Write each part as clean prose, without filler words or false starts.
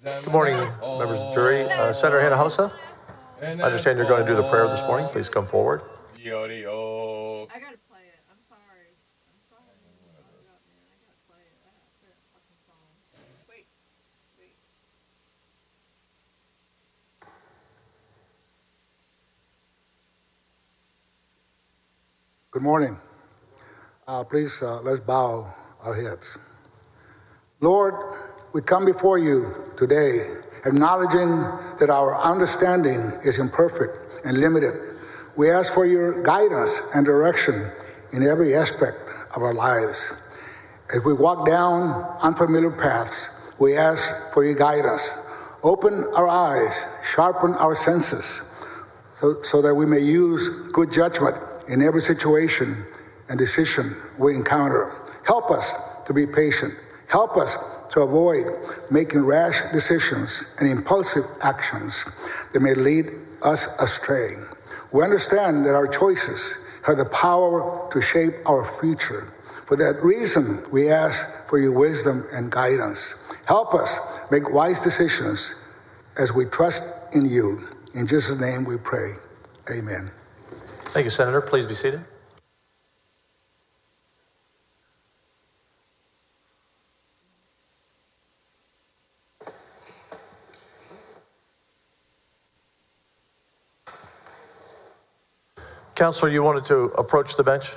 Good morning, members of the jury. Senator Hinojosa, I understand you're going to do the prayer this morning. Please come forward. I gotta play it. I'm sorry. I gotta play it. I gotta play that fucking song. Wait. Good morning. Please, let's bow our heads. Lord, we come before you today, acknowledging that our understanding is imperfect and limited. We ask for your guidance and direction in every aspect of our lives. As we walk down unfamiliar paths, we ask for your guidance. Open our eyes, sharpen our senses, so that we may use good judgment in every situation and decision we encounter. Help us to be patient. Help us to avoid making rash decisions and impulsive actions that may lead us astray. We understand that our choices have the power to shape our future. For that reason, we ask for your wisdom and guidance. Help us make wise decisions as we trust in you. In Jesus' name we pray. Amen. Thank you, Senator. Please be seated. Counselor, you wanted to approach the bench?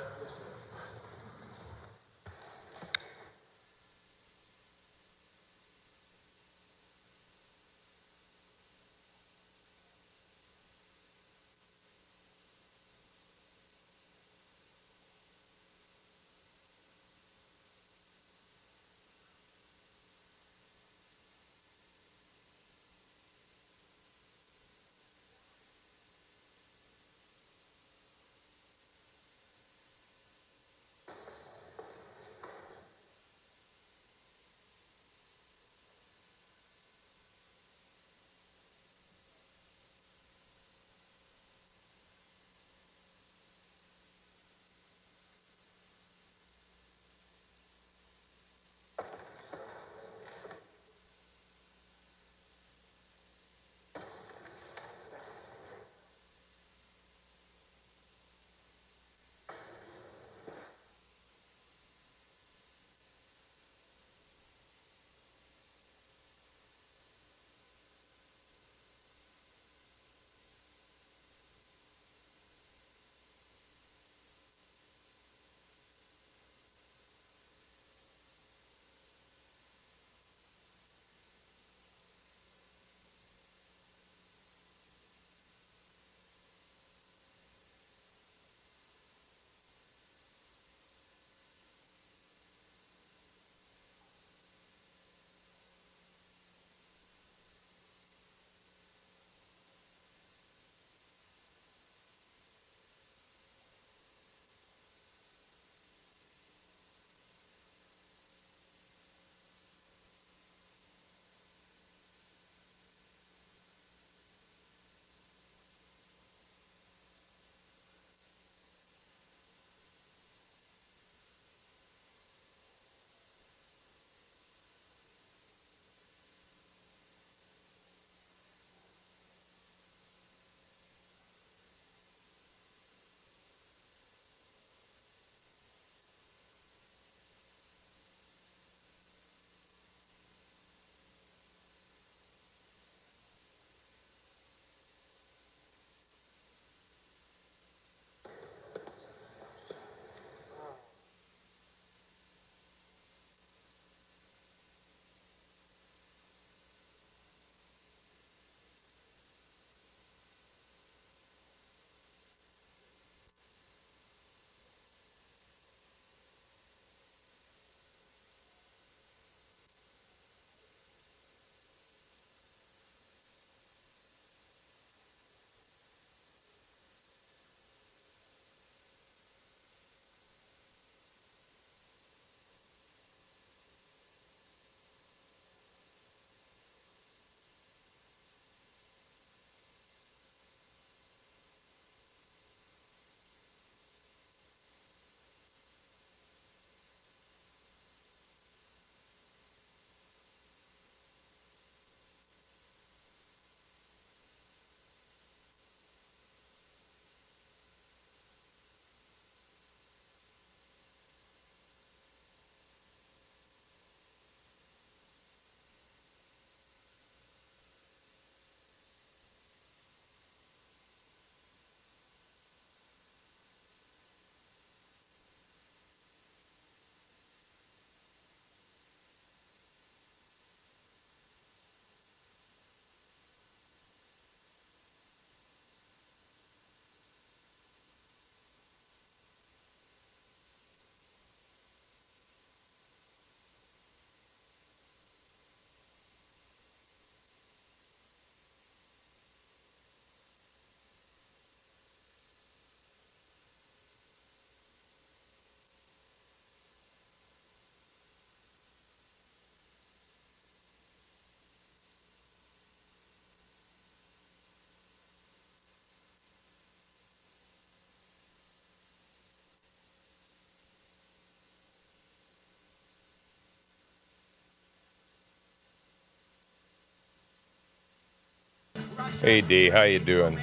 Hey D, how you doing?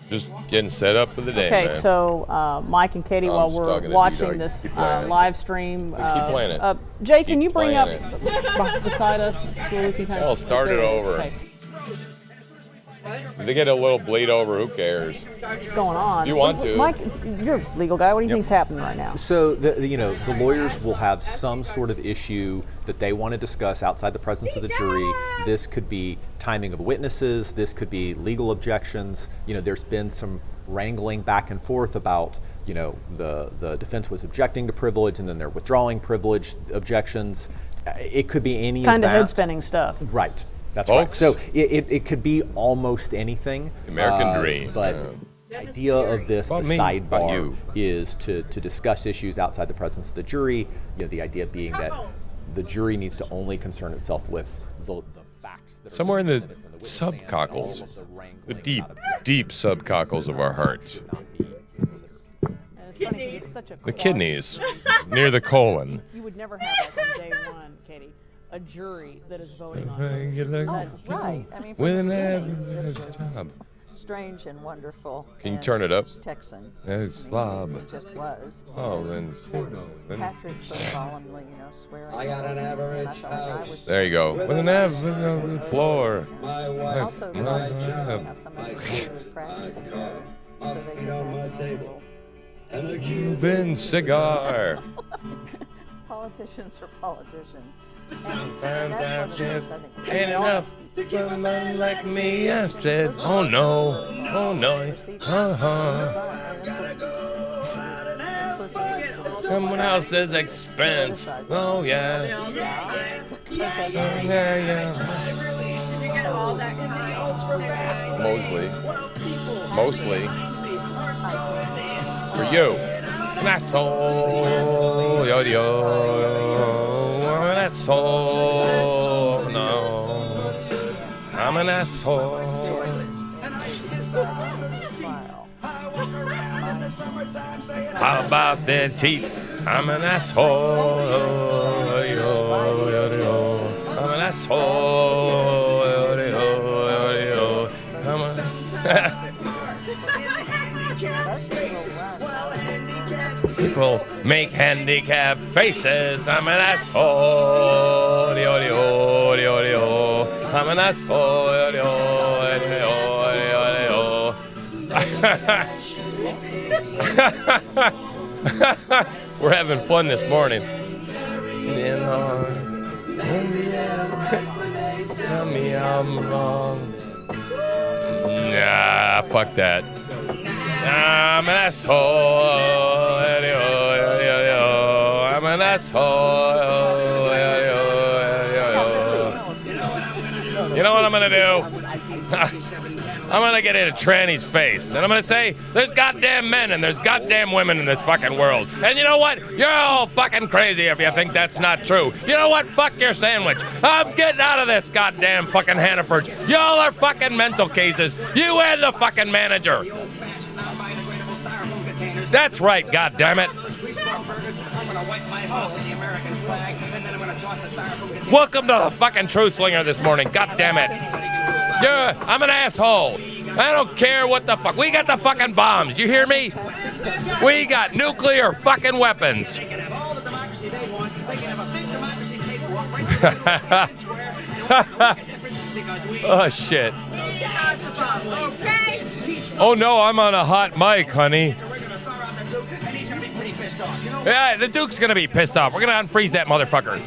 Just getting set up for the day, Okay, man. so Mike and Katie, I'm while just we're talking to watching D-Dog. this Keep playing it. live stream, Keep playing it. Jay, can Keep you bring up playing beside us so we can kind I'll of start it over. Okay. If they get a little bleed over, who cares? What's going on? You want to. Mike, you're a legal guy. What do you think's happening right now? So the lawyers will have some sort of issue that they want to discuss outside the presence of the jury. This could be timing of witnesses. This could be legal objections. There's been some wrangling back and forth about the defense was objecting to privilege and then they're withdrawing privilege objections. It could be any Kind of of that. head-spinning stuff. Right. That's Folks. right. So it could be almost anything. American dream. But the idea of this, About the me, about sidebar, you. is to discuss issues outside the presence of the jury. The idea being that the jury needs to only concern itself with the facts that are Somewhere in the presented from the witness stand, and all subcockles, of the wrangling the deep, about objections deep subcockles of our hearts, should not be considered. And it's funny 'cause it's such a the quasi- kidneys, near the colon. You would never have like on day one, Katie, a jury that is voting on it. Oh, right. I mean, from With the an beginning, this average was job. strange and wonderful. Can you and turn it up? Texan. It's I mean, slob. It just was. Oh, then. Patrick so solemnly, swearing. I got an average I felt like I was There you go. With an average on the floor. My wife, Also, My nice God. how somebody would practice so my they feet could on my have table, and a Cuban cigar. politicians are politicians. And Sometimes that's one I of the just things I think ain't enough for a man like me. I said, oh no, oh no, someone else's expense. Oh yes, yeah, yeah. Did you get all that kind? Mostly for you. An asshole, yo yo. I'm an asshole. No, I'm an asshole. How about this heat? I'm an asshole. Yo, yo, yo. I'm an asshole. Yo, yo, yo. I'm a People make handicap faces. I'm an asshole. Yo, yo, yo, yo. I'm an asshole. Yo, yo, yo, yo, yo. We're having fun this morning. Tell me I'm wrong. Nah, fuck that. I'm an asshole. I'm an asshole. You know what I'm gonna do? I'm gonna get in a tranny's face, and I'm gonna say, there's goddamn men and there's goddamn women in this fucking world. And you know what? You're all fucking crazy if you think that's not true. You know what? Fuck your sandwich. I'm getting out of this goddamn fucking Hannaford. Y'all are fucking mental cases. You and the fucking manager. That's right, goddammit. Welcome to the fucking Truth Slinger this morning, goddammit. I'm an asshole. I don't care what the fuck. We got the fucking bombs. You hear me? We got nuclear fucking weapons. Oh, shit. Oh, no, I'm on a hot mic, honey. Yeah, the Duke's gonna be pissed off. We're gonna unfreeze that motherfucker.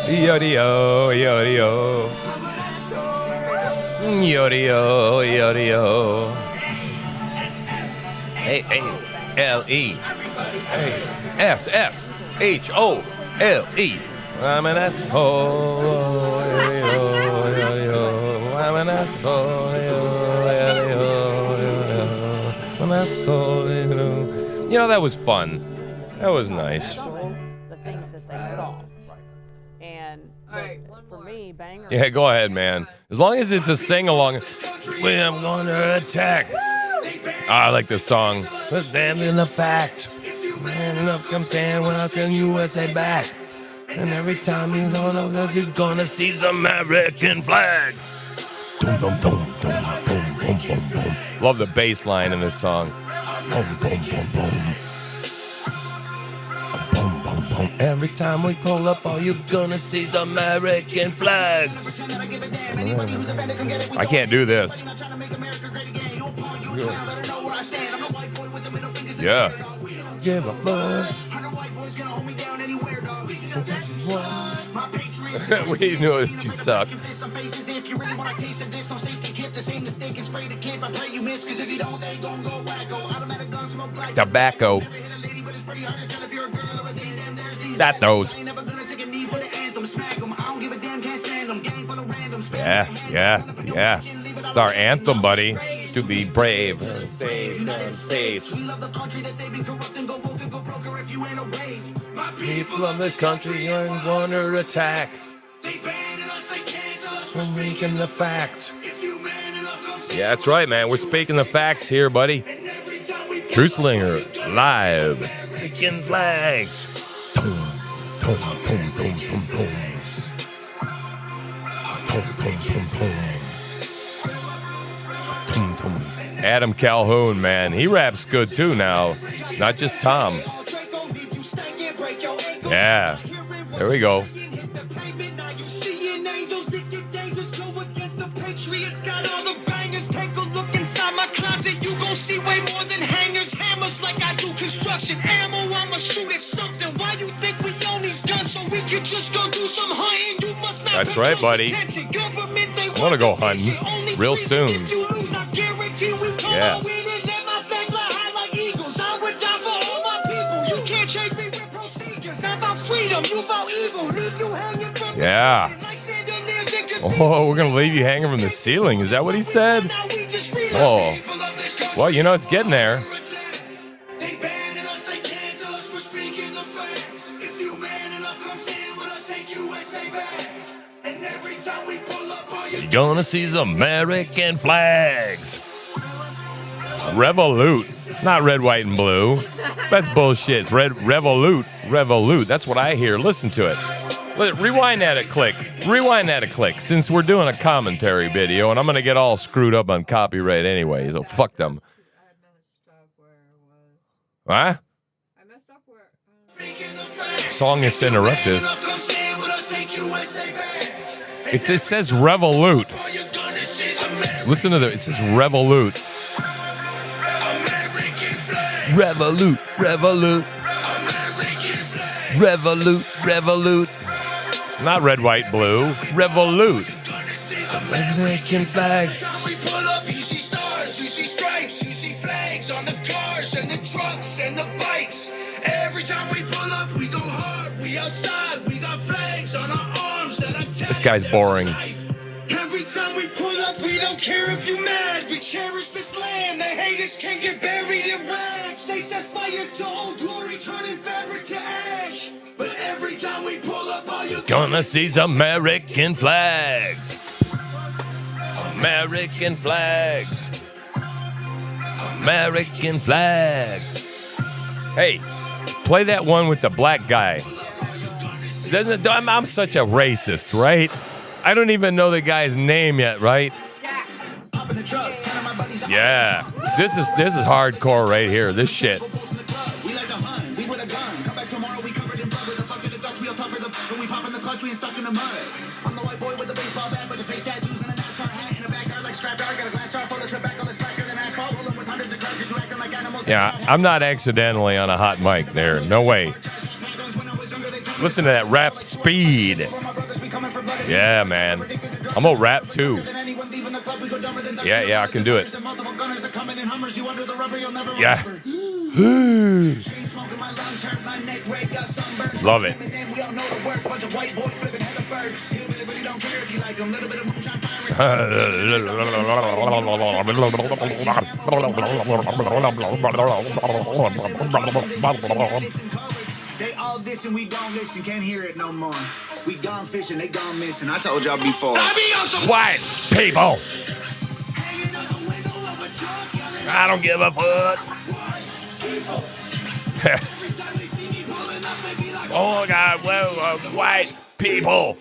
Yo-de-yo, yo-de-yo. Yo-de-yo, yo-de-yo. A-A-L-E. S-S-H-O-L-E. I'm an asshole. I'm an asshole. I'm an asshole. You know, that was fun. That was nice. The things that they saw. And All right, one for more. me, banger. Yeah, go ahead, man. As long as it's a sing-along. We am gonna attack. I like this song. Let's stand in the fact. Man enough come stand when I turn USA back. And every time he's on the look, you're gonna see some American flags. Dum, dum, dum, dum, boom, boom, boom, boom. Love the bass line in this song. Boom, boom, boom, boom. Boom, boom, boom. Every time we pull up, all you're gonna see is American flags. I can't do this. Yeah. Give a fuck. We know that you suck. Tobacco. That those. Yeah. It's our anthem, buddy. To be brave. People of this country are under attack. We're making the facts. Yeah, that's right, man. We're speaking the facts here, buddy. Truthslinger, live. Making flags. Tom, tom, tom, tom, tom, tom. Tom, tom, tom, tom. Tom, tom. Adam Calhoun, man. He raps good, too, now. Not just Tom. Yeah. There we go. See way more than hangers, hammers like I do construction. Ammo, I'ma shoot at something. Why you think we own these guns so we could just go do some hunting? You must not. That's right, buddy. I want to go hunting real soon. Yeah. Yeah. Oh, we're gonna leave you hanging from the ceiling. Is that what he said? Oh. Well, you know, it's getting there. You're gonna see the American flags. Revolute. Not red, white, and blue. That's bullshit. It's Revolute. Revolute. That's what I hear. Listen to it. Rewind that a click. Rewind that a click. Since we're doing a commentary video, and I'm going to get all screwed up on copyright anyway, so fuck them. Huh? I messed up where. Song is interrupted. It just says Revolute. Listen to it. It says Revolute. Revolute. Revolute. Revolute. Revolute. Not red, white, blue. Revolute. American flag. We pull up, you see stars, you see stripes, you see flags on the cars and the trucks and the bikes. Every time we pull up, we go hard, we outside, we got flags on our arms that attack. This guy's boring. Every time we pull up, we don't care if you mad. We cherish this land. The haters can't get buried in rags. They set fire to old glory, turning fabric to ash. But every time we pull up, all you Gonna see the American flags. American flags. American flags. Hey, play that one with the black guy. I'm such a racist, right? I don't even know the guy's name yet, right? Yeah. This is hardcore right here. This shit. Yeah, I'm not accidentally on a hot mic there. No way. Listen to that rap speed. Yeah, man. I'm gonna rap too. Yeah, I can do it. Yeah. Love it. They all diss and we don't listen, can't hear it no more. We gone fishing, they gone missing. I told y'all before. White people. I don't give a fuck. Oh God, well, white people.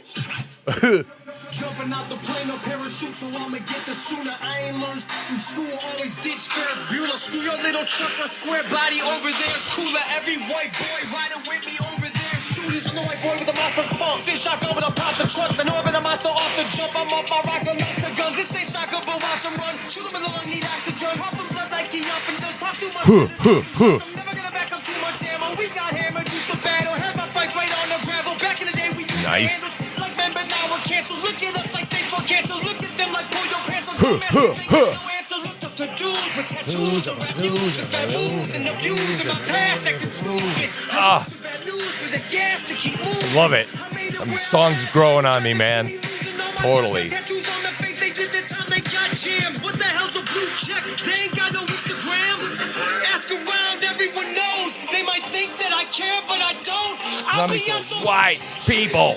Jumping out the plane, no parachute, so I'ma get the sooner. I ain't learned from school, always ditch Ferris Bueller. Screw your little truck, my square body over there is cooler. Every white boy riding with me over there. Shooters, I'm the white boy with the monster funk. Sit shotgun when I pop the truck, the northern monster off the jump. I'm up, I rock a lot of guns. This ain't soccer, but watch them run. Shoot them in the lung, need oxygen. Pop them blood like he up and does. Talk too much. I'm never gonna back up too much ammo. We got hammered, used to battle. Had my fights right on the gravel. Back in the day, we used to Nice. handle. Like men, but now we're canceled. Look at us like states for cancel. Look at them like pull your pants on. No answer. Look up the dudes with tattoos of bad news and bad moves and abuse in my past acting stupid. Ah. Bad news for the gas to keep moving. Love it. The song's growing on me, man. Totally. Tattoos on their face, they did the time they got jammed. What the hell's a blue check? They ain't got no Instagram. Ask around, everyone knows. They might think that I care, but I don't. I'll be on some White people.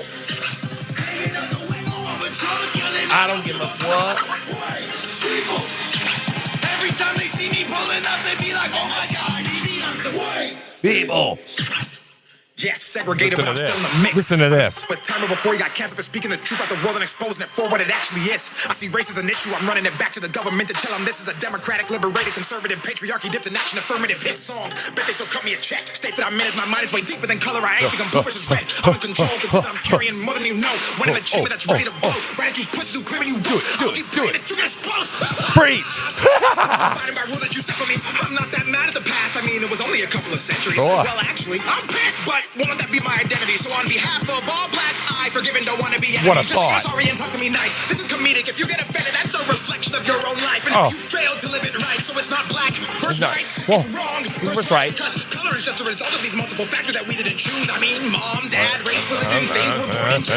I don't give a fuck. Every time they see me pulling up, they be like, oh my God, he be on some white People. Yes, segregated, Listen but to I'm still in the this. mix. Listen to this. But time before you got canceled for speaking the truth about the world and exposing it for what it actually is. I see race as an issue. I'm running it back to the government to tell them this is a democratic, liberated, conservative, patriarchy dipped in action, affirmative hit song. Bet they still cut me a check. State that I'm in as my mind is way deeper than color. I ain't think I'm blue versus red. I'm in control because I'm carrying more than you know. Running the chamber that's ready to blow. Right at you, push through, claiming you Do it. You get exposed. Preach. Abiding by rules that you set for me. I'm not that mad at the past. I mean, it was only a couple of centuries. Oh. Well, actually, I'm pissed, but won't let that be my identity. So on behalf of all blacks, I forgive and don't want to be What a enemies. Just thought. be sorry and talk to me nice. This is comedic. If you get offended, that's a reflection of your own life. And Oh. if you fail to live it right, so it's not black versus not. white, Whoa. it's wrong Versus right. Because color is just a result of these multiple factors that we didn't choose. I mean, mom, dad, race, religion, things we're born into.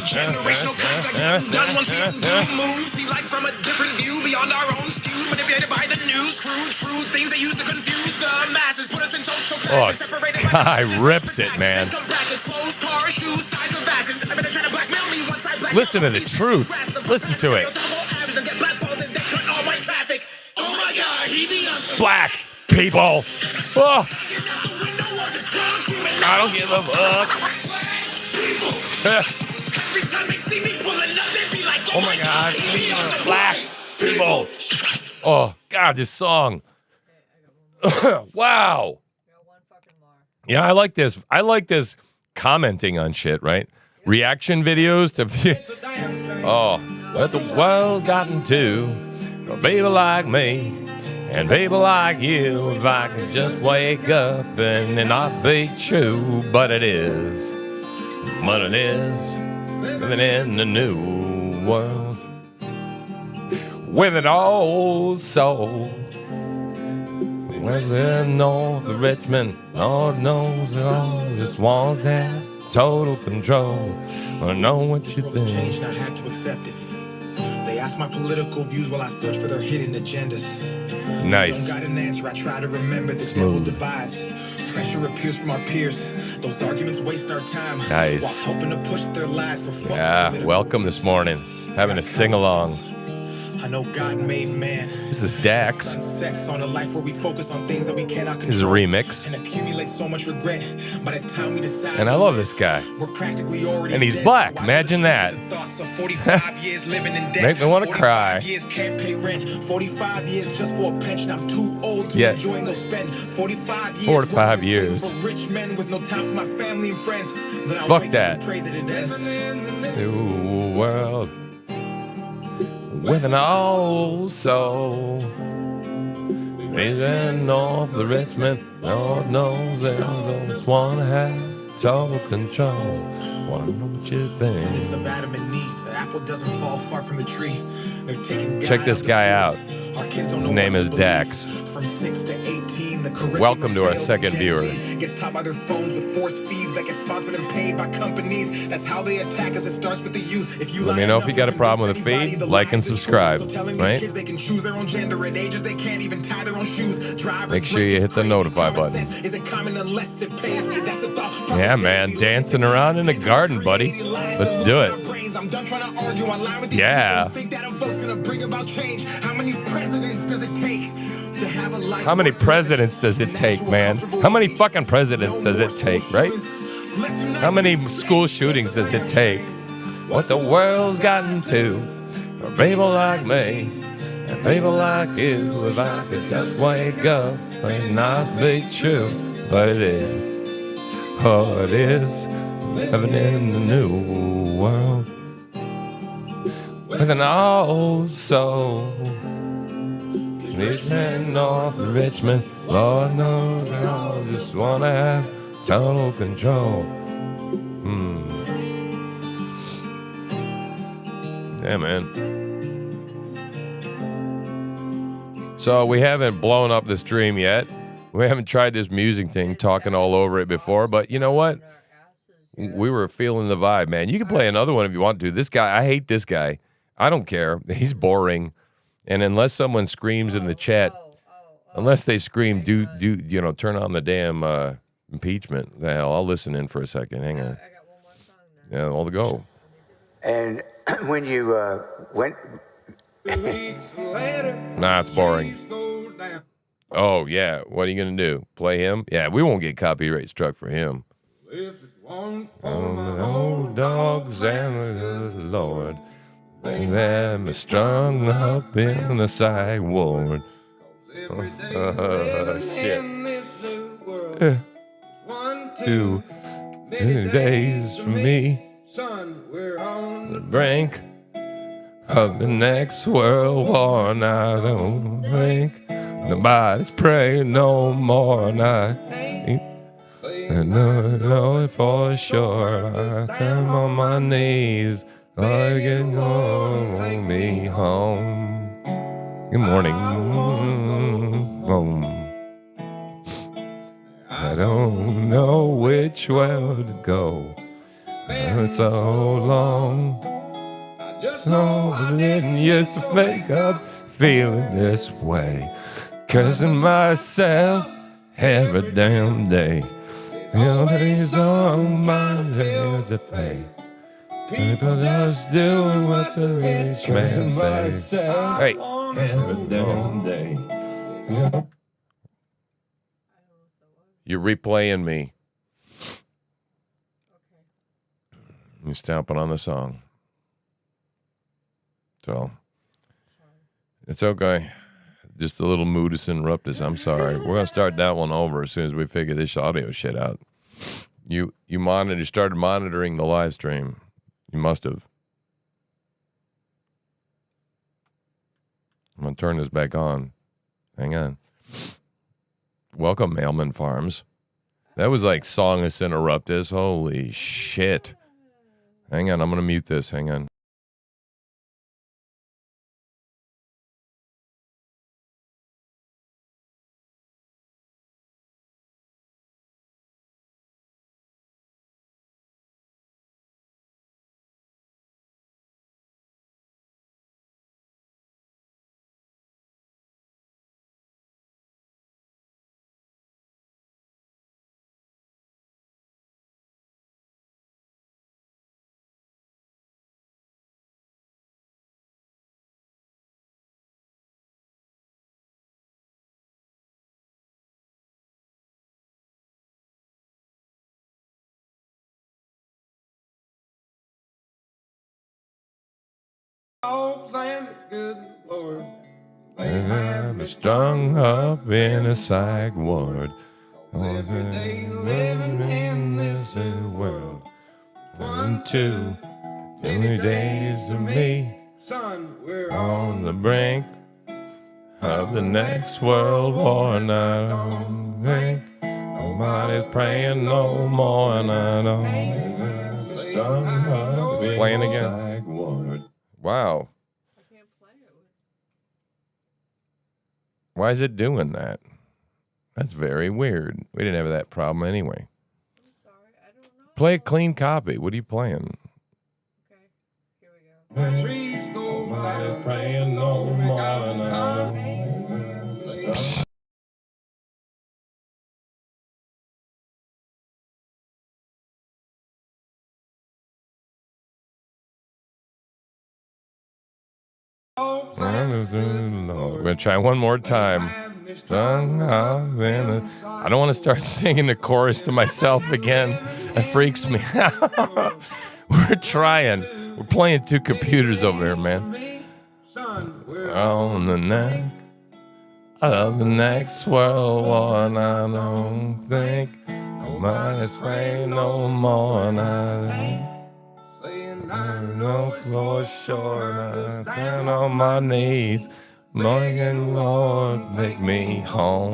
Generational curse that get done once we do moves. See life from a different view beyond our own skews. Manipulated by the news, true things they use to confuse the masses. Put us in social Oh, classes, separated this by guy rips it, man. clothes, cars, shoes, size of vases. I bet they're trying to blackmail me once I black Listen out to the these truth. rats. Listen to it. They'll get blackballed and they cut all my traffic. Oh my God, he be on some Black people. Oh, I don't give a fuck. Every time they see me pulling up, they be like, Oh my God. he be on some Black people. Oh God, this song. Wow. Yeah, I like this. I like this commenting on shit, right? Reaction videos to. Oh, what the world's gotten to for people like me and people like you. If I could just wake up and it not be true, but it is. But it is. Living in the new world with an old soul. Living north of Richmond, Lord knows it all. Just want that total control. I know what you think. Changed, I had to accept it. They ask my political views while I search for their hidden agendas. Nice. Don't got an answer, I try to remember. The devil divides. Pressure appears from our peers. Those arguments waste our time. Nice. While hoping to push their lies. So fuck Yeah, political welcome this morning. Having a sing along. I know God made man. This is Dax. Sunsets on a life where we focus on things that we cannot This is a control. remix. And accumulate so much regret. By the time we decide, And I love this guy. we're practically already And he's dead. black. So why Imagine that. the thoughts of 45 years living in debt. Make me wanna 45 cry. years can't pay rent. 45 years just for a pension. I'm too old to Yeah. enjoy and go spend. 45 years. 45 working years. For rich men with no time for my family and friends. Then I Fuck wake up that. and pray that it ends. New world with an old soul. Living north of Richmond, Lord knows I just want to have total control. Want to know what you think. It's of Adam and Eve. The apple doesn't fall far from the tree. They're taking Check God this out the guy street. out. Our kids don't His know name what is to Dax. believe. From 6 to 18, the curriculum Welcome to our fails second and viewer. can't see. Gets taught by their phones with forced feeds that get sponsored and paid by companies. That's how they attack us. It starts with the youth. If you Let me lie know if enough you got to a problem with convince the feed, anybody, the like and lies is subscribe, true. So telling these right? kids they can choose their own gender at ages they can't even tie their own shoes. Drive Make sure you hit the notify button. Isn't common unless it pays me. That's the thought process Yeah, man, daily. dancing around in the garden, buddy. Let's do it. I'm done trying to argue online with these Yeah. people who think that them folks gonna bring about change. How many presidents does it take to have a life? How many presidents does it take, man? How many fucking presidents does it take, right? How many school shootings does it take? What the world's gotten to for people like me and people like you. If I could just wake up and not be true, but it is. Oh, it is. Living in the new world with an old soul. Richmond, North of Richmond, Lord knows we all just want to have total control. Yeah, man. So we haven't blown up the stream yet. We haven't tried this music thing, talking all over it before, but you know what? We were feeling the vibe, man. You can play another one if you want to. This guy, I hate this guy. I don't care. He's boring. And unless someone screams in the chat, unless they scream, do you know, turn on the damn impeachment. The hell, I'll listen in for a second. Hang on. I got one more song then. Yeah, all to go. And when you went, Nah, it's boring. Oh, yeah. What are you going to do? Play him? Yeah, we won't get copyright struck for him. The old dogs and the Lord, they have me strung up in the psych ward. Shit. 2 days for me. The brink of the next world war, and I don't think nobody's praying no more. And I know it for sure. I'm on my knees. I can go me home. Good morning. Home. I don't know which way to go. It's so long. I just know I didn't used to fake up feeling this way. Cursing myself every damn day. Days on my days to pay. People just doing what the rich man says. Hey, every damn day. You're replaying me. You're stomping on the song. So, it's okay. Just a little moodus interruptus. I'm sorry. We're going to start that one over as soon as we figure this audio shit out. You started monitoring the live stream. You must have. I'm going to turn this back on. Hang on. Welcome, Mailman Farms. That was like Songus Interruptus. Holy shit. Hang on, I'm going to mute this. Hang on. And the good Lord, They have me strung up in a psych ward. every day living in this world. 1, 2, many days to me. Son, we're On the brink of the next world war, and I don't think nobody's praying no more, and I don't it's playing again. Wow. I can't play it with. Why is it doing that? That's very weird. We didn't have that problem anyway. I'm sorry, I don't know. Play a clean copy. What are you playing? Okay, here we go. trees go by. Praying no more, and I don't We're going to try one more time. I don't want to start singing the chorus to myself again. That freaks me out. We're trying. We're playing two computers over here, man. On the neck of the next world war, and I don't think I might pray no more. And I know for sure, and I stand on my knees. Morning, Lord, take me home.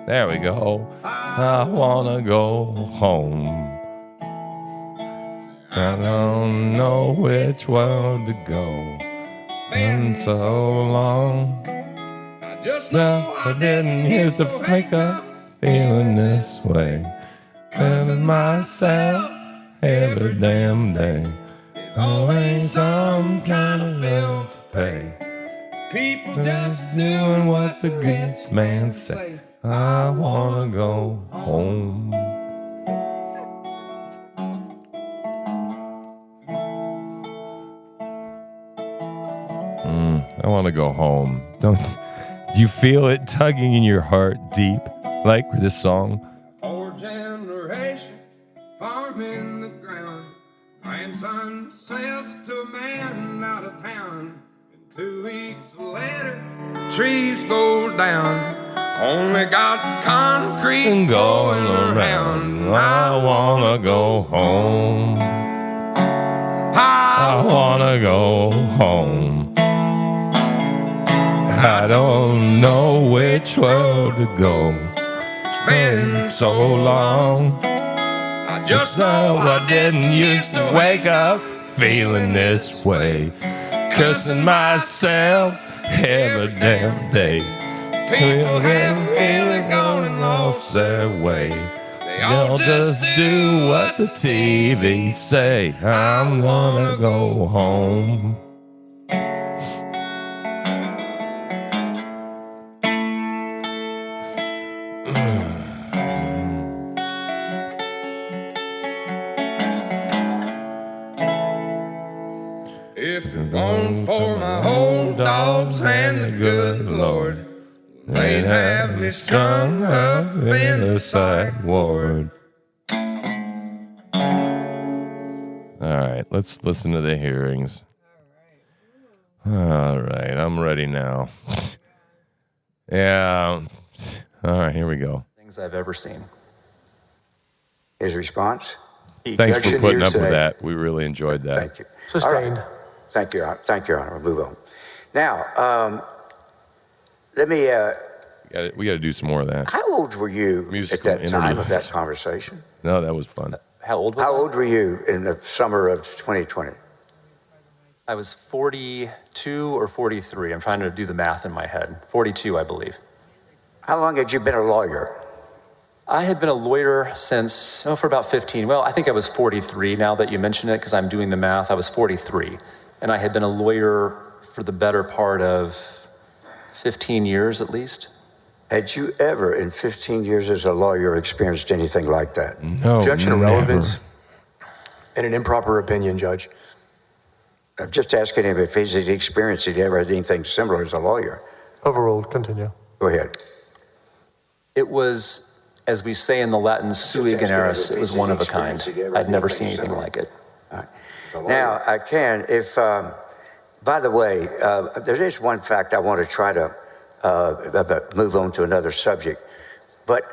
There we go. I wanna go home. I don't know which world to go. Been so long. I didn't used to wake up feeling this way. Feeling myself every damn day. Always some kind of bill to pay. People just doing what the good man say. I wanna go home. I wanna go home. Do you feel it tugging in your heart deep, like with this song? 4 generations farming the ground. Grandson says to a man out of town. 2 weeks later, trees go down. Only got concrete going around. I wanna go home. I wanna go home. I don't know which world to go. It's been so long. I just know I didn't used to wake up feeling this way. Cursing myself every damn day. People have really gone and lost their way. They all just do what the TV say. I'm gonna go home. If it weren't for my old dogs and the good Lord, they'd have me strung up in the psych ward. All right, let's listen to the hearings. All right, I'm ready now. Yeah. All right, here we go. Things I've ever seen. His response? Thanks for putting up with that. We really enjoyed that. Thank you. Sustained. All right. Thank you, Your Honor. Thank you, Your Honor. We'll move on. Now, let me... we got to do some more of that. How old were you Musical at that time of interludes. that conversation? No, that was fun. How old was How I? old were you in the summer of 2020? I was 42 or 43. I'm trying to do the math in my head. 42, I believe. How long had you been a lawyer? I had been a lawyer since, for about 15. Well, I think I was 43 now that you mention it, because I'm doing the math. I was 43. And I had been a lawyer for the better part of 15 years at least. Had you ever, in 15 years as a lawyer, experienced anything like that? No, Objection of never. relevance and an improper opinion, Judge. I'm just asking him if he's experienced, he ever had anything similar as a lawyer. Overruled. Continue. Go ahead. It was, as we say in the Latin, sui generis. It was one of a kind. I'd never seen anything like it. All right. Now, I can, if, by the way, there is one fact I want to try to move on to another subject. But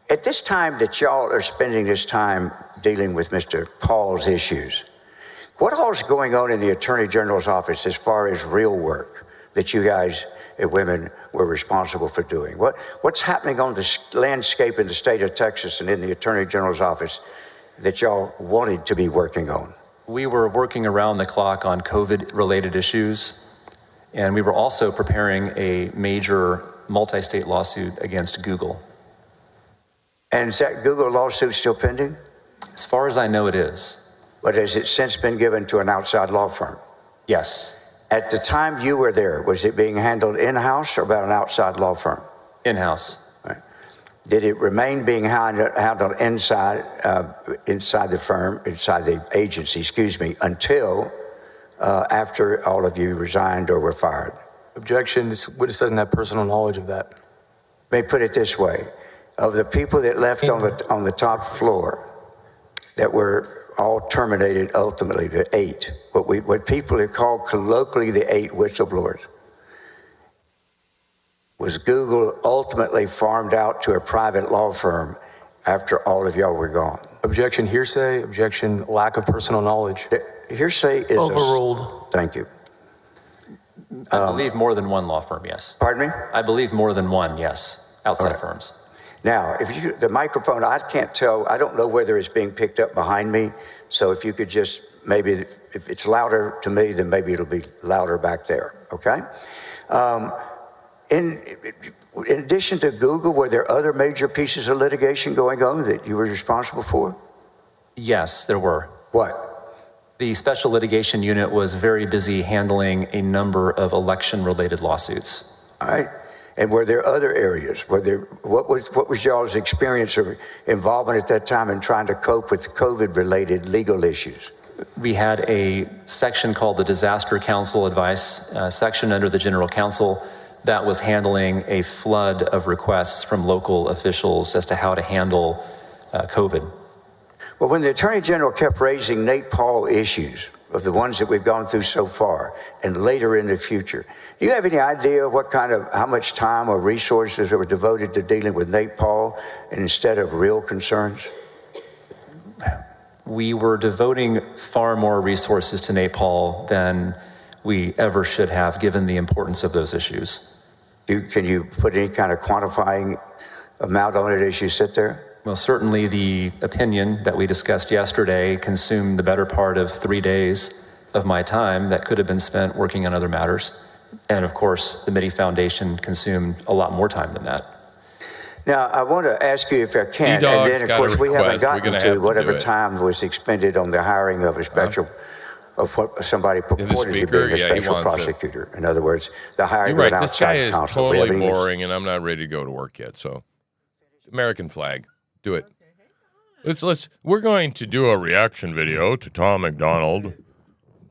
at this time that y'all are spending this time dealing with Mr. Paul's issues, what all is going on in the Attorney General's office as far as real work that you guys, women, were responsible for doing? What's happening on the landscape in the state of Texas and in the Attorney General's office that y'all wanted to be working on? We were working around the clock on COVID-related issues, and we were also preparing a major multi-state lawsuit against Google. And is that Google lawsuit still pending? As far as I know, it is. But has it since been given to an outside law firm? Yes. At the time you were there, was it being handled in-house or by an outside law firm? In-house. Right. Did it remain being handled inside the firm, inside the agency, until after all of you resigned or were fired? Objection. This witness doesn't have personal knowledge of that. Let me put it this way. Of the people that left on the top floor that were all terminated ultimately, the 8, what people have called colloquially the 8 whistleblowers, was Google ultimately farmed out to a private law firm after all of y'all were gone? Objection. Hearsay. Objection. Lack of personal knowledge. Hearsay is overruled. Thank you. I believe more than one law firm, yes. Pardon me? I believe more than one, yes, outside firms. Now, if the microphone, I can't tell, I don't know whether it's being picked up behind me, so if you could just, maybe, if it's louder to me, then maybe it'll be louder back there, okay? In addition to Google, were there other major pieces of litigation going on that you were responsible for? Yes, there were. What? The Special Litigation Unit was very busy handling a number of election-related lawsuits. All right. And were there other areas? What was y'all's experience or involvement at that time in trying to cope with COVID-related legal issues? We had a section called the Disaster Counsel Advice section under the General Counsel that was handling a flood of requests from local officials as to how to handle COVID. Well, when the Attorney General kept raising Nate Paul issues of the ones that we've gone through so far and later in the future, do you have any idea how much time or resources that were devoted to dealing with Nate Paul instead of real concerns? We were devoting far more resources to Nate Paul than we ever should have, given the importance of those issues. Can you put any kind of quantifying amount on it as you sit there? Well, certainly the opinion that we discussed yesterday consumed the better part of 3 days of my time that could have been spent working on other matters. And of course, the Mitty Foundation consumed a lot more time than that. Now, I want to ask you if I can, and then of course we haven't gotten to whatever time was expended on the hiring of a special, somebody purported to be a special prosecutor. In other words, the hiring of an outside counsel. This guy is totally boring, and I'm not ready to go to work yet. So, American flag, do it. We're going to do a reaction video to Tom McDonald.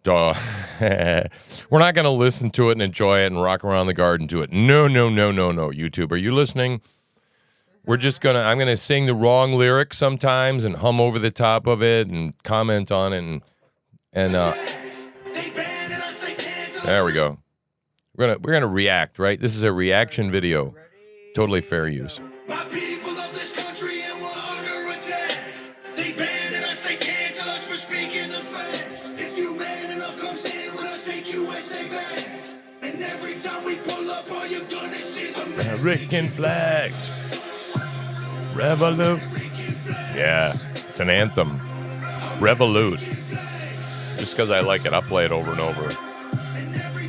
Duh. We're not going to listen to it and enjoy it and rock around the garden to it. No, YouTube. Are you listening? I'm going to sing the wrong lyrics sometimes and hum over the top of it and comment on it. And there we go. We're going to react, right? This is a reaction video. Totally fair use. American flags. Revolute. Yeah, it's an anthem. Revolute. Just because I like it, I'll play it over and over. I ain't never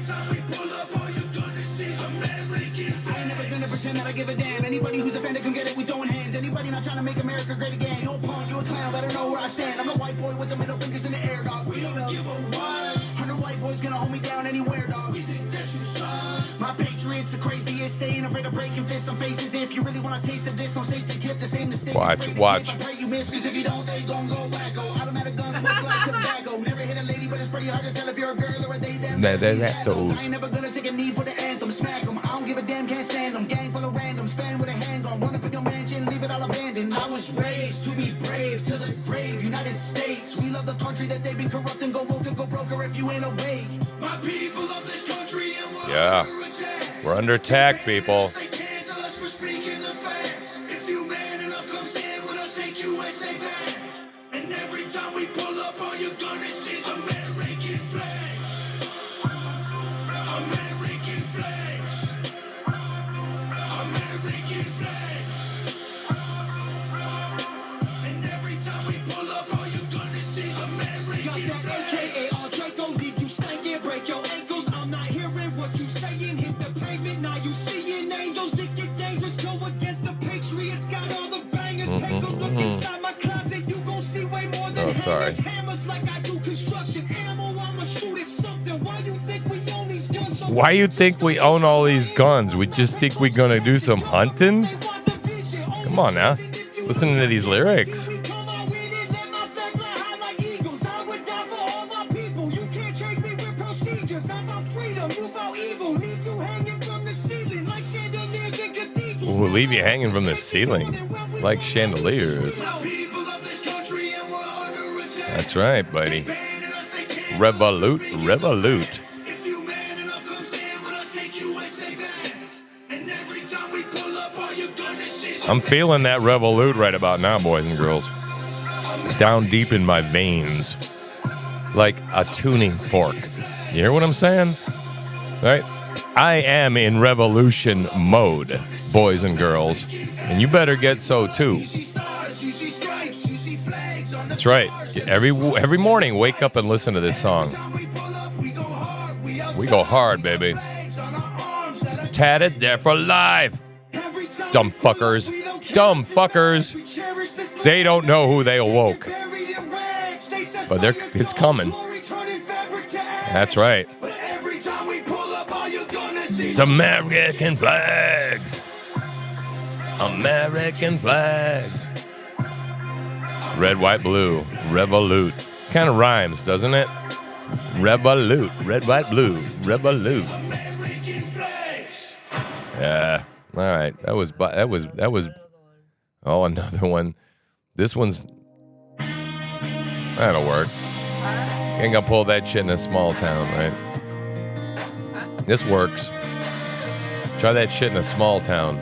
gonna pretend that I give a damn. Anybody who's offended can get it, we throwing hands. Anybody not trying to make America great again. You a punk, you a clown, better know where I stand. I'm the white boy with the middle fingers in the air, dog. We don't give a what. 100 white boys gonna hold me down anywhere, dog. We think that you suck. My patriots, the craziest, they ain't afraid of breaking fists on faces. If you really wanna taste of this, no safety tip, the same mistake. Watch. I pray you miss, cause if you don't, they gon' go wacko. Automatic guns, smoke like tobacco. Never hit a lady, but it's pretty hard to tell if you're a girl or a they them. I ain't never gonna take a knee for the anthem. Smack them, I don't give a damn, can't stand them. Gang full of randoms, fan with a handgun. Run up in your mansion, leave it all abandoned. I was raised to be brave, to the grave. United States, we love the country that they've been corrupting. Go woke and go broker if you ain't awake. My people of this country, and yeah. We're under attack, people. And every time we pull up, all you're gonna see is American flags. American flags. American flags. And every time we pull up, all you're gonna see is American flags. Got that AKA all Draco, leave you stankin', break your ankles. I'm not hearing what you saying. Hit the pavement, now you seeing angels. It get dangerous, go against the Patriots. Got all the bangers. Take a look inside my closet, you gon' see way more than hammers like I do construction. Ammo, I'ma shoot at something. Why you think we own these guns? Why you think we own all these guns? We just think we're gonna do some hunting? Come on now. Listen to these lyrics. about evil, leave you hanging from the ceiling like chandeliers in cathedrals. Will leave you hanging from the ceiling like chandeliers. That's right, buddy. Revolute, revolute. I'm feeling that revolute right about now, boys and girls. Down deep in my veins. Like a tuning fork. You hear what I'm saying? All right? I am in revolution mode, boys and girls. And you better get so too. That's right. Every morning, wake up and listen to this song. We go hard, baby. Tatted there for life. Dumb fuckers. Dumb fuckers. They don't know who they awoke. But it's coming. That's right. It's American flags. American flags. Red, white, blue. Revolute. Kind of rhymes, doesn't it? Revolute. Red, white, blue. Revolute. Yeah. All right. That was. Oh, another one. This one's. That'll work. Ain't gonna pull that shit in a small town, right? This works. Try that shit in a small town.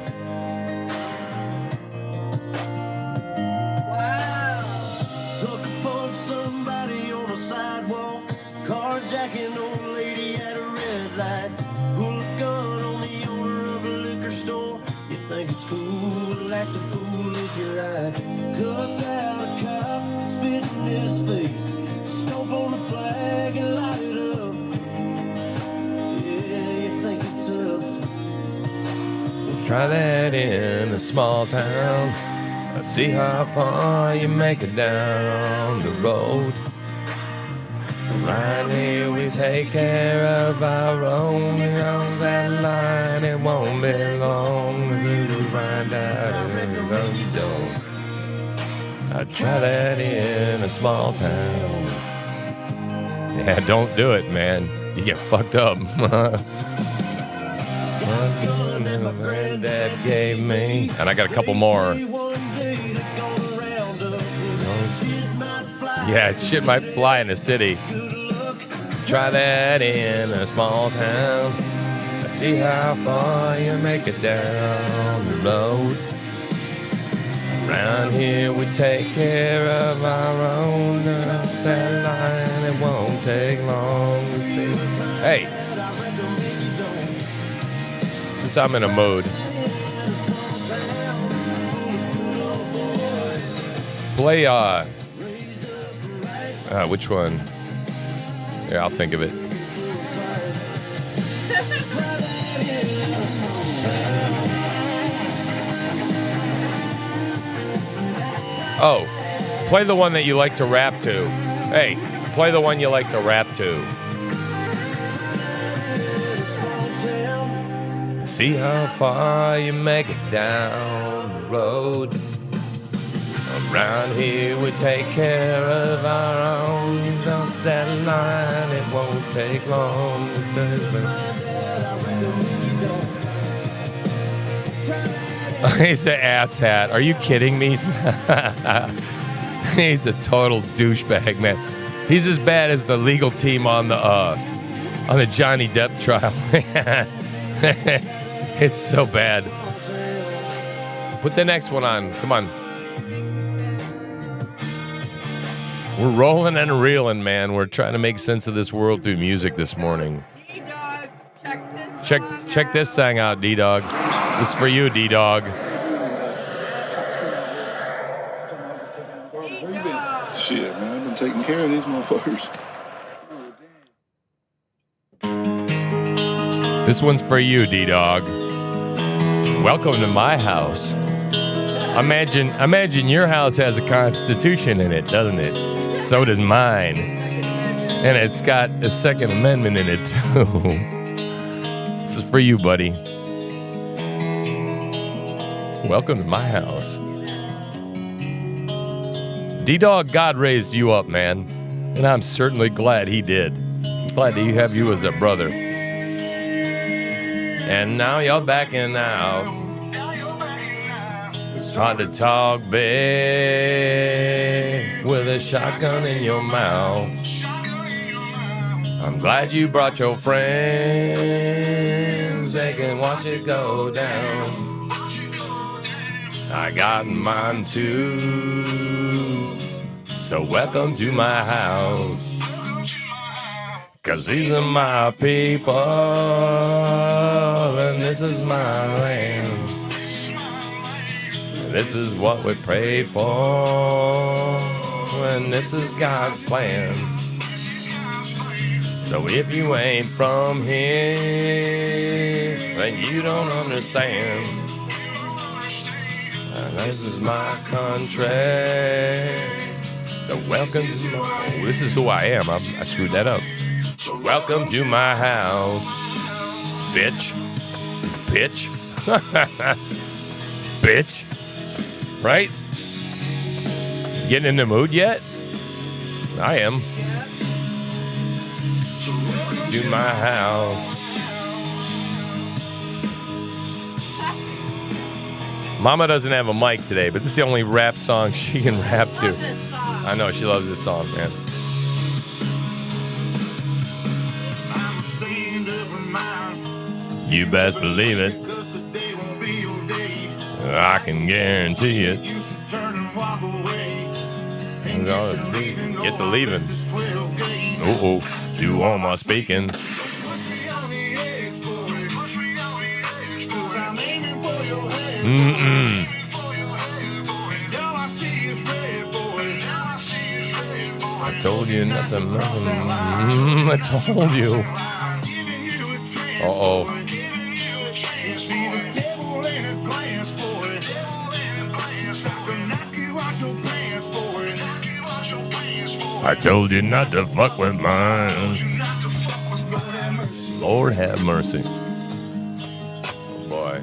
Sucker punch somebody on a sidewalk. Carjacking old lady at a red light. Pull a gun on the owner of a liquor store. You think it's cool to act a fool if you like. Cuss out a cop, spit in his face. Stomp on the flag and light it up. Yeah, you think it's tough. Try that in a small town. See how far you make it down the road. Right here we take care of our own. And on that line it won't be long until we find out if you don't. I try that in a small town. Yeah, don't do it, man. You get fucked up. Granddad gave me. And I got a couple more. Yeah, shit might fly in the city. Try that in a small town. See how far you make it down the road. Around here we take care of our own. That line, it won't take long. Hey, since I'm in a mood, play which one? Here, I'll think of it. Oh, play the one that you like to rap to. Hey, play the one you like to rap to. See how far you make it down the road. Around here we take care of our own. Don't that line, it won't take long. He's an asshat. Are you kidding me? He's a total douchebag, man. He's as bad as the legal team on the Johnny Depp trial. It's so bad. Put the next one on. Come on. We're rolling and reeling, man. We're trying to make sense of this world through music this morning. D-Dog, Check this song out, D-Dog. This is for you, D-Dog. Shit, man, I've been taking care of these motherfuckers. This one's for you, D-Dog. Welcome to my house. Imagine your house has a constitution in it, doesn't it? So does mine. And it's got a Second Amendment in it, too. This is for you, buddy. Welcome to my house. D-Dog, God raised you up, man. And I'm certainly glad he did. Glad to have you as a brother. And now you're backing out. It's hard to talk big with a shotgun in your mouth. I'm glad you brought your friends. They can watch it go down. I got mine too. So welcome to my house. 'Cause these are my people, and this is my land. This is what we pray for, and this is God's plan. So if you ain't from here, then you don't understand. And this is my country. So welcome to my... This is who I am. I screwed that up. So welcome to my house, bitch. Bitch. Bitch. Right? Getting in the mood yet? I am. To my house. Mama doesn't have a mic today, but this is the only rap song she can rap to. I know, she loves this song, man. You best believe it. I can guarantee it. Get to leaving. Uh-oh. Do all my speaking. Mm-mm. I told you nothing. I told you. Uh-oh. I told you not to fuck with mine. Lord have mercy. Oh boy.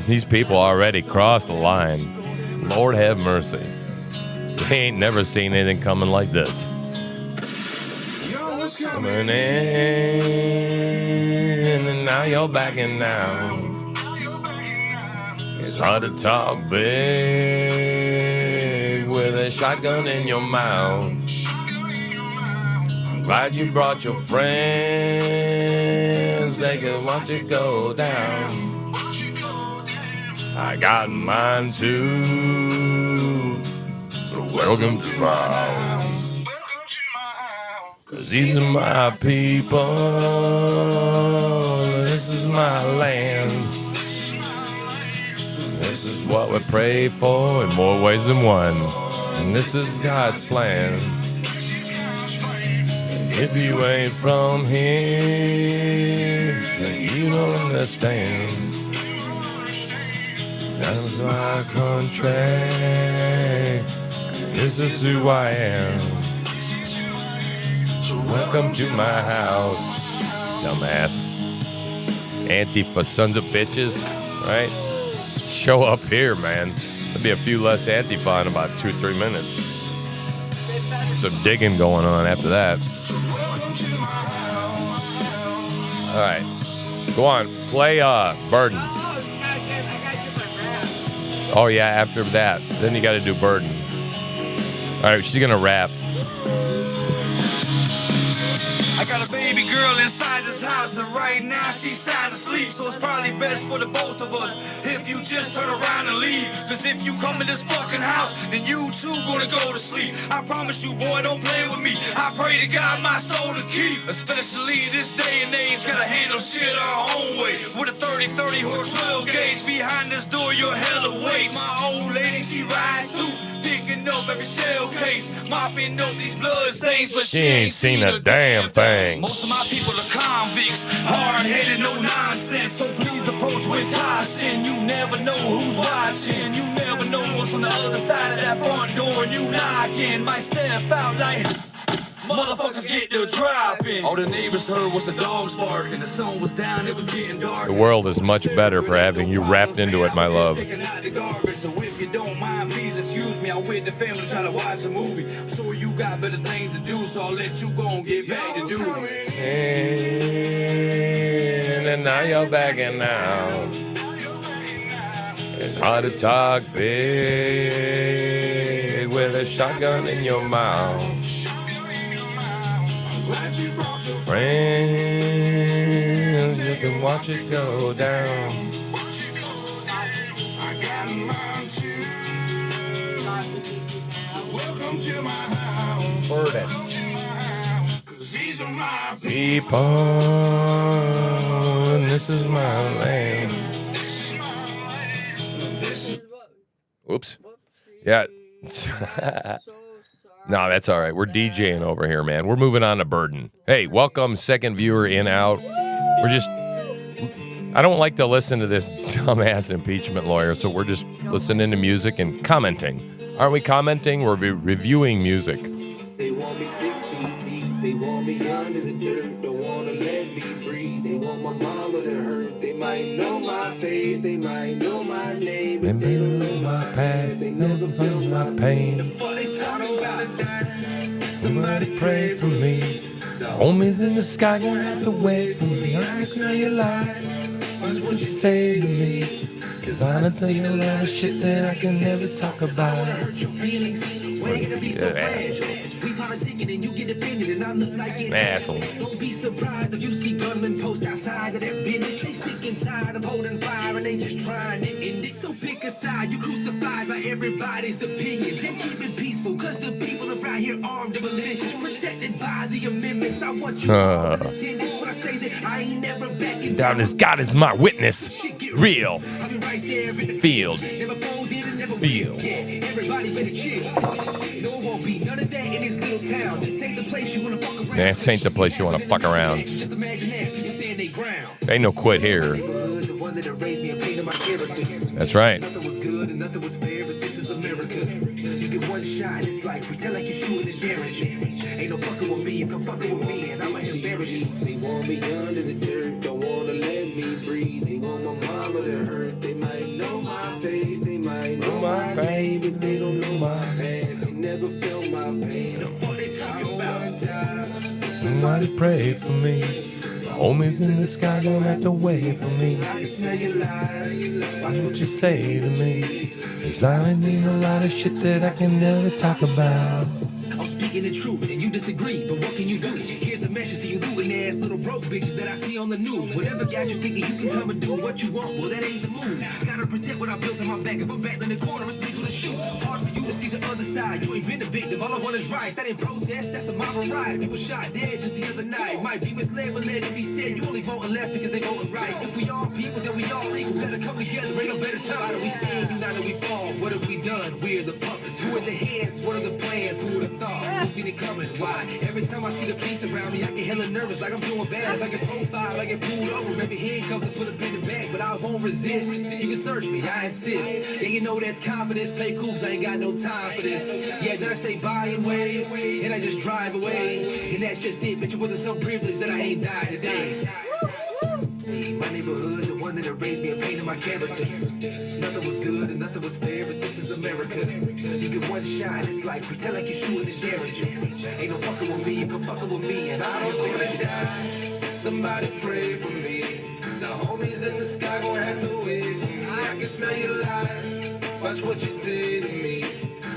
These people already crossed the line. Lord have mercy. They ain't never seen anything coming like this. Coming in, and now you're backing down. It's hard to talk big with a shotgun in your mouth. I'm glad you brought your friends. They can watch it go down. I got mine too. So welcome to my house. 'Cause these are my people. This is my land. This is what we pray for in more ways than one. And this is God's plan. If you ain't from here, then you don't understand. That's my country. This is who I am. Welcome to my house. Dumbass. Antifa sons of bitches, right? Show up here, man. There'll be a few less Antifa in about 2-3 minutes. Some digging going on after that. All right. Go on. Play Burden. Oh, yeah, after that. Then you got to do Burden. All right, she's going to rap. I got a baby girl inside this house, and right now she's sound asleep. So it's probably best for the both of us if you just turn around and leave. Cause if you come in this fucking house, then you too gonna go to sleep. I promise you, boy, don't play with me. I pray to God my soul to keep. Especially this day and age, gotta handle shit our own way. With a 30-30 horse 12 gauge behind this door, you're hella weight. My old lady, she rides too. Picking up every shell case, mopping up these blood stains, but she ain't seen a damn thing. Most of my people are convicts, hard-headed, no nonsense. So please approach with caution. You never know who's watching. You never know what's on the other side of that front door. And you knocking, might step out like motherfuckers get the dropping. All the neighbors heard was the dogs barking. The sun was down, it was getting dark. The world is much better for having you wrapped into it, my love. So if you don't mind, please excuse me. I'm with the family trying to watch a movie. I'm sure you got better things to do, so I'll let you go and get back to do it. and now you're backing out. It's hard to talk big with a shotgun in your mouth. Friends, you can watch it go down. Burden. People, and this is my land. Oops. Yeah. No, that's all right. We're DJing over here, man. We're moving on to Burden. Hey, welcome, second viewer in, out. I don't like to listen to this dumbass impeachment lawyer, so we're just listening to music and commenting. Aren't we commenting? We're reviewing music. They want me 6 feet deep. They want me under the dirt. Don't want to let me breathe. They want my mama to hurt. They might know my face. They might know my name. But they don't know my past. They never felt my pain. They talk about a die. Somebody pray for me. The homies in the sky gonna have to wait for me. I can smell your lies. Watch what you say to me. Cause I'm gonna tell you a lot of shit that I can never talk about. I wanna hurt your feelings. Why you gonna be so fragile? We politicking and you get offended and I look like an asshole. Don't be surprised if you see gunmen post outside of that business. They sick and tired of holding fire and they just trying to end it. So pick a side, you crucified by everybody's opinions. And keep it peaceful, cause the people around here armed and malicious. Protected by the amendments. I want you all in attendance when I say that I ain't never backing down as God is my witness. Real. Field. Field. Everybody better chill. No, it won't be none of that in this little town. This ain't the place you wanna fuck around. This ain't the place you wanna fuck around. Just imagine that. You stand their ground. Ain't no quit here. That's right. Nothing was good and nothing was fair, but this is America. You get one shot and it's like pretend like you're shooting and daring. Ain't no fucking with me, you can fucking with me, and I might embarrass you. They want me under the dirt, don't wanna let me breathe. They want my mama to hurt. They might know my face, they might know my name, but they don't know my past. They never felt my pain. I don't wanna die. Somebody pray for me. The homies in the sky don't have to wait for me. I can smell your lies. Watch what you say to me. Cause I need a lot of shit that I can never talk about. I'm speaking the truth and you disagree, but what can you do? Here's a message to you looting ass little broke bitches that I see on the news. Whatever got you thinking you can come and do what you want, well that ain't the move. Gotta protect what I built on my back. If I'm back in the corner, it's legal to shoot. Hard for you to see the other side. You ain't been a victim, all I want is rights. That ain't protest, that's a mob riot. People shot dead just the other night. Might be misled, but let it be said. You only voting left because they voting right. If we all people, then we all equal. Gotta come together, ain't no better time. How do we stand? United we fall. What have we done? We're the puppets. Who are the hands? What are the plans? Who would have thought? Who's seen it coming? Why? Every time I see the police around me, I get hella nervous, like I'm doing bad. If I get profiled, I get pulled over, maybe handcuffed and put up in the bag, but I won't resist. You can search me, I insist. Yeah, you know that's confidence. Play cool, 'cause I ain't got no time for this. Yeah, then I say bye and wave, and I just drive away, and that's just it. Bitch, it wasn't some privilege that I ain't died today. My neighborhood, the one that raised me and painted my character. Nothing was good and nothing was fair, but this is America. You get one shot, it's like pretend like you're shooting and daring. Ain't no fucking with me, you can fucking with me, and I don't wanna die. Somebody pray for me. The homies in the sky gon' have to wait for me. I can smell your lies. Watch what you say to me.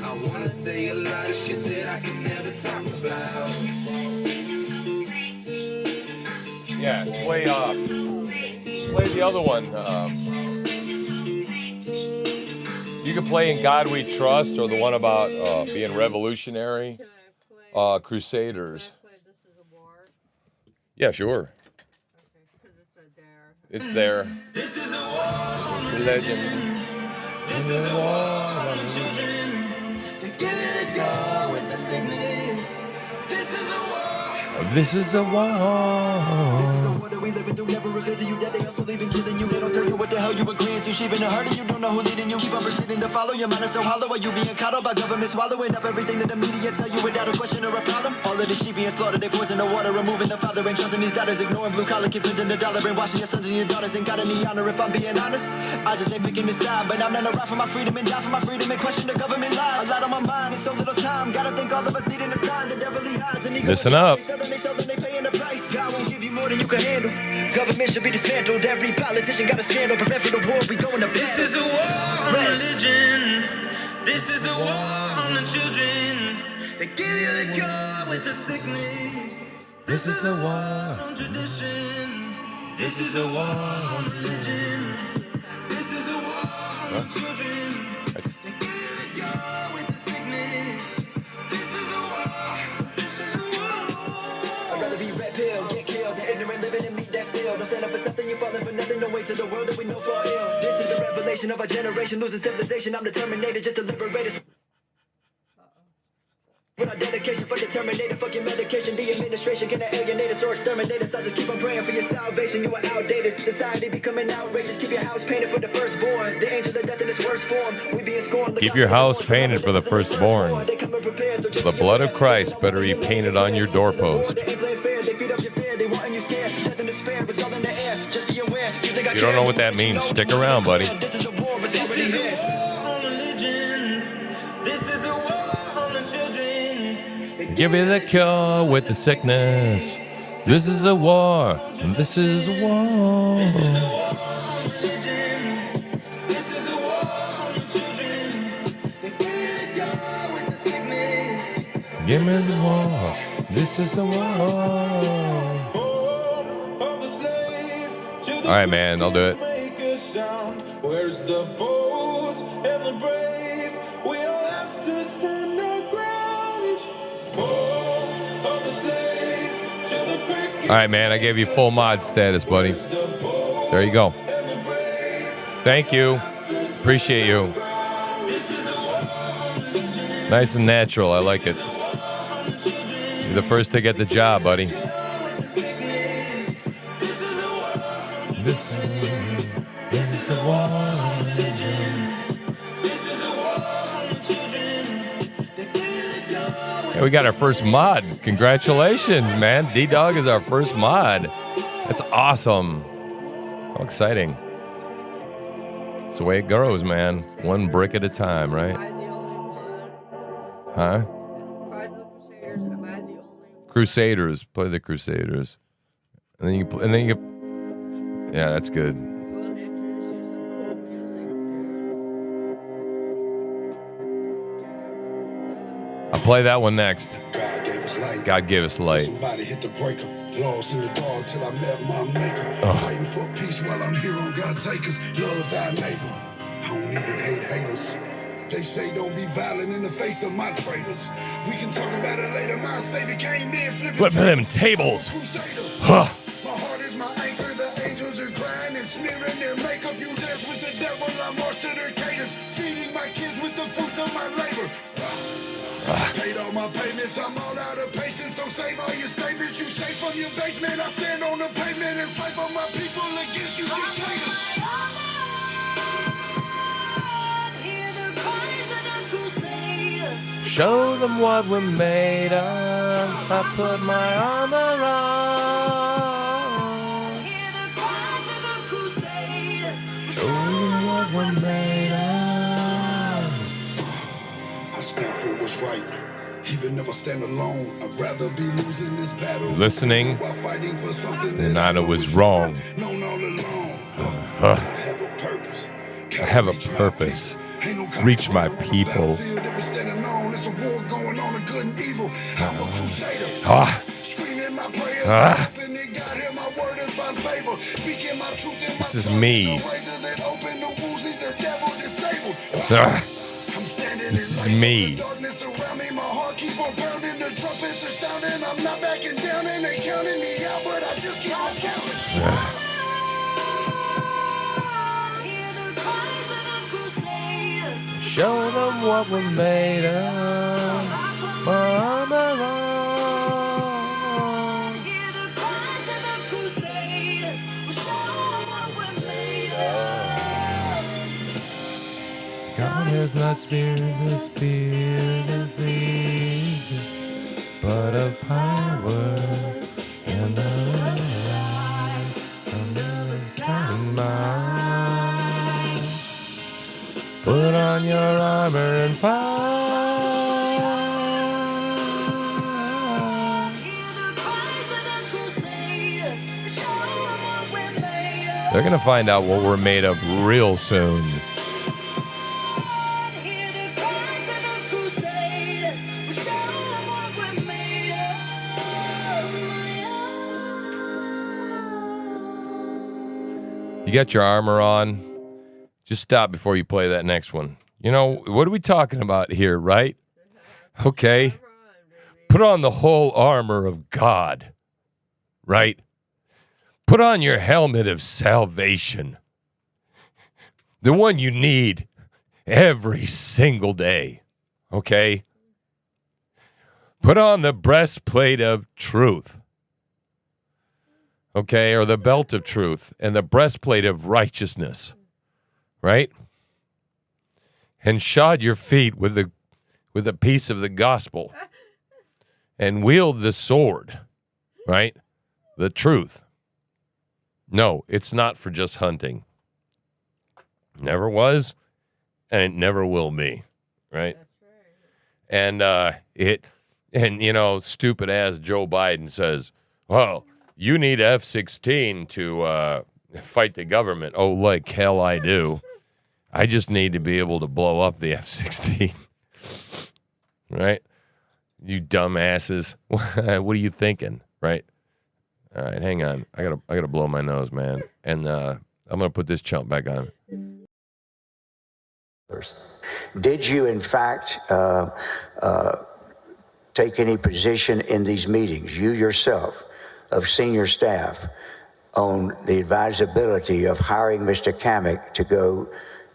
I wanna say a lot of shit that I can never talk about. Yeah, play the other one. You can play In God We Trust, or the one about being revolutionary. Crusaders. Can I play This Is a War? Yeah, sure. Okay, because it's right there. It's there. This is a war on Legend. This is a war on the children. They get it go with the sickness. This is a war. This is a war. This is a war that we live in. Do never reveal to you that they also leaving killing you. They don't tell you what the hell you agreeing to. Sheep in a hurting, you don't know who leading you. Keep on proceeding to follow. Your mind is so hollow. Are you being coddled by government swallowing up everything that the media tell you without a question or a problem? All of the sheep being slaughtered, they poison the water, removing the father and trusting these daughters, ignoring blue collar, keep printing the dollar, brainwashing your sons and your daughters. Ain't got any honor if I'm being honest. I just ain't picking this side, but I'm not around for my freedom and die for my freedom and question the government lies. A lot on my mind in so little time. Gotta think all of us needing a sign. The devil he hides and he Listen up. they paying the price. God won't give you more more than you can handle. Government should be dismantled. Every politician got a scandal. Prepare for the war, we going to battle. This is a war on religion. This is a war on the children. They give you the cure with the sickness. This is a war on tradition. This is a war on religion. This is a war on the children. They give you the cure with the sickness. This is a war. This is a war. I'd rather be red pill, get killed, than ignorant living and meet that still. Don't stand up for something, you're falling for nothing. Don't wait till the world that we know for ill. This is the revelation of our generation, losing civilization. I'm determined just to liberate us. With our dedication for the Terminator, fuck your medication. The administration can alienate us or exterminate us. I just keep on praying for your salvation. You are outdated. Society becoming outrageous. Keep your house painted for the firstborn. The angel of death in its worst form. We being scorned. Keep your house painted for the firstborn. The blood of Christ better be painted on your doorpost. You don't know what that means. Stick around, buddy. This is a war on religion. This is a war on the children. Give me the cure with the sickness. This is a war. And this is a war. This is a war on religion. This is a war on the children. They give me the cure with the sickness. Give me the war. This is a war. All right, man. I'll do it. Where's the bold and the brave? We all have to stand our ground. Of the slave to the cricket. All right, man. I gave you full mod status, buddy. There you go. Thank you. Appreciate you. Nice and natural. I like it. You're the first to get the job, buddy. This is a war on religion. Hey, we got our first mod. Congratulations, man. D-Dog is our first mod. That's awesome. How exciting. That's the way it goes, man. One brick at a time, right? Huh? Crusaders. Play the Crusaders. And then you yeah, that's good. I'll play that one next. God gave us light. Somebody hit the breaker. Lost in the dark till I met my maker. Fighting for peace while I'm here on God's acres. Love thy neighbor. I don't even hate haters. They say don't be violent in the face of my traitors. We can talk about it later. My savior came in flipping them tables. Huh. My heart is my anchor. The angels are crying and smearing their makeup. You dance with the devil. I march to their cadence. Feeding my kids with the fruits of my labor. Paid all my payments, I'm all out of patience. So save all your statements you say from your basement. I stand on the pavement and fight for my people against you dictators. Hear the cries of the crusaders. Show them what we're made of. I put my armor on. Hear the cries of the crusaders. Show them what we're made of. I stand for what's right, even if I stand alone. I'd rather be losing this battle Listening, while fighting for something and I know was wrong. Known all along. I have a purpose. I have a purpose. Reach my people. It's a war going on, a good and evil. I'm a crusader. Screaming my prayers. This is me. This is me. Show them what we're made of. My armor on. Hear the cries of the crusaders. Show them what we're made of. God is not spirit of fear, but of power and of light, and of a sound mind. Put on your armor and fight. Hear the cries of the crusaders. They're going to find out what we're made of real soon. You got your armor on? Just stop before you play that next one. You know, what are we talking about here, right? Okay. Put on the whole armor of God, right? Put on your helmet of salvation. The one you need every single day, okay? Put on the breastplate of truth, okay? Or the belt of truth and the breastplate of righteousness, right? And shod your feet with a piece of the gospel and wield the sword, right? The truth. No, it's not for just hunting. Never was, and it never will be, right? And you know, stupid ass Joe Biden says, "Well, you need F-16 to fight the government." Oh, like hell I do. I just need to be able to blow up the F-16, right? You dumbasses. What are you thinking, right? All right, hang on. I gotta blow my nose, man, and I'm gonna put this chump back on. Did you, in fact, take any position in these meetings, you yourself, of senior staff, on the advisability of hiring Mr. Kamek to go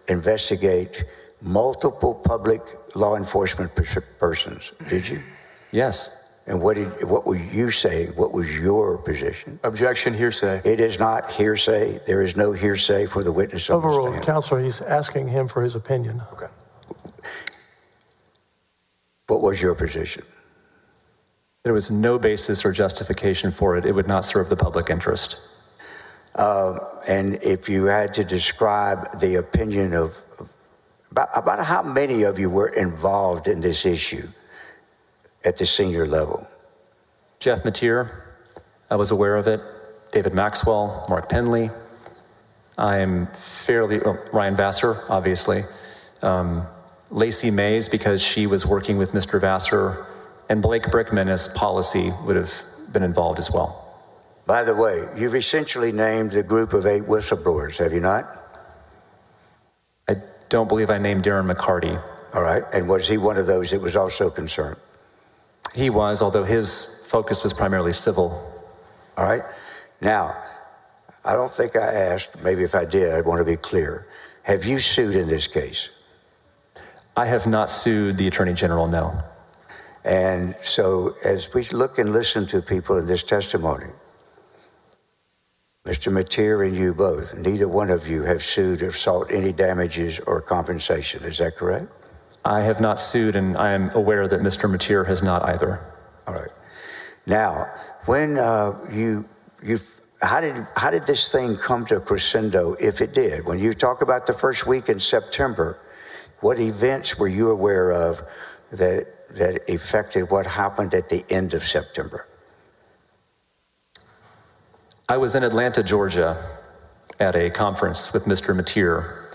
investigate multiple public law enforcement persons? Did you? Yes. And what were you saying? What was your position? Objection, hearsay. It is not hearsay. There is no hearsay for the witness on the Overruled, stand. Counselor. He's asking him for his opinion. Okay. What was your position? There was no basis or justification for it. It would not serve the public interest. And if you had to describe the opinion of about how many of you were involved in this issue at the senior level? Jeff Mateer, I was aware of it. David Maxwell, Mark Penley. I'm Ryan Vassar, obviously. Lacey Mays, because she was working with Mr. Vassar, and Blake Brickman as policy would have been involved as well. By the way, you've essentially named the group of 8 whistleblowers, have you not? I don't believe I named Darren McCarty. All right. And was he one of those that was also concerned? He was, although his focus was primarily civil. All right. Now, I don't think I asked, maybe if I did, I want to be clear. Have you sued in this case? I have not sued the Attorney General, no. And so as we look and listen to people in this testimony, Mr. Mateer and you both, neither one of you have sued or sought any damages or compensation. Is that correct? I have not sued, and I am aware that Mr. Mateer has not either. All right. Now, when how did this thing come to a crescendo, if it did? When you talk about the first week in September, what events were you aware of that affected what happened at the end of September? I was in Atlanta, Georgia, at a conference with Mr. Mateer.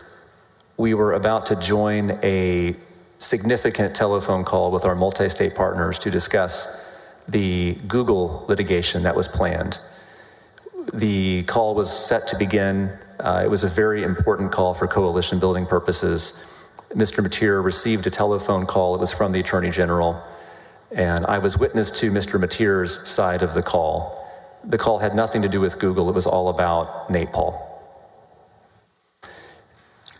We were about to join a significant telephone call with our multi-state partners to discuss the Google litigation that was planned. The call was set to begin. It was a very important call for coalition building purposes. Mr. Mateer received a telephone call. It was from the Attorney General, and I was witness to Mr. Mateer's side of the call. The call had nothing to do with Google. It was all about Nate Paul.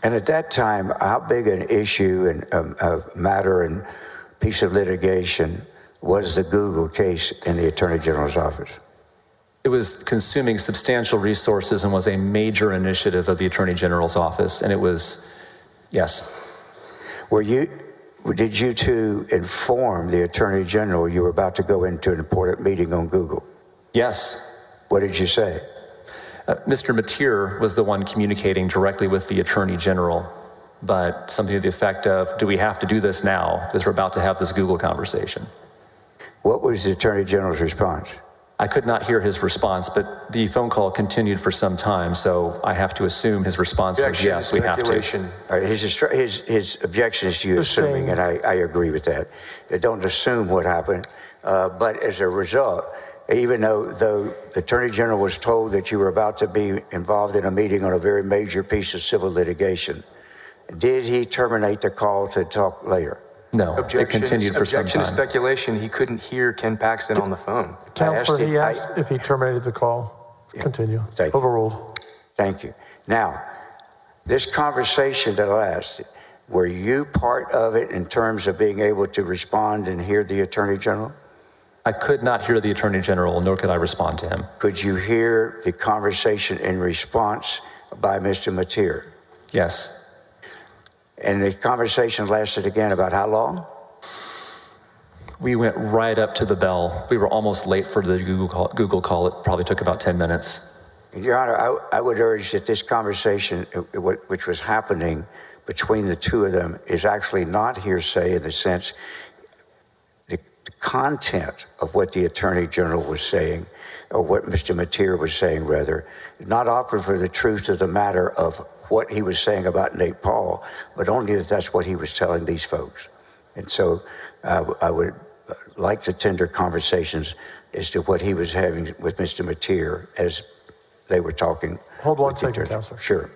And at that time, how big an issue and a matter and piece of litigation was the Google case in the Attorney General's office? It was consuming substantial resources and was a major initiative of the Attorney General's office. And it was, yes. Did you two inform the Attorney General you were about to go into an important meeting on Google? Yes. What did you say? Mr. Mateer was the one communicating directly with the Attorney General, but something to the effect of, do we have to do this now? Because we're about to have this Google conversation. What was the Attorney General's response? I could not hear his response, but the phone call continued for some time, so I have to assume his response was yes, we have to. All right, his objection is to you assuming, and I agree with that. Don't assume what happened, but as a result, even though the Attorney General was told that you were about to be involved in a meeting on a very major piece of civil litigation, did he terminate the call to talk later? No, it continued for some Objection time. to speculation. He couldn't hear Ken Paxton on the phone. Counselor, he asked if he terminated the call. Continue. Thank you. Overruled. Thank you. Now, this conversation that lasted, were you part of it in terms of being able to respond and hear the Attorney General? I could not hear the Attorney General, nor could I respond to him. Could you hear the conversation in response by Mr. Mateer? Yes. And the conversation lasted again about how long? We went right up to the bell. We were almost late for the Google call. It probably took about 10 minutes. Your Honor, I would urge that this conversation, which was happening between the two of them, is actually not hearsay in the sense the content of what the Attorney General was saying, or what Mr. Mateer was saying, rather, not offered for the truth of the matter of what he was saying about Nate Paul, but only that that's what he was telling these folks. And so I would like to tender conversations as to what he was having with Mr. Mateer as they were talking. Hold 1 second, Counselor. Sure.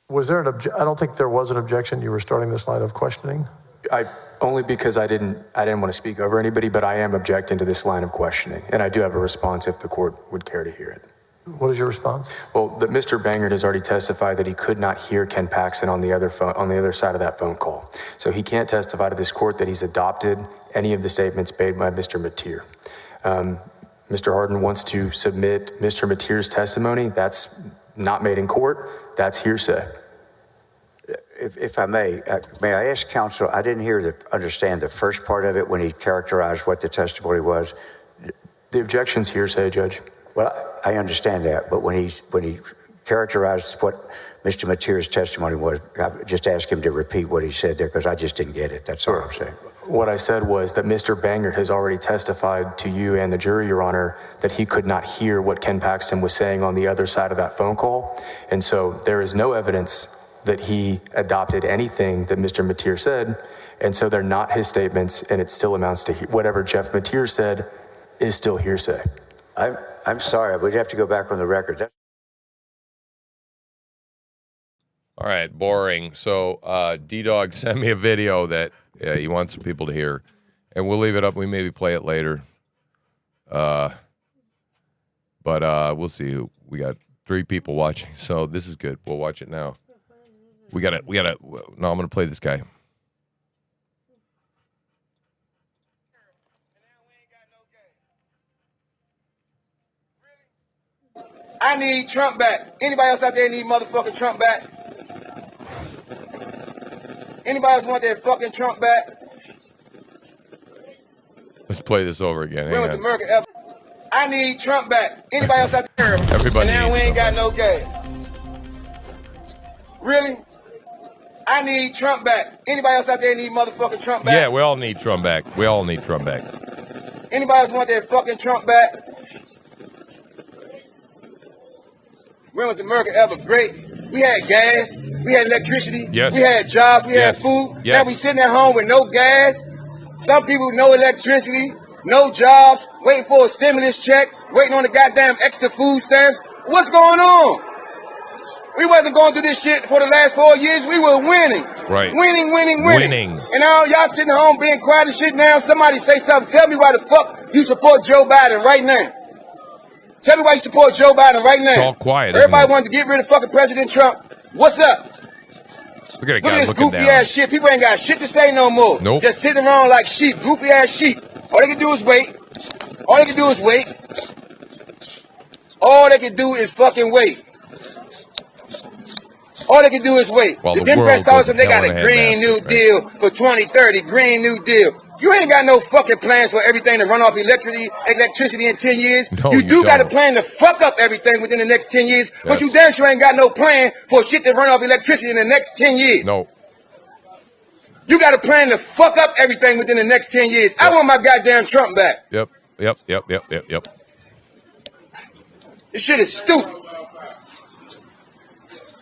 Was there I don't think there was an objection. You were starting this line of questioning. Only because I didn't want to speak over anybody, but I am objecting to this line of questioning, and I do have a response if the court would care to hear it. What is your response? Well, that Mr. Bangert has already testified that he could not hear Ken Paxton on the other side of that phone call. So he can't testify to this court that he's adopted any of the statements made by Mr. Mateer. Mr. Hardin wants to submit Mr. Mateer's testimony. That's not made in court. That's hearsay. If I may I ask counsel, I didn't understand the first part of it when he characterized what the testimony was. The objection's hearsay, Judge. Well, I understand that, but when he characterized what Mr. Mateer's testimony was, I just asked him to repeat what he said there because I just didn't get it. That's all I'm saying. What I said was that Mr. Bangert has already testified to you and the jury, Your Honor, that he could not hear what Ken Paxton was saying on the other side of that phone call. And so there is no evidence that he adopted anything that Mr. Mateer said. And so they're not his statements, and it still amounts to whatever Jeff Mateer said is still hearsay. I'm sorry, we'd have to go back on the record. All right, boring. So D-Dog sent me a video that he wants people to hear, and we'll leave it up. We maybe play it later. But we'll see. We got 3 people watching, so this is good. We'll watch it now. We gotta. No, I'm gonna play this guy. I need Trump back. Anybody else out there need motherfucking Trump back? Anybody else want that fucking Trump back? Let's play this over again. When was America ever? I need Trump back. Anybody else out there? Everybody and now needs we ain't Trump got no gas. Really? I need Trump back. Anybody else out there need motherfucking Trump back? Yeah, we all need Trump back. We all need Trump back. Anybody else want that fucking Trump back? When was America ever great? We had gas, we had electricity, yes. We had jobs, we had food. Yes. Now we sitting at home with no gas. Some people no electricity, no jobs, waiting for a stimulus check, waiting on the goddamn extra food stamps. What's going on? We wasn't going through this shit for the last 4 years. We were winning. Right. Winning. And now y'all sitting home being quiet and shit now. Somebody say something. Tell me why the fuck you support Joe Biden right now. Tell me why you support Joe Biden right now. It's all quiet. Everybody wanted to get rid of fucking President Trump. What's up? Look at a Look guy at this looking goofy down. ass shit. People ain't got shit to say no more. Nope. Just sitting around like sheep, goofy ass sheep. All they can do is wait. All they can do is wait. All they can do is fucking wait. All they can do is wait. Well, the the Democrats world told us they got a goes Green New right? Deal for 2030. Green New Deal. You ain't got no fucking plans for everything to run off electricity in 10 years. No, you do got a don't. plan to fuck up everything within the next 10 years, but Yes. you damn sure ain't got no plan for shit to run off electricity in the next 10 years. No. You got a plan to fuck up everything within the next 10 years. I want my goddamn Trump back. Yep. This shit is stupid.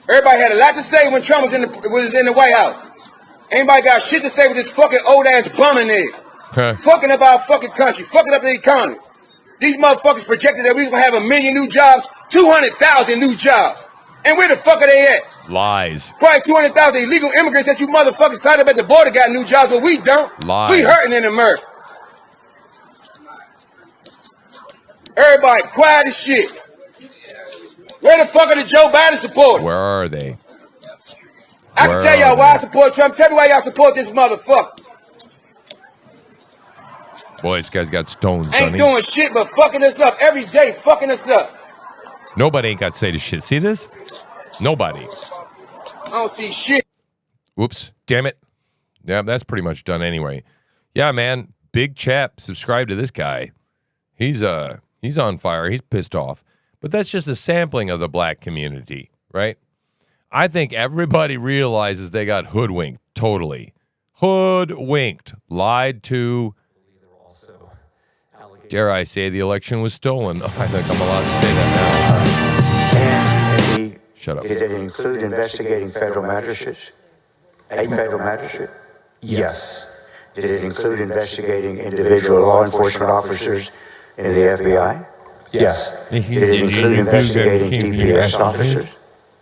Everybody had a lot to say when Trump was in the White House. Anybody got shit to say with this fucking old ass bum in there? Fucking up our fucking country, fucking up the economy. These motherfuckers projected that we was gonna have 1 million new jobs, 200,000 new jobs. And where the fuck are they at? Lies. Probably 200,000 illegal immigrants that you motherfuckers caught up at the border got new jobs, but we don't. Lies. We hurting in America. Everybody quiet as shit. Where the fuck are the Joe Biden supporters? Where are they? I can tell y'all why I support Trump. Tell me why y'all support this motherfucker. Boy, this guy's got stones, Ain't doesn't he? doing shit but fucking us up every day, fucking us up. Nobody ain't got to say this shit. See this? Nobody. I don't see shit. Whoops. Damn it. Yeah, that's pretty much done anyway. Yeah, man. Big chap. Subscribe to this guy. He's on fire. He's pissed off. But that's just a sampling of the black community, right? I think everybody realizes they got hoodwinked. Totally. Hoodwinked. Lied to. Dare I say the election was stolen? I think I'm allowed to say that now. Shut up. Did it include investigating federal magistrates? A federal magistrate? Yes. Did it include investigating individual law enforcement officers in the FBI? Yes. Did it include investigating DPS officers?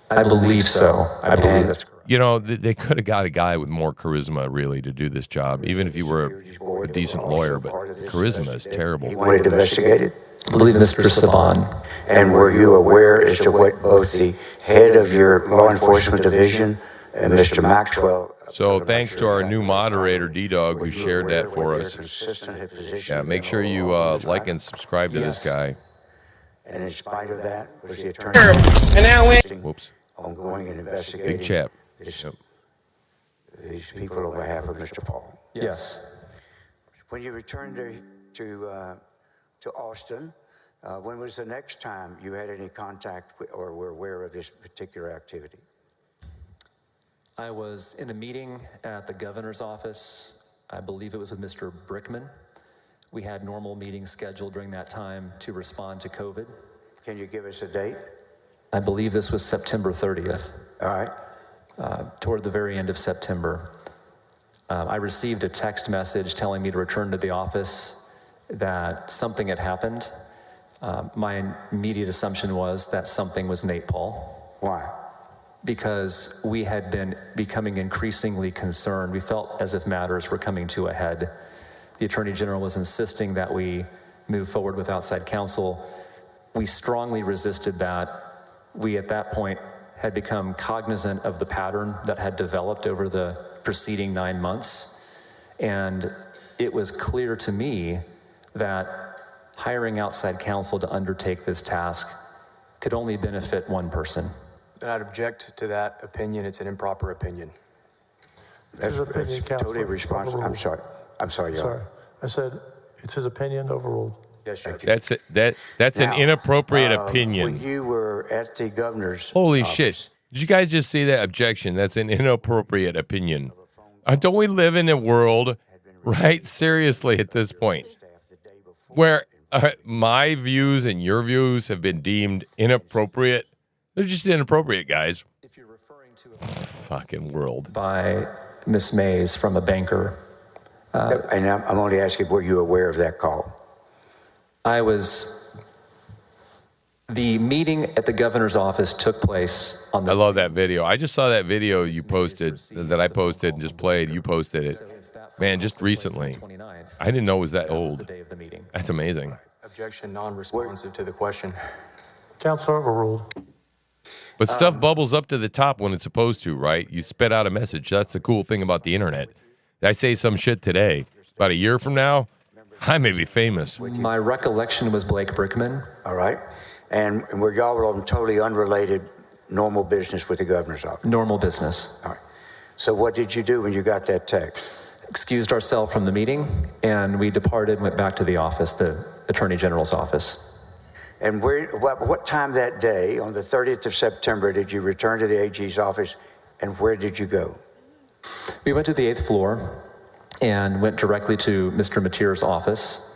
I believe so. I believe that's correct. You know, they could have got a guy with more charisma, really, to do this job, even if you were a decent lawyer. But charisma is terrible. He wanted investigated? I believe Mr. Saban. And were you aware as to what both the head of your law enforcement division and Mr. Maxwell? So thanks to our new moderator, D-Dog, who shared that for us. Yeah, make sure you like and subscribe to this guy. And in spite of that, was the attorney and now when whoops ongoing and investigating big chap these people on behalf of Mr. Paul? Yes. When you returned to Austin, when was the next time you had any contact with, or were aware of this particular activity? I was in a meeting at the governor's office. I believe it was with Mr. Brickman. We had normal meetings scheduled during that time to respond to COVID. Can you give us a date? I believe this was September 30th. All right. Toward the very end of September. I received a text message telling me to return to the office, that something had happened. My immediate assumption was that something was Nate Paul. Why? Because we had been becoming increasingly concerned. We felt as if matters were coming to a head. The Attorney General was insisting that we move forward with outside counsel. We strongly resisted that. We, at that point, had become cognizant of the pattern that had developed over the preceding 9 months. And it was clear to me that hiring outside counsel to undertake this task could only benefit one person. And I'd object to that opinion. It's an improper opinion. It's his opinion, totally Counselor. responsible. I'm sorry. I'm sorry, y'all. Sorry. I said it's his opinion, overruled. Yes, Judge. That's it. That's an Now, inappropriate When opinion. you were at the governor's Holy office, shit! Did you guys just see that objection? That's an inappropriate opinion. Don't we live in a world, right? Seriously, at this point, where my views and your views have been deemed inappropriate? They're just inappropriate, guys. If you're referring to a Fucking world. by Miss Mays from a banker, and I'm only asking, were you aware of that call? the meeting at the governor's office took place on the I love that video. I just saw that video you posted, that I posted and just played. You posted it. Man, just recently. I didn't know it was that old. That's amazing. Objection non-responsive to the question. Counselor, overruled. But stuff bubbles up to the top when it's supposed to, right? You spit out a message. That's the cool thing about the internet. I say some shit today. About a year from now, I may be famous. My recollection was Blake Brickman. All right. And were y'all on totally unrelated, normal business with the governor's office? Normal business. All right. So what did you do when you got that text? Excused ourselves from the meeting, and we departed, went back to the office, the Attorney General's office. And what time that day, on the 30th of September, did you return to the AG's office, and where did you go? We went to the 8th floor and went directly to Mr. Mateer's office.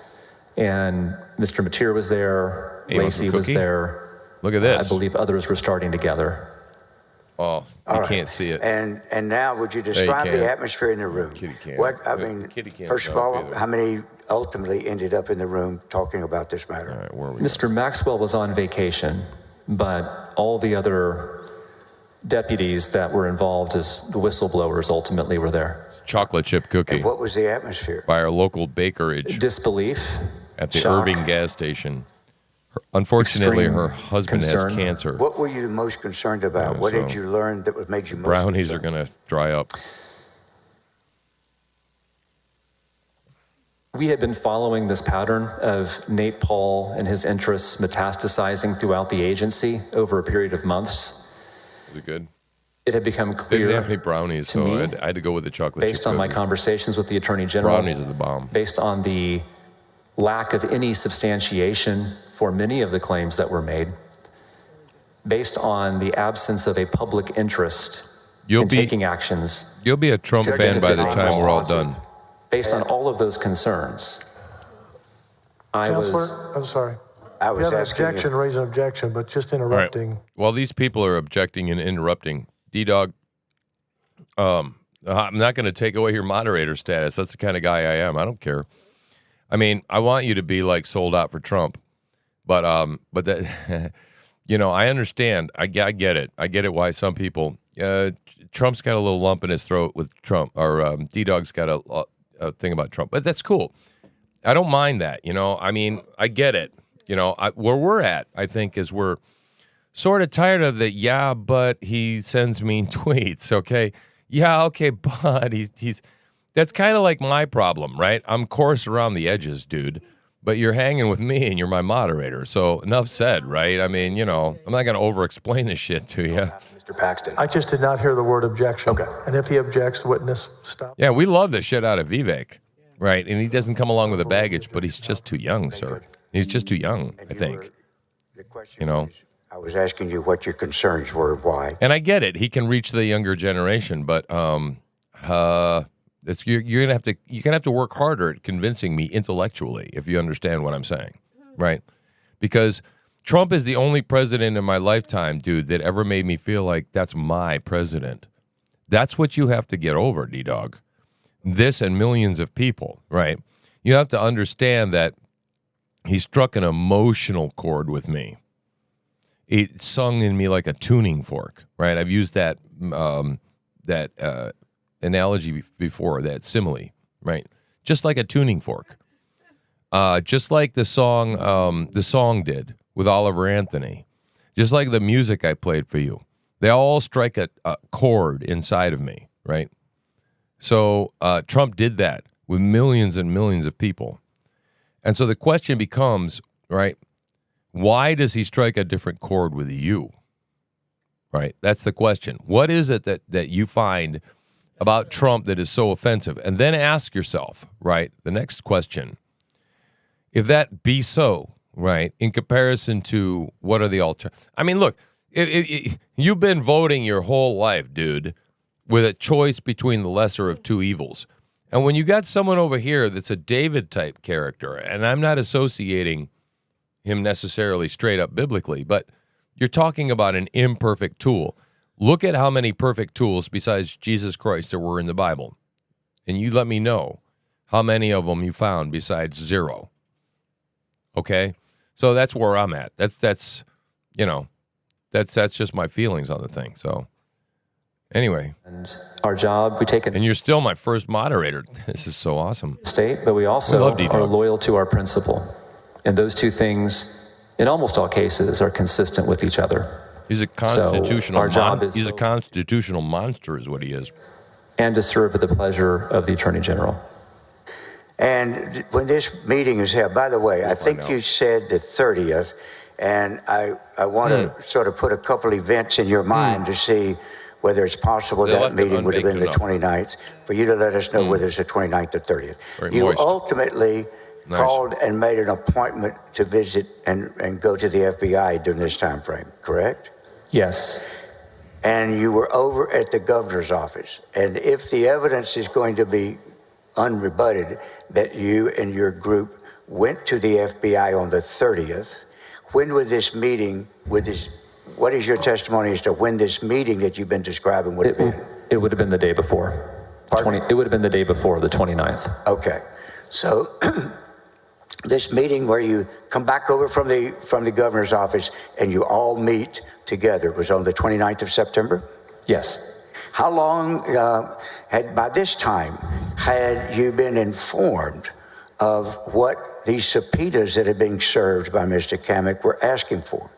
And Mr. Mateer was there, Hey, Lacey was cookie? there. Look at this. I believe others were starting together. Oh, you can't see it. And now, would you describe the atmosphere in the room? Kitty can't. What, I mean, Kitty can't first of talk all, either. how many ultimately ended up in the room talking about this matter? All right, where are we? Mr. Maxwell was on vacation, but all the other deputies that were involved as the whistleblowers ultimately were there. Chocolate chip cookie. And what was the atmosphere? By our local bakerage. Disbelief. At the shock, Irving gas station. Unfortunately, extreme her husband concern. has cancer. What were you most concerned about? Yeah, what did so you learn that made you most Brownies concerned? are going to dry up. We had been following this pattern of Nate Paul and his interests metastasizing throughout the agency over a period of months. Was it good? It had become They clear didn't have any brownies, to so me, I had to go with the chocolate based chip on my cookie. conversations with the Attorney General, Brownies are the bomb. based on the lack of any substantiation for many of the claims that were made, based on the absence of a public interest in taking actions. You'll be a Trump fan by the time we're all done. Based on all of those concerns, Counselor, I'm sorry. I If you have an objection, raise an objection, but just All right. interrupting. While these people are objecting and interrupting, D-Dog, I'm not going to take away your moderator status. That's the kind of guy I am. I don't care. I mean, I want you to be like sold out for Trump, but that, you know, I understand. I get it. I get it. Why some people, Trump's got a little lump in his throat with Trump, or D-Dog's got a thing about Trump, but that's cool. I don't mind that. You know, I mean, I get it. You know, where we're at, I think, is we're sort of tired of the, yeah, but he sends mean tweets, okay? Yeah, okay, but he's that's kind of like my problem, right? I'm coarse around the edges, dude, but you're hanging with me and you're my moderator, so enough said, right? I mean, you know, I'm not going to over-explain this shit to you. Mr. Paxton. I just did not hear the word objection. Okay. And if he objects, the witness, stop. Yeah, we love the shit out of Vivek, right? And he doesn't come along with the baggage, but he's just too young, sir. He's just too young, I think. You know? I was asking you what your concerns were and why. And I get it. He can reach the younger generation, but you're gonna have to work harder at convincing me intellectually, if you understand what I'm saying, right? Because Trump is the only president in my lifetime, dude, that ever made me feel like that's my president. That's what you have to get over, D-Dog. This and millions of people, right? You have to understand that he struck an emotional chord with me. It sung in me like a tuning fork, right? I've used that analogy before, that simile, right? Just like a tuning fork, just like the song did with Oliver Anthony, just like the music I played for you. They all strike a chord inside of me, right? So Trump did that with millions and millions of people, and so the question becomes, right? Why does he strike a different chord with you? Right? That's the question. What is it that you find about Trump that is so offensive? And then ask yourself, right, the next question, if that be so, right, in comparison to what are the alternatives? I mean, look, you've been voting your whole life, dude, with a choice between the lesser of two evils. And when you got someone over here that's a David-type character, and I'm not associating him necessarily straight up biblically, but you're talking about an imperfect tool. Look at how many perfect tools besides Jesus Christ there were in the Bible. And you let me know how many of them you found besides zero. Okay? So that's where I'm at. That's you know, that's just my feelings on the thing. So anyway. And our job, we take it. And you're still my first moderator. This is so awesome. State, but we also love D-Dog. are loyal to our principle. And those two things, in almost all cases, are consistent with each other. He's a constitutional our job is he's a constitutional monster is what he is. And to serve at the pleasure of the Attorney General. And when this meeting is held, by the way, I think you said the 30th, and I want to sort of put a couple events in your mind to see whether it's possible that meeting would have been the 29th, for you to let us know whether it's the 29th or 30th. You ultimately called and made an appointment to visit and go to the FBI during this time frame, correct? Yes. And you were over at the governor's office. And if the evidence is going to be unrebutted that you and your group went to the FBI on the 30th, when was this meeting with this? What is your testimony as to when this meeting that you've been describing would have been? It would have been the day before. It would have been the day before, the 29th. Okay. So this meeting where you come back over from the governor's office and you all meet together was on the 29th of September? Yes. How long by this time, had you been informed of what these subpoenas that had been served by Mr. Kamek were asking for?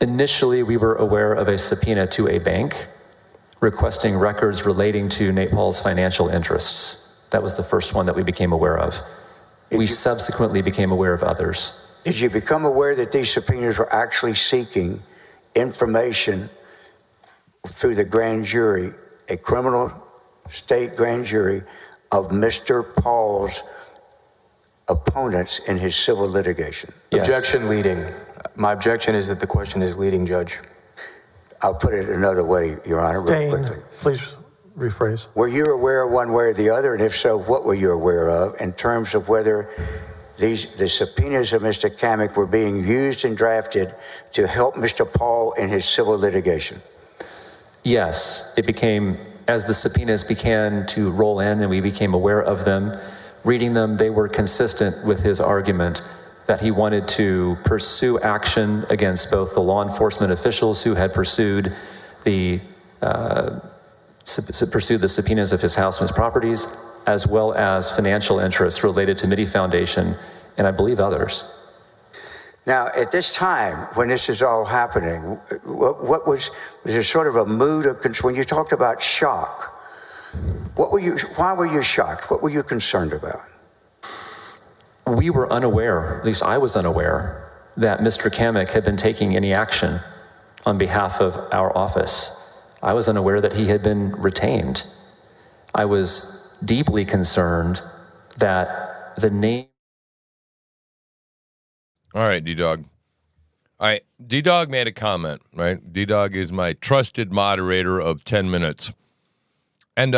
Initially, we were aware of a subpoena to a bank requesting records relating to Nate Paul's financial interests. That was the first one that we became aware of. We subsequently became aware of others. Did you become aware that these subpoenas were actually seeking information through the grand jury, a criminal state grand jury, of Mr. Paul's opponents in his civil litigation? Yes. Objection leading. My objection is that the question is leading, Judge. I'll put it another way, Your Honor, real quickly. Please rephrase. Were you aware one way or the other? And if so, what were you aware of in terms of whether the subpoenas of Mr. Kamek were being used and drafted to help Mr. Paul in his civil litigation? Yes, it became, as the subpoenas began to roll in and we became aware of them, reading them, they were consistent with his argument that he wanted to pursue action against both the law enforcement officials who had pursued the subpoenas of his house and his properties, as well as financial interests related to Mitty Foundation and I believe others. Now, at this time, when this is all happening, what was there sort of a mood of concern? When you talked about shock, why were you shocked? What were you concerned about? We were unaware, at least I was unaware, that Mr. Kamek had been taking any action on behalf of our office. I was unaware that he had been retained. I was deeply concerned that the name... All right, D-Dog. All right, D-Dog made a comment, right? D-Dog is my trusted moderator of 10 minutes. And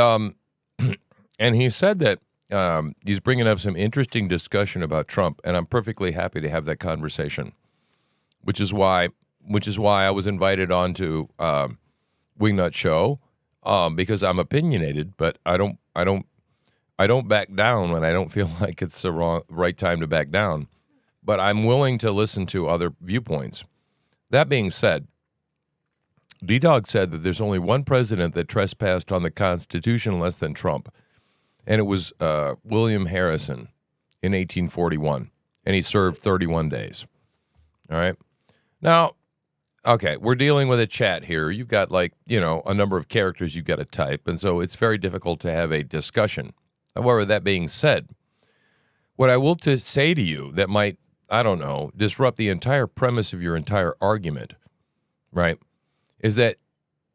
and he said that he's bringing up some interesting discussion about Trump, and I'm perfectly happy to have that conversation, which is why I was invited on to Wingnut Show, because I'm opinionated, but I don't back down when I don't feel like it's the right time to back down. But I'm willing to listen to other viewpoints. That being said, D-Dog said that there's only one president that trespassed on the Constitution less than Trump, and it was William Harrison in 1841, and he served 31 days. All right? Now, okay, we're dealing with a chat here. You've got, a number of characters you've got to type, and so it's very difficult to have a discussion. However, that being said, what I will say to you that might, disrupt the entire premise of your entire argument, right, is that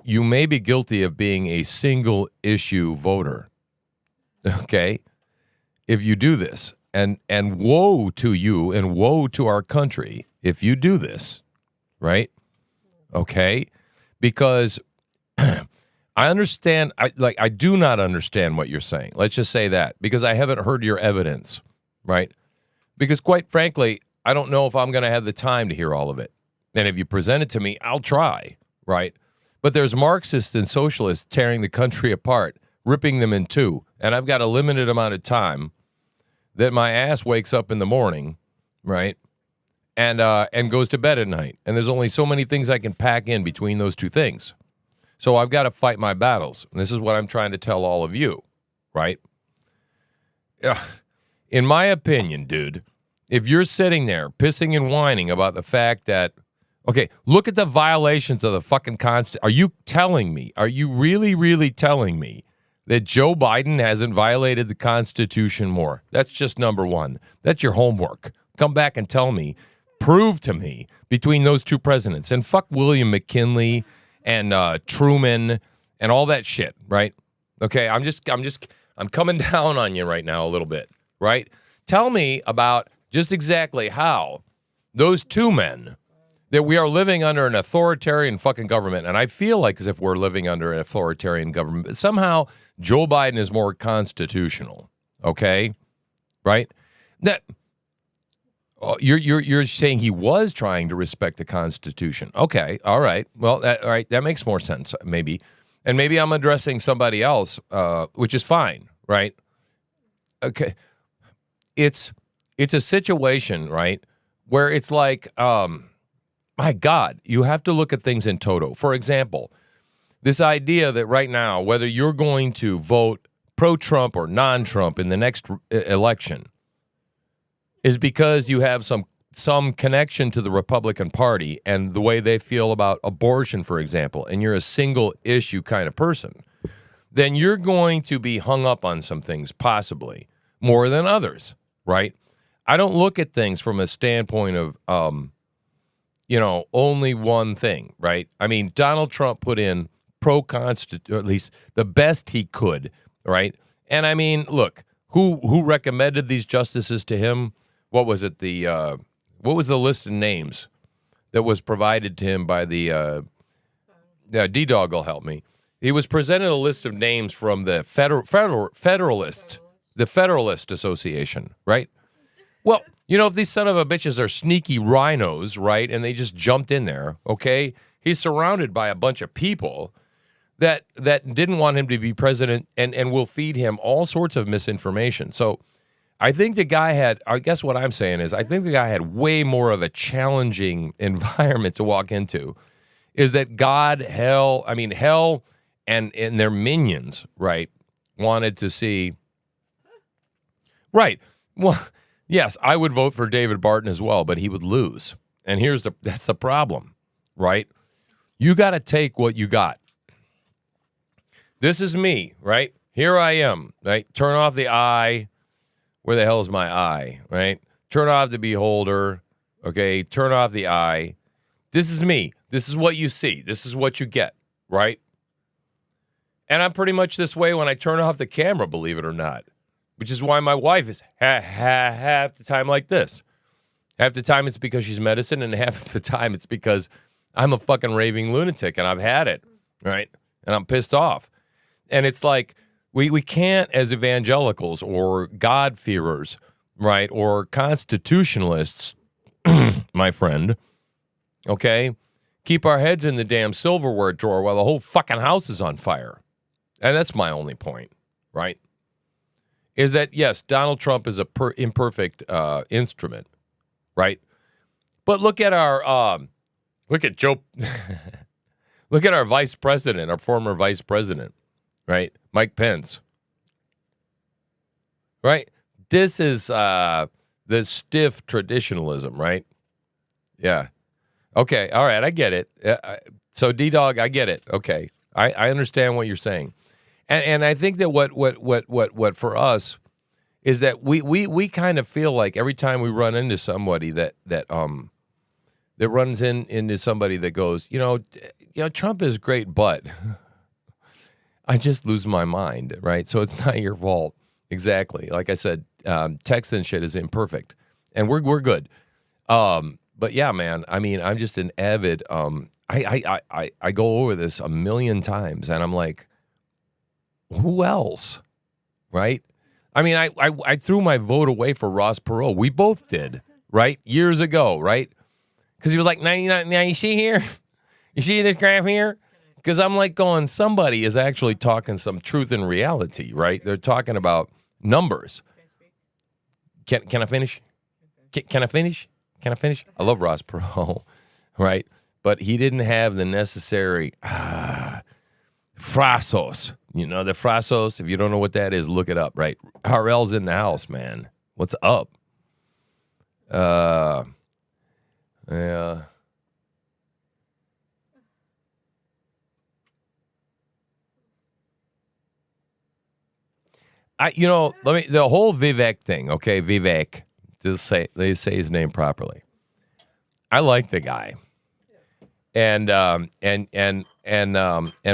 you may be guilty of being a single-issue voter, okay, if you do this. And woe to you and woe to our country if you do this, right, okay, because I understand, I do not understand what you're saying. Let's just say that, because I haven't heard your evidence, right? Because quite frankly, I don't know if I'm going to have the time to hear all of it. And if you present it to me, I'll try, right? But there's Marxists and socialists tearing the country apart, ripping them in two. And I've got a limited amount of time that my ass wakes up in the morning, right? And goes to bed at night. And there's only so many things I can pack in between those two things. So I've got to fight my battles. And this is what I'm trying to tell all of you, right? In my opinion, dude, if you're sitting there pissing and whining about the fact that Okay, look at the violations of the fucking Constitution. Are you telling me, are you really, really telling me that Joe Biden hasn't violated the Constitution more? That's just number one. That's your homework. Come back and tell me, prove to me between those two presidents. And fuck William McKinley and Truman and all that shit, right? Okay, I'm coming down on you right now a little bit, right? Tell me about just exactly how those two men, that we are living under an authoritarian fucking government, and I feel like as if we're living under an authoritarian government, but somehow Joe Biden is more constitutional, okay? Right? That you're saying he was trying to respect the Constitution. Okay, all right. Well, all right, that makes more sense, maybe. And maybe I'm addressing somebody else, which is fine, right? Okay. It's a situation, right, where it's like, my God, you have to look at things in toto. For example, this idea that right now, whether you're going to vote pro-Trump or non-Trump in the next election is because you have some connection to the Republican Party and the way they feel about abortion, for example, and you're a single issue kind of person, then you're going to be hung up on some things possibly more than others, right? I don't look at things from a standpoint of, only one thing, right? I mean, Donald Trump put in pro-constitution, or at least the best he could, right? And I mean, look, who recommended these justices to him? What was it? What was the list of names that was provided to him by the D-Dog will help me. He was presented a list of names from the Federalist Association, right? Well, if these son of a bitches are sneaky rhinos, right, and they just jumped in there, okay, he's surrounded by a bunch of people that didn't want him to be president and will feed him all sorts of misinformation. So I think the guy I guess what I'm saying is I think the guy had way more of a challenging environment to walk into, is that hell, and their minions, right, wanted to see, right, well, yes, I would vote for David Barton as well, but he would lose. And that's the problem, right? You got to take what you got. This is me, right? Here I am, right? Turn off the eye. Where the hell is my eye, right? Turn off the beholder, okay? Turn off the eye. This is me. This is what you see. This is what you get, right? And I'm pretty much this way when I turn off the camera, believe it or not. Which is why my wife is half the time like this. Half the time it's because she's medicine, and half the time it's because I'm a fucking raving lunatic and I've had it, right? And I'm pissed off. And it's like we can't, as evangelicals or God-fearers, right, or constitutionalists, my friend, okay, keep our heads in the damn silverware drawer while the whole fucking house is on fire. And that's my only point, right? Is that, yes, Donald Trump is a imperfect instrument, right? But look at our Joe, look at our vice president, our former vice president, right? Mike Pence, right? This is the stiff traditionalism, right? Yeah. Okay. All right. I get it. So D-Dog, I get it. Okay. I understand what you're saying. And I think that what for us is that we kind of feel like every time we run into somebody that runs into somebody that goes, Trump is great, but I just lose my mind, right? So it's not your fault. Exactly. Like I said, text and shit is imperfect, and we're good. But yeah, man, I mean, I'm just an avid, I go over this a million times and I'm like, who else? Right? I mean, I threw my vote away for Ross Perot. We both did, right? Years ago, right? Because he was like, now you see here? You see this graph here? Because I'm like going, somebody is actually talking some truth and reality, right? They're talking about numbers. Can I finish? Can I finish? Can I finish? I love Ross Perot, right? But he didn't have the necessary phrases. You know, the phrases, if you don't know what that is, look it up, right? RL's in the house, man. What's up? Yeah. the whole Vivek thing, okay, Vivek, they say his name properly. I like the guy. And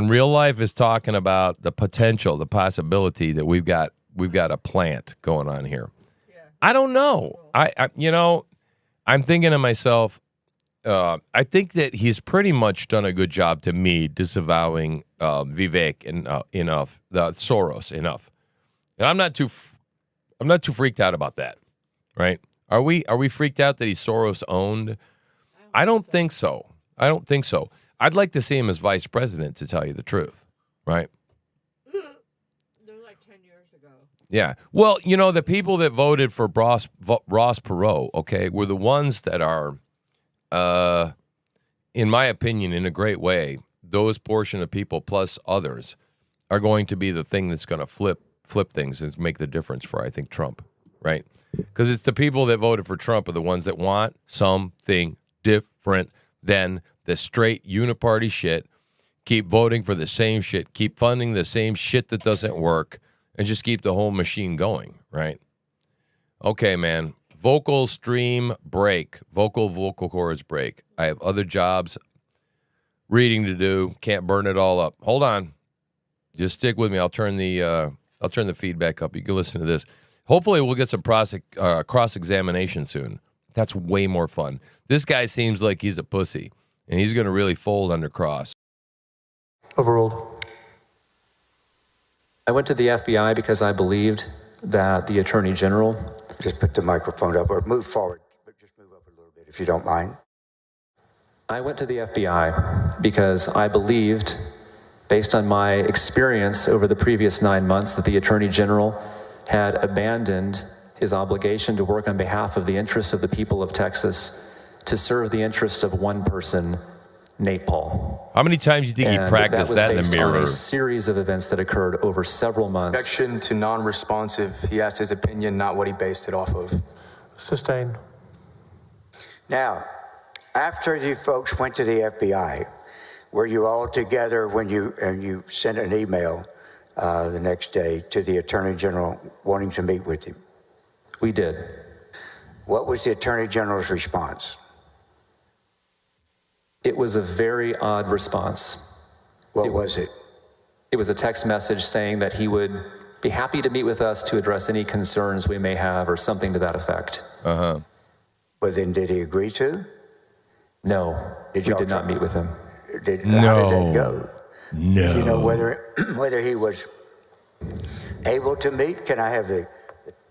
real life is talking about the potential, the possibility that we've got a plant going on here. I don't know. I'm thinking to myself, I think that he's pretty much done a good job to me disavowing Vivek enough, the Soros enough. And I'm not too freaked out about that, right? Are we freaked out that he's Soros owned? I don't think so. I'd like to see him as vice president, to tell you the truth, right? They're like 10 years ago. Yeah. Well, the people that voted for Ross Perot, okay, were the ones that are, in my opinion, in a great way, those portion of people plus others are going to be the thing that's going to flip things and make the difference for, I think, Trump, right? Because it's the people that voted for Trump are the ones that want something different than the straight uniparty shit. Keep voting for the same shit. Keep funding the same shit that doesn't work, and just keep the whole machine going, right? Okay, man. Vocal stream break. Vocal chords break. I have other jobs, reading to do. Can't burn it all up. Hold on. Just stick with me. I'll turn the feedback up. You can listen to this. Hopefully, we'll get some cross-examination soon. That's way more fun. This guy seems like he's a pussy, and he's going to really fold under cross. Overruled. I went to the FBI because I believed that the Attorney General... Just put the microphone up or move forward, but just move up a little bit if you don't mind. I went to the FBI because I believed, based on my experience over the previous 9 months, that the Attorney General had abandoned his obligation to work on behalf of the interests of the people of Texas to serve the interests of one person, Nate Paul. How many times do you think he practiced that in the mirror? On a series of events that occurred over several months. Objection to non-responsive. He asked his opinion, not what he based it off of. Sustained. Now, after you folks went to the FBI, were you all together when you sent an email the next day to the Attorney General wanting to meet with him? We did. What was the Attorney General's response? It was a very odd response. What was it? It was a text message saying that he would be happy to meet with us to address any concerns we may have, or something to that effect. Uh-huh. Well, then did he agree to? No, we did not meet with him. How did that go? No. Do you know whether he was able to meet? Can I have the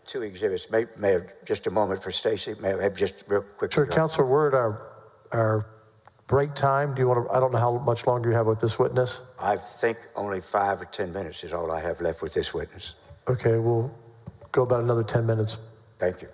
two exhibits? May have just a moment for Stacy. May I have just real quick? Sure, Counselor, we're at our break time. Do you want to? I don't know how much longer you have with this witness. I think only 5 or 10 minutes is all I have left with this witness. Okay, we'll go about another 10 minutes. Thank you.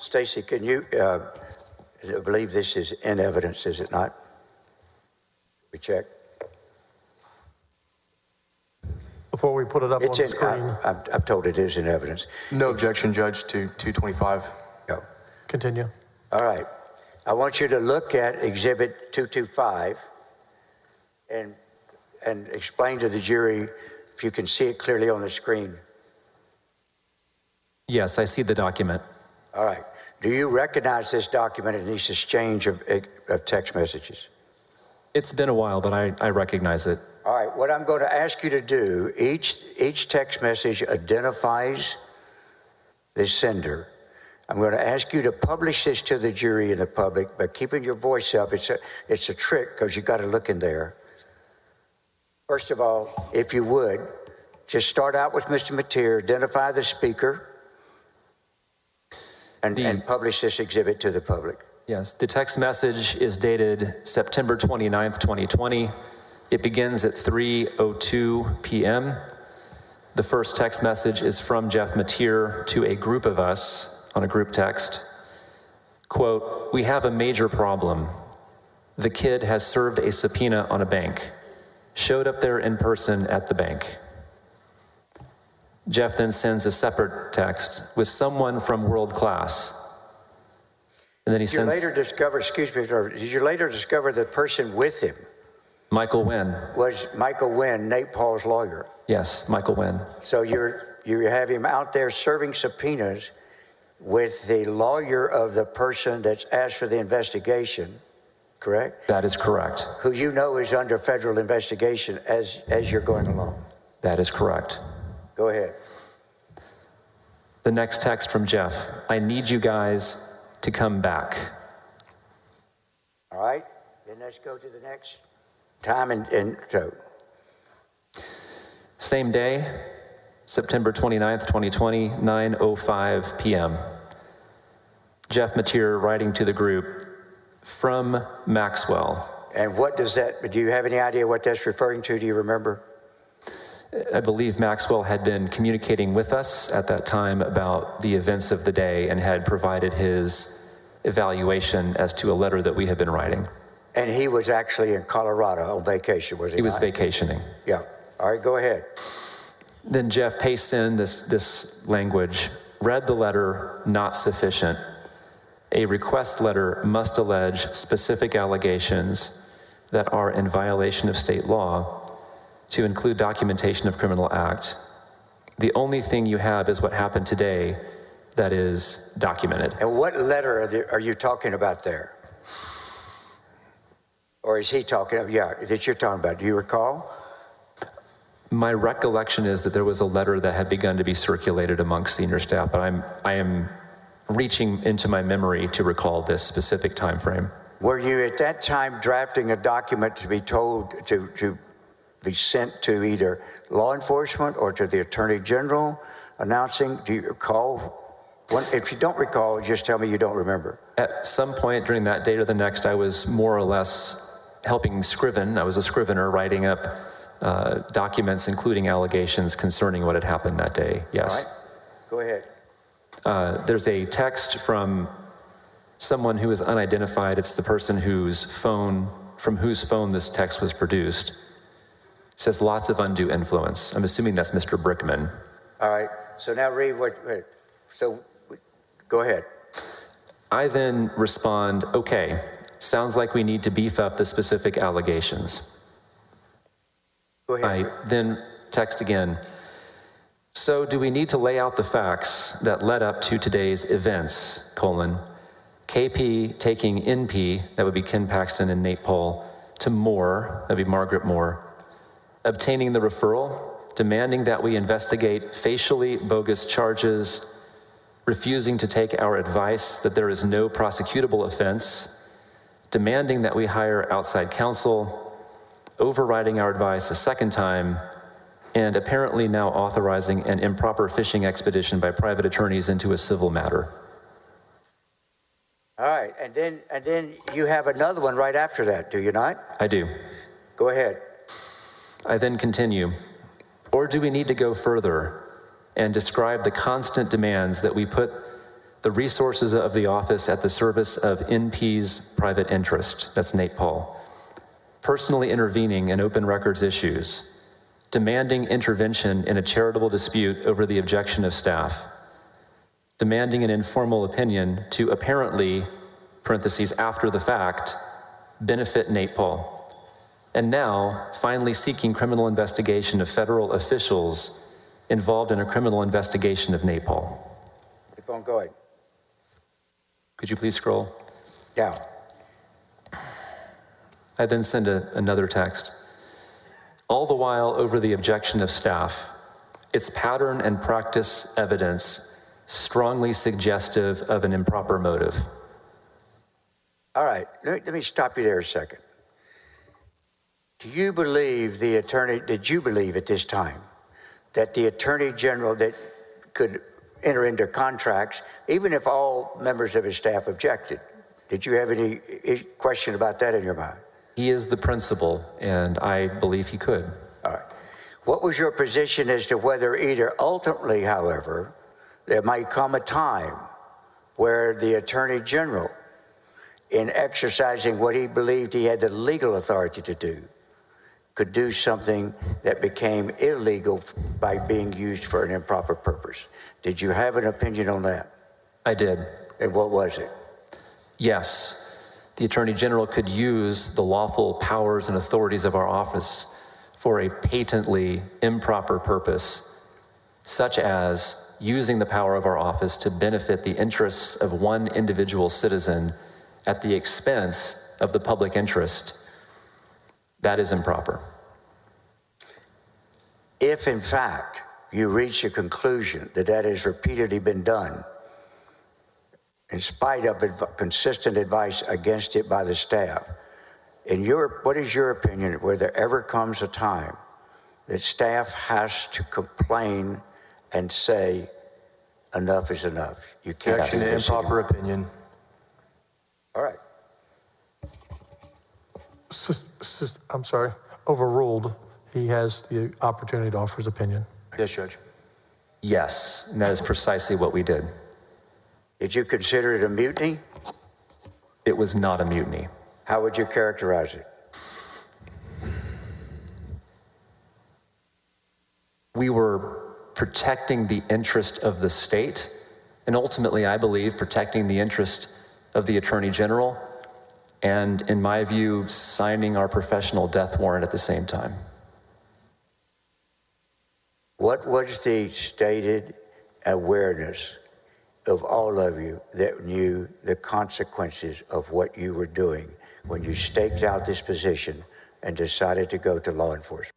Stacy, can you, I believe this is in evidence, is it not? We check. Before we put it up on the screen. I'm told it is in evidence. No objection, Judge, to 225. No. Continue. All right. I want you to look at Exhibit 225 and explain to the jury if you can see it clearly on the screen. Yes, I see the document. All right. Do you recognize this document and this exchange of text messages? It's been a while, but I recognize it. All right. What I'm going to ask you to do, each text message identifies the sender. I'm going to ask you to publish this to the jury and the public, but keeping your voice up. It's a trick because you got to look in there. First of all, if you would, just start out with Mr. Mateer, identify the speaker, and publish this exhibit to the public. Yes, the text message is dated September 29th, 2020. It begins at 3:02 p.m. The first text message is from Jeff Mateer to a group of us on a group text. quote, "We have a major problem. The kid has served a subpoena on a bank, showed up there in person at the bank." Jeff then sends a separate text with someone from World Class. And then he sends... Did you later discover the person with him? Michael Wynn. Was Michael Wynn Nate Paul's lawyer? Yes, Michael Wynn. So you have him out there serving subpoenas with the lawyer of the person that's asked for the investigation, correct? That is correct. Who you know is under federal investigation as you're going along. That is correct. Go ahead. The next text from Jeff, "I need you guys to come back." All right, then let's go to the next time and so. Same day, September 29th, 2020, 9:05 p.m. Jeff Mateer writing to the group from Maxwell. And what does that, do you have any idea what that's referring to? Do you remember? I believe Maxwell had been communicating with us at that time about the events of the day and had provided his evaluation as to a letter that we had been writing. And he was actually in Colorado on vacation, was he? He was vacationing. Yeah. All right, go ahead. Then Jeff pastes in this language, "Read the letter, not sufficient. A request letter must allege specific allegations that are in violation of state law to include documentation of criminal act. The only thing you have is what happened today that is documented." And what letter are you talking about there? Or is he talking, that you're talking about? Do you recall? My recollection is that there was a letter that had begun to be circulated amongst senior staff, but I am reaching into my memory to recall this specific time frame. Were you at that time drafting a document to be told to be sent to either law enforcement or to the Attorney General announcing? Do you recall? If you don't recall, just tell me you don't remember. At some point during that date or the next, I was more or less helping scriven. I was a scrivener writing up documents, including allegations concerning what had happened that day. Yes. All right. Go ahead. There's a text from someone who is unidentified. It's the person from whose phone this text was produced. It says lots of undue influence. I'm assuming that's Mr. Brickman. All right. So now read go ahead. I then respond, "Okay, sounds like we need to beef up the specific allegations." Go ahead. I then text again, "So do we need to lay out the facts that led up to today's events, KP taking NP," that would be Ken Paxton and Nate Paul, "to Moore," that would be Margaret Moore, "obtaining the referral, demanding that we investigate facially bogus charges, refusing to take our advice that there is no prosecutable offense, demanding that we hire outside counsel, overriding our advice a second time, and apparently now authorizing an improper fishing expedition by private attorneys into a civil matter." All right, and then you have another one right after that, do you not? I do. Go ahead. I then continue, "Or do we need to go further and describe the constant demands that we put the resources of the office at the service of NP's private interest," that's Nate Paul, "personally intervening in open records issues, demanding intervention in a charitable dispute over the objection of staff, demanding an informal opinion to apparently, parentheses, after the fact, benefit Nate Paul, and now finally seeking criminal investigation of federal officials involved in a criminal investigation of Nate Paul." Keep on going. Could you please scroll? Yeah. I then send another text. "All the while over the objection of staff, its pattern and practice evidence strongly suggestive of an improper motive." All right, let me stop you there a second. Did you believe at this time that the Attorney General that could enter into contracts, even if all members of his staff objected? Did you have any question about that in your mind? He is the principal, and I believe he could. All right. What was your position as to whether either ultimately, however, there might come a time where the Attorney General in exercising what he believed he had the legal authority to do, could do something that became illegal by being used for an improper purpose. Did you have an opinion on that? I did. And what was it? Yes, the Attorney General could use the lawful powers and authorities of our office for a patently improper purpose, such as using the power of our office to benefit the interests of one individual citizen at the expense of the public interest. That is improper. If, in fact, you reach a conclusion that that has repeatedly been done, in spite of consistent advice against it by the staff, what is your opinion where there ever comes a time that staff has to complain and say, enough is enough? You can't. Objection to improper opinion. All right. I'm sorry, overruled. He has the opportunity to offer his opinion. Yes, Judge. Yes, and that is precisely what we did. Did you consider it a mutiny? It was not a mutiny. How would you characterize it? We were protecting the interest of the state, and ultimately, I believe, protecting the interest of the Attorney General, and in my view, signing our professional death warrant at the same time. What was the stated awareness of all of you that knew the consequences of what you were doing when you staked out this position and decided to go to law enforcement?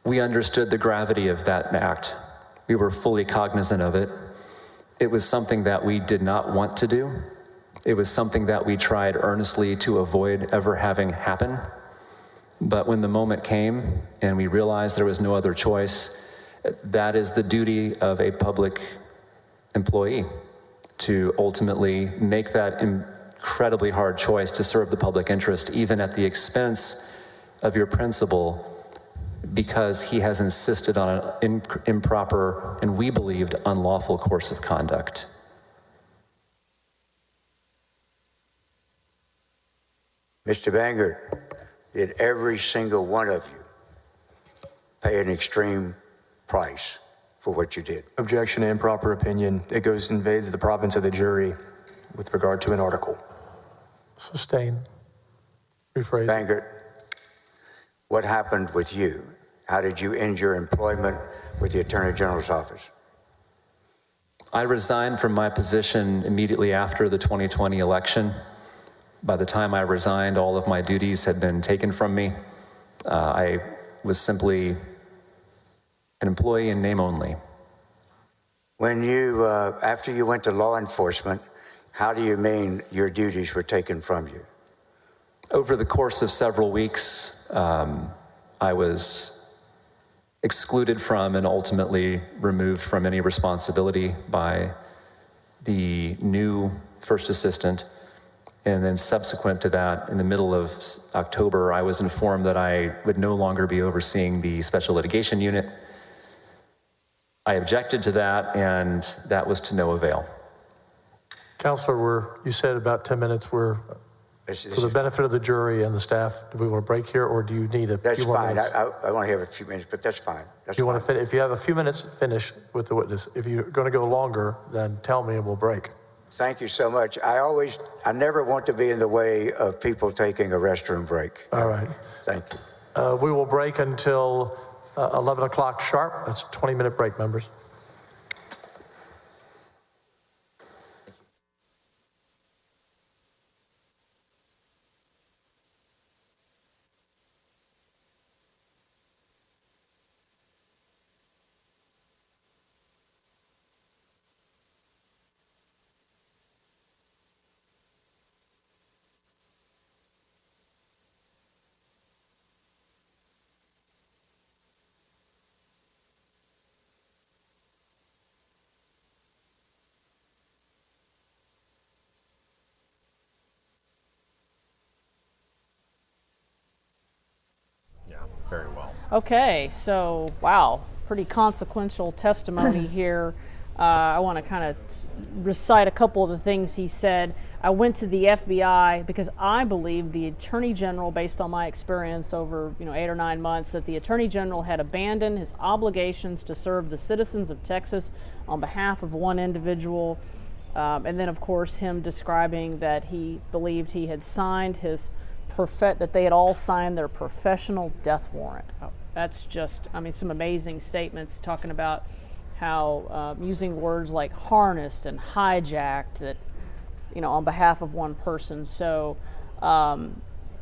We understood the gravity of that act. We were fully cognizant of it. It was something that we did not want to do. It was something that we tried earnestly to avoid ever having happen. But when the moment came and we realized there was no other choice, that is the duty of a public employee, to ultimately make that incredibly hard choice to serve the public interest, even at the expense of your principal, because he has insisted on an improper and, we believed, unlawful course of conduct. Mr. Bangert, did every single one of you pay an extreme price for what you did? Objection to improper opinion. It invades the province of the jury with regard to an article. Sustain. Rephrase. Bangert, what happened with you? How did you end your employment with the Attorney General's office? I resigned from my position immediately after the 2020 election. By the time I resigned, all of my duties had been taken from me. I was simply an employee in name only. When you, after you went to law enforcement, how do you mean your duties were taken from you? Over the course of several weeks, I was excluded from and ultimately removed from any responsibility by the new first assistant. And then subsequent to that, in the middle of October, I was informed that I would no longer be overseeing the special litigation unit. I objected to that, and that was to no avail. Counselor, you said about 10 minutes were for the benefit of the jury and the staff. Do we want to break here, or do you need a few more minutes? That's fine. I want to have a few minutes, but that's fine. That's you fine. want to if you have a few minutes, finish with the witness. If you're going to go longer, then tell me and we'll break. Thank you so much. I never want to be in the way of people taking a restroom break. All right. Thank you. We will break until 11 o'clock sharp. That's a 20-minute break, members. Very well. Okay, so wow, pretty consequential testimony here. I want to kind of recite a couple of the things he said. I went to the FBI because I believe the Attorney General, based on my experience over 8 or 9 months, that the Attorney General had abandoned his obligations to serve the citizens of Texas on behalf of one individual. And then, of course, him describing that he believed he had signed that they had all signed their professional death warrant. That's just, some amazing statements talking about how using words like harnessed and hijacked that, on behalf of one person. So I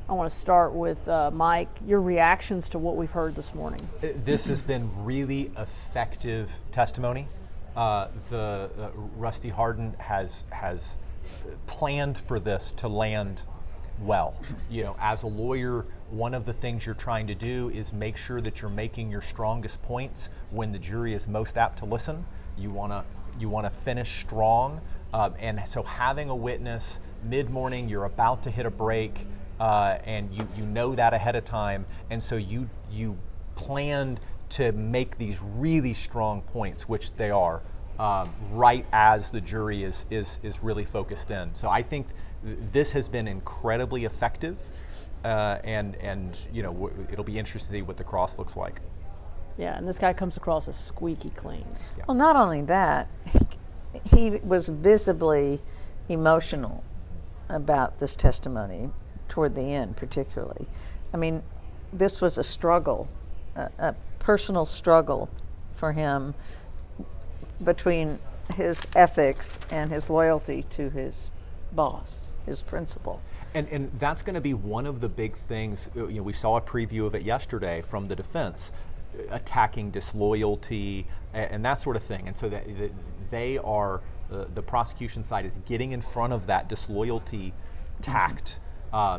want to start with Mike, your reactions to what we've heard this morning. This has been really effective testimony. Rusty Hardin has planned for this to land well. As a lawyer, one of the things you're trying to do is make sure that you're making your strongest points when the jury is most apt to listen. You want to finish strong, and so having a witness mid-morning, you're about to hit a break, and you know that ahead of time, and so you planned to make these really strong points, which they are, right as the jury is really focused in. So I think this has been incredibly effective, and it'll be interesting to see what the cross looks like. Yeah, and this guy comes across as squeaky clean. Yeah. Well, not only that, he was visibly emotional about this testimony toward the end, particularly. This was a struggle, a personal struggle for him between his ethics and his loyalty to his boss, his principal. And that's going to be one of the big things. We saw a preview of it yesterday from the defense, attacking disloyalty and that sort of thing. And so that they are, the prosecution side is getting in front of that disloyalty tact,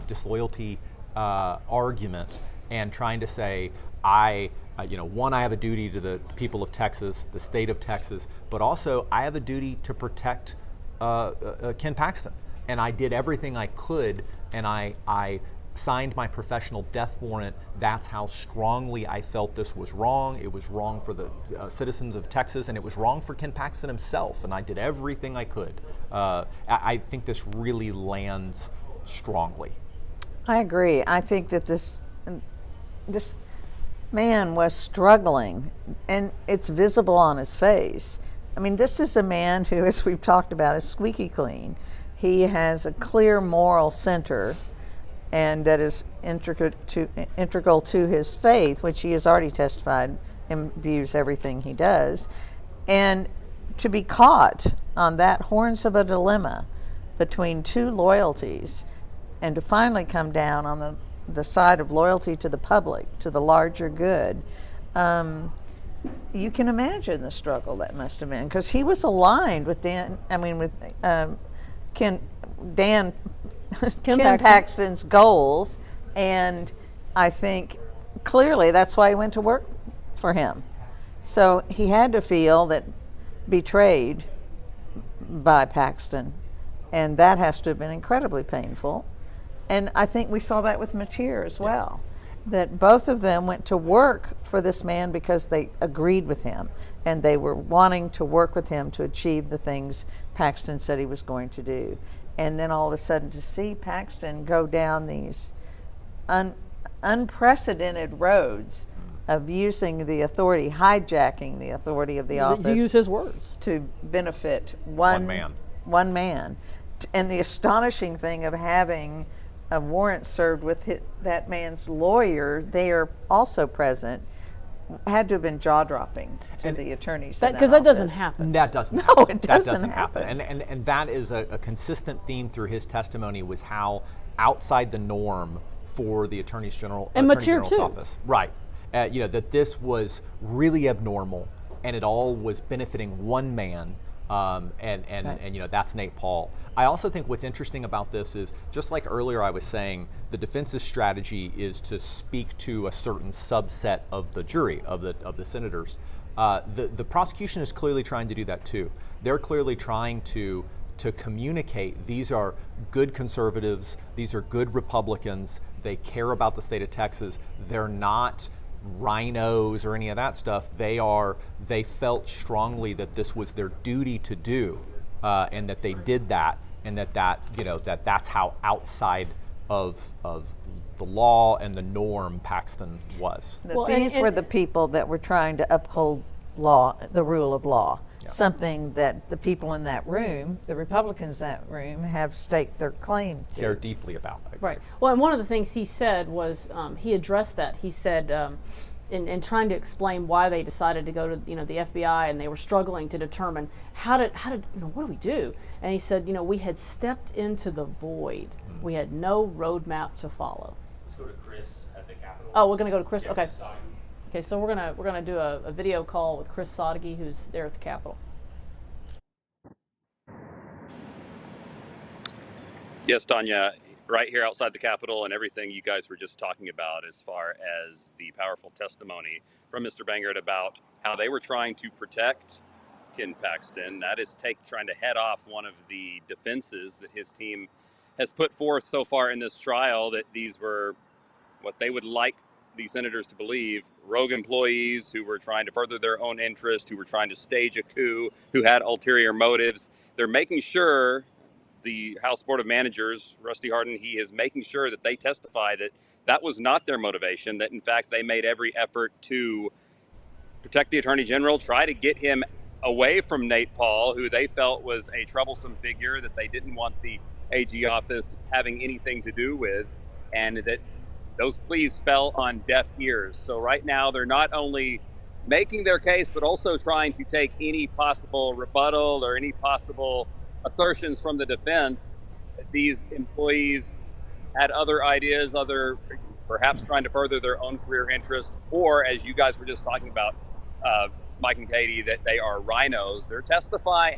disloyalty argument, and trying to say, I have a duty to the people of Texas, the state of Texas, but also I have a duty to protect Ken Paxton. And I did everything I could, and I signed my professional death warrant. That's how strongly I felt this was wrong. It was wrong for the citizens of Texas, and it was wrong for Ken Paxton himself, and I did everything I could. I think this really lands strongly. I agree. I think that this man was struggling, and it's visible on his face. This is a man who, as we've talked about, is squeaky clean. He has a clear moral center, and that is integral to his faith, which he has already testified imbues everything he does. And to be caught on that horns of a dilemma between two loyalties, and to finally come down on the side of loyalty to the public, to the larger good, you can imagine the struggle that must have been, because he was aligned with Ken Paxton's goals, and I think clearly that's why he went to work for him. So he had to feel that betrayed by Paxton, and that has to have been incredibly painful. And I think we saw that with Matier as well, that both of them went to work for this man because they agreed with him, and they were wanting to work with him to achieve the things Paxton said he was going to do. And then all of a sudden to see Paxton go down these unprecedented roads of using the authority, hijacking the authority of the office. To use his words. To benefit one man. And the astonishing thing of having a warrant served with that man's lawyer there also present had to have been jaw-dropping to the attorneys. Because that doesn't happen. That doesn't No, happen. it doesn't happen. And that is a consistent theme through his testimony, was how outside the norm for the Attorney General's office. Right. That this was really abnormal, and it all was benefiting one man. And that's Nate Paul. I also think what's interesting about this is, just like earlier I was saying, the defense's strategy is to speak to a certain subset of the jury, of the senators. The prosecution is clearly trying to do that too. They're clearly trying to communicate these are good conservatives, these are good Republicans, they care about the state of Texas, they're not rhinos or any of that stuff. They felt strongly that this was their duty to do, and that they did that, and that's how outside of the law and the norm Paxton was. These were the people that were trying to uphold law, the rule of law. Yeah. Something that the people in that room, the Republicans in that room, have staked their claim to. Care deeply about. Right. Well, and one of the things he said was, he addressed that. He said, in trying to explain why they decided to go to the FBI, and they were struggling to determine how did what do we do? And he said, we had stepped into the void. We had no roadmap to follow. Let's go to Chris at the Capitol. Oh, we're going to go to Chris. Yeah, okay. Okay, so we're gonna do a video call with Chris Sadeghi, who's there at the Capitol. Yes, Tanya, right here outside the Capitol, and everything you guys were just talking about as far as the powerful testimony from Mr. Bangert about how they were trying to protect Ken Paxton. That is trying to head off one of the defenses that his team has put forth so far in this trial, that these were what they would like the senators to believe, rogue employees who were trying to further their own interest, who were trying to stage a coup, who had ulterior motives. They're making sure, the House Board of Managers, Rusty Hardin, he is making sure that they testify that that was not their motivation, that in fact they made every effort to protect the Attorney General, try to get him away from Nate Paul, who they felt was a troublesome figure that they didn't want the AG office having anything to do with, and that those pleas fell on deaf ears. So right now they're not only making their case, but also trying to take any possible rebuttal or any possible assertions from the defense that these employees had other ideas, perhaps trying to further their own career interest, or as you guys were just talking about, Mike and Katie, that they are rhinos. They're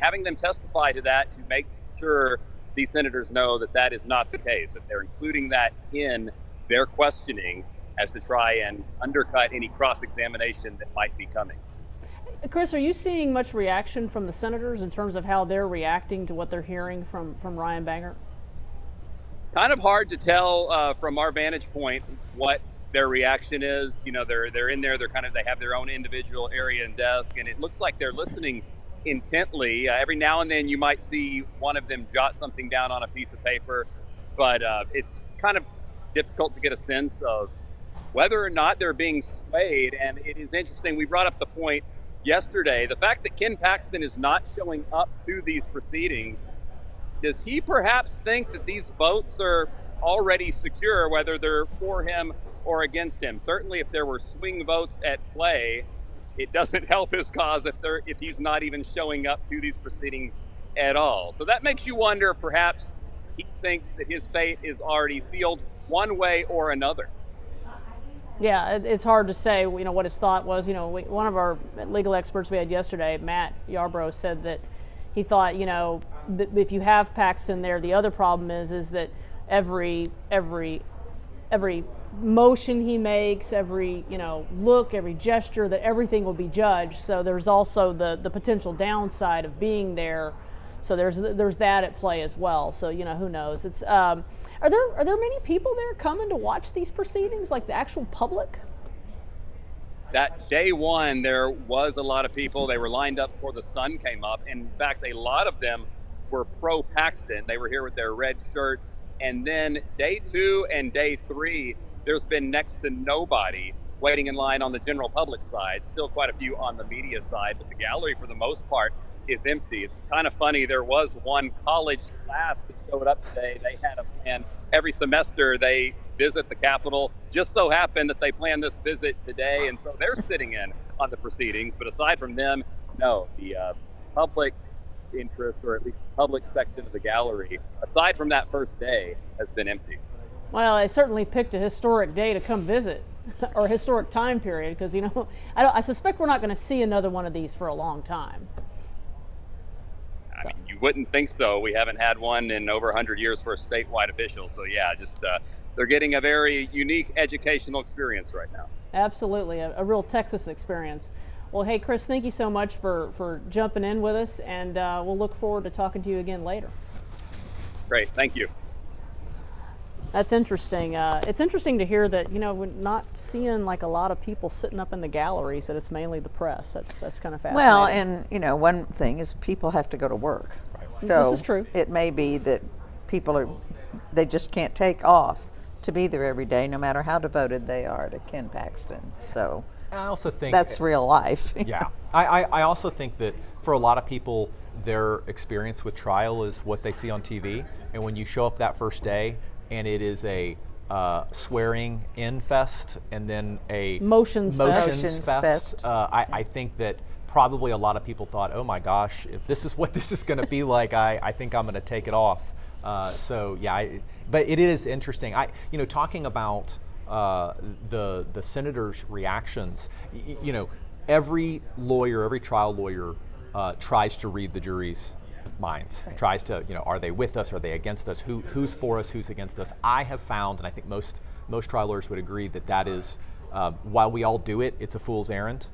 having them testify to that to make sure these senators know that that is not the case, that they're including that in their questioning as to try and undercut any cross-examination that might be coming. Chris, are you seeing much reaction from the senators in terms of how they're reacting to what they're hearing from Ryan Bangert? Kind of hard to tell from our vantage point what their reaction is. They're in there. They have their own individual area and desk, and it looks like they're listening intently. Every now and then you might see one of them jot something down on a piece of paper, but it's kind of difficult to get a sense of whether or not they're being swayed. And it is interesting, we brought up the point yesterday, the fact that Ken Paxton is not showing up to these proceedings. Does he perhaps think that these votes are already secure, whether they're for him or against him? Certainly if there were swing votes at play, it doesn't help his cause if he's not even showing up to these proceedings at all. So that makes you wonder, perhaps he thinks that his fate is already sealed one way or another. Yeah, it's hard to say, what his thought was. One of our legal experts we had yesterday, Matt Yarbrough, said that he thought, if you have Paxton there, the other problem is that every motion he makes, every look, every gesture, that everything will be judged. So there's also the potential downside of being there. So there's that at play as well. So who knows? It's are there many people there coming to watch these proceedings, like the actual public? That day one, there was a lot of people. They were lined up before the sun came up. In fact, a lot of them were pro-Paxton. They were here with their red shirts. And then day 2 and day 3, there's been next to nobody waiting in line on the general public side. Still quite a few on the media side, but the gallery, for the most part, is empty. It's kind of funny. There was one college class that showed up today. They had a plan. Every semester they visit the Capitol. Just so happened that they planned this visit today, and so they're sitting in on the proceedings. But aside from them, no, the public interest, or at least the public section of the gallery, aside from that first day, has been empty. Well, they certainly picked a historic day to come visit, or a historic time period, because I suspect we're not going to see another one of these for a long time. I mean, you wouldn't think so. We haven't had one in over 100 years for a statewide official. So yeah, just they're getting a very unique educational experience right now. Absolutely, a real Texas experience. Well, hey, Chris, thank you so much for jumping in with us, and we'll look forward to talking to you again later. Great, thank you. That's interesting. It's interesting to hear that, we're not seeing like a lot of people sitting up in the galleries, that it's mainly the press. That's kind of fascinating. Well, and one thing is people have to go to work. Right. So this is true. It may be that they just can't take off to be there every day, no matter how devoted they are to Ken Paxton. So and I also think that's real life. Yeah. I also think that for a lot of people, their experience with trial is what they see on TV. And when you show up that first day and it is a swearing in fest and then a motions fest. I think that probably a lot of people thought, oh my gosh, if this is what this is going to be like, I think I'm going to take it off. But it is interesting. Talking about the senator's reactions, every lawyer, every trial lawyer tries to read the jury's minds, tries to, are they with us, are they against us, who's for us, who's against us. I have found, and I think most trial lawyers would agree, that is, while we all do it, it's a fool's errand.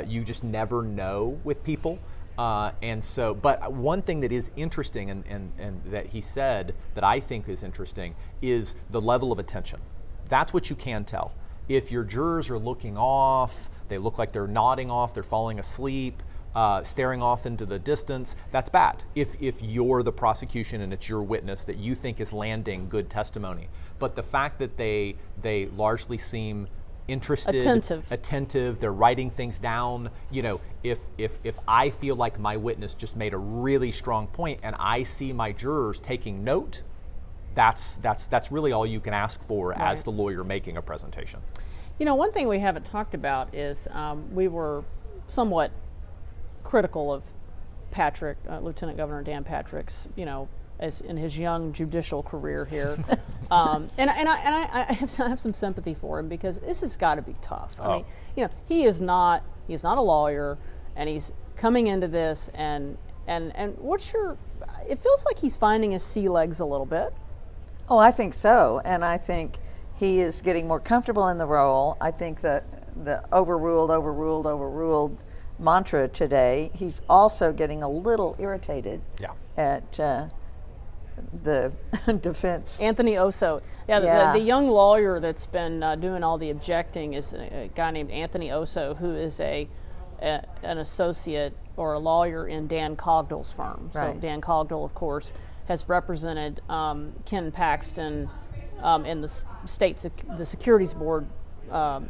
You just never know with people. But one thing that is interesting and that he said that I think is interesting is the level of attention. That's what you can tell. If your jurors are looking off, they look like they're nodding off, they're falling asleep, staring off into the distance, that's bad. If you're the prosecution and it's your witness that you think is landing good testimony. But the fact that they largely seem interested, attentive, they're writing things down. If I feel like my witness just made a really strong point and I see my jurors taking note, that's really all you can ask for as the lawyer making a presentation. One thing we haven't talked about is we were somewhat critical of Patrick, Lieutenant Governor Dan Patrick's, as in his young judicial career here, and I have some sympathy for him because this has got to be tough. I mean, he's not a lawyer, and he's coming into this, and it feels like he's finding his sea legs a little bit. Oh, I think so, and I think he is getting more comfortable in the role. I think that the overruled mantra today, he's also getting a little irritated at the defense. Anthony Oso. The young lawyer that's been doing all the objecting is a guy named Anthony Oso, who is an associate or a lawyer in Dan Cogdell's firm. Right. So Dan Cogdell, of course, has represented Ken Paxton in the securities board, the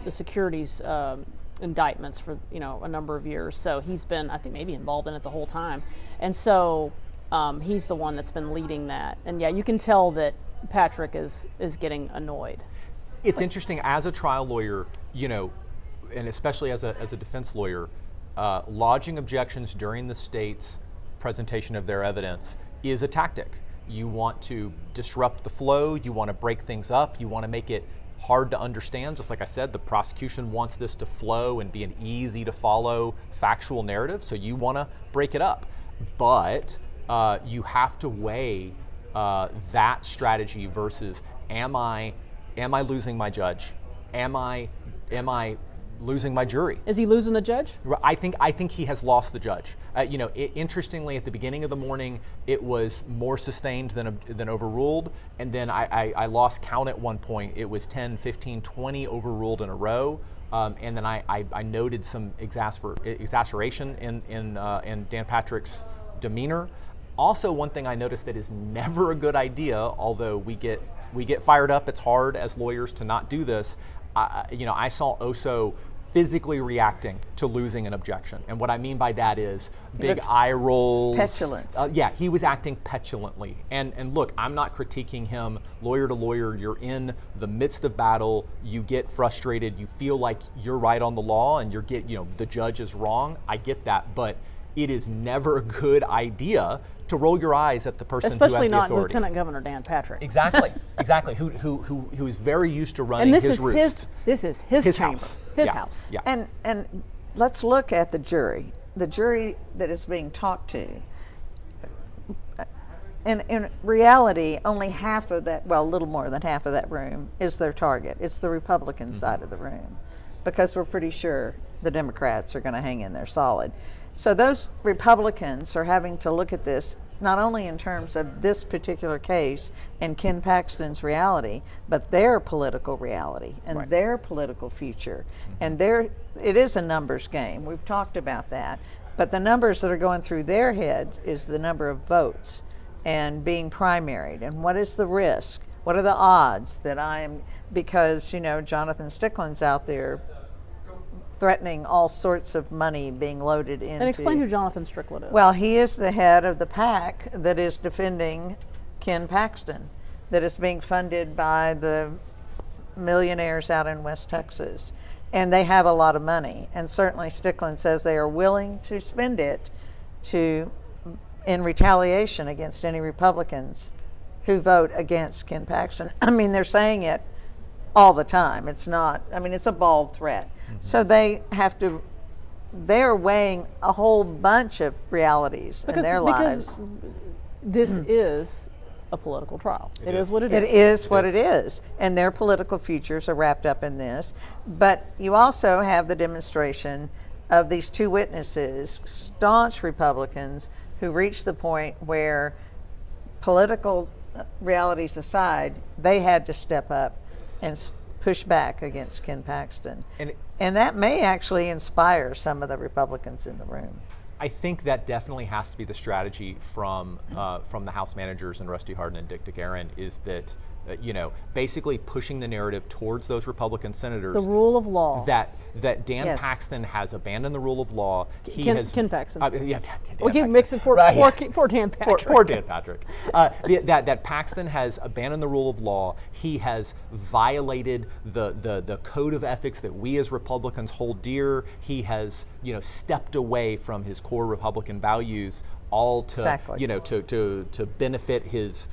securities indictments for a number of years. So he's been, I think, maybe involved in it the whole time, and so he's the one that's been leading that. And you can tell that Patrick is getting annoyed. It's interesting as a trial lawyer, and especially as a defense lawyer, lodging objections during the state's presentation of their evidence is a tactic. You want to disrupt the flow, you want to break things up, you want to make it hard to understand. Just like I said, the prosecution wants this to flow and be an easy to follow factual narrative, so you want to break it up. But you have to weigh that strategy versus am I losing my judge? Am I losing my jury? Is he losing the judge? I think he has lost the judge. Interestingly, at the beginning of the morning, it was more sustained than overruled, and then I lost count at one point. It was 10, 15, 20 overruled in a row, and then I noted some exasperation in Dan Patrick's demeanor. Also, one thing I noticed that is never a good idea, although we get fired up, it's hard as lawyers to not do this. I saw Oso physically reacting to losing an objection. And what I mean by that is big eye rolls. Petulance. He was acting petulantly. And look, I'm not critiquing him. Lawyer to lawyer, you're in the midst of battle, you get frustrated, you feel like you're right on the law and the judge is wrong. I get that, but it is never a good idea to roll your eyes at the person who has the authority. Especially not Lieutenant Governor Dan Patrick. Exactly. Who is very used to running his roost. This is his chamber, house. His house. Yeah. And let's look at the jury that is being talked to. In reality, only half of that, well, a little more than half of that room is their target. It's the Republican side of the room, because we're pretty sure the Democrats are going to hang in there solid. So those Republicans are having to look at this not only in terms of this particular case and Ken Paxton's reality, but their political reality and their political future. And it is a numbers game. We've talked about that. But the numbers that are going through their heads is the number of votes and being primaried. And what is the risk? What are the odds that because, Jonathan Stickland's out there threatening all sorts of money being loaded into... And explain who Jonathan Strickland is. Well, he is the head of the PAC that is defending Ken Paxton, that is being funded by the millionaires out in West Texas. And they have a lot of money. And certainly Stickland says they are willing to spend it in retaliation against any Republicans who vote against Ken Paxton. I mean, they're saying it all the time. It's not, it's a bald threat. So they're weighing a whole bunch of realities in their lives. Because this is a political trial. It is what it is. It is what it is. And their political futures are wrapped up in this. But you also have the demonstration of these two witnesses, staunch Republicans, who reached the point where, political realities aside, they had to step up and push back against Ken Paxton. And that may actually inspire some of the Republicans in the room. I think that definitely has to be the strategy from the House managers and Rusty Hardin and Dick DeGuerin, is that basically pushing the narrative towards those Republican senators. The rule of law. That Dan Paxton has abandoned the rule of law. Ken Paxton. Dan we keep Paxton. mixing poor Dan Patrick. Poor Dan Patrick. That Paxton has abandoned the rule of law. He has violated the code of ethics that we as Republicans hold dear. He has stepped away from his core Republican values, all to to benefit his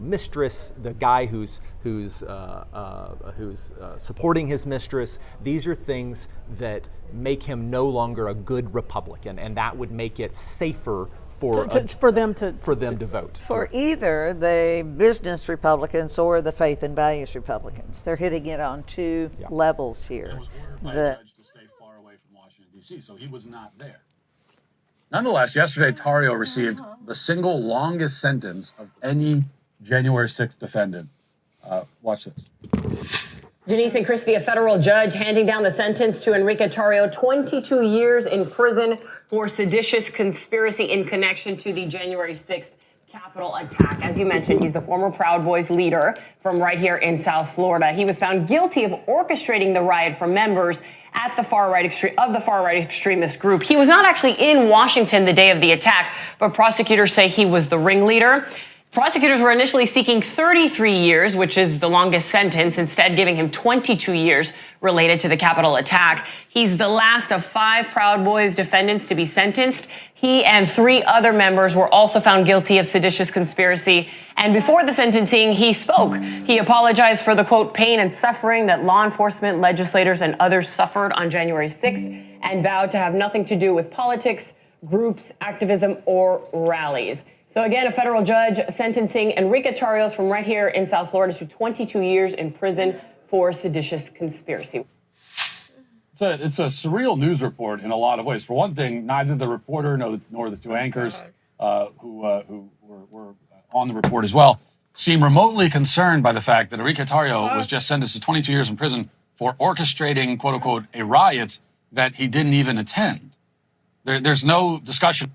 mistress, the guy who's supporting his mistress. These are things that make him no longer a good Republican, and that would make it safer for them to vote. For either the business Republicans or the faith and values Republicans. They're hitting it on two levels here. It was ordered by a judge to stay far away from Washington, D.C., so he was not there. Nonetheless, yesterday, Tarrio received the single longest sentence of any January 6th defendant. Watch this. Janice and Christie, a federal judge handing down the sentence to Enrique Tarrio, 22 years in prison for seditious conspiracy in connection to the January 6th Capitol attack. As you mentioned, he's the former Proud Boys leader from right here in South Florida. He was found guilty of orchestrating the riot from members at the far right extremist group. He was not actually in Washington the day of the attack, but prosecutors say he was the ringleader. Prosecutors were initially seeking 33 years, which is the longest sentence, instead giving him 22 years related to the Capitol attack. He's the last of 5 Proud Boys defendants to be sentenced. He and 3 other members were also found guilty of seditious conspiracy. And before the sentencing, he spoke. He apologized for the, quote, pain and suffering that law enforcement, legislators, and others suffered on January 6th, and vowed to have nothing to do with politics, groups, activism, or rallies. So again, a federal judge sentencing Enrique Tarrio from right here in South Florida to 22 years in prison for seditious conspiracy. It's a surreal news report in a lot of ways. For one thing, neither the reporter nor the 2 anchors who were on the report as well seem remotely concerned by the fact that Enrique Tarrio was just sentenced to 22 years in prison for orchestrating, quote unquote, a riot that he didn't even attend. There's no discussion.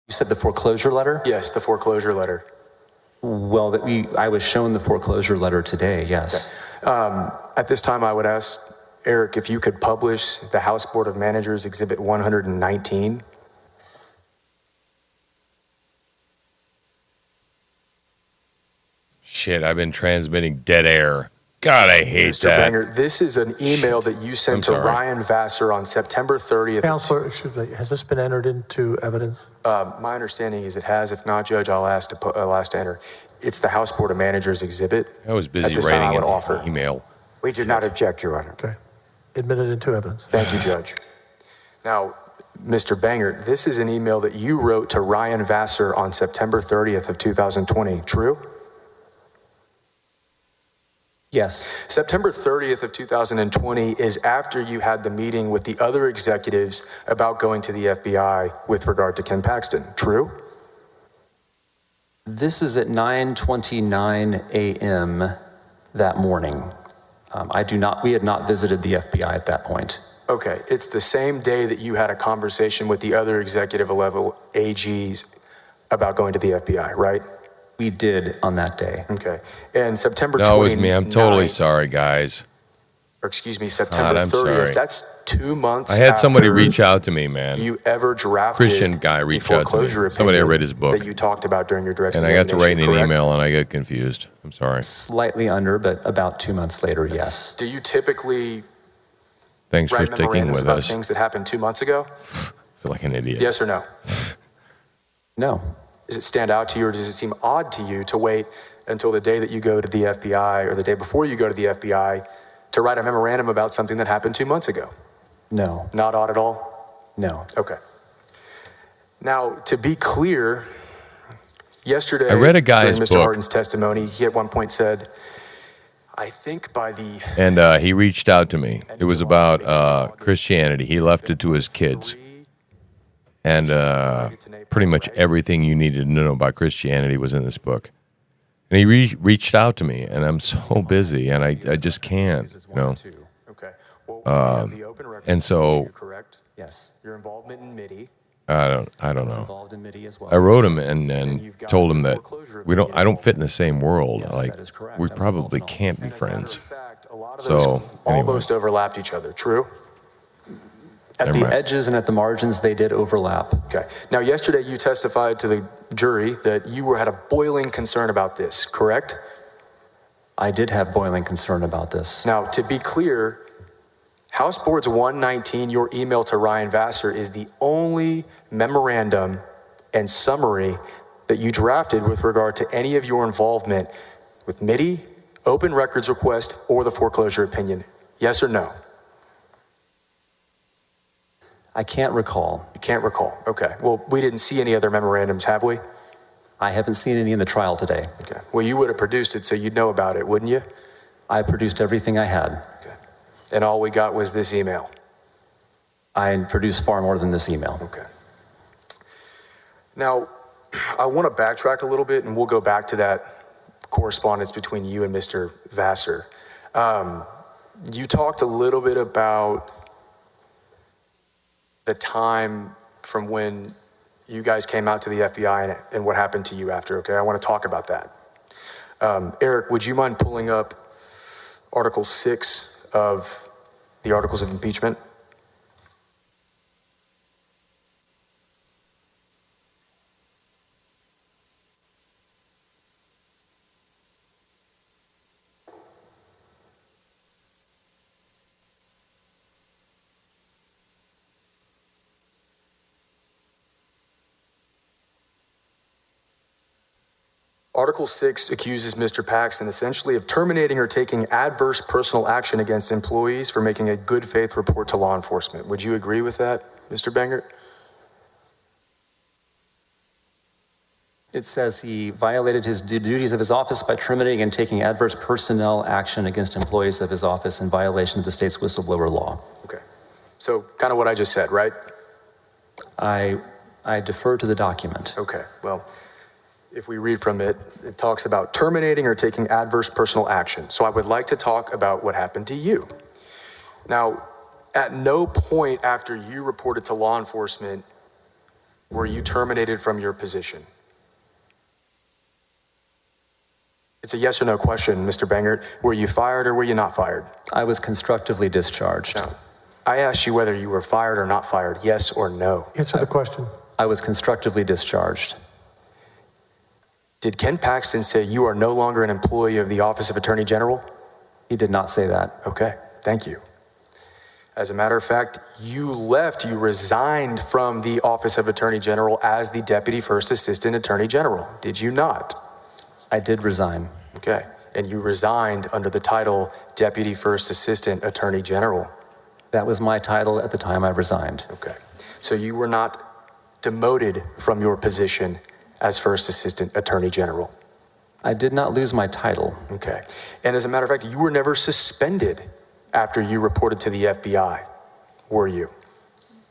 You said the foreclosure letter? Yes, the foreclosure letter. Well, I was shown the foreclosure letter today, yes. Okay. At this time, I would ask Eric if you could publish the House Board of Managers Exhibit 119. Shit, I've been transmitting dead air. God, I hate Mr. that. Banger, this is an email that you sent to Ryan Vassar on September 30th. Counselor, has this been entered into evidence? My understanding is it has. If not, Judge, I'll ask to enter. It's the House Board of Managers exhibit. I was busy At this time, I writing would an offer. email. We do not object, Your Honor. Okay. Admitted into evidence. Thank you, Judge. Now, Mr. Banger, this is an email that you wrote to Ryan Vassar on September 30th of 2020. True? Yes. September 30th of 2020 is after you had the meeting with the other executives about going to the FBI with regard to Ken Paxton. True? This is at 9:29 a.m. that morning. We had not visited the FBI at that point. Okay, it's the same day that you had a conversation with the other executive level AGs about going to the FBI, right? We did on that day. Okay, and September 29th. That was me. I'm totally sorry, guys. Or excuse me, September God, I'm 30th. sorry. That's 2 months. I had somebody after reach out to me, man. You ever drafted Christian guy reached out to me. foreclosure Somebody I opinion read his book. that you talked about during your direct And I got to write an examination, correct? email and I got confused. I'm sorry. Slightly under, but about 2 months later, yes. Do you typically Thanks for write sticking memorandums with about us. things that happened 2 months ago? I feel like an idiot. Yes or no? No. Does it stand out to you, or does it seem odd to you to wait until the day that you go to the FBI or the day before you go to the FBI to write a memorandum about something that happened 2 months ago? No. Not odd at all? No. Okay. Now, to be clear, yesterday, I read a guy's during Mr. book. Harden's testimony, he at one point said, I think by the... And he reached out to me. It was about Christianity. He left it to his kids. And pretty much everything you needed to know about Christianity was in this book. And he reached out to me, and I'm so busy, and I just can't, you know. Okay. Well, the open record And so correct? Yes. Your involvement in MIDI. I don't know. Involved in MIDI as well. I wrote him and told him that I don't fit in the same world. Like we probably can't be friends. So anyway. Almost overlapped each other. True? At the edges and at the margins, they did overlap. Okay. Now, yesterday you testified to the jury that you had a boiling concern about this, correct? I did have boiling concern about this. Now, to be clear, House Boards 119, your email to Ryan Vassar, is the only memorandum and summary that you drafted with regard to any of your involvement with MIDI, open records request, or the foreclosure opinion. Yes or no? I can't recall. You can't recall. Okay. Well, we didn't see any other memorandums, have we? I haven't seen any in the trial today. Okay. Well, you would have produced it, so you'd know about it, wouldn't you? I produced everything I had. Okay. And all we got was this email. I produced far more than this email. Okay. Now, I want to backtrack a little bit, and we'll go back to that correspondence between you and Mr. Vassar. You talked a little bit about the time from when you guys came out to the FBI and what happened to you after, okay? I want to talk about that. Eric, would you mind pulling up Article 6 of the Articles of Impeachment? Article 6 accuses Mr. Paxton essentially of terminating or taking adverse personal action against employees for making a good faith report to law enforcement. Would you agree with that, Mr. Banger? It says he violated his duties of his office by terminating and taking adverse personnel action against employees of his office in violation of the state's whistleblower law. Okay. So kind of what I just said, right? I defer to the document. Okay. Well, if we read from it, it talks about terminating or taking adverse personal action. So I would like to talk about what happened to you. Now, at no point after you reported to law enforcement were you terminated from your position? It's a yes or no question, Mr. Bangert. Were you fired or were you not fired? I was constructively discharged. No. I asked you whether you were fired or not fired, yes or no. Answer the question. I was constructively discharged. Did Ken Paxton say you are no longer an employee of the Office of Attorney General? He did not say that. Okay, thank you. As a matter of fact, you resigned from the Office of Attorney General as the Deputy First Assistant Attorney General, did you not? I did resign. Okay, and you resigned under the title Deputy First Assistant Attorney General. That was my title at the time I resigned. Okay, so you were not demoted from your position as First Assistant Attorney General? I did not lose my title. Okay, and as a matter of fact, you were never suspended after you reported to the FBI, were you?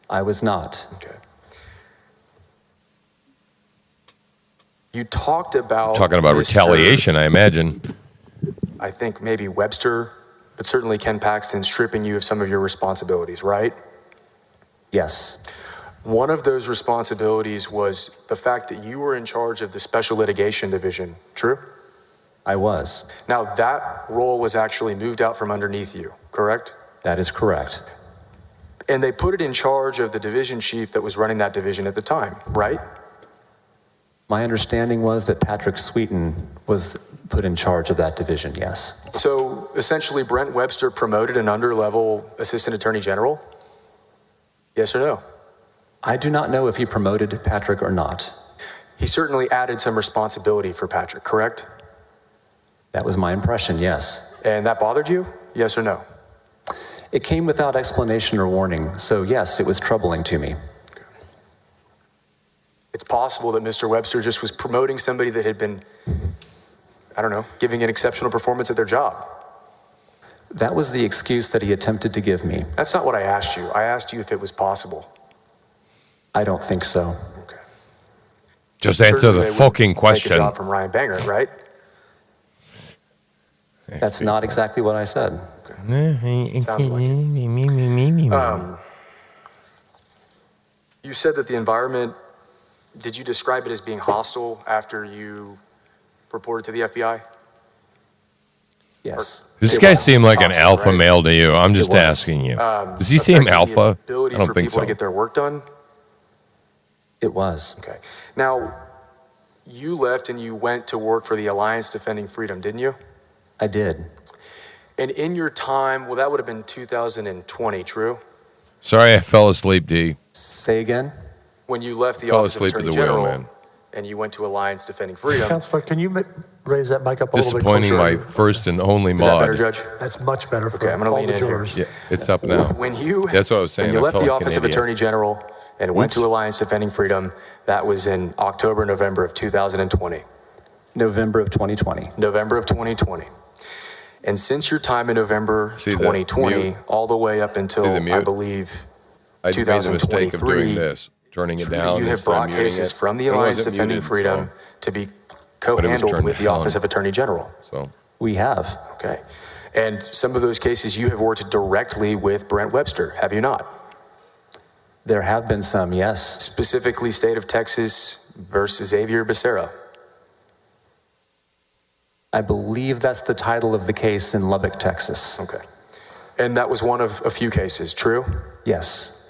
I was not. Okay. You talked about... Talking about retaliation, I imagine. I think maybe Webster, but certainly Ken Paxton stripping you of some of your responsibilities, right? Yes. One of those responsibilities was the fact that you were in charge of the Special Litigation Division, true? I was. Now, that role was actually moved out from underneath you, correct? That is correct. And they put it in charge of the division chief that was running that division at the time, right? My understanding was that Patrick Sweeten was put in charge of that division, yes. So essentially, Brent Webster promoted an under-level assistant attorney general? Yes or no? I do not know if he promoted Patrick or not. He certainly added some responsibility for Patrick, correct? That was my impression, yes. And that bothered you? Yes or no? It came without explanation or warning, so yes, it was troubling to me. It's possible that Mr. Webster just was promoting somebody that had been, I don't know, giving an exceptional performance at their job. That was the excuse that he attempted to give me. That's not what I asked you. I asked you if it was possible. I don't think so. Okay. Just answer the fucking Take a question. job from Ryan Banger, right? That's not exactly what I said. Sounds like it. You said that the environment, did you describe it as being hostile after you reported to the FBI? Yes. This guy seemed like an alpha male to you. I'm just asking you. Does he seem alpha? I don't think people so. to get their work done? It was. Okay. Now, you left and you went to work for the Alliance Defending Freedom, didn't you? I did. And in your time, well, that would have been 2020, true? Sorry, I fell asleep, D. Say again? When you left the Fell Office of asleep at Attorney the wheel, General man. and you went to Alliance Defending Freedom. Counselor, can you raise that mic up a little bit Disappointing closer? my first and only Is that mod. better, Judge? That's much better for Okay, I'm going to all lean the in here. jurors. Yeah, it's up now. When you, That's what I was saying. when you I left felt the like an Office of idiot. Attorney General and went to Alliance Defending Freedom, that was in October, November of 2020. November of 2020. November of 2020. And since your time in November See the 2020, mute? all the way up until, See the mute? I believe, I made the mistake of 2023, doing this, turning it down. you have instead of brought muting cases it. from the It Alliance wasn't Defending muted, Freedom to be But it was co-handled turned with the down. Office of Attorney General. So We have. Okay. And some of those cases you have worked directly with Brent Webster, have you not? There have been some, yes. Specifically, State of Texas versus Xavier Becerra. I believe that's the title of the case in Lubbock, Texas. Okay. And that was one of a few cases, true? Yes.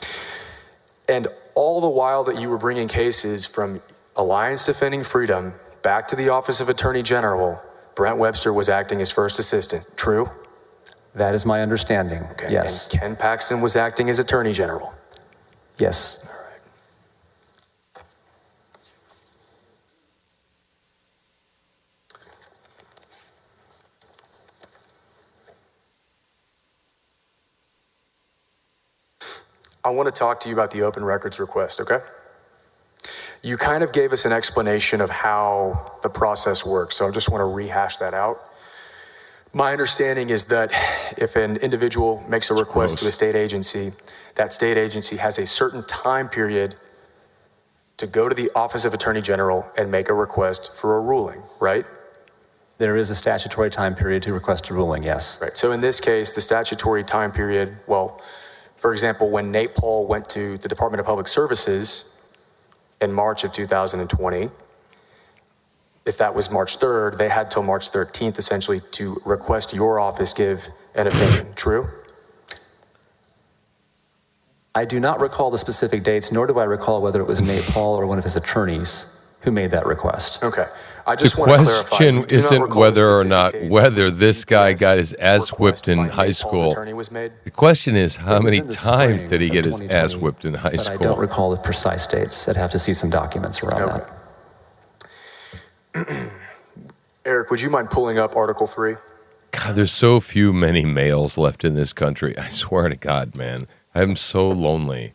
And all the while that you were bringing cases from Alliance Defending Freedom back to the Office of Attorney General, Brent Webster was acting as first assistant, true? That is my understanding, Okay. yes. And Ken Paxton was acting as Attorney General. Yes. All right. I want to talk to you about the open records request, okay? You kind of gave us an explanation of how the process works, so I just want to rehash that out. My understanding is that if an individual makes a request to a state agency, that state agency has a certain time period to go to the Office of Attorney General and make a request for a ruling, right? There is a statutory time period to request a ruling, yes. Right. So in this case, the statutory time period, well, for example, when Nate Paul went to the Department of Public Services in March of 2020. If that was March 3rd, they had till March 13th essentially to request your office give an opinion. True? I do not recall the specific dates, nor do I recall whether it was Nate Paul or one of his attorneys who made that request. Okay. I just The want to clarify. question you do not isn't recall the whether or specific not dates whether in which this guy DPS got his ass request whipped in by high Nate Paul's school. attorney was made? The question is, how It was many in the times spring did he of get his ass 2020, whipped in high but school? I don't recall the precise dates. I'd have to see some documents around that. Eric, would you mind pulling up Article 3? God, there's so many males left in this country. I swear to God, man. I'm so lonely.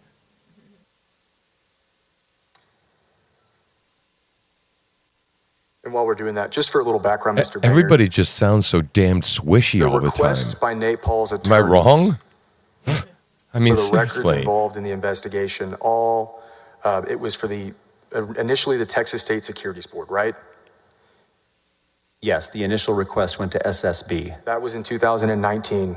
And while we're doing that, just for a little background, Mr. Banger, Everybody just sounds so damned swishy the all the time. requests by Nate Paul's attorneys Am I wrong? I mean, for the records seriously. involved in the investigation, it was for the initially the Texas State Securities Board, right? Yes, the initial request went to SSB. That was in 2019.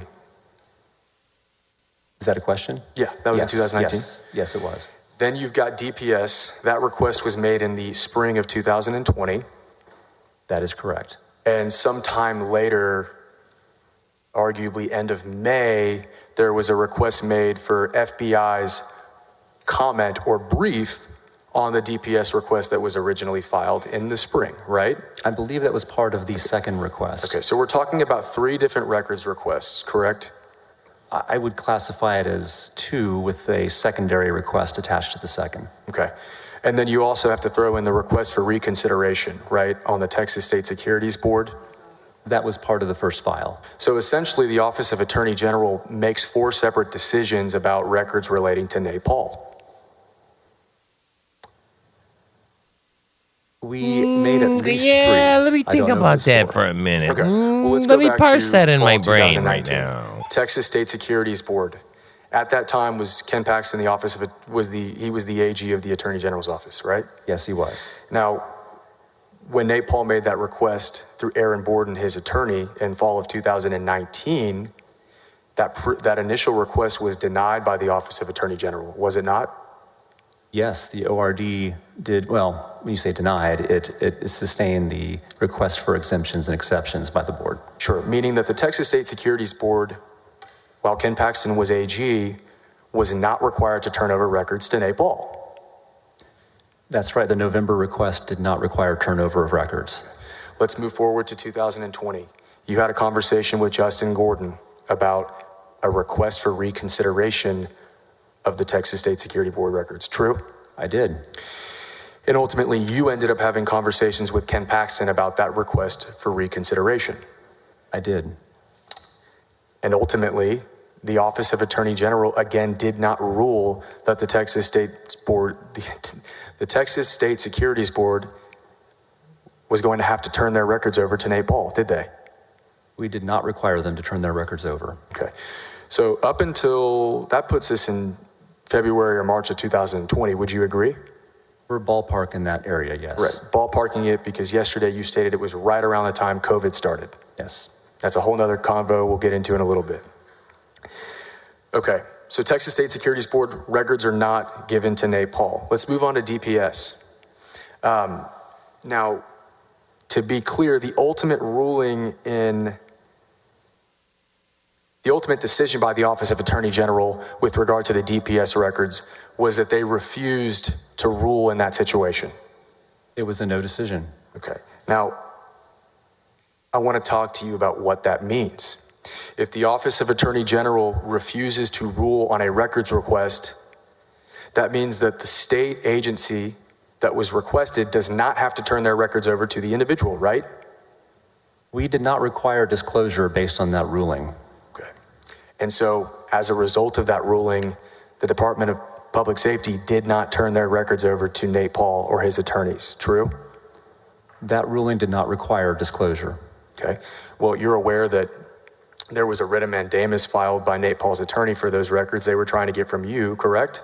Is that a question? Yeah, that was in 2019. Yes, it was. Then you've got DPS. That request was made in the spring of 2020. That is correct. And sometime later, arguably end of May, there was a request made for FBI's comment or brief on the DPS request that was originally filed in the spring, right? I believe that was part of the second request. Okay, so we're talking about 3 different records requests, correct? I would classify it as 2 with a secondary request attached to the second. Okay. And then you also have to throw in the request for reconsideration, right, on the Texas State Securities Board. That was part of the first file. So essentially, the Office of Attorney General makes 4 separate decisions about records relating to Nate Paul. We made at least 3. Let me I think don't know if it about was that 4. for a minute. Okay. Well, let's Let go me back parse to that in fall my brain 2019. right now. Texas State Securities Board. At that time was Ken Paxton, the office of it was the AG of the Attorney General's office, right? Yes, he was. Now, when Nate Paul made that request through Aaron Borden, his attorney, in fall of 2019, that initial request was denied by the Office of Attorney General, was it not? Yes, the ORD did, well, when you say denied, it sustained the request for exemptions and exceptions by the board. Sure, meaning that the Texas State Securities Board, while Ken Paxton was AG, was not required to turn over records to Nate Paul. That's right, the November request did not require turnover of records. Let's move forward to 2020. You had a conversation with Justin Gordon about a request for reconsideration of the Texas State Security Board records, true? I did. And ultimately, you ended up having conversations with Ken Paxton about that request for reconsideration. I did. And ultimately, the Office of Attorney General again did not rule that the Texas State Board, the Texas State Securities Board was going to have to turn their records over to Nate Paul, did they? We did not require them to turn their records over. Okay. So up until, that puts us in February or March of 2020, would you agree? We're ballpark in that area, yes. Right, ballparking it because yesterday you stated it was right around the time COVID started. Yes. That's a whole nother convo we'll get into in a little bit. Okay, so Texas State Securities Board records are not given to Nate Paul. Let's move on to DPS. Now, to be clear, the ultimate decision by the Office of Attorney General with regard to the DPS records was that they refused to rule in that situation. It was a no decision. Okay. Now, I want to talk to you about what that means. If the Office of Attorney General refuses to rule on a records request, that means that the state agency that was requested does not have to turn their records over to the individual, right? We did not require disclosure based on that ruling. Okay. And so, as a result of that ruling, the Department of Public Safety did not turn their records over to Nate Paul or his attorneys, true? That ruling did not require disclosure. Okay. Well, you're aware that there was a writ of mandamus filed by Nate Paul's attorney for those records they were trying to get from you, correct?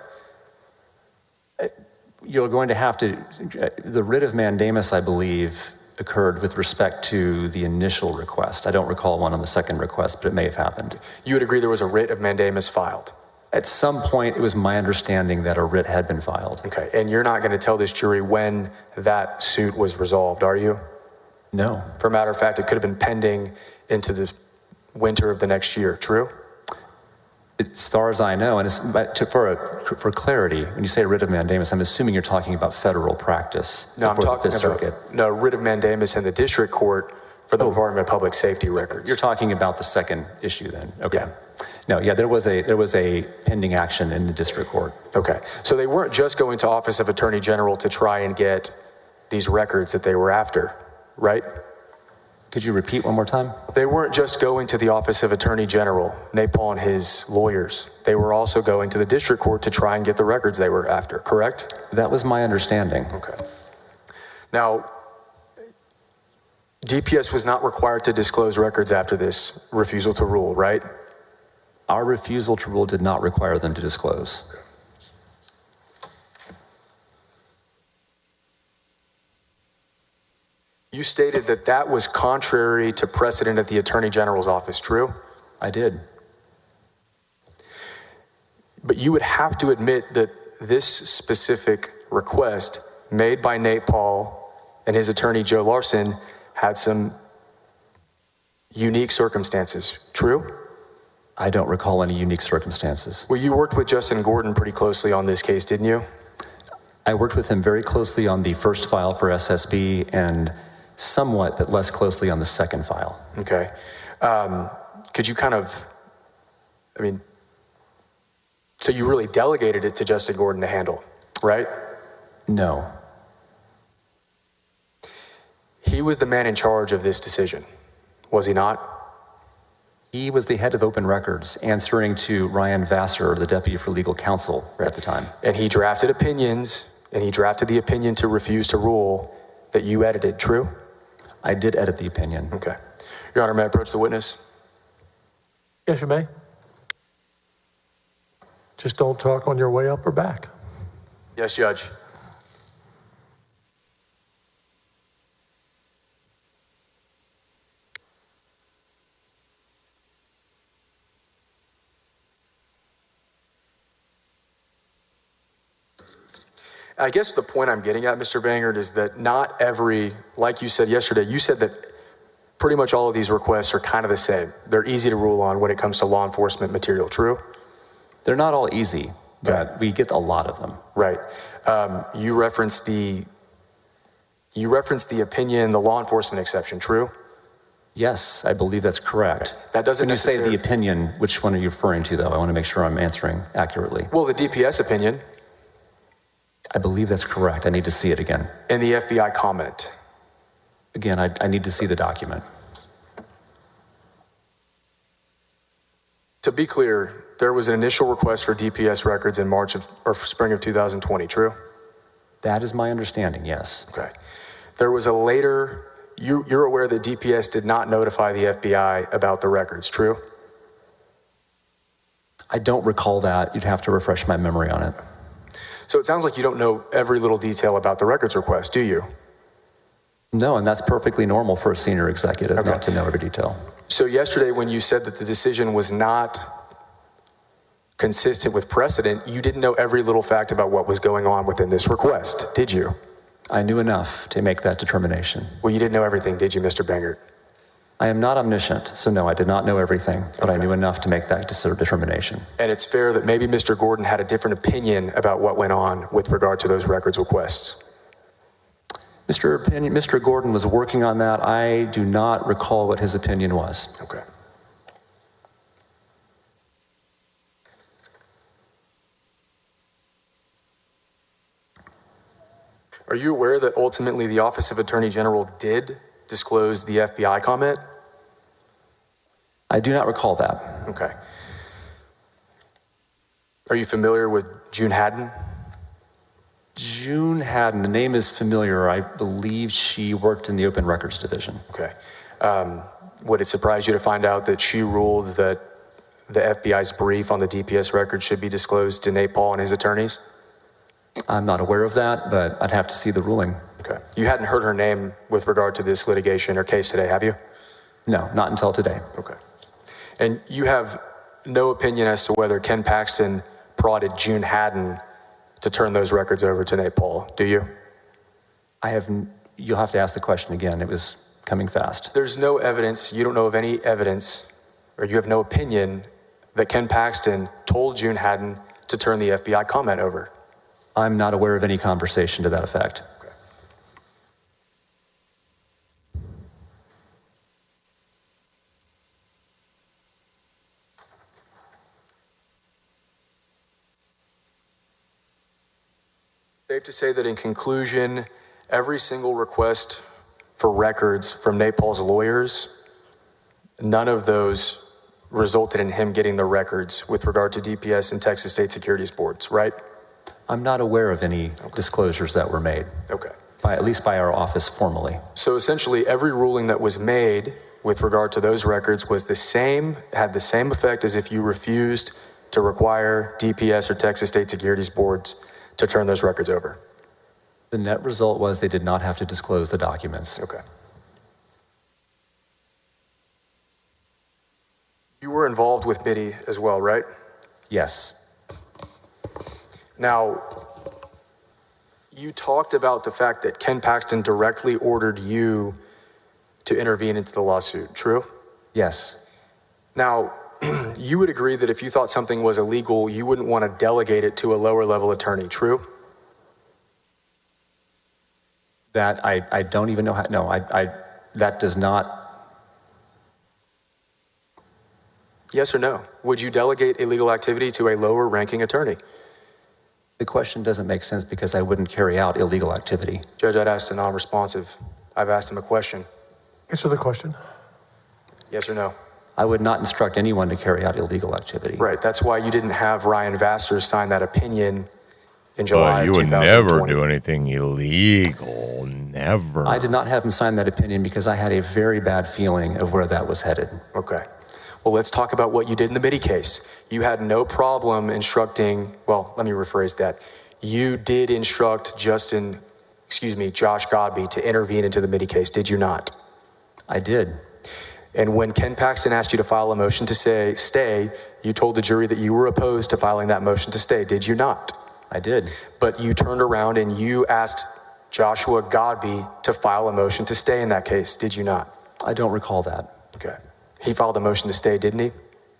You're going to have to, the writ of mandamus, I believe, occurred with respect to the initial request. I don't recall one on the second request, but it may have happened. You would agree there was a writ of mandamus filed? At some point, it was my understanding that a writ had been filed. Okay, and you're not going to tell this jury when that suit was resolved, are you? No. For a matter of fact, it could have been pending into the winter of the next year, true? As far as I know, and for clarity, when you say writ of mandamus, I'm assuming you're talking about federal practice. No, I'm before talking the Fifth about Circuit. writ of mandamus in the district court for the Department of Public Safety records. You're talking about the second issue then? Okay. Yeah. No, yeah, there was a pending action in the district court. Okay, so they weren't just going to Office of Attorney General to try and get these records that they were after, right? Could you repeat one more time? They weren't just going to the Office of Attorney General, Nate Paul and his lawyers. They were also going to the district court to try and get the records they were after, correct? That was my understanding. Okay. Now, DPS was not required to disclose records after this refusal to rule, right? Our refusal to rule did not require them to disclose. You stated that that was contrary to precedent at the Attorney General's office, true? I did. But you would have to admit that this specific request made by Nate Paul and his attorney Joe Larson had some unique circumstances, true? I don't recall any unique circumstances. Well, you worked with Justin Gordon pretty closely on this case, didn't you? I worked with him very closely on the first file for SSB and somewhat, but less closely on the second file. Okay. Could you kind of, so you really delegated it to Justin Gordon to handle, right? No. He was the man in charge of this decision, was he not? He was the head of open records, answering to Ryan Vassar, the deputy for legal counsel at the time. And he drafted opinions, and he drafted the opinion to refuse to rule that you edited, true? I did edit the opinion. Okay. Your Honor, may I approach the witness? Yes, you may. Just don't talk on your way up or back. Yes, Judge. I guess the point I'm getting at, Mr. Bangert, is that not every, like you said yesterday, you said that pretty much all of these requests are kind of the same. They're easy to rule on when it comes to law enforcement material, true? They're not all easy, but we get a lot of them. Right. You referenced the opinion, the law enforcement exception, true? Yes, I believe that's correct. That doesn't When you say the opinion, which one are you referring to, though? I want to make sure I'm answering accurately. Well, the DPS opinion. I believe that's correct. I need to see it again. And the FBI comment. Again, I need to see the document. To be clear, there was an initial request for DPS records in spring of 2020, true? That is my understanding, yes. Okay. There was a later, you're aware that DPS did not notify the FBI about the records, true? I don't recall that. You'd have to refresh my memory on it. So it sounds like you don't know every little detail about the records request, do you? No, and that's perfectly normal for a senior executive not to know every detail. So yesterday when you said that the decision was not consistent with precedent, you didn't know every little fact about what was going on within this request, did you? I knew enough to make that determination. Well, you didn't know everything, did you, Mr. Bangert? I am not omniscient, so no, I did not know everything, but I knew enough to make that determination. And it's fair that maybe Mr. Gordon had a different opinion about what went on with regard to those records requests. Mr. Gordon was working on that. I do not recall what his opinion was. Okay. Are you aware that ultimately the Office of Attorney General did disclose the FBI comment? I do not recall that. Okay. Are you familiar with June Haddon? June Haddon, the name is familiar. I believe she worked in the Open Records Division. Okay. Would it surprise you to find out that she ruled that the FBI's brief on the DPS record should be disclosed to Nate Paul and his attorneys? I'm not aware of that, but I'd have to see the ruling. Okay. You hadn't heard her name with regard to this litigation or case today, have you? No, not until today. Okay. And you have no opinion as to whether Ken Paxton prodded June Haddon to turn those records over to Nate Paul, do you? You'll have to ask the question again. It was coming fast. There's no evidence, you don't know of any evidence, or you have no opinion that Ken Paxton told June Haddon to turn the FBI comment over. I'm not aware of any conversation to that effect. Okay. Safe to say that in conclusion, every single request for records from Nate Paul's lawyers, none of those resulted in him getting the records with regard to DPS and Texas State Securities Boards, right? I'm not aware of any disclosures that were made. Okay. At least by our office formally. So essentially every ruling that was made with regard to those records was the same, had the same effect as if you refused to require DPS or Texas State Securities Boards to turn those records over. The net result was they did not have to disclose the documents. Okay. You were involved with MIDI as well, right? Yes. Now, you talked about the fact that Ken Paxton directly ordered you to intervene into the lawsuit, true? Yes. Now, you would agree that if you thought something was illegal, you wouldn't want to delegate it to a lower level attorney, true? That I don't even know how, no, that does not. Yes or no? Would you delegate illegal activity to a lower ranking attorney? The question doesn't make sense because I wouldn't carry out illegal activity. Judge, I'd asked a non-responsive. I've asked him a question. Answer the question. Yes or no? I would not instruct anyone to carry out illegal activity. Right, that's why you didn't have Ryan Vassar sign that opinion in July you of would 2020. never do anything illegal, never. I did not have him sign that opinion because I had a very bad feeling of where that was headed. Okay. Well, let's talk about what you did in the MIDI case. You had no problem instructing, well, let me rephrase that. You did instruct Josh Godby to intervene into the MIDI case, did you not? I did. And when Ken Paxton asked you to file a motion to stay, you told the jury that you were opposed to filing that motion to stay, did you not? I did. But you turned around and you asked Joshua Godby to file a motion to stay in that case, did you not? I don't recall that. Okay. He filed a motion to stay, didn't he?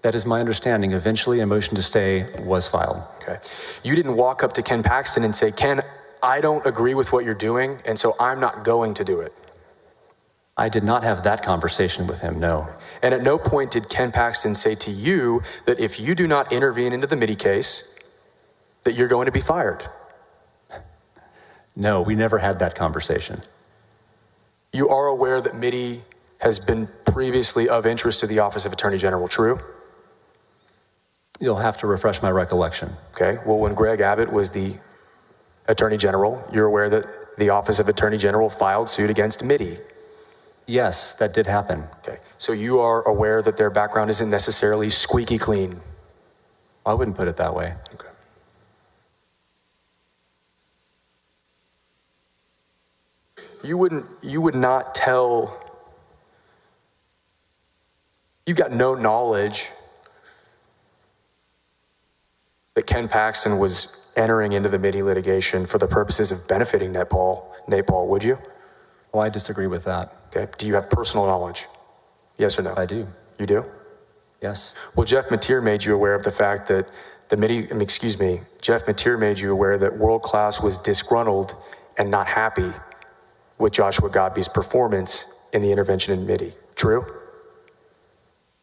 That is my understanding. Eventually, a motion to stay was filed. Okay. You didn't walk up to Ken Paxton and say, Ken, I don't agree with what you're doing, and so I'm not going to do it. I did not have that conversation with him, no. And at no point did Ken Paxton say to you that if you do not intervene into the MIDI case, that you're going to be fired. No, we never had that conversation. You are aware that MIDI has been previously of interest to the Office of Attorney General, true? You'll have to refresh my recollection. Okay, well, when Greg Abbott was the Attorney General, you're aware that the Office of Attorney General filed suit against MIDI. Yes, that did happen. Okay, so you are aware that their background isn't necessarily squeaky clean? I wouldn't put it that way. Okay. You would not tell, you've got no knowledge that Ken Paxton was entering into the MIDI litigation for the purposes of benefiting Nate Paul, would you? Well, I disagree with that. Okay, do you have personal knowledge? Yes or no? I do. You do? Yes. Well, Jeff Mateer made you aware of the fact that Jeff Mateer made you aware that World Class was disgruntled and not happy with Joshua Godby's performance in the intervention in MIDI. True?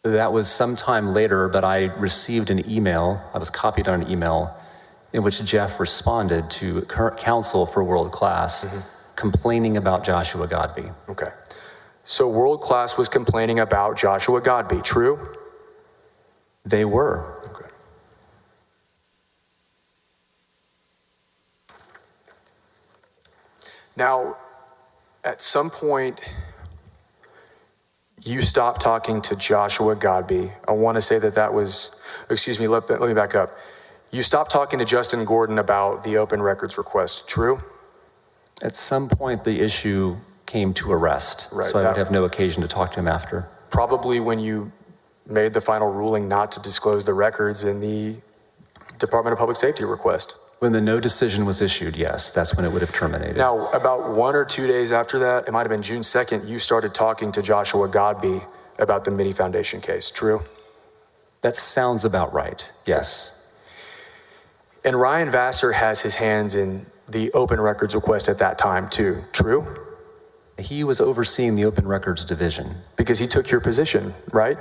That was sometime later, but I received an email, I was copied on an email, in which Jeff responded to current counsel for World Class, complaining about Joshua Godby. Okay. So World Class was complaining about Joshua Godby, true? They were. Okay. Now, at some point, you stopped talking to Joshua Godby. I want to say that was, excuse me, let me back up. You stopped talking to Justin Gordon about the open records request, true? At some point, the issue came to a rest, Right, so I would have no occasion to talk to him after. Probably when you made the final ruling not to disclose the records in the Department of Public Safety request. When the no decision was issued, yes, that's when it would have terminated. Now, about 1 or 2 days after that, it might have been June 2nd, you started talking to Joshua Godby about the Mitty Foundation case, true? That sounds about right, yes. And Ryan Vassar has his hands in the open records request at that time too, true? He was overseeing the open records division. Because he took your position, right?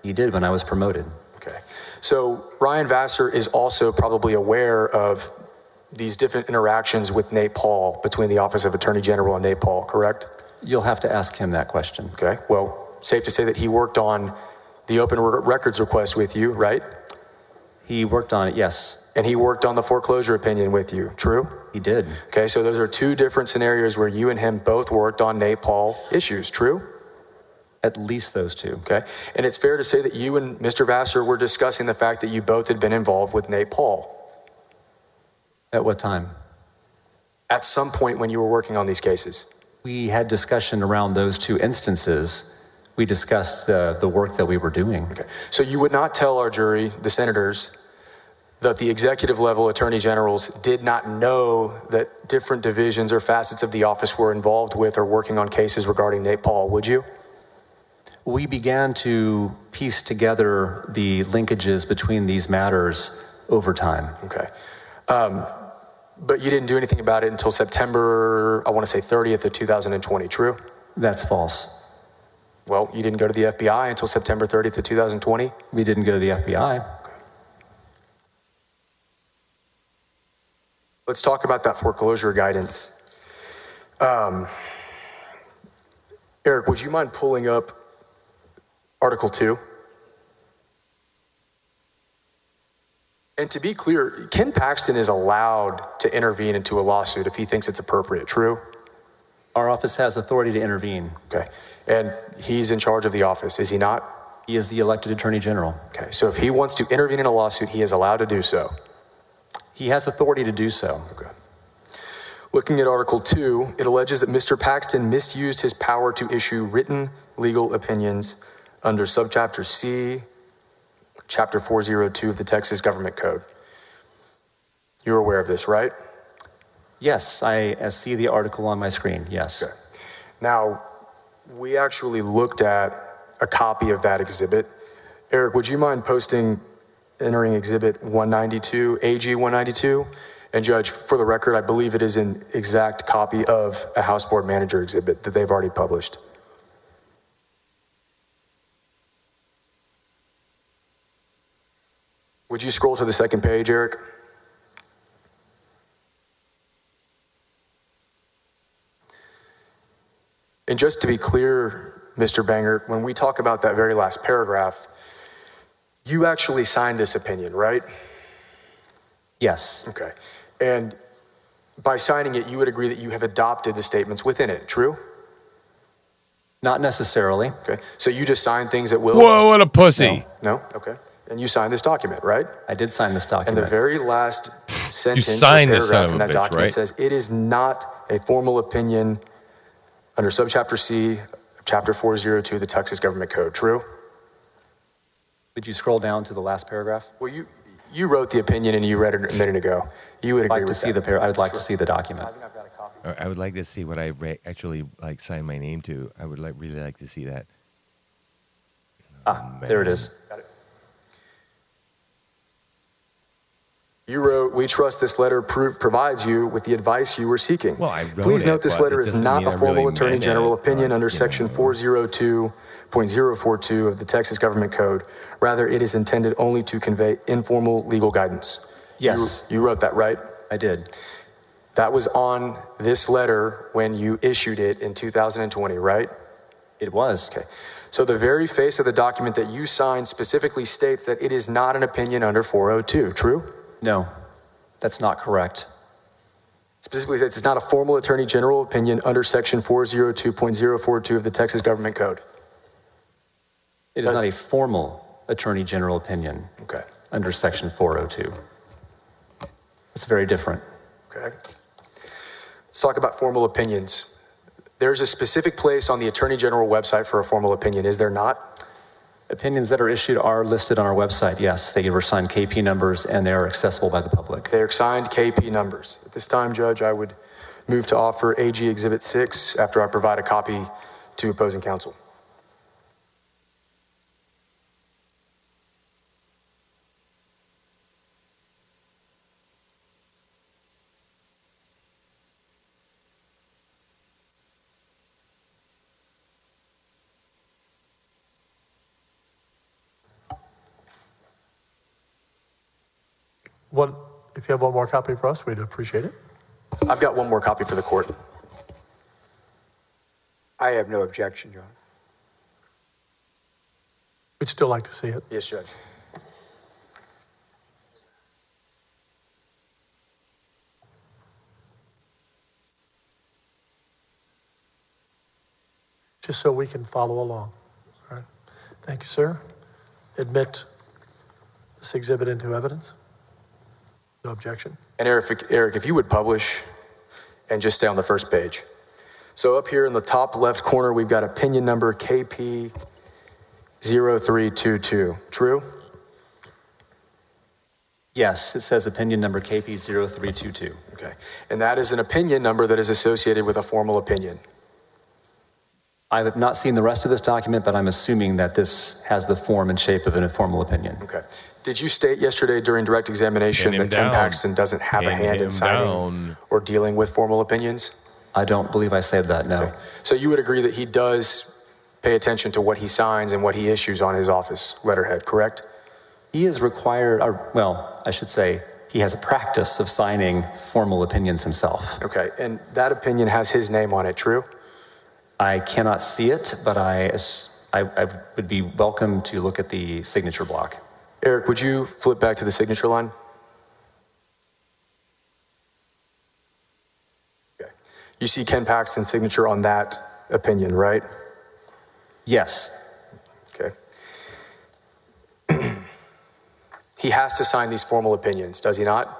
He did when I was promoted. Okay. So Ryan Vassar is also probably aware of these different interactions with Nate Paul between the Office of Attorney General and Nate Paul, correct? You'll have to ask him that question. Okay. Well, safe to say that he worked on the open records request with you, right? He worked on it, yes. And he worked on the foreclosure opinion with you, true? He did. Okay, so those are two different scenarios where you and him both worked on Nate Paul issues, true? At least those two. Okay, and it's fair to say that you and Mr. Vassar were discussing the fact that you both had been involved with Nate Paul. At what time? At some point when you were working on these cases. We had discussion around those two instances. We discussed the work that we were doing. Okay, so you would not tell our jury, the senators, that the executive level attorney generals did not know that different divisions or facets of the office were involved with or working on cases regarding Nate Paul, would you? We began to piece together the linkages between these matters over time. Okay. But you didn't do anything about it until September, I want to say 30th of 2020, true? That's false. Well, you didn't go to the FBI until September 30th of 2020? We didn't go to the FBI. Let's talk about that foreclosure guidance. Eric, would you mind pulling up Article 2? And to be clear, Ken Paxton is allowed to intervene into a lawsuit if he thinks it's appropriate, true? Our office has authority to intervene. Okay. And he's in charge of the office, is he not? He is the elected Attorney General. Okay, so if he wants to intervene in a lawsuit, he is allowed to do so. He has authority to do so. Okay. Looking at Article 2, it alleges that Mr. Paxton misused his power to issue written legal opinions under Subchapter C, Chapter 402 of the Texas Government Code. You're aware of this, right? Yes, I see the article on my screen, yes. Okay. Now, we actually looked at a copy of that exhibit. Eric, would you mind entering Exhibit 192, AG 192? And Judge, for the record, I believe it is an exact copy of a House Board Manager exhibit that they've already published. Would you scroll to the second page, Eric? And just to be clear, Mr. Banger, when we talk about that very last paragraph, you actually signed this opinion, right? Yes. Okay. And by signing it, you would agree that you have adopted the statements within it, true? Not necessarily. Okay. So you just signed things at will? Whoa, what a pussy. No? Okay. And you signed this document, right? I did sign this document. And the very last sentence or signed this son paragraph of in a that bitch, document right? says, it is not a formal opinion under Subchapter C of Chapter 402 of the Texas Government Code, true? Would you scroll down to the last paragraph? Well, you wrote the opinion and you read it a minute ago. You would agree with that. I would like to see the document. I think I've got a copy. I would like to see what I actually signed my name to. I would really like to see that. There it is. Got it. You wrote, we trust this letter provides you with the advice you were seeking. Well, I wrote Please note it, this but letter it is doesn't not mean a I formal really Attorney meant General it, opinion under Section 402.042 of the Texas Government Code. Rather, it is intended only to convey informal legal guidance. Yes. You wrote that, right? I did. That was on this letter when you issued it in 2020, right? It was. Okay. So the very face of the document that you signed specifically states that it is not an opinion under 402, true? No, that's not correct. Specifically says it's not a formal Attorney General opinion under Section 402.042 of the Texas Government Code. It is not a formal Attorney General opinion. Okay. Under Section 402. It's very different. Okay. Let's talk about formal opinions. There's a specific place on the Attorney General website for a formal opinion, is there not? Opinions that are issued are listed on our website, yes. They were signed KP numbers and they are accessible by the public. They are signed KP numbers. At this time, Judge, I would move to offer AG Exhibit 6 after I provide a copy to opposing counsel. If you have one more copy for us, we'd appreciate it. I've got one more copy for the court. I have no objection, Your Honor. We'd still like to see it. Yes, Judge. Just so we can follow along. All right. Thank you, sir. Admit this exhibit into evidence. No objection. And Eric, if you would publish and just stay on the first page. So up here in the top left corner, we've got opinion number KP0322. True? Yes, it says opinion number KP0322. Okay. And that is an opinion number that is associated with a formal opinion. I have not seen the rest of this document, but I'm assuming that this has the form and shape of an informal opinion. Okay. Did you state yesterday during direct examination that Ken Paxton doesn't have a hand in signing or dealing with formal opinions? I don't believe I said that, no. Okay. So you would agree that he does pay attention to what he signs and what he issues on his office letterhead, correct? He is required, or, well, I should say, he has a practice of signing formal opinions himself. Okay, and that opinion has his name on it, true? I cannot see it, but I would be welcome to look at the signature block. Eric, would you flip back to the signature line? Okay. You see Ken Paxton's signature on that opinion, right? Yes. Okay. He has to sign these formal opinions, does he not?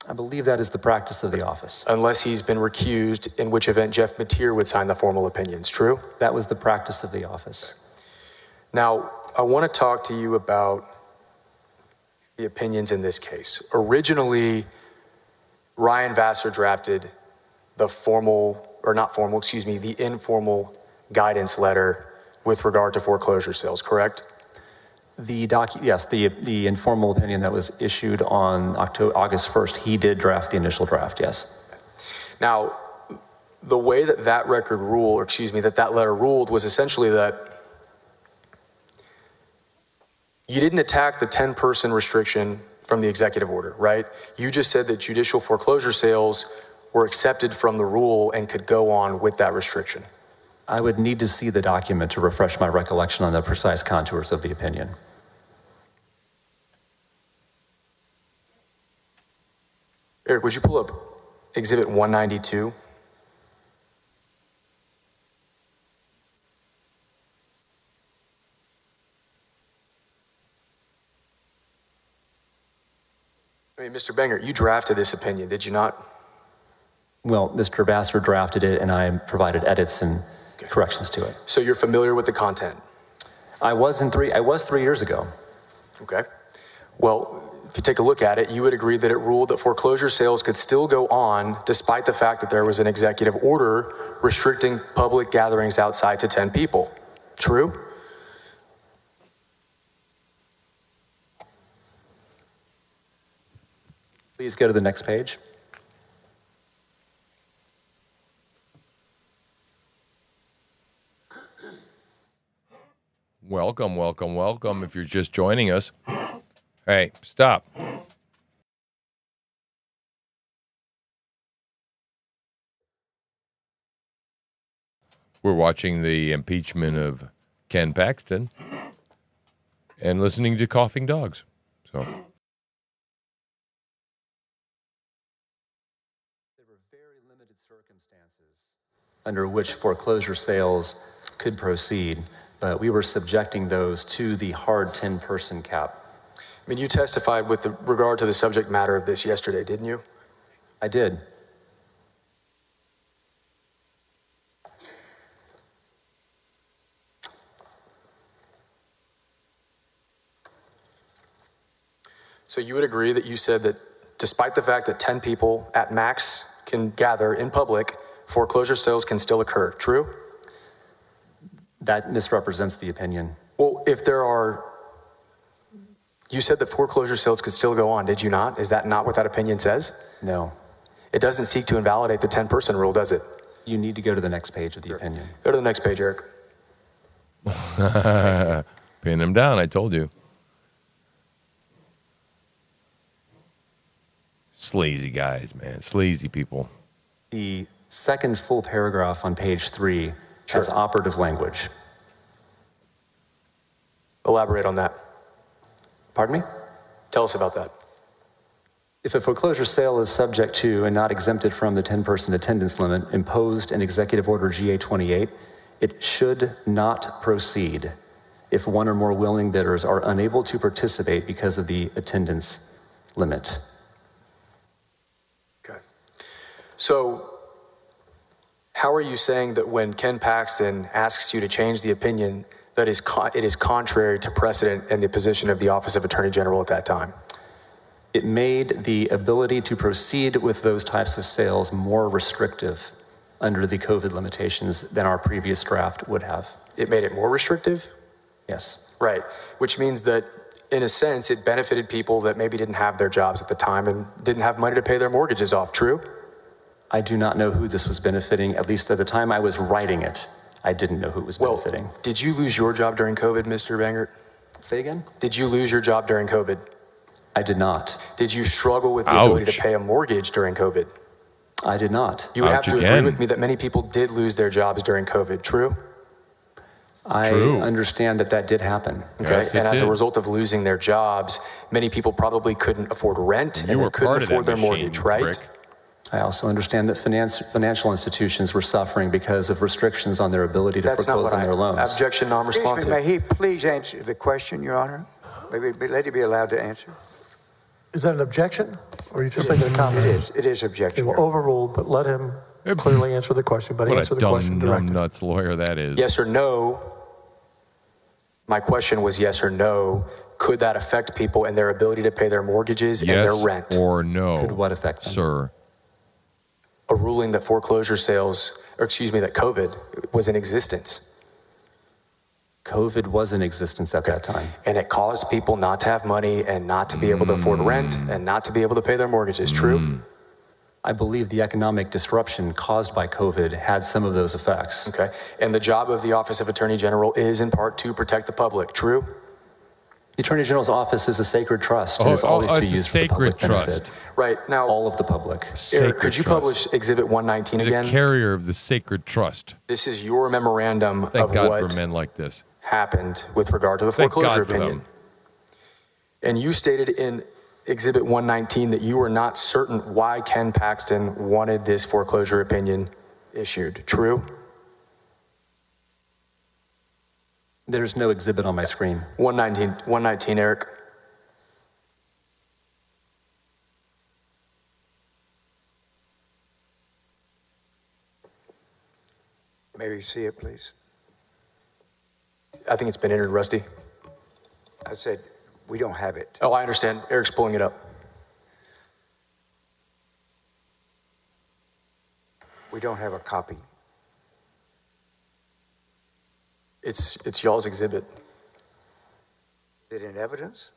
I believe that is the practice of the office. Unless he's been recused, in which event Jeff Mateer would sign the formal opinions, true? That was the practice of the office. Now, I want to talk to you about the opinions in this case. Originally, Ryan Vassar drafted the the informal guidance letter with regard to foreclosure sales, correct? Yes, the informal opinion that was issued on August 1st, he did draft the initial draft, yes. Now, the way that that letter ruled was essentially that you didn't attack the 10-person restriction from the executive order, right? You just said that judicial foreclosure sales were accepted from the rule and could go on with that restriction. I would need to see the document to refresh my recollection on the precise contours of the opinion. Eric, would you pull up Exhibit 192? I mean, Mr. Banger, you drafted this opinion, did you not? Well, Mr. Vassar drafted it and I provided edits and corrections to it. So you're familiar with the content? I was 3 years ago. Okay. Well, if you take a look at it, you would agree that it ruled that foreclosure sales could still go on despite the fact that there was an executive order restricting public gatherings outside to 10 people. True? Please go to the next page. Welcome, welcome, welcome. If you're just joining us. Hey, stop. We're watching the impeachment of Ken Paxton and listening to coughing dogs. So There were very limited circumstances under which foreclosure sales could proceed, but we were subjecting those to the hard 10-person cap. I mean, you testified with regard to the subject matter of this yesterday, didn't you? I did. So you would agree that you said that despite the fact that 10 people at max can gather in public, foreclosure sales can still occur, true? That misrepresents the opinion. Well, if there are, you said that foreclosure sales could still go on, did you not? Is that not what that opinion says? No. It doesn't seek to invalidate the 10-person rule, does it? You need to go to the next page of the opinion. Go to the next page, Eric. Pin him down, I told you. Sleazy guys, man. Sleazy people. The second full paragraph on page 3 has operative language. Elaborate on that. Pardon me? Tell us about that. If a foreclosure sale is subject to and not exempted from the 10-person attendance limit imposed in Executive Order GA-28, it should not proceed if one or more willing bidders are unable to participate because of the attendance limit. Okay. So, how are you saying that when Ken Paxton asks you to change the opinion, that it is contrary to precedent and the position of the Office of Attorney General at that time? It made the ability to proceed with those types of sales more restrictive under the COVID limitations than our previous draft would have. It made it more restrictive? Yes. Right, which means that, in a sense, it benefited people that maybe didn't have their jobs at the time and didn't have money to pay their mortgages off, true? I do not know who this was benefiting, at least at the time I was writing it. I didn't know who it was benefiting. Well, did you lose your job during COVID, Mr. Bangert? Say again? Did you lose your job during COVID? I did not. Did you struggle with the ability to pay a mortgage during COVID? I did not. You would have to agree with me that many people did lose their jobs during COVID, true? I understand that that did happen. Okay, yes, and as a result of losing their jobs, many people probably couldn't afford rent and they couldn't afford their mortgage, right? Rick. I also understand that financial institutions were suffering because of restrictions on their ability to foreclose on their loans. Objection non-responsive. May he please answer the question, Your Honor? Maybe let him be allowed to answer. Is that an objection, or are you just making a comment? It is objection. Okay, well, overruled, but let him clearly answer the question, but answer the question directly. What a dumb nuts lawyer that is. Yes or no? My question was yes or no. Could that affect people and their ability to pay their mortgages and their rent? Yes or no? Could what affect them? Sir. A ruling that foreclosure sales, that COVID was in existence. COVID was in existence at that time. And it caused people not to have money and not to be able to afford rent and not to be able to pay their mortgages, true? I believe the economic disruption caused by COVID had some of those effects. Okay, and the job of the Office of Attorney General is in part to protect the public, true? The Attorney General's office is a sacred trust and it's always to be used for the public benefit. Right, now, all of the public. Eric, could you publish Exhibit 119 again? He's a carrier of the sacred trust. This is your memorandum Thank of God what for men like this. happened with regard to the Thank foreclosure God for opinion. them. And you stated in Exhibit 119 that you were not certain why Ken Paxton wanted this foreclosure opinion issued, true? There's no exhibit on my screen. 119, Eric. May we see it, please? I think it's been entered, Rusty. I said, we don't have it. Oh, I understand. Eric's pulling it up. We don't have a copy. It's y'all's exhibit. Is it in evidence?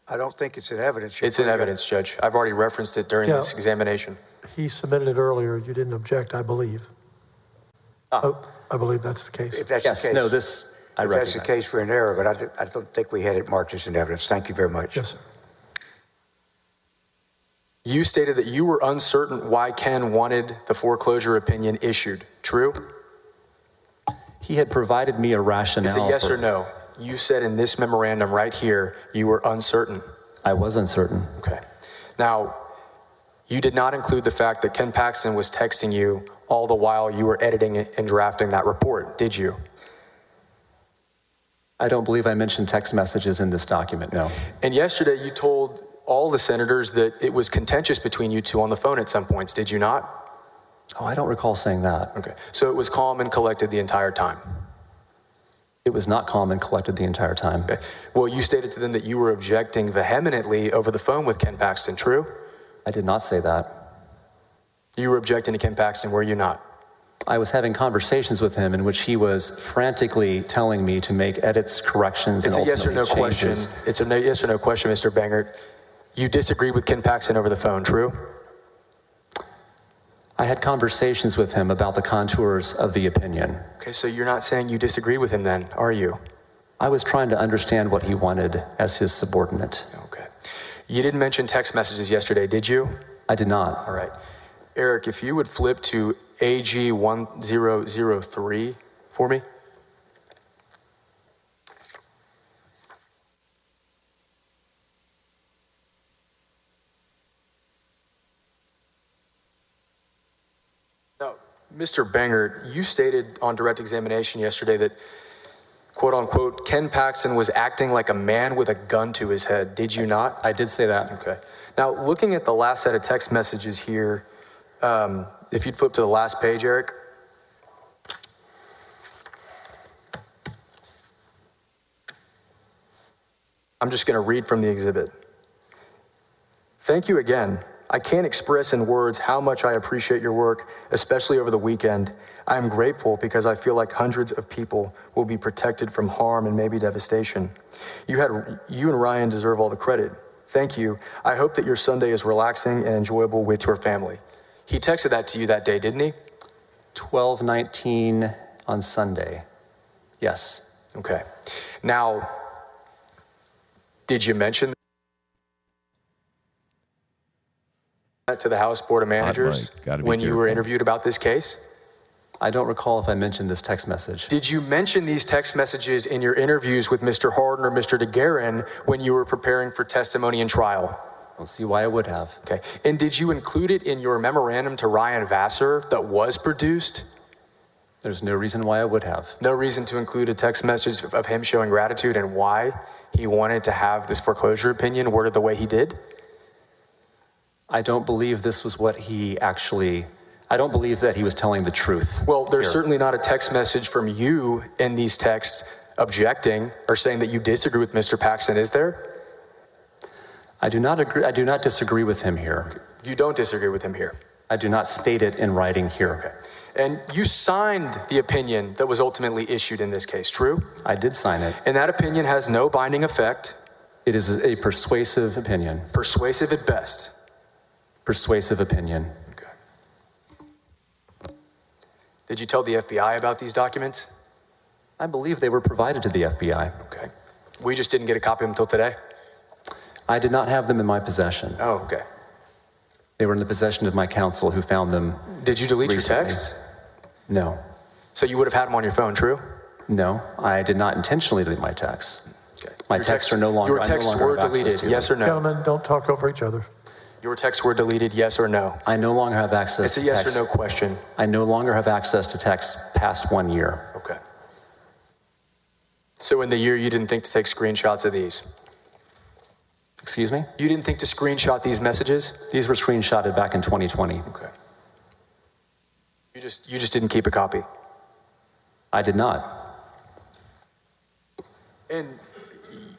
I don't think it's in evidence. It's in evidence, Judge. I've already referenced it during this examination. He submitted it earlier. You didn't object, I believe. I believe that's the case. If that's the case. No, this, I if recognize. that's the case for an error, but I don't think we had it marked as in evidence. Thank you very much. Yes, sir. You stated that you were uncertain why Ken wanted the foreclosure opinion issued. True? He had provided me a rationale. Is it yes or no? You said in this memorandum right here, you were uncertain. I was uncertain. Okay. Now, you did not include the fact that Ken Paxton was texting you all the while you were editing and drafting that report, did you? I don't believe I mentioned text messages in this document, no. And yesterday you told all the senators that it was contentious between you two on the phone at some points, did you not? Oh, I don't recall saying that. Okay. So it was calm and collected the entire time? It was not calm and collected the entire time. Okay. Well, you stated to them that you were objecting vehemently over the phone with Ken Paxton, true? I did not say that. You were objecting to Ken Paxton, were you not? I was having conversations with him in which he was frantically telling me to make edits, corrections, It's and a yes or no ultimately question. changes. It's a yes or no question, Mr. Bangert. You disagreed with Ken Paxton over the phone, true? I had conversations with him about the contours of the opinion. Okay, so you're not saying you disagreed with him then, are you? I was trying to understand what he wanted as his subordinate. Okay. You didn't mention text messages yesterday, did you? I did not. All right. Eric, if you would flip to AG 1003 for me. Now, Mr. Bangert, you stated on direct examination yesterday that, quote unquote, Ken Paxton was acting like a man with a gun to his head. Did you not? I did say that. Okay. Now, looking at the last set of text messages here, if you'd flip to the last page, Eric. I'm just going to read from the exhibit. Thank you again. I can't express in words how much I appreciate your work, especially over the weekend. I am grateful because I feel like hundreds of people will be protected from harm and maybe devastation. You and Ryan deserve all the credit. Thank you. I hope that your Sunday is relaxing and enjoyable with your family. He texted that to you that day, didn't he? 12:19 on Sunday. Yes. Okay. Now, did you mention that to the House Board of Managers when you were interviewed about this case? I don't recall if I mentioned this text message. Did you mention these text messages in your interviews with Mr. Harden or Mr. DeGuerin when you were preparing for testimony in trial? I don't see why I would have. Okay. And did you include it in your memorandum to Ryan Vassar that was produced? There's no reason why I would have. No reason to include a text message of him showing gratitude and why he wanted to have this foreclosure opinion worded the way he did? I don't believe this was what he actually... I don't believe that he was telling the truth. Well, there's certainly not a text message from you in these texts objecting or saying that you disagree with Mr. Paxton, is there? I do not agree. I do not disagree with him here. You don't disagree with him here? I do not state it in writing here. Okay. And you signed the opinion that was ultimately issued in this case, true? I did sign it. And that opinion has no binding effect. It is a persuasive opinion. Persuasive at best. Persuasive opinion. Did you tell the FBI about these documents? I believe they were provided to the FBI. Okay. We just didn't get a copy of them until today? I did not have them in my possession. Oh, okay. They were in the possession of my counsel who found them. Did you delete recently. your texts? No. So you would have had them on your phone, true? No, I did not intentionally delete my texts. Okay. My texts are no longer. Your texts were deleted, yes or no? Gentlemen, don't talk over each other. Your texts were deleted, yes or no? I no longer have access to text. It's a yes text. or no question. I no longer have access to texts past 1 year. Okay. So in the year, you didn't think to take screenshots of these? Excuse me? You didn't think to screenshot these messages? These were screenshotted back in 2020. Okay. You just didn't keep a copy? I did not. And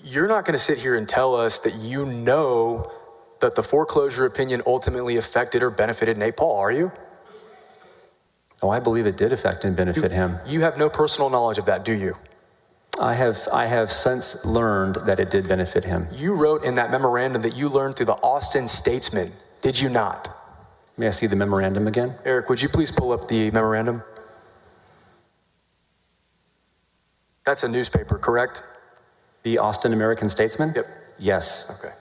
you're not going to sit here and tell us that you know that the foreclosure opinion ultimately affected or benefited Nate Paul, are you? Oh, I believe it did affect and benefit him. You have no personal knowledge of that, do you? I have since learned that it did benefit him. You wrote in that memorandum that you learned through the Austin Statesman, did you not? May I see the memorandum again? Eric, would you please pull up the memorandum? That's a newspaper, correct? The Austin American Statesman? Yep. Yes. Okay.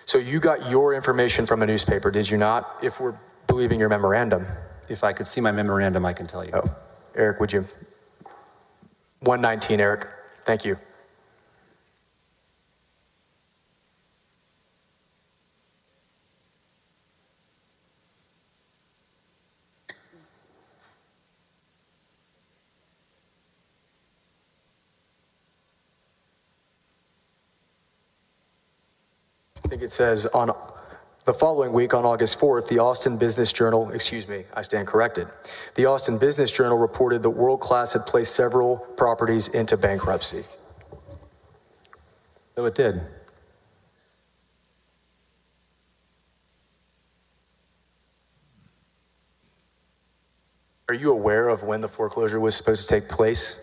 So you got your information from a newspaper, did you not? If we're believing your memorandum. If I could see my memorandum, I can tell you. Oh, Eric, would you? 119, Eric. Thank you. I think it says on The following week, on August 4th, the Austin Business Journal, I stand corrected. The Austin Business Journal reported that World Class had placed several properties into bankruptcy. So it did. Are you aware of when the foreclosure was supposed to take place?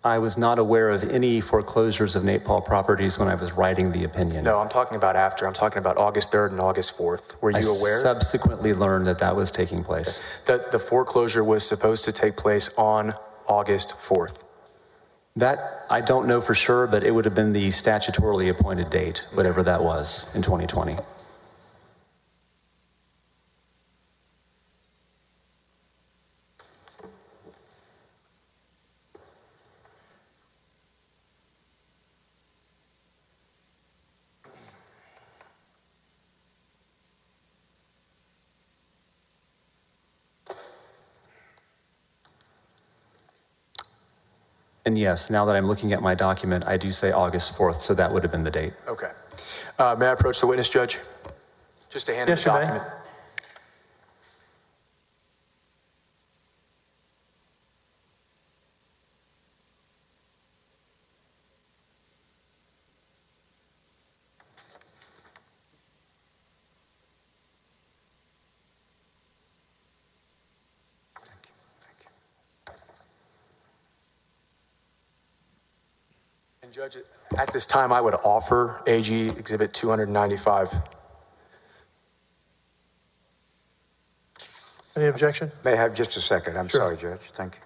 I was not aware of any foreclosures of Nate Paul properties when I was writing the opinion. No, I'm talking about after. I'm talking about August 3rd and August 4th. Were you aware? I subsequently learned that that was taking place. That the foreclosure was supposed to take place on August 4th. That I don't know for sure, but it would have been the statutorily appointed date, whatever that was, in 2020. And yes, now that I'm looking at my document, I do say August 4th, so that would have been the date. Okay. May I approach the witness, Judge? Just to hand him the document. And Judge, at this time, I would offer AG Exhibit 295. Any objection? May I have just a second? I'm sorry, Judge. Thank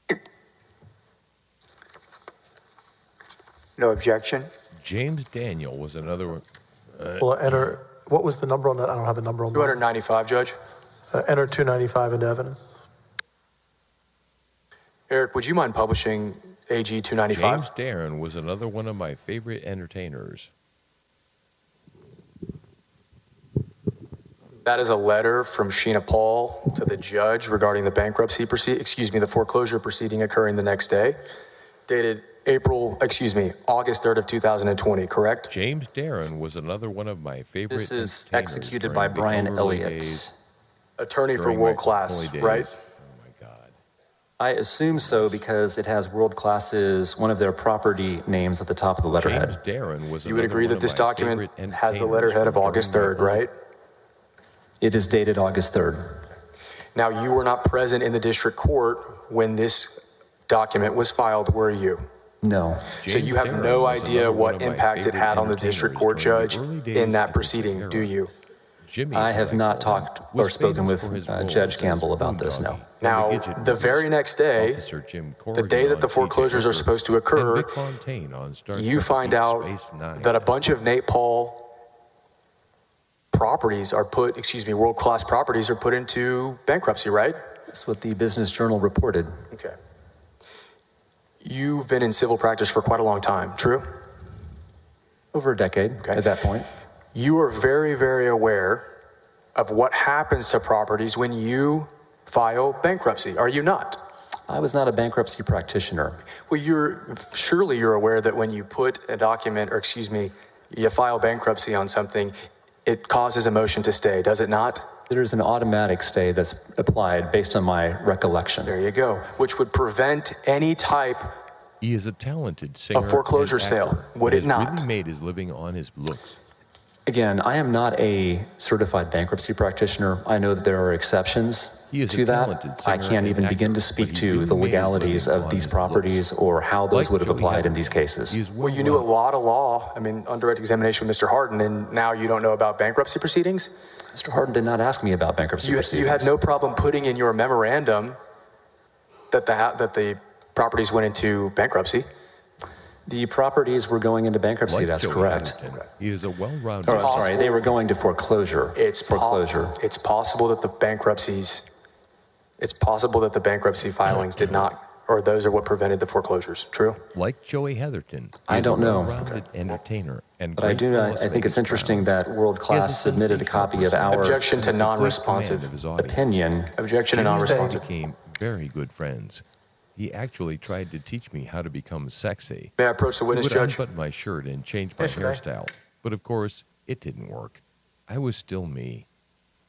you. No objection? James Daniel was another one. Well, enter, what was the number on that? I don't have a number on that. 295, Judge. Enter 295 into evidence. Eric, would you mind publishing AG 295? James Darren was another one of my favorite entertainers. That is a letter from Sheena Paul to the judge regarding the bankruptcy the foreclosure proceeding occurring the next day, dated August 3rd of 2020, correct? James Darren was another one of my favorite This is entertainers executed during by the Brian early Elliott. days, Attorney for during World my Class, early days. right? I assume so because it has World Class's, one of their property names at the top of the letterhead. James Darren was You would another agree one that of this my document favorite has the entertainers letterhead of from August during 3rd, my right? It is dated August 3rd. Now, you were not present in the district court when this document was filed, were you? No. So you have no idea what impact it had on the district court judge in that proceeding, do you? I have not talked or spoken with Judge Campbell about this, no. Now, the very next day, the day that the foreclosures are supposed to occur, you find out that a bunch of Nate Paul properties are World Class properties are put into bankruptcy, right? That's what the Business Journal reported. Okay. You've been in civil practice for quite a long time, true? Over a decade at that point. You are very, very aware of what happens to properties when you file bankruptcy, are you not? I was not a bankruptcy practitioner. Well, surely you're aware that when you put a document, you file bankruptcy on something, it causes a motion to stay, does it not? There's an automatic stay that's applied based on my recollection. There you go, which would prevent any type He is a talented singer of foreclosure and sale, actor would who it has not? really made his living on his looks. Again, I am not a certified bankruptcy practitioner. I know that there are exceptions to that. I can't even begin to speak to the legalities of these properties or how those would have applied in these cases. Well, you knew a lot of law, on direct examination with Mr. Harden, and now you don't know about bankruptcy proceedings? Mr. Harden did not ask me about bankruptcy proceedings. You had no problem putting in your memorandum that the properties went into bankruptcy. The properties were going into bankruptcy, that's correct. He is a well-rounded. Oh, I'm sorry, they were going to foreclosure. It's possible that the bankruptcy filings did not, or those are what prevented the foreclosures. True? Like Joey Heatherton. I don't know. Well-rounded entertainer and but I think it's interesting that World Class submitted a copy of our objection to non-responsive opinion. Objection to non-responsive. Became very good friends. He actually tried to teach me how to become sexy. May I approach the witness, He would Judge? unbutton my shirt and change my Yes, you may. hairstyle. But of course, it didn't work. I was still me.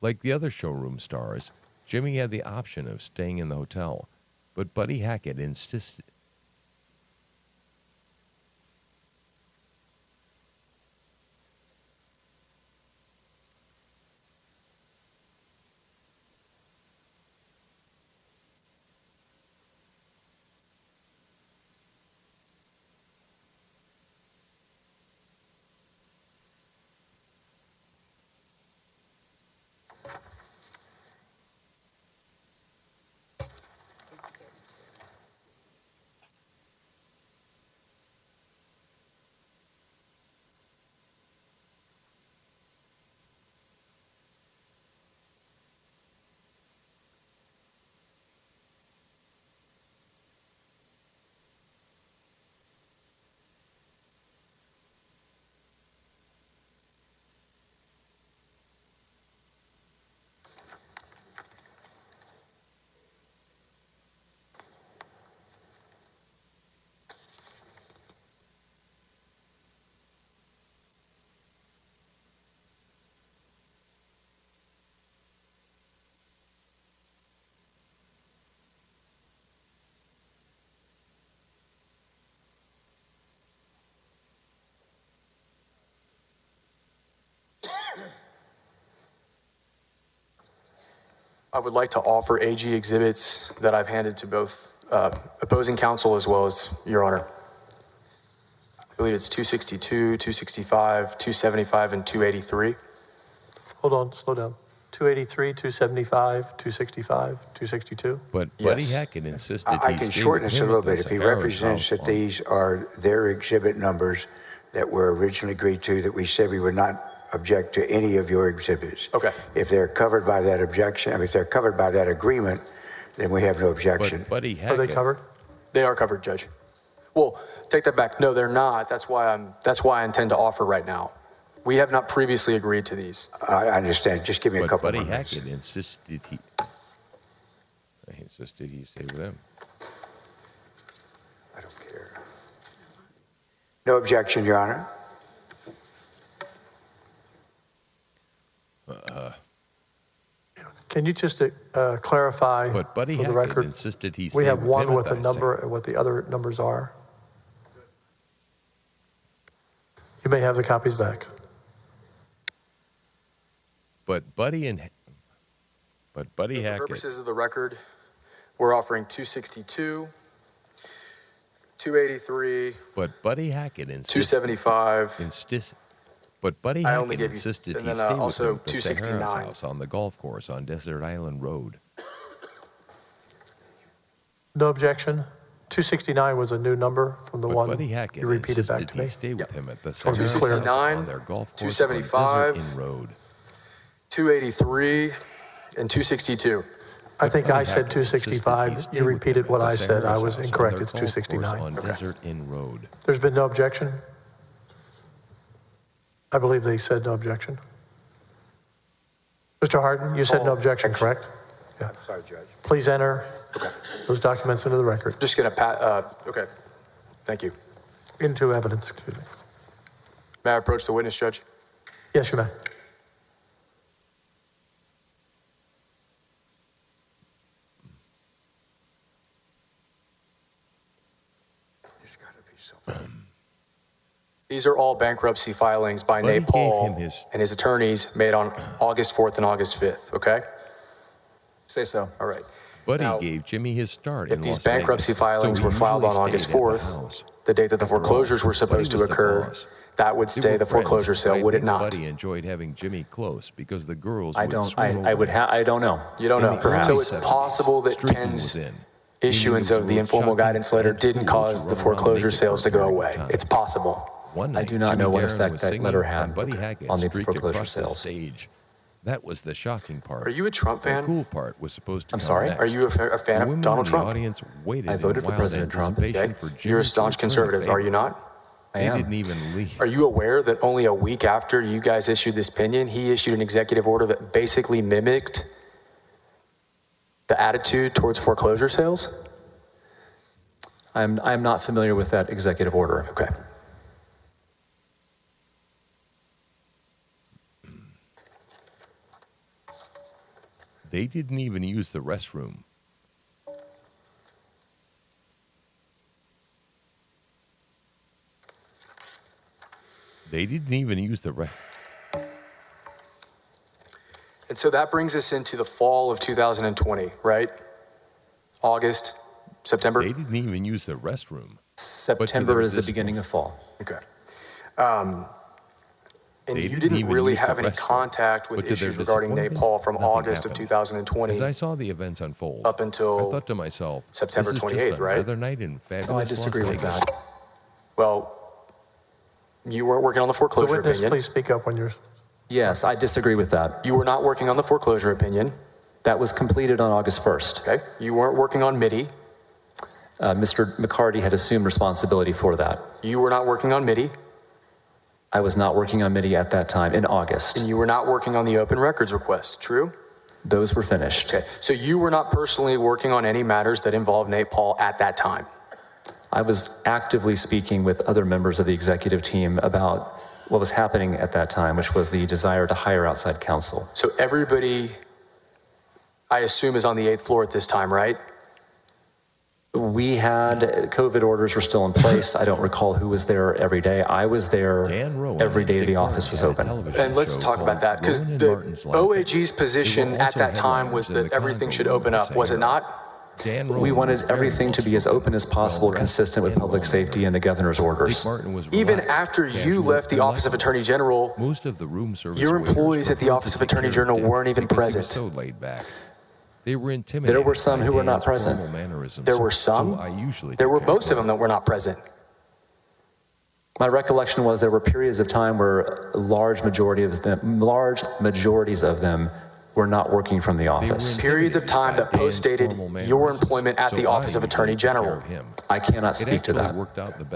Like the other showroom stars, Jimmy had the option of staying in the hotel, but Buddy Hackett insisted. I would like to offer AG exhibits that I've handed to both opposing counsel as well as Your Honor. I believe it's 262, 265, 275, and 283. Hold on, slow down. 283, 275, 265, 262. But Buddy Hackett insisted I he can stay shorten with this a him little at bit. the If he Sahara's represents house that these are their exhibit numbers that were originally agreed to, that we said we would not object to any of your exhibits. Okay. If they're covered by that objection, I mean, if they're covered by that agreement, then we have no objection. But Buddy Are they Hackett, covered? They are covered, Judge. Well, take that back. No, they're not. That's why I intend to offer right now. We have not previously agreed to these. I understand. Just give me a but couple Buddy more minutes. Hackett insisted he stay with him. I don't care. No objection, Your Honor. Can you just clarify But Buddy for the Hackett record? insisted he We stay have with one him with at a the number and what the other numbers are. You may have the copies back. But Buddy For Hackett. purposes of the record, we're offering 262, 283, But Buddy Hackett insisted. 275. But Buddy I only Hackett gave you- insisted and he then, stay with also him at the Sahara's 269. house on the golf course on Desert Island Road. No objection. 269 was a new number from the But one Buddy Hackett you repeated back insisted to me. he stay with him at the So Sahara's house 269, on their golf course 275, on Desert Inn Road. 283, and 262. I think Buddy I said Hackett 265. insisted he You stay with repeated him what at the I said. I Sahara's was house on incorrect. their It's golf course 269. on Desert Inn Road. There's been no objection? I believe they said no objection. Mr. Harden, you said no objection, correct? Yeah. Sorry, Judge. Please enter those documents into the record, Just gonna okay. Thank you. into evidence, excuse me. May I approach the witness, Judge? Yes, you may. There's got to be something. These are all bankruptcy filings by Buddy Nate Paul gave him his- and his attorneys made on August 4th and August 5th, okay? Say so. All right. Buddy Now, gave Jimmy his start If in these Las bankruptcy Vegas, filings so he were filed on usually August stayed at the 4th, house. the date that the After all, foreclosures were supposed Buddy to was the occur, boss. that would They stay were the friends, foreclosure but sale, I would it think not? Buddy enjoyed having Jimmy close because the girls I would don't. swim I over would. him. I don't know. You don't In know. the early So it's 70s, possible that streaking Ken's was in. issuance Meaning of there the was informal shocking guidance letter and didn't cool to cause run the around foreclosure naked sales for to a go period of away. time. It's possible. One I night, do not Jimmy know what Guerin effect was that singing letter and had Buddy Hackett on the streaked foreclosure across the sales. stage. That was the shocking part. Are you a Trump fan? The cool part was supposed to I'm come sorry? next. Are you a fan The of women Donald in the Trump? audience waited I voted in for wild President Trump. anticipation Okay. for Jimmy You're a to staunch return conservative, favor. are you not? I They am. didn't even leave. Are you aware that only a week after you guys issued this opinion, he issued an executive order that basically mimicked the attitude towards foreclosure sales? I'm not familiar with that executive order. Okay. They didn't even use the restroom. They didn't even use the And so that brings us into the fall of 2020, right? August, September? They didn't even use the restroom. September is the beginning of fall. Okay. And you didn't really have any contact with issues regarding Nate Paul from August of 2020. As I saw the events unfold, up until I thought to myself, September this is 28th, just right? another night in fabulous No, I disagree Las with Vegas. that. Well, you weren't working on the The foreclosure witness, opinion. please speak up when you're. Yes, I disagree with that. You were not working on the foreclosure opinion. That was completed on August 1st. Okay. You weren't working on MIDI. Mr. McCarty had assumed responsibility for that. You were not working on MIDI. I was not working on MIDI at that time in August. And you were not working on the open records request, true? Those were finished. Okay. So you were not personally working on any matters that involved Nate Paul at that time? I was actively speaking with other members of the executive team about what was happening at that time, which was the desire to hire outside counsel. So everybody, I assume, is on the 8th floor at this time, right? We had COVID orders were still in place. I don't recall who was there every day. I was there every day the office was open. And let's talk about that, because the OAG's position at that time was that everything should open up, was it not? We wanted everything to be as open as possible, consistent with public safety and the governor's orders. Even after you left the Office of Attorney General, most of the room service your employees at the Office of Attorney General weren't even present. So laid back. They were intimidated. There were some who were not present. There were some. There were most of them that were not present. My recollection was there were periods of time where large majorities of them were not working from the office. Periods of time that postdated your employment at the Office of Attorney General. I cannot speak to that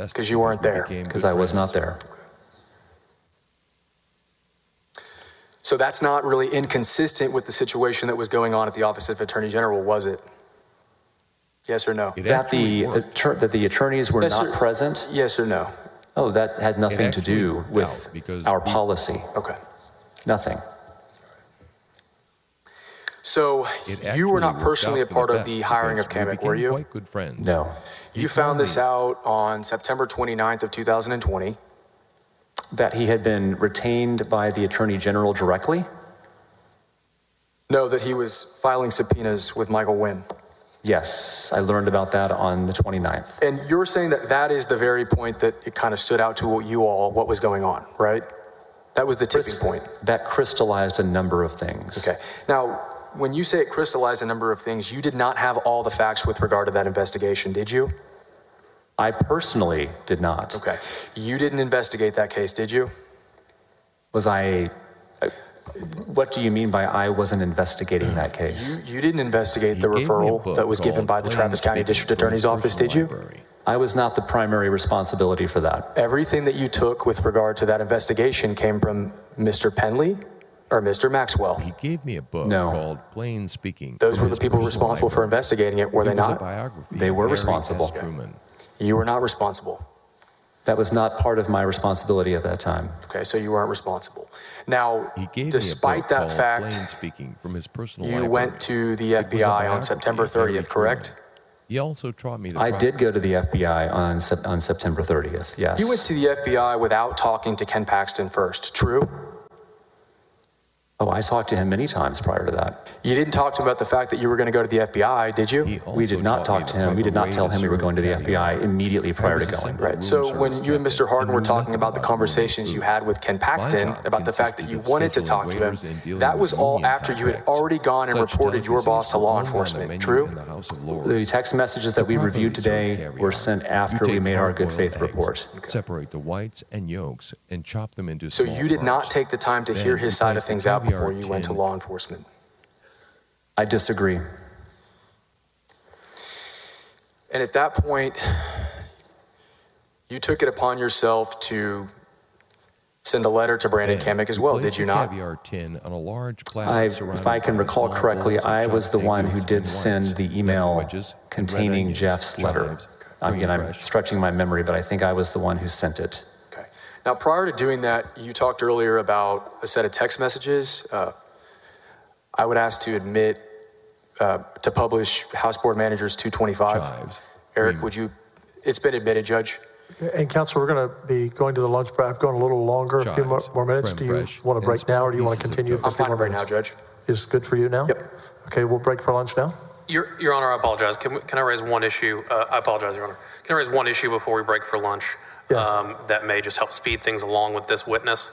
because you weren't there. Because I was not there. So that's not really inconsistent with the situation that was going on at the Office of Attorney General, was it? Yes or no? That the attorneys were not present? Yes or no? Oh, that had nothing to do with our policy. Okay. Nothing. So you were not personally a part of the hiring of Kamek, were you? Quite good friends. No. You found this out on September 29th of 2020, that he had been retained by the Attorney General directly? No, that he was filing subpoenas with Michael Wynn. Yes, I learned about that on the 29th. And you're saying that that is the very point that it kind of stood out to you all what was going on, right? That was the tipping point. That crystallized a number of things. Okay. Now, when you say it crystallized a number of things, you did not have all the facts with regard to that investigation, did you? I personally did not. Okay. You didn't investigate that case, did you? Was I... What do you mean by I wasn't investigating that case? You didn't investigate the referral that was given by the Travis County District Attorney's Office, did you? I was not the primary responsibility for that. Everything that you took with regard to that investigation came from Mr. Penley or Mr. Maxwell? He gave me a book called Plain Speaking. Those were the people responsible for investigating it, were they not? They were responsible. You were not responsible. That was not part of my responsibility at that time. Okay, so you weren't responsible. Now, despite that fact, Plain Speaking from his personal you library. went to the FBI on September 30th, correct? He also taught me. I did go to the FBI on September 30th, yes. You went to the FBI without talking to Ken Paxton first, true? Oh, I talked to him many times prior to that. You didn't talk to him about the fact that you were going to go to the FBI, did you? We did not talk to him. We did not tell him we were going to the FBI immediately prior to going. Right. So when you and Mr. Harden were talking about the conversations you had with Ken Paxton about the fact that you wanted to talk to him, that was all after you had already gone and reported your boss to law enforcement, true? The text messages that we reviewed today were sent after we made our good faith report. Separate the whites and yolks and chop them into So small you did not parts. take the time to hear his side of things out before you went to law enforcement. I disagree. And at that point, you took it upon yourself to send a letter to Brandon Kamek as well, did you not? Caviar tin on a large platter If I can recall correctly, I was the one who did send the email containing Jeff's letter. Again, I'm stretching my memory, but I think I was the one who sent it. Okay. Now, prior to doing that, you talked earlier about a set of text messages. I would ask to admit to publish House Board Managers 225. Eric, would you? It's been admitted, Judge. And Council, we're going to be going to the lunch break. I've gone a little longer, a few more minutes. Do you want to break now, or do you want to continue for a few more minutes? I'm fine right now, Judge. Is good for you now? Yep. Okay, we'll break for lunch now. Your Honor, I apologize. Can I raise one issue? I apologize, Your Honor. Can I raise one issue before we break for lunch? Yes. That may just help speed things along with this witness.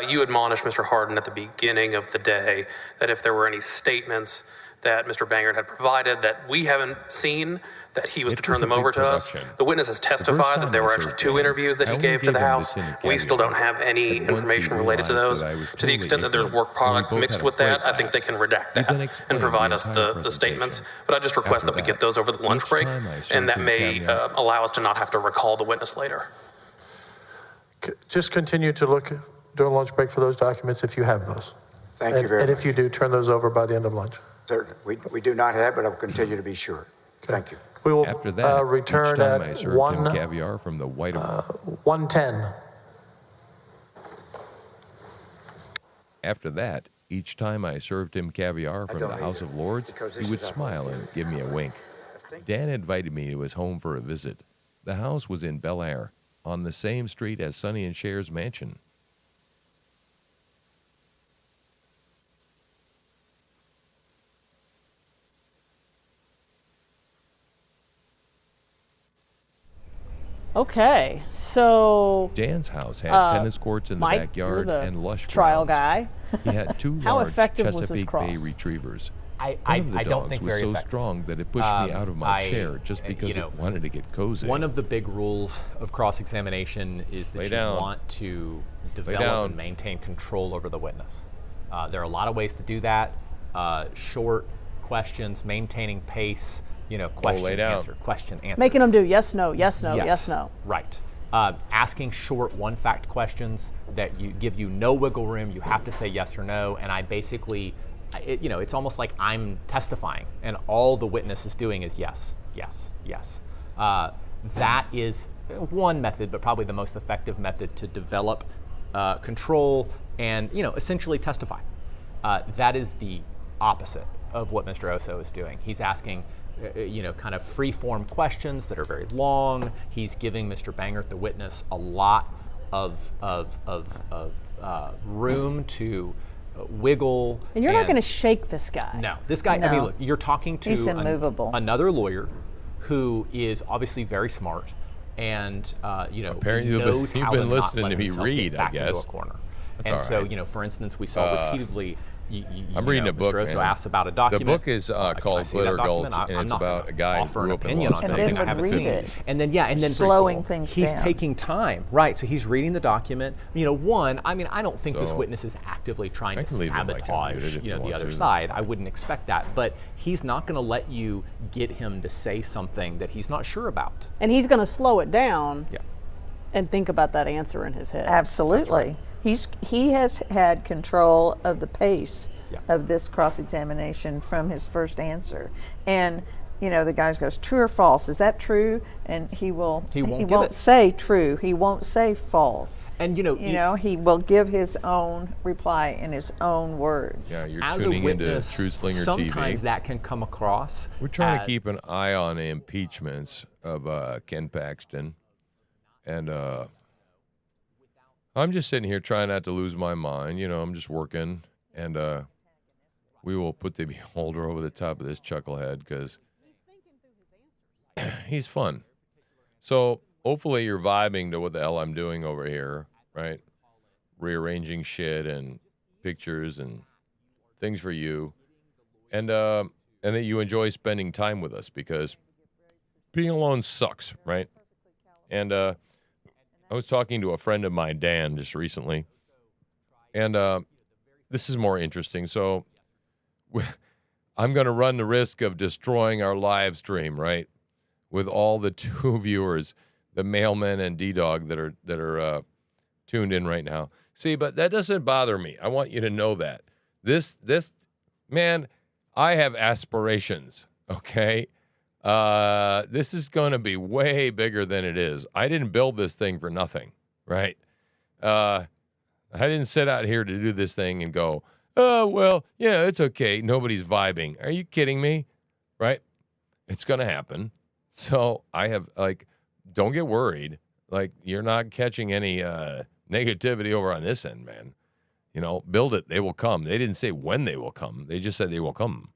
You admonished Mr. Hardin at the beginning of the day that if there were any statements that Mr. Bangert had provided that we haven't seen, that he was to turn them over to us. The witness has testified that there were actually 2 interviews that he gave to the House. We still don't have any information related to those. To the extent that there's work product mixed with that, I think they can redact that and provide us the statements. But I just request that we get those over the lunch break, and that may allow us to not have to recall the witness later. Just continue to look during lunch break for those documents if you have those. Thank you very much. And much. if you do, turn those over by the end of lunch. Certainly. We do not have, but I'll continue to be sure. Thank you. We will After that, return each time I at served him caviar from the White House. 1:10. After that, each time I served him caviar from the House of Lords, he would smile and give me a wink. Dan invited me to his home for a visit. The house was in Bel Air, on the same street as Sonny and Cher's mansion. Okay, so Dan's house had tennis courts in the Mike, backyard you're the and lush trial grounds. guy. He had 2 How large effective was this Chesapeake cross? Bay retrievers. I One of the don't dogs think was very so effective. strong that it pushed me out of my chair just because it wanted to get cozy. One of the big rules of cross-examination is that want to develop and maintain control over the witness. There are a lot of ways to do that. Short questions, maintaining pace, question, answer, question, answer. Making them do yes, no, yes, no, yes, no. Right. Asking short one-fact questions that give you no wiggle room. You have to say yes or no. And I basically, it's almost like I'm testifying, and all the witness is doing is yes, yes, yes. That is one method, but probably the most effective method to develop control and essentially testify. That is the opposite of what Mr. Oso is doing. He's asking kind of free-form questions that are very long. He's giving Mr. Bangert, the witness, a lot of room to wiggle. And you're not going to shake this guy. No, this guy. No. I mean, look, you're talking to He's immovable. Another lawyer who is obviously very smart and Apparently knows you've how been to not listening let to me himself read, get I back into guess. a corner. That's And all so, right. for instance, we saw repeatedly. I'm reading a book, Mr. Oso man. asks about a document. The book is Can I called see that Glitter Gulch, document? and I'm it's not about gonna a guy who offer an grew up in opinion Las on Vegas. something I haven't read seen. it. And then, and then Slowing critical. things He's down. taking time, right? So he's reading the document. One, I mean, I don't think this So, witness is actively trying I to can leave him, like, sabotage, unmuted if you the want other to. side. I wouldn't expect that, but he's not going to let you get him to say something that he's not sure about. And he's going to slow it down Yeah. and think about that answer in his head. Absolutely. He has had control of the pace Yeah. of this cross-examination from his first answer. And the guy goes, true or false? Is that true? And he won't give it. say true. He won't say false. And he will give his own reply in his own words. Yeah, you're as tuning a witness, into True Slinger sometimes TV. that can come across. We're trying to as- keep an eye on the impeachments of Ken Paxton. And I'm just sitting here trying not to lose my mind. I'm just working. And we will put the beholder over the top of this chucklehead because he's fun. So hopefully you're vibing to what the hell I'm doing over here, right? Rearranging shit and pictures and things for you. And that you enjoy spending time with us because being alone sucks, right? And I was talking to a friend of mine, Dan, just recently. And this is more interesting. So I'm going to run the risk of destroying our live stream, right? With all the 2 viewers, the mailman and D-Dog that are tuned in right now. See, but that doesn't bother me. I want you to know that. This man, I have aspirations, okay? This is going to be way bigger than it is. I didn't build this thing for nothing, right? I didn't sit out here to do this thing and go, oh, well, it's okay. Nobody's vibing. Are you kidding me? Right? It's going to happen. So I have, don't get worried. You're not catching any negativity over on this end, man. Build it. They will come. They didn't say when they will come. They just said they will come,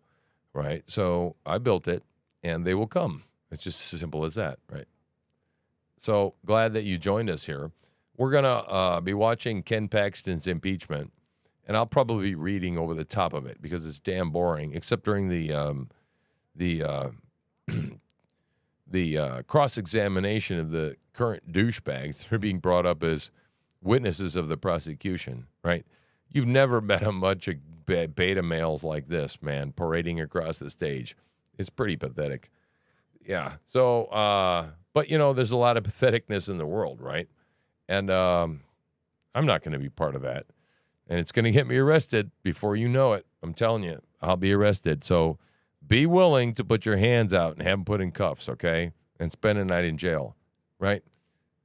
right? So I built it, and they will come. It's just as simple as that, right? So glad that you joined us here. We're going to be watching Ken Paxton's impeachment, and I'll probably be reading over the top of it because it's damn boring, except during the cross-examination of the current douchebags that are being brought up as witnesses of the prosecution, right? You've never met a bunch of beta males like this, man, parading across the stage. It's pretty pathetic. Yeah. So, but, there's a lot of patheticness in the world, right? And I'm not going to be part of that. And it's going to get me arrested before you know it. I'm telling you, I'll be arrested. So be willing to put your hands out and have them put in cuffs, okay? And spend a night in jail, right?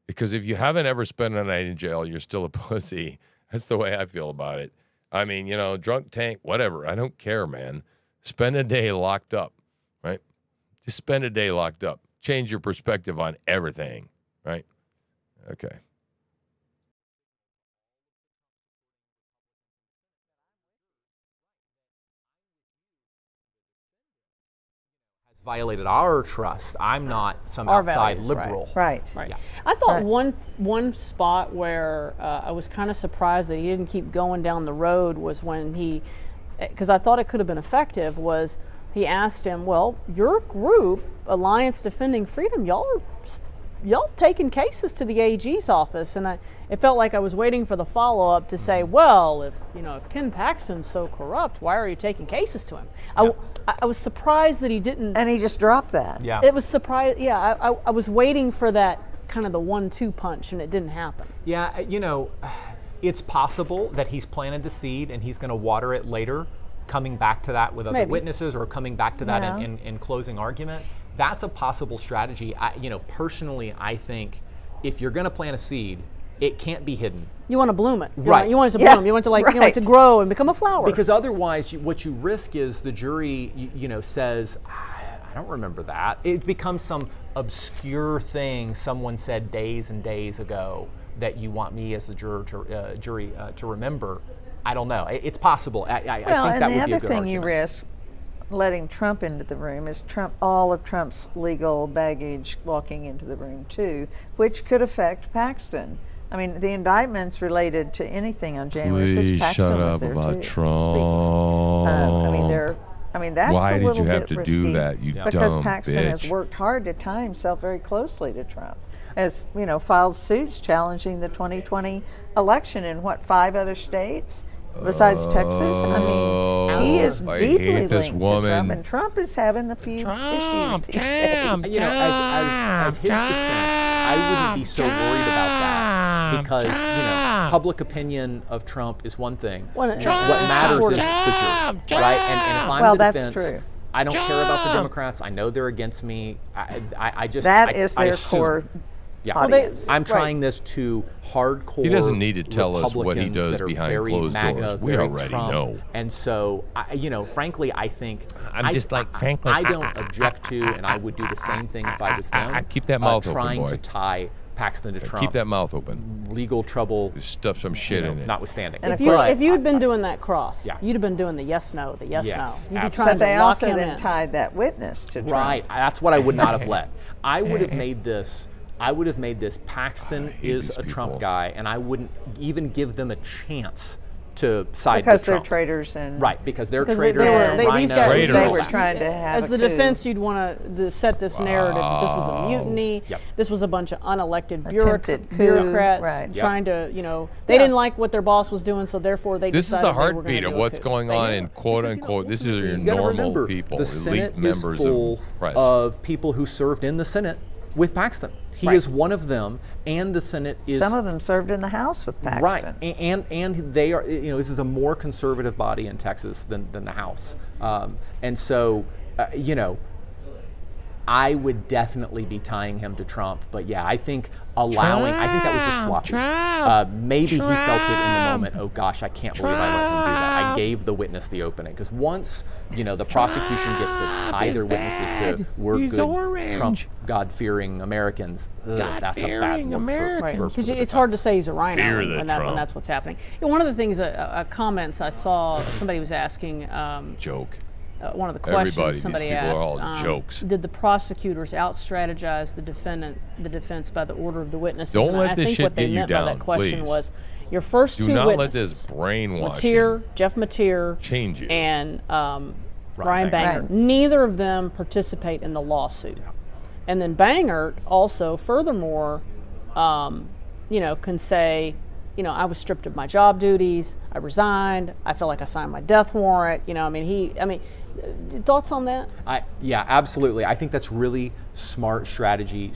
Because if you haven't ever spent a night in jail, you're still a pussy. That's the way I feel about it. I mean, drunk tank, whatever. I don't care, man. Spend a day locked up, right? Just spend a day locked up. Change your perspective on everything, right? Okay. Violated our trust. I'm not some Our outside values, liberal. Right. Right. I thought one spot where I was kind of surprised that he didn't keep going down the road was when because I thought it could have been effective, was he asked him, well, your group, Alliance Defending Freedom, y'all taking cases to the AG's office, and it felt like I was waiting for the follow-up to say, well, if Ken Paxton's so corrupt, why are you taking cases to him? Yeah. I was surprised that he didn't. And he just dropped that. Yeah. It was surprised. Yeah, I was waiting for that kind of the 1-2 punch, and it didn't happen. Yeah, it's possible that he's planted the seed and he's going to water it later, coming back to that with other witnesses or coming back to that in closing argument. That's a possible strategy. Personally, I think if you're going to plant a seed, it can't be hidden. You want to bloom it. Right. You want it to bloom. You want it to you want it to grow and become a flower. Because otherwise, what you risk is the jury, says, I don't remember that. It becomes some obscure thing someone said days and days ago that you want me as the jury to remember. I don't know. It's possible. I think that would be a good argument. And the other thing you risk letting Trump into the room is all of Trump's legal baggage walking into the room too, which could affect Paxton. I mean, the indictments related to anything on January 6th. Please Paxton shut was up there about too, Trump. That's Why a did little you have bit to risky do that, you because dumb Paxton bitch? has worked hard to tie himself very closely to Trump. Has filed suits challenging the 2020 election in 5 other states besides Texas. I mean, he is deeply linked to Trump, and Trump is having a few issues these days. As his defense, I wouldn't be so worried about that because public opinion of Trump is one thing. What matters is the jury, right? And if I'm the defense, that's true. I don't care about the Democrats. I know they're against me. I just that is their assume. core. Yeah, audience. I'm trying this to hardcore. He doesn't need to tell us what he Republicans does that are behind very closed MAGA, doors. We very already Trump. know. And so, frankly, I think frankly, I don't object to, and I would do the same thing if I was them. Keep that mouth open, trying boy. to tie Paxton to Trump. Keep that mouth open. Legal trouble. Stuff some shit in it. Notwithstanding. And if you'd been doing that cross, you'd have been doing the yes, no. You'd be trying But to they lock also him then in. tied that witness to Trump. Right. That's what I would not have let. I would have made this. Paxton is a Trump guy, and I wouldn't even give them a chance to side because with Trump. they're traitors and because they're Because traitors. these guys, they were trying to have as the defense, you'd want to set this narrative that this was a mutiny. Yep. This was a bunch of unelected Attempted coup. bureaucrats Right. trying to, they didn't like what their boss was doing, so therefore they This is decided the they were gonna heartbeat do of a what's coup. going on in quote unquote. This is your You gotta normal remember, people, the Senate elite members is full of press. of people who served in the Senate with Paxton. He is one of them, and the Senate is. Some of them served in the House with Paxton. Right, and they are. This is a more conservative body in Texas than the House, and so, I would definitely be tying him to Trump. But yeah, I think I think that was just sloppy. Maybe he felt it in the moment. Oh gosh, I can't believe I let him do that. I gave the witness the opening. Because once, the prosecution gets to tie their witnesses to we're good Trump God-fearing Americans, that's a bad look for Because it's hard to say he's a rhino when Trump. that's what's happening. One of the things, comments I saw, somebody was asking. Joke. One of the questions Everybody, somebody these people asked, are all jokes. did the prosecutors out-strategize the defense by the order of the witnesses? Don't And let I this think shit what they get you meant down, by that question please. was your first Do two not witnesses, let this brainwashing Jeff Mateer, change you. and Ryan Bangert. Bangert. Neither of them participate in the lawsuit. And then Bangert also, furthermore, can say, I was stripped of my job duties. I resigned. I feel like I signed my death warrant. Thoughts on that? Yeah, absolutely. I think that's really smart strategy.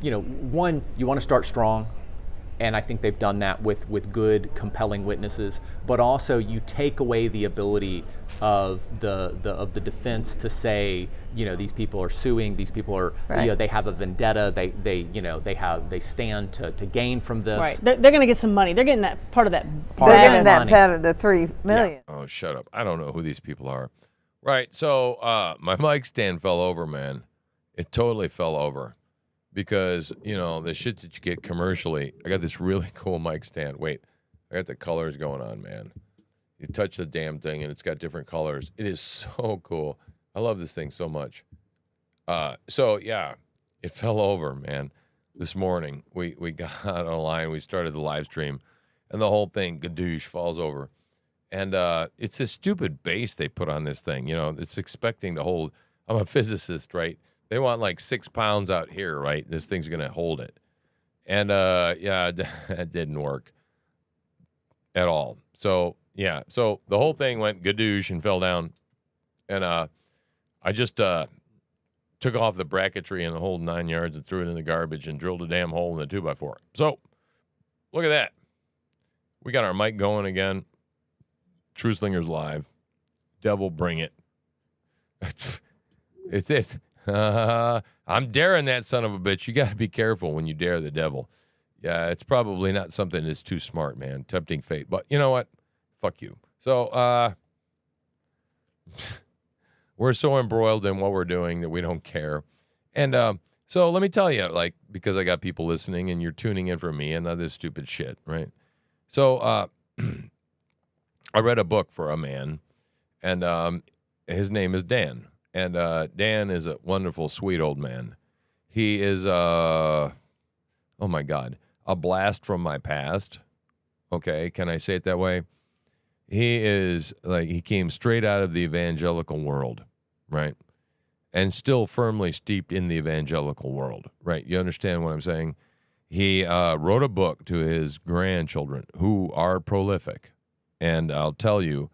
One, you want to start strong, and I think they've done that with good, compelling witnesses. But also, you take away the ability of the defense to say, these people are suing, these people are, they have a vendetta, they stand to gain from this. Right. They're going to get some money. They're getting that part of that. They're getting that part of the $3 million. Yeah. Oh, shut up. I don't know who these people are. Right. So my mic stand fell over, man. It totally fell over because, the shit that you get commercially. I got this really cool mic stand. Wait, I got the colors going on, man. You touch the damn thing and it's got different colors. It is so cool. I love this thing so much. Yeah, it fell over, man. This morning we got online. We started the live stream and the whole thing, gadoosh, falls over. And it's this stupid base they put on this thing. It's expecting to hold. I'm a physicist, right? They want like 6 pounds out here, right? This thing's going to hold it. And that didn't work at all. So, yeah. So the whole thing went gadoosh and fell down. And I just took off the bracketry and the whole 9 yards and threw it in the garbage and drilled a damn hole in the 2x4. So look at that. We got our mic going again. True Slingers live. Devil, bring it. It's it. I'm daring that son of a bitch. You got to be careful when you dare the devil. Yeah, it's probably not something that's too smart, man. Tempting fate. But you know what? Fuck you. So, we're so embroiled in what we're doing that we don't care. And so let me tell you, because I got people listening and you're tuning in for me and other stupid shit, right? So, I read a book for a man, and his name is Dan. And Dan is a wonderful, sweet old man. He is, oh my God, a blast from my past. Okay, can I say it that way? He is, he came straight out of the evangelical world, right? And still firmly steeped in the evangelical world, right? You understand what I'm saying? He wrote a book to his grandchildren who are prolific. And I'll tell you,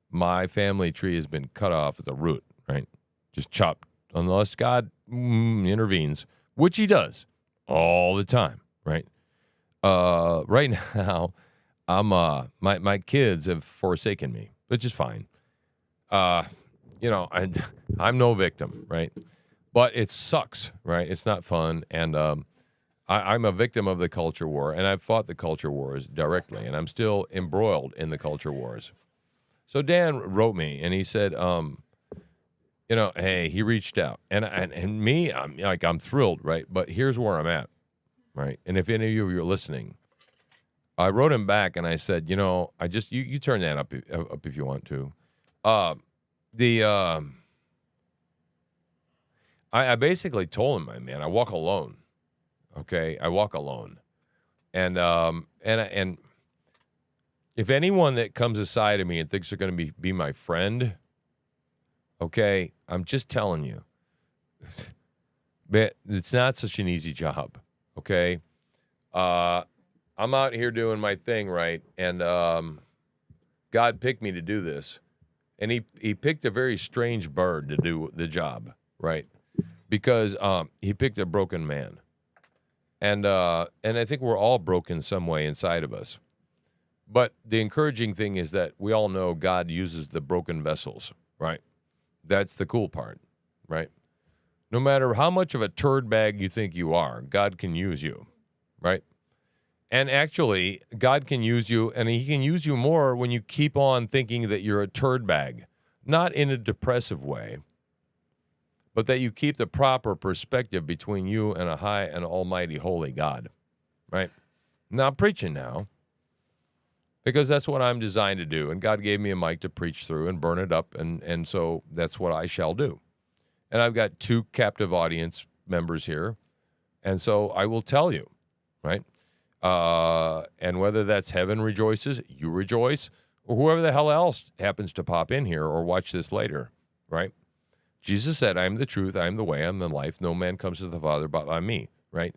my family tree has been cut off at the root, right? Just chopped, unless God intervenes, which he does all the time, right? Right now, I'm my kids have forsaken me, which is fine. I'm no victim, right? But it sucks, right? It's not fun, and I'm a victim of the culture war, and I've fought the culture wars directly, and I'm still embroiled in the culture wars. So Dan wrote me, and he said, hey, he reached out, and me, I'm thrilled, right? But here's where I'm at, right? And if any of you are listening, I wrote him back, and I said, I just you turn that up if you want to. I basically told him, man, I walk alone. Okay, I walk alone, and if anyone that comes aside of me and thinks they're going to be my friend, okay, I'm just telling you, but it's not such an easy job. Okay, I'm out here doing my thing, right, and God picked me to do this, and he picked a very strange bird to do the job, right, because he picked a broken man. And I think we're all broken some way inside of us. But the encouraging thing is that we all know God uses the broken vessels, right? That's the cool part, right? No matter how much of a turd bag you think you are, God can use you, right? And actually, God can use you, and he can use you more when you keep on thinking that you're a turd bag. Not in a depressive way, but that you keep the proper perspective between you and a high and almighty holy God, right? Now, I'm preaching now, because that's what I'm designed to do. And God gave me a mic to preach through and burn it up, and so that's what I shall do. And I've got 2 captive audience members here, and so I will tell you, right? And whether that's heaven rejoices, you rejoice, or whoever the hell else happens to pop in here or watch this later, right? Jesus said, I am the truth, I am the way, I am the life. No man comes to the Father but by me, right?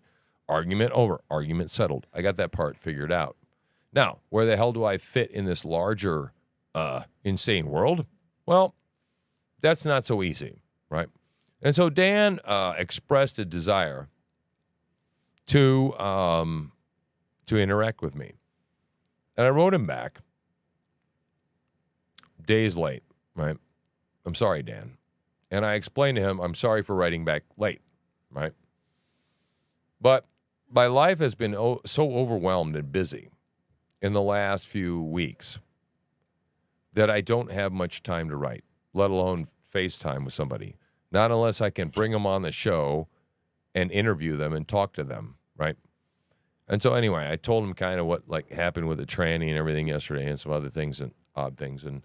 Argument over, argument settled. I got that part figured out. Now, where the hell do I fit in this larger, insane world? Well, that's not so easy, right? And so Dan expressed a desire to interact with me. And I wrote him back days late, right? I'm sorry, Dan. And I explained to him, I'm sorry for writing back late, right? But my life has been so overwhelmed and busy in the last few weeks that I don't have much time to write, let alone FaceTime with somebody. Not unless I can bring them on the show and interview them and talk to them, right? And so anyway, I told him kind of what like happened with the tranny and everything yesterday and some other things and odd things. And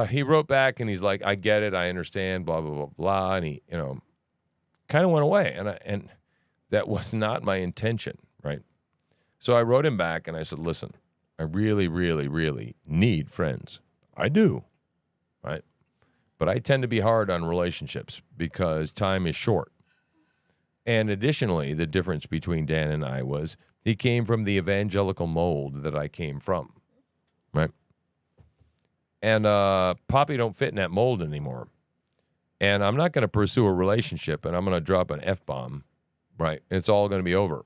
he wrote back and he's like, I get it, I understand, blah, blah, blah, blah. And he, kind of went away. And that was not my intention, right? So I wrote him back and I said, listen, I really, really, really need friends. I do, right? But I tend to be hard on relationships because time is short. And additionally, the difference between Dan and I was he came from the evangelical mold that I came from, right? And Poppy don't fit in that mold anymore. And I'm not going to pursue a relationship and I'm going to drop an F-bomb, right? It's all going to be over.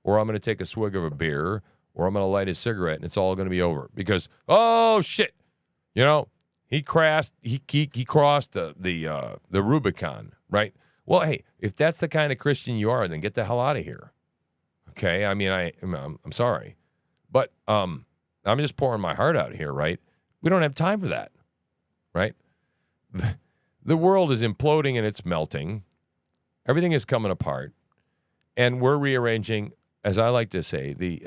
Or I'm going to take a swig of a beer, or I'm going to light a cigarette and it's all going to be over. Because, oh, shit, he crossed the Rubicon, right? Well, hey, if that's the kind of Christian you are, then get the hell out of here. Okay, I mean, I'm sorry, but I'm just pouring my heart out here, right? We don't have time for that, right? The world is imploding and it's melting. Everything is coming apart, and we're rearranging, as I like to say, the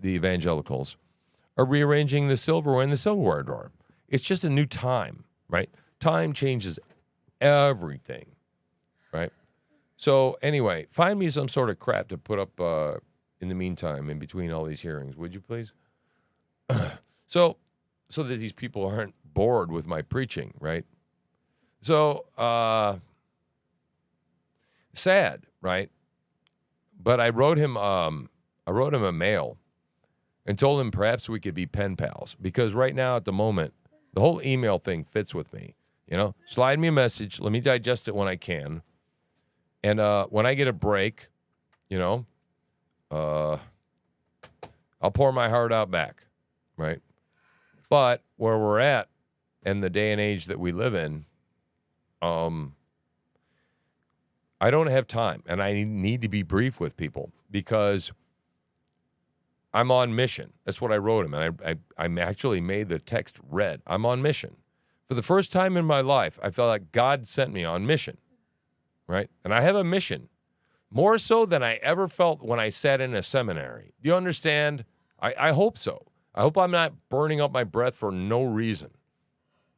evangelicals are rearranging the silverware in the silverware drawer. It's just a new time, right? Time changes everything, right? So anyway, find me some sort of crap to put up in the meantime, in between all these hearings, would you please? So that these people aren't bored with my preaching, right? So sad, right? But I wrote him a mail and told him perhaps we could be pen pals, because right now at the moment the whole email thing fits with me. Slide me a message, let me digest it when I can. And when I get a break, I'll pour my heart out back, right? But where we're at and the day and age that we live in, I don't have time, and I need to be brief with people because I'm on mission. That's what I wrote him, and I actually made the text red. I'm on mission. For the first time in my life, I felt like God sent me on mission, right? And I have a mission, more so than I ever felt when I sat in a seminary. Do you understand? I hope so. I hope I'm not burning up my breath for no reason,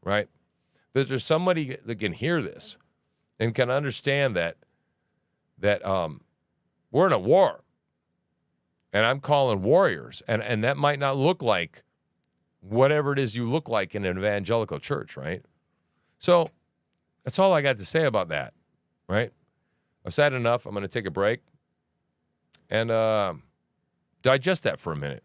right? That there's somebody that can hear this and can understand that we're in a war, and I'm calling warriors, and that might not look like whatever it is you look like in an evangelical church, right? So that's all I got to say about that, right? I've said enough. I'm going to take a break and digest that for a minute.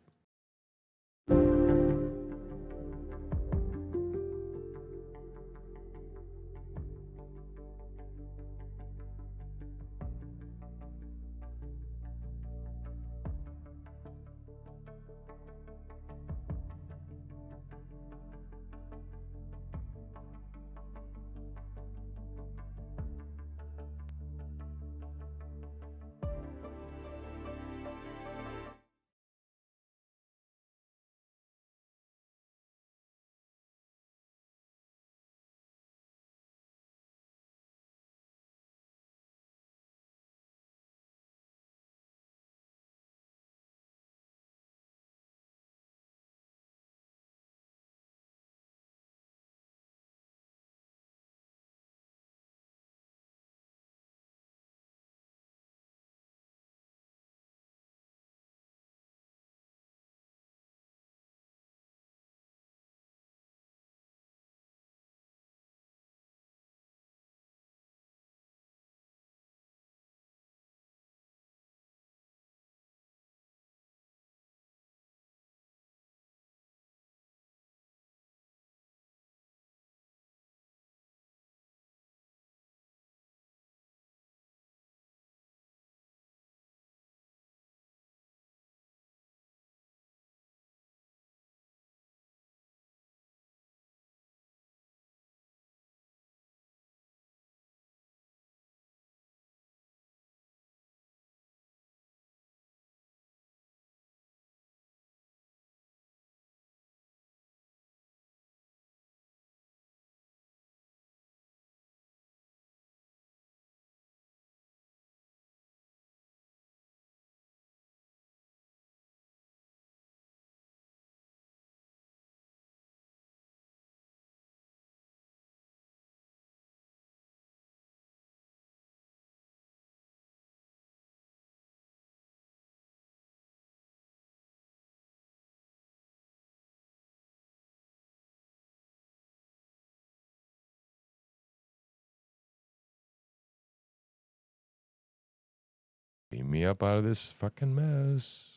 me up out of this fucking mess.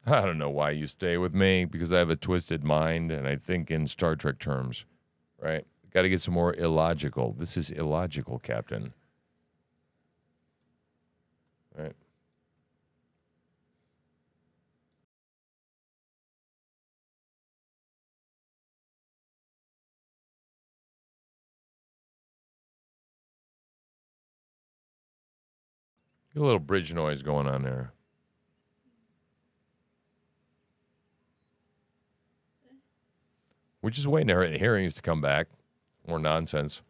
I don't know why you stay with me, because I have a twisted mind and I think in Star Trek terms, right? Got to get some more illogical. This is illogical, Captain. Right? Get a little bridge noise going on there. We're just waiting for the hearings to come back. More nonsense.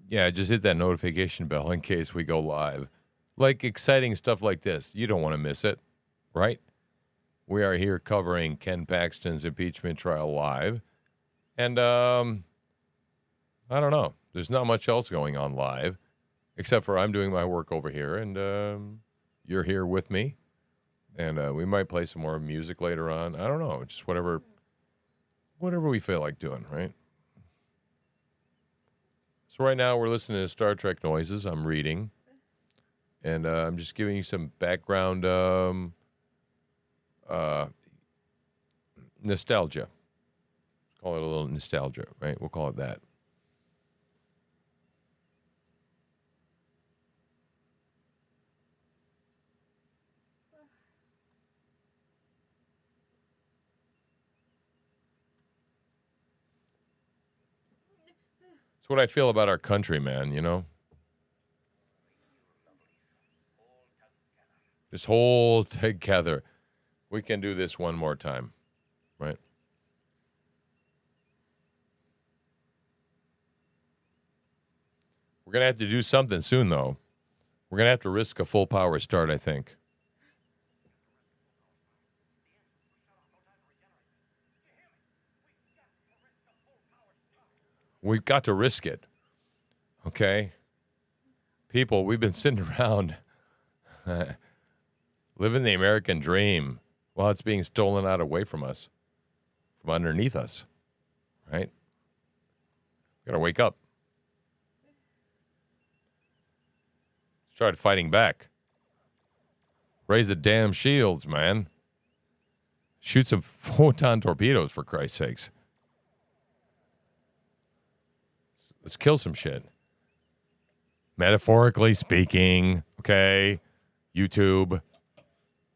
Yeah, just hit that notification bell in case we go live. Like exciting stuff like this, you don't want to miss it, right? We are here covering Ken Paxton's impeachment trial live. And I don't know. There's not much else going on live, except for I'm doing my work over here, and you're here with me. And we might play some more music later on. I don't know. Just whatever we feel like doing, right? So right now we're listening to Star Trek noises. I'm reading. And I'm just giving you some background nostalgia. Call it a little nostalgia, right? We'll call it that. It's what I feel about our country, man, you know? This whole together. We can do this one more time, right? We're going to have to do something soon, though. We're going to have to risk a full power start, I think. We've got to risk it, okay? People, we've been sitting around living the American dream while it's being stolen out away from us, from underneath us, right? Got to wake up. Start fighting back. Raise the damn shields, man. Shoot some photon torpedoes, for Christ's sakes. Let's kill some shit. Metaphorically speaking, okay? YouTube.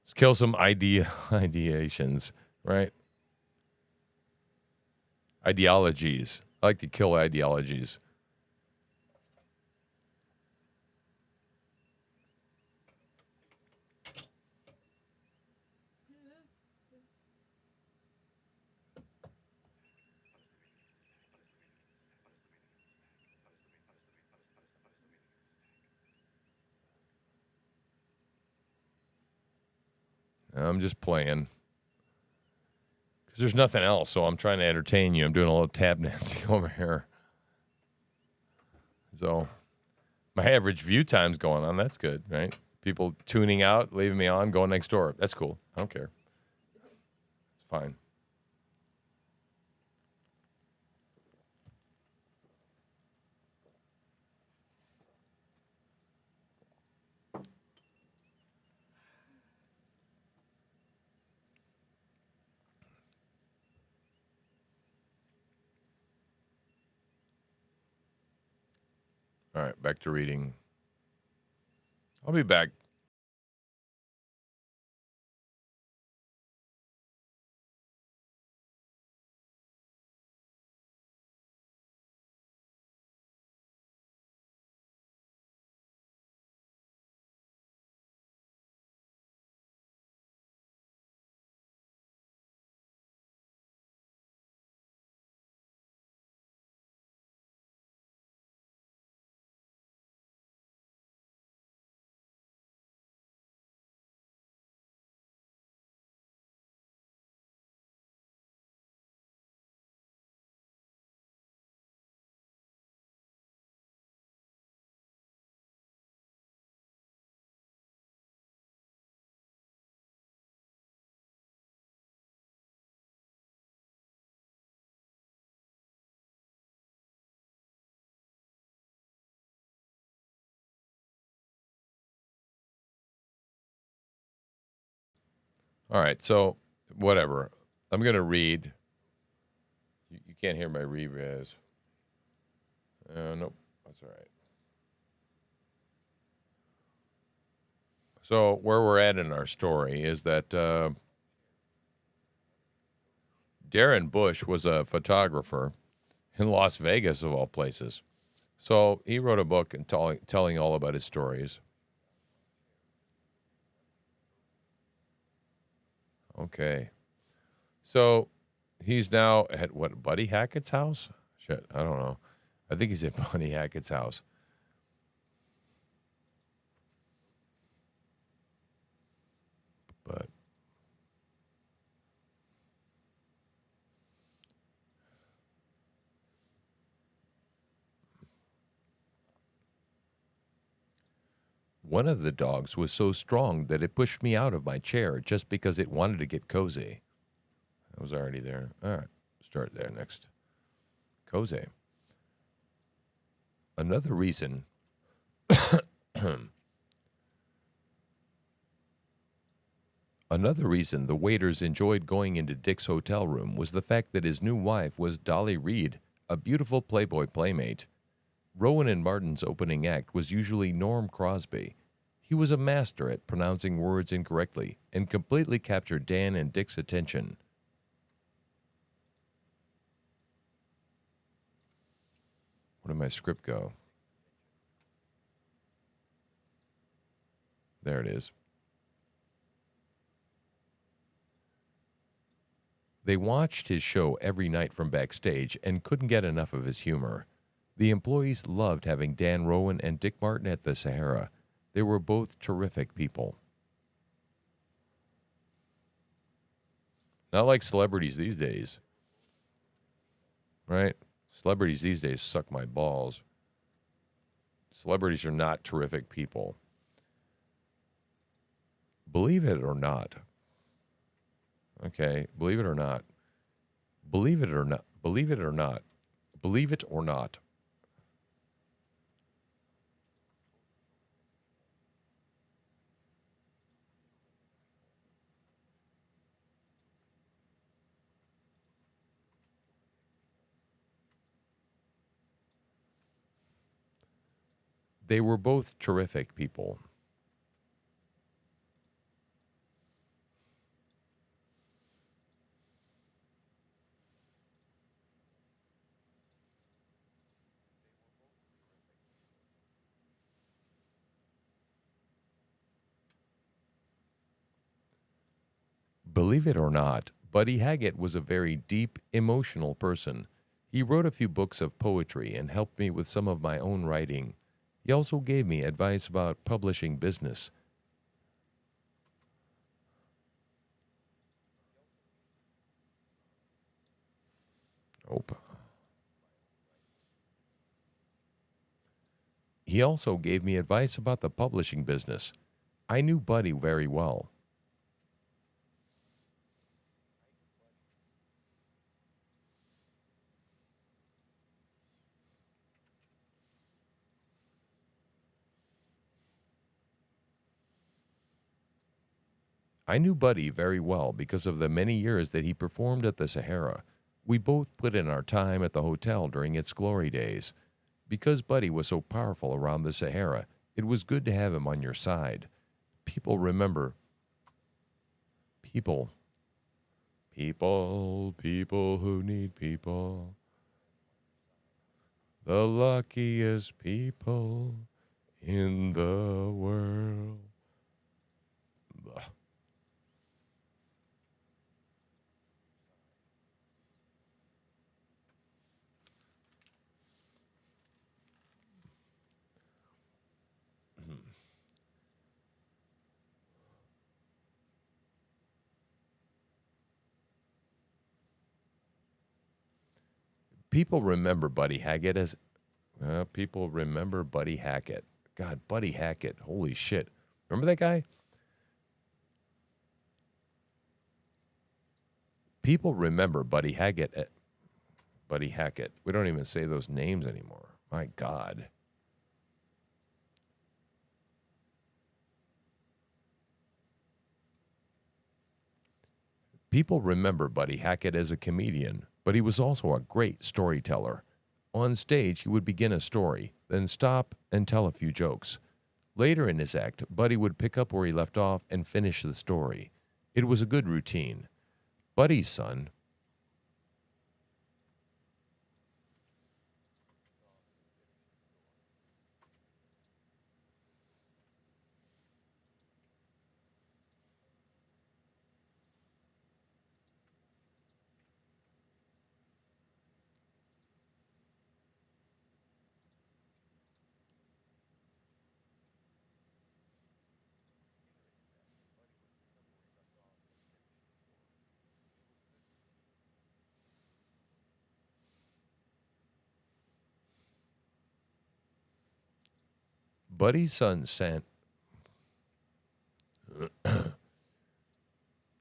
Let's kill some ideations, right? Ideologies. I like to kill ideologies. I'm just playing. Because there's nothing else, so I'm trying to entertain you. I'm doing a little tap dancing over here. So, my average view time's going on. That's good, right? People tuning out, leaving me on, going next door. That's cool. I don't care. It's fine. All right, back to reading. I'll be back. All right, so whatever. I'm going to read. You can't hear my read. Nope, that's all right. So where we're at in our story is that Darren Bush was a photographer in Las Vegas, of all places. So he wrote a book and telling all about his stories. Okay. So he's now at what, Buddy Hackett's house? Shit, I don't know. I think he's at Bonnie Hackett's house. But one of the dogs was so strong that it pushed me out of my chair just because it wanted to get cozy. I was already there. All right, start there next. Cozy. Another reason Another reason the waiters enjoyed going into Dick's hotel room was the fact that his new wife was Dolly Reed, a beautiful Playboy playmate. Rowan and Martin's opening act was usually Norm Crosby. He was a master at pronouncing words incorrectly and completely captured Dan and Dick's attention. Where did my script go? There it is. They watched his show every night from backstage and couldn't get enough of his humor. The employees loved having Dan Rowan and Dick Martin at the Sahara. They were both terrific people. Not like celebrities these days. Right? Celebrities these days suck my balls. Celebrities are not terrific people. Believe it or not. Okay, believe it or not. Believe it or not. Believe it or not. Believe it or not. They were both terrific people. Believe it or not, Buddy Haggett was a very deep, emotional person. He wrote a few books of poetry and helped me with some of my own writing. He also gave me advice about publishing business. Nope. He also gave me advice about the publishing business. I knew Buddy very well. I knew Buddy very well because of the many years that he performed at the Sahara. We both put in our time at the hotel during its glory days. Because Buddy was so powerful around the Sahara, it was good to have him on your side. People remember. People who need people. The luckiest people in the world. Blah. People remember Buddy Hackett as... people remember Buddy Hackett. God, Buddy Hackett. Holy shit. Remember that guy? People remember Buddy Hackett. Buddy Hackett. We don't even say those names anymore. My God. People remember Buddy Hackett as a comedian, but he was also a great storyteller. On stage, he would begin a story, then stop and tell a few jokes. Later in his act, Buddy would pick up where he left off and finish the story. It was a good routine. Buddy's son... Buddy's son sent.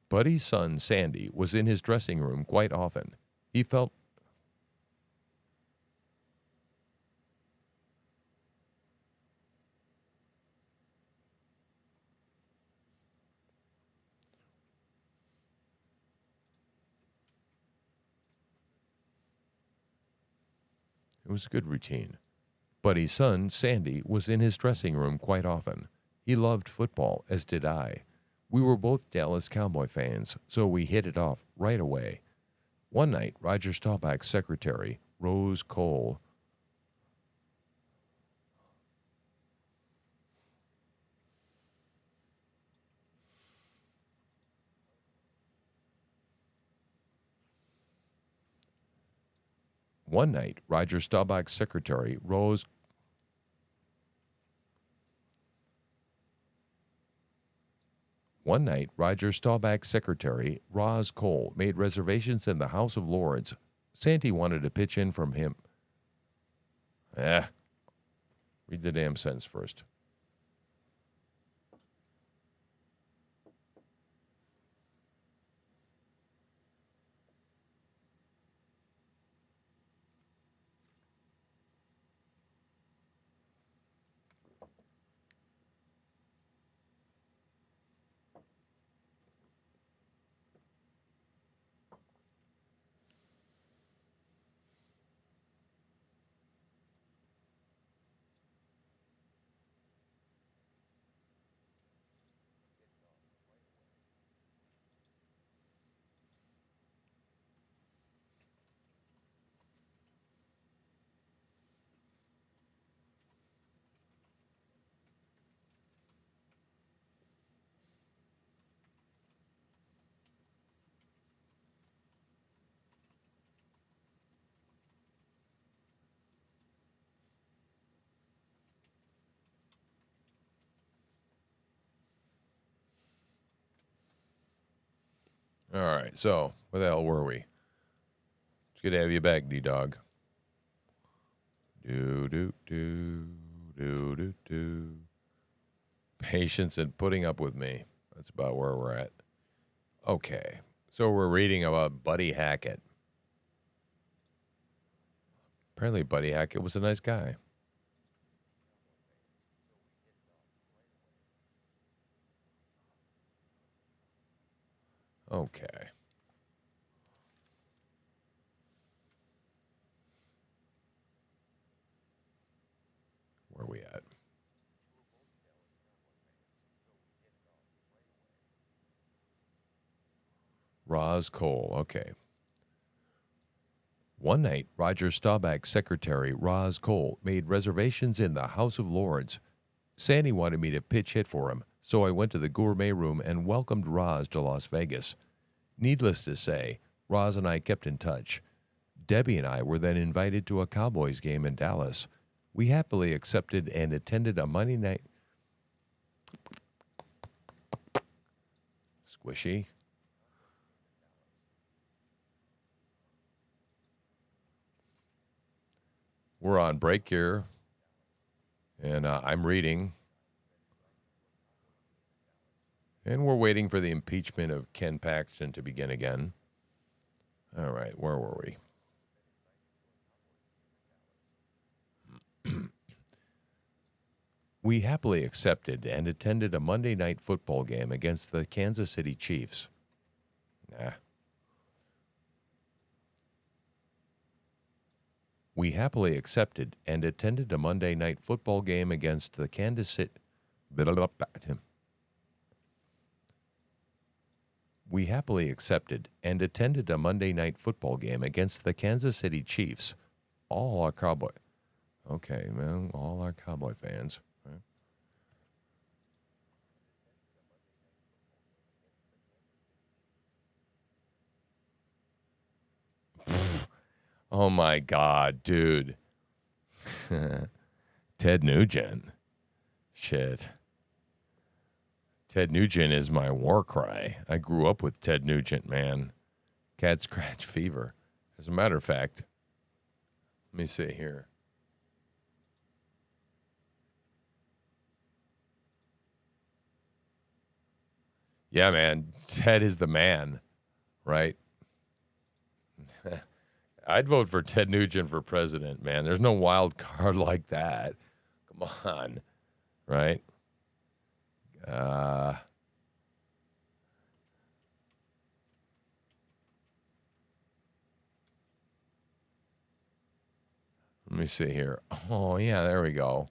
Buddy's son, Sandy, was in his dressing room quite often. He felt it was a good routine. Buddy's son, Sandy, was in his dressing room quite often. He loved football, as did I. We were both Dallas Cowboy fans, so we hit it off right away. One night, Roger Staubach's secretary, Rose Cole, One night, Roger Staubach's secretary, Rose Cole made reservations in the House of Lords. Sandy wanted to pitch in from him. Read the damn sentence first. All right, so where the hell were we? It's good to have you back, D-Dog. Do. Patience and putting up with me. That's about where we're at. Okay, so we're reading about Buddy Hackett. Apparently Buddy Hackett was a nice guy. Okay. Where are we at? Roz Cole, okay. One night, Roger Staubach's secretary, Roz Cole, made reservations in the House of Lords. Sandy wanted me to pitch hit for him, so I went to the gourmet room and welcomed Roz to Las Vegas. Needless to say, Roz and I kept in touch. Debbie and I were then invited to a Cowboys game in Dallas. We happily accepted and attended a Monday night. Squishy. We're on break here, and I'm reading. And we're waiting for the impeachment of Ken Paxton to begin again. All right, where were we? We happily accepted and attended a Monday night football game against the Kansas City Chiefs. We happily accepted and attended a Monday night football game against the Kansas City. We happily accepted and attended a Monday night football game against the Kansas City Chiefs. All our Cowboy. Okay, well, all our Cowboy fans. Right? Oh my God, dude. Ted Nugent. Shit. Ted Nugent is my war cry. I grew up with Ted Nugent, man. Cat scratch fever. As a matter of fact, let me see here. Yeah, man. Ted is the man, right? I'd vote for Ted Nugent for president, man. There's no wild card like that. Come on, right? Let me see here. Oh, yeah, there we go.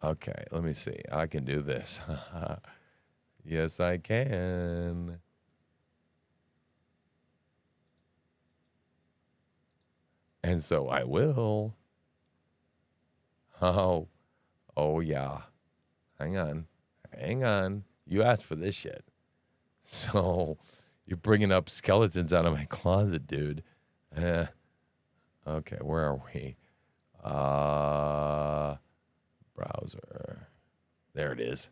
Okay, let me see. I can do this. Yes, I can. And so I will. Oh, yeah. Hang on. You asked for this shit. So you're bringing up skeletons out of my closet, dude. Okay, where are we? Browser. There it is.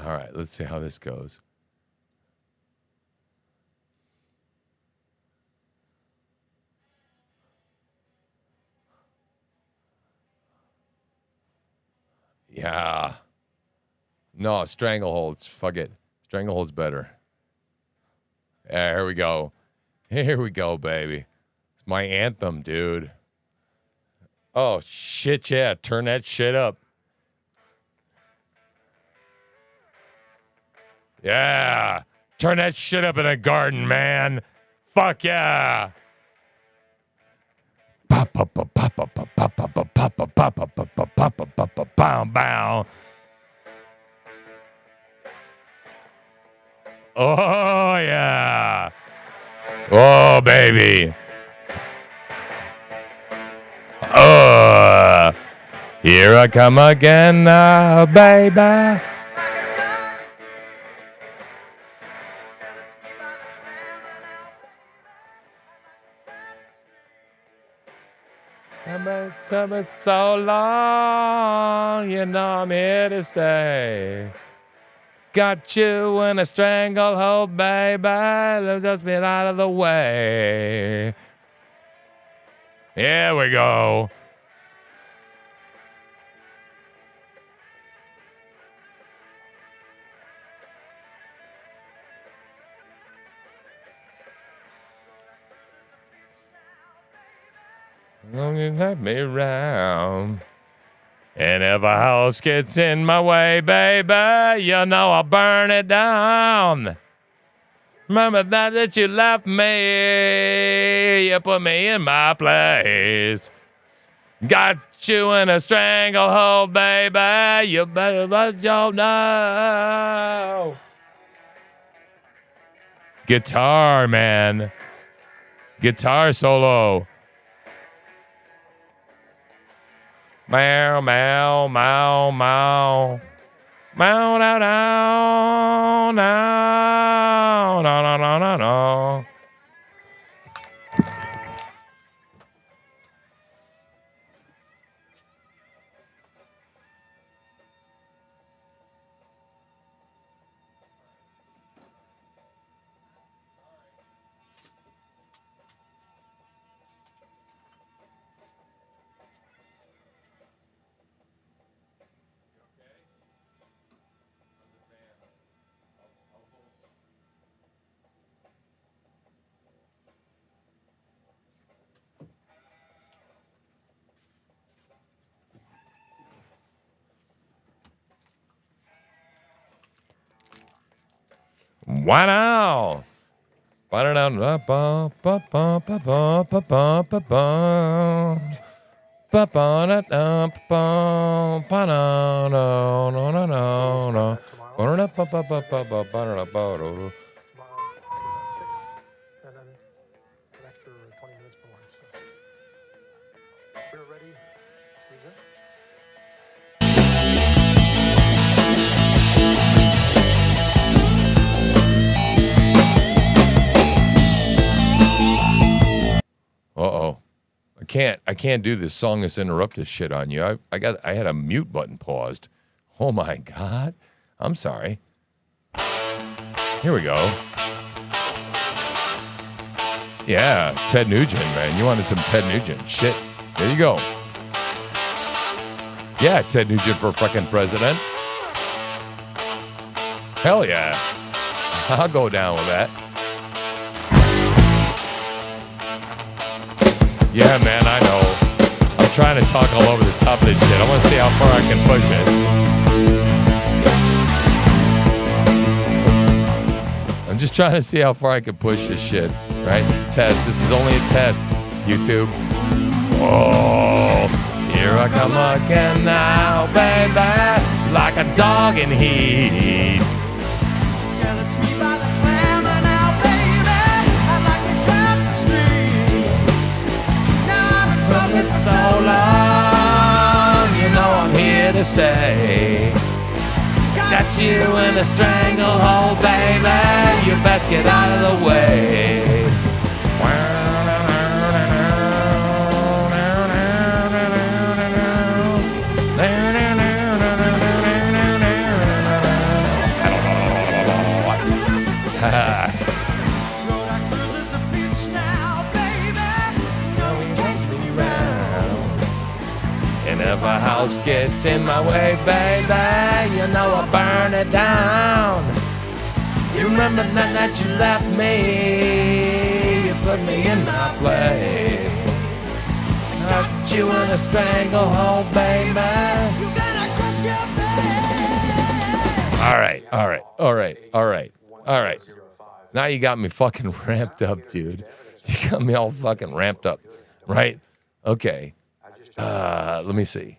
All right, let's see how this goes. Yeah. No, strangleholds. Fuck it. Stranglehold's better. Yeah, here we go. Here we go, baby. It's my anthem, dude. Oh, shit, yeah. Turn that shit up. Yeah. Turn that shit up in the garden, man. Fuck yeah. Bow. Oh, yeah. Oh, baby. Oh, here I come again now, baby. I've been so long, you know I'm here to stay. Got you in a stranglehold, baby. Let's just get out of the way. Here we go. Long you let me round. And if a house gets in my way, baby, you know I'll burn it down. Remember that you left me. You put me in my place. Got you in a stranglehold, baby. You better let you know. Guitar, man. Guitar solo. Meow, meow, meow, meow. Meow, no, no, no, no, no, no, no, no. Why now? And then an extra 20 minutes for lunch. So we're ready to resume. Uh-oh. I can't do this song that's interrupted shit on you. I had a mute button paused. Oh my God. I'm sorry. Here we go. Yeah, Ted Nugent, man. You wanted some Ted Nugent. Shit. There you go. Yeah, Ted Nugent for fucking president. Hell yeah. I'll go down with that. Yeah, man, I know. I'm trying to talk all over the top of this shit. I want to see how far I can push it. I'm just trying to see how far I can push this shit. Right? It's a test. This is only a test, YouTube. Oh, here I come again now, baby. Like a dog in heat. For so long, you know I'm here to stay. Got you in a stranglehold, baby. You best get out of the way. And if a house gets in my way, baby, you know I'll burn it down. You remember the night that you left me, you put me in my place. Got you in a stranglehold, baby. You gotta cross your face. All right. Now you got me fucking ramped up, dude. You got me all fucking ramped up, right? Okay. Let me see.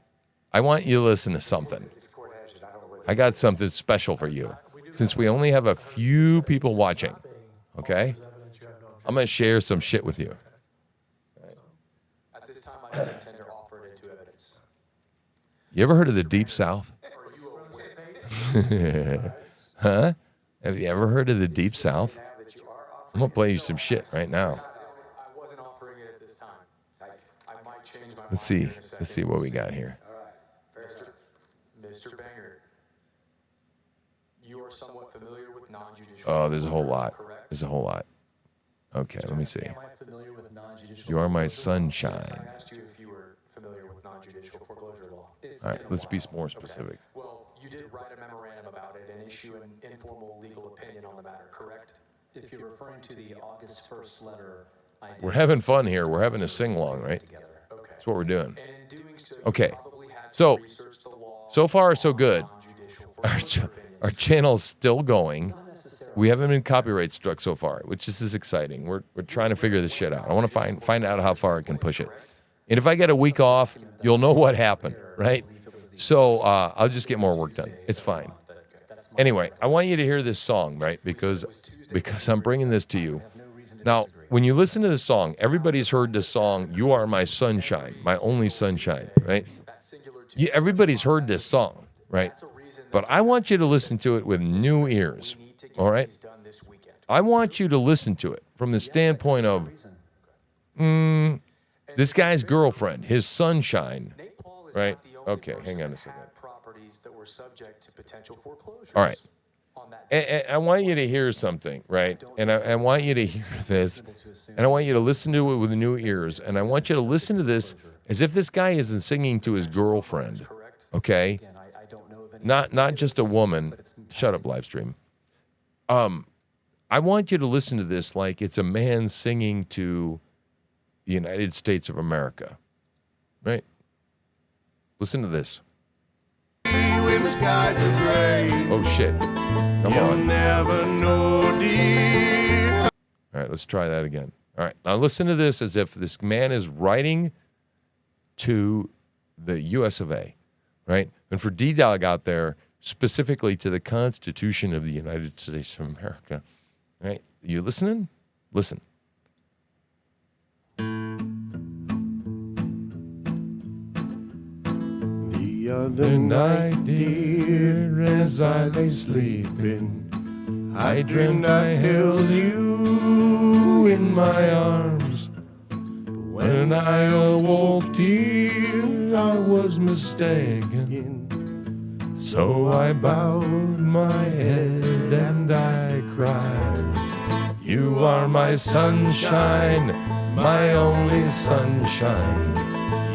I want you to listen to something. I got something special for you. Since we only have a few people watching, okay? I'm going to share some shit with you. At this time, I intend to offer it into evidence. You ever heard of the Deep South? Huh? Have you ever heard of the Deep South? I'm going to play you some shit right now. Let's see what we got here. Mr. Banger, you are somewhat familiar with non-judicial. Oh, there's a whole lot. Okay, let me see. You are my sunshine. I asked you if you were familiar with non-judicial foreclosure law. All right, let's be more specific. Well, you did write a memorandum about it and issue an informal legal opinion on the matter, correct? If you're referring to the August 1st letter, We're having fun here. We're having a sing-along, right? That's what we're doing. Okay, so far so good. Our channel's still going. We haven't been copyright struck so far, which is exciting. We're trying to figure this shit out. I want to find out how far I can push it. And if I get a week off, you'll know what happened, right? So I'll just get more work done. It's fine. Anyway, I want you to hear this song, right? Because I'm bringing this to you. Now, when you listen to this song, everybody's heard this song, You Are My Sunshine, My Only Sunshine, right? Everybody's heard this song, right? But I want you to listen to it with new ears, all right? I want you to listen to it from the standpoint of this guy's girlfriend, his sunshine, right? Okay, hang on a second. All right. And I want you to hear something, right? And I want you to hear this, and I want you to listen to it with new ears, and I want you to listen to this as if this guy isn't singing to his girlfriend, okay? Not just a woman. Shut up, live stream. I want you to listen to this like it's a man singing to the United States of America, right? Listen to this. When the skies are gray, Oh, shit. Come you'll on. never know, dear. All right, let's try that again. All right, now listen to this as if this man is writing to the US of A, right? And for D-Dog out there, specifically to the Constitution of the United States of America, right? You listening? Listen. The other night, dear, as I lay sleeping, I dreamed I held you in my arms. But when I awoke, dear, I was mistaken. So I bowed my head and I cried. You are my sunshine, my only sunshine.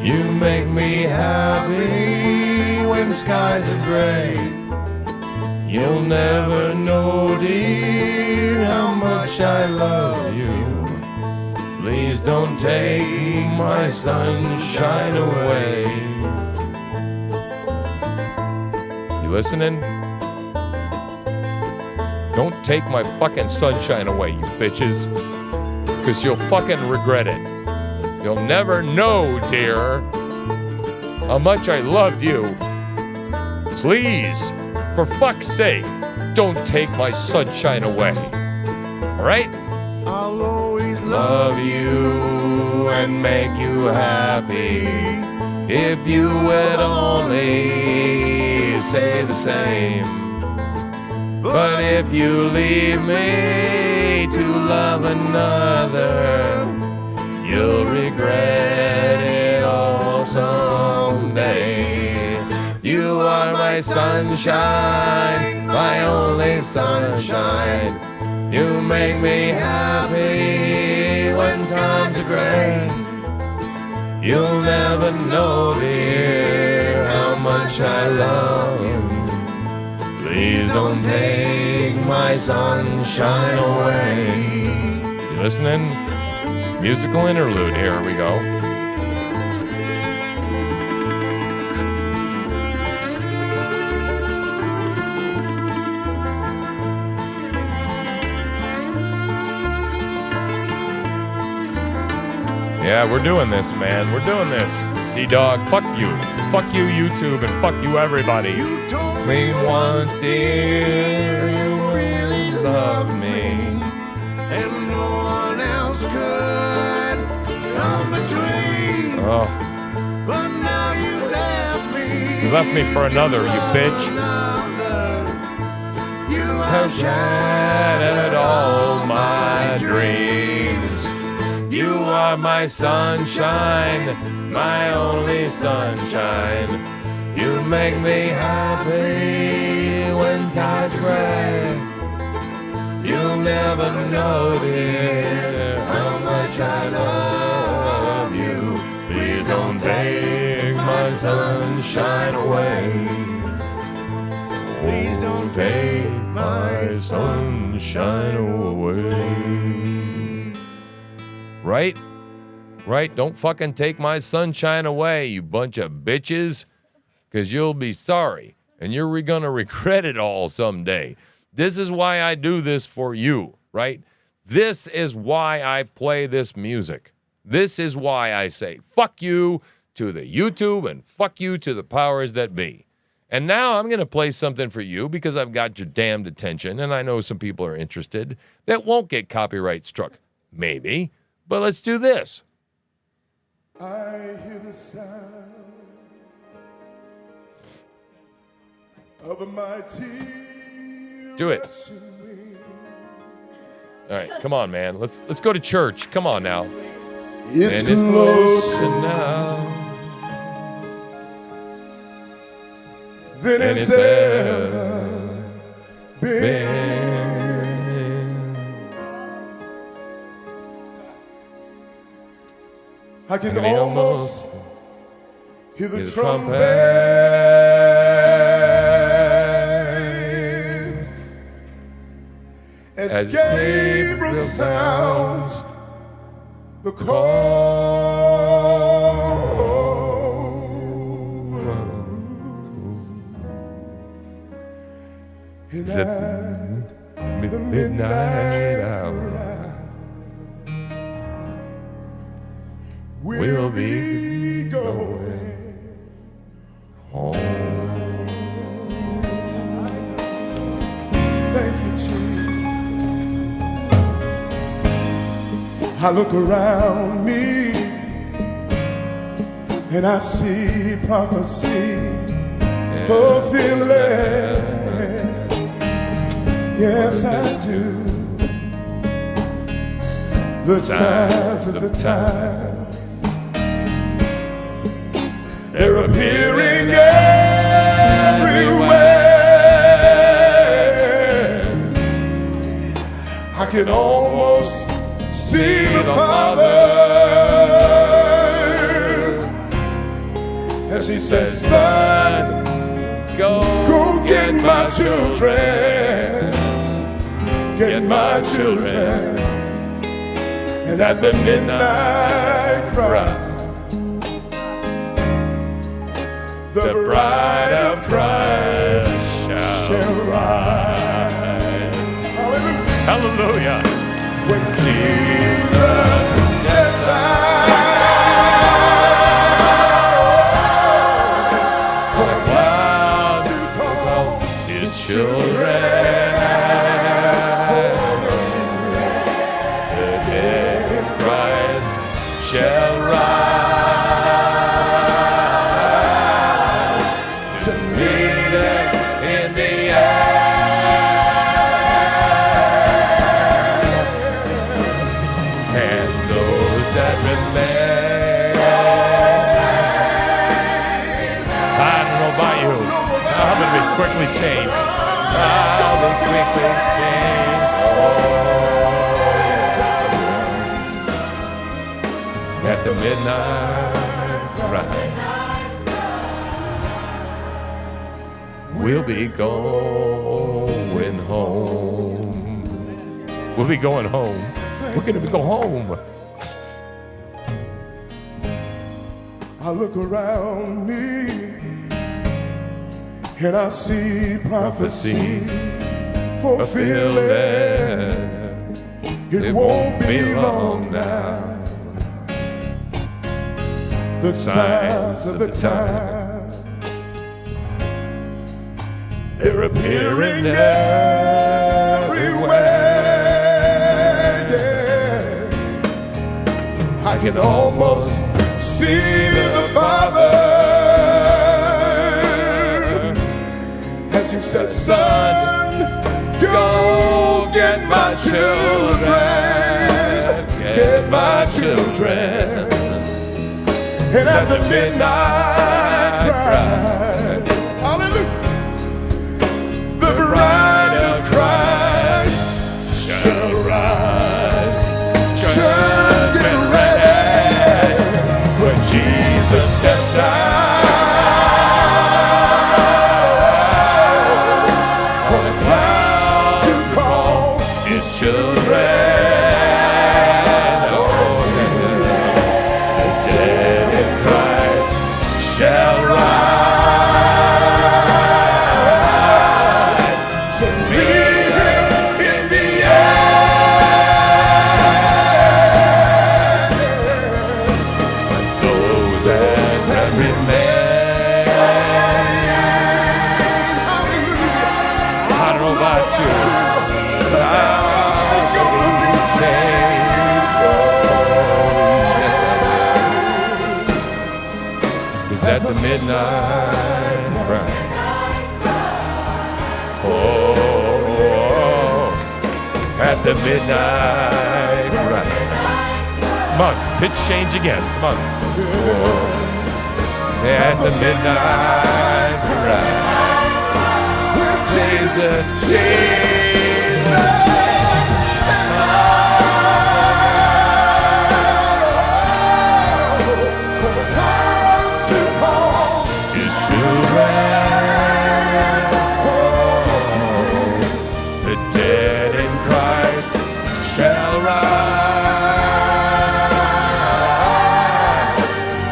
You make me happy when the skies are gray. You'll never know, dear, how much I love you. Please don't take my sunshine away. You listening? Don't take my fucking sunshine away, you bitches. 'Cause you'll fucking regret it. You'll never know, dear, how much I loved you. Please, for fuck's sake, don't take my sunshine away. All right? I'll always love you and make you happy. If you would only say the same. But if you leave me to love another, you'll regret it all someday. You are my sunshine, my only sunshine. You make me happy when times are gray. You'll never know, dear, how much I love you. Please don't take my sunshine away. You listening? Musical interlude, here we go. Yeah, we're doing this, man. We're doing this. D-Dog, fuck you. Fuck you, YouTube, and fuck you, everybody. You told me once, dear, you really love me. And no one else could come between. Oh. But now you left me. You left me for another, you bitch. You have shattered all my dreams. You are my sunshine, my only sunshine. You make me happy when time's gray. You'll never know, dear, how much I love you. Please don't take my sunshine away. Please don't take my sunshine away. Right? Right? Don't fucking take my sunshine away, you bunch of bitches. Because you'll be sorry. And you're gonna regret it all someday. This is why I do this for you, right? This is why I play this music. This is why I say fuck you to the YouTube and fuck you to the powers that be. And now I'm gonna play something for you because I've got your damned attention and I know some people are interested that won't get copyright struck. Maybe. But let's do this. I hear the sound of a mighty. Do it. All right, come on, man. Let's go to church. Come on now. It's and it's closer now than it's ever been. I can almost hear the trumpet as Gabriel sounds the call. And at the midnight hour we'll be going home. Thank you, Jesus. I look around me and I see prophecy fulfilling. Yes, I do. The signs of the times, they're appearing everywhere. can almost see the Father as he says, son, go get my children, get my children. And at the midnight cry, the bride of Christ shall rise. Hallelujah. When Jesus steps out on a cloud to call his children, the dead in Christ shall rise to meet him in the air, and those that remain. I don't know about you. I'm going to be quickly changed. I'll be quickly changed. Oh, at the midnight cry, we'll be going home. We'll be going home. We're going to go home. I look around me and I see prophecy fulfilling. It won't be long now. The signs of the times, they're appearing everywhere. Yes, I can almost see the Father as he says, son, go get my children, get my children. And at the midnight cry, hallelujah, the bride of Christ shall rise. Just get ready when Jesus steps out on a cloud to call his children. Shall rise to meet him in the air. And those that remain. I don't know about you, but I'm gonna be changed. Yes, I will. Is at the midnight cry. Oh, at the midnight cry. Come on, pitch change again. Come on. Oh, at the midnight cry. Jesus, Jesus. The dead in Christ shall rise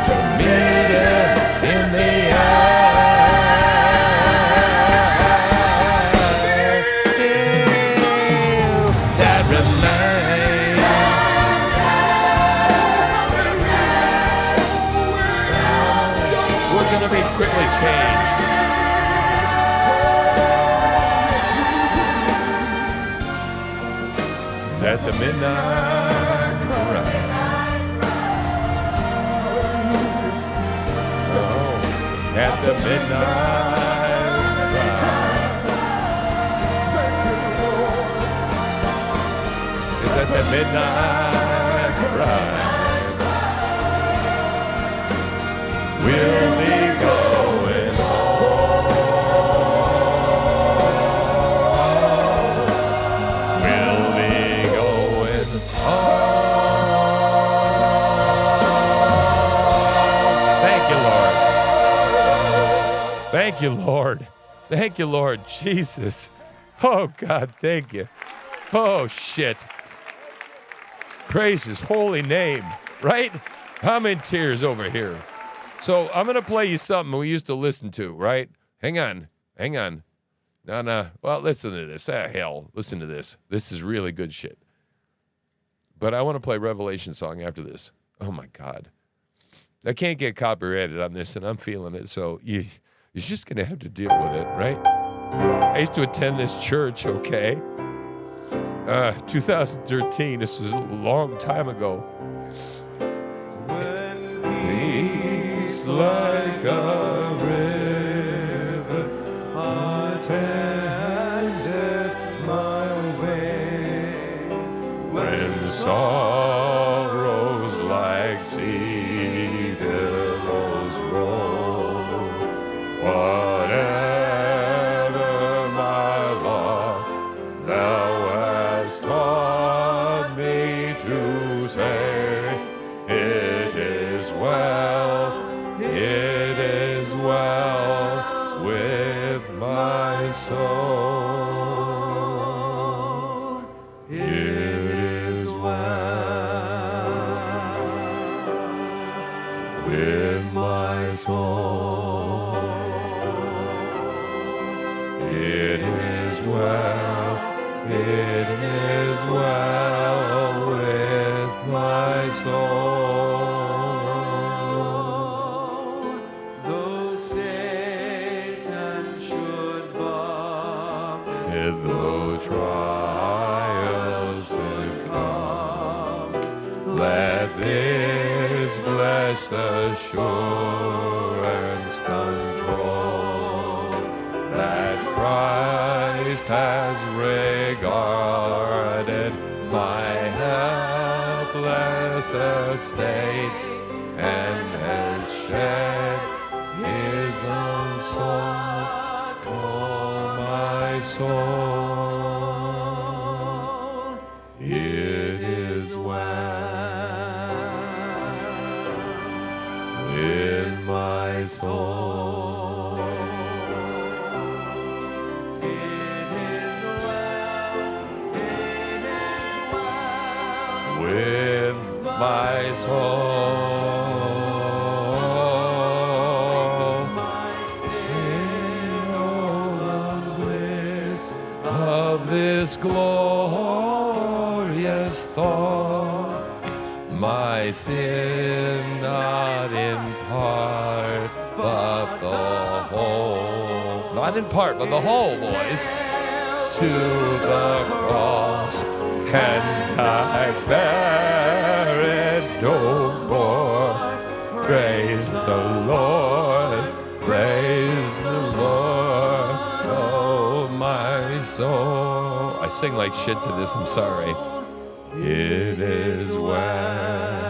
to meet him in the air. Still that remains. We're going to be quickly changed. At the midnight cry. Oh, at the midnight cry. It's at the midnight cry. We'll be going home. We'll be going Thank you, Lord. Thank you, Lord. Jesus. Oh, God, thank you. Oh, shit. Praise his holy name, right? I'm in tears over here. So I'm going to play you something we used to listen to, right? Hang on. No. Well, listen to this. Hell, listen to this. This is really good shit. But I want to play Revelation song after this. Oh, my God. I can't get copyrighted on this, and I'm feeling it, so you're just going to have to deal with it, right? I used to attend this church, okay? 2013, this was a long time ago. Peace like a river attendeth my way, when sorrows like sea billows roll, whatever my lot, thou hast taught me to say, it is well with my soul. It is well with my soul. It is well with my soul. Though Satan should buffet, though trials should come, let this blessed assurance control that Christ has regarded my helpless estate and has shed his own soul for my soul. It is well with my soul. With my soul, in all the bliss of this glorious thought, my sin not in part, but the whole, not in part, but the whole, boys, to the cross. And I bear it no more. Praise the Lord, oh my soul. I sing like shit to this, I'm sorry. It is well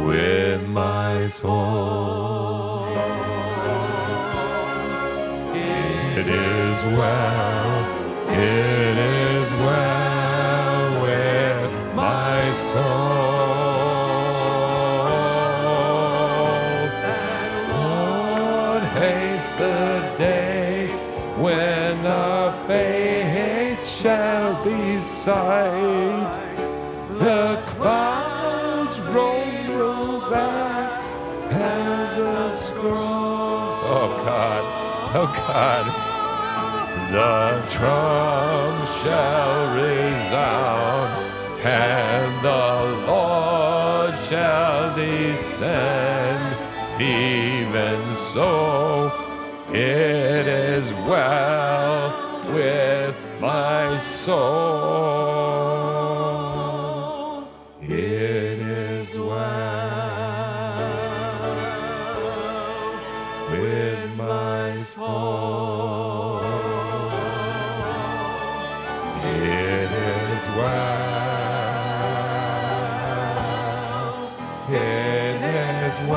with my soul. It is well. It is well with my soul. Lord, haste the day when our faith shall be sight. The clouds roll back as a scroll. Oh God. The trump shall resound, and the Lord shall descend. Even so, it is well with my soul. It is well with my soul. It is well. It is well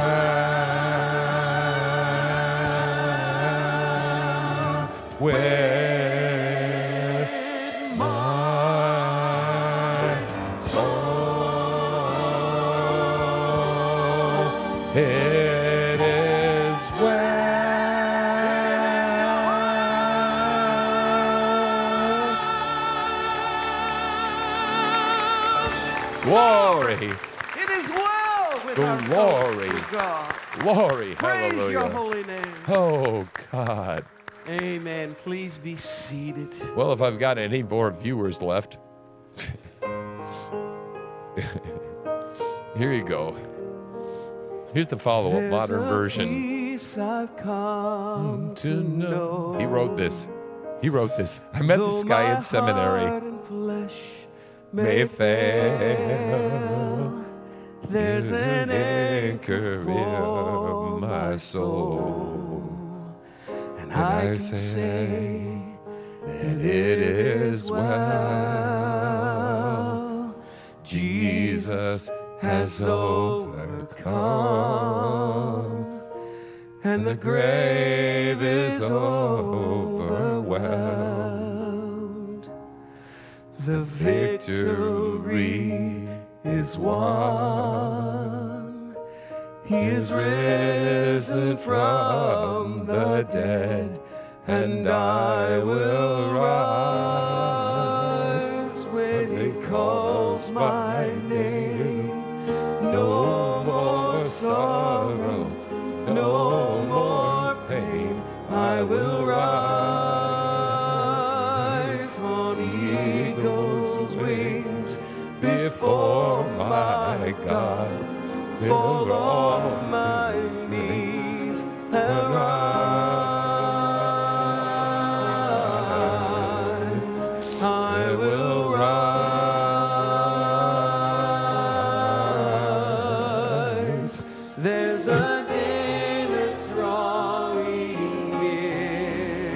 with my soul. It is It is well with our souls, Glory. O God. Glory. Praise Hallelujah. your holy name. Oh, God. Amen. Please be seated. Well, if I've got any more viewers left, here you go. Here's the follow-up modern version. Peace I've come to know. He wrote this. I met this guy in seminary. May fail. There's an anchor in my soul. And I say that it is well. Jesus has overcome, and the grave is overwhelmed. The victory is won. He is risen from the dead, and I will rise when he calls my name. No more sorrow, no more pain. I will rise on eagle's wings before my God. Fall on my knees and rise. I will rise. There's a day that's drawing near.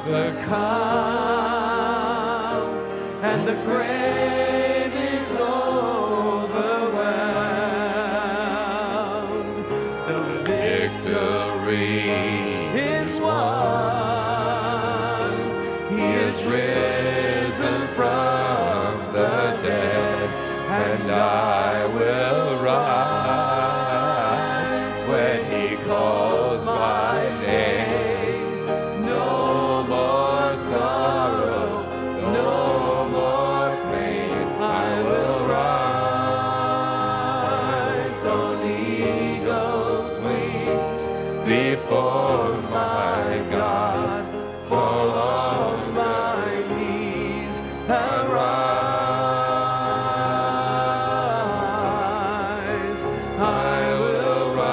Overcome, and the grave is overwhelmed. The victory is won. He is risen from the dead, and I will rise when he calls my name. No more sorrow, no more pain. I will rise on eagle's wings before my God. Fall on my knees and rise. I will rise.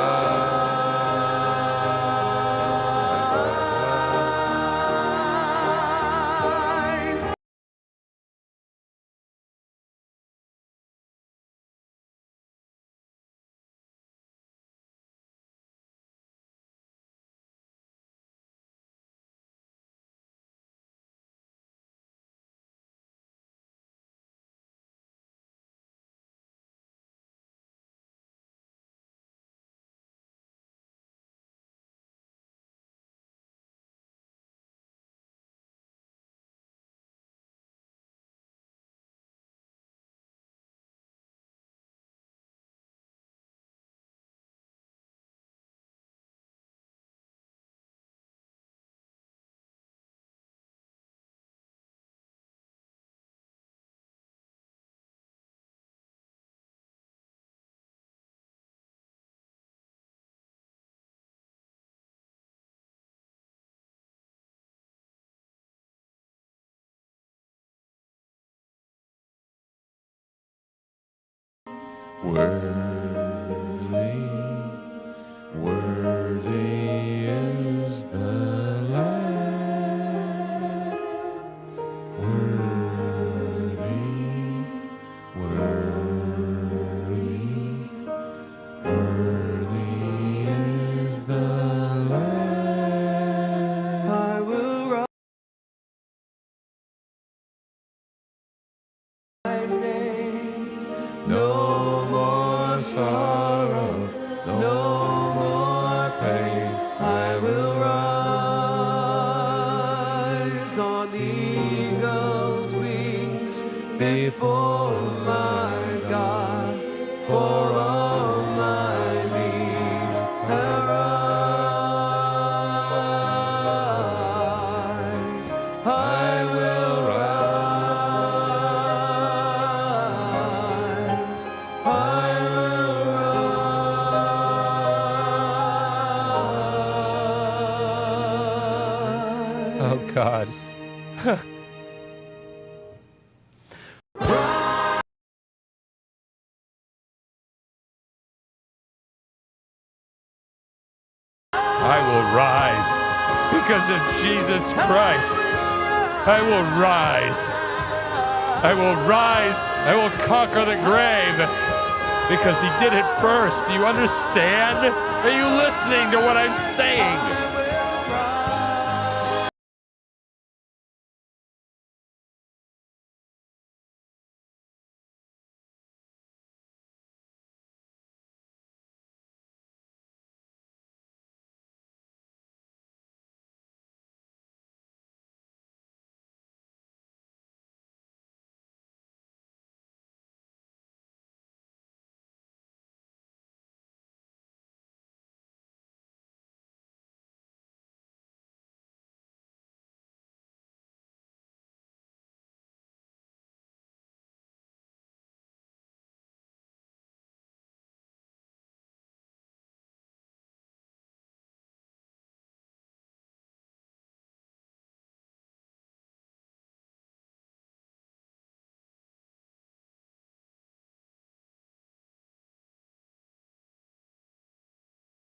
Worthy is the Lamb. Worthy is the Lamb. I will rise. No more sorrow, no more pain. I will rise. before my God, for all my needs arise. I will rise. I will rise. Oh God. I will rise because of Jesus Christ. I will rise. I will rise. I will conquer the grave because he did it first. Do you understand? Are you listening to what I'm saying?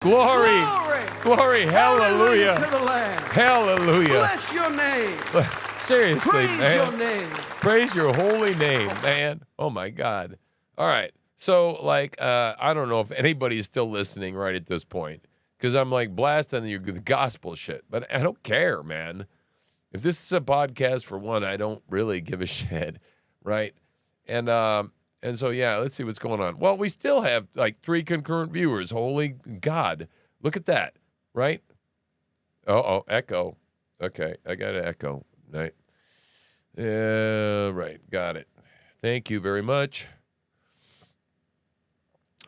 Glory, glory, hallelujah, to the Lamb. hallelujah. Bless your name. Seriously, Praise man. your name. Praise your holy name, man. Oh my God. All right. So, like, I don't know if anybody's still listening right at this point because I'm like blasting the gospel shit, but I don't care, man. If this is a podcast for one, I don't really give a shit, right? And so yeah, let's see what's going on. Well, we still have like 3 concurrent viewers. Holy God, look at that, right? Oh, echo. Okay, I got an echo. Right. Right, got it. Thank you very much.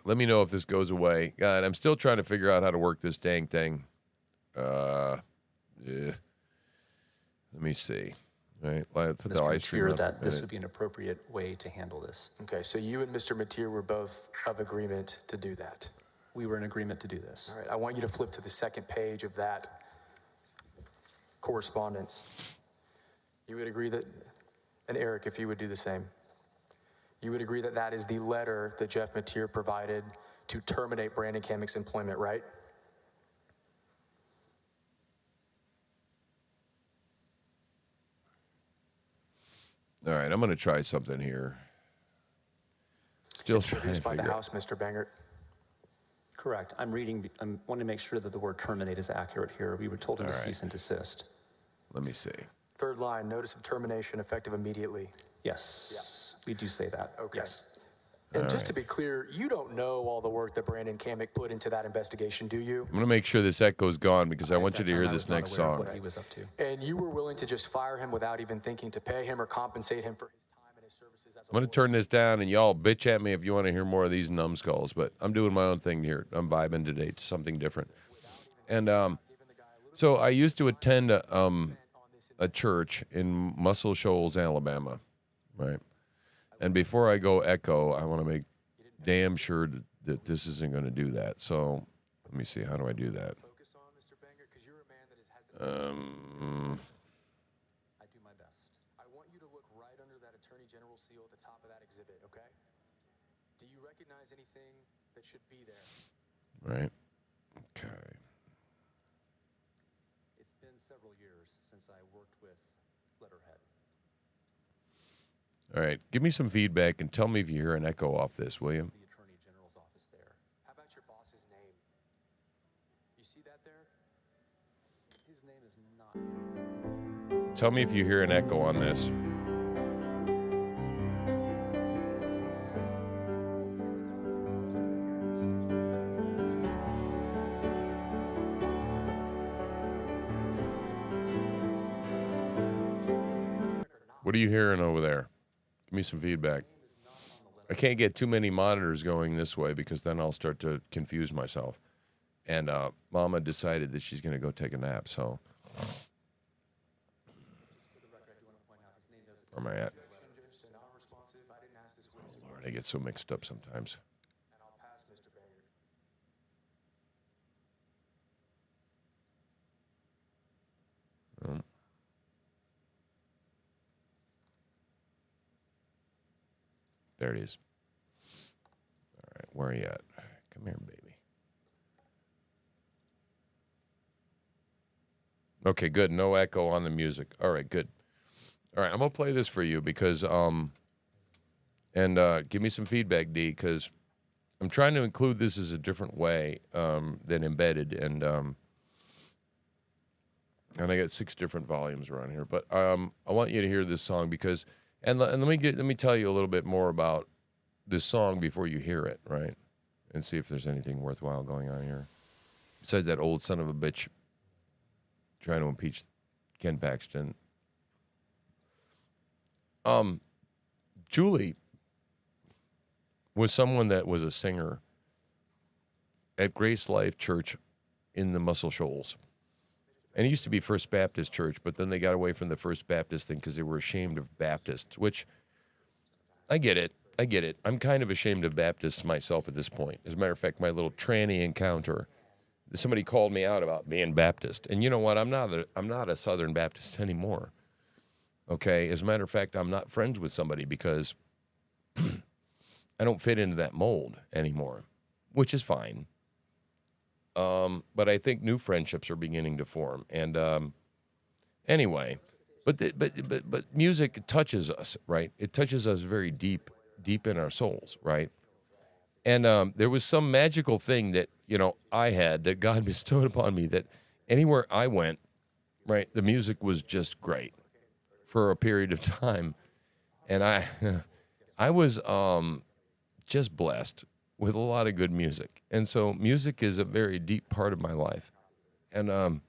Let me know if this goes away. God, I'm still trying to figure out how to work this dang thing. Yeah. Let me see. All right, put the Mr. ice cream Mateer, up that a this minute. would be an appropriate way to handle this. Okay, so you and Mr. Mateer were both of agreement to do that. We were in agreement to do this. All right, I want you to flip to the second page of that correspondence. You would agree that, and Eric, if you would do the same, you would agree that that is the letter that Jeff Mateer provided to terminate Brandon Kamick's employment, right? All right, I'm going to try something here. Still It's trying to produced by the figure out. House, Mr. Bangert. Correct. I'm wanting to make sure that the word terminate is accurate here. We were told him All to right. cease and desist. Let me see. Third line, notice of termination effective immediately. Yes, we do say that. Okay. Yes. And All just to right. be clear, you don't know all the work that Brandon Kamick put into that investigation, do you? I'm going to make sure this echo's gone because I want you to hear this next song. What he was up to. And you were willing to just fire him without even thinking to pay him or compensate him for his time and his services as a I'm going to turn this down, and y'all bitch at me if you want to hear more of these numbskulls, but I'm doing my own thing here. I'm vibing today to something different. And so I used to attend a church in Muscle Shoals, Alabama, right? And before I go echo, I want to make damn sure that this isn't going to do that. So let me see. How do I do that? I do my best. I want you to look right under that Attorney General seal at the top of that exhibit, okay? Do you recognize anything that should be there? Right. Okay. It's been several years since I worked with Letterhead. All right. Give me some feedback and tell me if you hear an echo off this, William. The Attorney General's office there. How about your boss's name? You see that there? His name is not. Tell me if you hear an echo on this. What are you hearing over there? Give me some feedback. I can't get too many monitors going this way because then I'll start to confuse myself. And Mama decided that she's going to go take a nap, so. Where am I at? Oh, Lord, I get so mixed up sometimes. There it is. All right, where are you at? Come here, baby. Okay, good. No echo on the music. All right, good. All right, I'm gonna play this for you because give me some feedback, D, because I'm trying to include this as a different way than embedded, and I got 6 different volumes around here. But I want you to hear this song because, and let me tell you a little bit more about this song before you hear it, right? And see if there's anything worthwhile going on here. Besides that old son of a bitch trying to impeach Ken Paxton. Julie was someone that was a singer at Grace Life Church in the Muscle Shoals. And it used to be First Baptist Church, but then they got away from the First Baptist thing because they were ashamed of Baptists, which I get it. I'm kind of ashamed of Baptists myself at this point. As a matter of fact, my little tranny encounter, somebody called me out about being Baptist. And you know what? I'm not a Southern Baptist anymore. Okay? As a matter of fact, I'm not friends with somebody because I don't fit into that mold anymore, which is fine. But I think new friendships are beginning to form. And anyway, but music touches us, right? It touches us very deep in our souls, right? And there was some magical thing that, I had that God bestowed upon me that anywhere I went, right, the music was just great for a period of time. And I was just blessed with a lot of good music. And so music is a very deep part of my life. And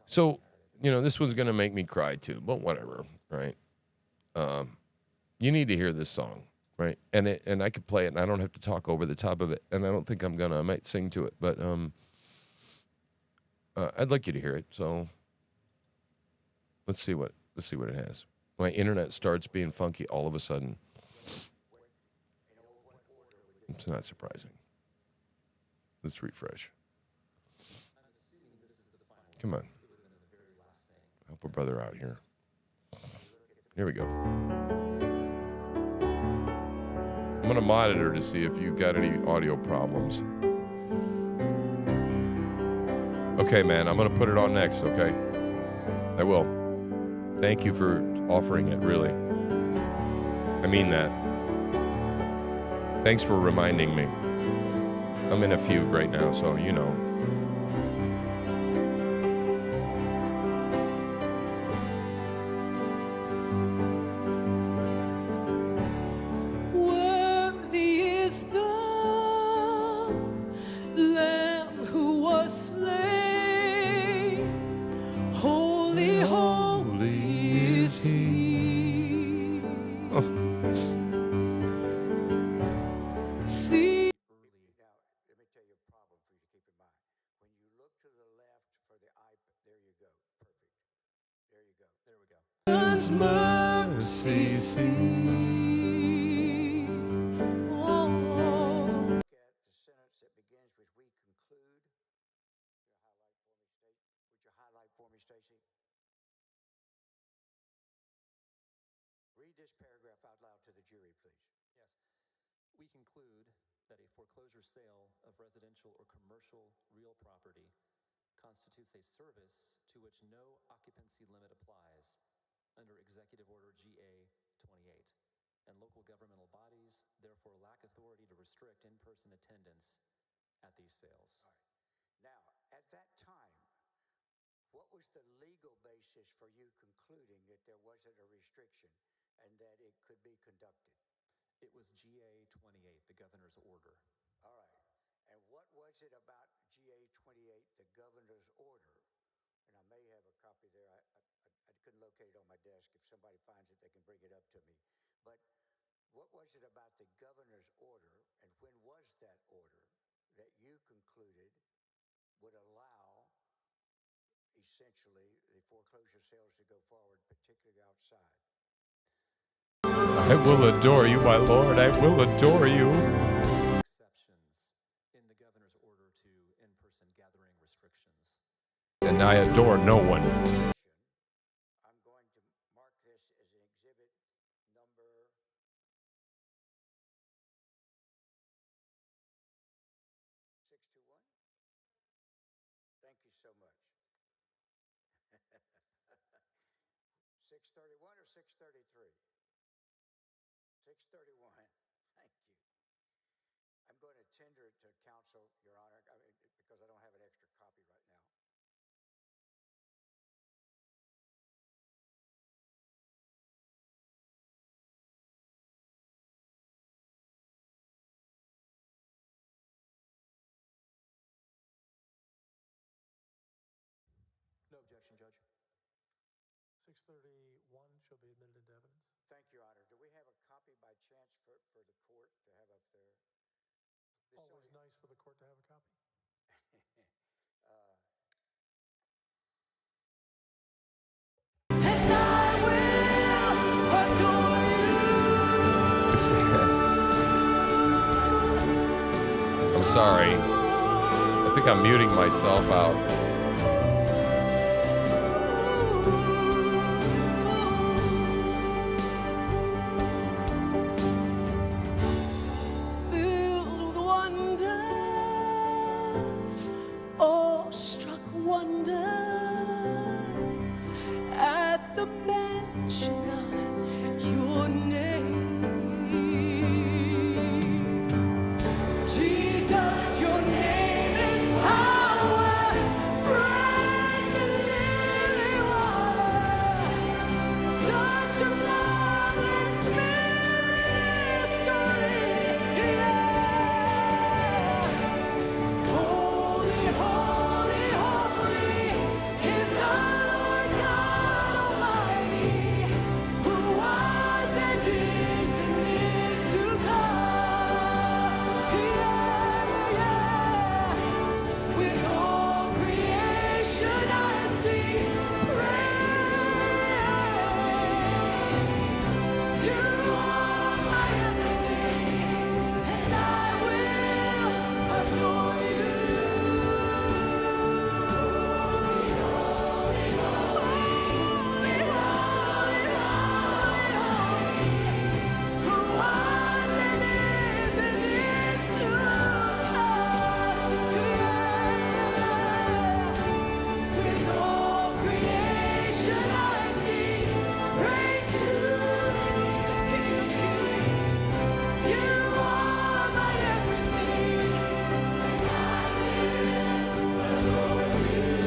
so, this was going to make me cry too, but whatever, right? You need to hear this song, right? And I could play it, and I don't have to talk over the top of it, and I don't think I'm gonna. I might sing to it, but I'd like you to hear it. So let's see what it has. My internet starts being funky all of a sudden. It's not surprising. Let's refresh. Come on. Help a brother out here. Here we go. I'm going to monitor to see if you've got any audio problems. Okay, man, I'm going to put it on next, okay? I will. Thank you for offering it, really. I mean that. Thanks for reminding me. I'm in a fugue right now, so you know. Mercy seat. Oh. The sentence that begins with "we conclude." Would you highlight for me, Stacy? Read this paragraph out loud to the jury, please. Yes. We conclude that a foreclosure sale of residential or commercial real property constitutes a service to which no occupancy limit applies under Executive Order GA-28, and local governmental bodies therefore lack authority to restrict in-person attendance at these sales. All right. Now, at that time, what was the legal basis for you concluding that there wasn't a restriction and that it could be conducted? It was GA-28, the governor's order. All right. And what was it about GA-28, the governor's order? And I may have a copy there. I couldn't locate it on my desk. If somebody finds it, they can bring it up to me. But what was it about the governor's order, and when was that order that you concluded would allow essentially the foreclosure sales to go forward, particularly outside? I will adore you, my lord. I will adore you. Exceptions in the governor's order to in-person gathering restrictions. And I adore no one. I'm going to mark this as an exhibit number 621. Thank you so much. 631 or 633? 631. Thank you. I'm going to tender it to counsel, Your Honor, because I don't have an extra copy right now. No objection, Judge. 631 shall be admitted into evidence. Thank you, Your Honor. Do we have a copy by chance for the court to have up there? It's always nice for the court to have a copy. I'm sorry. I think I'm muting myself out. Filled with wonder, awestruck wonder at the mention of your name. Jesus, your name is power, breath and living water. Such a marvelous mystery, yeah. Holy, holy, holy is the Lord God Almighty, who was and is to come. Yeah, yeah. With all creation I sing praise. You are my everything, and I will adore you. Who was and is to come. With all creation I sing praise to King of Kings. You are my everything, and I will adore you.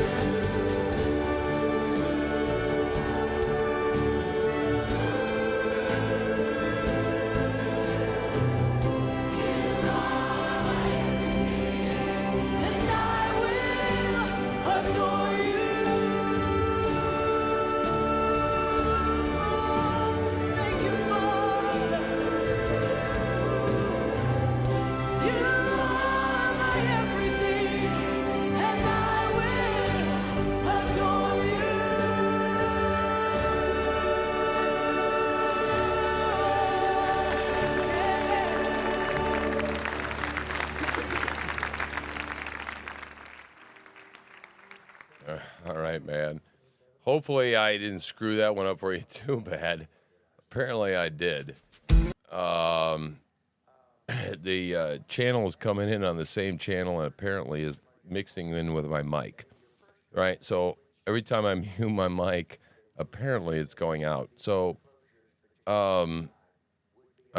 And I will adore you. Thank you, Father. You are my everything, and I will adore All right, man. Hopefully I didn't screw that one up for you too bad. Apparently I did. The channel is coming in on the same channel and apparently is mixing in with my mic. Right? So every time I mute my mic, apparently it's going out. So I'm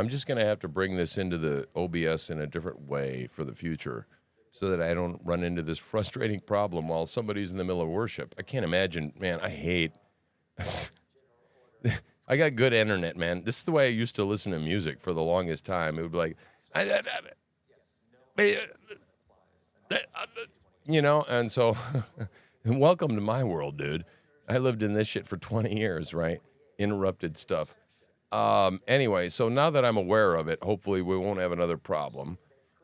just going to have to bring this into the OBS in a different way for the future so that I don't run into this frustrating problem while somebody's in the middle of worship. I can't imagine, man, I hate... I got good internet, man. This is the way I used to listen to music for the longest time. It would be like... You know, and so... welcome to my world, dude. I lived in this shit for 20 years, right? Interrupted stuff. Anyway, so now that I'm aware of it, hopefully we won't have another problem.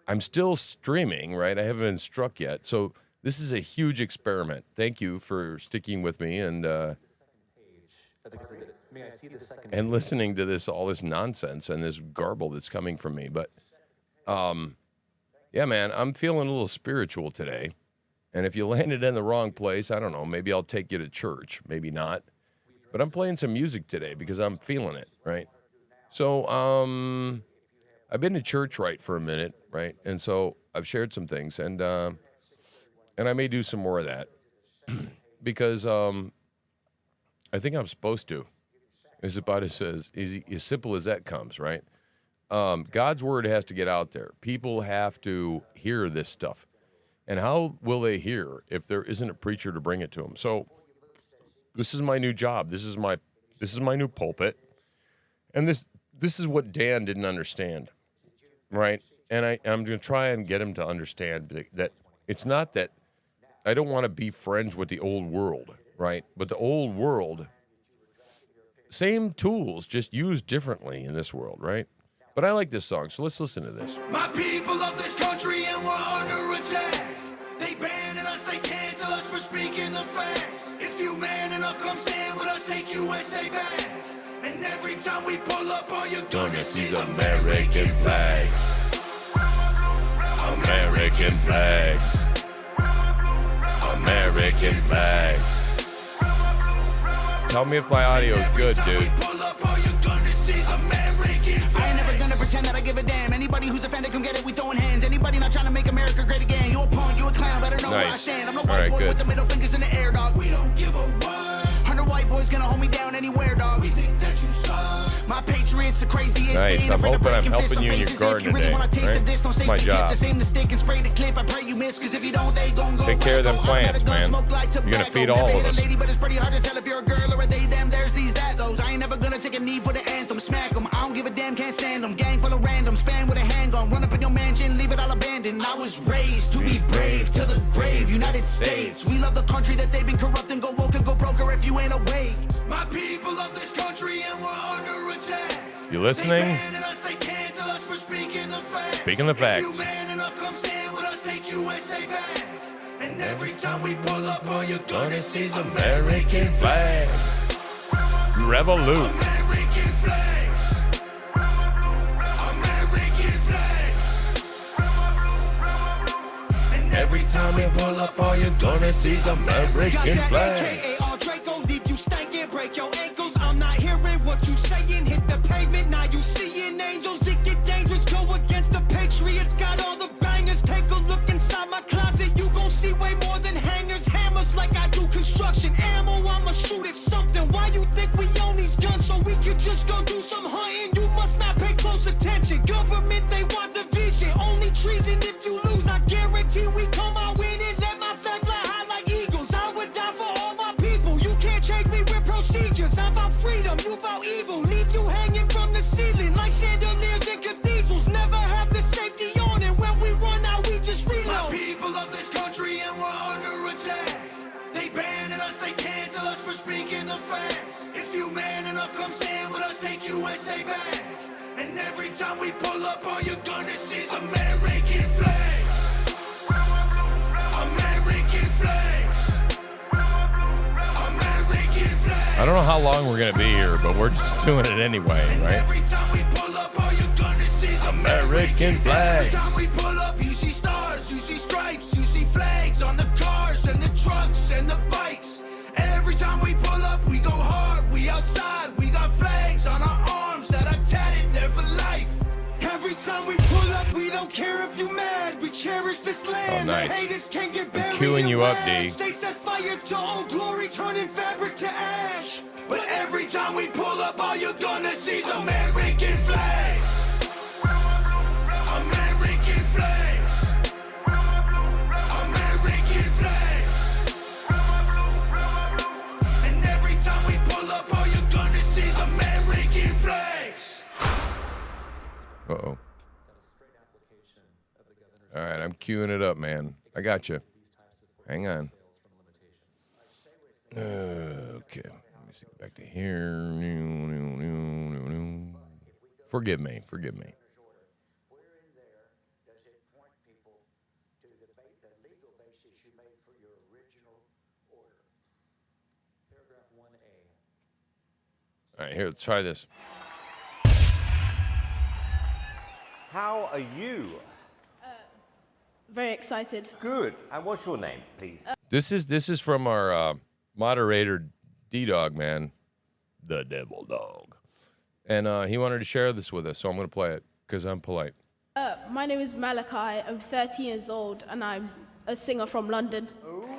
I'm still streaming, right? I haven't been struck yet. So this is a huge experiment. Thank you for sticking with me and listening to all this nonsense and this garble that's coming from me. But yeah, man, I'm feeling a little spiritual today. And if you landed in the wrong place, I don't know, maybe I'll take you to church, maybe not. But I'm playing some music today because I'm feeling it, right? So I've been to church, right, for a minute, right? And so I've shared some things, and I may do some more of that because I think I'm supposed to. It's about as simple as that comes, right? God's word has to get out there. People have to hear this stuff. And how will they hear if there isn't a preacher to bring it to them? So this is my new job. This is my new pulpit. And this is what Dan didn't understand, right? And I'm going to try and get him to understand that it's not that I don't want to be friends with the old world, right? But the old world, same tools, just used differently in this world, right? But I like this song, so let's listen to this. My people of this country and we're under attack. They banning us, they cancel us for speaking the facts. If you man enough, come stand with us, take USA back. And every time we pull up, all you're gonna see is American flags. American flags. American flags. Tell me if my audio is good, dude. I ain't never gonna pretend that I give a damn. Anybody who's offended, come get it, we throwing hands. Anybody not trying to make America great again. You a punk, you a clown, better know where I stand. I'm the white boy with the middle fingers in the air, dog. We don't give a what. 100 white boys gonna hold me down anywhere, dog. We think that you suck. My patriots, the craziest. Nice, I'm hoping I'm helping you in your garden today, right? My job. Take care of them plants, man. You're gonna feed all of us. But it's pretty hard to tell if you're a girl or a they, them, there's these, that, those. I ain't never gonna take a knee for the anthem. Smack them, I don't give a damn, can't stand them. Gang full of randoms, fan with a handgun. Run up in your mansion, leave it all abandoned. I was raised to be brave, to the grave, United States. We love the country that they've been corrupting. Go woke and go broker if you ain't awake. My people of this country and we're under attack. You listening? Speaking the facts. If you man enough, come stand with us, take USA back. And every time we pull up, all you're gonna see is American flags. Revolute. American flags. American flags. And every time we pull up, all you're gonna see is American flags. Draco, leave you stankin', break your ankles. I'm not hearing what you saying. Hit the pavement, now you seeing angels. It get dangerous, go against the Patriots. Got all the bangers. Take a look inside my closet. You gon' see way more than hangers, hammers, like I do construction. Ammo, I'ma shoot at something. Why you think we own these guns? So we could just go do some hunting. You must not pay close attention. Government, they want division. Only treason if you lose. I guarantee we come out winning. Let my flag fly high like eagles. I would die for all my people. You can't change me with procedures. I'm about freedom, you about evil. Leave you hanging from the ceiling like chandeliers in cathedrals. Never have the safety on, and when we run out, we just reload. My people of this country and we're under attack. They banning us, they cancel us for speaking the facts. If you man enough, come stand with us, take USA back. And every time we pull up, all you're gonna see is American flags. American flags. American flags. I don't know how long we're gonna be here, but we're just doing it anyway, right? Every time we pull up, all you're gonna see is American flags. Every time we pull up, you see stars, you see stripes, you see flags on the cars and the trucks and the bikes. Every time we pull up, we go hard, we outside, we got flags on our arms that are tatted there for life. Every time we pull up, we don't care if you mad, we cherish this land. Oh, nice. The haters can't get buried. Queuing you up, D. They set fire to old glory, turning fabric to ash. But every time we pull up, all you're gonna see is American flags. American flags. American flags. And every time we pull up, all you're gonna see is American flags. Uh-oh. All right, I'm queuing it up, man. I got you. Hang on. Okay. Let me see. Back to here. Forgive me. Forgive me. Where in there does it point people to the legal basis you made for your original order? Paragraph 1A. All right, here, let's try this. How are you? Very excited. Good. And what's your name, please? This is from our moderator, D-Dog, man. The Devil Dog. And he wanted to share this with us, so I'm going to play it because I'm polite. My name is Malachi. I'm 13 years old, and I'm a singer from London. Ooh. Okay.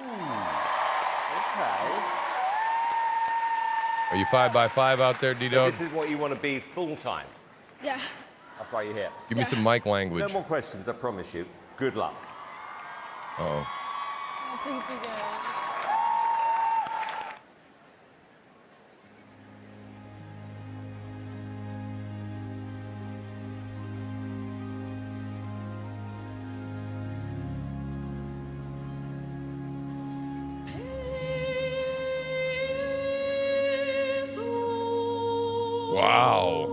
Are you 5x5 out there, So D-Dog? this is what you want to be full time. Yeah. That's why you're here. Give me some mic language. No more questions, I promise you. Good luck. Uh-oh. Oh, please be good. Wow.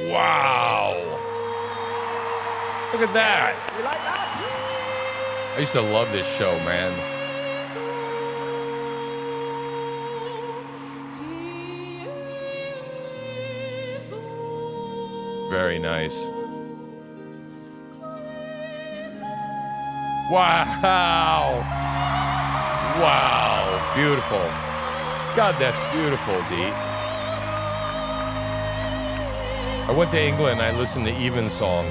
Wow. Look at that. You like that? I used to love this show, man. Very nice. Wow. Wow. Beautiful. God, that's beautiful, Dee. I went to England, I listened to Evensong.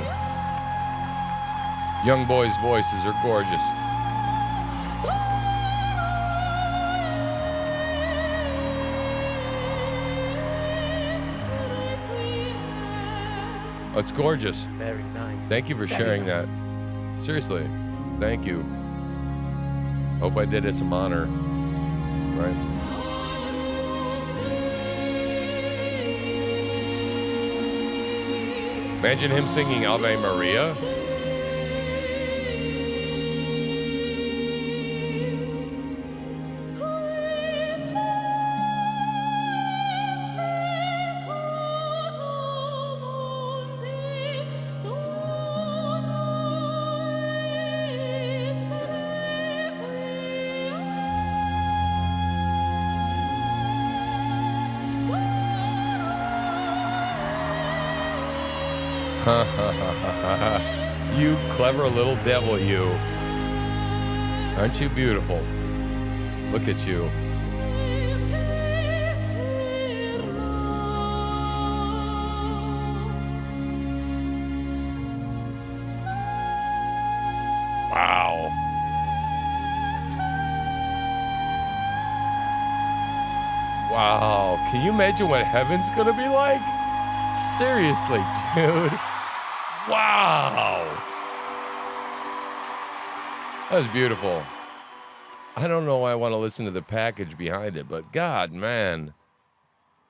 Young boys' voices are gorgeous. Oh, it's gorgeous. Very nice. Thank you for sharing that. Seriously, thank you. Hope I did it some honor. Right? Imagine him singing Ave Maria. You clever little devil, you. Aren't you beautiful? Look at you. Wow. Wow. Can you imagine what heaven's gonna be like? Seriously, dude. Wow. That was beautiful. I don't know why I want to listen to the package behind it, but God, man.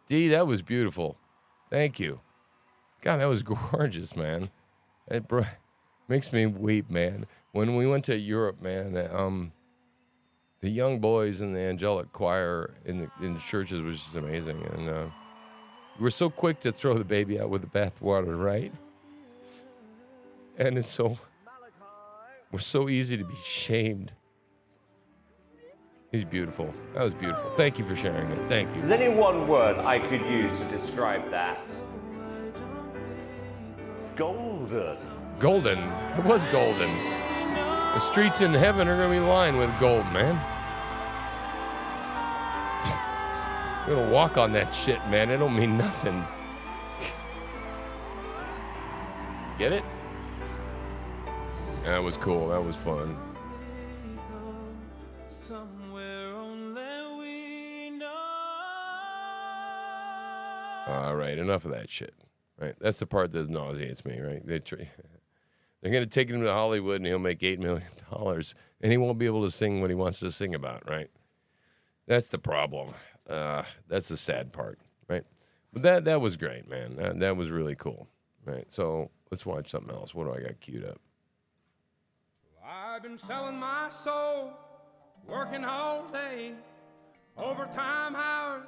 D, that was beautiful. Thank you. God, that was gorgeous, man. It makes me weep, man. When we went to Europe, man, the young boys in the angelic choir in the churches was just amazing. And we're so quick to throw the baby out with the bathwater, right? And we're so easy to be shamed. He's beautiful. That was beautiful. Thank you for sharing it. Thank you. Is there any one word I could use to describe that? Golden. Golden. It was golden. The streets in heaven are going to be lined with gold, man. We're going to walk on that shit, man. It don't mean nothing. Get it? That was cool. That was fun. All right, enough of that shit. Right, that's the part that nauseates me. Right, they're going to take him to Hollywood, and he'll make $8 million, and he won't be able to sing what he wants to sing about. Right, that's the problem. That's the sad part. Right, but that was great, man. That was really cool. Right, so let's watch something else. What do I got queued up? I've been selling my soul, working all day, overtime hours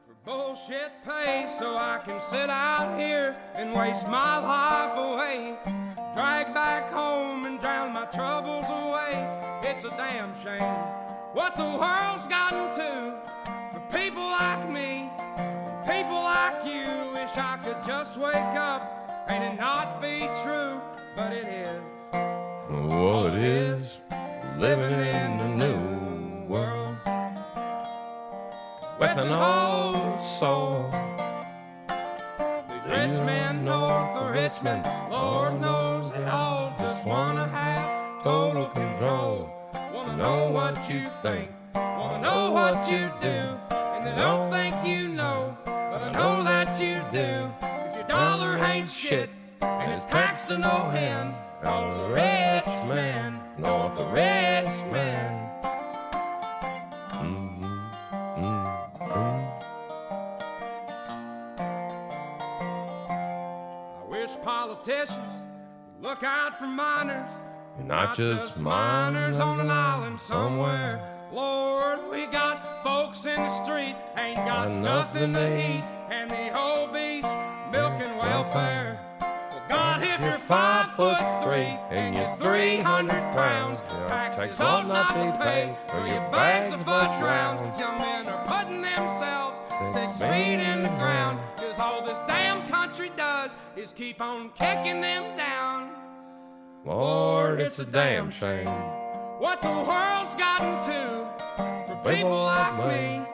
for bullshit pay so I can sit out here and waste my life away. Drag back home and drown my troubles away. It's a damn shame what the world's gotten to for people like me, people like you. Wish I could just wake up and it not be true, but it is. Well, it is living in a new world with an old soul. These rich men north of Richmond, Lord knows they all just wanna have total control. Wanna know what you think, wanna know what you do, and they don't think you know, but I know that you do. 'Cause your dollar ain't shit, and it's taxed to no end. Cause a rich man, north a rich man. I wish politicians would look out for minors, Not just minors on an island somewhere. Lord, we got folks in the street, ain't got nothing to eat, and the obese milking welfare. Well, God, if you're 5'3" and you're 300 pounds, taxes ought not be paid for your bags of fudge rounds. Young men are putting themselves 6 feet in the ground, 'cause all this damn country does is keep on kicking them down. Lord, it's a damn shame What the world's gotten to for people like me,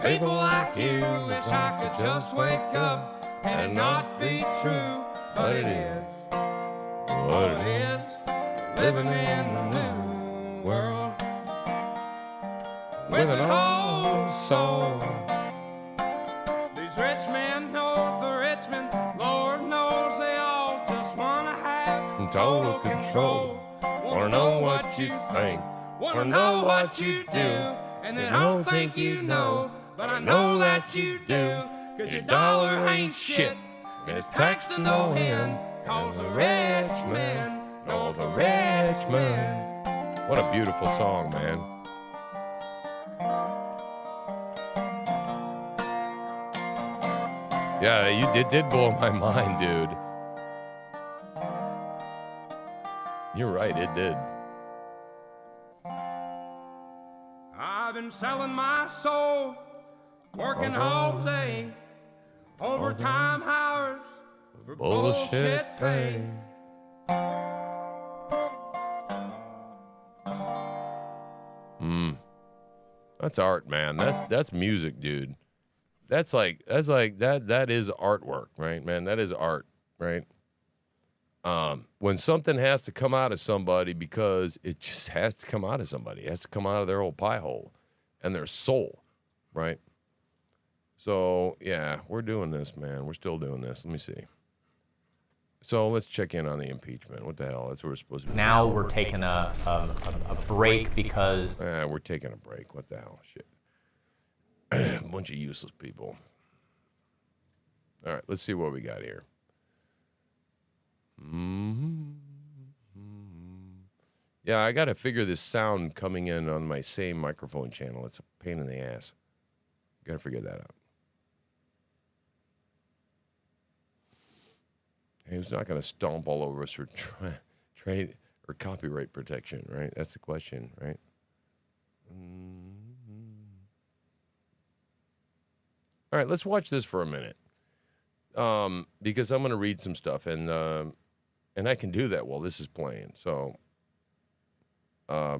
people like you. Wish I could just wake up and it not be true, but it is. What it is, living in a new world with an old soul. These rich men north of Richmond, Lord knows they all just wanna have total control. Wanna know what you think, wanna know what you do, and they don't think you know, but I know that you do. 'Cause your dollar ain't shit, and it's taxed to no end. Cause a rich man, north a rich man. What a beautiful song, man. Yeah, it did blow my mind, dude. You're right, it did. I've been selling my soul, working all day, overtime hours for bullshit pay. That's art, man. That's music, dude. That is artwork, right, man? That is art, right? When something has to come out of somebody because it just has to come out of somebody. It has to come out of their old pie hole and their soul, right? So, yeah, we're doing this, man. We're still doing this. Let me see. So let's check in on the impeachment. What the hell? That's what we're supposed to be Now doing. we're taking a break because... We're taking a break. What the hell? Shit. A bunch of useless people. All right, let's see what we got here. Yeah, I got to figure this sound coming in on my same microphone channel. It's a pain in the ass. Got to figure that out. Hey, who's not going to stomp all over us for trade or copyright protection, right? That's the question, right? All right, let's watch this for a minute. Because I'm going to read some stuff, and I can do that while this is playing. So, I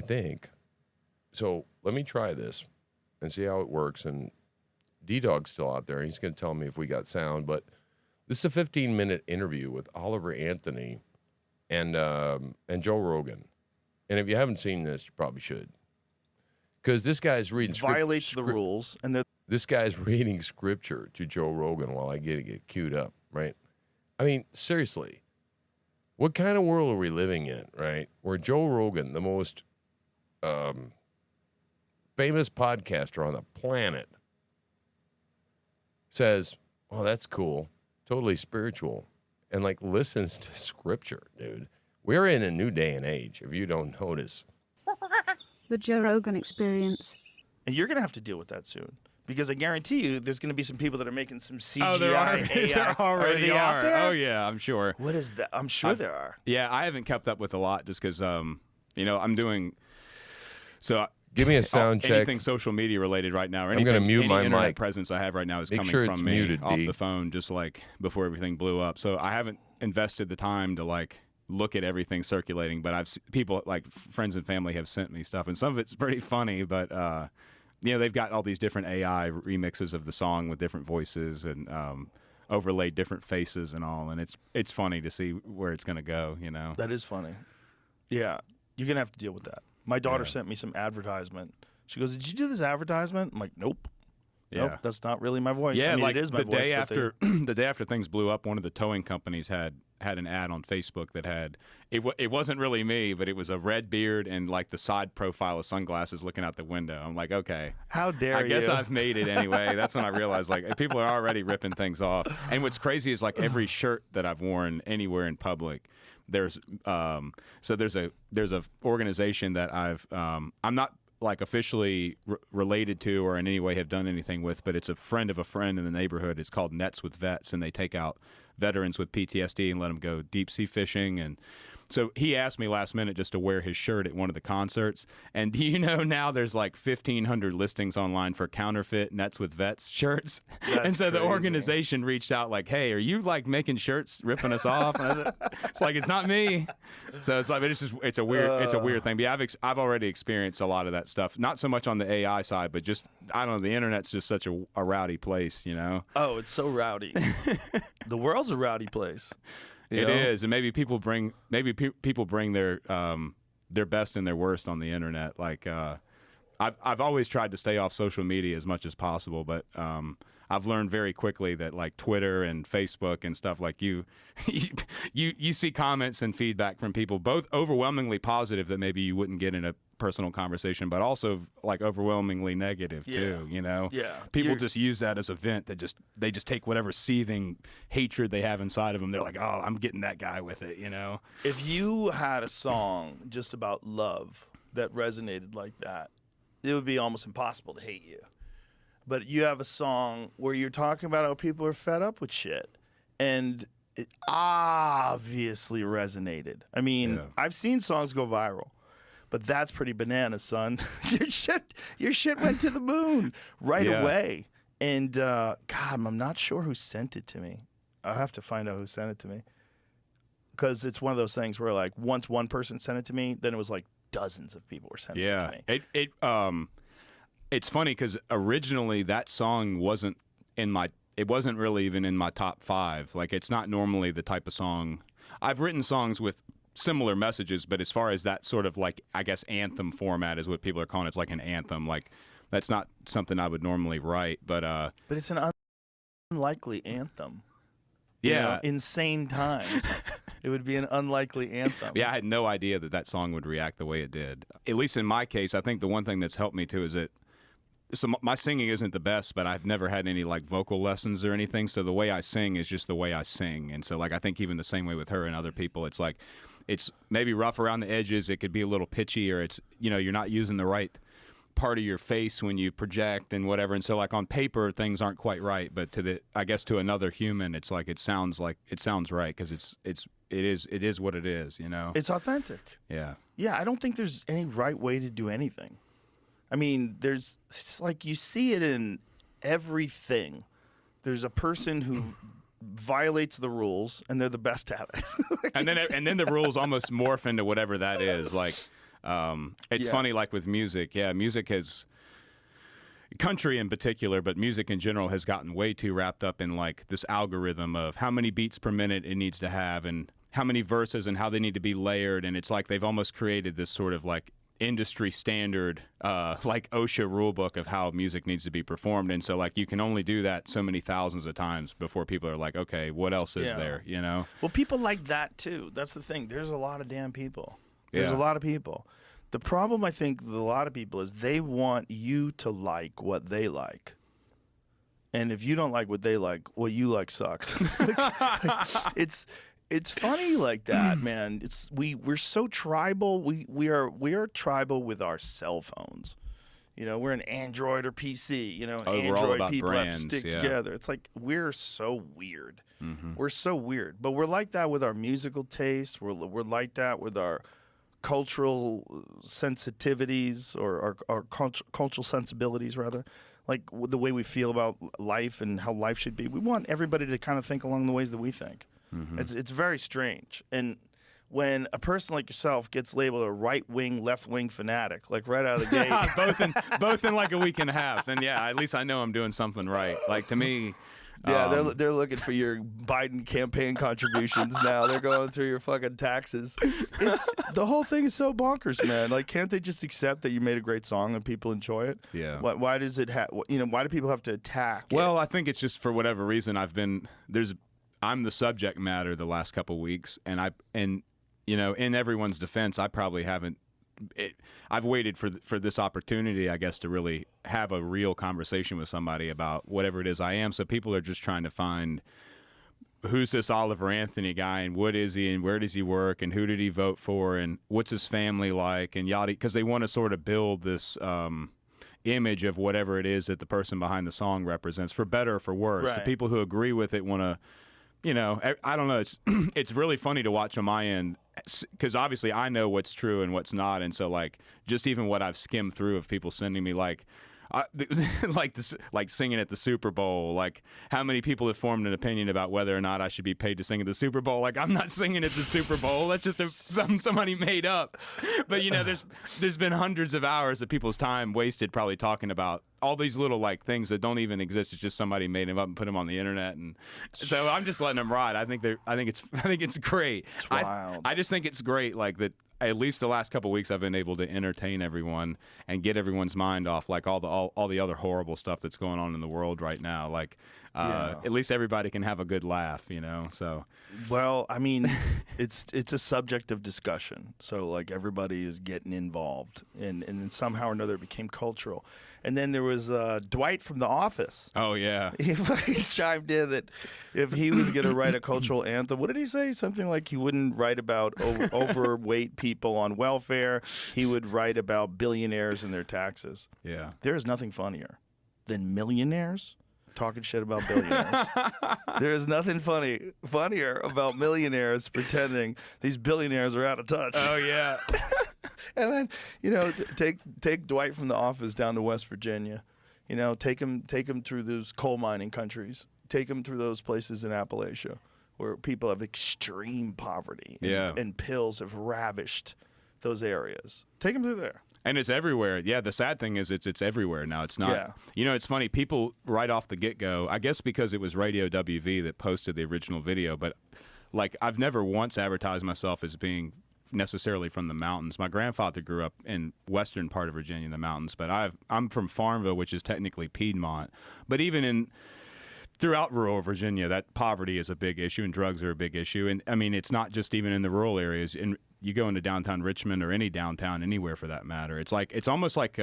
think. So let me try this and see how it works. And D-Dog's still out there. He's going to tell me if we got sound. But this is a 15-minute interview with Oliver Anthony and Joe Rogan. And if you haven't seen this, you probably should. Because this guy's reading violates the rules, and this guy's reading scripture to Joe Rogan while I get queued up, right? I mean, seriously, what kind of world are we living in, right? Where Joe Rogan, the most famous podcaster on the planet, says, "Oh, that's cool, totally spiritual," and like listens to scripture, dude. We're in a new day and age. If you don't notice. The Joe Rogan Experience. And you're going to have to deal with that soon. Because I guarantee you there's going to be some people that are making some CGI, Oh, there are. AI. There already they out are. there? Oh, yeah, I'm sure. What is that? I'm sure there are. Yeah, I haven't kept up with a lot just because, I'm doing. So Give me a sound check. Anything social media related right now, or I'm gonna mute any my internet mic. presence I have right now is Make coming sure from it's me muted, off D. the phone, just like before everything blew up. So I haven't invested the time to like look at everything circulating, but people like friends and family have sent me stuff, and some of it's pretty funny, but they've got all these different AI remixes of the song with different voices and overlaid different faces and all, and it's funny to see where it's going to go. That is funny. Yeah, you're going to have to deal with that. My daughter sent me some advertisement. She goes, "Did you do this advertisement?" I'm like, "Nope." Yeah. Nope, that's not really my voice. Yeah, I mean, like it is my the voice. day but after the day after things blew up, one of the towing companies had an ad on Facebook that had it wasn't really me, but it was a red beard and like the side profile of sunglasses looking out the window. I'm like, okay, how dare you? I guess I've made it anyway. That's when I realized like people are already ripping things off. And what's crazy is like every shirt that I've worn anywhere in public, there's a organization that I'm not like officially related to or in any way have done anything with, but it's a friend of a friend in the neighborhood. It's called Nets with Vets, and they take out veterans with PTSD and let them go deep sea fishing. And so he asked me last minute just to wear his shirt at one of the concerts. And do you know now there's like 1,500 listings online for counterfeit Nets with Vets shirts? And so the organization reached out like, "Hey, are you like making shirts ripping us off?" And it's like, it's not me. So it's like, it's a weird thing. But yeah, I've already experienced a lot of that stuff. Not so much on the AI side, but just, I don't know, the internet's just such a rowdy place, Oh, it's so rowdy. The world's a rowdy place. It is, and maybe people bring their best and their worst on the internet. Like I've always tried to stay off social media as much as possible, but I've learned very quickly that like Twitter and Facebook and stuff like you see comments and feedback from people, both overwhelmingly positive that maybe you wouldn't get in a personal conversation, but also like overwhelmingly negative too. Yeah. People just use that as a vent. They just take whatever seething hatred they have inside of them. They're like, "Oh, I'm getting that guy with it," If you had a song just about love that resonated like that, it would be almost impossible to hate you. But you have a song where you're talking about how people are fed up with shit, and it obviously resonated. I mean, I've seen songs go viral, but that's pretty bananas, son. Your shit went to the moon right away. And God, I'm not sure who sent it to me. I'll have to find out who sent it to me, because it's one of those things where like once one person sent it to me, then it was like dozens of people were sending it to me. It's funny because originally that song wasn't really even in my top 5. Like, it's not normally the type of song. I've written songs with similar messages, but as far as that sort of like, I guess, anthem format is what people are calling it. It's like an anthem. Like, that's not something I would normally write, but it's an unlikely anthem. Yeah. Insane times. It would be an unlikely anthem. Yeah, I had no idea that song would react the way it did. At least in my case, I think the one thing that's helped me too is that my singing isn't the best, but I've never had any like vocal lessons or anything. So the way I sing is just the way I sing. And so like, I think even the same way with her and other people, it's like, it's maybe rough around the edges. It could be a little pitchy, or it's, you're not using the right part of your face when you project and whatever. And so like on paper, things aren't quite right, but I guess to another human, it's like, it sounds right. Cause it is what it is, It's authentic. Yeah. Yeah. I don't think there's any right way to do anything. I mean, it's like you see it in everything. There's a person who violates the rules, and they're the best at it. and then the rules almost morph into whatever that is. Like, it's funny, like with music. Yeah, music has, country in particular, but music in general has gotten way too wrapped up in like this algorithm of how many beats per minute it needs to have, and how many verses, and how they need to be layered. And it's like they've almost created this sort of like industry standard like OSHA rule book of how music needs to be performed. And so like you can only do that so many thousands of times before people are like, okay, what else is there, Well, people like that too. That's the thing. There's a lot of damn people. There's a lot of people. The problem, I think, with a lot of people is they want you to like what they like. And if you don't like what they like, what you like sucks. It's funny like that, man. We're so tribal. We are tribal with our cell phones. You know, we're an Android or PC. You know, Oh, we're all Android about people brands, have to stick yeah. together. It's like we're so weird. Mhm. We're so weird, but we're like that with our musical taste. We're like that with our cultural sensitivities or our cultural sensibilities, rather. Like the way we feel about life and how life should be. We want everybody to kind of think along the ways that we think. Mhm. It's very strange. And when a person like yourself gets labeled a right-wing, left-wing fanatic, like right out of the gate. both in like a week and a half, then yeah, at least I know I'm doing something right. Like to me, Yeah, they're looking for your Biden campaign contributions now. They're going through your fucking taxes. The whole thing is so bonkers, man. Like, can't they just accept that you made a great song and people enjoy it? Yeah. Why does it why do people have to attack it? well, I think it's just for whatever reason I'm the subject matter the last couple weeks, and you know, in everyone's defense, I probably haven't. I've waited for this opportunity, I guess, to really have a real conversation with somebody about whatever it is I am. So people are just trying to find who's this Oliver Anthony guy and what is he and where does he work and who did he vote for and what's his family like and yada, because they want to sort of build this image of whatever it is that the person behind the song represents, for better or for worse. Right. The people who agree with it want to, you know, I don't know. It's really funny to watch on my end because obviously I know what's true and what's not, and so like just even what I've skimmed through of people sending me like singing at the Super Bowl, like how many people have formed an opinion about whether or not I should be paid to sing at the Super Bowl. Like I'm not singing at the Super Bowl. That's just somebody made up. But you know, there's been hundreds of hours of people's time wasted probably talking about all these little like things that don't even exist. It's just somebody made them up and put them on the internet, and so I'm just letting them ride. I think it's great. It's wild. I just think it's great, like that. At least the last couple of weeks, I've been able to entertain everyone and get everyone's mind off like all the other horrible stuff that's going on in the world right now. Like, at least everybody can have a good laugh, you know. So, well, I mean, it's a subject of discussion. So like everybody is getting involved, and somehow or another it became cultural. And then there was Dwight from The Office. Oh yeah, he chimed in that if he was going to write a cultural anthem, what did he say? Something like he wouldn't write about overweight people on welfare. He would write about billionaires and their taxes. Yeah, there is nothing funnier than millionaires talking shit about billionaires. There is nothing funnier about millionaires pretending these billionaires are out of touch. Oh yeah. And then, you know, take Dwight from The Office down to West Virginia. You know, take him through those coal mining countries. Take him through those places in Appalachia where people have extreme poverty. And pills have ravished those areas. Take him through there. And it's everywhere. Yeah, the sad thing is it's everywhere now. It's not. Yeah. You know, it's funny. People right off the get-go, I guess because it was Radio WV that posted the original video, but like I've never once advertised myself as being necessarily from the mountains. My grandfather grew up in western part of Virginia in the mountains, but I'm from Farmville, which is technically Piedmont. But even throughout rural Virginia, that poverty is a big issue and drugs are a big issue. And I mean, it's not just even in the rural areas. You go into downtown Richmond or any downtown anywhere for that matter. It's almost like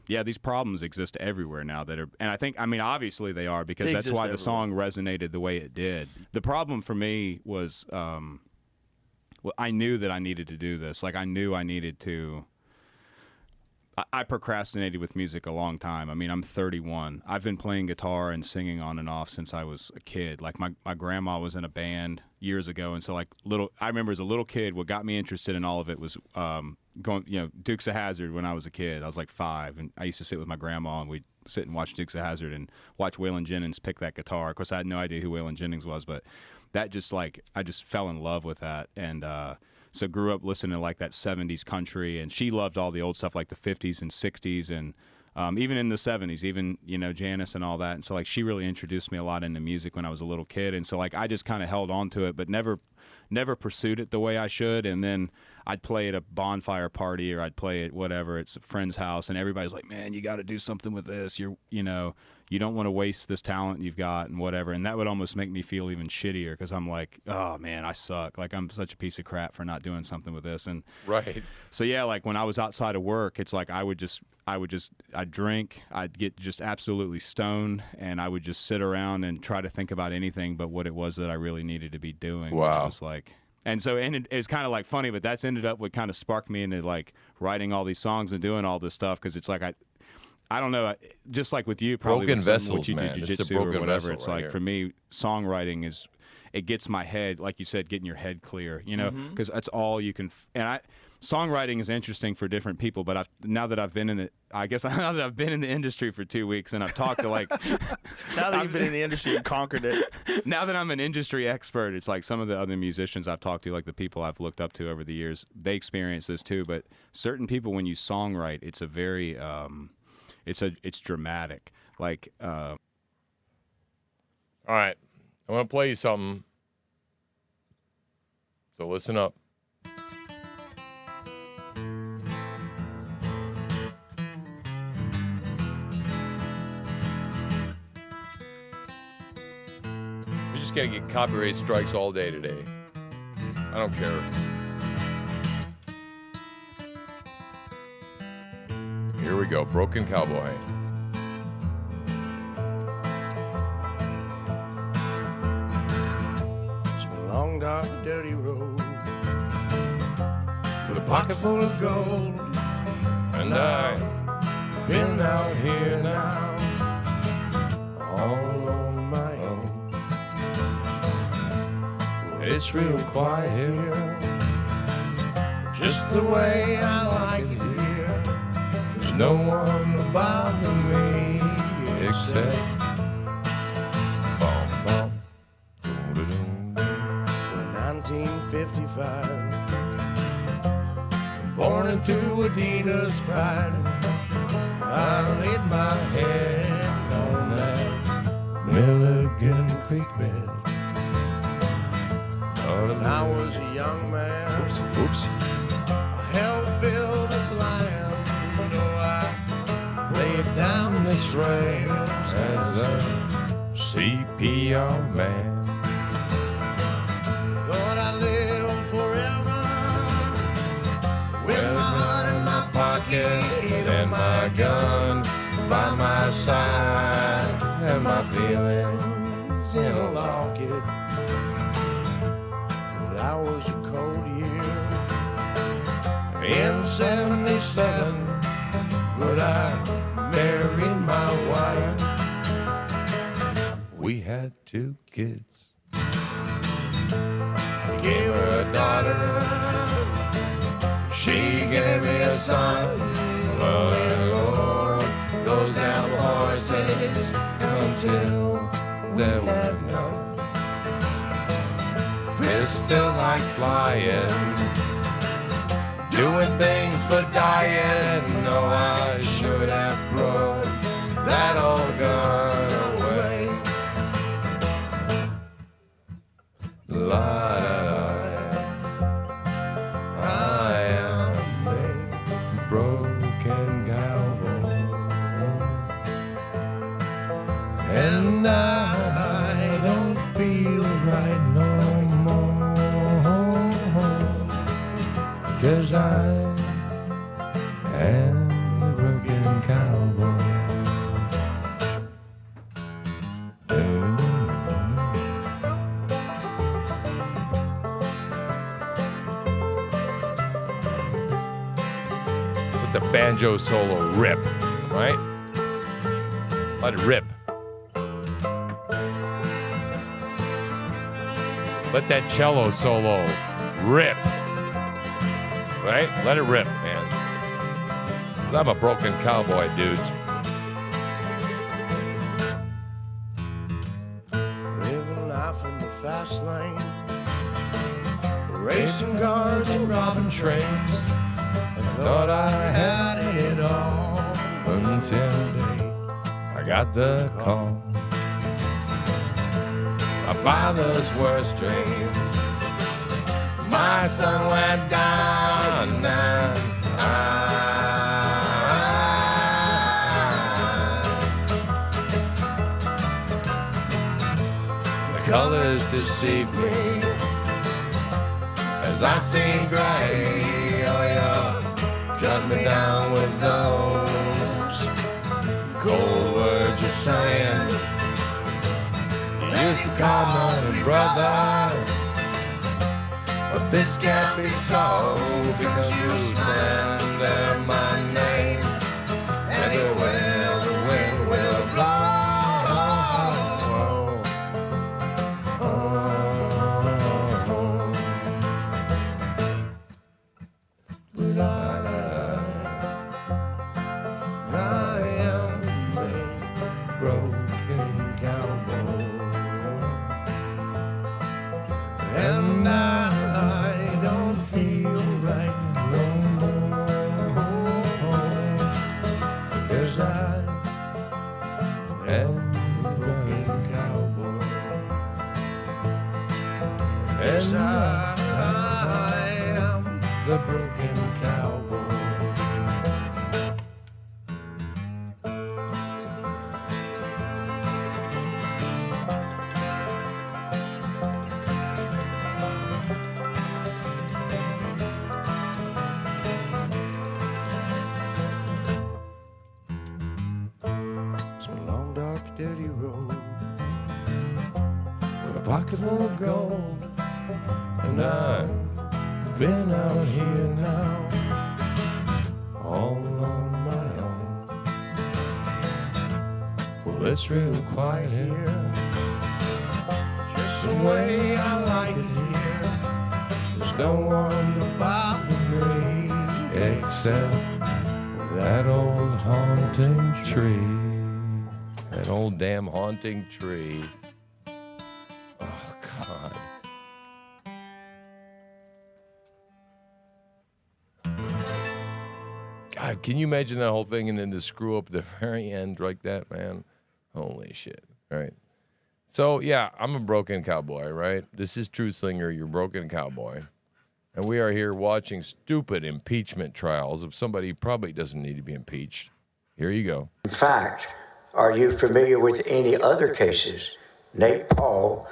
these problems exist everywhere now and I mean, obviously they are because that's why the song resonated the way it did. The problem for me was I knew that I needed to do this. Like I knew I needed to. I procrastinated with music a long time. I mean, I'm 31. I've been playing guitar and singing on and off since I was a kid. Like my grandma was in a band years ago, and so like I remember as a little kid, what got me interested in all of it was going, you know, Dukes of Hazzard when I was a kid. I was like 5, and I used to sit with my grandma and we'd sit and watch Dukes of Hazzard and watch Waylon Jennings pick that guitar. Of course, I had no idea who Waylon Jennings was, but that just like I just fell in love with that, and so grew up listening to like that 70s country, and she loved all the old stuff like the 50s and 60s and even in the 70s, even, you know, Janis and all that. And so like she really introduced me a lot into music when I was a little kid, and so like I just kind of held on to it but never pursued it the way I should. And then I'd play at a bonfire party or I'd play at whatever, it's a friend's house, and everybody's like, man, you got to do something with this. You know, you don't want to waste this talent you've got and whatever. And that would almost make me feel even shittier because I'm like, oh man, I suck. Like I'm such a piece of crap for not doing something with this. And right. So yeah, like when I was outside of work, it's like I'd drink, I'd get just absolutely stoned, and I would just sit around and try to think about anything but what it was that I really needed to be doing. Wow. Which just like, and so it's kind of like funny, but that's ended up what kind of sparked me into like writing all these songs and doing all this stuff, because it's like I don't know, just like with you, probably Broken with vessels, what you man. do It's a jiu-jitsu or broken whatever. vessel It's right like here. for me, songwriting is, it gets my head, like you said, getting your head clear, you know, because that's all you can. Songwriting is interesting for different people, but now that I've been in the industry for 2 weeks and I've talked to like, Now that you've been in the industry and conquered it. Now that I'm an industry expert, it's like some of the other musicians I've talked to, like the people I've looked up to over the years, they experience this too. But certain people, when you songwrite, it's a very, it's dramatic. Like, all right, I want to play you something. So listen up. We're just gonna get copyright strikes all day today. I don't care. Here we go, Broken Cowboy. It's a long, dark, dirty road with a pocket full of gold, and I've been out here now all on my own. It's real quiet here, just the way I like it here. There's no one to bother me except bum bum. In 1955, born into Adina's pride, I laid my head on that Milligan Creek bed. When I was a young man, oops, I helped build this land. Oh, I laid down this rails as a CPR man. Thought I'd live forever with my heart in my pocket and my gun by my side and my feelings in a locket. I was a cold year in 77, but I married my wife. We had 2 kids. I gave her a daughter, she gave me a son. But Lord, those damn horses until there were none. Fists feel like flying, doing things for dying. No, I should have thrown that old gun away. La da da, I am a broken cowboy, and I don't feel right no more, 'cause I am a broken cowboy. Let the banjo solo rip, right? Let it rip. Let that cello solo rip. Right? Let it rip, man. 'Cause I'm a broken cowboy, dudes. Living life in the fast lane, racing cars and robbing trains. I thought I had it all until today I got the call. my father's worst dream. My son went down and the colors deceive me as I see gray. Oh, yeah, cut me down with those cold words you're saying. You used to call my brother, This can't be so because you slander my name. Everywhere the wind will blow. I am a broken cowboy, and I don't feel right no more, because I am a broken cowboy, and I am the broken cowboy. It's a long, dark, dirty road with a pocket full of gold, and I've been out here now all on my own. Well, it's real quiet here, just the way I like it here. There's no one to bother me except that old haunting tree. That old damn haunting tree. Oh, God. God, can you imagine that whole thing and then to screw up the very end like that, man? Holy shit, right? So, yeah, I'm a broken cowboy, right? This is Truth Slinger, your broken cowboy. And we are here watching stupid impeachment trials of somebody who probably doesn't need to be impeached. Here you go. In fact, are you familiar with any other cases? Nate Paul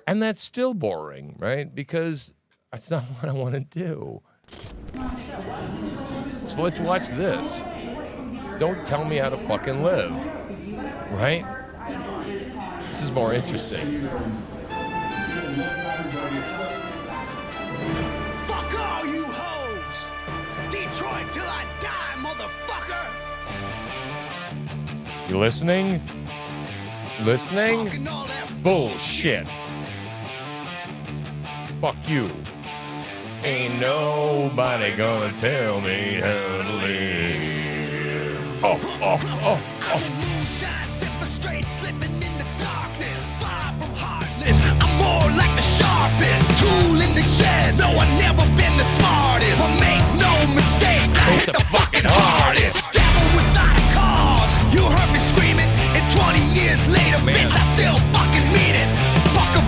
And that's still boring, right? Because that's not what I want to do. So let's watch this. Don't tell me how to fucking live, right? This is more interesting. Fuck all you hoes! Detroit till I die, motherfucker! You listening? Listening? Bullshit. Fuck you. Ain't nobody gonna tell me how to live. Oh, oh, oh, oh. I'm more like the sharpest tool in the shed. No, I've never been the smartest, but make no mistake, I hit the fucking hardest. Devil without a cause, you heard me screaming, and 20 years later, bitch, I still fucking mean it.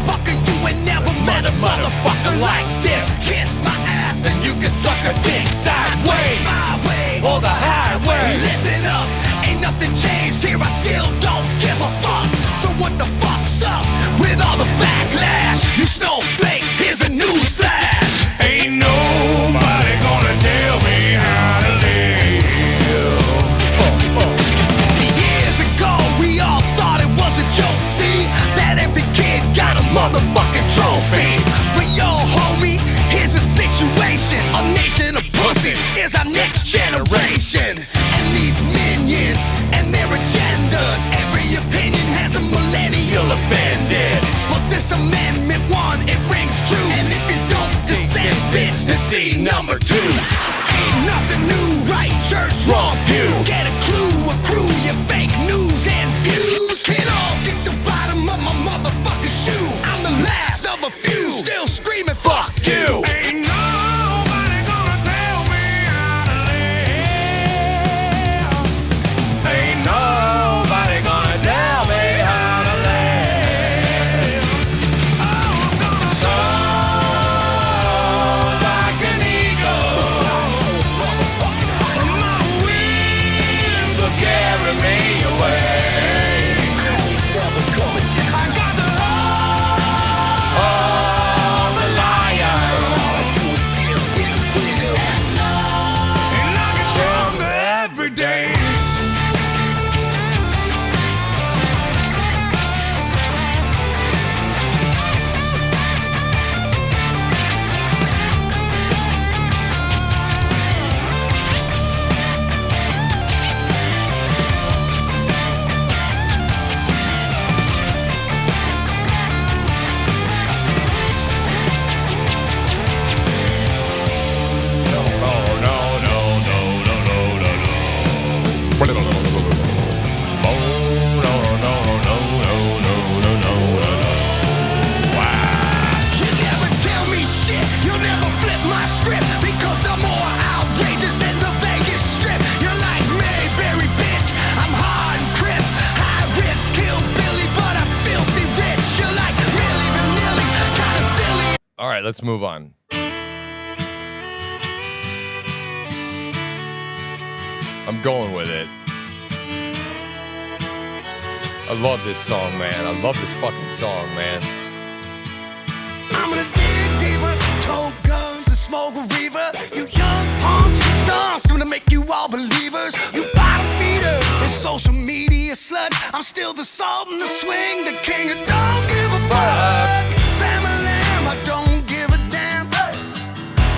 Fucker, you ain't never met a motherfucker like this. Kiss my ass, then you can suck a dick sideways. My way or the highway. Listen up, ain't nothing changed here. I still don't give a fuck. So what the fuck's up with all the backlash? You snowflakes, here's a news flash. Ain't nobody gonna tell me how to live. Years ago, we all thought it was a joke. See, that every kid got a motherfucking trophy. But yo, homie, here's a situation. A nation of pussies is our next generation. And these minions and their agendas, every opinion has a millennial offended. But this amendment one, it rings true. And if you don't dissent, bitch, to see number 2. Ain't nothing new, right church, wrong pew. Get a clue, accrue your fake news and views. Can all get the bottom of my motherfucking shoe. I'm the last of a few, still screaming fuck you. Ain't nobody gonna tell me how to live. Ain't nobody gonna tell me how to live. I'm gonna soar like an eagle. My wings right, let's move on. I'm going with it. I love this song, man. I love this fucking song, man. I'm gonna dig deeper, tote guns and smoke a reaver. You young punks and stars, I'm gonna make you all believers. You bottom feeders and social media sluts. I'm still the salt and the swing, the king of don't give a fuck. Family, I don't give a damn.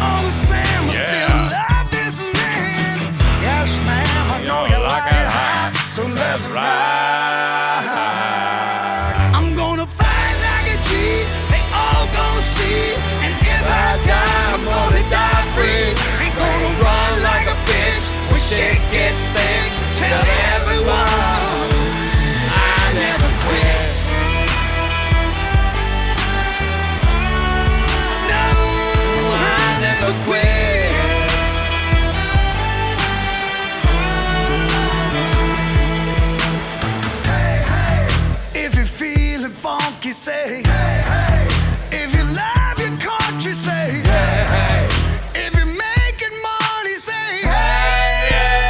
All the same, I still love this land. Yes, ma'am, I know you like it high, so let's ride. I'm gonna fight like a G, they all gonna see. And if I die, I'm gonna die free. Ain't gonna run like a bitch when shit gets thick. Tell everyone I never quit. No, I never quit. If you're feeling funky, say hey, hey. If you love your country, say hey, hey. If you're making money, say hey, hey,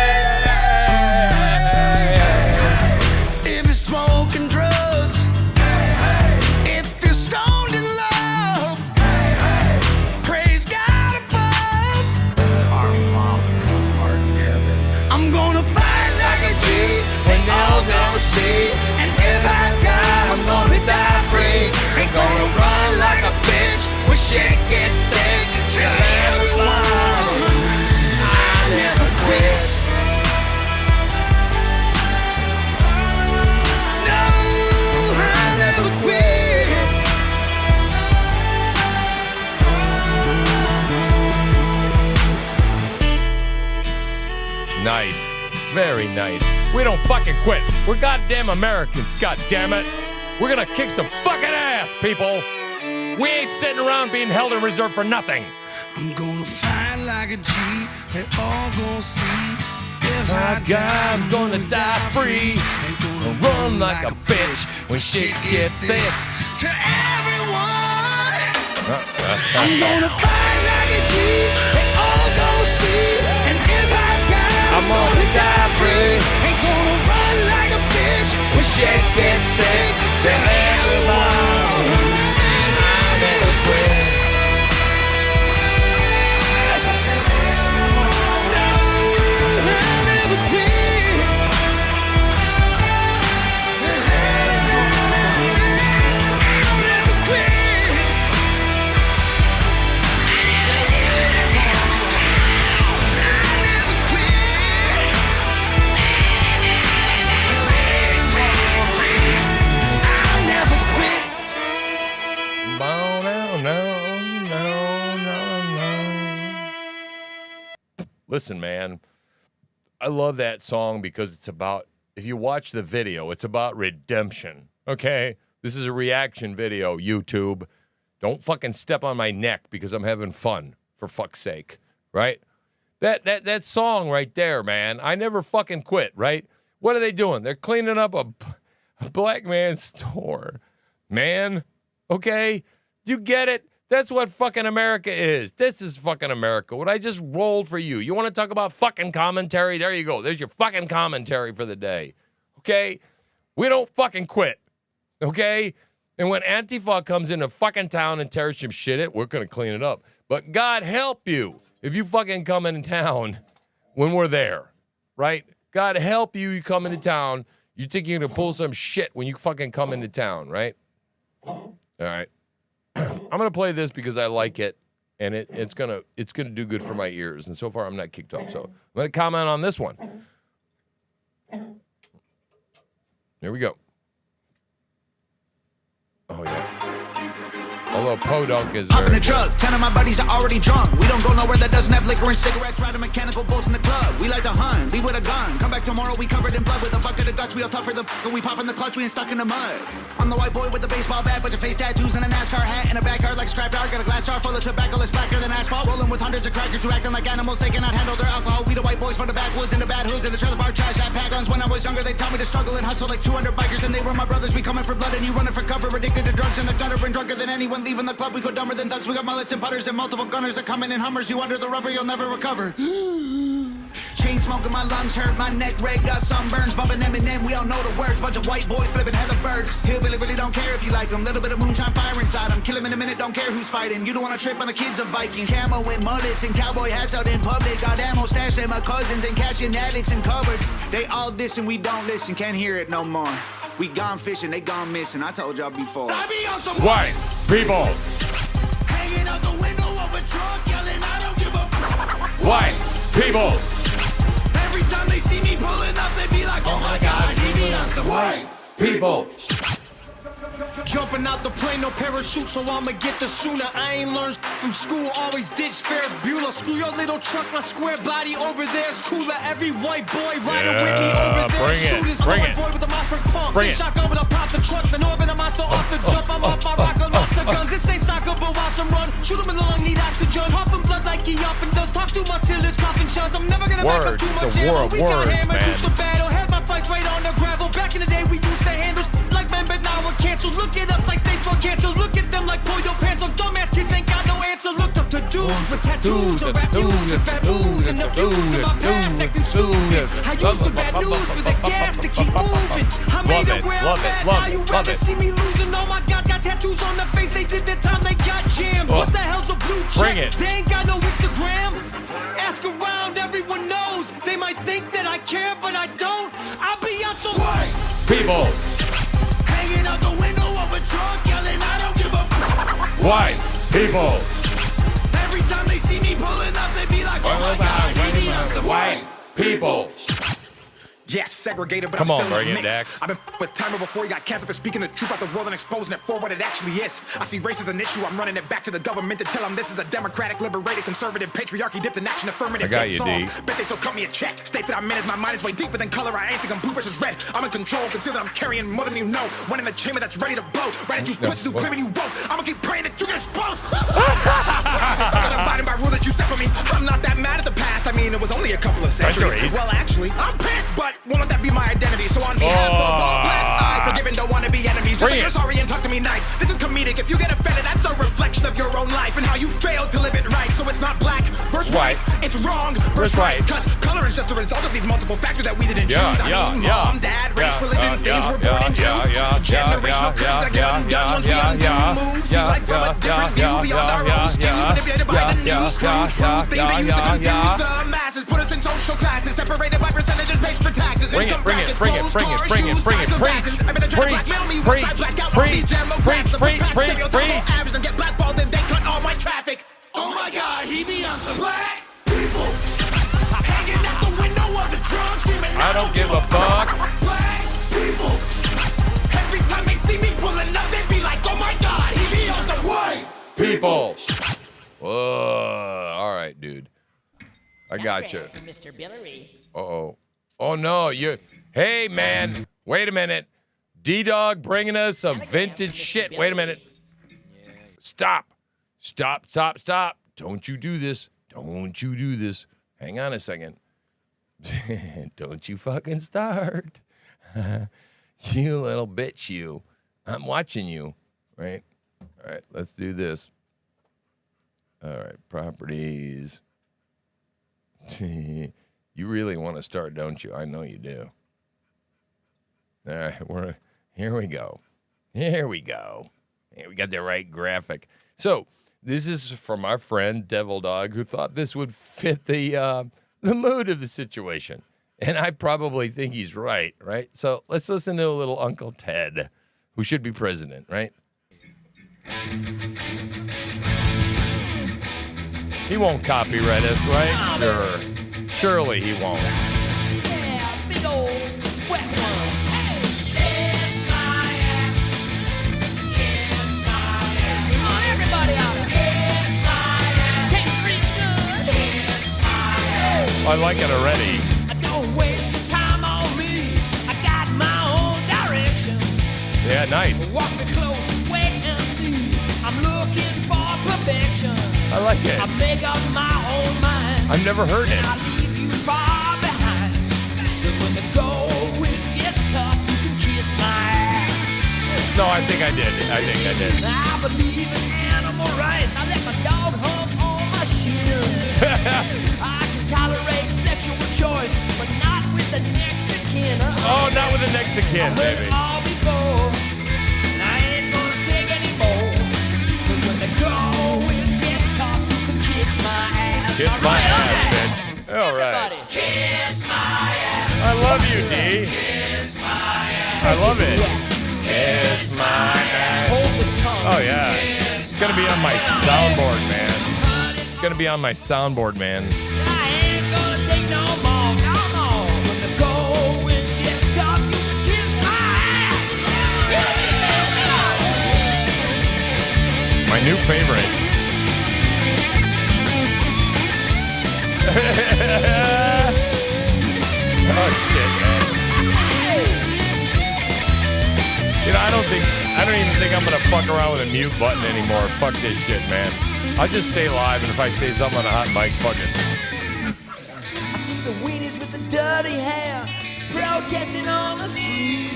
hey. If you're smoking drugs, hey, hey. If you're stoned in love, hey, hey. Praise God above. Our Father who art in heaven. I'm gonna fight like a G, they all gonna see. And if I die, I'm gonna die free. Ain't gonna run like a bitch when shit gets thick. Tell everyone I never quit. No, I never quit. Nice. Very nice. We don't fucking quit. We're goddamn Americans, goddammit. We're gonna kick some fucking ass, people. We ain't sitting around being held in reserve for nothing. I'm gonna fight like a G, they all gonna see. If I die, I'm gonna die free. Ain't gonna Run like a bitch when shit gets thick. To everyone, I'm gonna fight like a G, they all gonna see. And if I die, I'm gonna die free. Ain't gonna run like a bitch when shit gets thick. To everyone, I never quit. Listen, man, I love that song because it's about, if you watch the video, it's about redemption, okay? This is a reaction video, YouTube. Don't fucking step on my neck because I'm having fun, for fuck's sake, right? That song right there, man, I never fucking quit, right? What are they doing? They're cleaning up a black man's store, man, okay? You get it? That's what fucking America is. This is fucking America. What I just rolled for you. You want to talk about fucking commentary? There you go. There's your fucking commentary for the day. Okay? We don't fucking quit. Okay? And when Antifa comes into fucking town and tears some shit it, we're going to clean it up. But God help you if you fucking come into town when we're there. Right? God help you come into town. You think you're going to pull some shit when you fucking come into town, right? All right. I'm gonna play this because I like it, and it's gonna do good for my ears. And so far, I'm not kicked off. So I'm gonna comment on this one. Here we go. Oh yeah. Although Podunk is Up in very the truck, 10 of my buddies are already drunk. We don't go nowhere that doesn't have liquor and cigarettes. Riding mechanical bolts in the club. We like to hunt, leave with a gun. Come back tomorrow, we covered in blood with a bucket of guts. We all tough for the and we pop in the clutch, we ain't stuck in the mud. I'm the white boy with the baseball bat, bunch of face tattoos and a NASCAR hat. In a backyard like scrapyard, got a glass jar full of tobacco that's blacker than asphalt. Rolling with hundreds of crackers who acting like animals, they cannot handle their alcohol. We the white boys from the backwoods and the bad hoods and the trailer park trash that pack guns. When I was younger, they taught me to struggle and hustle like 200 bikers, and they were my brothers. We coming for blood and you running for cover, addicted to drugs in the gutter and drunker than anyone. leaving the club, we go dumber than thugs. We got mullets and putters and multiple gunners that coming in Hummers. You under the rubber, you'll never recover. Chain smoking, my lungs hurt, my neck red, got sunburns. Bumping Eminem, we all know the words. Bunch of white boys flipping hella birds. Hillbilly really don't care if you like them. Little bit of moonshine fire inside them. Kill him in a minute, don't care who's fighting. You don't wanna trip on the kids of Vikings. Camo and mullets and cowboy hats out in public. Got ammo stashed in my cousins and cashing addicts and cupboards. They all dissing, we don't listen, can't hear it no more. We gone fishing, they gone missing. I told y'all before. I be on some White people. Hanging out the window of a truck, yelling, I don't give a fuck. White people. Every time they see me pulling up, they be like, oh my God, he be on some white people. Jumping out the plane, no parachute, so I'ma get the sooner. I ain't learned from school, always ditch Ferris Bueller. Screw your little truck, my square body over there's cooler. Every white boy riding with me over there. Bring it, Shooters, bring white it. boy with a monster pump. Bring Say it. shotgun when I pop the truck, the northern a monster off the jump. I'm off my rocker, lots of guns. This ain't soccer, but watch him run. Shoot him in the lung, need oxygen. Huffing blood like he up and does. Talk too much till his coughing shuts. I'm never gonna back up too Words, much it's a war ammo. of We got words, hammered, man. used to battle. Had my fights right on the gravel. Back in the day, we used to handle like men, but now we're canceled. Look at us like states for canceled. Look at them like pull your pants on. Dumbass kids ain't got no answer. Looked up to dudes with tattoos and rap news and fat moves and the views in my past acting stupid. I used the bad news for the gas to keep moving. I made it where I'm at. Now you rather see me losing. All my guys got tattoos on their face. They did their time. They got jammed. What the hell's a blue check? Bring it. They ain't got no Instagram. Ask around, everyone knows. They might think that I care, but I don't. I'll be on some white People. hanging out the window of a truck, yelling, I don't give a fuck. White people. Every time they see me pulling up, they be like, oh my God, he be on some white people. Yes, segregated, but Come I'm on, still in bring the it, mix. Dax. I've been with timer before he got cancer for speaking the truth about the world and exposing it for what it actually is. I see race as an issue. I'm running it back to the government to tell them this is a democratic, liberated, conservative, patriarchy dipped in action, affirmative. I got hit you, song. D. Bet they still cut me a check. State that I'm in as my mind is way deeper than color. I ain't think I'm blue versus red. I'm in control. Consider that I'm carrying more than you know. One in the chamber that's ready to blow. Right at you pussies who claiming you woke. I'ma keep praying that you get exposed. I'm not abiding by rules that you set for me. I'm not that mad at the past. I mean, it was only a couple of centuries. Well, actually, I'm pissed, but won't let that be my identity. So on behalf of all blessed, I forgive and don't want to be enemies. Just like you're sorry and talk to me nice. This is comedic. If you get offended, that's a reflection of your own life and how you failed to live it right. So it's not black versus white. It's wrong versus right. Cause color is just a result of these multiple factors that we didn't choose. I mean, mom, dad, race, religion, things we're born into. Generational curses that get undone once we undo moves. See life from a different view beyond our own skin. Manipulated by the news crew. True things they use to confuse the masses. Put us in social classes. Separated by percentages paid for taxes. Bring it, Income bring it, brackets, bring it, clothes, bring it, cars, bring it, shoes, bring it, size of preach, glasses. I bet they try to blackmail me once I black out all these Democrats. The preach, past preach, stereotypical preach. average and get blackballed and they cut all my traffic. Oh my God, he be on some black people. Hanging out the window of the truck, screaming, I don't give a fuck. Black people. Every time they see me pulling up, they be like, oh my God, he be on some white People. Whoa. All right, dude. I got you. Mr. Billery. Uh-oh. Oh, no. You. Hey, man. Wait a minute. D-Dog bringing us some vintage shit. Wait a minute. Stop. Stop, stop, stop. Don't you do this. Don't you do this. Hang on a second. Don't you fucking start. You little bitch, you. I'm watching you. Right? All right, let's do this. All right, properties. You really want to start, don't you? I know you do. All right, here we go. Here we go. Here we got the right graphic. So this is from our friend Devil Dog, who thought this would fit the mood of the situation. And I probably think he's right? So let's listen to a little Uncle Ted, who should be president, right? He won't copyright us, right? Sure. Surely he won't. Yeah, big old wet one. Kiss my ass. Kiss my ass. Come on, everybody out of kiss my ass. Tastes pretty good. Kiss my ass. I like it already. Don't waste your time on me. I got my own direction. Yeah, nice. Walk me close, wait and see. I'm looking for perfection. I like it. I make up my own mind. I've never heard it. I leave you far behind. 'Cause when the going gets tough, you can kiss my ass. No, I think I did. I believe in rights. I let my dog hump on my shin. I can tolerate sexual choice, but not with the next of kin. Oh, not with the next of kin, I heard baby. it all before, and I ain't gonna take any more. 'Cause when the going gets tough, you can kiss my ass. Kiss All my right, ass, okay. bitch. All right. Everybody, kiss my ass. I love you, D. Kiss my ass. I love it. Kiss my ass. Hold the tongue. Oh, yeah. It's going to be on my soundboard, man. It's going to be on my soundboard, man. I ain't gonna take no more, no more. When the going gets tough, you can kiss my ass. My new favorite. Oh, shit, man. You know, I don't even think I'm gonna fuck around with a mute button anymore. Fuck this shit, man. I'll just stay live, and if I say something on a hot mic, fuck it. I see the weenies with the dirty hair protesting on the street.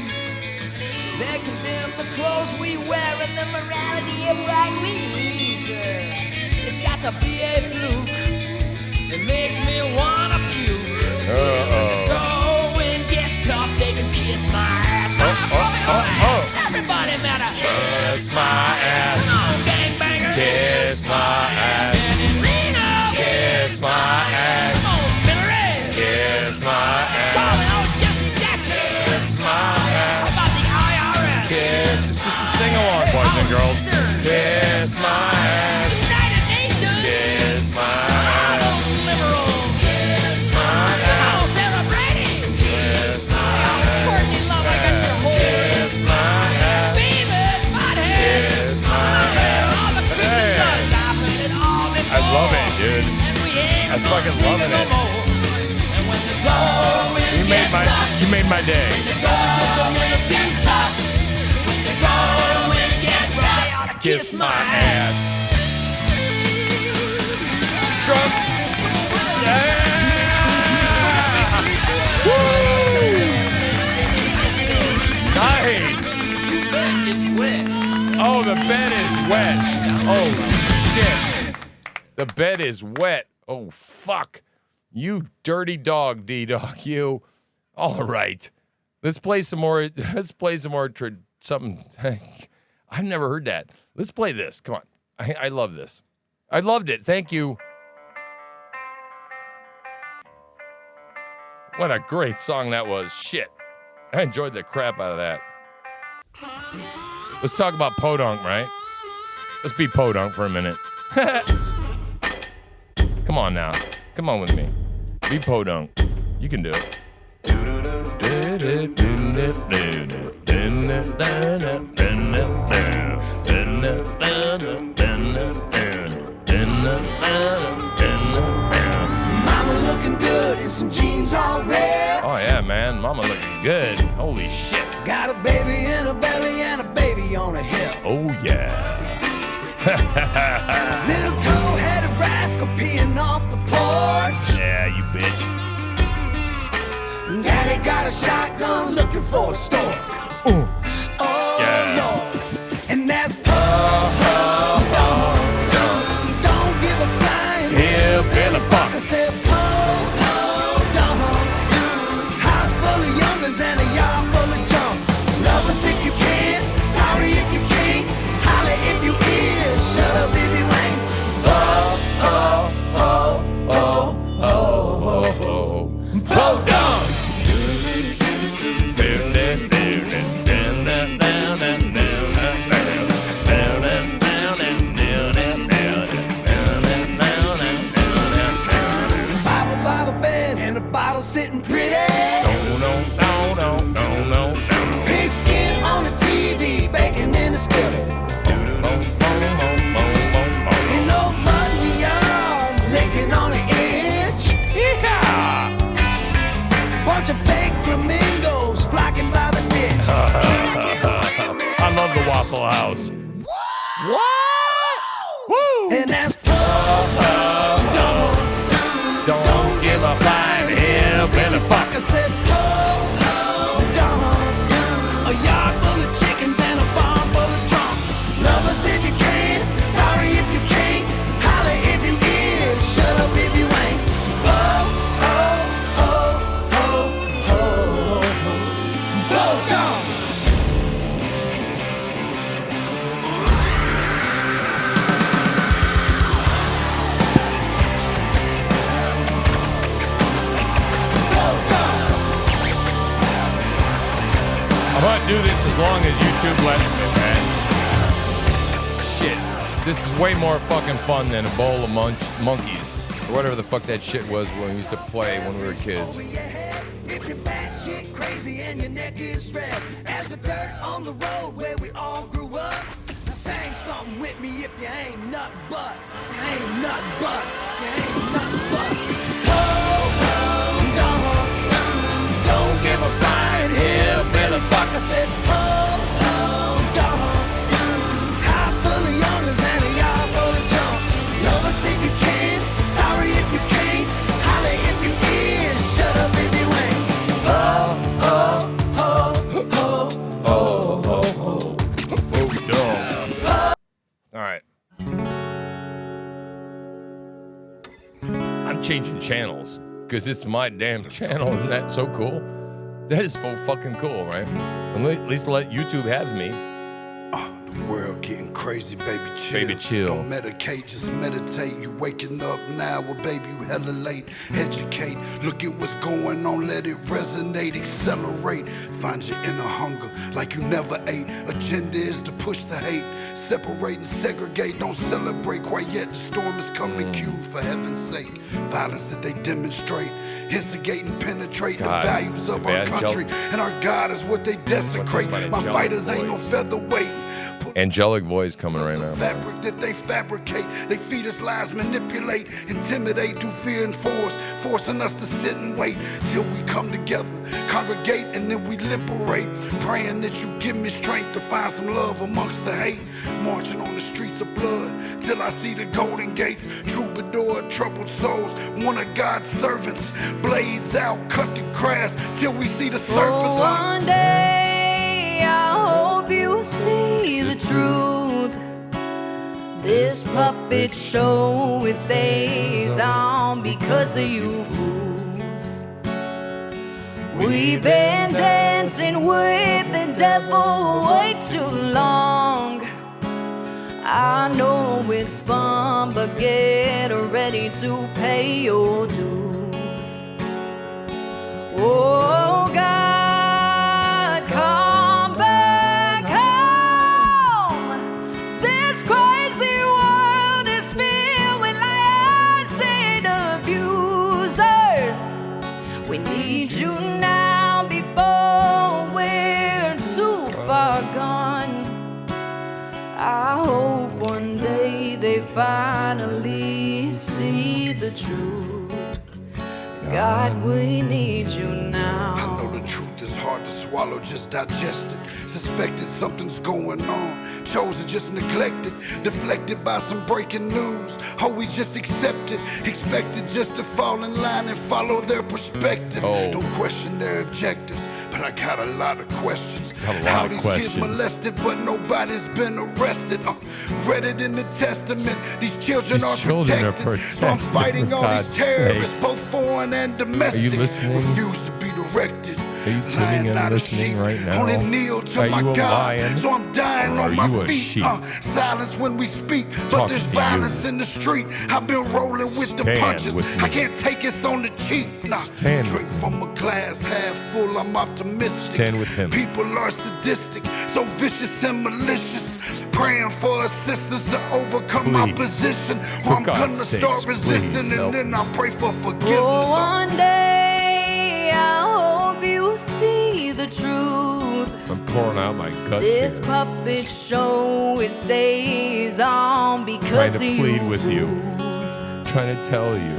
They condemn the clothes we wear and the morality of what we eat. It's got to be a fluke. They make me wanna puke. Go and get tough, they can kiss my ass. Everybody matter. Kiss my ass. Come on, gangbangers. Kiss my ass. Reno. Kiss my ass. Come on, Billy. Kiss my ass. Calling out Jesse Jackson. Kiss my ass. How about the IRS? Kiss. It's just a sing-along, boys and girls. Kiss my ass. United Nations. Kiss my ass. Liberals. Kiss my Come ass. on, Sarah Brady. Kiss my ass. Courtney Love, I got your whole Kiss my ass. Beavis, Butthead. Kiss my ass. All the Christian thugs. I've heard it all before. I love it, dude. And we ain't I'm fucking gonna loving take it. no more. And when the going You made my day. the going gets a little too tough. When the going gets rough, they ought to Kiss my ass. Drunk. Nice. You bet it's wet. Oh, the bed is wet. Oh, shit. The bed is wet. Oh, fuck. You dirty dog, D-Dog, you. All right. Let's play some more. Something. I've never heard that. Let's play this. Come on. I love this. I loved it. Thank you. What a great song that was. Shit. I enjoyed the crap out of that. Let's talk about podunk, right? Let's be podunk for a minute. Come on now. Come on with me. Be podunk. You can do it. Mama looking good in some jeans all red. Oh yeah, man. Mama looking good. Holy shit. Got a baby in her belly and a baby on her hip. Oh yeah. Little toe-headed rascal peeing off the porch. Yeah, you bitch. Daddy got a shotgun looking for a stork. Oh, Yeah. Lord. And that's don't give a flying Hillbilly fuck. I said house full of young'uns and a yard full of junk. Love us if you can, sorry if you can't. Holler if you is, shut up if you ain't. Podunk. Bible by the bed and a bottle sitting pretty. Pigskin on the TV, bacon in the skillet. Ain't no mud in the yard, licking on an inch. Bunch of fake flamingos flocking by the ditch. I love the Waffle House. What? Woo! And that's Don't give a flying hillbilly fuck. I said, a yard full of chickens and a barn full of drunks. Love us if you can, sorry if you might do this as long as YouTube lets me, man. Shit. This is way more fucking fun than a bowl of monkeys. Or whatever the fuck that shit was when we used to play when we were kids. If you're bad shit crazy and your neck is red as the dirt on the road where we all grew up, sing something with me if you ain't nothing but, you ain't nothing but, you ain't nothing but. Don't give a flying hillbilly fuck. I said, house full of youngers and a yard full of junk. Love us if you can, sorry if you can't, holla if you is, shut up if you ain't. All right. I'm changing channels because it's my damn channel. Isn't that so cool? That is so fucking cool, right? At least let YouTube have me. The world getting crazy, baby, chill. Baby, chill. Don't medicate, just meditate. You waking up now, well, baby, you hella late. Educate, look at what's going on, let it resonate, accelerate. Find your inner hunger like you never ate. Agenda is to push the hate. Separate and segregate, don't celebrate quite yet. The storm is coming, cue for heaven's sake. Violence that they demonstrate, instigate and penetrate God, the values of our country. And our God is what they desecrate. My fighters ain't no featherweight. Angelic voice coming right now. Fabric that they fabricate, they feed us lies, manipulate, intimidate through fear and force, forcing us to sit and wait till we come together, congregate, and then we liberate. Praying that you give me strength to find some love amongst the hate. Marching on the streets of blood till I see the golden gates. Troubadour, troubled souls, one of God's servants. Blades out, cut the grass till we see the serpents. One day I hope you see the truth. This puppet show, it stays on because of you fools. We've been dancing with the devil way too long. I know it's fun, but get ready to pay your dues. Oh God, come back home. This crazy world is filled with liars and abusers. We need you now before we're too far gone. I hope one day they finally see the truth. God, we need you now. I know the truth is hard to swallow, just digest it. Suspected something's going on, chosen just neglected, deflected by some breaking news. Oh, we just accept it, expected just to fall in line and follow their perspective. Don't question their objectives, but I got a lot of questions. How these kids molested, but nobody's been arrested. Read it in the Testament, these children are protected. So I'm fighting all these terrorists, both foreign and domestic. Are you listening? Refuse to be directed. Are you tuning in and listening right now? Only kneel to Are my you a God, lion? so I'm dying Or on are my you a feet. sheep? Silence when we speak, but Talk there's to violence you. in the street. I've been rolling with the Stand punches. with me. I can't take it on the cheap. Nah, Stand drink from a glass half full. I'm optimistic. Stand with him. People are sadistic, so vicious and malicious. Praying for assistance to overcome my position. Or I'm gonna God's start sakes, resisting, please and then I pray for forgiveness. Oh, one day I hope you see the truth. I'm pouring out my guts This here. puppet show, it stays on because Trying to of plead you with you. fools. Trying to tell you.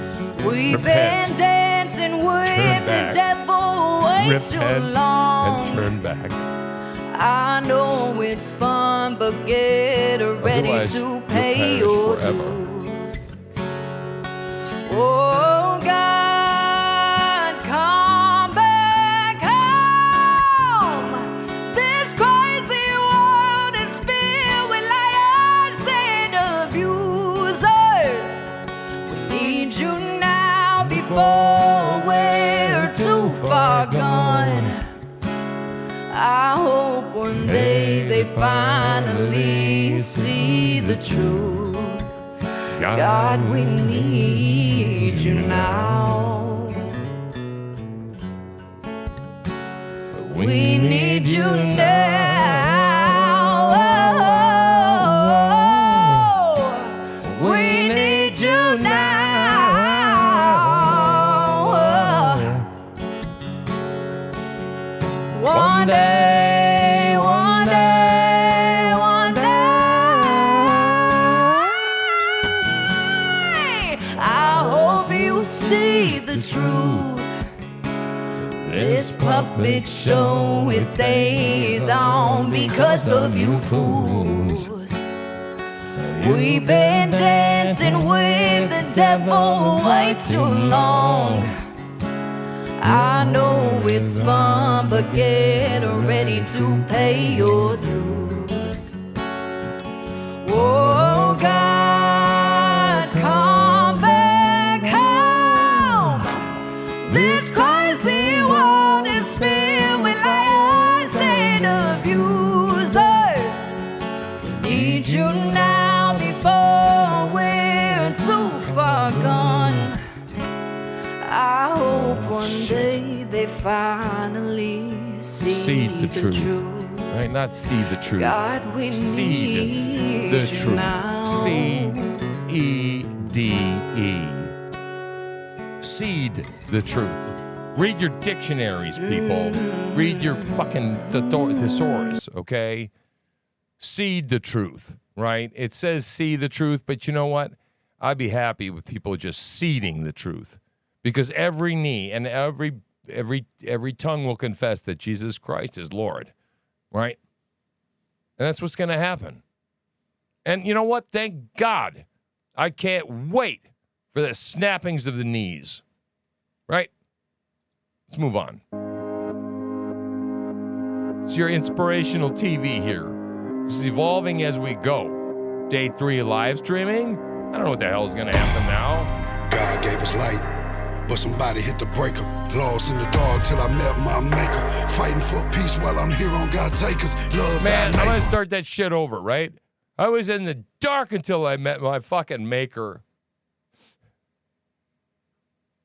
We've Repent. been dancing with Turn the back. devil way too Repent long. and turn back. I know it's fun, but get ready Otherwise, to you'll pay perish your forever. dues. Oh God, come back home. This crazy world is filled with liars and abusers. We need you now before we're too far gone. I hope one day they finally see the truth. God, we need you now. We We need you now. We need you now. One day, one day, one day, I hope you see the truth. This puppet show, it stays on because of you fools. We've been dancing with the devil way too long. I know it's fun, but get ready to pay your dues. Oh God, come back home. This crazy world is filled with liars and abusers. Need you now before we're too far gone. I hope one day they finally see the truth. Right? Not see the truth. God, we Seed the need you truth. now. C-E-D-E. Seed the truth. Read your dictionaries, people. Read your fucking thesaurus, okay? Seed the truth, right? It says see the truth, but you know what? I'd be happy with people just seeding the truth. Because every knee and every tongue will confess that Jesus Christ is Lord, right? And that's what's going to happen. And you know what? Thank God. I can't wait for the snappings of the knees, right? Let's move on. It's your inspirational TV here. It's evolving as we go. Day 3 of live streaming. I don't know what the hell is going to happen now. God gave us light, but somebody hit the breaker. Lost in the dark till I met my maker. Fighting for peace while I'm here on God's acres. Love Man, thy I'm going neighbor. to start that shit over, right? I was in the dark until I met my fucking maker.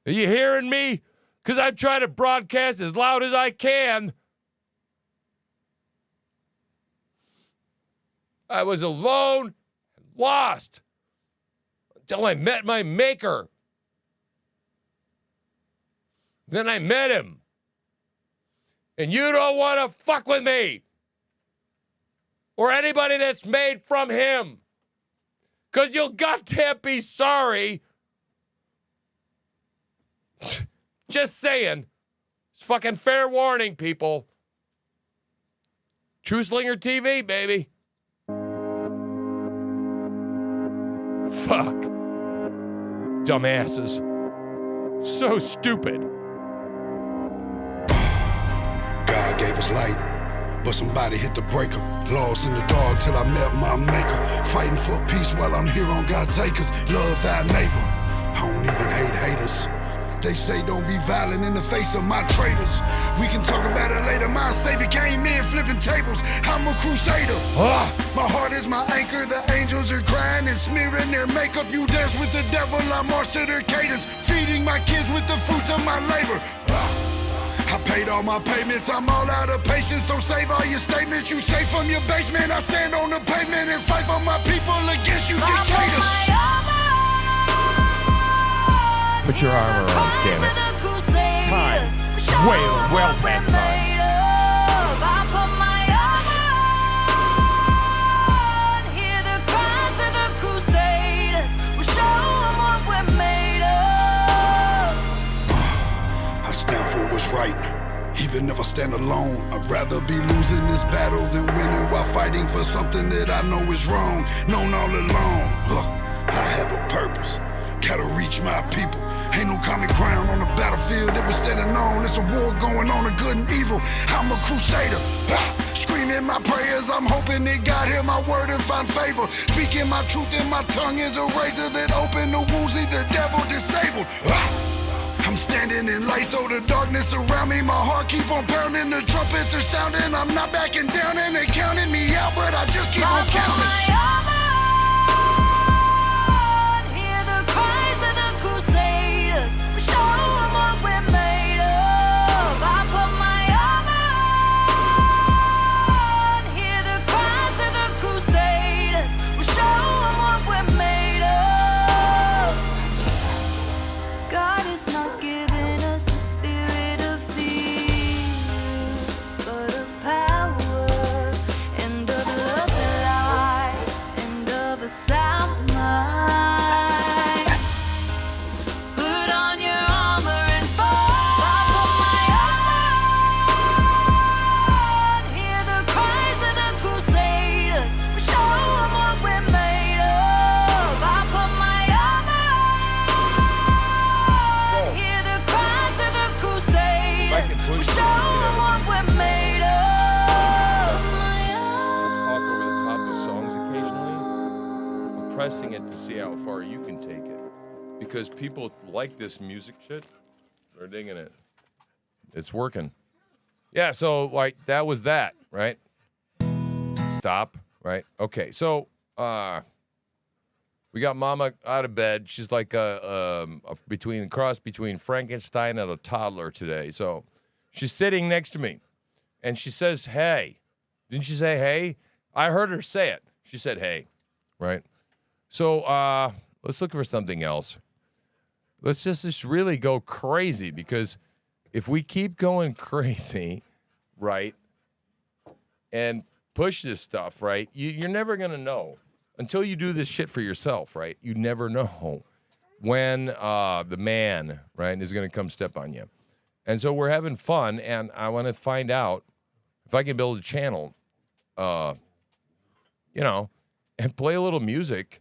Are you hearing me? Because I'm trying to broadcast as loud as I can. I was alone, lost, until I met my maker. Then I met him. And you don't want to fuck with me. Or anybody that's made from him. Because you'll goddamn be sorry. Just saying. It's fucking fair warning, people. True Slinger TV, baby. Fuck. Dumbasses. So stupid. God gave us light, but somebody hit the breaker. Lost in the dark till I met my maker. Fighting for peace while I'm here on God's acres. Love thy neighbor. I don't even hate haters. They say don't be violent in the face of my traitors. We can talk about it later. My savior came in flipping tables. I'm a crusader. My heart is my anchor. The angels are crying and smearing their makeup. You dance with the devil. I march to their cadence. Feeding my kids with the fruits of my labor. I paid all my payments, I'm all out of patience, so save all your statements. You say from your basement, I stand on the pavement and fight for my people against you dictators. Put your armor on, damn it. It's time. Way well past time. I stand for what's right, even if I stand alone. I'd rather be losing this battle than winning while fighting for something that I know is wrong. Known all along, I have a purpose, gotta reach my people. Ain't no common ground on the battlefield that we're standing on. It's a war going on of good and evil. I'm a crusader. Screaming my prayers, I'm hoping that God hear my word and find favor. Speaking my truth and my tongue is a razor that open the wounds, leave the devil disabled. I'm standing in light, so the darkness around me, my heart keep on pounding, the trumpets are sounding. I'm not backing down and they counting me out, but I just keep on counting. Show 'em what we're made of. I put my armor pressing it to see how far you can take it. Because people like this music shit. They're digging it. It's working. Yeah, so like that was that, right? Stop, right? Okay, so we got Mama out of bed. She's like a cross between Frankenstein and a toddler today. So she's sitting next to me, and she says, "Hey." Didn't she say hey? I heard her say it. She said hey, right? So let's look for something else. Let's just really go crazy, because if we keep going crazy, right, and push this stuff, right, you're never going to know until you do this shit for yourself, right? You never know when the man, right, is going to come step on you. And so we're having fun, and I want to find out if I can build a channel, and play a little music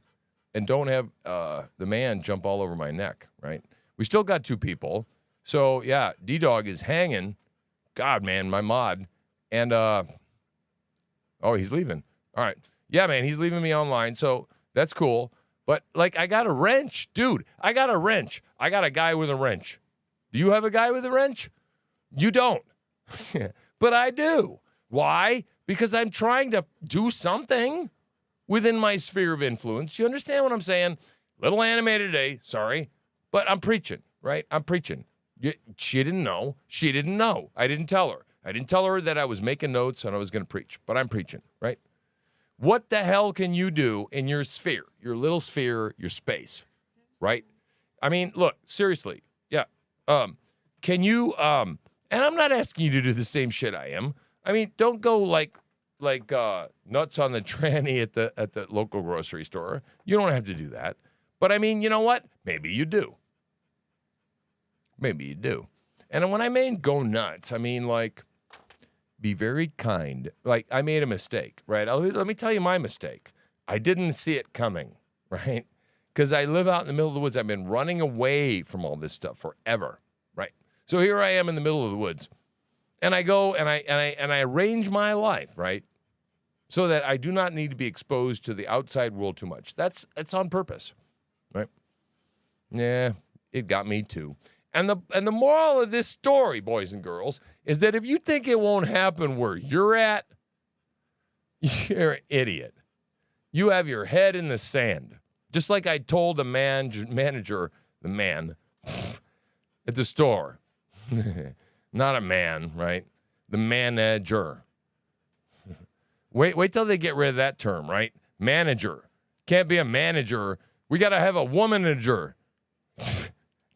and don't have the man jump all over my neck, right? We still got 2 people. So, yeah, D-Dog is hanging. God, man, my mod. And, he's leaving. All right. Yeah, man, he's leaving me online, so that's cool. But, like, I got a wrench. Dude, I got a wrench. I got a guy with a wrench. Do you have a guy with a wrench? You don't. But I do. Why? Because I'm trying to do something within my sphere of influence. You understand what I'm saying? Little animated today, sorry. But I'm preaching, right? I'm preaching. She didn't know. She didn't know. I didn't tell her. I didn't tell her that I was making notes and I was going to preach. But I'm preaching, right? What the hell can you do in your sphere, your little sphere, your space, right? I mean, look, seriously. Yeah. Can you, and I'm not asking you to do the same shit I am. I mean, don't go like nuts on the tranny at the local grocery store. You don't have to do that. But I mean, you know what? Maybe you do. Maybe you do. And when I mean go nuts, I mean like be very kind. Like I made a mistake, right? Let me tell you my mistake. I didn't see it coming, right? Because I live out in the middle of the woods. I've been running away from all this stuff forever, right? So here I am in the middle of the woods. And I go and I arrange my life, right? So that I do not need to be exposed to the outside world too much. That's on purpose, right? Yeah, it got me too. And the moral of this story, boys and girls, is that if you think it won't happen where you're at, you're an idiot. You have your head in the sand. Just like I told the manager, the man at the store. Not a man, right? The manager. Wait till they get rid of that term, right? Manager. Can't be a manager. We got to have a womanager.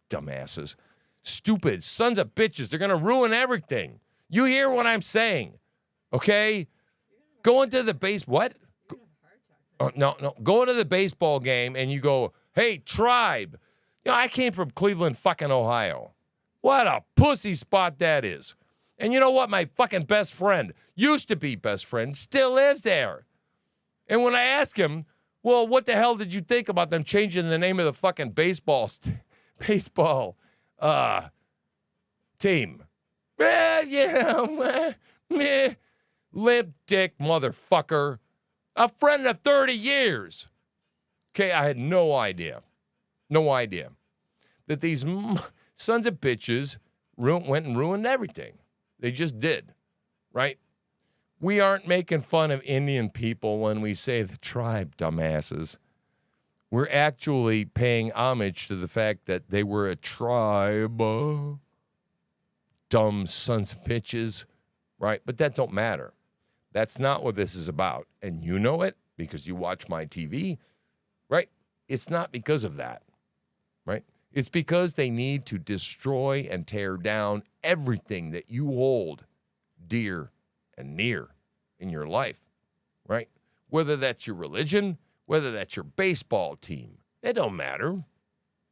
Dumbasses. Stupid sons of bitches. They're going to ruin everything. You hear what I'm saying, okay? Go into the what? No. Go into the baseball game and you go, hey, tribe. You know, I came from Cleveland, fucking Ohio. What a pussy spot that is. And you know what? My fucking best friend, used to be best friend, still lives there. And when I ask him, well, what the hell did you think about them changing the name of the fucking baseball team? Limp dick motherfucker. A friend of 30 years. Okay, I had no idea that these sons of bitches went and ruined everything. They just did, right? We aren't making fun of Indian people when we say the tribe, dumbasses. We're actually paying homage to the fact that they were a tribe. Dumb sons of bitches, right? But that don't matter. That's not what this is about. And you know it because you watch my TV, right? It's not because of that, right? It's because they need to destroy and tear down everything that you hold dear and near in your life, right? Whether that's your religion, whether that's your baseball team, it don't matter,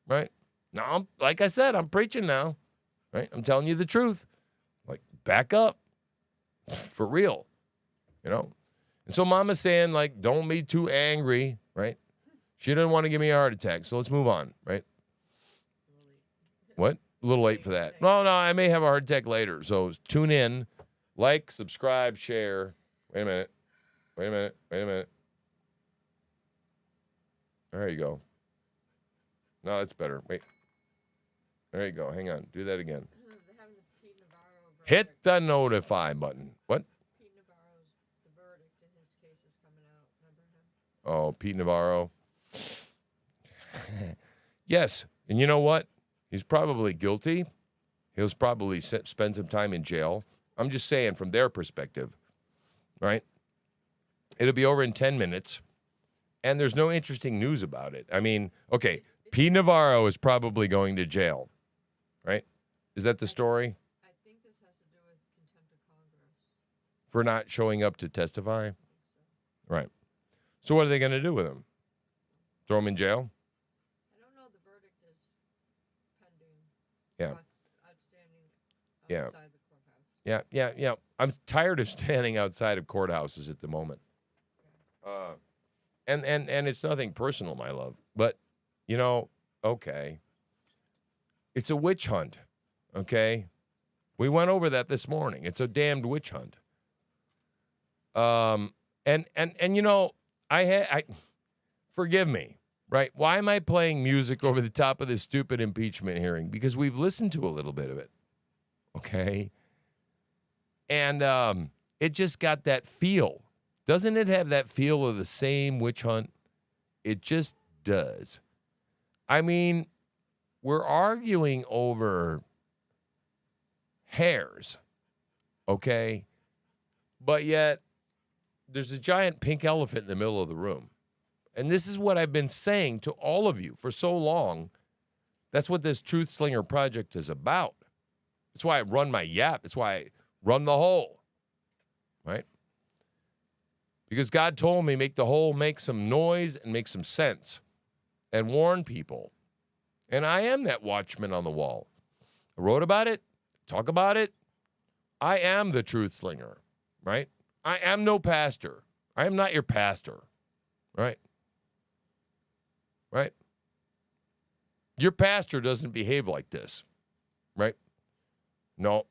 right? Now, like I said, I'm preaching now, right? I'm telling you the truth. Like, back up, for real, you know? And so Mama's saying, like, don't be too angry, right? She didn't want to give me a heart attack, so let's move on, right? What? A little late for that. No, I may have a heart attack later. So tune in, like, subscribe, share. Wait a minute. There you go. No, that's better. Wait. There you go. Hang on. Do that again. Hit the notify button. What? Oh, Pete Navarro. Yes. And you know what? He's probably guilty. He'll probably spend some time in jail. I'm just saying from their perspective, right? It'll be over in 10 minutes, and there's no interesting news about it. I mean, okay, Pete Navarro is probably going to jail, right? Is that the story? I think this has to do with contempt of Congress. For not showing up to testify? Right. So what are they going to do with him? Throw him in jail? I don't know. The verdict is pending. Yeah. Outstanding Yeah. outside the courthouse. Yeah. I'm tired of standing outside of courthouses at the moment. And it's nothing personal, my love. But, you know, okay. It's a witch hunt, okay? We went over that this morning. It's a damned witch hunt. And you know, I forgive me, right? Why am I playing music over the top of this stupid impeachment hearing? Because we've listened to a little bit of it, okay? And it just got that feel. Doesn't it have that feel of the same witch hunt? It just does. I mean, we're arguing over hairs, okay? But yet, there's a giant pink elephant in the middle of the room. And this is what I've been saying to all of you for so long. That's what this Truth Slinger project is about. That's why I run my yap. That's why I run the hole, right? Because God told me make the hole make some noise and make some sense and warn people. And I am that watchman on the wall. I wrote about it, talk about it. I am the truth slinger, right? I am no pastor. I am not your pastor, right? Right? Your pastor doesn't behave like this, right? No.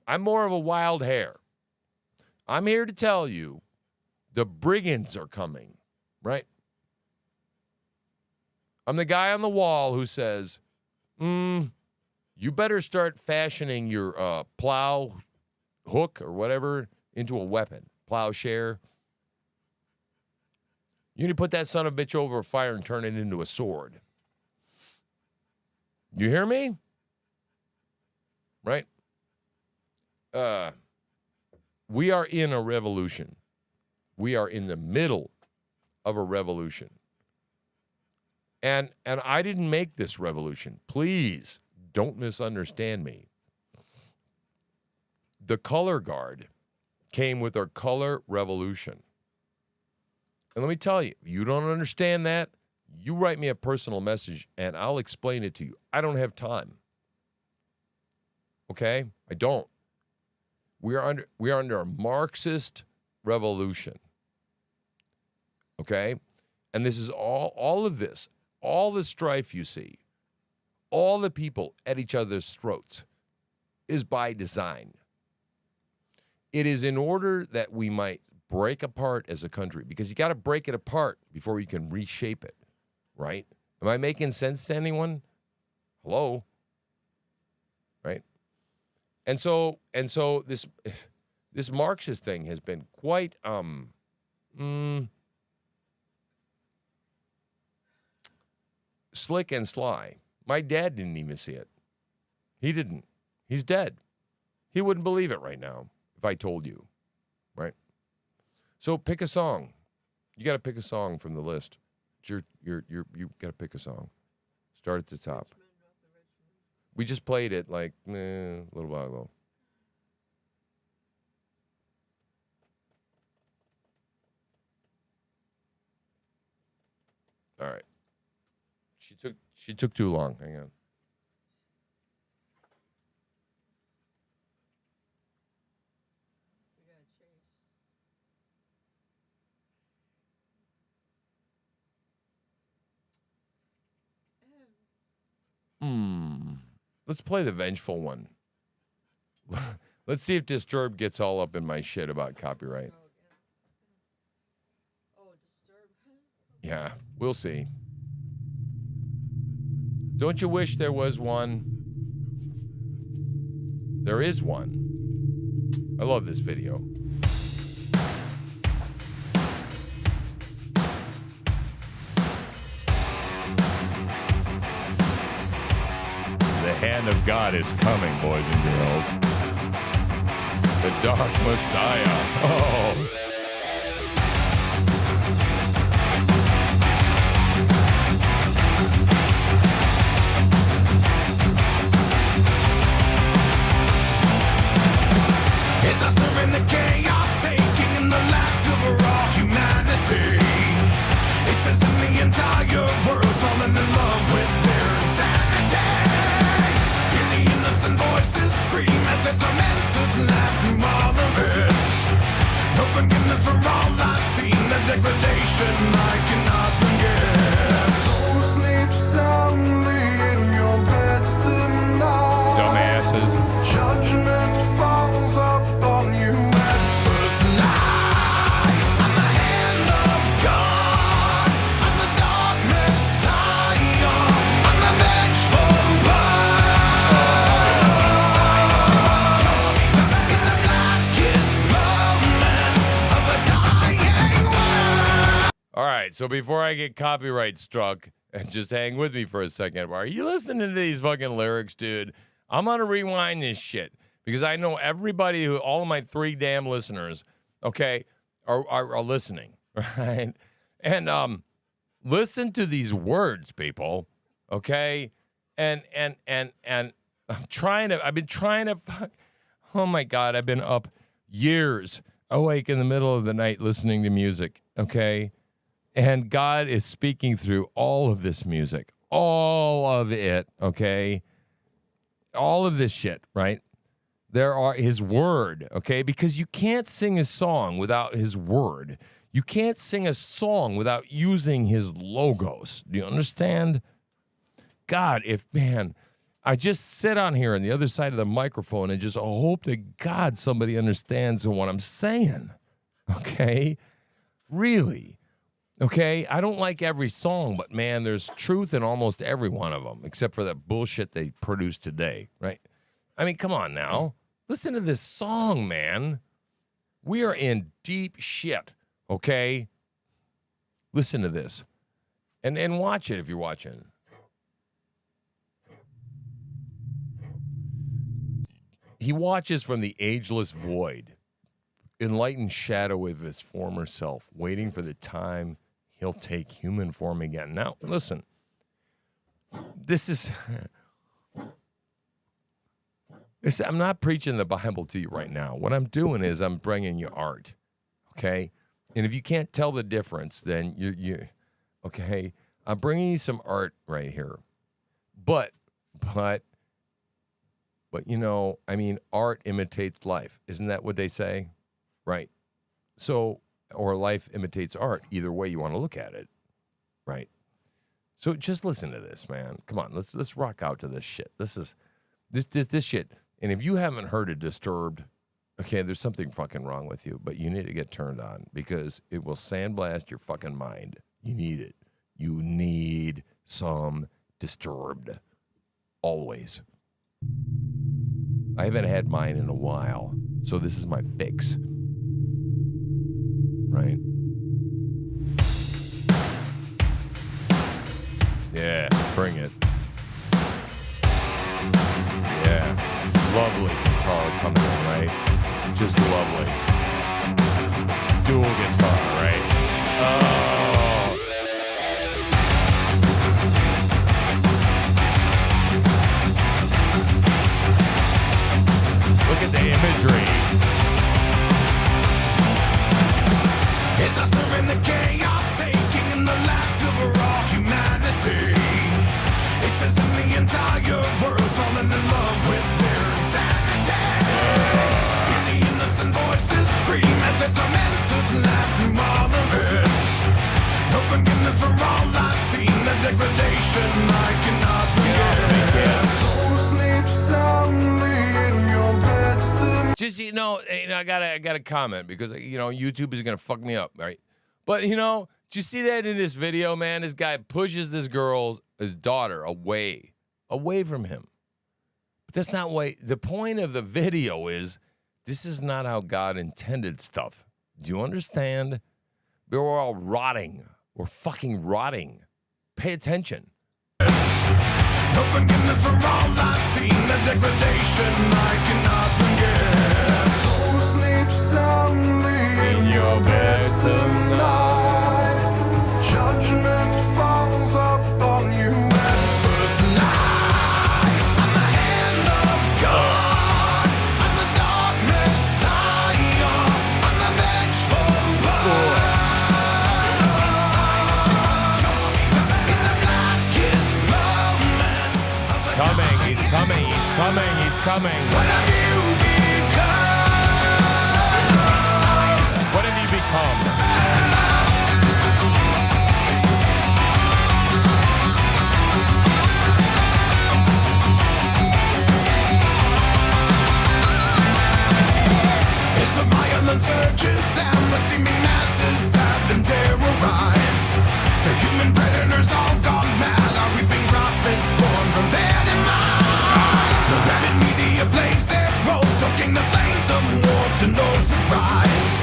I'm more of a wild hare. I'm here to tell you the brigands are coming, right? I'm the guy on the wall who says, you better start fashioning your plow hook or whatever into a weapon, plowshare. You need to put that son of a bitch over a fire and turn it into a sword. You hear me? Right? We are in a revolution. We are in the middle of a revolution. And I didn't make this revolution. Please don't misunderstand me. The color guard came with our color revolution. And let me tell you, if you don't understand that, you write me a personal message and I'll explain it to you. I don't have time. Okay? I don't. We are under a Marxist revolution. Okay? And this is all of this, all the strife you see, all the people at each other's throats is by design. It is in order that we might break apart as a country, because you got to break it apart before you can reshape it, right? Am I making sense to anyone? Hello? Right? And so this Marxist thing has been quite slick and sly. My dad didn't even see it. He didn't. He's dead. He wouldn't believe it right now if I told you, right? So pick a song. You got to pick a song from the list. You got to pick a song. Start at the top. We just played it like a little while ago. All right. She took too long. Hang on. Let's play the vengeful one. Let's see if Disturbed gets all up in my shit about copyright. Yeah, we'll see. Don't you wish there was one? There is one. I love this video. The hand of God is coming, boys and girls. The Dark Messiah. Oh. It's us in the chaos, taking in the lack of raw humanity. It says in the entire world falling in love with their insanity. Hear the innocent voices scream as the tormentors laugh through all of it. No forgiveness from all I've seen, the degradation I cannot forget. So sleep soundly in your beds tonight. Dumbasses. Judgment falls upon you at first light. I'm the hand of God. I'm the dark Messiah. I'm the vengeful one. In the blackest moment of a dying world. All right, so before I get copyright struck, and just hang with me for a second, are you listening to these fucking lyrics, dude? I'm gonna rewind this shit because I know everybody who, all of my 3 damn listeners, okay, are listening, right? And listen to these words, people, okay? And I've been trying to fuck. Oh my God, I've been up years, awake in the middle of the night listening to music, okay? And God is speaking through all of this music, all of it, okay? All of this shit, right? There are his word, okay? Because you can't sing a song without his word. You can't sing a song without using his logos. Do you understand? God, I just sit on here on the other side of the microphone and just hope to God somebody understands what I'm saying, okay? Really. Okay, I don't like every song, but man, there's truth in almost every one of them, except for that bullshit they produced today, right? I mean, come on now. Listen to this song, man. We are in deep shit, okay? Listen to this. And watch it if you're watching. He watches from the ageless void, enlightened shadow of his former self, waiting for the time he'll take human form again. Now, listen, I'm not preaching the Bible to you right now. What I'm doing is I'm bringing you art, okay? And if you can't tell the difference, then you okay? I'm bringing you some art right here. But, you know, I mean, art imitates life. Isn't that what they say? Right. So, or life imitates art. Either way you want to look at it, right? So just listen to this, man. Come on, let's rock out to this shit. This is this shit. And if you haven't heard it Disturbed, okay, there's something fucking wrong with you. But you need to get turned on because it will sandblast your fucking mind. You need it. You need some Disturbed. Always. I haven't had mine in a while, so this is my fix. Right? Yeah, bring it. Yeah, lovely guitar coming in, right? Just lovely. Dual guitar, right? Oh. Look at the imagery. It's us in the chaos, taking in the lack of raw humanity. It says in the entire world falling in love with their insanity. Hear the innocent voices scream as the tormentors laugh through all of it. No forgiveness from all I've seen, the degradation I cannot forget. So sleep soundly in your beds tonight. Just, I gotta comment because, YouTube is gonna fuck me up, right? But, Did you see that in this video, man? This guy pushes this girl, his daughter, away from him. But that's not why. The point of the video is this is not how God intended stuff. Do you understand? We're all rotting. We're fucking rotting. Pay attention. No forgiveness from all I've seen, the degradation I cannot forget. So sleep soundly in your bed tonight. Judgment falls upon you at first light. I'm the hand of God. I'm the dark Messiah. I'm the vengeful one. He's coming. What have you become? What have you become? It's a violent urges and the teeming masses have been terrorized. The human predators all gone mad, are reaping profits born from their demise. The rabid media blaze their roles, stoking the flames of war to no surprise.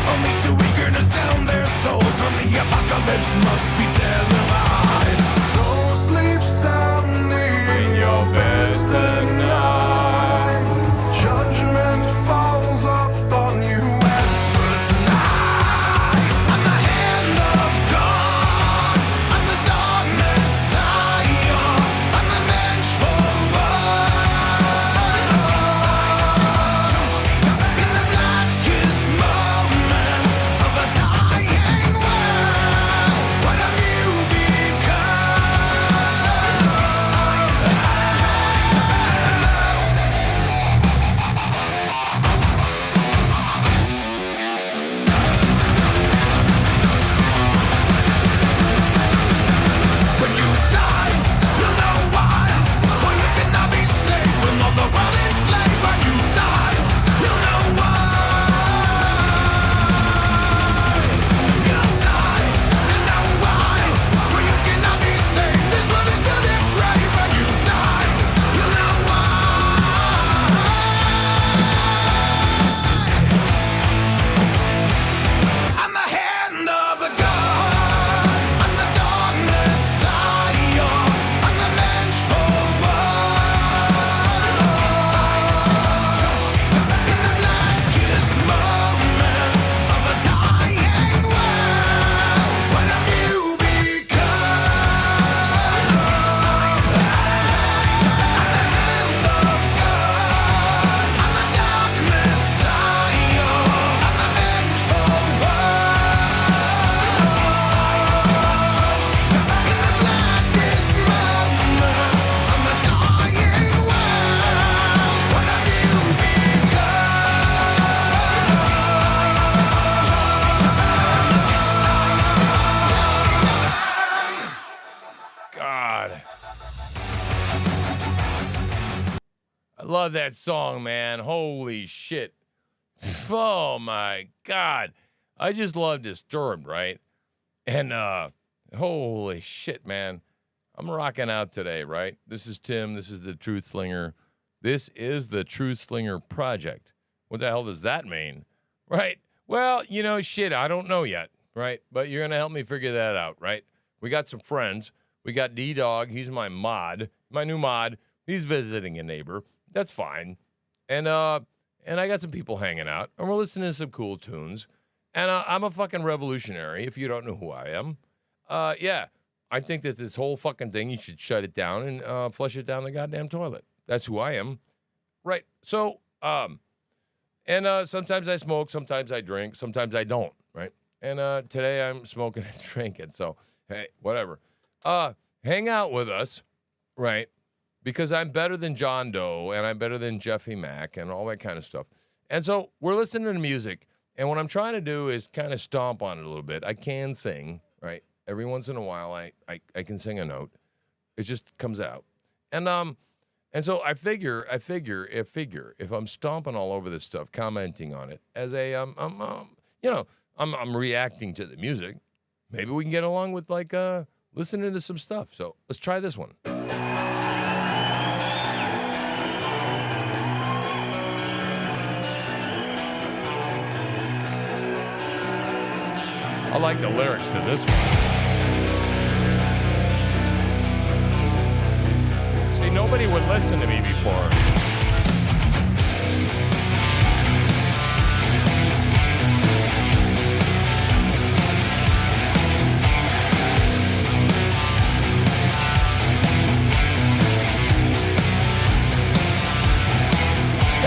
Only too eager to sound their souls from the apocalypse must be televised. So sleep soundly in your beds tonight. Judgment falls upon you at first light. I'm the hand of God. I'm the dark Messiah. I'm the vengeful one. In the blackest moments of a dying world, what have you When you die, you'll know why. For you cannot be saved with all the world enslaved. When you die, you'll know why. You'll die and know why. For you cannot be saved. This world is still depraved. When you die, you'll know why. I'm the hand of a God. I'm the dark Messiah. I'm the vengeful one. In the blackest moments of a dying world, what have you become? I'm the hand of God. I'm the dark Messiah. I'm the vengeful one. God. I love that song, man. Holy shit. Oh my God. I just love Disturbed, right? And holy shit, man. I'm rocking out today, right? This is Tim. This is the Truth Slinger. This is the Truth Slinger Project. What the hell does that mean? Right? Well, you know, shit, I don't know yet, right? But you're going to help me figure that out, right? We got some friends. We got D-Dog. He's my mod, my new mod. He's visiting a neighbor. That's fine. And I got some people hanging out, and we're listening to some cool tunes. And I'm a fucking revolutionary, if you don't know who I am. Yeah, I think that this whole fucking thing, you should shut it down and flush it down the goddamn toilet. That's who I am. Right. So, sometimes I smoke, sometimes I drink, sometimes I don't, right? And today I'm smoking and drinking, so, hey, whatever. Hang out with us, right? Because I'm better than John Doe, and I'm better than Jeffy Mack, and all that kind of stuff. And so we're listening to music, and what I'm trying to do is kind of stomp on it a little bit. I can sing, right? Every once in a while, I can sing a note. It just comes out. And so I figure if I'm stomping all over this stuff, commenting on it as a I'm reacting to the music, maybe we can get along with like listening to some stuff. So let's try this one. I like the lyrics to this one. See, nobody would listen to me before.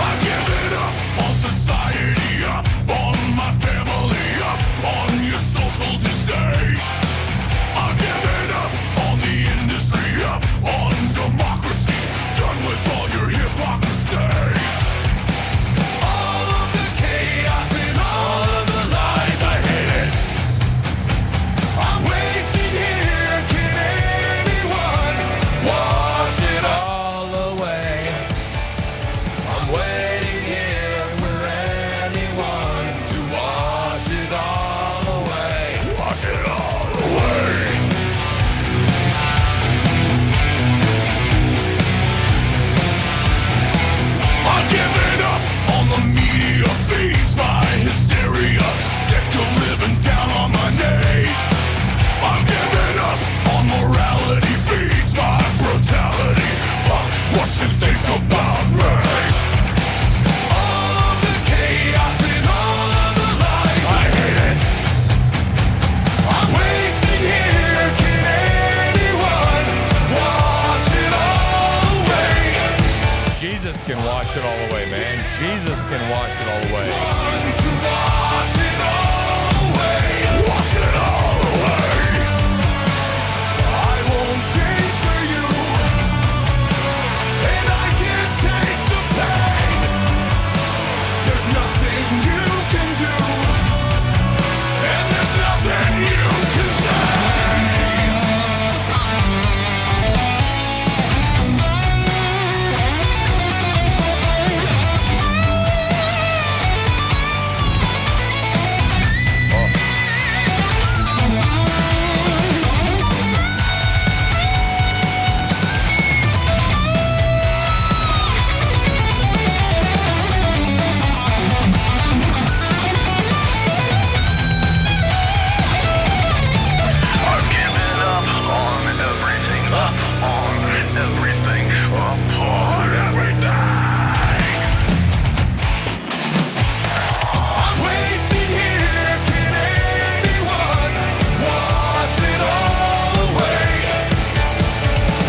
I've given up on society, up on my family, up on your social disease. I've given up on the industry, up on democracy, done with all your hypocrisy. All of the chaos and all of the lies, I hate it. I'm wasting here, can anyone wash it all away? I'm waiting here for anyone to wash it all away. Wash it all away. I've given up on the media feeds, my hysteria, sick of living down on my knees. I've given up on morality feeds, my brutality. Fuck what you think about me. All of the chaos and all of the lies, I hate it. I'm wasting here, can anyone wash it all away? Jesus can wash it all away, man. Jesus can wash it all away. To wash it all away. Wash it all away. I won't change for you, and I can't take the pain. There's nothing you can do, and there's nothing you can say. I've given up on everything, up on everything, up on everything. I'm wasting here, can anyone wash it all away?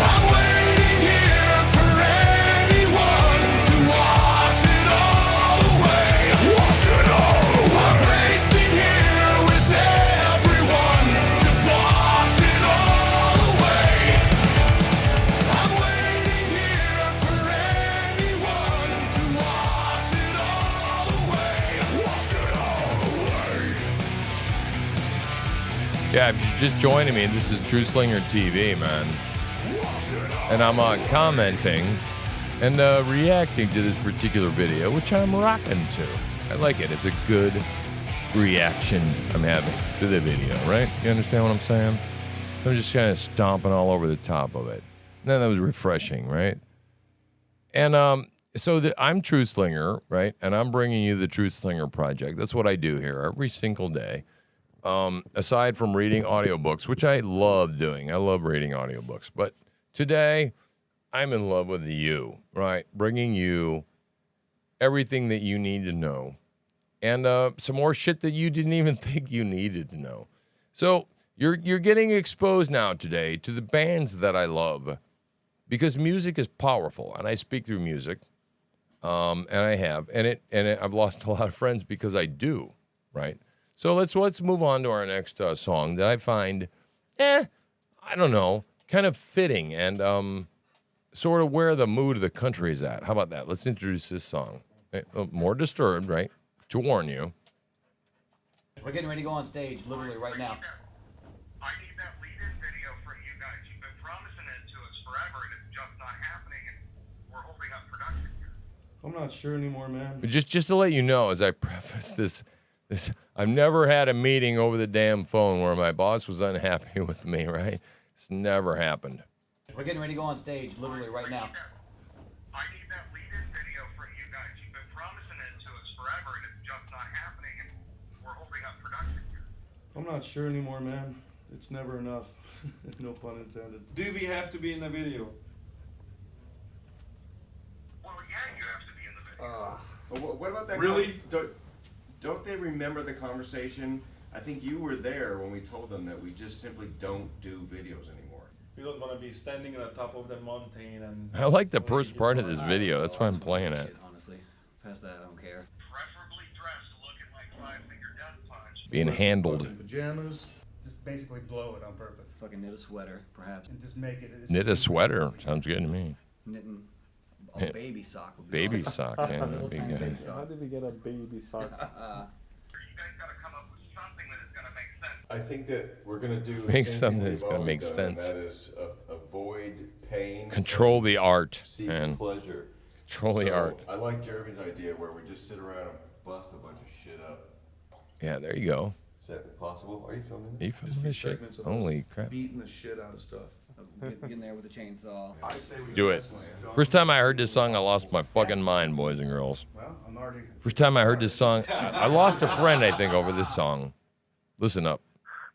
I'm waiting here for anyone to wash it all away. Wash it all away. I'm wasting here with everyone, just wash it all away. I'm waiting here for anyone to wash it all away. Wash it all away. Yeah, if you're just joining me, this is True Slinger TV, man. And I'm commenting and reacting to this particular video, which I'm rocking to. I like it. It's a good reaction I'm having to the video, right? You understand what I'm saying? So I'm just kind of stomping all over the top of it. That was refreshing, right? And so I'm True Slinger, right? And I'm bringing you the True Slinger Project. That's what I do here every single day. Aside from reading audiobooks, which I love doing. I love reading audiobooks. But today, I'm in love with you, right? Bringing you everything that you need to know. And some more shit that you didn't even think you needed to know. So you're getting exposed now today to the bands that I love. Because music is powerful. And I speak through music. And I have. And I've lost a lot of friends because I do, right? So let's move on to our next song that I find, I don't know, kind of fitting and sort of where the mood of the country is at. How about that? Let's introduce this song. More Disturbed, right? To warn you. We're getting ready to go on stage literally right now. I need that lead-in video from you guys. You've been promising it to us forever, and it's just not happening, and we're holding up production here. I'm not sure anymore, man. Just to let you know, as I preface this I've never had a meeting over the damn phone where my boss was unhappy with me, right? It's never happened. We're getting ready to go on stage, literally right now. I need that lead-in video from you guys. You've been promising it to us forever, and it's just not happening, and we're holding up production here. I'm not sure anymore, man. It's never enough. No pun intended. Do we have to be in the video? Well, yeah, you have to be in the video. What about that? Really? Don't they remember the conversation? I think you were there when we told them that we just simply don't do videos anymore. We don't want to be standing on the top of the mountain and... I like the first part of this video. That's why I'm playing it. Honestly, past that, I don't care. Preferably dressed looking like Five-Finger Death Punch. Being handled. Pajamas. Just basically blow it on purpose. Fucking knit a sweater, perhaps. And just make it. Knit a sweater. Sounds good to me. Knitting a baby sock would be Baby awesome. sock, yeah, that'd be good. How did we get a baby sock? I think that we're going to do Make the same something thing that's we've gonna always make done, sense. and that is avoid pain. Control the art, Seek man. pleasure. Control the So, art. I like Jeremy's idea where we just sit around and bust a bunch of shit up. Yeah, there you go. Is that possible? Are you filming Are this? you filming this shit? segments of Holy us crap. Beating the shit out of stuff. Get in there with a chainsaw. I say we Do it. First time I heard this song, I lost my fucking mind, boys and girls. Well, I'm already... First time I heard this song, I lost a friend, I think, over this song. Listen up.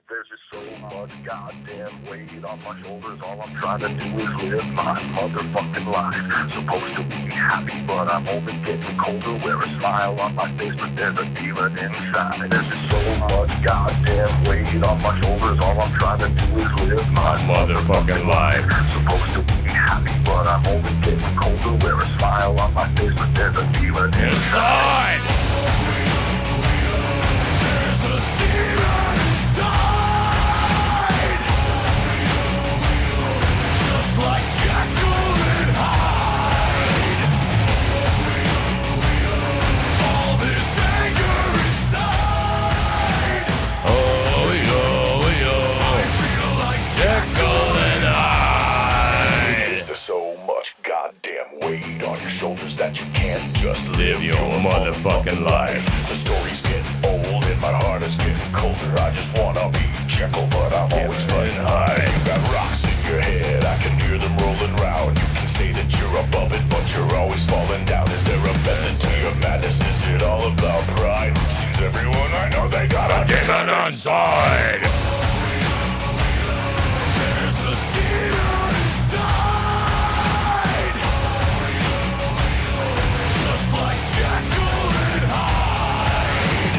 There's just so much goddamn weight on my shoulders. All I'm trying to do is live my motherfucking life. Supposed to be happy, but I'm only getting colder. Wear a smile on my face, but there's a demon inside. There's just so much goddamn weight on my shoulders. All I'm trying to do is live my motherfucking life. Supposed to be happy, but I'm only getting colder. Wear a smile on my face, but there's a demon inside. There's a demon inside. Just like Jekyll and Hyde. All this anger inside. Oh, I feel like Jekyll and Hyde. There's so much goddamn weight on your shoulders that you can't just Live your motherfucking life. The stories get old and my heart is getting colder. I just wanna be Jekyll, but I'm always fighting high. You got rocks in your head, I can hear them rolling round. You can say that you're above it, but you're always falling down. Is there a method to your madness? Is it all about pride? Seems everyone I know, they got a demon inside. There's a demon inside. Just like Jekyll and Hyde.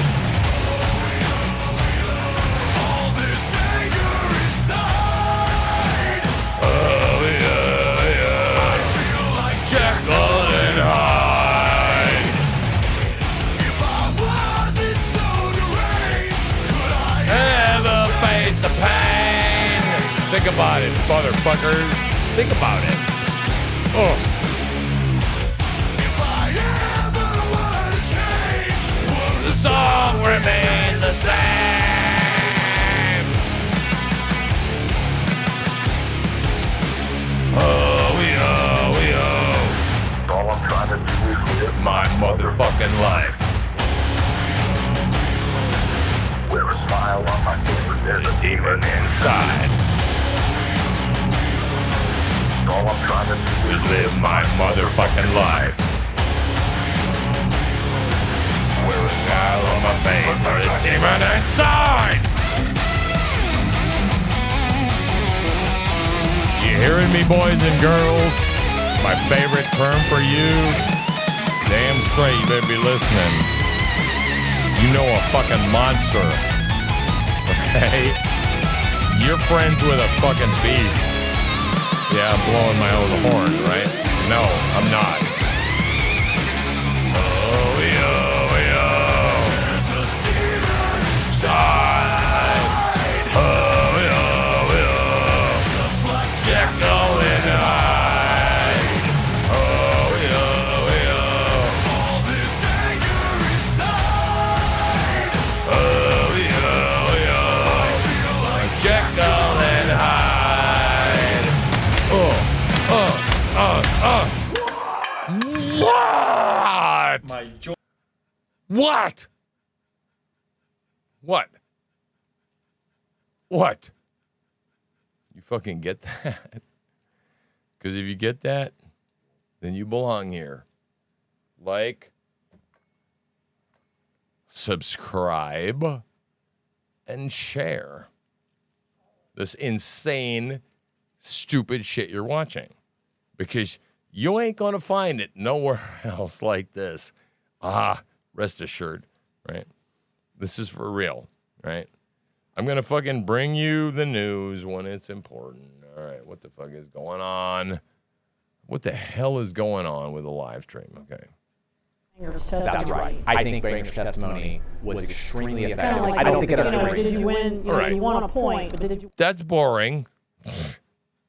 All this anger inside. Oh, yeah. I feel like Jekyll and Hyde. if I wasn't so deranged, could I Ever face the pain? Think about it, motherfuckers. Think about it. Oh. if I ever were to change, would The song remained the same. Oh, yo. All I'm trying to do is live My motherfucking life. wear a smile on my face, but there's a Demon inside. all I'm trying to do Is live my motherfucking life. wear a Smile on my face, there's a demon inside. You hearing me, boys and girls? My favorite term for you? Damn straight, you better be listening. You know a fucking monster. Okay? You're friends with a fucking beast. Yeah, I'm blowing my own horn, right? No, I'm not. Oh, yo. there's a demon Side. Oh, yo. just like Jekyll and Hyde. Oh, yo. all this anger inside. Oh, yo. I feel like Jekyll and Hyde. What? My What? What? What? You fucking get that? Because if you get that, then you belong here. Like, subscribe, and share this insane, stupid shit you're watching. Because you ain't going to find it nowhere else like this. Rest assured, right? This is for real, right? I'm going to fucking bring you the news when it's important. All right, what the fuck is going on? What the hell is going on with the live stream? Okay. That's right. I think Boehner's testimony was extremely effective. Like, I don't think it did you win? You, All right. you won a point, but did you? That's boring.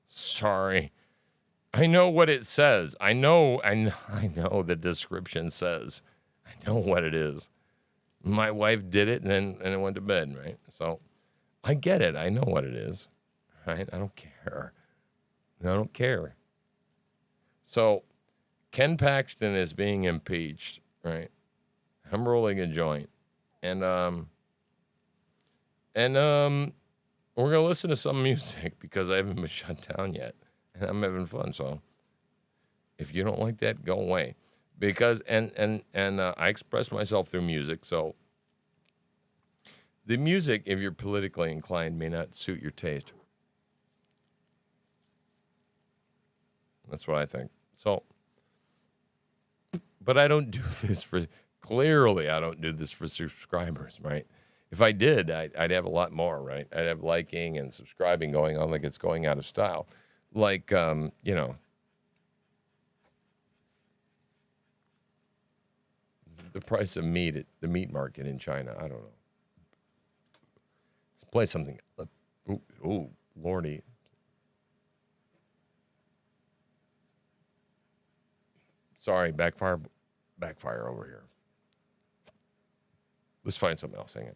Sorry. I know what it says. I know the description says. I know what it is. My wife did it and it went to bed, right? So I get it. I know what it is. Right? I don't care. I don't care. So Ken Paxton is being impeached, right? I'm rolling a joint. And we're gonna listen to some music because I haven't been shut down yet. And I'm having fun. So if you don't like that, go away. Because and I express myself through music, so the music, if you're politically inclined, may not suit your taste. That's what I think. So, but I don't do this for, clearly I don't do this for subscribers, right? If I did, I'd have a lot more, right? I'd have liking and subscribing going on like it's going out of style. Like, you know, the price of meat at the meat market in China. I don't know. Let's play something. Ooh, Lordy. Sorry, backfire over here. Let's find something else. Hang on.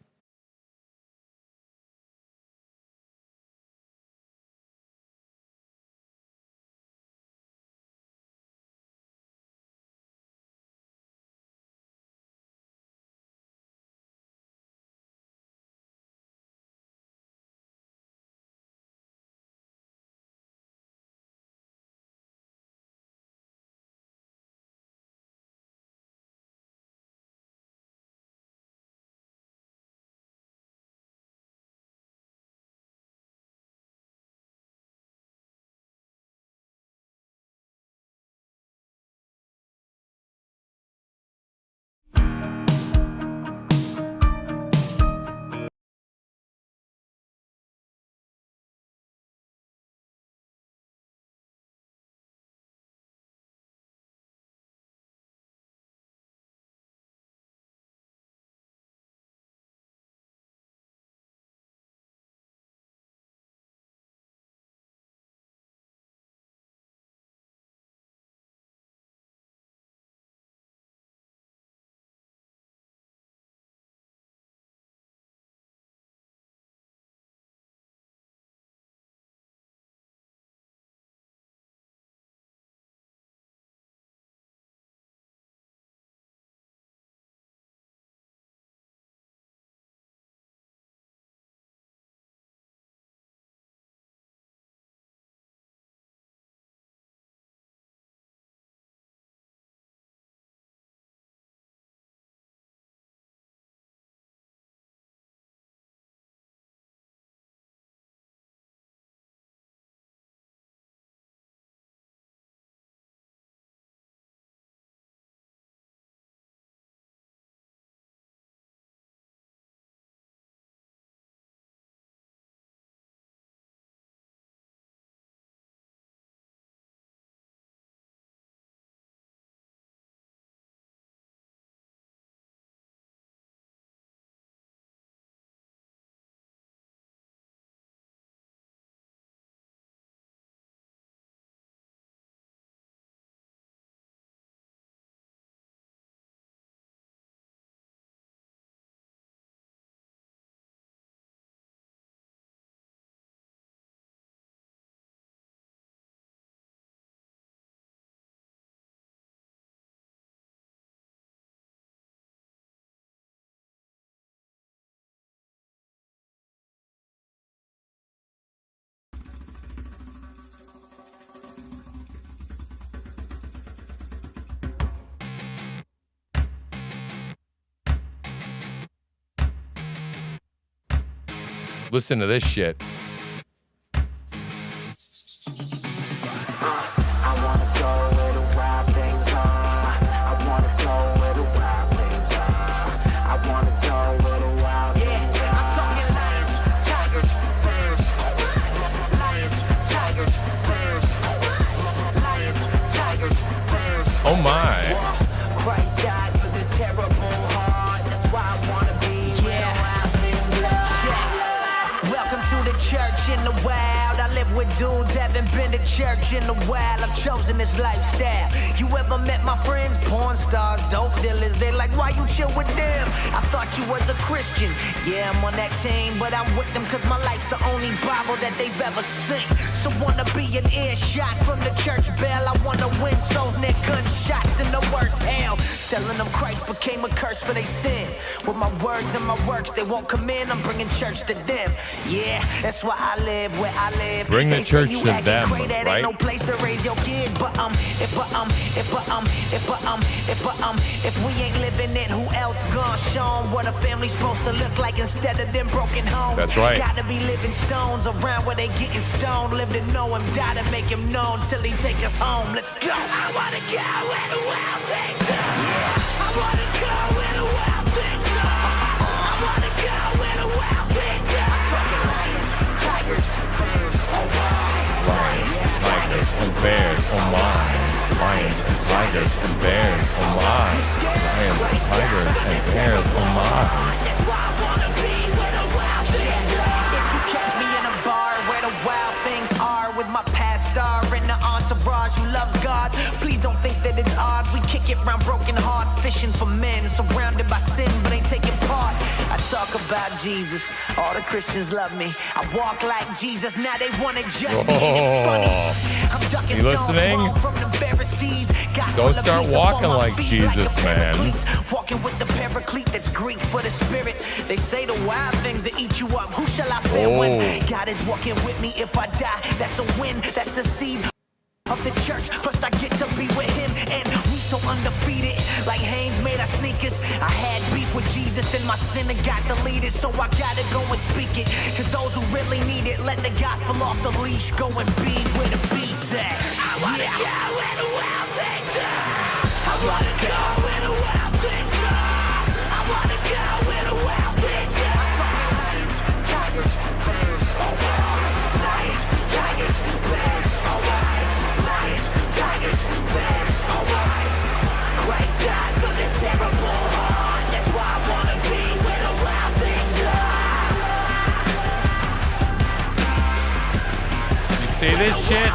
Listen to this shit. Oh my. Christ died for this terrible heart. That's why I wanna be Welcome to the church in the wild. I live with dudes, haven't been to church in a while. I've chosen this lifestyle. You ever met my friends? Porn stars, dope dealers. They like, why you chill with them? I thought you was a Christian. Yeah, I'm on that team, but I'm with them cause my life's the only Bible that they've ever seen. So wanna be an earshot from the church bell. I wanna win souls near gunshots in the worst hell. Telling them Christ became a curse for their sin. With my words and my works, they won't come in. I'm bringing church to them. Yeah, that's why I live where I live. Bring the They say church you to acting them, crazy, that right? ain't no place to raise your kids. But if we ain't living it, who else gonna show 'em what a family's supposed to look like instead of them broken homes? That's right. Gotta be living stones around where they getting stoned. Live to know him, die to make him known till he take us home. Let's go. I wanna go where the wild things are. I wanna go where the wild things are. I wanna go where the wild things are. I'm talking lions, tigers, bears, oh my. Lions and tigers and bears, oh my. Lions and tigers and bears, oh my. Lions and tigers and bears, oh my. If you catch me in a bar where the wild things are, with my pastor and the entourage who loves God, please don't think that it's odd. We kick it round broken hearts, fishing for men, surrounded by sin but ain't taking part. I talk about Jesus, all the Christians love me. I walk like Jesus, now they wanna judge me. It's funny. I'm ducking You listening? stones from the Pharisees. Don't start walking like Jesus, man. Walking with the paraclete that's Greek for the spirit. They say the wild things that eat you up. Who shall I fear when God is walking with me? If I die, that's a win. That's the seed of the church. Plus I get to be with him, and we so undefeated. Like Hanes made our sneakers. I had beef with Jesus, then my sinner got deleted. So I gotta go and speak it to those who really need it. Let the gospel off the leash. Go and be where the beast at. I wanna go where the wild things are. I wanna go where the wild things are. I wanna go where the wild things are. I'm talking lions, tigers, bears, oh my. Lions, tigers, bears, oh my. Lions, tigers, bears, oh my. Christ died for this terrible heart. That's why I wanna be where the wild things are. You see this shit?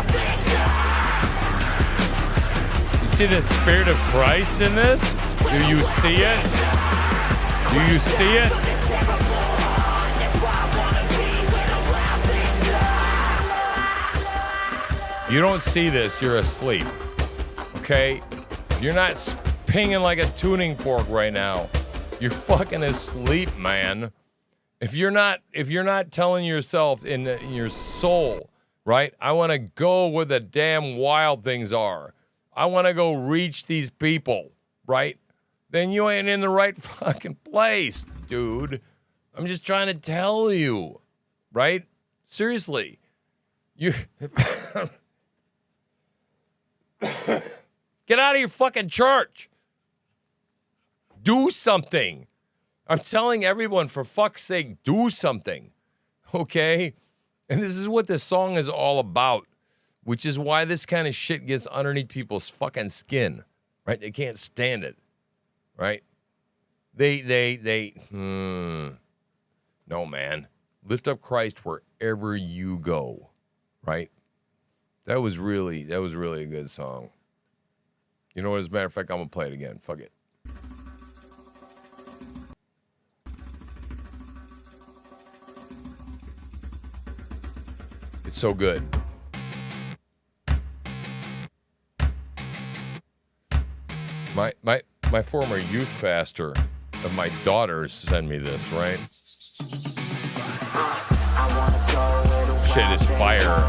You see the Spirit of Christ in this? Do you see it? Do you see it? You don't see this, you're asleep. Okay? You're not pinging like a tuning fork right now. You're fucking asleep, man. If you're not telling yourself in your soul, right? I want to go where the damn wild things are. I want to go reach these people, right? Then you ain't in the right fucking place, dude. I'm just trying to tell you, right? Seriously. You get out of your fucking church. Do something. I'm telling everyone, for fuck's sake, do something. Okay? And this is what this song is all about, which is why this kind of shit gets underneath people's fucking skin, right? They can't stand it, right? No, man. Lift up Christ wherever you go, right? That was really a good song. You know what? As a matter of fact, I'm going to play it again. Fuck it. It's so good. My former youth pastor of my daughters sent me this, right? Shit is fire.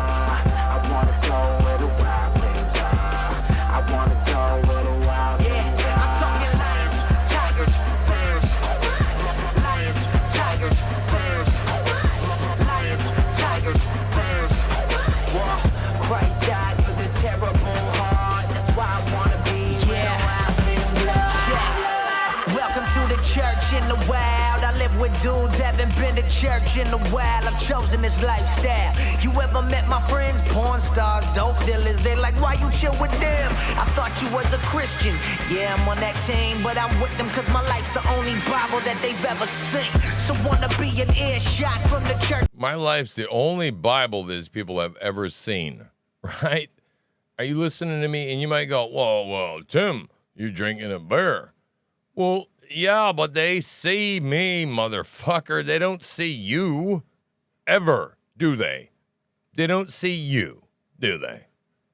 church in a while. I've chosen this lifestyle. You ever met my friends? Porn stars, dope dealers. They like, why you chill with them? I thought you was a Christian. Yeah, I'm on that team, but I'm with them cause my life's the only Bible that they've ever seen. So wanna be an earshot from the church. My life's the only Bible these people have ever seen, right? Are you listening to me? And you might go, whoa, Tim, you drinking a beer. Well, yeah, but they see me, motherfucker. They don't see you ever, do they? They don't see you, do they?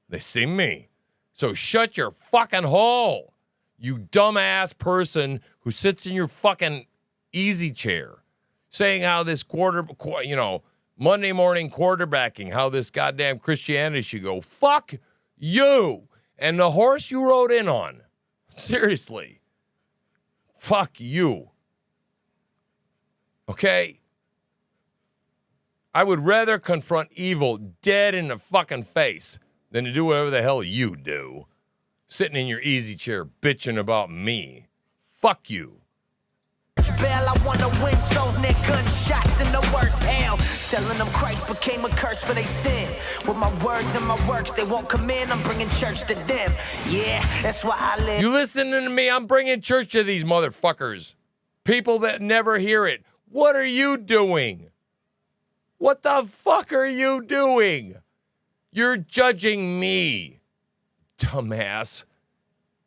They see me. So shut your fucking hole, you dumbass person who sits in your fucking easy chair saying how this Monday morning quarterbacking, how this goddamn Christianity should go. Fuck you and the horse you rode in on. Seriously. Fuck you. Okay? I would rather confront evil dead in the fucking face than to do whatever the hell you do. Sitting in your easy chair bitching about me. Fuck you. Bell, I wanna win souls near gunshots in the worst hell. Telling them Christ became a curse for their sin. With my words and my works, they won't come in. I'm bringing church to them. Yeah, that's why I live. You listening to me? I'm bringing church to these motherfuckers. People that never hear it. What are you doing? What the fuck are you doing? You're judging me, dumbass.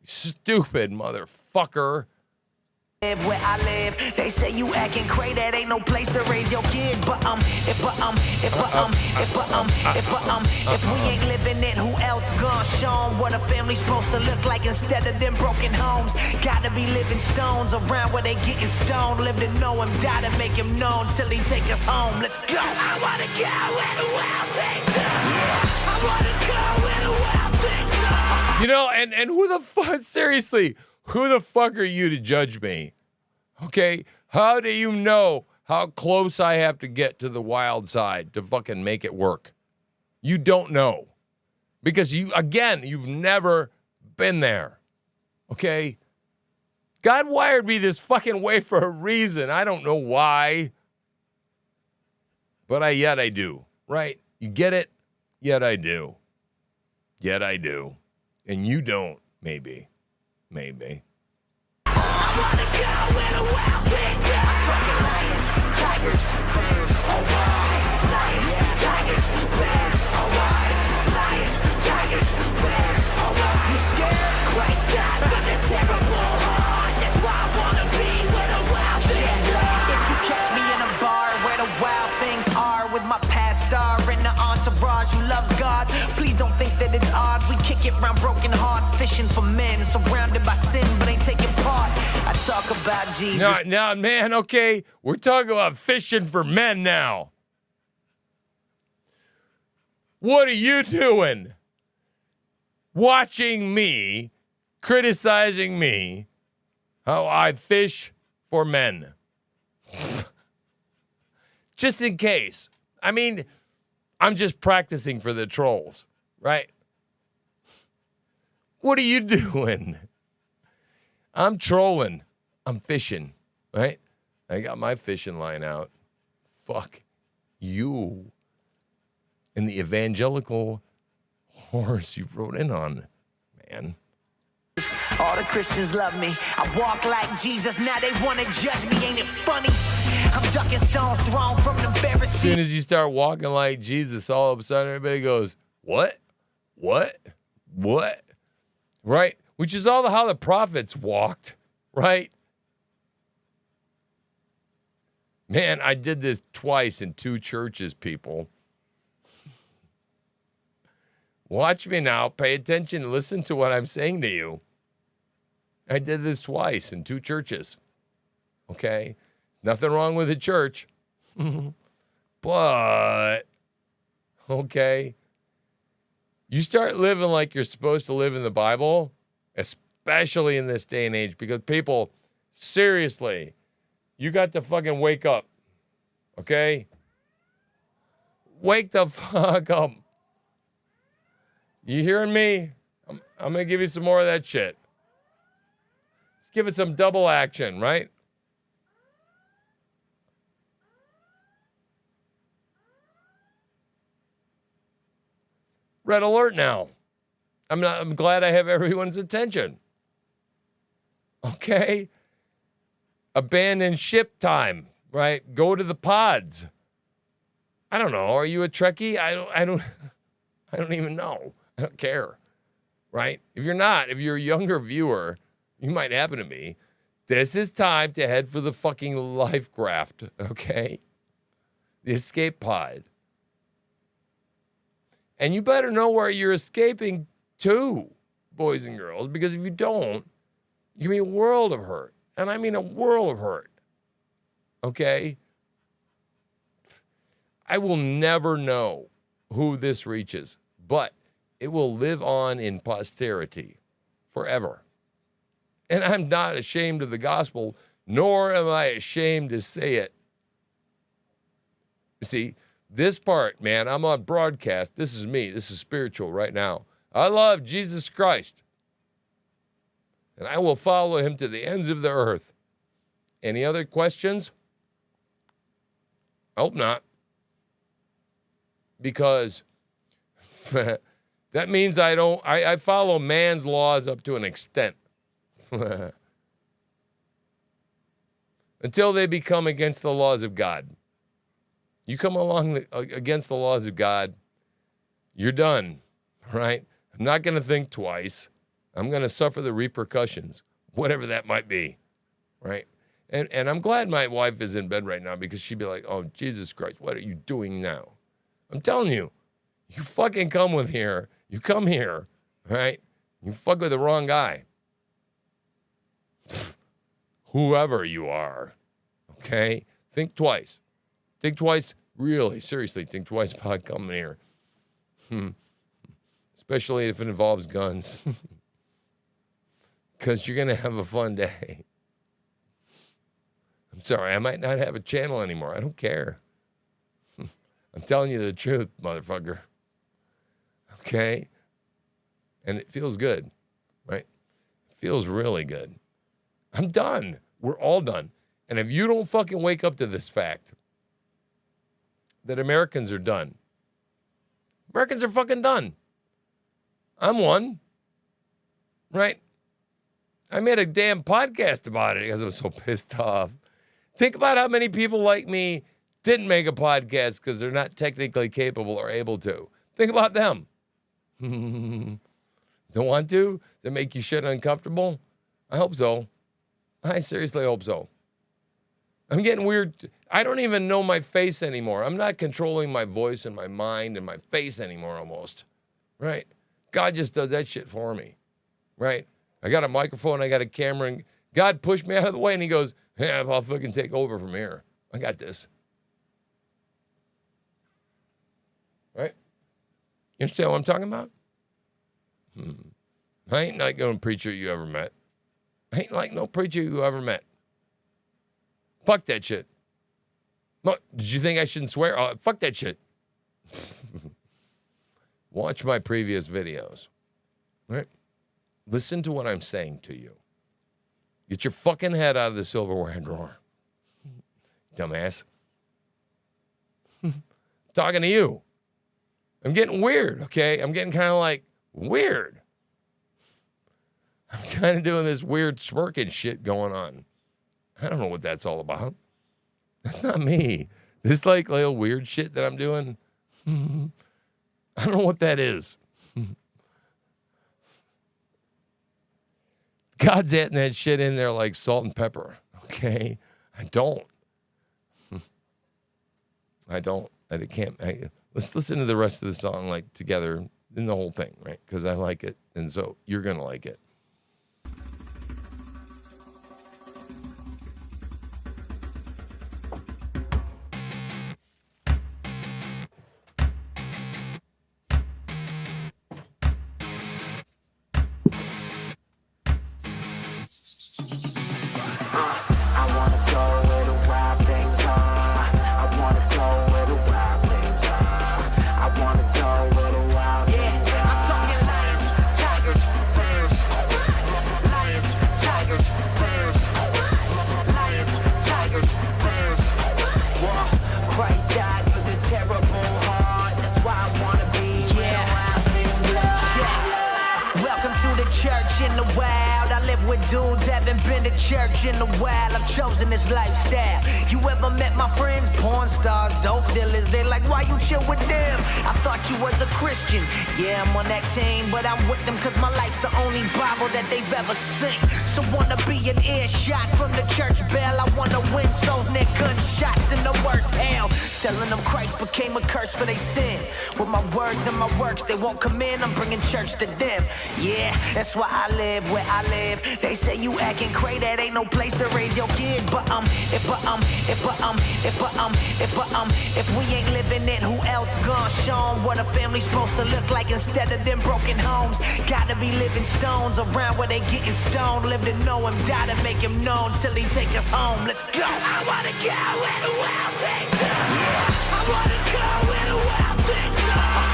Stupid motherfucker. Where I live, they say you acting crazy. That ain't no place to raise your kids. But if we ain't living it, who else gonna show 'em what a family's supposed to look like instead of them broken homes? Gotta be living stones around where they getting stoned. Live to know him, die to make him known till he take us home. Let's go. I wanna go where the wild things are. Yeah. I wanna go where the wild things are. You know, and who the fuck, seriously, who the fuck are you to judge me? Okay? How do you know how close I have to get to the wild side to fucking make it work? You don't know. Because you've never been there. Okay? God wired me this fucking way for a reason. I don't know why. But yet I do. Right? You get it? Yet I do. Yet I do. And you don't, maybe. Maybe. I wanna go where the wild things are. I'm talking lions, tigers, bears, lions, tigers, bears, lions, tigers, bears, You scared? Christ died for the terrible heart. That's why I wanna be where the wild things are. If you catch me in a bar where the wild things are, with my past star and the entourage who loves God, please don't think that it's odd. We kick it round broken hearts, fishing for men, surrounded by sin, but ain't taking part. I talk about Jesus. Now, man, okay, we're talking about fishing for men now. What are you doing? Watching me, criticizing me, how I fish for men. Just in case. I mean, I'm just practicing for the trolls, right? What are you doing? I'm trolling. I'm fishing, right? I got my fishing line out. Fuck you. And the evangelical horse you rode in on, man. All the Christians love me. I walk like Jesus. Now they want to judge me. Ain't it funny? I'm ducking stones thrown from the Pharisees. As soon as you start walking like Jesus, all of a sudden everybody goes, what? What? What? Right? Which is all how the prophets walked, right? Man, I did this twice in 2 churches, people. Watch me now. Pay attention. Listen to what I'm saying to you. I did this twice in 2 churches. Okay? Nothing wrong with the church. But, okay, you start living like you're supposed to live in the Bible, especially in this day and age, because people, seriously, you got to fucking wake up, okay? Wake the fuck up. You hearing me? I'm going to give you some more of that shit. Let's give it some double action, right? red alert now. I'm glad I have everyone's attention. Okay? Abandon ship time, right? Go to the pods. I don't know. Are you a Trekkie? I don't even know. I don't care. Right? If you're not, if you're a younger viewer, you might happen to be. This is time to head for the fucking life raft, okay? The escape pod. And you better know where you're escaping to, boys and girls, because if you don't, you can be a world of hurt. And I mean a world of hurt. Okay? I will never know who this reaches, but it will live on in posterity forever. And I'm not ashamed of the gospel, nor am I ashamed to say it. See, this part, man, I'm on broadcast. This is me. This is spiritual right now. I love Jesus Christ. And I will follow him to the ends of the earth. Any other questions? I hope not. Because that means I follow man's laws up to an extent. Until they become against the laws of God. You come along against the laws of God, you're done, right? I'm not going to think twice. I'm going to suffer the repercussions, whatever that might be, right? And I'm glad my wife is in bed right now because she'd be like, oh, Jesus Christ, what are you doing now? I'm telling you, you fucking come with here. You come here, right? You fuck with the wrong guy. Whoever you are, okay? Think twice. Think twice. Really, seriously, think twice about coming here. Especially if it involves guns. Because you're going to have a fun day. I'm sorry, I might not have a channel anymore. I don't care. I'm telling you the truth, motherfucker. Okay? And it feels good, right? It feels really good. I'm done. We're all done. And if you don't fucking wake up to this fact that Americans are done, Americans are fucking done. I'm one, right? I made a damn podcast about it because I was so pissed off. Think about how many people like me didn't make a podcast because they're not technically capable or able to. Think about them. Don't want to? Does it make you shit uncomfortable? I hope so. I seriously hope so. I'm getting weird. I don't even know my face anymore. I'm not controlling my voice and my mind and my face anymore almost, right? God just does that shit for me, right? I got a microphone, I got a camera, and God pushed me out of the way, and he goes, yeah, I'll fucking take over from here. I got this. Right? You understand what I'm talking about? I ain't like no preacher you ever met. I ain't like no preacher you ever met. Fuck that shit. Look, did you think I shouldn't swear? Oh, fuck that shit. Watch my previous videos. Right? Listen to what I'm saying to you. Get your fucking head out of the silverware drawer. Dumbass. Talking to you. I'm getting weird, okay? I'm getting kind of like weird. I'm kind of doing this weird smirking shit going on. I don't know what that's all about. That's not me. This like little weird shit that I'm doing. I don't know what that is. God's adding that shit in there like salt and pepper, okay? I don't. I can't. Let's listen to the rest of the song like together in the whole thing, right? Because I like it, and so you're going to like it. dudes haven't been to church in a while. I've chosen this lifestyle. You ever met my friends? Porn stars, dope dealers. They're like, why you chill with them? I thought you was a Christian. Yeah, I'm on that team, but I'm with them cause my life's the only Bible that they've ever seen. So wanna be an earshot from the church bell. I wanna win souls near gunshots in the worst hell. Telling them Christ became a curse for their sin. With my words and my works, they won't come in. I'm bringing church to them. Yeah, that's why I live where I live. They say you acting crazy, that ain't no place to raise your kids. But if we ain't living it, who else gonna show 'em what a family's supposed to look like instead of them broken homes? Gotta be living stones around where they getting stoned. Live to know him, die to make him known till he take us home. Let's go. I wanna go where the wild things are. Yeah. I wanna go where the wild things are.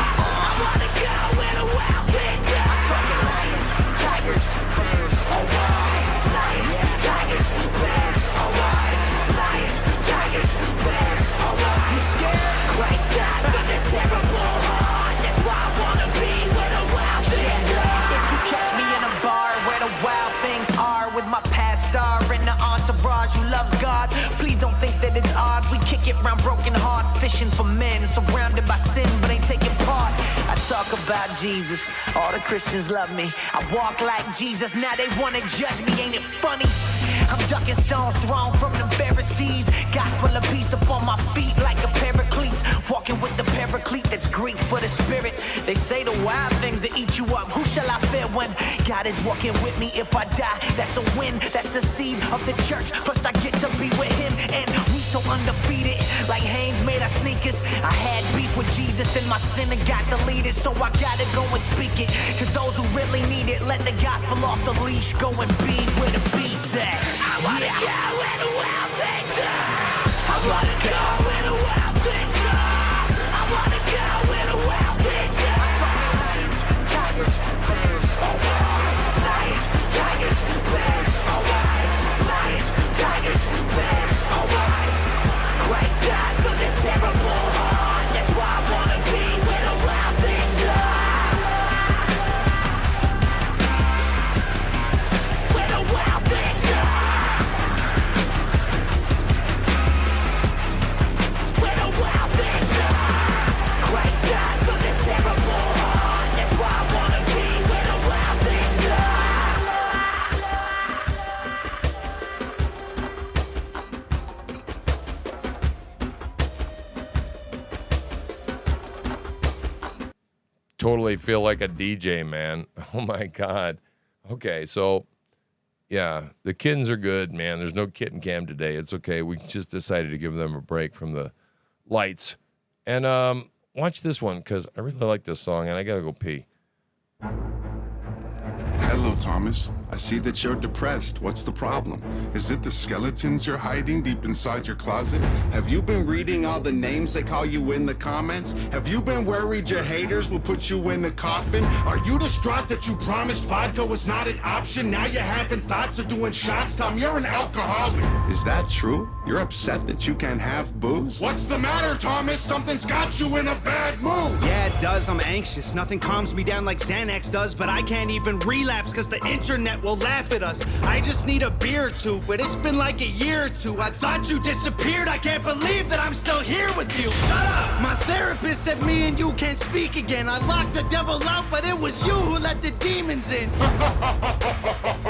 I wanna go where the wild things are. I'm talking lions, tigers, bears, alright. Lions, tigers, bears, alright. Lions, tigers, bears, alright. You scared? Christ died for this terrible heart. That's why I wanna be where the wild things are. If you catch me in a bar where the wild things are, with my pastor and the entourage who loves God, please don't think that it's odd. We kick it round broken hearts, fishing for men, surrounded by sin, but ain't taking part. I talk about Jesus, all the Christians love me. I walk like Jesus, now they wanna judge me, ain't it funny? I'm ducking stones thrown from the Pharisees. Gospel of peace upon my feet like a paraclete. Walking with the paraclete that's Greek for the spirit. They say the wild things that eat you up. Who shall I fear when God is walking with me? If I die, that's a win. That's the seed of the church. Plus I get to be with him, and we so undefeated. Like Hanes made our sneakers. I had beef with Jesus, then my sinner got deleted. So I gotta go and speak it to those who really need it. Let the gospel off the leash. Go and be where the beast at. I wanna go where the wild things are. I wanna go where the wild things are. I wanna go where the wild things are. I'm talking lions, tigers, bears, alright. Lions, tigers, bears, alright. Lions, tigers, bears, alright. Christ died for this terrible heart. That's why I wanna be where the wild things are. Where the wild things are. Where the wild things are. Christ died for this terrible heart. That's why I wanna be where the wild things Totally feel like a DJ, man. Oh my God. Okay, so yeah, the kittens are good, man. There's no kitten cam today. It's okay. We just decided to give them a break from the lights. And watch this one because I really like this song and I gotta go pee. Hello, Thomas. I see that you're depressed. What's the problem? Is it the skeletons you're hiding deep inside your closet? Have you been reading all the names they call you in the comments? Have you been worried your haters will put you in the coffin? Are you distraught that you promised vodka was not an option? Now you're having thoughts of doing shots? Tom, you're an alcoholic. Is that true? You're upset that you can't have booze? What's the matter, Thomas? Something's got you in a bad mood. Yeah, it does. I'm anxious. Nothing calms me down like Xanax does, but I can't even relapse because the internet will laugh at us. I just need a beer or two, but it's been like a year or two. I thought you disappeared. I can't believe that I'm still here with you. Shut up! My therapist said me and you can't speak again. I locked the devil out, but it was you who let the demons in.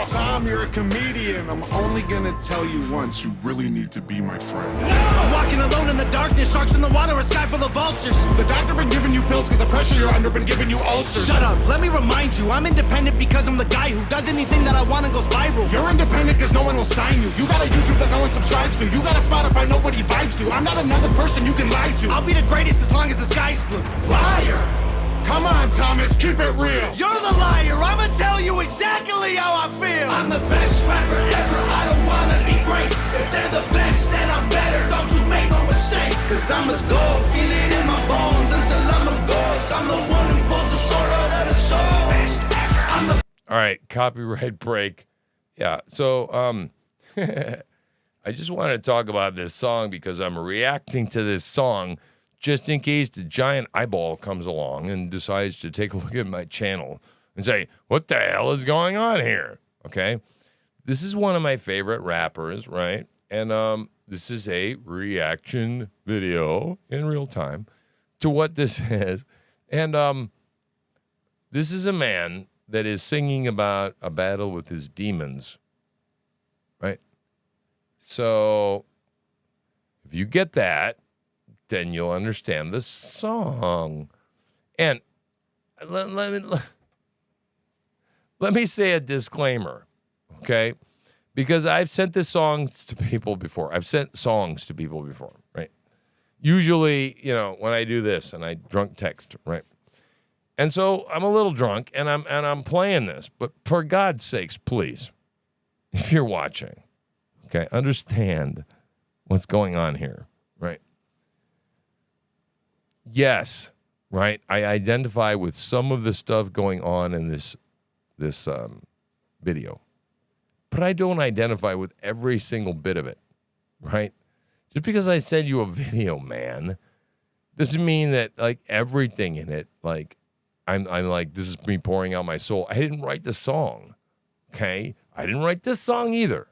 Tom, you're a comedian. I'm only gonna tell you once. You really need to be my friend. I'm walking alone in the darkness. Sharks in the water, a sky full of vultures. The doctor been giving you pills because the pressure you're under been giving you ulcers. Shut up. Let me remind you, I'm independent because I'm the guy who does anything that I want and goes viral. You're independent because no one will sign you. You got a YouTube that no one subscribes to. You got a Spotify nobody vibes to. I'm not another person you can lie to. I'll be the greatest as long as the sky's blue. Liar! Come on, Thomas, keep it real. You're the liar. I'ma tell you exactly how I feel. I'm the best rapper ever. I don't wanna be great. If they're the best, then I'm better. Don't you make no mistake. Cause I'm the gold, feel it in my bones until I'm a ghost. I'm the one who pulls the sword out of the stone. Best ever. I'm the All right, copyright break. Yeah, so I just wanted to talk about this song because I'm reacting to this song just in case the giant eyeball comes along and decides to take a look at my channel and say, what the hell is going on here? Okay? this is one of my favorite rappers, right? And this is a reaction video in real time to what this is. And this is a man that is singing about a battle with his demons, right? So if you get that, then you'll understand the song. And let me say a disclaimer, okay? Because I've sent this songs to people before. I've sent songs to people before, right? Usually, when I do this and I drunk text, right? And so I'm a little drunk and I'm playing this, but for God's sakes, please, if you're watching, okay, understand what's going on here, right? Yes, right. I identify with some of the stuff going on in this video, but I don't identify with every single bit of it, right? Just because I send you a video, man, doesn't mean that like everything in it, like I'm like, this is me pouring out my soul. I didn't write the song, okay? I didn't write this song either.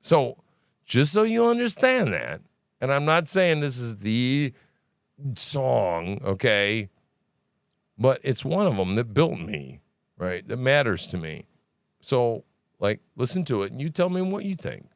So just so you understand that, and I'm not saying this is the song, okay? But it's one of them that built me, right? That matters to me. So, like, listen to it and you tell me what you think.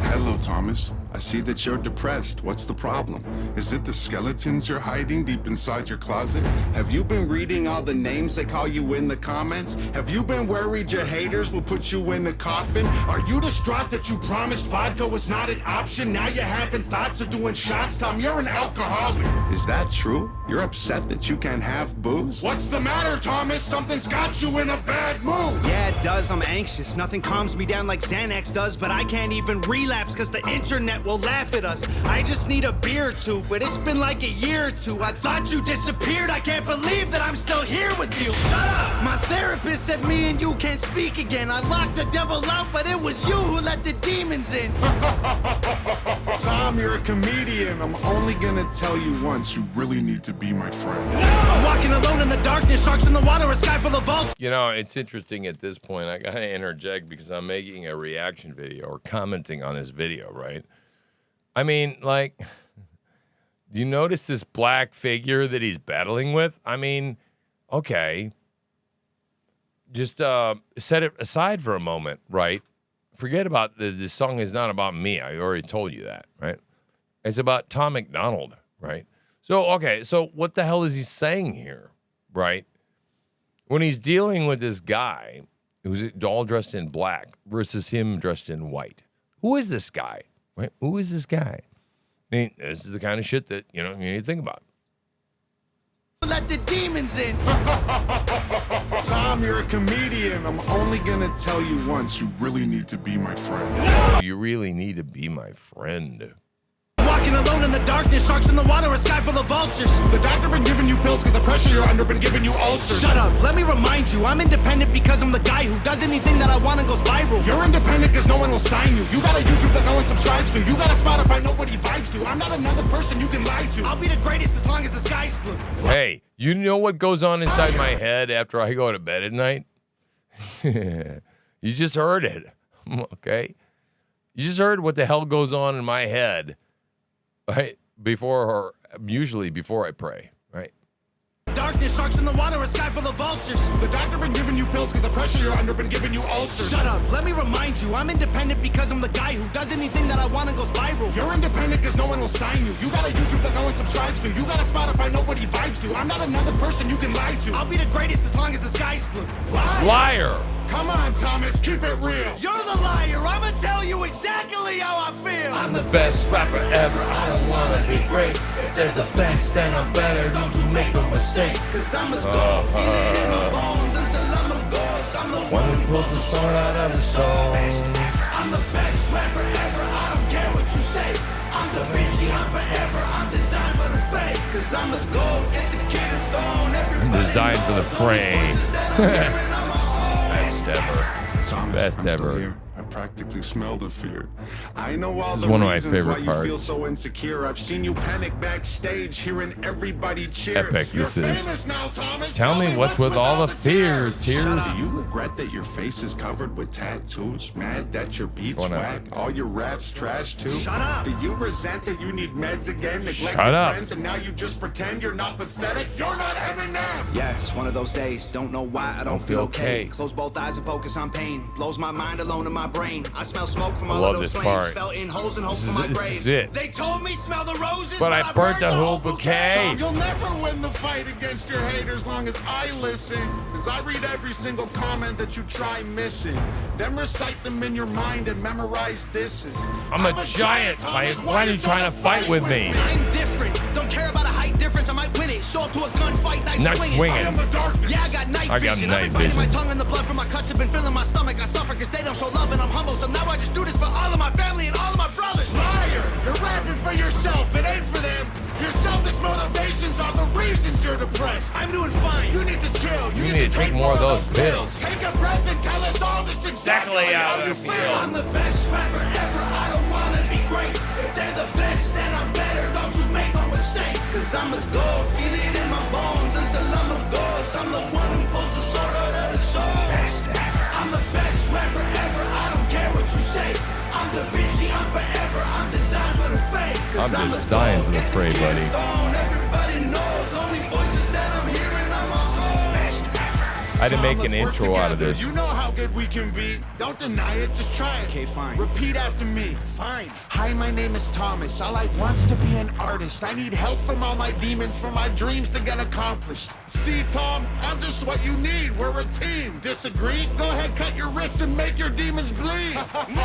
Hello, Thomas. I see that you're depressed. What's the problem? Is it the skeletons you're hiding deep inside your closet? Have you been reading all the names they call you in the comments? Have you been worried your haters will put you in the coffin? Are you distraught that you promised vodka was not an option? Now you're having thoughts of doing shots? Tom, you're an alcoholic. Is that true? You're upset that you can't have booze? What's the matter, Thomas? Something's got you in a bad mood. Yeah, it does. I'm anxious. Nothing calms me down like Xanax does, but I can't even relapse because the internet will laugh at us. I just need a beer or two, but it's been like a year or two. I thought you disappeared. I can't believe that I'm still here with you. Shut up! My therapist said me and you can't speak again. I locked the devil out, but it was you who let the demons in. Tom, you're a comedian. I'm only gonna tell you once. You really need to be my friend. I'm walking alone in the darkness, sharks in the water, a sky full of vultures. It's interesting at this point. I gotta interject because I'm making a reaction video or commenting on this video, right? I mean, like, do you notice this black figure that he's battling with? I mean, okay. Just set it aside for a moment, right? Forget about this song is not about me. I already told you that, right? It's about Tom McDonald, right? So, okay, so what the hell is he saying here, right? When he's dealing with this guy who's all dressed in black versus him dressed in white. Who is this guy? Right? Who is this guy? I mean, this is the kind of shit that, you need to think about. Let the demons in. Tom, you're a comedian. I'm only gonna tell you once. You really need to be my friend. You really need to be my friend. Walking alone in the darkness, sharks in the water, a sky full of vultures. The doctor been giving you pills because the pressure you're under been giving you ulcers. Shut up, let me remind you, I'm independent because I'm the guy who does anything that I want and goes viral. You're independent because no one will sign you. You got a YouTube that no one subscribes to. You got a Spotify nobody vibes to. I'm not another person you can lie to. I'll be the greatest as long as the sky's blue. Hey, you know what goes on inside my head after I go to bed at night? You just heard it, okay? You just heard what the hell goes on in my head. Right? Usually before I pray, right? Darkness, sharks in the water, a sky full of vultures. The doctor been giving you pills because the pressure you're under been giving you ulcers. Shut up, let me remind you, I'm independent because I'm the guy who does anything that I want and goes viral. You're independent because no one will sign you. You got a YouTube that no one subscribes to. You got a Spotify nobody vibes to. I'm not another person you can lie to. I'll be the greatest as long as the sky's blue. Liar! Come on, Thomas, keep it real. You're the liar. I'ma tell you exactly how I feel. I'm the best rapper ever. I don't wanna be great. If there's the best, then I'm better. Don't you make no mistake. Cause I'm a dog, feel it in my bones until I'm a ghost. I'm the one who pulls the sword out of the stone. I'm the best rapper ever. I don't care what you say. I'm Da Vinci. I'm forever. I'm designed for the fray. Cause I'm the gold. Get the kid a throne. I'm designed for the fray. Best ever. Thomas, Best I'm still ever. here. I practically smell the fear. I know all is the one of my reasons favorite why you feel parts. so insecure. I've seen you panic backstage, hearing everybody cheer. Epic, You're this is. famous now, Thomas. Tell me what's with all the fears, tears. Do you regret that your face is covered with tattoos? Mad that your beats Going out. whack? All your raps trash too? Shut up! Do you resent that you need meds again? Neglect Shut your up. friends and now you just pretend you're not pathetic? You're not Eminem! Yeah, it's one of those days. Don't know why I don't feel okay. okay. Close both eyes and focus on pain. Blows my mind alone in my brain. I smell smoke from I all love of those this flames. part. Fell in holes and hope This for is- my this grave. is it. They told me smell the roses, But I burnt the whole bouquet. You'll never win the fight against your haters long as I listen. Cause I read every single comment that you try missing. Then recite them in your mind and memorize disses. I'm a giant, Mike. Why are you trying to fight with me? I'm different. Don't care about a height difference. I might win it. Show up to a gunfight, night Not swinging. swinging. I am the darkness. Yeah, I got night I got vision. night I've been biting my vision. tongue in the blood from my cuts have been filling my stomach. I suffer because they don't show love and I'm humble. So now I just do this for all of my family and all of my brothers. Liar! You're rapping for yourself. It ain't for them. Your selfish motivations are the reasons you're depressed. I'm doing fine. You need to chill. You need to take more of those pills. Take a breath and tell us all just exactly how you feel. I'm the best rapper ever. I don't wanna be great. If they're the best, then I'm better. Don't you make no mistake. Cause I'm the gold. Feel it in my bones until I'm a ghost. I'm the one who pulls the sword out of the stone. Best ever. I'm the best rapper ever. I don't care what you say. I'm Da Vinci. I'm forever. I'm designed for the fame. I'm designed for the fray, buddy. Everybody knows. Only voices that I'm hearing. I'm a own. Best ever. I had to make an intro out of this. You know how good we can be. Don't deny it, just try it. Okay, fine. Repeat after me. Fine. Hi, my name is Thomas. All I want's to be an artist. I need help from all my demons for my dreams to get accomplished. See, Tom, I'm just what you need. We're a team. Disagree? Go ahead, cut your wrists and make your demons bleed. No!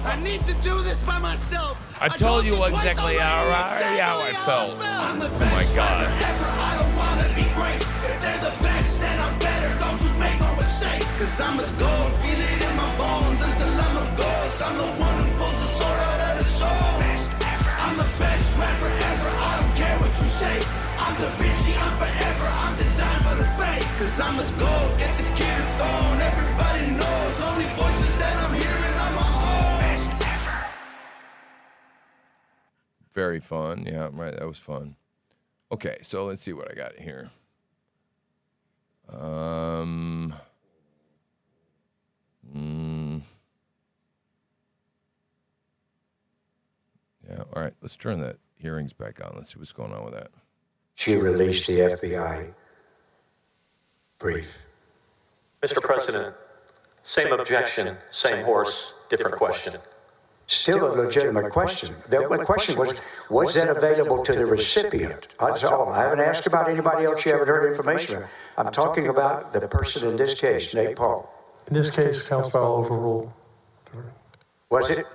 I need to do this by myself. I told you twice exactly already how I felt. I'm the Oh best my God. rapper ever. I don't wanna be great. If they're the best, then I'm better. Don't you make no mistake. Cause I'm the gold. Feel it in my bones until I'm a ghost. I'm the one who pulls the sword out of the stone. Best ever. I'm the best rapper ever. I don't care what you say. I'm Da Vinci. I'm forever. I'm designed for the fame. Cause I'm the gold. Get the kid thrown. Everybody knows. Only voices that I'm hearing. I'm a own. Best ever. Very fun. Yeah, right. That was fun. Okay, so let's see what I got here. Yeah, all right. Let's turn that hearings back on. Let's see what's going on with that. She released the FBI brief. Mr. President, same objection, same horse, different question. Still a legitimate question. The question was that available to the recipient? That's all. I haven't asked about anybody else you haven't heard information. I'm talking about the person in this case, Nate Paul. In this case, counsel overruled. Was it?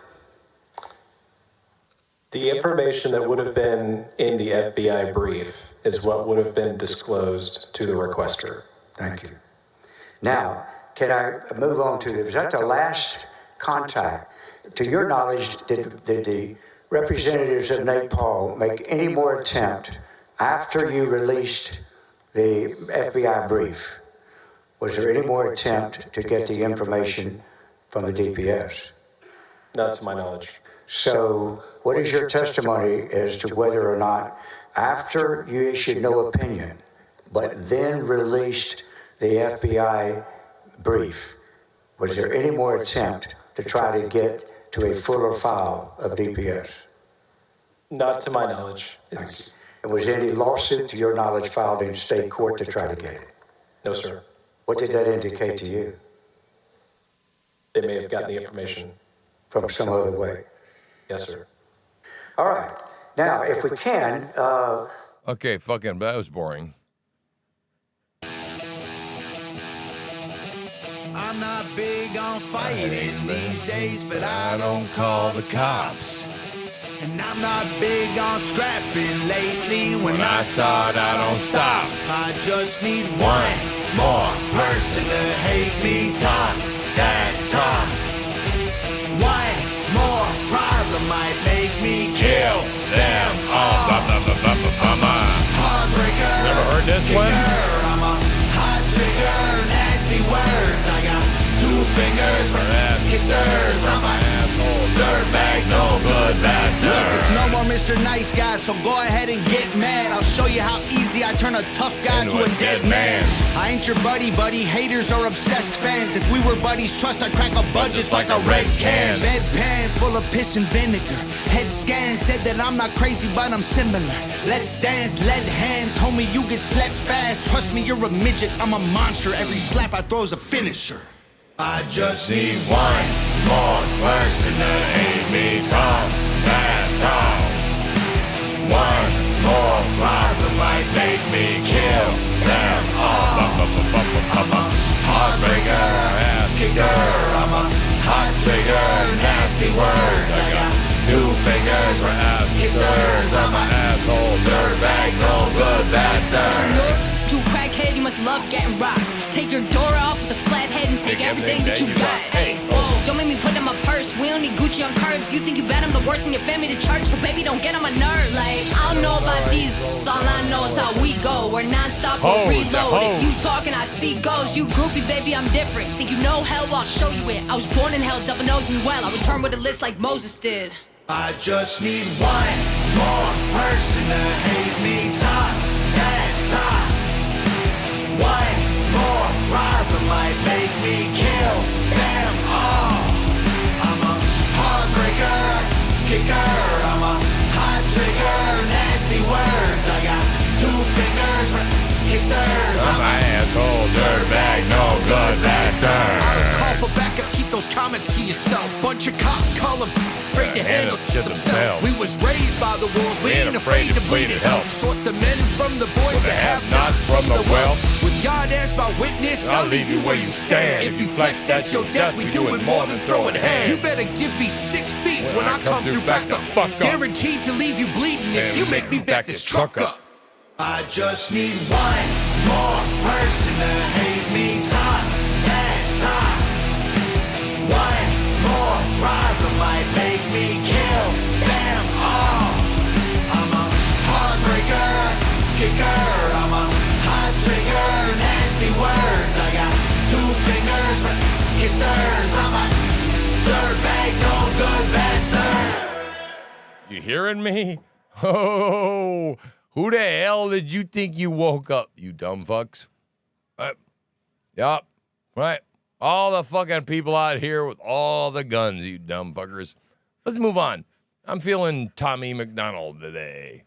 The information that would have been in the FBI brief is what would have been disclosed to the requester. Thank you. Now, can I move on to, was that the last contact? To your knowledge, did the representatives of Nate Paul make any more attempt after you released the FBI brief? Was there any more attempt to get the information from the DPS? Not to my knowledge. So what is your testimony as to whether or not, after you issued no opinion, but then released the FBI brief, was there any more attempt to try to get to a fuller file of DPS? Not to my knowledge. And was any lawsuit, to your knowledge, filed in state court to try to get it? No, sir. What did that indicate to you? They may have gotten the information from some other way. Yes, sir. All right. Now, if we can... Okay, fucking, that was boring. I'm not big on fighting these days, but I don't call the cops. And I'm not big on scrapping lately. When I start, I don't stop. I just need one more person to hate me, talk that talk. One more problem might make me kill them all. Heartbreaker. Never heard this one? I'm a hot trigger, nasty words. I got 2 fingers for kissers. I'm an asshole, dirtbag, no good bastard. Look, it's no more Mr. Nice Guy, so go ahead and get mad. I'll show you how easy I turn a tough guy into a dead man. I ain't your buddy, haters are obsessed fans. If we were buddies, trust I'd crack a bud just like a red can. Bedpan full of piss and vinegar. Head scan said that I'm not crazy, but I'm similar. Let's dance, lead hands, homie, you get slept fast. Trust me, you're a midget, I'm a monster. Every slap I throw is a finisher. I just need one more person to hate me tough, that's all. One more problem might make me kill them all. I'm a heartbreaker, ass kicker. I'm a hot trigger, nasty words. I got 2 fingers for ass kissers. I'm an asshole, dirtbag, no good bastard. You crackhead, you must love getting rocked. Take your door off with a flat head and take everything that you got. Hey, whoa, don't make me put in my purse. We don't need Gucci on curbs. You think you bad, I'm the worst in your family to church. So baby, don't get on my nerves. Like, I don't know about these, all I know is how we go. We're non-stop, we'll reload. If you talking, I see ghosts. You groupie, baby, I'm different. Think you know hell, well, I'll show you it. I was born in hell, devil knows me well. I return with a list like Moses did. I just need one more person to hate me tough, that's all. One more problem might make me kill them all. I'm a heartbreaker, kicker. I'm a hot trigger, nasty words. I got 2 fingers for kissers. I'm an asshole, dirtbag, no good bastard. Call for backup, keep those comments to yourself. Bunch of cops call them afraid to handle shit themselves. We was raised by the wolves, we ain't afraid to bleed it help. Sort the men from the boys, the have-nots from the wealth. With God as my witness, I'll leave you where you stand. If you flex, that's your death, we do it more than throwing hands. You better give me 6 feet when I come through, back the fuck up. Guaranteed to leave you bleeding if you make me back this truck up. I just need one more person to hate me tough, that's all. One more problem might make me kill them all. I'm a heartbreaker, kicker. I'm a hot trigger, nasty words. I got 2 fingers for kissers. I'm a dirtbag, no good bastard. You hearing me? Oh, who the hell did you think you woke up, you dumb fucks? Yup, right. All the fucking people out here with all the guns, you dumb fuckers. Let's move on. I'm feeling Tommy McDonald today.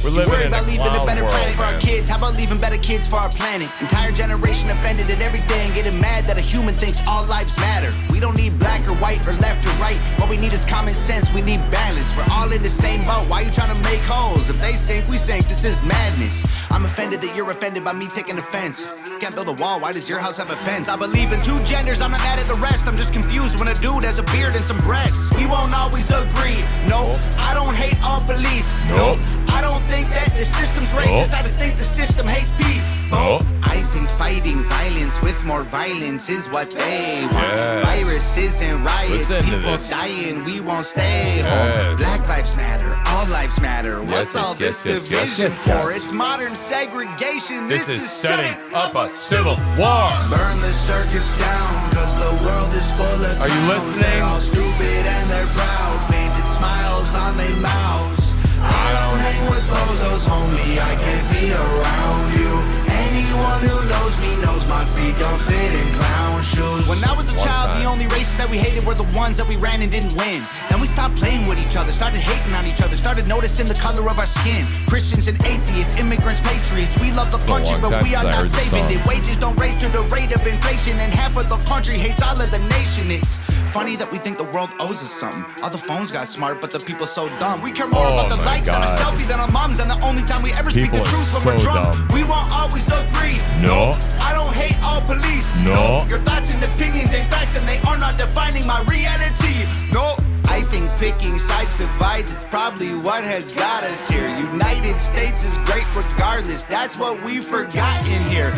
We're living in a leaving a better planet for our kids. How about leaving better kids for our planet? Entire generation offended at everything, getting mad that a human thinks all lives matter. We don't need black or white or left or right. What we need is common sense. We need balance. We're all in the same boat. Why you trying to make holes? If they sink, we sink. This is madness. I'm offended that you're offended by me taking offense. Can't build a wall. Why does your house have a fence? I believe in 2 genders. I'm not mad at the rest. I'm just confused when a dude has a beard and some breasts. We won't always agree. Nope. I don't hate all police. Nope. I don't think that the system's racist. I just think the system hates people. I think fighting violence with more violence is what they want. Viruses and riots, people dying, we won't stay home. Black lives matter, all lives matter. What's all this division for? It's modern segregation. This is setting up a civil war. Burn the circus down, cause the world is full of Are you clowns. listening? They're all stupid and they're proud, painted smiles on their mouths. I don't hang with bozos, homie, I can't be around you. Anyone who knows me knows my feet don't fit in clown shoes. When I was a child, the only races that we hated were the ones that we ran and didn't win. Then we stopped playing with each other, started hating on each other, started noticing the color of our skin. Christians and atheists, immigrants, patriots, we love the country, but we are not saving it. Wages don't raise to the rate of inflation, and half of the country hates all of the nation. It's funny that we think the world owes us something. All the phones got smart, but the people so dumb. We care more about the likes on a selfie than our moms, and the only time we ever speak the truth when we're drunk. We won't always agree. No. I don't hate all police. No. Your thoughts and opinions ain't facts, and they are not defining my reality. No. I think picking sides divides. It's probably what has got us here. United States is great regardless. That's what we forgot in here.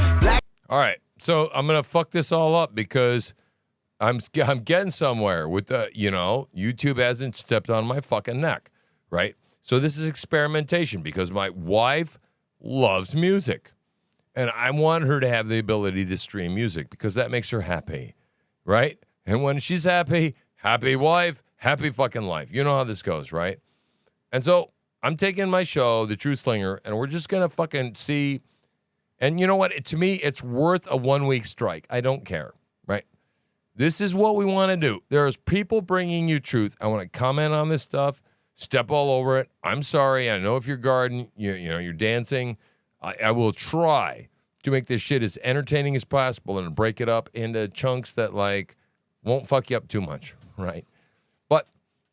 All right, so I'm gonna fuck this all up because I'm getting somewhere with the, YouTube hasn't stepped on my fucking neck, right? So this is experimentation because my wife loves music, and I want her to have the ability to stream music because that makes her happy. right? And when she's happy, happy wife, happy fucking life. You know how this goes, right? And so I'm taking my show, The Truth Slinger, and we're just going to fucking see. And you know what? To me, it's worth a 1-week strike. I don't care, right? This is what we want to do. There's people bringing you truth. I want to comment on this stuff, step all over it. I'm sorry. I know if you're garden, you're dancing. I will try to make this shit as entertaining as possible and break it up into chunks that like won't fuck you up too much, right? But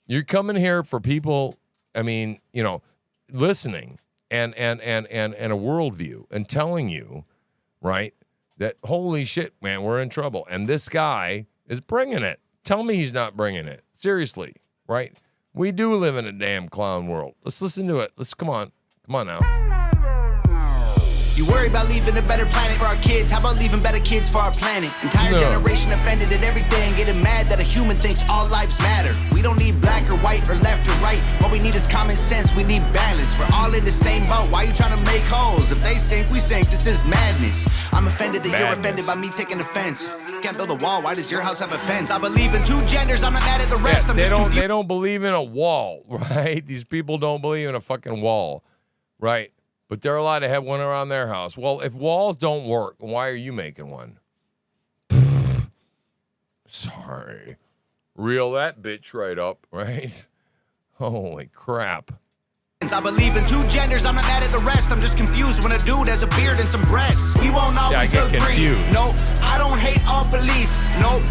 you're coming here for people, I mean, listening and a worldview and telling you, right, that holy shit, man, we're in trouble. And this guy is bringing it. Tell me he's not bringing it. Seriously, right? We do live in a damn clown world. Let's listen to it. Come on now. You worry about leaving a better planet for our kids. How about leaving better kids for our planet? Entire generation offended at everything, getting mad that a human thinks all lives matter. We don't need black or white or left or right. What we need is common sense. We need balance. We're all in the same boat. Why you trying to make holes? If they sink, we sink. This is madness. I'm offended that you're offended by me taking offense. Can't build a wall. Why does your house have a fence? I believe in 2 genders. I'm not mad at the rest. They don't believe in a wall, right? These people don't believe in a fucking wall, right? But they're allowed to have one around their house. Well, if walls don't work, why are you making one? Sorry. Reel that bitch right up, right? Holy crap. I believe in 2 genders. I'm not mad at the rest. I'm just confused when a dude has a beard and some breasts. We won't always I get agree. confused. Nope. I don't hate all police. Nope.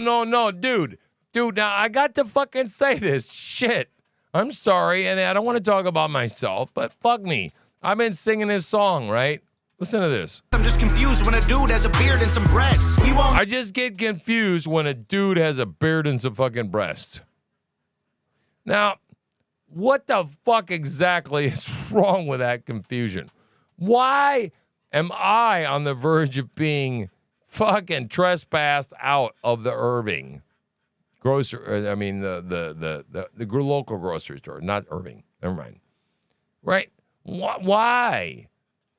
No, dude. Dude, now I got to fucking say this. Shit. I'm sorry, and I don't want to talk about myself, but fuck me. I've been singing this song, right? Listen to this. I'm just confused when a dude has a beard and some breasts. I just get confused when a dude has a beard and some fucking breasts. Now, what the fuck exactly is wrong with that confusion? Why am I on the verge of being fucking trespassed out of the Irving grocery? I mean, the local grocery store, not Irving. Never mind. Right? Why?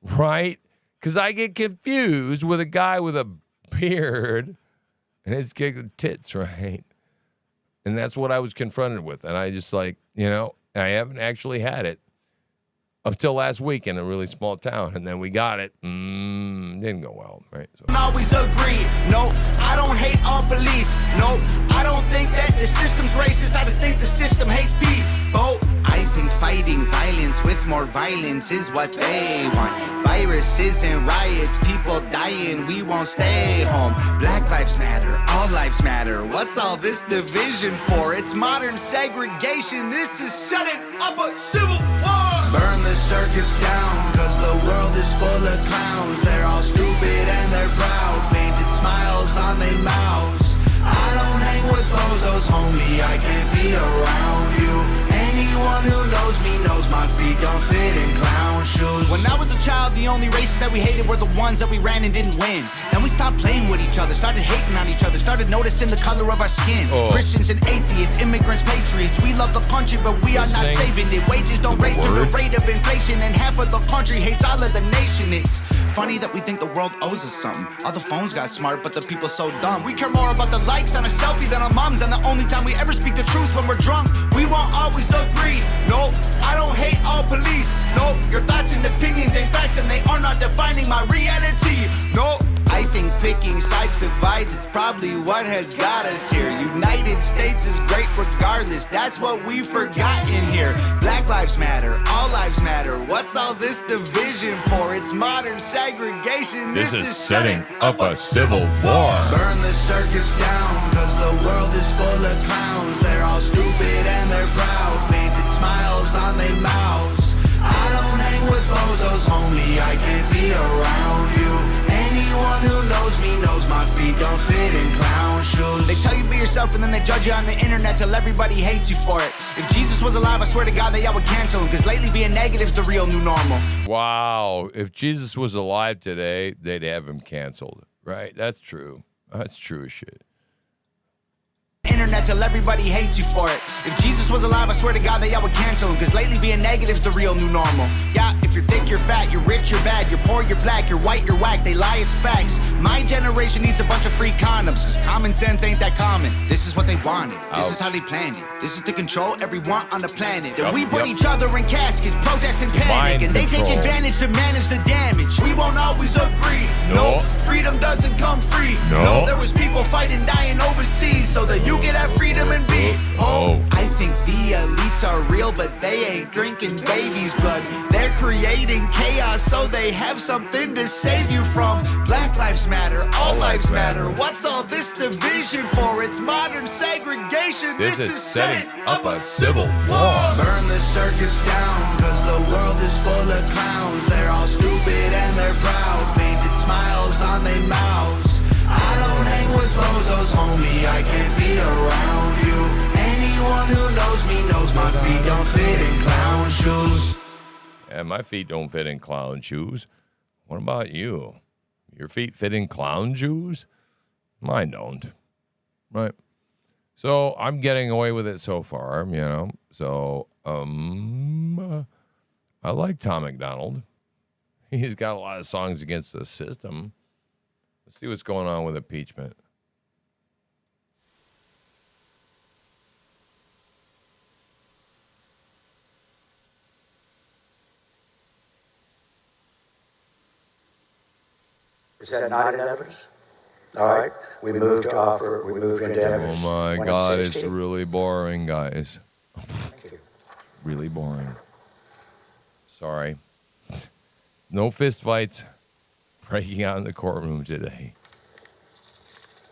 Right? Because I get confused with a guy with a beard and his tits, right? And that's what I was confronted with. And I just I haven't actually had it up till last week in a really small town. And then we got it. Didn't go well, right? So. Always agree. Nope. I don't hate all police. Nope. I don't think that the system's racist. I just think the system hates people. I think fighting violence with more violence is what they want. Viruses and riots, people dying, we won't stay home. Black lives matter, all lives matter. What's all this division for? It's modern segregation. This is setting up a civil war. Burn the circus down, cause the world is full of clowns. They're all stupid and they're proud, painted smiles on their mouths. I don't hang with bozos, homie, I can't be around you. Anyone who knows me knows my feet don't fit in clown shoes. When I was a child, the only races that we hated were the ones that we ran and didn't win. Then we stopped playing with each other, started hating on each other, started noticing the color of our skin. Christians and atheists, immigrants, patriots, we love the country, but we are not saving it. Wages don't raise to the rate of inflation, and half of the country hates all of the nation. It's funny that we think the world owes us something. All the phones got smart, but the people so dumb. We care more about the likes on a selfie than our moms, and the only time we ever speak the truth when we're drunk. We won't always agree. Nope, I don't hate all police. Nope, your thoughts and opinions ain't facts, and they are not defining my reality. Nope, I think picking sides divides. It's probably what has got us here. United States is great regardless. That's what we forgot in here. Black lives matter, all lives matter. What's all this division for? It's modern segregation. This is setting up a civil war. Burn the circus down, cause the world is full of clowns. They're all stupid and they're proud, painted smiles on their mouths. I don't hang with bozos, homie, I can't be around you. Anyone who knows me knows my feet don't fit in clown shoes. They tell you be yourself and then they judge you on the internet till everybody hates you for it. If Jesus was alive, I swear to God that y'all would cancel him, cause lately being negative's the real new normal. Wow. If Jesus was alive today, they'd have him canceled, right? That's true. That's true as shit. internet till everybody hates you for it. If Jesus was alive, I swear to God that y'all would cancel him. Cause lately being negative's the real new normal. Yeah, if you're thick, you're fat, you're rich, you're bad, you're poor, you're black, you're white, you're whack. They lie, it's facts. My generation needs a bunch of free condoms. Cause common sense ain't that common. This is what they wanted. This is how they planned it. This is to control every want on the planet. Then we put each other in caskets, protest and panic. And they take advantage to manage the damage. We won't always agree. No, freedom doesn't come free. No, there was people fighting, dying overseas so that you can have freedom and be. Oh, I think the elites are real, but they ain't drinking babies' blood. They're creating chaos so they have something to save you from. Black lives matter, all lives matter. What's all this division for? It's modern segregation. This is setting up a civil war. Burn the circus down, cause the world is full of clowns. They're all stupid and they're proud, painted smiles on their mouths. I don't hang with bozos, homie, I can't be around you. Anyone who knows me knows my feet don't fit in clown shoes. Yeah, my feet don't fit in clown shoes. What about you? Your feet fit in clown shoes? Mine don't. Right. So I'm getting away with it so far, you know. So I like Tom McDonald. He's got a lot of songs against the system. Let's see what's going on with impeachment. Is that not in evidence? All right, we moved into evidence. Oh my God, it's really boring, guys. Really boring. Sorry. No fist fights breaking out in the courtroom today.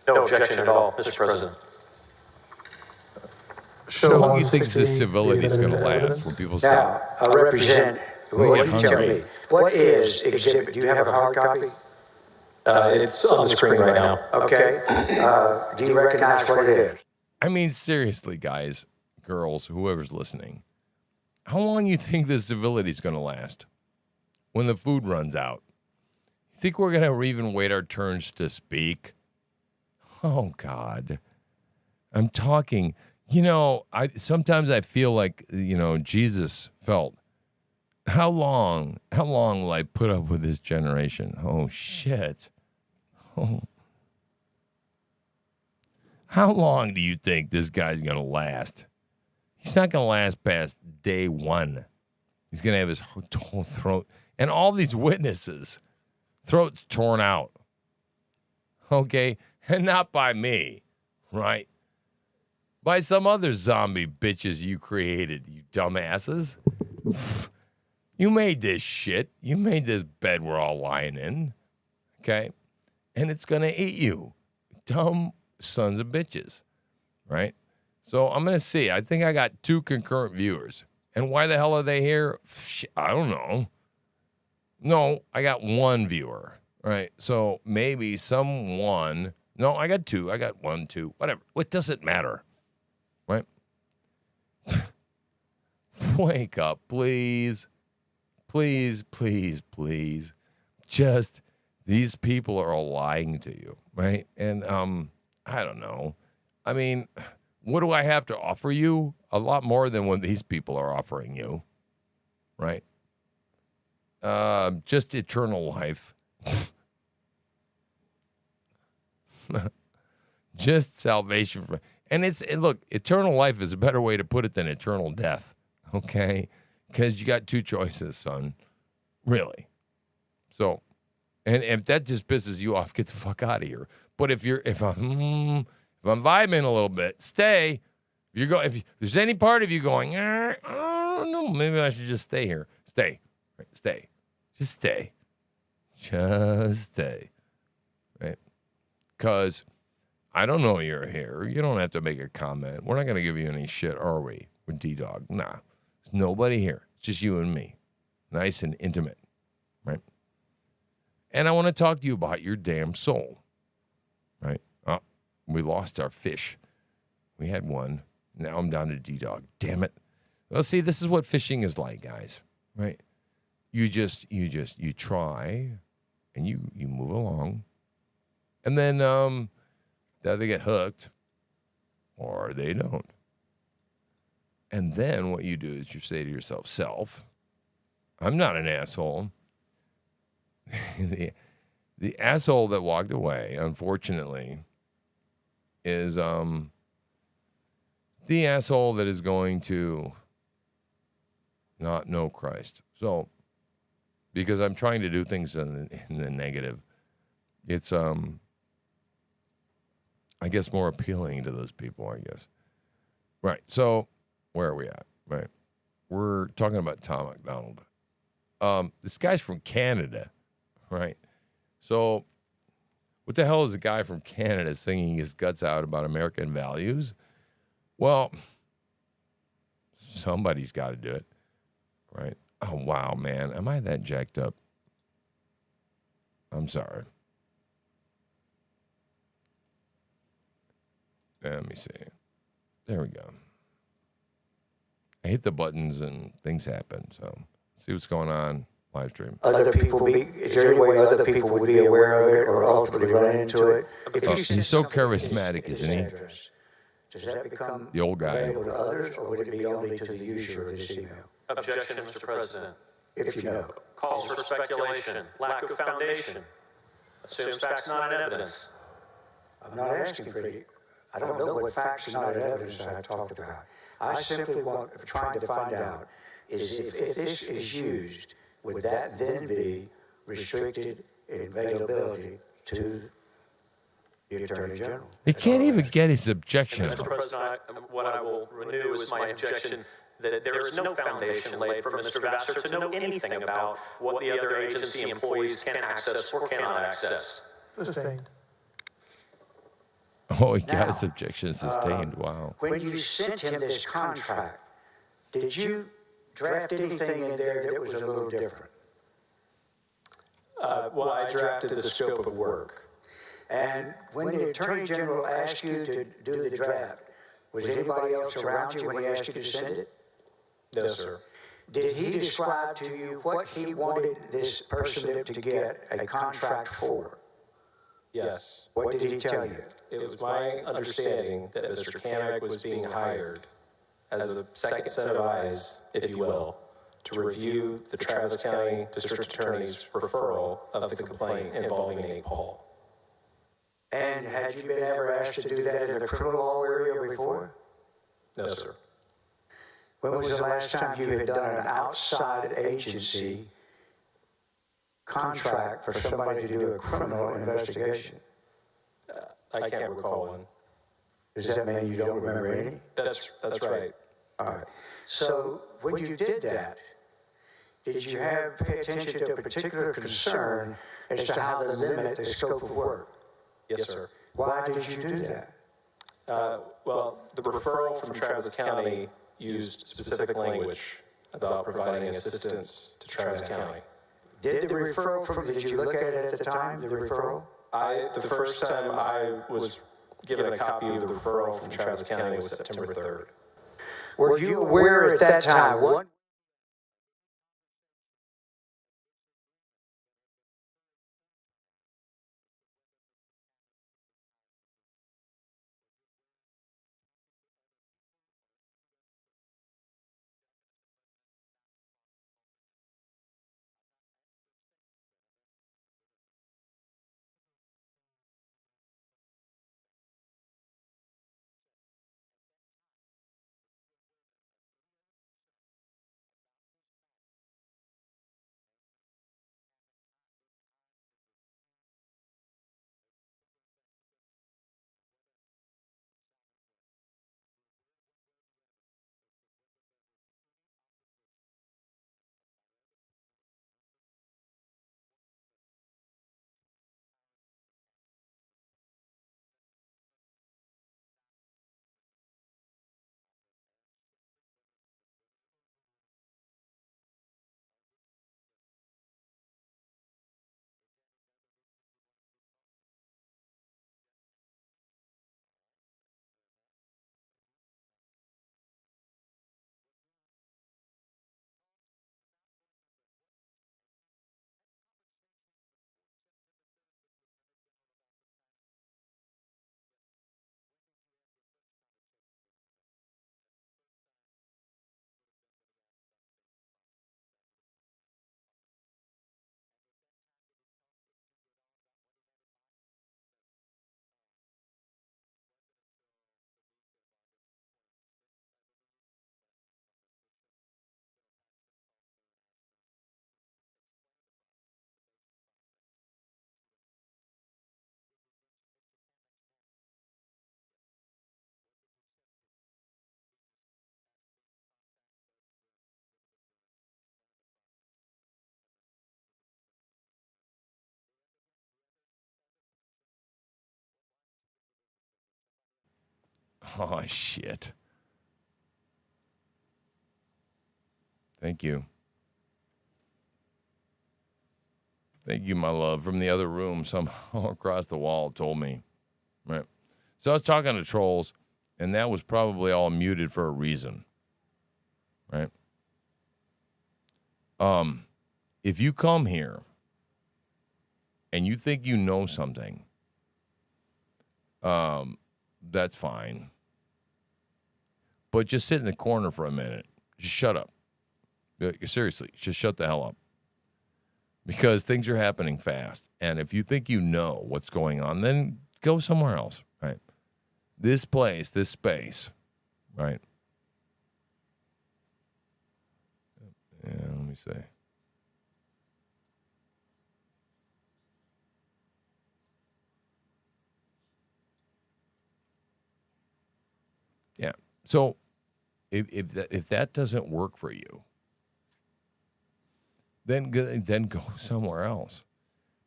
No objection at all, Mr. President. How long do you think this civility is going to last when people stop? Now, I represent, what you tell me, what is exhibit, do you have a hard copy? It's on the screen right now. Okay. Do you recognize what it is? I mean, seriously, guys, girls, whoever's listening, how long do you think this civility is going to last when the food runs out? You think we're going to even wait our turns to speak? Oh, God. I'm talking, you know, sometimes I feel like, you know, Jesus felt, how long will I put up with this generation? Oh, shit. Oh. How long do you think this guy's going to last? He's not going to last past day one. He's going to have his whole throat, and all these witnesses, throats torn out. Okay? And not by me, right? By some other zombie bitches you created, you dumbasses. You made this shit. You made this bed we're all lying in. Okay? And it's going to eat you. Dumb sons of bitches. Right? So I'm going to see. I think I got 2 concurrent viewers. And why the hell are they here? I don't know. No, I got 1 viewer. Right? So maybe someone. No, I got 2. I got 1, 2, whatever. What does it matter? Right? Wake up, please. Please, please, please. Just, these people are all lying to you, right? And I don't know. I mean, what do I have to offer you? A lot more than what these people are offering you, right? Just eternal life. Just salvation. Look, eternal life is a better way to put it than eternal death, okay? Because you got 2 choices, son. Really. So, and if that just pisses you off, get the fuck out of here. But if I'm vibing a little bit, stay. If there's any part of you going, I don't know, maybe I should just stay here. Stay. Right? Stay. Just stay. Just stay. Right? Because I don't know you're here. You don't have to make a comment. We're not going to give you any shit, are we? With D-Dog. Nah. There's nobody here. It's just you and me. Nice and intimate. Right? And I want to talk to you about your damn soul. Right? Oh, we lost our fish. We had one. Now I'm down to D-Dog. Damn it. Well, see, this is what fishing is like, guys. Right? You try and you move along. And then they get hooked. or they don't. And then what you do is you say to yourself, self, I'm not an asshole. The asshole that walked away, unfortunately, is the asshole that is going to not know Christ. So, because I'm trying to do things in the negative, it's I guess more appealing to those people, I guess. Right. So, where are we at? Right. We're talking about Tom MacDonald. This guy's from Canada, right? So, what the hell is a guy from Canada singing his guts out about American values? Well, somebody's got to do it, right? Oh, wow, man. Am I that jacked up? I'm sorry. Let me see. There we go. I hit the buttons and things happen. So, see what's going on. Live stream. Is there any way other people would be aware of it or ultimately run into it? He's so charismatic, isn't he? Does that become The old guy. available to others, or would it be only to the user of this email? Objection, Mr. President. If you know. Calls for speculation, lack of foundation, assumes facts not in evidence. I'm not asking for it. I don't know what facts are not in evidence I talked about. I simply trying to find out is if this is used, would that then be restricted in availability to the Attorney General? He can't even get his objection. Mr. President, what I will renew is my objection that there is no foundation laid for Mr. Vassar to know anything about what the other agency employees can access or cannot access. Sustained. Oh, he got his objection sustained. Wow. When you sent him this contract, did you draft anything in there that was a little different? Well, I drafted the scope of work. And when the Attorney General asked you to do the draft, was anybody else around you when he asked you to send it? No, sir. Did he describe to you what he wanted this person to get a contract for? Yes. What did he tell you? It was my understanding that Mr. Kamek was being hired as a second set of eyes, if you will, to review the Travis County District Attorney's referral of the complaint involving Nate Paul. And had you been ever asked to do that in the criminal law area before? No, sir. When was the last time you had done an outside agency contract for somebody to do a criminal investigation? I can't recall one. Does that mean you don't remember any? That's right. All right. So when you did that, did you pay attention to a particular concern as to how to limit the scope of work? Yes, sir. Why did you do that? Well, the referral from Travis County used specific language about providing assistance to Travis County. Did you look at it at the time, the referral? The first time I was given a copy of the referral from Travis County was September 3rd. Were you aware at that time what Oh, shit. Thank you. Thank you, my love. From the other room, somehow across the wall told me. Right. So I was talking to trolls, and that was probably all muted for a reason. Right. If you come here and you think you know something, that's fine. But just sit in the corner for a minute. Just shut up. Seriously, just shut the hell up. Because things are happening fast. And if you think you know what's going on, then go somewhere else, right? This place, this space, right? Yeah, let me see. Yeah. So if that doesn't work for you, then go somewhere else.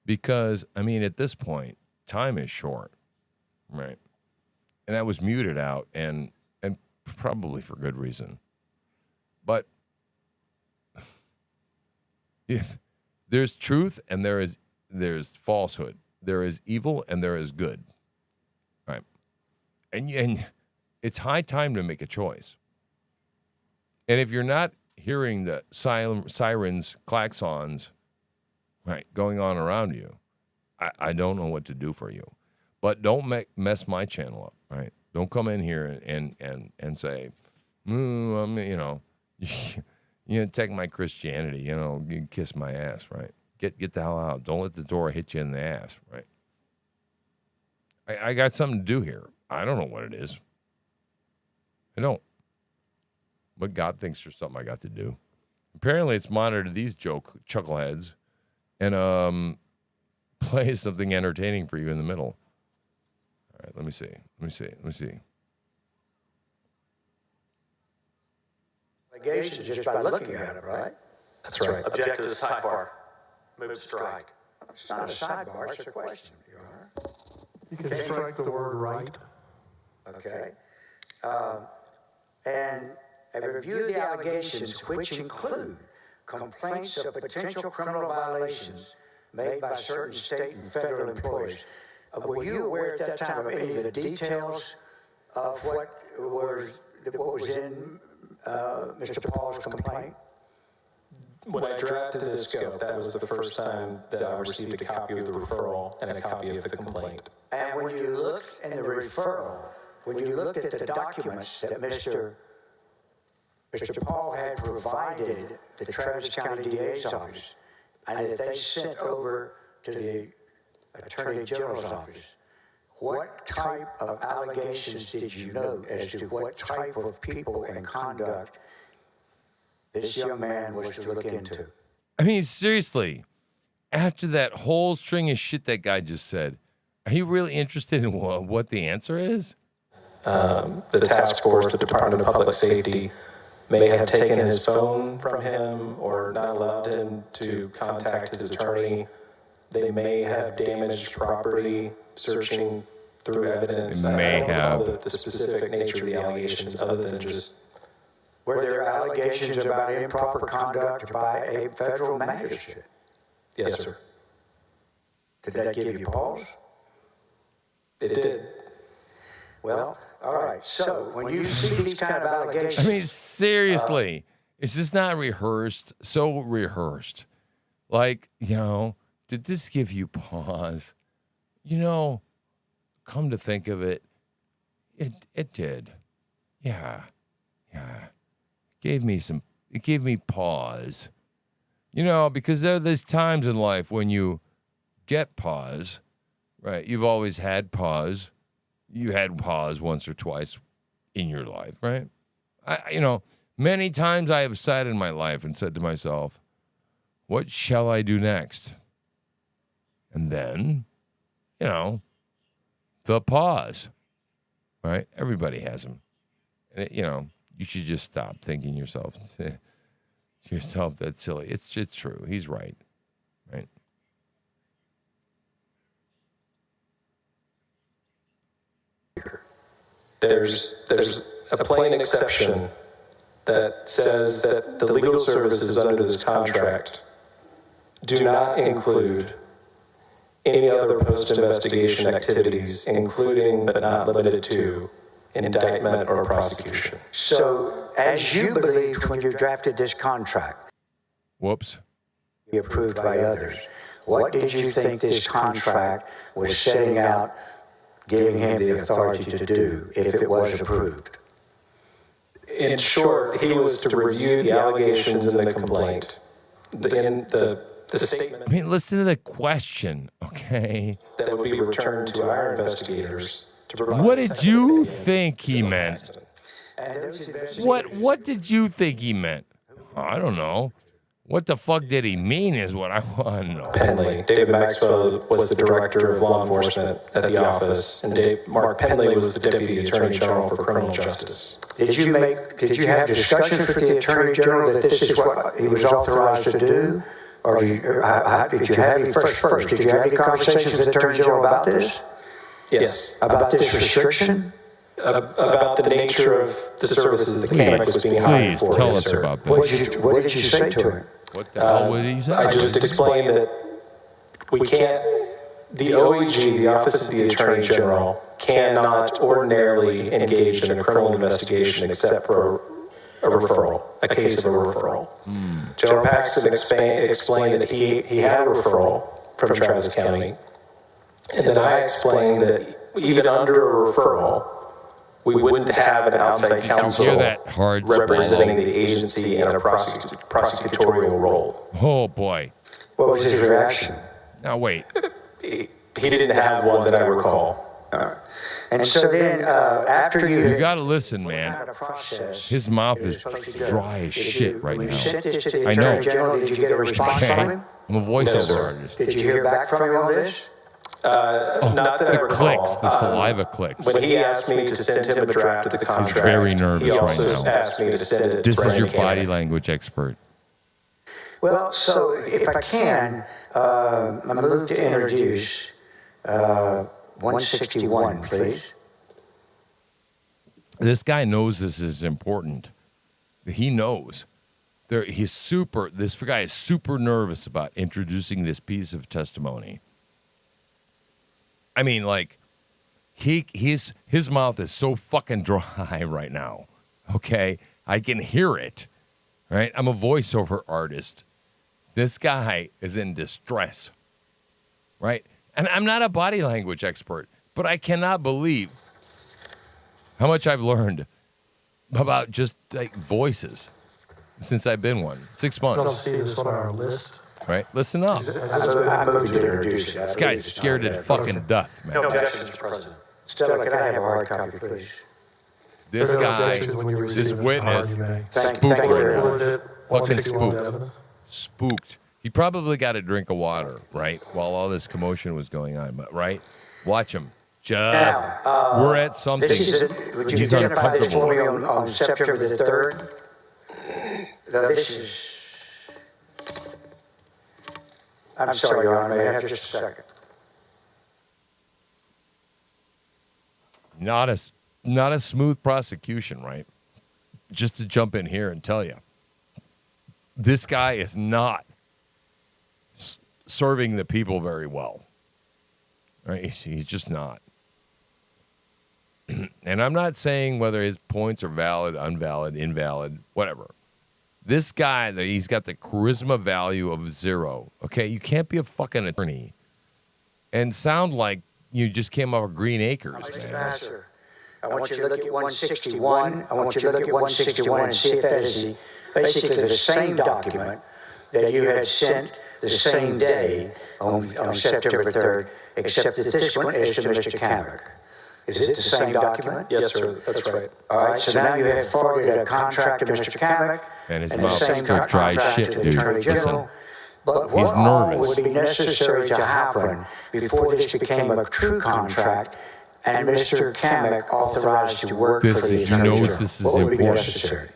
Because, I mean, at this point, time is short, right? And I was muted out, and probably for good reason. But if there's truth and there's falsehood. There is evil and there is good, right? And it's high time to make a choice. And if you're not hearing the sirens, klaxons, right, going on around you, I don't know what to do for you. But don't mess my channel up, right? Don't come in here and say, you take my Christianity, you kiss my ass, right? Get the hell out. Don't let the door hit you in the ass, right? I got something to do here. I don't know what it is. I don't. But God thinks there's something I got to do. Apparently, it's monitor these chuckleheads and play something entertaining for you in the middle. All right, let me see. Allegations just by looking at it, right? That's right. Object to the sidebar. Move to strike. It's not a sidebar, it's a question, Your Honor. You can strike the word right. Okay. And a review of the allegations, which include complaints of potential criminal violations made by certain state and federal employees. Were you aware at that time of any of the details of what was in Mr. Paul's complaint? When I drafted the scope, that was the first time that I received a copy of the referral and a copy of the complaint. And when you looked in the referral, when you looked at the documents that Mr. Paul had provided the Travis County DA's office, and that they sent over to the Attorney General's office, what type of allegations did you note as to what type of people and conduct this young man was to look into? I mean, seriously, after that whole string of shit that guy just said, are you really interested in what the answer is? The task force, the Department of Public Safety, may have taken his phone from him or not allowed him to contact his attorney. They may have damaged property, searching through evidence. May I don't have. know the specific nature of the allegations other than just... Were there allegations about improper conduct by a federal magistrate? Yes, sir. Did that give you pause? It did. Well, all right. So when you see these kind of allegations... I mean, seriously, is this not rehearsed? So rehearsed. Like, did this give you pause? Come to think of it, it did. Yeah. It gave me pause. Because there's times in life when you get pause, right? You've always had pause. You had pause once or twice in your life, right? Many times I have sat in my life and said to myself, what shall I do next? And then, the pause, right? Everybody has them. And, you should just stop thinking to yourself, that's silly. It's just true. He's right, right? there's a plain exception that says that the legal services under this contract do not include any other post-investigation activities, including but not limited to indictment or prosecution. So, as you believed when you drafted this contract, whoops, be approved by others, what did you think this contract was setting out, giving him the authority to do if it was approved? In short, he was to review the allegations in the complaint, the statement. I mean, listen to the question, okay? That would be returned to our investigators to provide. What did you think he meant? What did you think he meant? I don't know. What the fuck did he mean is what I want to know. Penley. David Maxwell was the director of law enforcement at the office, and Mark Penley was the deputy attorney general for criminal justice. Did you have discussions with the attorney general that this is what he was authorized to do? Or did you have any conversations with the attorney general about this? Yes. About this restriction? About the nature of the services the Kamek was being hired for. Please tell us about this. What did you say to him? What the hell did he say? I just explained that we can't, the OAG, the Office of the Attorney General, cannot ordinarily engage in a criminal investigation except for a referral, a case of a referral. General Paxton explained that he had a referral from Travis County, and then I explained that even under a referral, we wouldn't have an outside counsel representing the agency in a prosecutorial role. Oh, boy. What was his reaction? Now, wait. He didn't have one that I recall. And so then, after you got to listen, man. His mouth is dry as shit right now. I know. Did you get a response from him? I'm a voiceover artist. Did you hear back from him on this? Not that I recall. Clicks, the saliva clicks. When he asked me to send him a draft of the contract, he's very nervous he also right now. asked me to send it This to is your Brandon body Kamek. language expert. Well, so if I can, I'm going to move to introduce 161, please. This guy knows this is important. He knows. This guy is super nervous about introducing this piece of testimony. I mean, like, his mouth is so fucking dry right now. Okay? I can hear it. Right? I'm a voiceover artist. This guy is in distress. Right? And I'm not a body language expert, but I cannot believe how much I've learned about just like voices since I've been one. 6 months. Don't see this on our list. Right? Listen up. This guy's scared to fucking death, man. No objections, President. Stella, can I have a hard copy, please? This guy, this witness, spooked right now. Fucking spooked. Spooked. He probably got a drink of water, right? While all this commotion was going on, but right? Watch him. We're at something. Would you identify this for me on September the 3rd? No, this is... I'm sorry, Your Honor, may I have just a second? Not a smooth prosecution, right? Just to jump in here and tell you, this guy is not serving the people very well. Right? He's just not. And I'm not saying whether his points are valid, invalid, whatever. This guy, he's got the charisma value of 0. Okay, you can't be a fucking attorney and sound like you just came off of Green Acres, man. I want you to look at 161. I want you to look at 161 and see if that is basically the same document that you had sent the same day on September 3rd, except that this one is to Mr. Kamek. Is it the same document? Yes, sir. That's right. All right, so now you have forwarded a contract to Mr. Kamek and his mouth is still dry shit, dude. Listen, but he's what all nervous. would be necessary to happen before this became a true contract and Mr. Kamek authorized to work for the Attorney General? This is what would be important. necessary?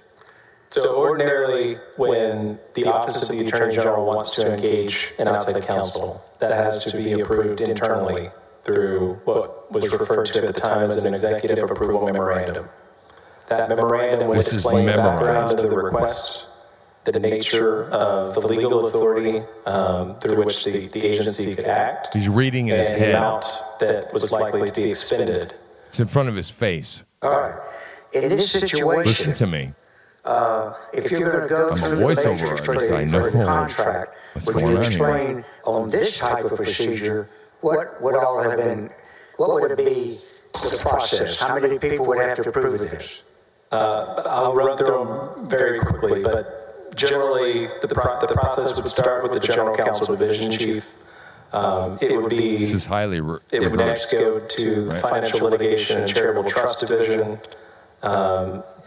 So ordinarily, when the Office of the Attorney General wants to engage an outside counsel, that has to be approved internally through what was referred to at the time as an executive approval memorandum. That memorandum would explain the background of the request, the nature of the legal authority through which the agency could act. He's reading in his and head. the amount that was likely to be expended. It's in front of his face. All right. In this situation, Listen to me. if you're going to go I'm a through the voiceover measures for artist. I the, know for the contract, what's would going you on here. explain on this type of procedure what would all have been, what would it be the process? How many people would have to approve of this? I'll run through them very quickly, but generally the process would start with the General Counsel Division Chief. It would be. This is highly. It would next go to the Financial Litigation and Charitable Trust Division.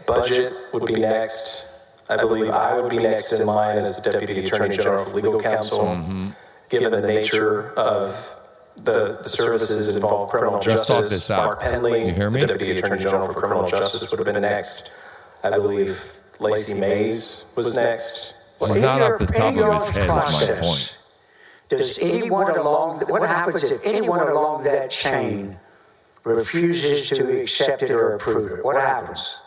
Budget would be next. I believe I would be next in line as the Deputy Attorney General for Legal Counsel. Given the nature of the services involved, criminal justice, Mark Penley, You hear me? the Deputy Attorney General for Criminal Justice, would have been next. I believe Lacey Mays was next. Well, not off the top of his head is my point. Does anyone along, what happens if anyone along that chain refuses to accept it or approve it? What happens?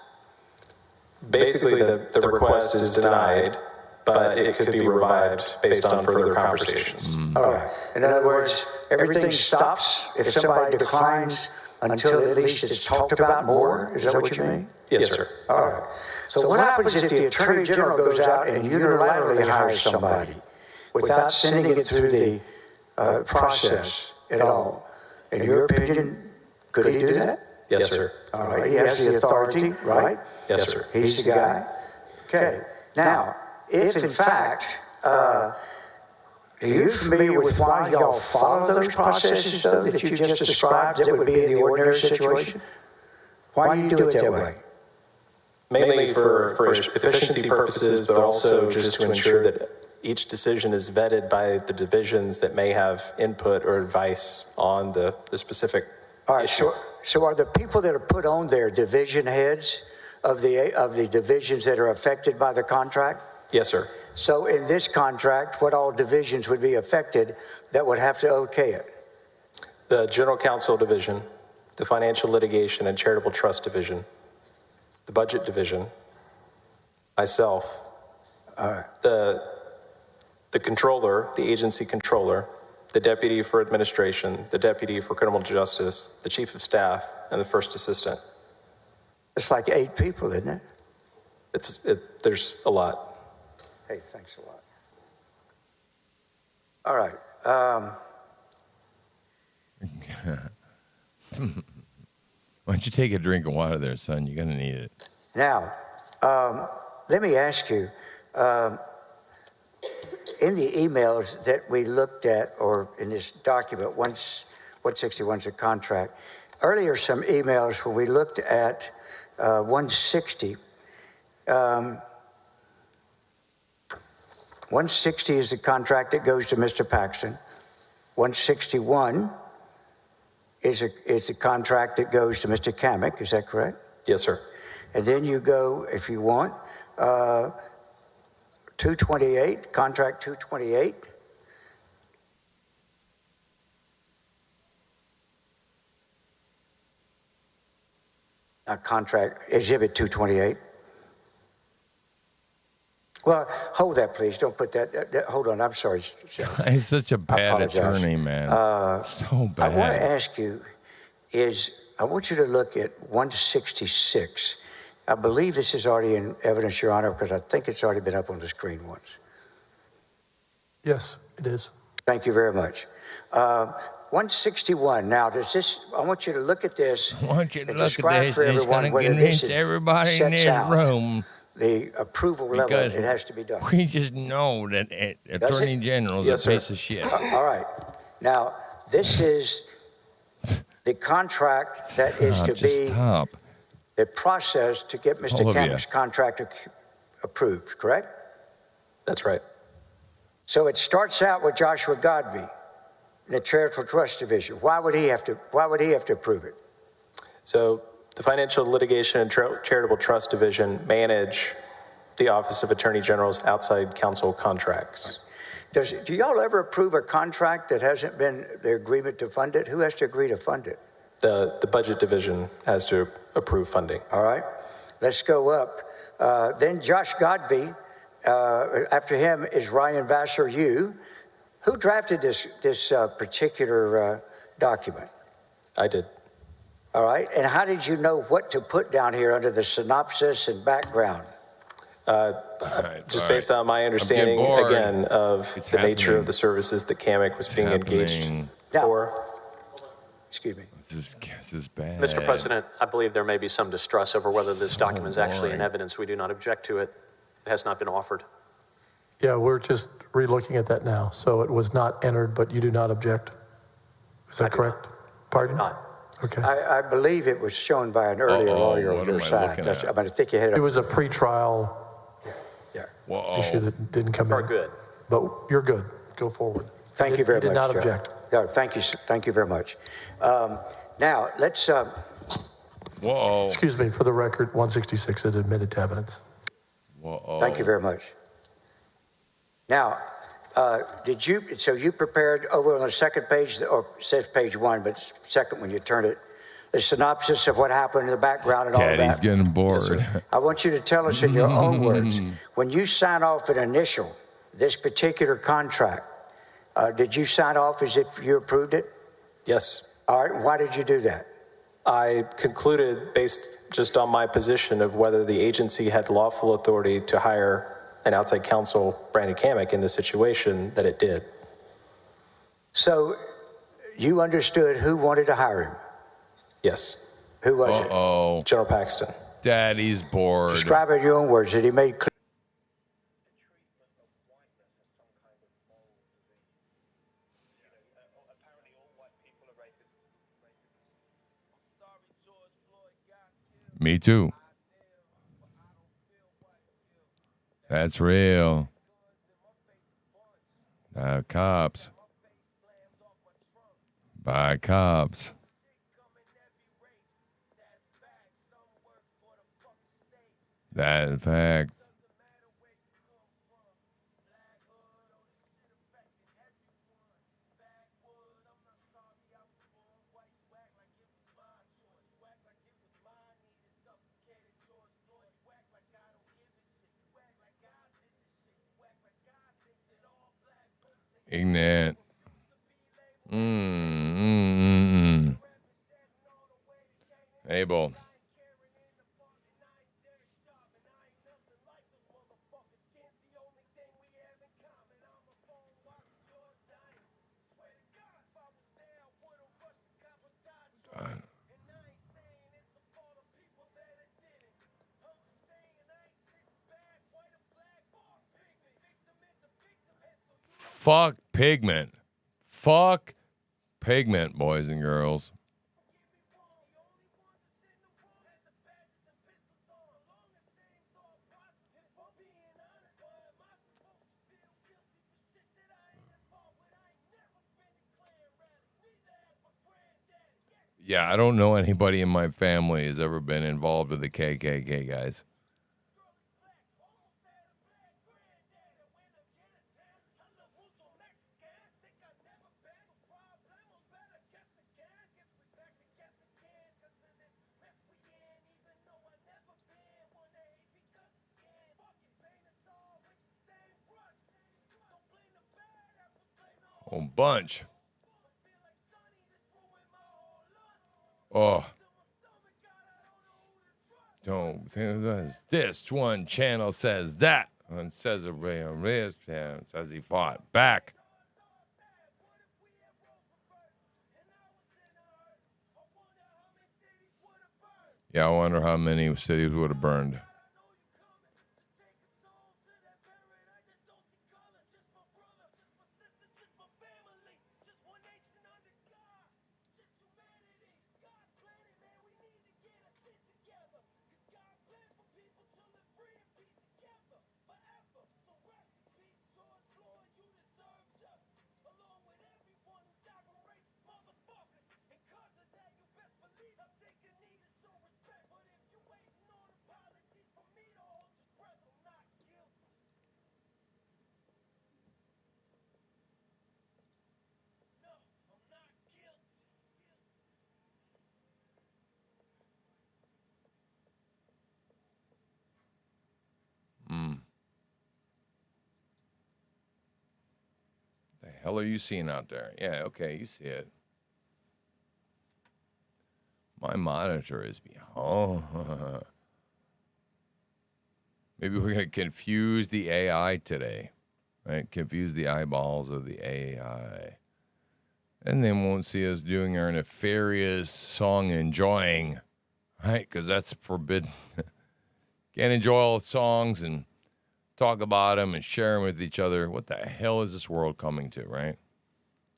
Basically, the request is denied, but it could be revived based on further conversations. All right. In other words, everything stops if somebody declines until at least it's talked about more? Is that what you mean? Yes, sir. All right. So what happens if the Attorney General goes out and unilaterally hires somebody without sending it through the process at all? In your opinion, could he do that? Yes, sir. All right. He has the authority, right? Yes, sir. He's the guy. Okay. Now, if in fact, are you familiar with why y'all follow those processes, though, that you just described that would be in the ordinary situation? Why do you do it that way? Mainly for efficiency purposes, but also just to ensure that each decision is vetted by the divisions that may have input or advice on the specific issue. So are the people that are put on there division heads of the divisions that are affected by the contract? Yes, sir. So in this contract, what all divisions would be affected that would have to okay it? The General Counsel Division, the Financial Litigation and Charitable Trust Division, the Budget Division, myself, the controller, the agency controller, the Deputy for Administration, the Deputy for Criminal Justice, the Chief of Staff, and the First Assistant. It's like 8 people, isn't it? There's a lot. Hey, thanks a lot. All right. Why don't you take a drink of water there, son? You're going to need it. Now, let me ask you, in the emails that we looked at, or in this document, 161 is a contract, earlier some emails when we looked at 160, 160 is the contract that goes to Mr. Paxton. 161 is a contract that goes to Mr. Kamek. Is that correct? Yes, sir. And then you go, if you want, 228, contract 228. Contract, exhibit 228. Well, hold that, please. Don't put that hold on, I'm sorry. He's such a bad attorney, man. So bad. I want to ask you I want you to look at 166. I believe this is already in evidence, Your Honor, because I think it's already been up on the screen once. Yes, it is. Thank you very much. 161. Now, I want you to look at this. I want you to and look describe at for this. It's everyone going to whether this convince everybody in sets this out room. the approval level Because it has to be done. we just know that Attorney General's a piece of shit. All right. Now, this is the contract that is to be the process to get Mr. Kamek's contract approved, correct? That's right. So it starts out with Joshua Godby, the Charitable Trust Division. Why would he have to approve it? So the Financial Litigation and Charitable Trust Division manage the Office of Attorney General's outside counsel contracts. Do y'all ever approve a contract that hasn't been the agreement to fund it? Who has to agree to fund it? The budget division has to approve funding. All right, let's go up. Then Josh Godby. After him is Ryan Vassar. Who drafted this particular document? I did. All right, and how did you know what to put down here under the synopsis and background? Just based on my understanding, again, of the nature of the services that CAMIC was being engaged for. Excuse me. This is bad. Mr. President, I believe there may be some distrust over whether this document is actually in evidence. We do not object to it. It has not been offered. Yeah, we're just re-looking at that now. So it was not entered, but you do not object. Is that correct? Pardon? Not. Okay. I believe it was shown by an earlier lawyer on your side. I think you hit it. It was a pretrial issue Uh-oh. that didn't come in. We're good. But you're good. Go forward. Thank you very much. You did not Joe. object. No, thank you. Thank you very much. Now, let's. Whoa. Excuse me, for the record, 166 is admitted to evidence. Whoa. Thank you very much. Now, so you prepared over on the second page, or it says page 1, but second when you turn it, the synopsis of what happened in the background and all that. Daddy's getting bored. Yes, I want you to tell us in your own words, when you sign off and initial this particular contract, did you sign off as if you approved it? Yes. All right, why did you do that? I concluded, based just on my position of whether the agency had lawful authority to hire an outside counsel, Brandon CAMIC, in this situation, that it did. So you understood who wanted to hire him? Yes. Who was it? General Paxton. Daddy's bored. Describe it in your own words. Did he make clear? Me too. That's real. Cops. By cops. That in fact. Ignorant. Abel. Fuck pigment. Fuck pigment, boys and girls. Yeah, I don't know anybody in my family has ever been involved with the KKK, guys. A bunch. Oh. Don't think this one channel says that. And says it says he fought back. Yeah, I wonder how many cities would have burned. hell are you seeing out there? Yeah, okay, you see it. My monitor is behind. Maybe we're going to confuse the AI today, right? Confuse the eyeballs of the AI. And they won't see us doing our nefarious song enjoying, right? Because that's forbidden. Can't enjoy all songs and talk about them and share them with each other. What the hell is this world coming to, right?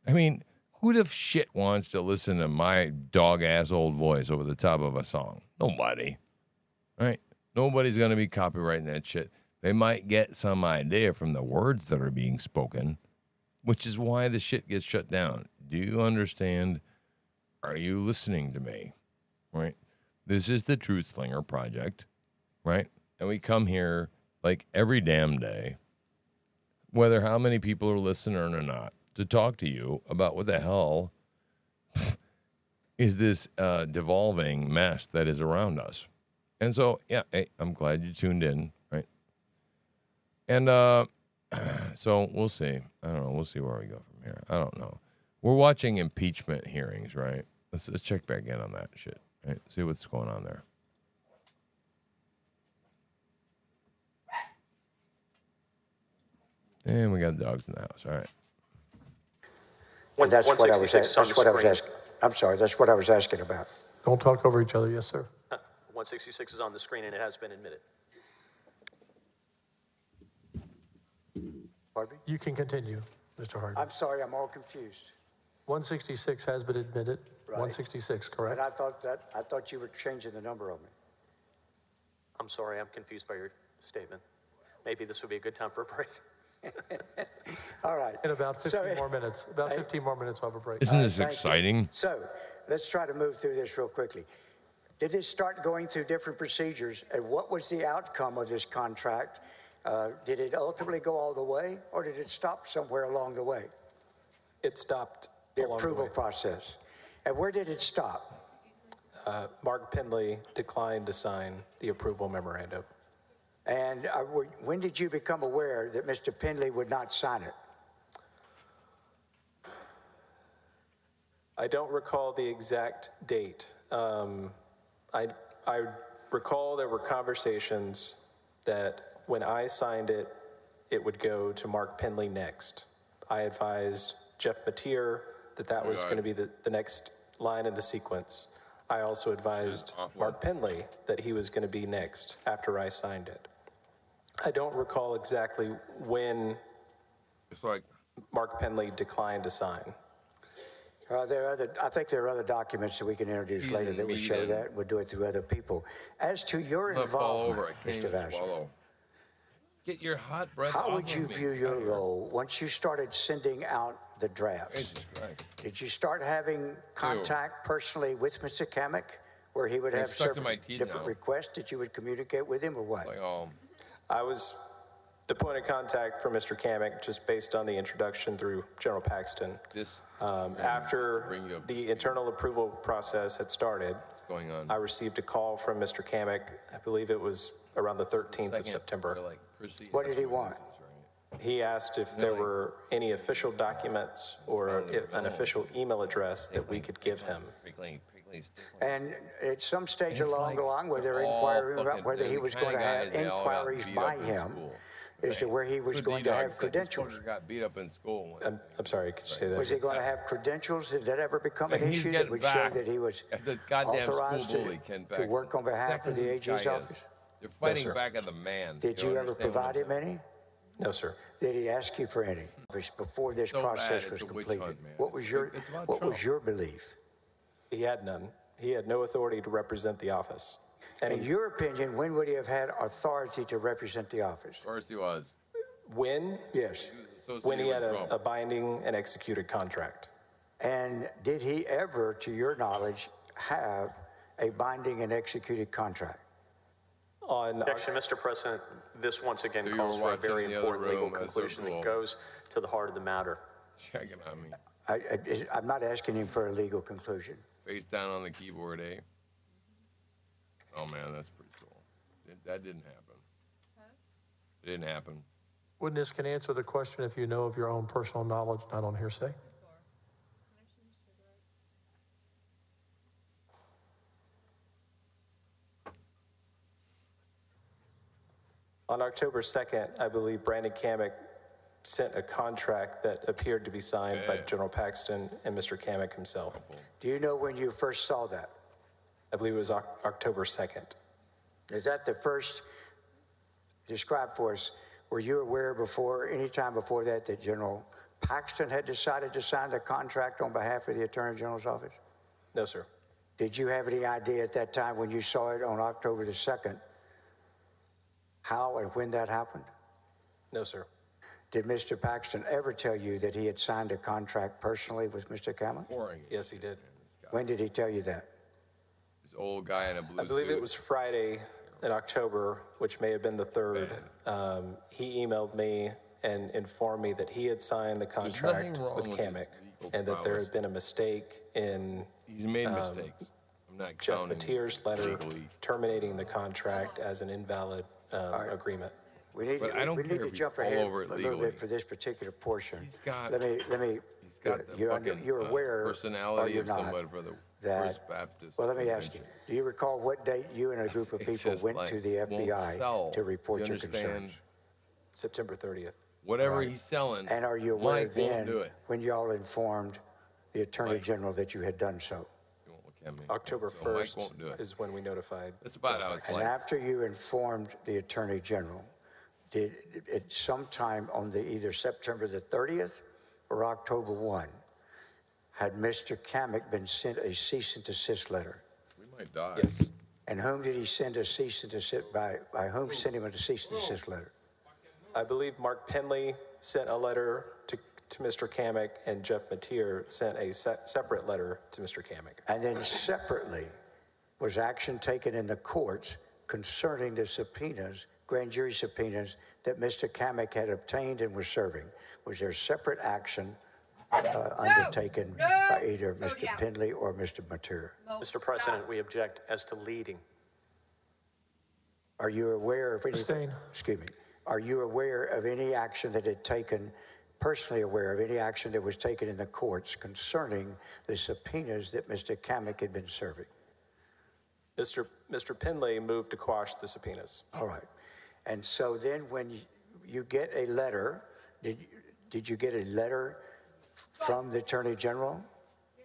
I mean, who the shit wants to listen to my dog-ass old voice over the top of a song? Nobody, right? Nobody's going to be copyrighting that shit. They might get some idea from the words that are being spoken, which is why the shit gets shut down. Do you understand? Are you listening to me? Right? This is the Truth Slinger Project, right? And we come here like every damn day, whether how many people are listening or not, to talk to you about what the hell is this devolving mess that is around us. And so, yeah, hey, I'm glad you tuned in, right? And so we'll see. I don't know. We'll see where we go from here. I don't know. We're watching impeachment hearings, right? Let's check back in on that shit, right? See what's going on there. And we got dogs in the house. All right. And that's what I was asking. I'm sorry, that's what I was asking about. Don't talk over each other. Yes, sir. 166 is on the screen, and it has been admitted. Pardon me? You can continue, Mr. Harding. I'm sorry, I'm all confused. 166 has been admitted. Right. 166, correct? And I thought you were changing the number on me. I'm sorry, I'm confused by your statement. Maybe this would be a good time for a break. All right. In about 15 more minutes. About 15 more minutes, we'll have a break. Isn't this exciting? So let's try to move through this real quickly. Did it start going through different procedures, and what was the outcome of this contract? Did it ultimately go all the way, or did it stop somewhere along the way? It stopped the approval process. And where did it stop? Mark Pendley declined to sign the approval memorandum. And when did you become aware that Mr. Pendley would not sign it? I don't recall the exact date. I recall there were conversations that when I signed it, it would go to Mark Pendley next. I advised Jeff Mateer that that was going to be the next line in the sequence. I also advised Mark Pendley that he was going to be next after I signed it. I don't recall exactly when Mark Pendley declined to sign. I think there are other documents that we can introduce later that would show that. We'll do it through other people. As to your involvement, Mr. Vassar, get your hot breath how off would you of me. view your role once you started sending out the drafts? Did you start having contact personally with Mr. Kamek, where he would have several different requests that you would communicate with him, or what? I was the point of contact for Mr. Kamek just based on the introduction through General Paxton. After the internal approval process had started, I received a call from Mr. Kamek. I believe it was around the 13th of September. What did he want? He asked if there were any official documents or an official email address that we could give him. And at some stage along the line, where they're inquiring about whether he was going to have inquiries by him as to where he was going to have credentials. Got beat up in school. I'm sorry, could you say that? Was he going to have credentials? Did that ever become an issue that would show that he was authorized to work on behalf of the AG's office? They're fighting back at the man. Did you ever provide him any? No, sir. Did he ask you for any before this process was completed? What was your belief? He had none. He had no authority to represent the office. In your opinion, when would he have had authority to represent the office? First he was. When? Yes. When he had a binding and executed contract. And did he ever, to your knowledge, have a binding and executed contract? Objection, Mr. President, this once again calls for a very important legal conclusion that goes to the heart of the matter. Checking on me. I'm not asking him for a legal conclusion. Face down on the keyboard, eh? Oh man, that's pretty cool. That didn't happen. It didn't happen. Witness can answer the question if you know of your own personal knowledge, not on hearsay. On October 2nd, I believe Brandon Kamek sent a contract that appeared to be signed by General Paxton and Mr. Kamek himself. Do you know when you first saw that? I believe it was October 2nd. Is that the first? Describe for us, were you aware before, any time before that, that General Paxton had decided to sign the contract on behalf of the Attorney General's office? No, sir. Did you have any idea at that time when you saw it on October the 2nd, how and when that happened? No, sir. Did Mr. Paxton ever tell you that he had signed a contract personally with Mr. Kamek? Yes, he did. When did he tell you that? This old guy in a blue I believe suit. it was Friday in October, which may have been the 3rd. He emailed me and informed me that he had signed the contract nothing wrong with with Kamek legal and that there prowess. had been a mistake in He's made mistakes. I'm not Jeff counting Mateer's letter legally. terminating the contract as an invalid agreement. We need, But I don't we need care to if he's jump all ahead over it a little legally. bit for this particular portion. He's got- let me, He's got the fucking you're aware, or personality you're of not, somebody for the that, First Baptist. well, let me ask you, Convention. do you recall what date you and a group of It's people just went like, to the won't FBI sell. to report You your understand? concerns? September 30th. Whatever Right. he's selling, And are you aware Mike won't then do it. when y'all informed the Attorney General that you had done so? He won't look at me. October So Mike 1st won't do it. is when we notified. That's about how it's And like. after you informed the Attorney General, did it sometime on the either September the 30th or October 1, had Mr. Kamek been sent a cease and desist letter? We might die. Yes. And whom did he send a cease and desist, by whom sent him a cease and desist letter? I believe Mark Penley sent a letter to Mr. Kamek, and Jeff Mateer sent a separate letter to Mr. Kamek. And then separately, was action taken in the courts concerning the subpoenas, grand jury subpoenas, that Mr. Kamek had obtained and was serving? Was there separate action undertaken by either Mr. Pendley or Mr. Mateer? Mr. President, we object as to leading. Are you aware of any? Abstain. Excuse me. Are you aware of any action that had taken, personally aware of any action that was taken in the courts concerning the subpoenas that Mr. Kamek had been serving? Mr. Pendley moved to quash the subpoenas. All right. And so then when you get a letter, did you get a letter from the Attorney General?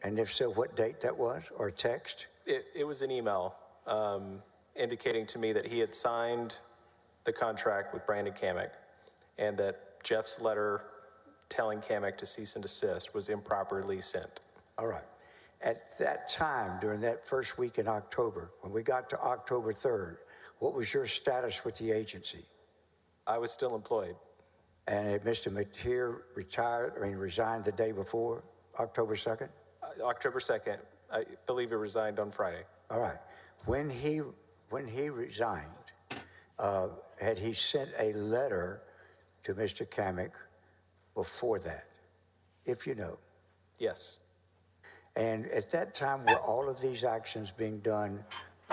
And if so, what date that was, or text? It was an email indicating to me that he had signed the contract with Brandon Kamek and that Jeff's letter telling Kamek to cease and desist was improperly sent. All right. At that time, during that first week in October, when we got to October 3rd, what was your status with the agency? I was still employed. And had Mr. Mateer resigned the day before, October 2nd? October 2nd. I believe he resigned on Friday. All right. When he resigned, had he sent a letter to Mr. Kamek before that, if you know? Yes. And at that time, were all of these actions being done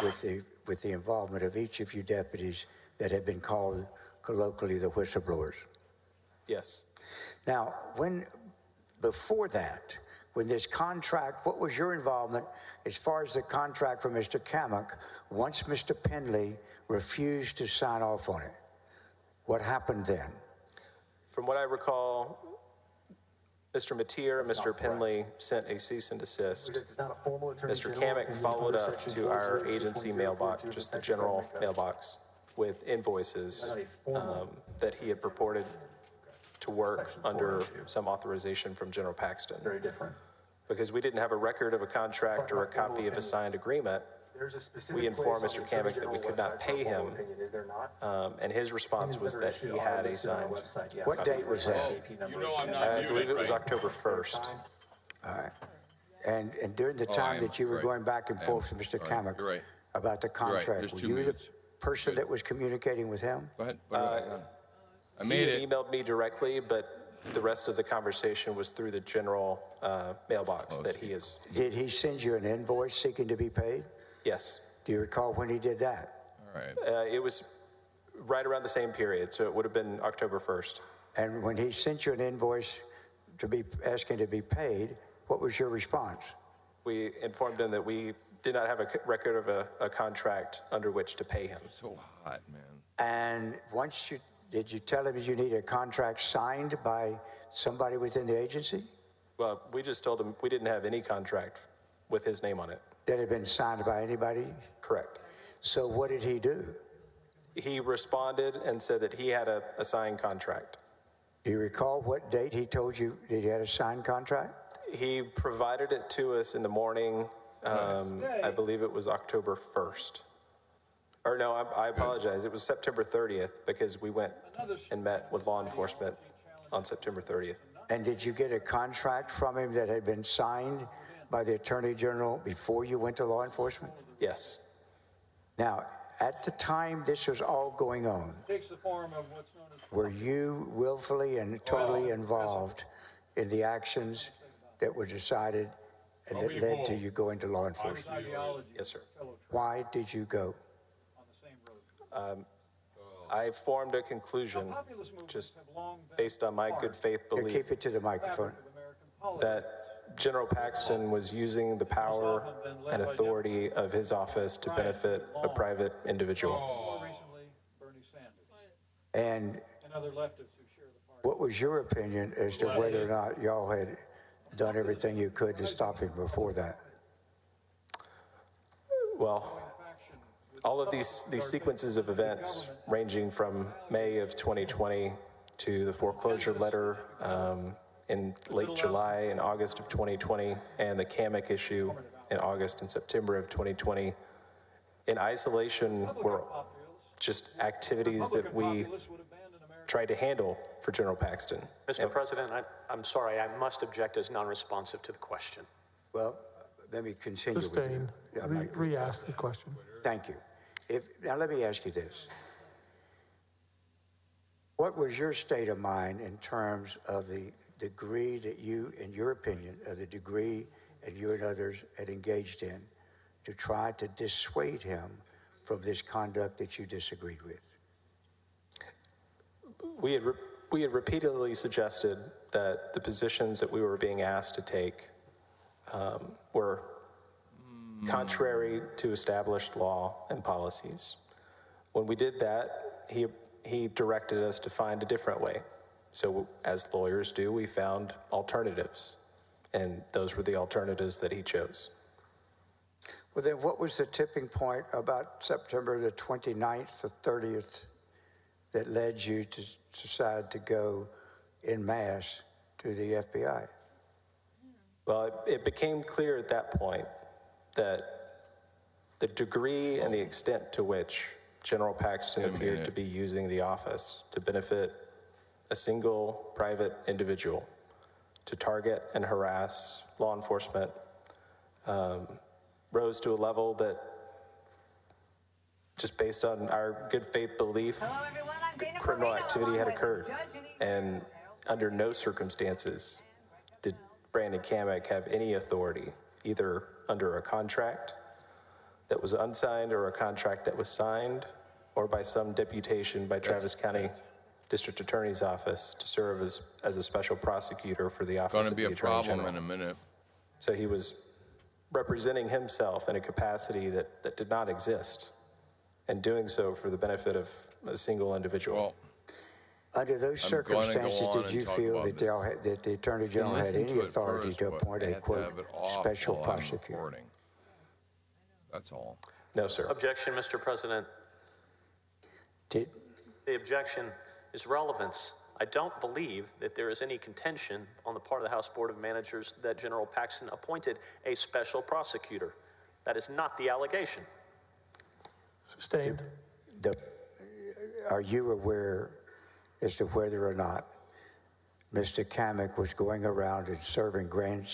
with the involvement of each of you deputies that had been called colloquially the whistleblowers? Yes. Now, before that, when this contract, what was your involvement as far as the contract for Mr. Kamek once Mr. Pendley refused to sign off on it? What happened then? From what I recall, Mr. Mateer and Mr. Pendley sent a cease and desist. Mr. Kamek followed up to our agency mailbox, just the general mailbox, with invoices that he had purported to work under some authorization from General Paxton. Very different. Because we didn't have a record of a contract or a copy of a signed agreement, we informed Mr. Kamek that we could not pay him, and his response was that he had a signed. What date was that? I believe it was October 1st. All right. And during the time that you were going back and forth with Mr. Kamek about the contract, were you the person that was communicating with him? Go ahead. He had emailed me directly, but the rest of the conversation was through the general mailbox that he is. Did he send you an invoice seeking to be paid? Yes. Do you recall when he did that? All right. It was Right around the same period, so it would have been October 1st. And when he sent you an invoice to be asking to be paid, what was your response? We informed him that we did not have a record of a contract under which to pay him. So hot, man. And did you tell him you need a contract signed by somebody within the agency? Well, we just told him we didn't have any contract with his name on it. That had been signed by anybody? Correct. So what did he do? He responded and said that he had a signed contract. Do you recall what date he told you that he had a signed contract? He provided it to us in the morning. I believe it was October 1st. Or no, I apologize. It was September 30th because we went and met with law enforcement on September 30th. And did you get a contract from him that had been signed by the Attorney General before you went to law enforcement? Yes. Now, at the time this was all going on, Takes the form of what's known as. were you willfully and totally involved in the actions that were decided and that led to you going to law enforcement? Yes, sir. Why did you go? I formed a conclusion, just based on my good faith belief. Keep it to the microphone. That General Paxton was using the power and authority of his office to benefit a private individual. More recently, Bernie Sanders. And other leftists who share the party. what was your opinion as to whether or not y'all had done everything you could to stop him before that? Well, all of these sequences of events, ranging from May of 2020 to the foreclosure letter in late July and August of 2020, and the Kamek issue in August and September of 2020, in isolation were just activities that we tried to handle for General Paxton. Mr. President, I'm sorry, I must object as non-responsive to the question. Well, let me continue with Sustain. you. Re-ask the question. Thank you. Now let me ask you this. What was your state of mind in terms of the degree that you, in your opinion, of the degree and you and others had engaged in to try to dissuade him from this conduct that you disagreed with? We had repeatedly suggested that the positions that we were being asked to take were contrary to established law and policies. When we did that, he directed us to find a different way. So as lawyers do, we found alternatives, and those were the alternatives that he chose. Well, then what was the tipping point about September the 29th or 30th that led you to decide to go en masse to the FBI? Well, it became clear at that point that the degree and the extent to which General Paxton appeared to be using the office to benefit a single private individual, to target and harass law enforcement, rose to a level that, just based on our good faith belief, criminal activity had occurred. And under no circumstances did Brandon Kamek have any authority, either under a contract that was unsigned or a contract that was signed, or by some deputation by Travis County District Attorney's Office to serve as a special prosecutor for the Office of the Attorney General. Going to be a problem in a minute. So he was representing himself in a capacity that did not exist, and doing so for the benefit of a single individual. Well, under those circumstances, did you feel that, that the Attorney General had any authority to appoint a, quote, special prosecutor? That's all. No, sir. Objection, Mr. President. The objection is relevance. I don't believe that there is any contention on the part of the House Board of Managers that General Paxton appointed a special prosecutor. That is not the allegation. Sustained. Are you aware as to whether or not Mr. Kamek was going around and serving grand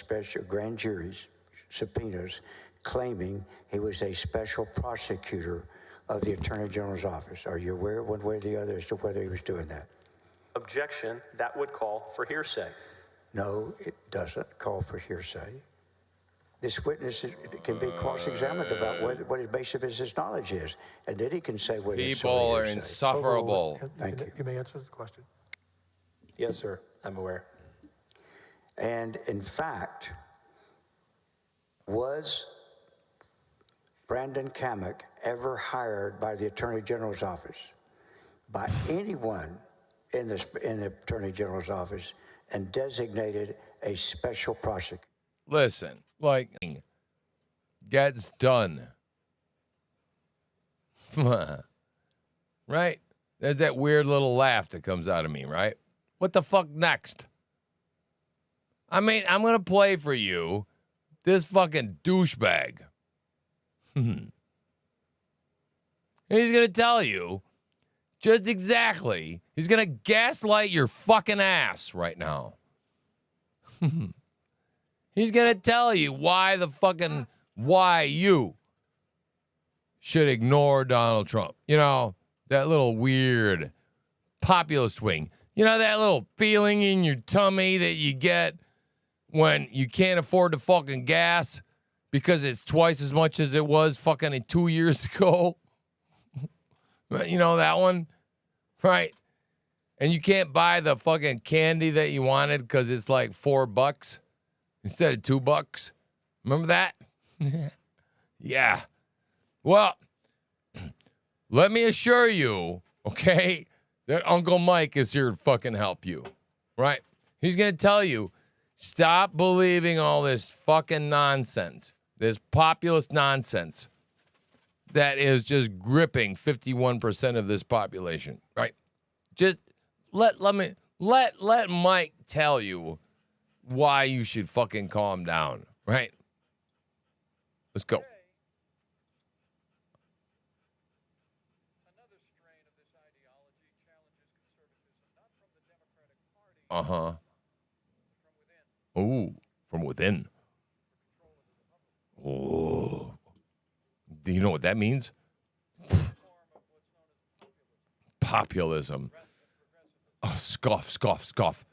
juries subpoenas, claiming he was a special prosecutor of the Attorney General's office? Are you aware one way or the other as to whether he was doing that? Objection, that would call for hearsay. No, it doesn't call for hearsay. this witness can be cross-examined about what his basis of his knowledge is, and then he can say whether it's People solely are hearsay. insufferable. Thank you. You may answer the question. Yes, sir. I'm aware. And in fact, was Brandon Kamek ever hired by the Attorney General's office, by anyone in the Attorney General's office, and designated a special prosecutor? Listen, like, gets done. Right? There's that weird little laugh that comes out of me, right? What the fuck next? I mean, I'm going to play for you this fucking douchebag. And he's going to tell you just exactly, he's going to gaslight your fucking ass right now. He's going to tell you why you should ignore Donald Trump. You know, that little weird populist wing. You know, that little feeling in your tummy that you get when you can't afford the fucking gas because it's twice as much as it was fucking 2 years ago. You know that one? Right? And you can't buy the fucking candy that you wanted because it's like $4 instead of $2. Remember that? Yeah. Well, let me assure you, okay, that Uncle Mike is here to fucking help you, right? He's going to tell you, stop believing all this fucking nonsense, this populist nonsense that is just gripping 51% of this population, right? Just let Mike tell you why you should fucking calm down, right? Let's go. Uh-huh. Ooh, from within. Oh. Do you know what that means? Populism. Oh, scoff, scoff, scoff.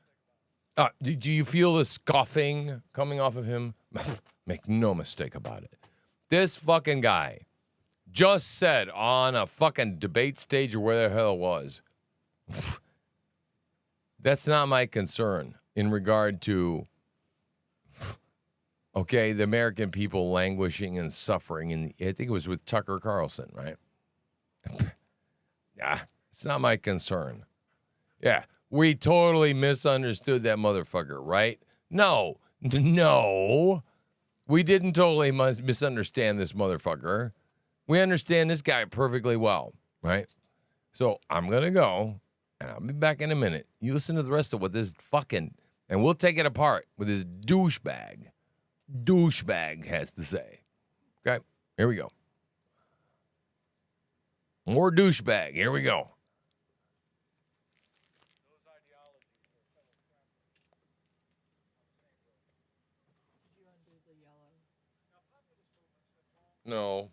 Do you feel the scoffing coming off of him? Make no mistake about it. This fucking guy just said on a fucking debate stage or where the hell it was, that's not my concern in regard to, okay, the American people languishing and suffering. And I think it was with Tucker Carlson, right? Yeah, it's not my concern. Yeah, we totally misunderstood that motherfucker, right? No, we didn't totally misunderstand this motherfucker. We understand this guy perfectly well, right? So I'm going to go, and I'll be back in a minute. You listen to the rest of what this fucking, and we'll take it apart with this douchebag has to say. Okay, here we go. More douchebag, here we go. No.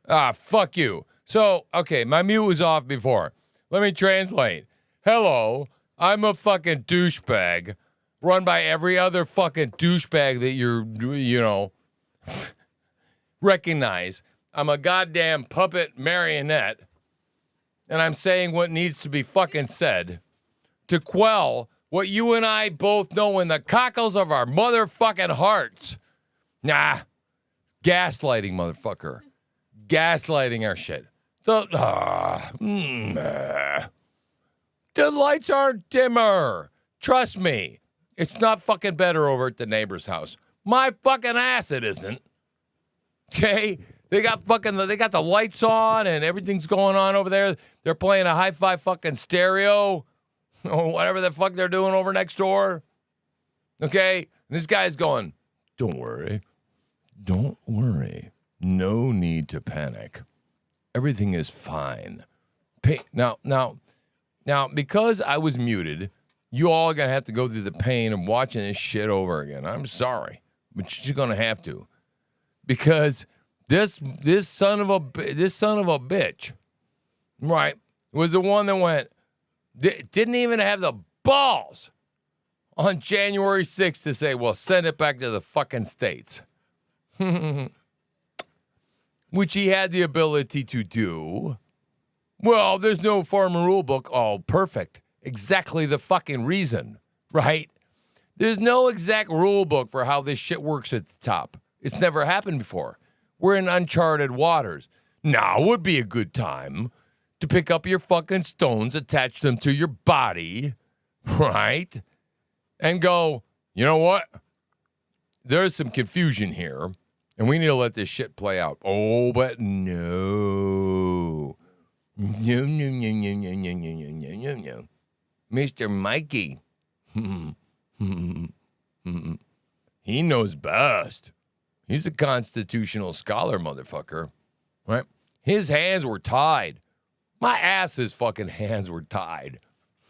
Fuck you. So, okay, my mute was off before. Let me translate. Hello, I'm a fucking douchebag run by every other fucking douchebag that recognize. I'm a goddamn puppet marionette, and I'm saying what needs to be fucking said to quell what you and I both know in the cockles of our motherfucking hearts. Nah, gaslighting, motherfucker. Gaslighting our shit. The lights aren't dimmer. Trust me. It's not fucking better over at the neighbor's house. My fucking ass it isn't. Okay? They got the lights on and everything's going on over there. They're playing a hi-fi fucking stereo or whatever the fuck they're doing over next door. Okay? And this guy's going, don't worry. Don't worry. No need to panic. Everything is fine. Now, because I was muted, you all are going to have to go through the pain of watching this shit over again. I'm sorry, but you're going to have to. Because this son of a bitch, right, was the one that went, didn't even have the balls on January 6th to say, well, send it back to the fucking states. Which he had the ability to do. Well, there's no farmer rule book. Oh, perfect. Exactly the fucking reason, right? There's no exact rule book for how this shit works at the top. It's never happened before. We're in uncharted waters. Now would be a good time to pick up your fucking stones, attach them to your body, right? And go, you know what? There's some confusion here. And we need to let this shit play out. Oh, but no. No. Mr. Mikey. He knows best. He's a constitutional scholar, motherfucker. Right? His hands were tied. My ass's fucking hands were tied.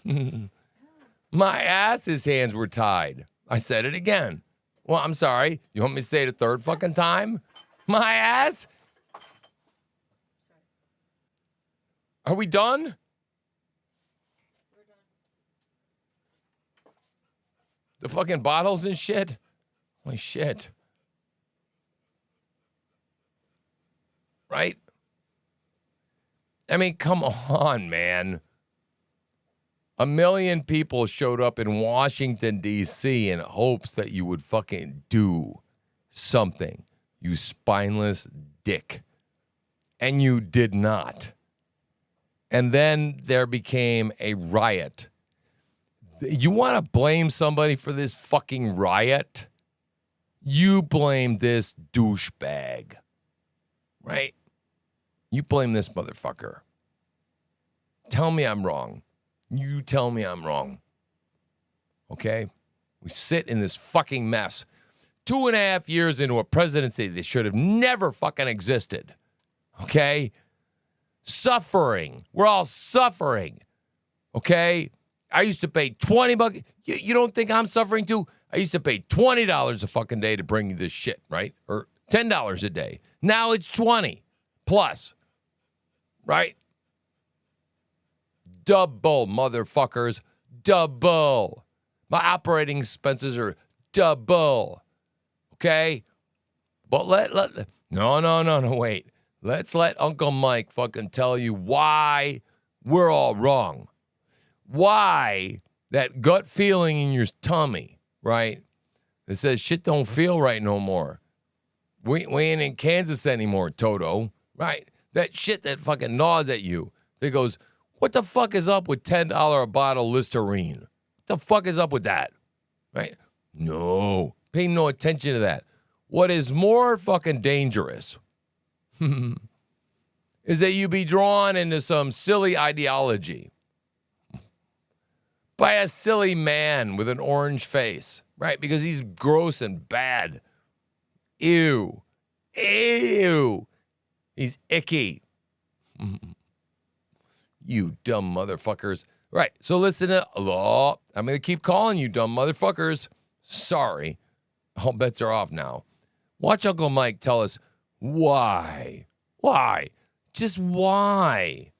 My ass's hands were tied. I said it again. Well, I'm sorry. You want me to say it a third fucking time? My ass? Are we done? We're done. The fucking bottles and shit? Holy shit. Right? I mean, come on, man. 1 million people showed up in Washington, D.C. in hopes that you would fucking do something, you spineless dick. And you did not. And then there became a riot. You want to blame somebody for this fucking riot? You blame this douchebag. Right? You blame this motherfucker. Tell me I'm wrong. You tell me I'm wrong. Okay? We sit in this fucking mess. 2.5 years into a presidency that should have never fucking existed. Okay? Suffering. We're all suffering. Okay? I used to pay $20. You don't think I'm suffering too? I used to pay $20 a fucking day to bring you this shit, right? Or $10 a day. Now it's 20 plus. Right? Double, motherfuckers. Double. My operating expenses are double. Okay? But no, wait. Let's let Uncle Mike fucking tell you why we're all wrong. Why that gut feeling in your tummy, right? That says shit don't feel right no more. We ain't in Kansas anymore, Toto. Right? That shit that fucking gnaws at you. That goes, what the fuck is up with $10 a bottle Listerine? What the fuck is up with that? Right? No. Pay no attention to that. What is more fucking dangerous is that you be drawn into some silly ideology by a silly man with an orange face, right? Because he's gross and bad. Ew. Ew. He's icky. You dumb motherfuckers. Right, so listen to, hello, I'm going to keep calling you dumb motherfuckers. Sorry. All bets are off now. Watch Uncle Mike tell us why Why? Just why?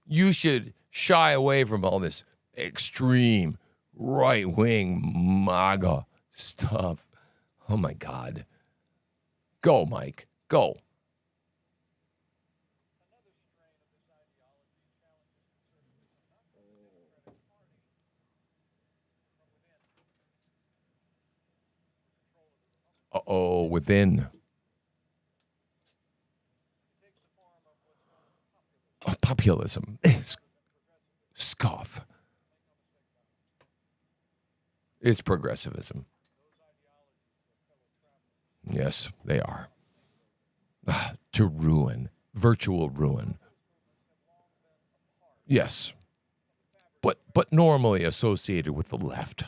You should shy away from all this extreme right-wing MAGA stuff. Oh, my God. Go, Mike. Go. Uh-oh, within. Populism. Scoff. It's progressivism. Yes, they are. To ruin. Virtual ruin. Yes. But normally associated with the left.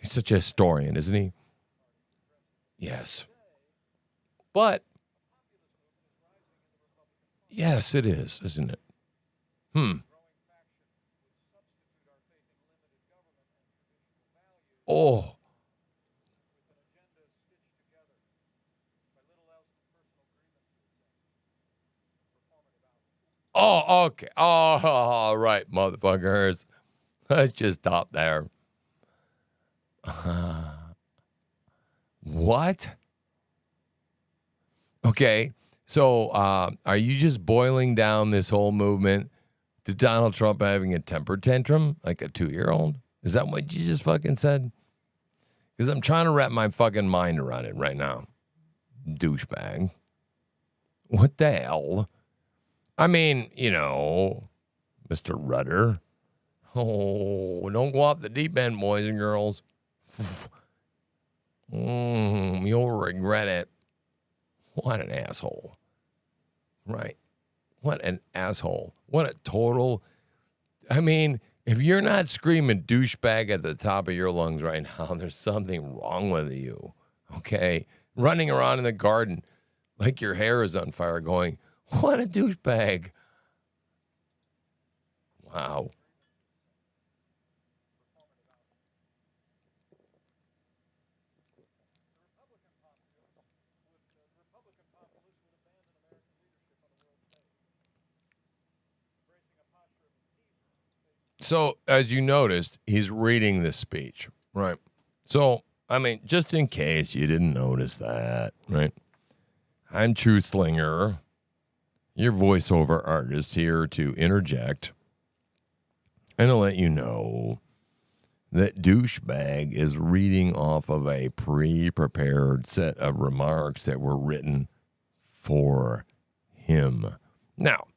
He's such a historian, isn't he? Yes. But, yes, it is, isn't it? Oh. Oh, okay. Oh, all right, motherfuckers. Let's just stop there. What? Okay, so are you just boiling down this whole movement to Donald Trump having a temper tantrum like a 2-year-old? Is that what you just fucking said? Because I'm trying to wrap my fucking mind around it right now. Douchebag. What the hell? I mean, Mr. Rudder. Oh, don't go off the deep end, boys and girls. You'll regret it. What an asshole. Right. What an asshole. What a total. I mean, if you're not screaming douchebag at the top of your lungs right now, there's something wrong with you. Okay. Running around in the garden like your hair is on fire going, what a douchebag. Wow. So, as you noticed, he's reading this speech, right? So, I mean, just in case you didn't notice that, right? I'm Truth Slinger, your voiceover artist here to interject and to let you know that douchebag is reading off of a pre-prepared set of remarks that were written for him. Now,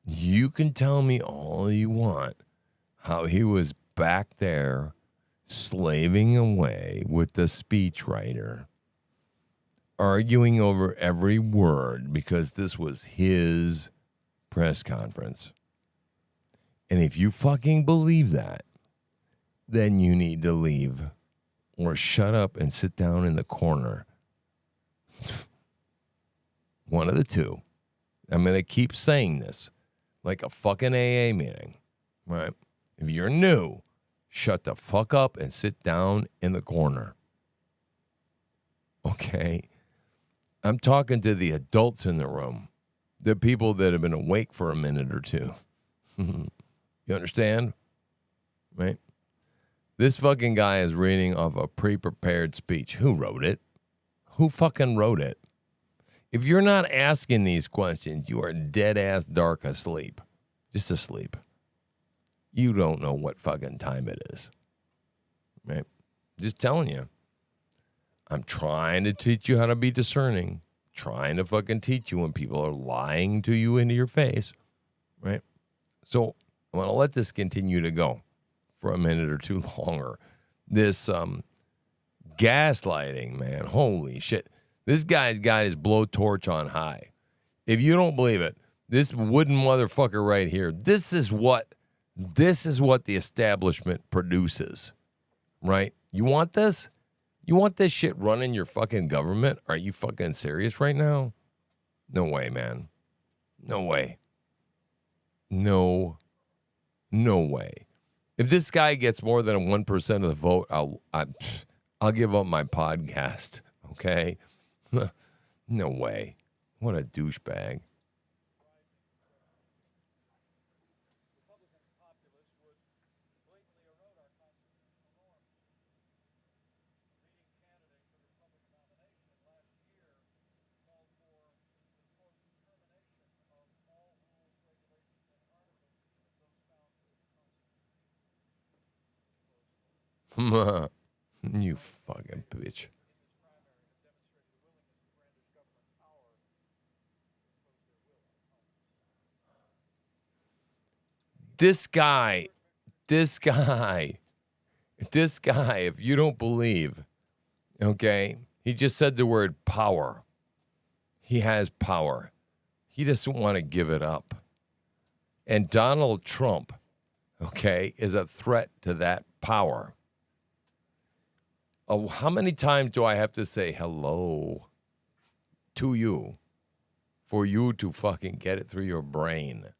you can tell me all you want how he was back there slaving away with the speechwriter, arguing over every word because this was his press conference. And if you fucking believe that, then you need to leave or shut up and sit down in the corner. One of the two. I'm going to keep saying this like a fucking AA meeting, right? If you're new, shut the fuck up and sit down in the corner. Okay? I'm talking to the adults in the room, the people that have been awake for a minute or two. You understand? Right? This fucking guy is reading off a pre-prepared speech. Who wrote it? Who fucking wrote it? If you're not asking these questions, you are dead-ass dark asleep. Just asleep. You don't know what fucking time it is. Right? Just telling you. I'm trying to teach you how to be discerning. Trying to fucking teach you when people are lying to you into your face. Right? So I'm going to let this continue to go for a minute or two longer. This gaslighting, man. Holy shit. This guy's got his blowtorch on high. If you don't believe it, this wooden motherfucker right here, this is what the establishment produces, right? You want this? You want this shit running your fucking government? Are you fucking serious right now? No way, man. No way. No way. If this guy gets more than 1% of the vote, I'll give up my podcast. Okay? No way. What a douchebag. You fucking bitch. This guy, if you don't believe, okay, he just said the word power. He has power. He doesn't want to give it up. And Donald Trump, okay, is a threat to that power. Oh, how many times do I have to say hello to you for you to fucking get it through your brain?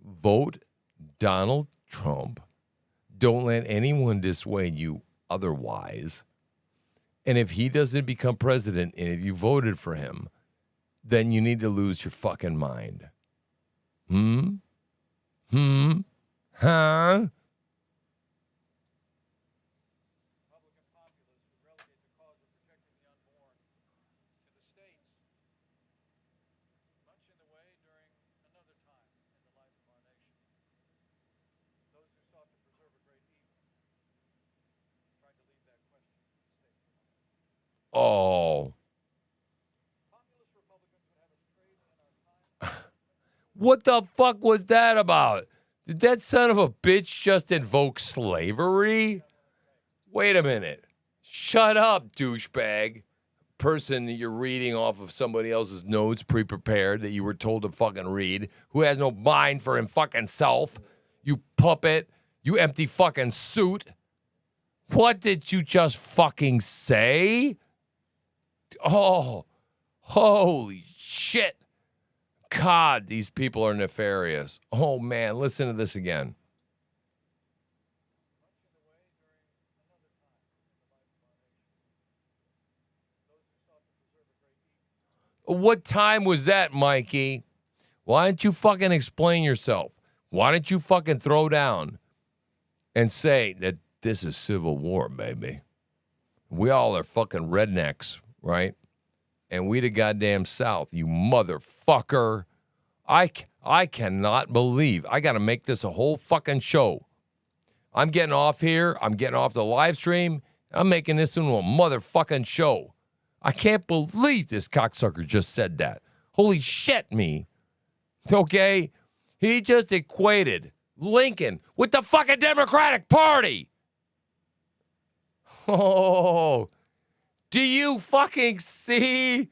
Vote Donald Trump. Don't let anyone dissuade you otherwise. And if he doesn't become president, and if you voted for him, then you need to lose your fucking mind. Huh? Oh. What the fuck was that about? Did that son of a bitch just invoke slavery? Wait a minute. Shut up, douchebag. Person that you're reading off of somebody else's notes pre-prepared that you were told to fucking read, who has no mind for him fucking self. You puppet. You empty fucking suit. What did you just fucking say? Oh, holy shit. God, these people are nefarious. Oh, man, listen to this again. What time was that, Mikey? Why don't you fucking explain yourself? Why don't you fucking throw down and say that this is civil war, baby? We all are fucking rednecks, right? And we the goddamn South, you motherfucker. I cannot believe I got to make this a whole fucking show. I'm getting off here. I'm getting off the live stream. I'm making this into a motherfucking show. I can't believe this cocksucker just said that. Holy shit, me. Okay? He just equated Lincoln with the fucking Democratic Party. Oh, do you fucking see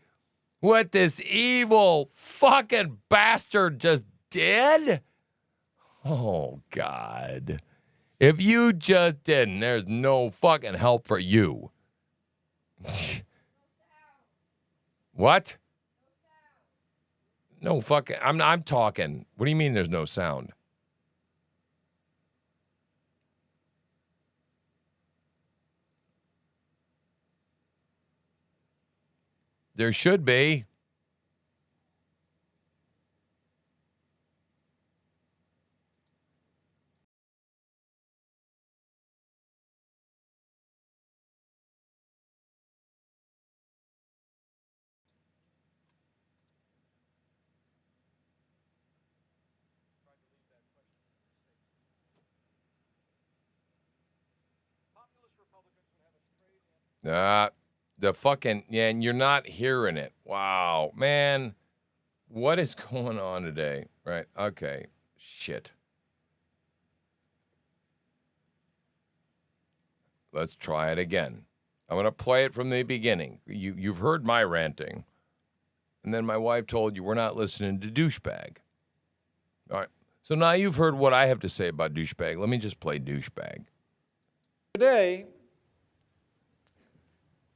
what this evil fucking bastard just did? Oh, God. If you just didn't, there's no fucking help for you. What? No fucking, I'm talking. What do you mean there's no sound? There should be. The fucking, yeah, and you're not hearing it. Wow, man. What is going on today? Right, okay. Shit. Let's try it again. I'm going to play it from the beginning. You've heard my ranting. And then my wife told you we're not listening to douchebag. All right. So now you've heard what I have to say about douchebag. Let me just play douchebag. Today,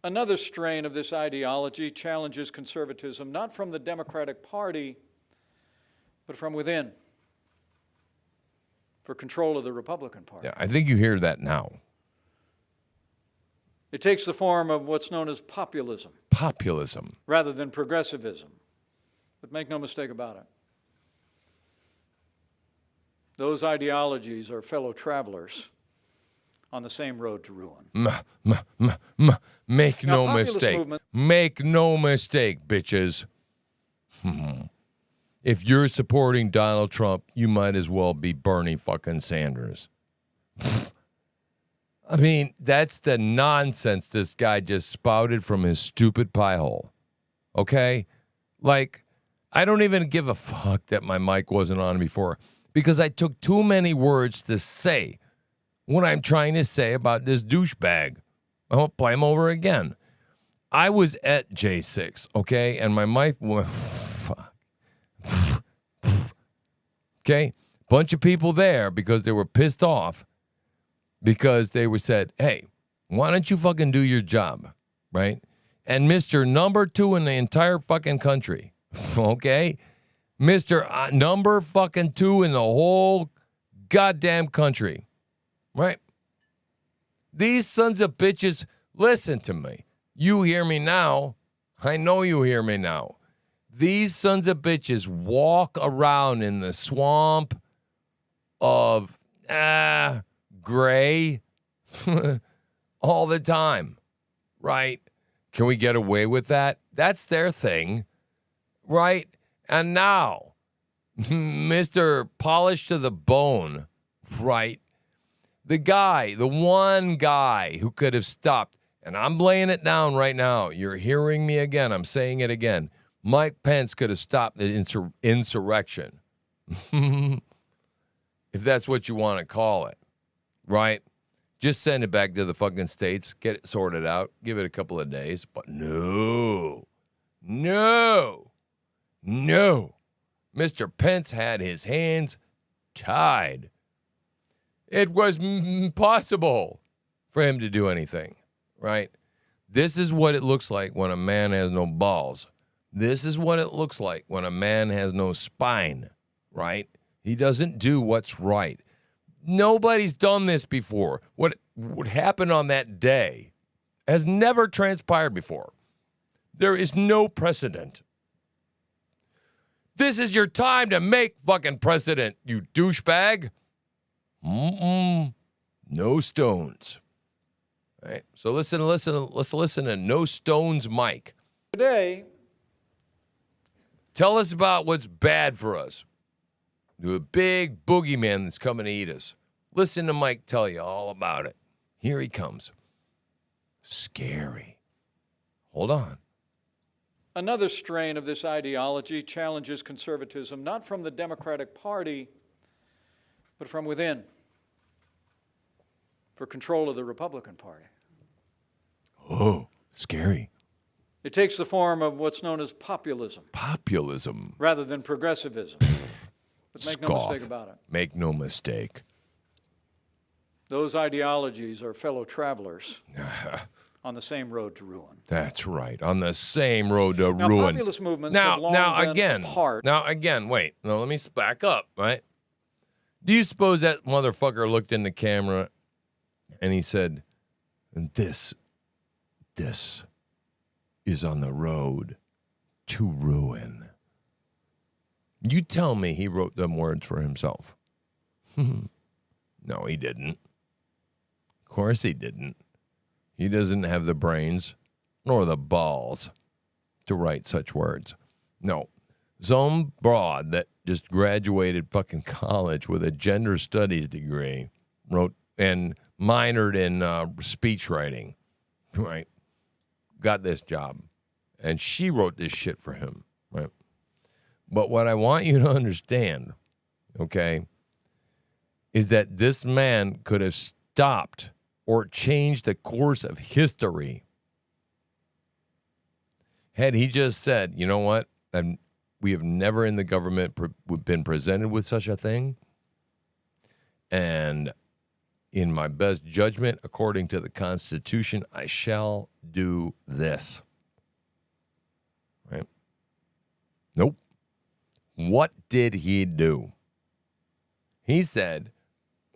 another strain of this ideology challenges conservatism, not from the Democratic Party, but from within. for control of the Republican Party. Yeah, I think you hear that now. It takes the form of what's known as populism. Populism. Rather than progressivism. But make no mistake about it. Those ideologies are fellow travelers on the same road to ruin. Make Now, no populist mistake. movement- Make no mistake, bitches. If you're supporting Donald Trump, you might as well be Bernie fucking Sanders. I mean, that's the nonsense this guy just spouted from his stupid pie hole. Okay? Like, I don't even give a fuck that my mic wasn't on before because I took too many words to say what I'm trying to say about this douchebag. I won't play him over again. I was at J6, okay? And my mic went, fuck. Okay? Bunch of people there because they were pissed off because they were said, hey, why don't you fucking do your job, right? And Mr. Number 2 in the entire fucking country, okay? Mr. Number fucking 2 in the whole goddamn country, right? These sons of bitches, listen to me. You hear me now. I know you hear me now. These sons of bitches walk around in the swamp of gray all the time, right? Can we get away with that? That's their thing, right? And now, Mr. Polished to the Bone, right? The one guy who could have stopped, and I'm laying it down right now. You're hearing me again. I'm saying it again. Mike Pence could have stopped the insurrection, if that's what you want to call it, right? Just send it back to the fucking states, get it sorted out, give it a couple of days. But no. Mr. Pence had his hands tied. It was impossible for him to do anything, right? This is what it looks like when a man has no balls. This is what it looks like when a man has no spine, right? He doesn't do what's right. Nobody's done this before. What happened on that day has never transpired before. There is no precedent. This is your time to make fucking precedent, you douchebag. No stones. All right, so let's listen to No Stones Mike. Today, tell us about what's bad for us. To a big boogeyman that's coming to eat us. Listen to Mike tell you all about it. Here he comes. Scary. Hold on. another strain of this ideology challenges conservatism, not from the Democratic Party, but from within, for control of the Republican Party. Oh, scary. It takes the form of what's known as populism. Populism. Rather than progressivism. But make no mistake about it. Make no mistake. Those ideologies are fellow travelers on the same road to ruin. That's right. On the same road to Now, ruin. populist movements have long been apart. Now, again, wait. No, let me back up, right? Do you suppose that motherfucker looked in the camera and he said, this is on the road to ruin? You tell me he wrote them words for himself. No, he didn't. Of course he didn't. He doesn't have the brains nor the balls to write such words. No. Some broad that just graduated fucking college with a gender studies degree wrote and minored in speech writing, right? Got this job. And she wrote this shit for him, right? But what I want you to understand, okay, is that this man could have stopped or changed the course of history had he just said, you know what, we have never in the government been presented with such a thing, and in my best judgment, according to the Constitution, I shall do this. Right? Nope. What did he do? He said,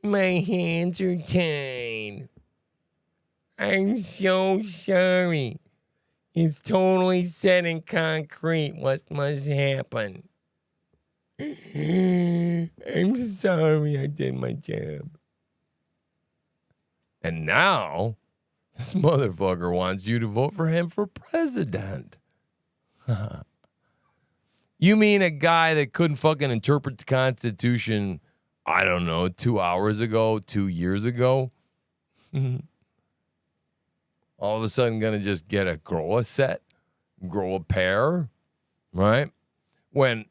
My hands are tied. I'm so sorry. It's totally set in concrete what must happen. I'm sorry I did my job. And now, this motherfucker wants you to vote for him for president. You mean a guy that couldn't fucking interpret the Constitution, I don't know, 2 hours ago, 2 years ago? All of a sudden gonna just grow a set, grow a pair, right? When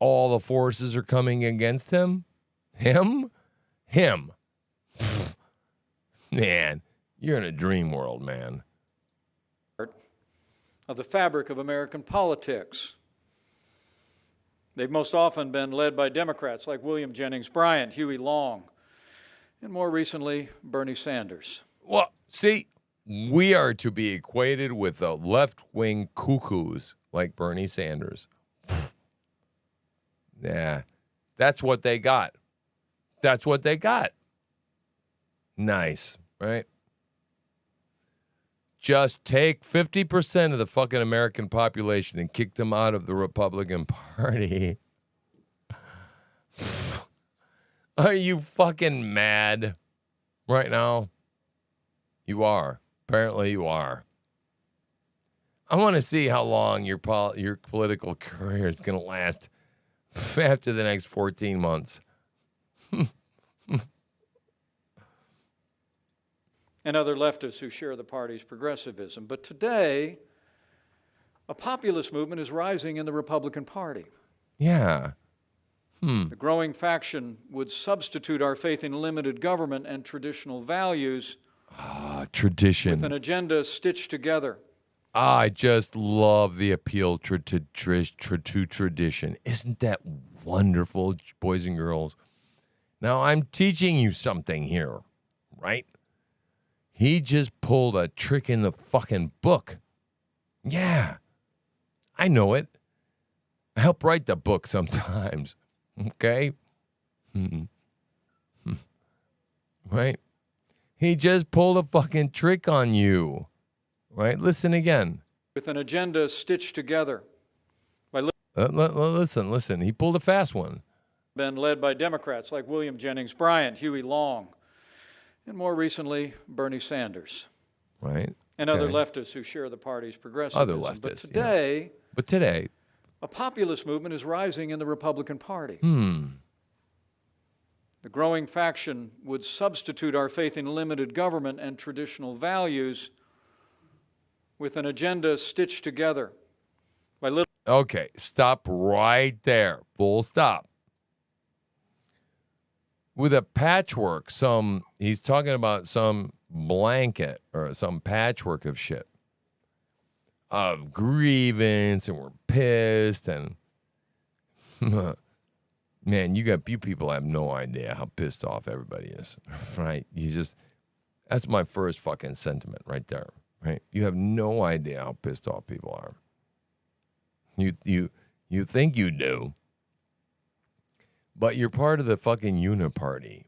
all the forces are coming against him? Him. Man, you're in a dream world, man. Of the fabric of American politics. They've most often been led by Democrats like William Jennings Bryan, Huey Long, and more recently, Bernie Sanders. Well, see, we are to be equated with the left-wing cuckoos like Bernie Sanders. Yeah, that's what they got. That's what they got. Nice, right? Just take 50% of the fucking American population and kick them out of the Republican Party. Are you fucking mad right now? You are. Apparently you are. I want to see how long your political career is going to last after the next 14 months. And other leftists who share the party's progressivism. But today, a populist movement is rising in the Republican Party. Yeah. The growing faction would substitute our faith in limited government and traditional values Tradition. with an agenda stitched together. I just love the appeal to tradition. Isn't that wonderful, boys and girls? Now, I'm teaching you something here, right? He just pulled a trick in the fucking book. Yeah, I know it. I help write the book sometimes, okay? Right? He just pulled a fucking trick on you, right? Listen again. With an agenda stitched together. Listen. He pulled a fast one. Been led by Democrats like William Jennings Bryan, Huey Long, and more recently, Bernie Sanders. Right. And other leftists who share the party's progressivism. Other leftists. But today, a populist movement is rising in the Republican Party. The growing faction would substitute our faith in limited government and traditional values with an agenda stitched together by little. Okay, stop right there. Full stop. With a patchwork, he's talking about some blanket or some patchwork of shit. Of grievance, and we're pissed, and man, you people have no idea how pissed off everybody is, right? That's my first fucking sentiment right there, right? You have no idea how pissed off people are. You think you do, but you're part of the fucking uniparty.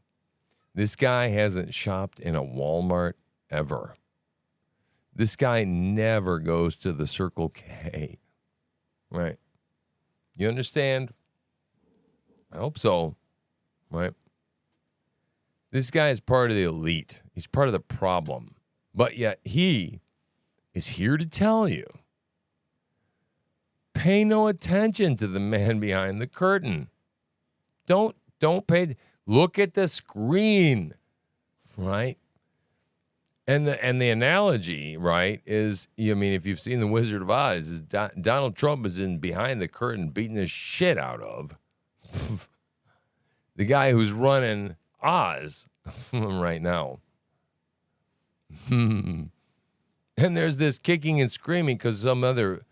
This guy hasn't shopped in a Walmart ever. This guy never goes to the Circle K, right? You understand? I hope so, right? This guy is part of the elite. He's part of the problem. But yet he is here to tell you, pay no attention to the man behind the curtain. Don't pay. Look at the screen, right? And the analogy, right, is, if you've seen The Wizard of Oz, is Donald Trump is in behind the curtain beating the shit out of the guy who's running Oz right now. And there's this kicking and screaming because some other,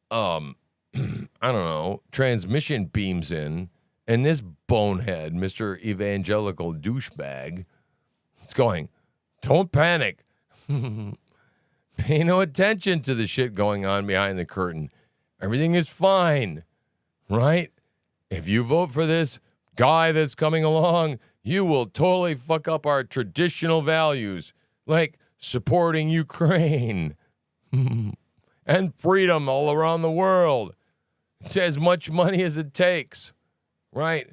I don't know, transmission beams in, and this bonehead, Mr. Evangelical douchebag, it's going, don't panic. Pay no attention to the shit going on behind the curtain. Everything is fine, right? If you vote for this guy that's coming along, You will totally fuck up our traditional values, like supporting Ukraine and freedom all around the world. It's as much money as it takes, right?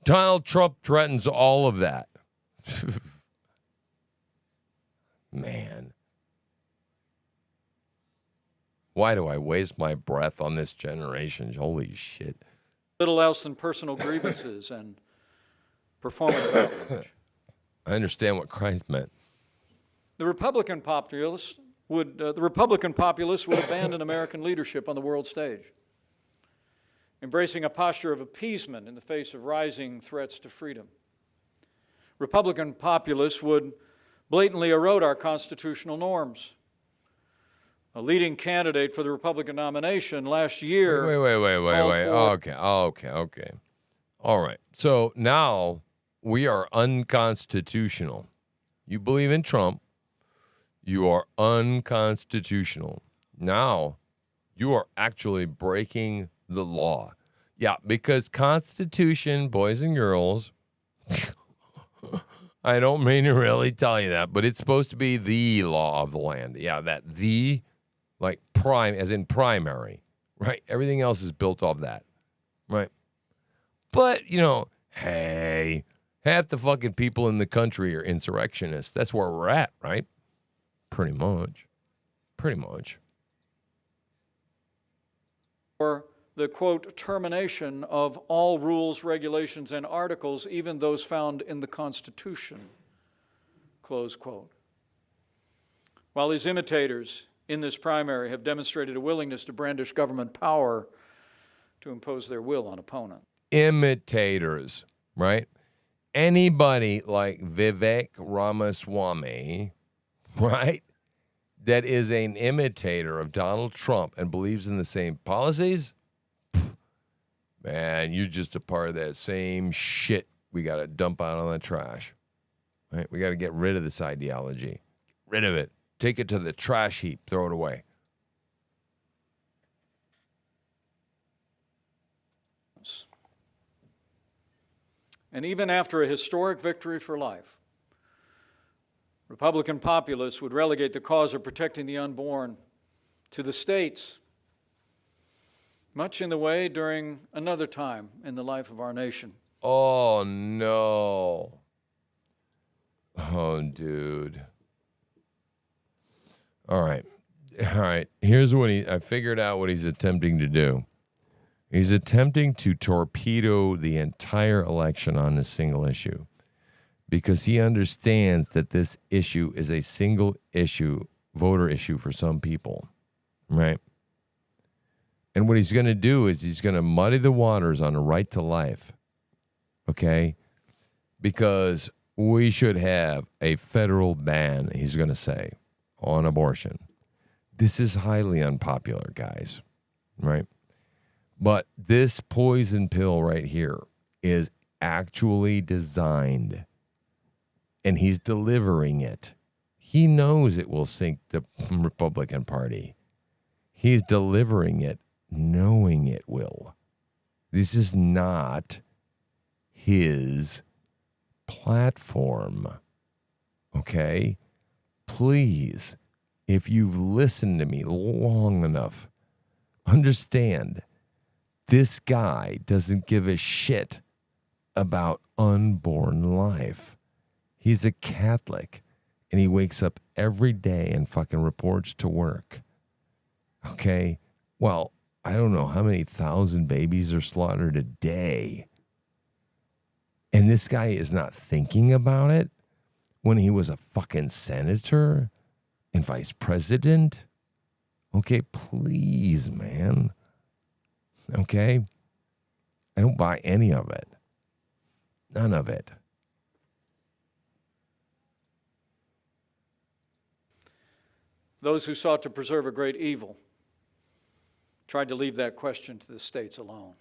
Donald Trump threatens all of that. Man. Why do I waste my breath on this generation? Holy shit. Little else than personal grievances and performative outrage. I understand what Christ meant. The Republican populists would abandon American leadership on the world stage, embracing a posture of appeasement in the face of rising threats to freedom. Republican populists would blatantly erode our constitutional norms. A leading candidate for the Republican nomination last year. Wait. Okay. All right. So now we are unconstitutional. You believe in Trump. You are unconstitutional. Now you are actually breaking the law. Yeah, because Constitution, boys and girls, I don't mean to really tell you that, but it's supposed to be the law of the land. Yeah, like prime, as in primary, right? Everything else is built off that, right? But, hey, half the fucking people in the country are insurrectionists. That's where we're at, right? Pretty much. Or the, quote, termination of all rules, regulations, and articles, even those found in the Constitution, close quote. While these imitators in this primary have demonstrated a willingness to brandish government power to impose their will on opponents. Imitators, right? Anybody like Vivek Ramaswamy, right, that is an imitator of Donald Trump and believes in the same policies, man, you're just a part of that same shit we got to dump out on the trash, right? We got to get rid of this ideology. Get rid of it. Take it to the trash heap. Throw it away. And even after a historic victory for life, Republican populists would relegate the cause of protecting the unborn to the states, much in the way during another time in the life of our nation. Oh, no. Oh, dude. All right. Here's what I figured out what he's attempting to do. He's attempting to torpedo the entire election on this single issue because he understands that this issue is a single issue, voter issue for some people, right? And what he's going to do is he's going to muddy the waters on the right to life, okay? Because we should have a federal ban, he's going to say, on abortion. This is highly unpopular, guys, right? But this poison pill right here is actually designed, and he's delivering it. He knows it will sink the Republican Party. He's delivering it knowing it will. This is not his platform, okay? Please, if you've listened to me long enough, understand this guy doesn't give a shit about unborn life. He's a Catholic, and he wakes up every day and fucking reports to work. Okay? Well, I don't know how many thousand babies are slaughtered a day. And this guy is not thinking about it when he was a fucking senator and vice president. Okay, please, man. Okay? I don't buy any of it. None of it. Those who sought to preserve a great evil tried to leave that question to the states alone.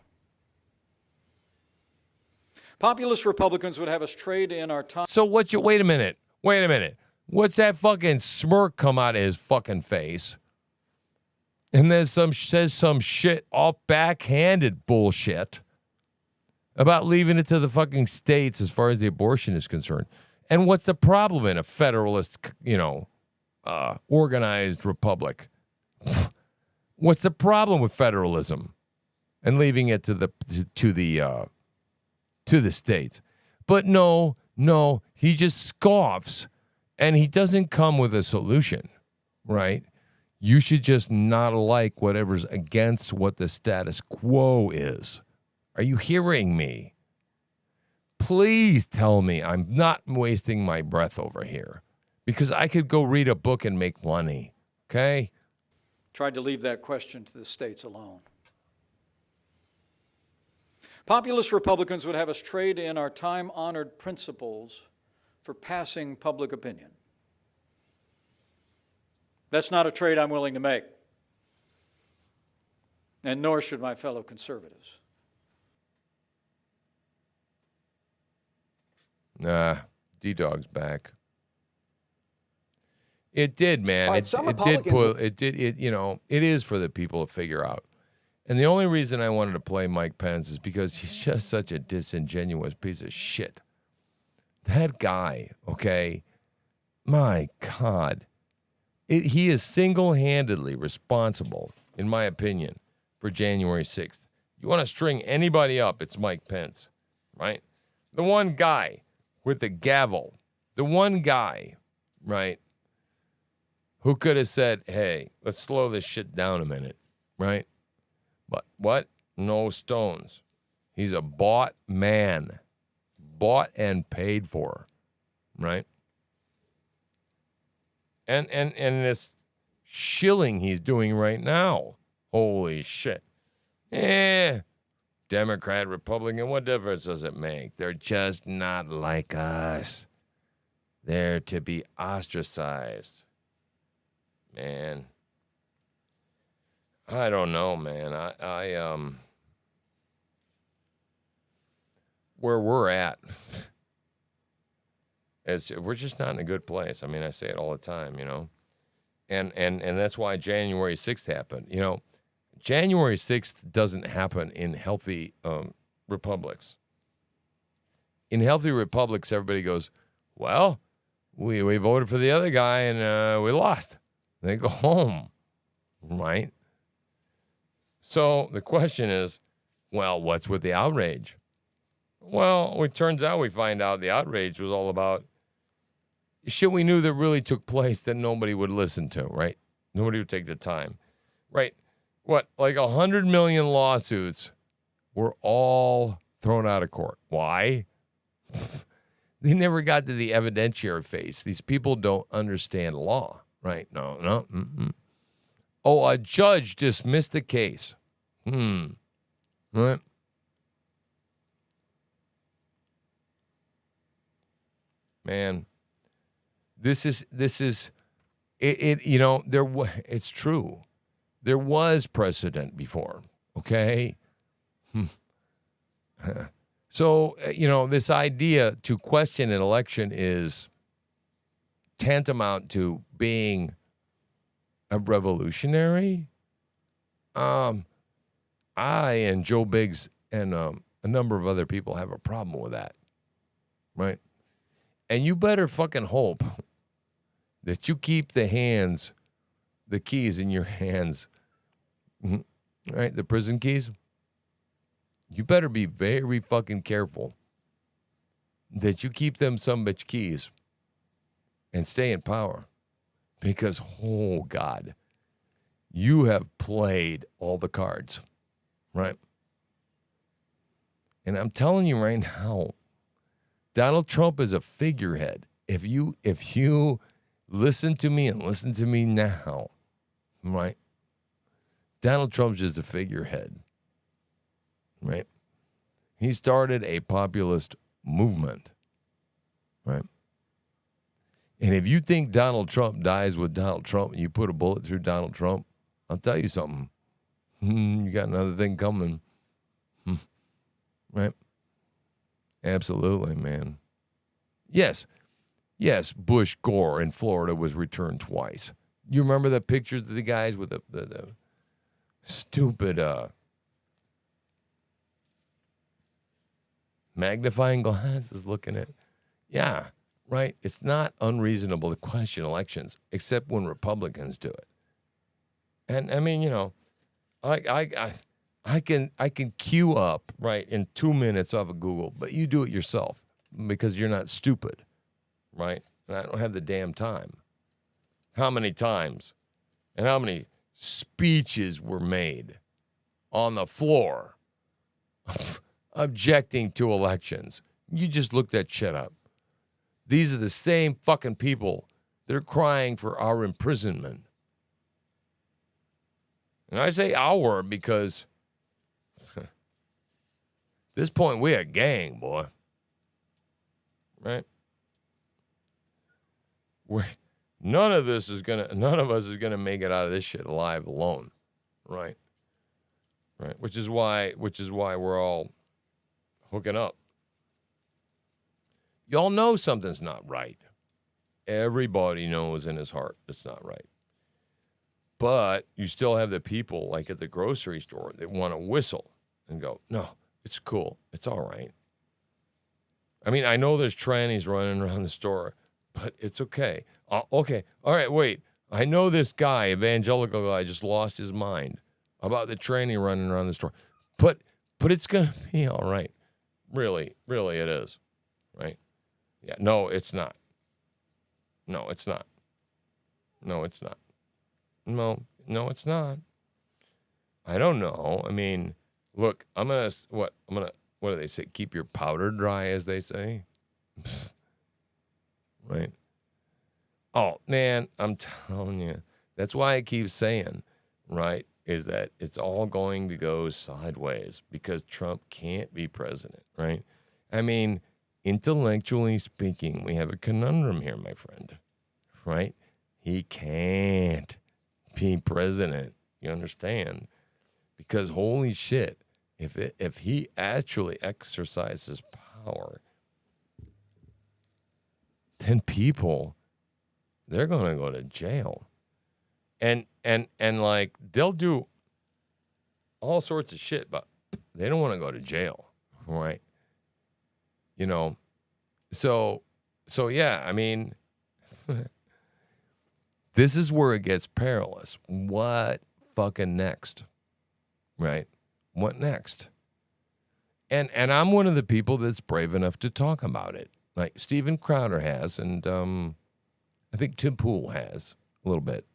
Populist Republicans would have us trade in our time. So wait a minute. What's that fucking smirk come out of his fucking face? And then says some shit, all backhanded bullshit about leaving it to the fucking states as far as the abortion is concerned. And what's the problem in a federalist, organized republic? What's the problem with federalism and leaving it to the states? But no, he just scoffs, and he doesn't come with a solution, right? You should just not like whatever's against what the status quo is. Are you hearing me? Please tell me I'm not wasting my breath over here, because I could go read a book and make money, okay? Tried to leave that question to the states alone. Populist Republicans would have us trade in our time-honored principles for passing public opinion. That's not a trade I'm willing to make, and nor should my fellow conservatives. D-Dog's back. It did, man. Right, It is for the people to figure out. And the only reason I wanted to play Mike Pence is because he's just such a disingenuous piece of shit. That guy, okay, my God. He is single-handedly responsible, in my opinion, for January 6th. You want to string anybody up, it's Mike Pence, right? The one guy with the gavel, the one guy, right, who could have said, hey, let's slow this shit down a minute, right? But what? No stones. He's a bought man, bought and paid for, right? And this shilling he's doing right now, holy shit. Democrat, Republican, what difference does it make? They're just not like us. They're to be ostracized. Man. I don't know, man. I where we're at, we're just not in a good place. I mean, I say it all the time, you know. And that's why January 6th happened. You know, January 6th doesn't happen in healthy republics. In healthy republics, everybody goes, well, we voted for the other guy and we lost. They go home, right? So the question is, well, what's with the outrage? Well, it turns out we find out the outrage was all about shit we knew that really took place that nobody would listen to, right? Nobody would take the time, right? What, like 100 million lawsuits were all thrown out of court. Why? They never got to the evidentiary phase. These people don't understand law, right? No. Mm-mm. Oh, a judge dismissed the case. Right? Man, this is it. You know, it's true. There was precedent before. Okay. So you know, this idea to question an election is tantamount to being a revolutionary. I and Joe Biggs and a number of other people have a problem with that, right? And you better fucking hope that you keep the keys in your hands, right? The prison keys. You better be very fucking careful that you keep them sumbitch keys and stay in power. Because, oh, God, you have played all the cards, right? And I'm telling you right now, Donald Trump is a figurehead. If you listen to me and listen to me now, right? Donald Trump's just a figurehead, right? He started a populist movement, right? And if you think Donald Trump dies with Donald Trump and you put a bullet through Donald Trump, I'll tell you something. You got another thing coming. Right? Absolutely, man. Yes, Bush Gore in Florida was returned twice. You remember the pictures of the guys with the stupid magnifying glasses looking at. Yeah, right. It's not unreasonable to question elections, except when Republicans do it. And I mean, I can queue up right in 2 minutes off of Google, but you do it yourself because you're not stupid, right? And I don't have the damn time. How many times and how many speeches were made on the floor objecting to elections? You just look that shit up. These are the same fucking people that are crying for our imprisonment. And I say our because at this point we a gang, boy. Right? None of us is gonna make it out of this shit alive alone. Right? Right. Which is why we're all hooking up. Y'all know something's not right. Everybody knows in his heart it's not right. But you still have the people like at the grocery store that want to whistle and go, no, it's cool. It's all right. I mean, I know there's trannies running around the store, but it's okay. Okay. All right, wait. I know this guy, evangelical guy, just lost his mind about the tranny running around the store. But it's going to be all right. Really, really it is. Right? Yeah. No, it's not. No, it's not. No, it's not. No, it's not. I don't know. I mean, look, what do they say? Keep your powder dry, as they say. Right? Oh, man, I'm telling you. That's why I keep saying, right, is that it's all going to go sideways because Trump can't be president, right? I mean, intellectually speaking, we have a conundrum here, my friend, right? He can't be president. You understand? Because holy shit, if he actually exercises power, then people, they're gonna go to jail. And like they'll do all sorts of shit, but they don't want to go to jail, right? You know. So yeah, I mean this is where it gets perilous. What fucking next? Right? What next? And I'm one of the people that's brave enough to talk about it. Like Steven Crowder has, and I think Tim Pool has a little bit.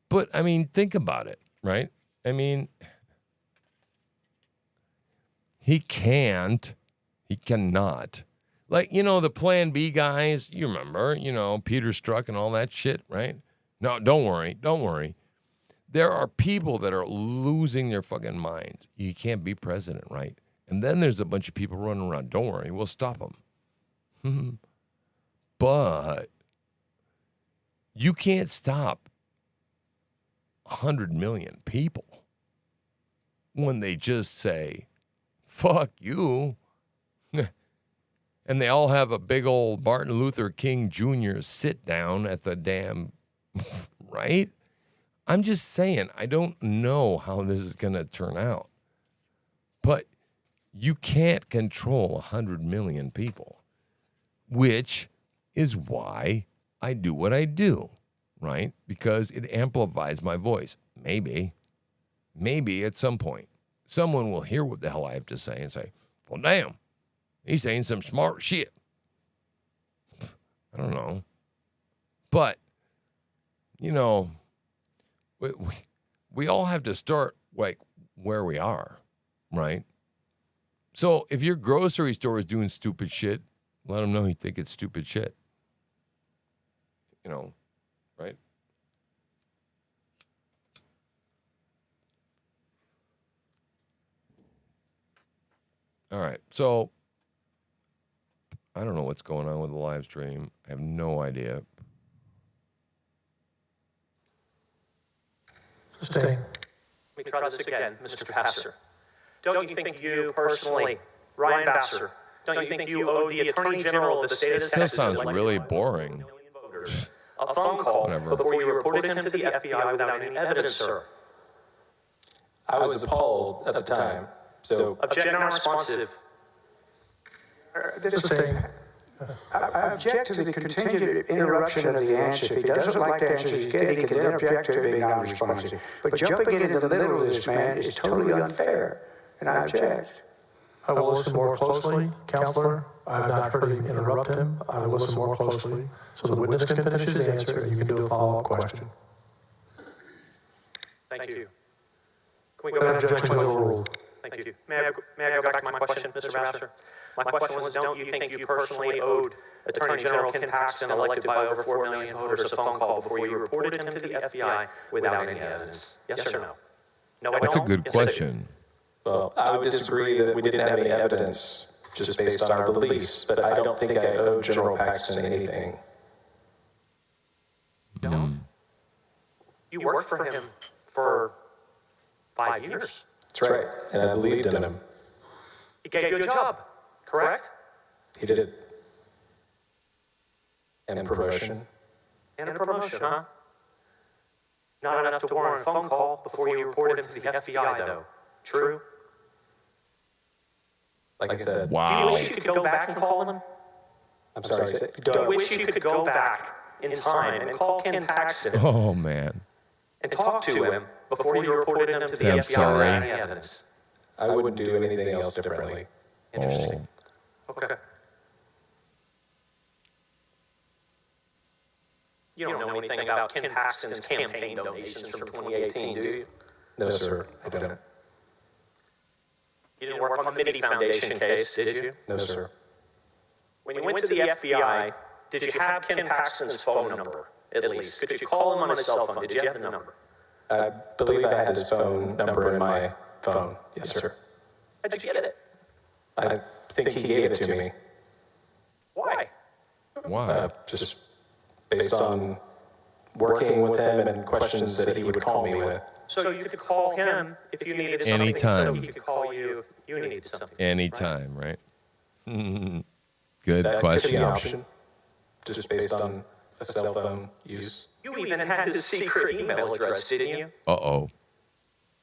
But, I mean, think about it, right? I mean, he cannot. Like, the Plan B guys, you remember, Peter Strzok and all that shit, right? No, don't worry. There are people that are losing their fucking minds. You can't be president, right? And then there's a bunch of people running around. Don't worry, we'll stop them. But you can't stop 100 million people when they just say, fuck you. And they all have a big old Martin Luther King Jr. sit down at the damn, right? I'm just saying, I don't know how this is going to turn out. But you can't control 100 million people, which is why I do what I do, right? Because it amplifies my voice. Maybe at some point, someone will hear what the hell I have to say and say, well, damn, he's saying some smart shit. I don't know. But, we all have to start like where we are, right? So if your grocery store is doing stupid shit, let them know you think it's stupid shit. Right? All right. So I don't know what's going on with the live stream. I have no idea. Stay. Let me try this again, Mr. Passer. Don't you think you personally, Ryan Vassar, don't you think you owe the Attorney General of the state of Texas That sounds really boring. a phone call before you reported him to the FBI without any evidence, sir? I was appalled at the time, so Object non-responsive. Sustained. I object to the continued interruption of the answer. If he doesn't like the answers he's getting, he can then object to it being non-responsive. But jumping into the middle of this man is totally unfair, and I object. I will listen more closely, Counselor. I have not heard him interrupt him. I will listen more closely so the witness can finish his answer and you can do a follow-up question. Thank you. Can we go back? Objection is overruled. Thank you. May I go back to my question, Mr. Ambassador? My question was, don't you think you personally owed Attorney General Ken Paxton, elected by over 4 million voters, a phone call before you reported him to the FBI without any evidence? Yes or no? No, I don't. That's a good Yes, I do. question. Well, I would disagree that we didn't have any evidence just based on our beliefs, but I don't think I owe General Paxton anything. You worked for him for 5 years. That's right, and I believed in him. He gave you a job, correct? He did it. And promotion. And a promotion, huh? Not enough to warrant a phone call before you reported him to the FBI, though. True? Like I said. Do you wish you could go back and call him? I'm sorry. Do you wish you could go back in time and call Ken Paxton Oh, man. and talk to him before you reported him to the I'm FBI sorry. without any evidence? I wouldn't do anything else differently. Interesting. Okay. You don't know anything about Ken Paxton's campaign donations from 2018, do you? No, sir, I don't. You didn't work on the Mitty Foundation case, did you? No, sir. When you went to the FBI, did you have Ken Paxton's phone number, at least? Could you call him on his cell phone? Did you have the number? I believe I had his phone number in my phone. Yes, sir. How'd you get it? I think he gave it to me. Why? Why? Just based on working with him and questions that he would call me with. So you could call him if you needed something. Anytime. So he could call you if you needed something. Anytime, right? Good That question. could be an option, just based on a cell phone use. You even had his secret email address, didn't you? Uh-oh.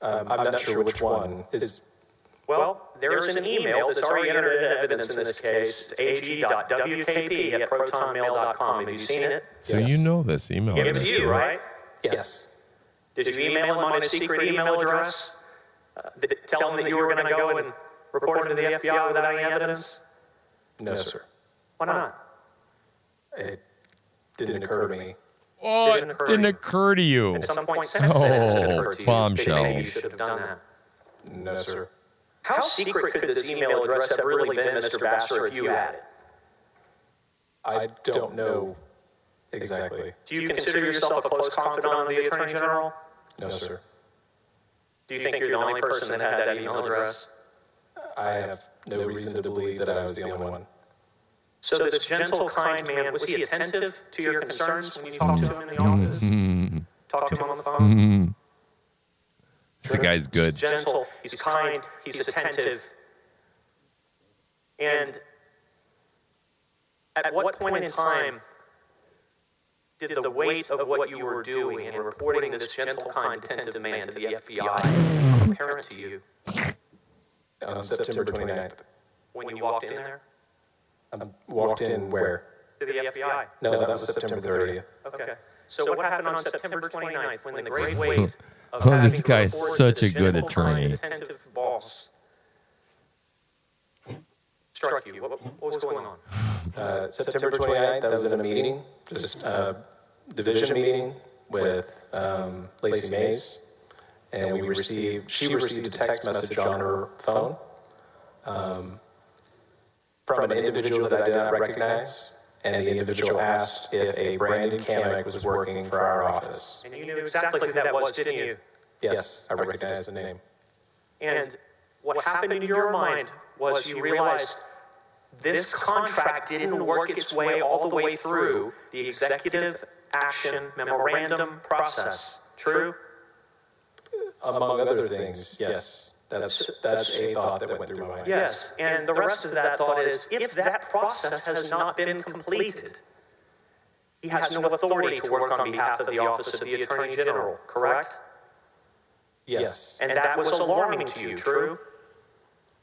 I'm not sure which one is. Well, there's an email that's already entered into evidence in this case. It's ag.wkp@protonmail.com. Have you seen it? So you know this email Give it address. to you, right? Yes. Did you email him on his secret email address? Tell him that you were going to go and report him to the FBI without any evidence? No, sir. Why not? It didn't occur to me. Oh, it didn't occur to you. At some point since then, it's occurred to you. Maybe Bombshell. you should have done that. No, sir. How secret could this email address have really been, Mr. Vassar, if you had it? I don't know exactly. Do you consider yourself a close confidant of the Attorney General? No, sir. Do you think you're the only person that had that email address? I have no reason to believe that I was the only one. So this gentle, kind man, was he attentive to your concerns when you talked to him in the office? Talked to him on the phone? This guy's good. He's gentle, he's kind, he's attentive. And at what point in time did the weight of what you were doing in reporting this gentle, kind, attentive man to the FBI become apparent to you? On September 29th. When you walked in there? Walked in where? To the FBI. No, that was September 30th. Okay. So what happened on September 29th when the great weight of Oh, having this to guy's report such this a good gentle, kind, attorney. attentive boss struck you? What was going on? September 29th, that was in a meeting, just a division meeting with Lacey Mays. And she received a text message on her phone from an individual that I did not recognize. And the individual asked if a Brandon Kamek was working for our office. And you knew exactly who that was, didn't you? Yes, I recognized the name. And what happened in your mind was you realized this contract didn't work its way all the way through the executive action memorandum process. True? Among other things, yes. That's a thought that went through my mind. Yes, and the rest of that thought is, if that process has not been completed, he has no authority to work on behalf of the Office of the Attorney General, correct? Yes. And that was alarming to you, true?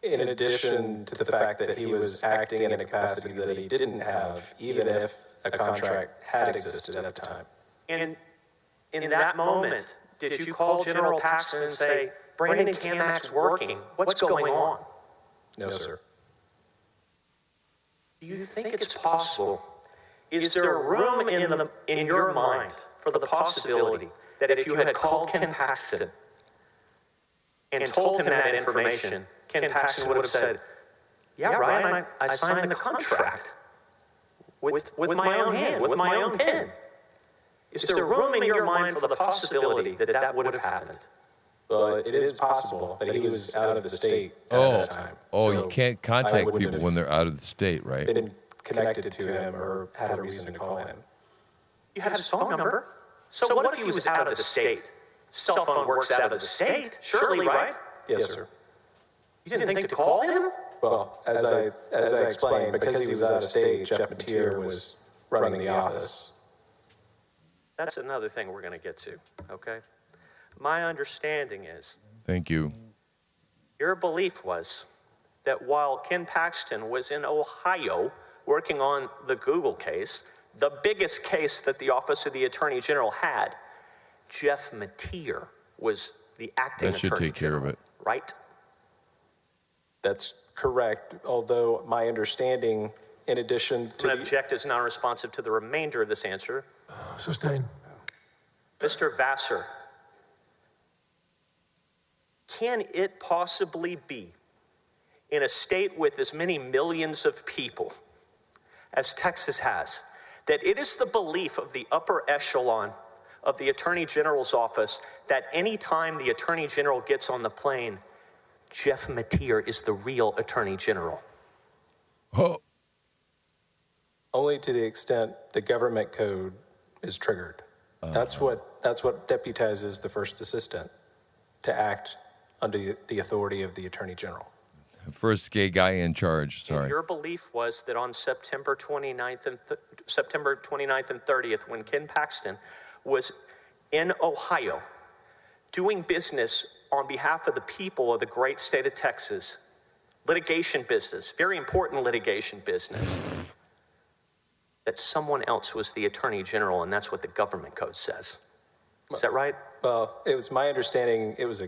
In addition to the fact that he was acting in a capacity that he didn't have, even if a contract had existed at the time. And in that moment, did you call General Paxton and say, Brandon Camac's working, what's going on? No, sir. Do you think it's possible? Is there room in your mind for the possibility that if you had called Ken Paxton and told him that information, Ken Paxton would have said, yeah, Ryan, I signed the contract with my own hand, with my own pen. Is there room in your mind for the possibility that that would have happened? Well, it is possible, but he was out of the state at the time. Oh, So you can't I contact wouldn't people have when they're out of the state, right? been connected to him or had a reason to call him. You had his phone number. So what if he was out of the state? Cell phone works out of the state, surely, right? Yes, sir. You didn't think to call him? Well, as I explained, because he was out of state, Jeff Mateer was running the office. That's another thing we're going to get to, okay? My understanding is Thank you. your belief was that while Ken Paxton was in Ohio working on the Google case, the biggest case that the Office of the Attorney General had, Jeff Mateer was the acting That should Attorney take care of General, it. right? That's correct, although my understanding, in addition I'm to going to object as non-responsive to the remainder of this answer. Sustain. Mr. Vassar, can it possibly be in a state with as many millions of people as Texas has, that it is the belief of the upper echelon of the Attorney General's office that any time the Attorney General gets on the plane, Jeff Mateer is the real Attorney General? Oh. only to the extent the government code is triggered. That's what deputizes the first assistant to act under the authority of the Attorney General. First gay guy in charge. And Sorry. your belief was that on September 29th and 30th, when Ken Paxton was in Ohio doing business on behalf of the people of the great state of Texas, litigation business, very important litigation business, that someone else was the Attorney General, and that's what the government code says. Is that right? Well, it was my understanding it was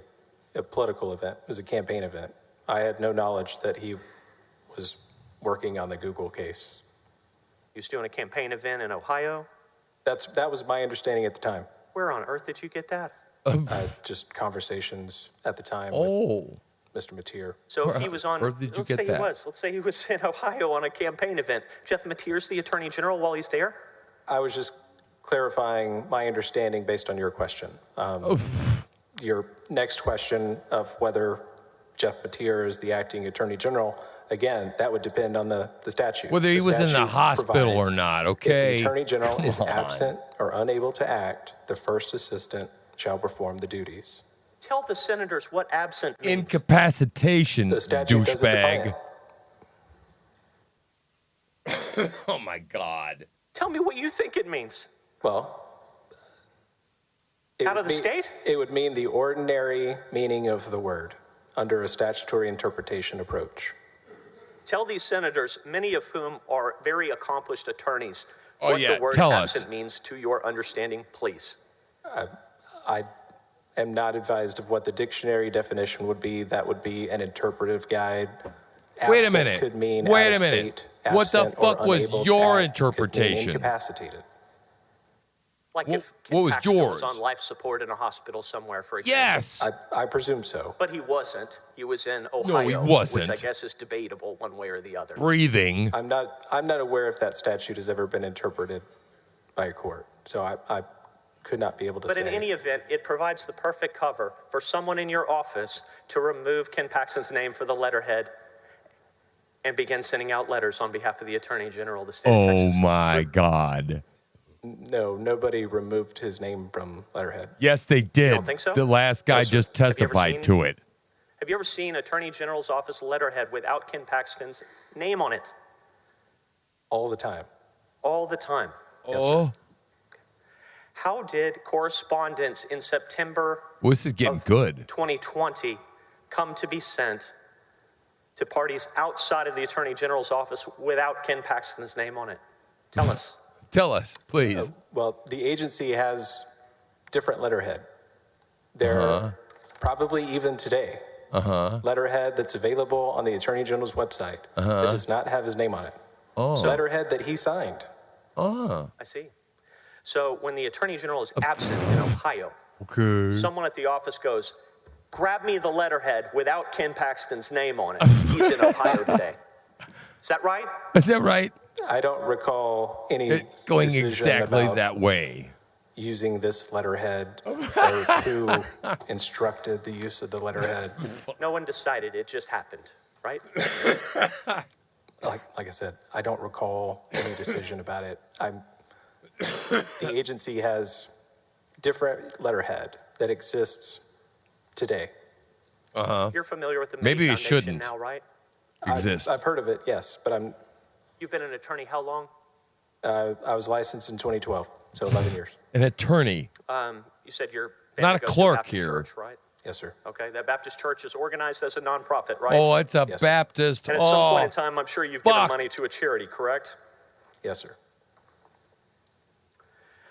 a political event. It was a campaign event. I had no knowledge that he was working on the Google case. He was doing a campaign event in Ohio? That was my understanding at the time. Where on earth did you get that? Just conversations at the time with Mr. Mateer. So if he was on, Where did you let's get say that? let's say he was in Ohio on a campaign event. Jeff Mateer's the Attorney General while he's there? I was just clarifying my understanding based on your question. Your next question of whether Jeff Mateer is the acting Attorney General, again, that would depend on the statute. Whether he was in the statute hospital or provides not, If okay? the Attorney General Come is on. absent or unable to act, the first assistant shall perform the duties. Tell the senators what absent means. Incapacitation, The statute doesn't define douchebag. Oh my God. Tell me what you think it means. Well, it Out of would the mean- state? It would mean the ordinary meaning of the word under a statutory interpretation approach. Tell these senators, many of whom are very accomplished attorneys, Oh, what yeah, the word tell us. absent means to your understanding, please. I am not advised of what the dictionary definition would be. That would be an interpretive guide. Wait a Absent minute. Could mean Wait out a of minute. state, What the absent or fuck was unable to your act, could mean interpretation? incapacitated. Like if what was Paxton yours? was on life support in a hospital somewhere, for example. Yes. I presume so. But he wasn't. He was in Ohio. he wasn't. Which I guess is debatable one way or the other. Breathing. I'm not aware if that statute has ever been interpreted by a court. So I could not be able to But say. in any event, it provides the perfect cover for someone in your office to remove Ken Paxton's name for the letterhead and begin sending out letters on behalf of the Attorney General of the state of Oh Texas. my God. No, nobody removed his name from letterhead. Yes, they did. don't think so? The last guy Yes, sir. just Have you ever testified seen- to it. Have you ever seen Attorney General's office letterhead without Ken Paxton's name on it? All the time. All the time. Oh, How did correspondence in September well, this is getting good. 2020 come to be sent to parties outside of the Attorney General's office without Ken Paxton's name on it? Tell us. Tell us, please. Well, the agency has different letterhead. There probably even today, letterhead that's available on the Attorney General's website that does not have his name on it. Oh. Letterhead that he signed. Oh. I see. So when the Attorney General is absent in Ohio, someone at the office goes, grab me the letterhead without Ken Paxton's name on it. He's in Ohio today. Is that right? Is that right? I don't recall any Going decision exactly about that way. using this letterhead or who instructed the use of the letterhead. No one decided. It just happened, right? Like I said, I don't recall any decision about it. The agency has different letterhead that exists today. You're familiar with the Maybe Moody it Foundation shouldn't now, right? exist. I've heard of it, yes, but You've been an attorney how long? I was licensed in 2012, so 11 years. An attorney. You said you're Not a goes to clerk Baptist here. Church, right? Yes, sir. Okay, that Baptist church is organized as a nonprofit, right? Oh, it's a Baptist. And at some point in time, I'm sure you've given money to a charity, correct? Yes, sir.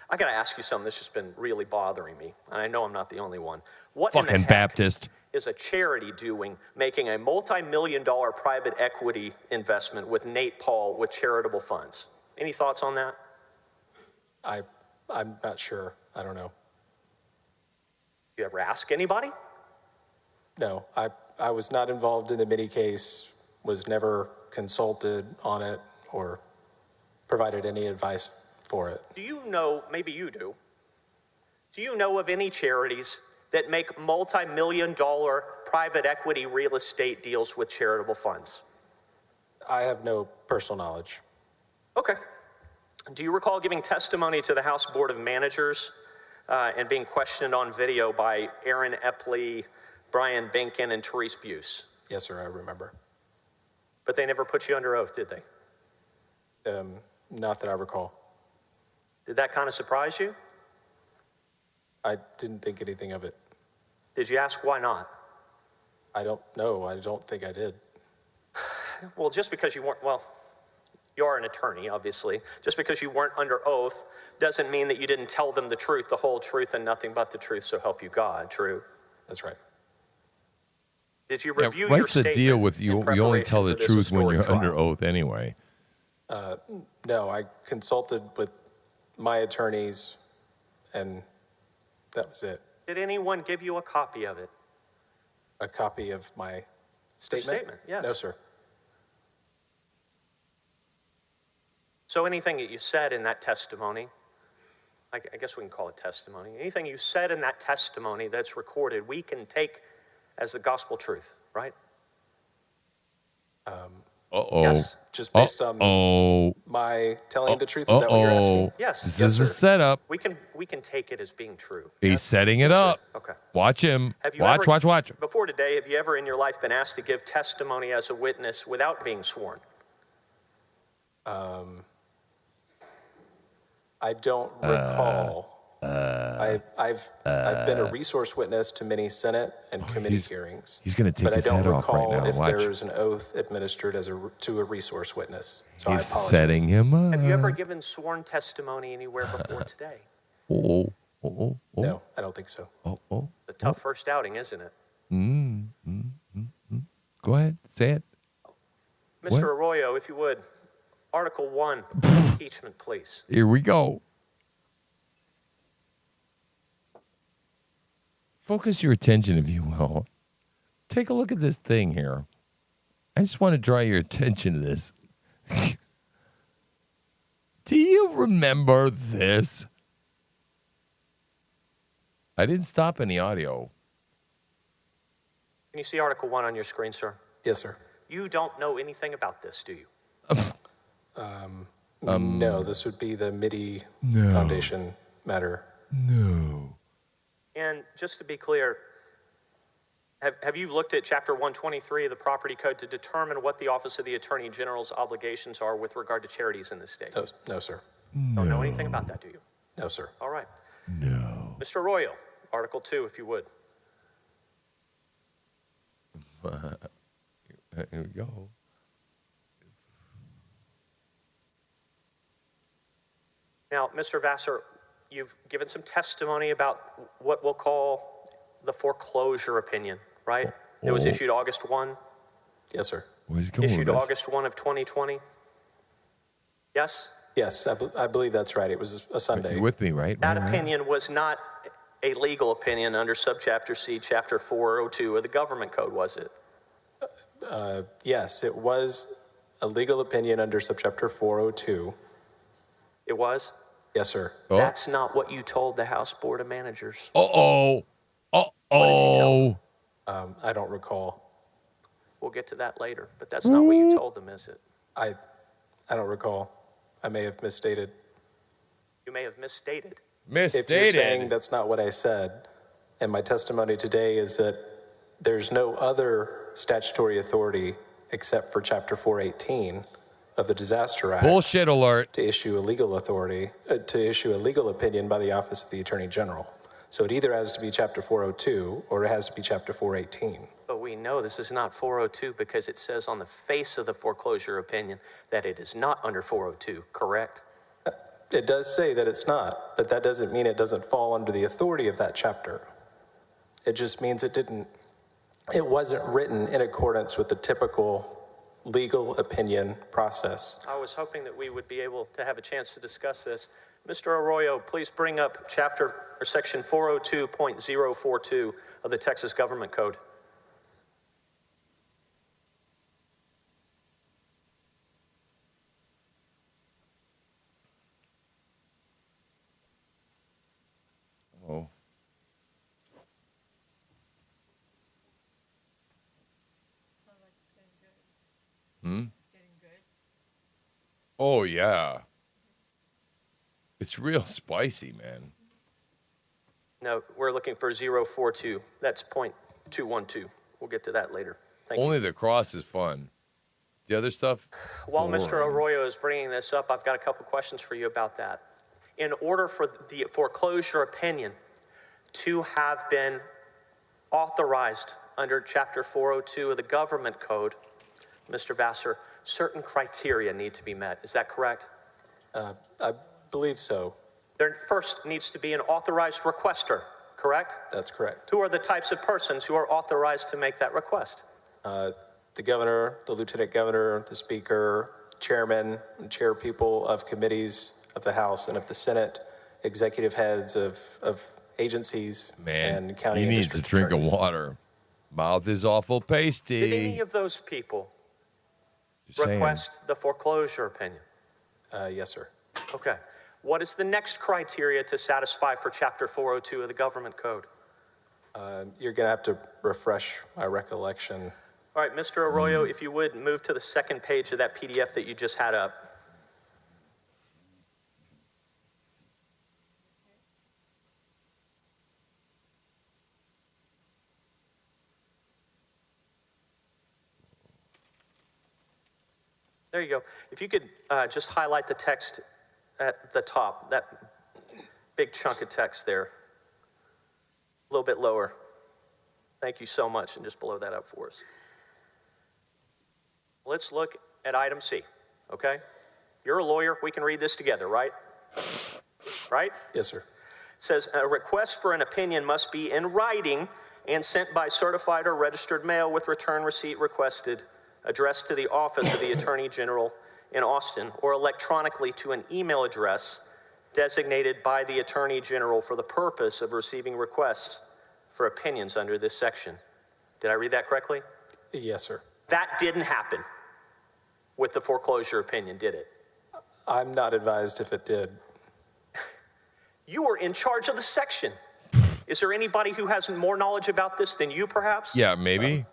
I got to ask you something that's just been really bothering me, and I know I'm not the only one. What in the Fucking heck Baptist. is a charity doing making a multi-million-dollar private equity investment with Nate Paul with charitable funds? Any thoughts on that? I'm not sure. I don't know. You ever ask anybody? No, I was not involved in the Mitty case, was never consulted on it or provided any advice for it. Do you know, maybe you do you know of any charities that make multi-million-dollar private equity real estate deals with charitable funds? I have no personal knowledge. Okay. Do you recall giving testimony to the House Board of Managers and being questioned on video by Aaron Epley, Brian Binkin, and Therese Buse? Yes, sir, I remember. But they never put you under oath, did they? Not that I recall. Did that kind of surprise you? I didn't think anything of it. Did you ask why not? I don't know. I don't think I did. Well, just because you weren't, well, you are an attorney, obviously. Just because you weren't under oath doesn't mean that you didn't tell them the truth, the whole truth, and nothing but the truth, so help you God, true? That's right. Did you review your what's the statement deal with you? You only tell the for this truth when you're historic under trial? oath anyway. No, I consulted with my attorneys, and that was it. Did anyone give you a copy of it? A copy of my statement? statement, yes. No, sir. So anything that you said in that testimony, I guess we can call it testimony, anything you said in that testimony that's recorded, we can take as the gospel truth, right? Uh-oh. Yes. Just based on my telling the truth, is that what you're asking? Yes. This Yes, is a sir. setup. We can take it as being true. He's setting it up. Okay. Watch him. Have you Watch, ever, watch. Before today, have you ever in your life been asked to give testimony as a witness without being sworn? I don't recall. I've been a resource witness to many Senate and committee hearings. He's gonna take but his I don't head off right recall now. if Watch. there's an oath administered to a resource witness. So I He's apologize. setting him up. Have you ever given sworn testimony anywhere before today? Oh. No, I don't think so. Oh. It's a tough first outing, isn't it? Go ahead. Say it. Mr. What? Arroyo, if you would, Article 1, impeachment, please. Here we go. Focus your attention, if you will. Take a look at this thing here. I just want to draw your attention to this. Do you remember this? I didn't stop any audio. Can you see Article 1 on your screen, sir? Yes, sir. You don't know anything about this, do you? No, this would be the Mitty No. Foundation matter. No. And just to be clear, have you looked at Chapter 123 of the Property Code to determine what the Office of the Attorney General's obligations are with regard to charities in this state? No, sir. Don't know anything about that, do you? No, sir. All right. No. Mr. Arroyo, Article 2, if you would. Here we go. Now, Mr. Vassar, you've given some testimony about what we'll call the foreclosure opinion, right? It was issued August 1. Yes, sir. Where's he going Issued with this? August 1 of 2020. Yes? Yes, I believe that's right. It was a Sunday. You with me, right? That Right. opinion was not a legal opinion under subchapter C, chapter 402 of the government code, was it? Yes, it was a legal opinion under subchapter 402. It was? Yes, sir. Oh. That's not what you told the House Board of Managers. Uh-oh. Uh-oh. I don't recall. We'll get to that later, but that's not what you told them, is it? I don't recall. I may have misstated. You may have misstated. If you're saying that's not what I said, and my testimony today is that there's no other statutory authority except for Chapter 418 of the Disaster Act. Bullshit alert. To issue a legal authority, to issue a legal opinion by the Office of the Attorney General. So it either has to be Chapter 402 or it has to be Chapter 418. But we know this is not 402 because it says on the face of the foreclosure opinion that it is not under 402, correct? It does say that it's not, but that doesn't mean it doesn't fall under the authority of that chapter. It just means it wasn't written in accordance with the typical legal opinion process. I was hoping that we would be able to have a chance to discuss this. Mr. Arroyo, please bring up chapter or section 402.042 of the Texas Government Code. Oh. Hmm? Oh, yeah. It's real spicy, man. No, we're looking for 042. That's .212. We'll get to that later. Thank Only you. the cross is fun. The other stuff? While Mr. boring. Arroyo is bringing this up, I've got a couple questions for you about that. In order for the foreclosure opinion to have been authorized under Chapter 402 of the Government Code, Mr. Vassar, certain criteria need to be met. Is that correct? I believe so. There first needs to be an authorized requester, correct? That's correct. Who are the types of persons who are authorized to make that request? The governor, the lieutenant governor, the speaker, chairman, and chair people of committees of the House and of the Senate, executive heads of agencies and county he and needs a district drink attorneys. of water. Mouth is awful pasty. Did any of those people Just saying. request the foreclosure opinion? Yes, sir. Okay. What is the next criteria to satisfy for Chapter 402 of the Government Code? You're going to have to refresh my recollection. All right, Mr. Arroyo, if you would move to the second page of that PDF that you just had up. There you go. If you could just highlight the text at the top, that big chunk of text there. A little bit lower. Thank you so much, and just blow that up for us. Let's look at item C, okay? You're a lawyer. We can read this together, right? Right? Yes, sir. It says a request for an opinion must be in writing and sent by certified or registered mail with return receipt requested, addressed to the office of the Attorney General in Austin, or electronically to an email address designated by the Attorney General for the purpose of receiving requests for opinions under this section. Did I read that correctly? Yes, sir. That didn't happen with the foreclosure opinion, did it? I'm not advised if it did. You were in charge of the section. Is there anybody who has more knowledge about this than you, perhaps? Yeah, maybe.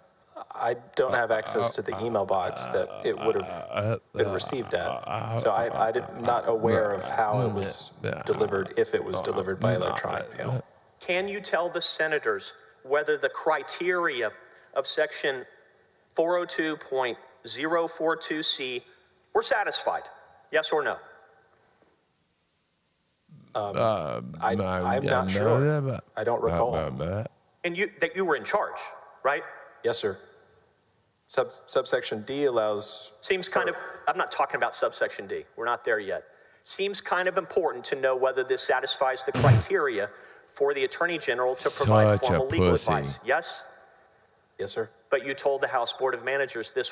I don't have access to the email box that it would have been received at. So I'm not aware of how it was delivered, if it was delivered by electronic mail. Can you tell the senators whether the criteria of section 402.042C were satisfied? Yes or no? I'm not sure. I don't recall. And that you were in charge, right? Yes, sir. Subsection D allows... Seems kind of, I'm not talking about subsection D. We're not there yet. Seems kind of important to know whether this satisfies the criteria for the Attorney General to provide Such a formal legal pussy. advice. Yes? Yes, sir. But you told the House Board of Managers this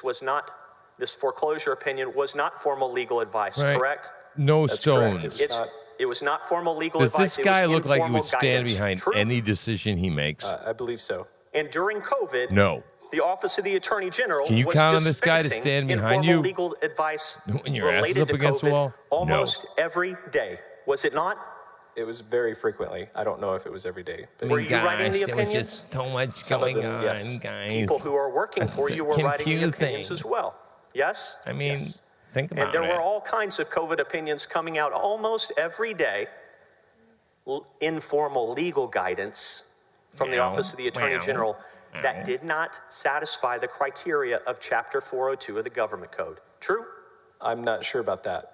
foreclosure opinion was not formal legal advice, Right. correct? No That's stones. correct. It was not formal legal Does advice. this It was guy look like he informal would stand guidance. behind True. any decision he makes? I believe so. And during COVID, No. the Office of the Attorney General Can you was count on this guy to dispensing stand behind informal you legal advice when your ass is related up to against the COVID wall? No. almost every day. Was it not? It was very frequently. I don't know if it was every day. But Were you writing the there was opinions? just so much Some of going them, on, yes. guys. People who are working That's for so you were writing the opinions confusing. as well. Yes? I mean, Yes. think about And there it. were all kinds of COVID opinions coming out almost every day. Informal legal guidance from the Office of the Attorney General that did not satisfy the criteria of Chapter 402 of the Government Code. True? I'm not sure about that.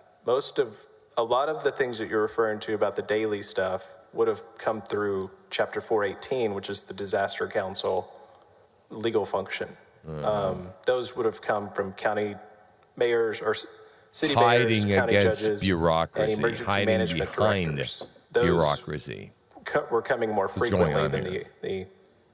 A lot of the things that you're referring to about the daily stuff would have come through Chapter 418, which is the Disaster Council legal function. Those would have come from county mayors or city mayors, Hiding county against judges, bureaucracy, and emergency hiding management behind directors. Those bureaucracy. were coming more What's going frequently on than here? the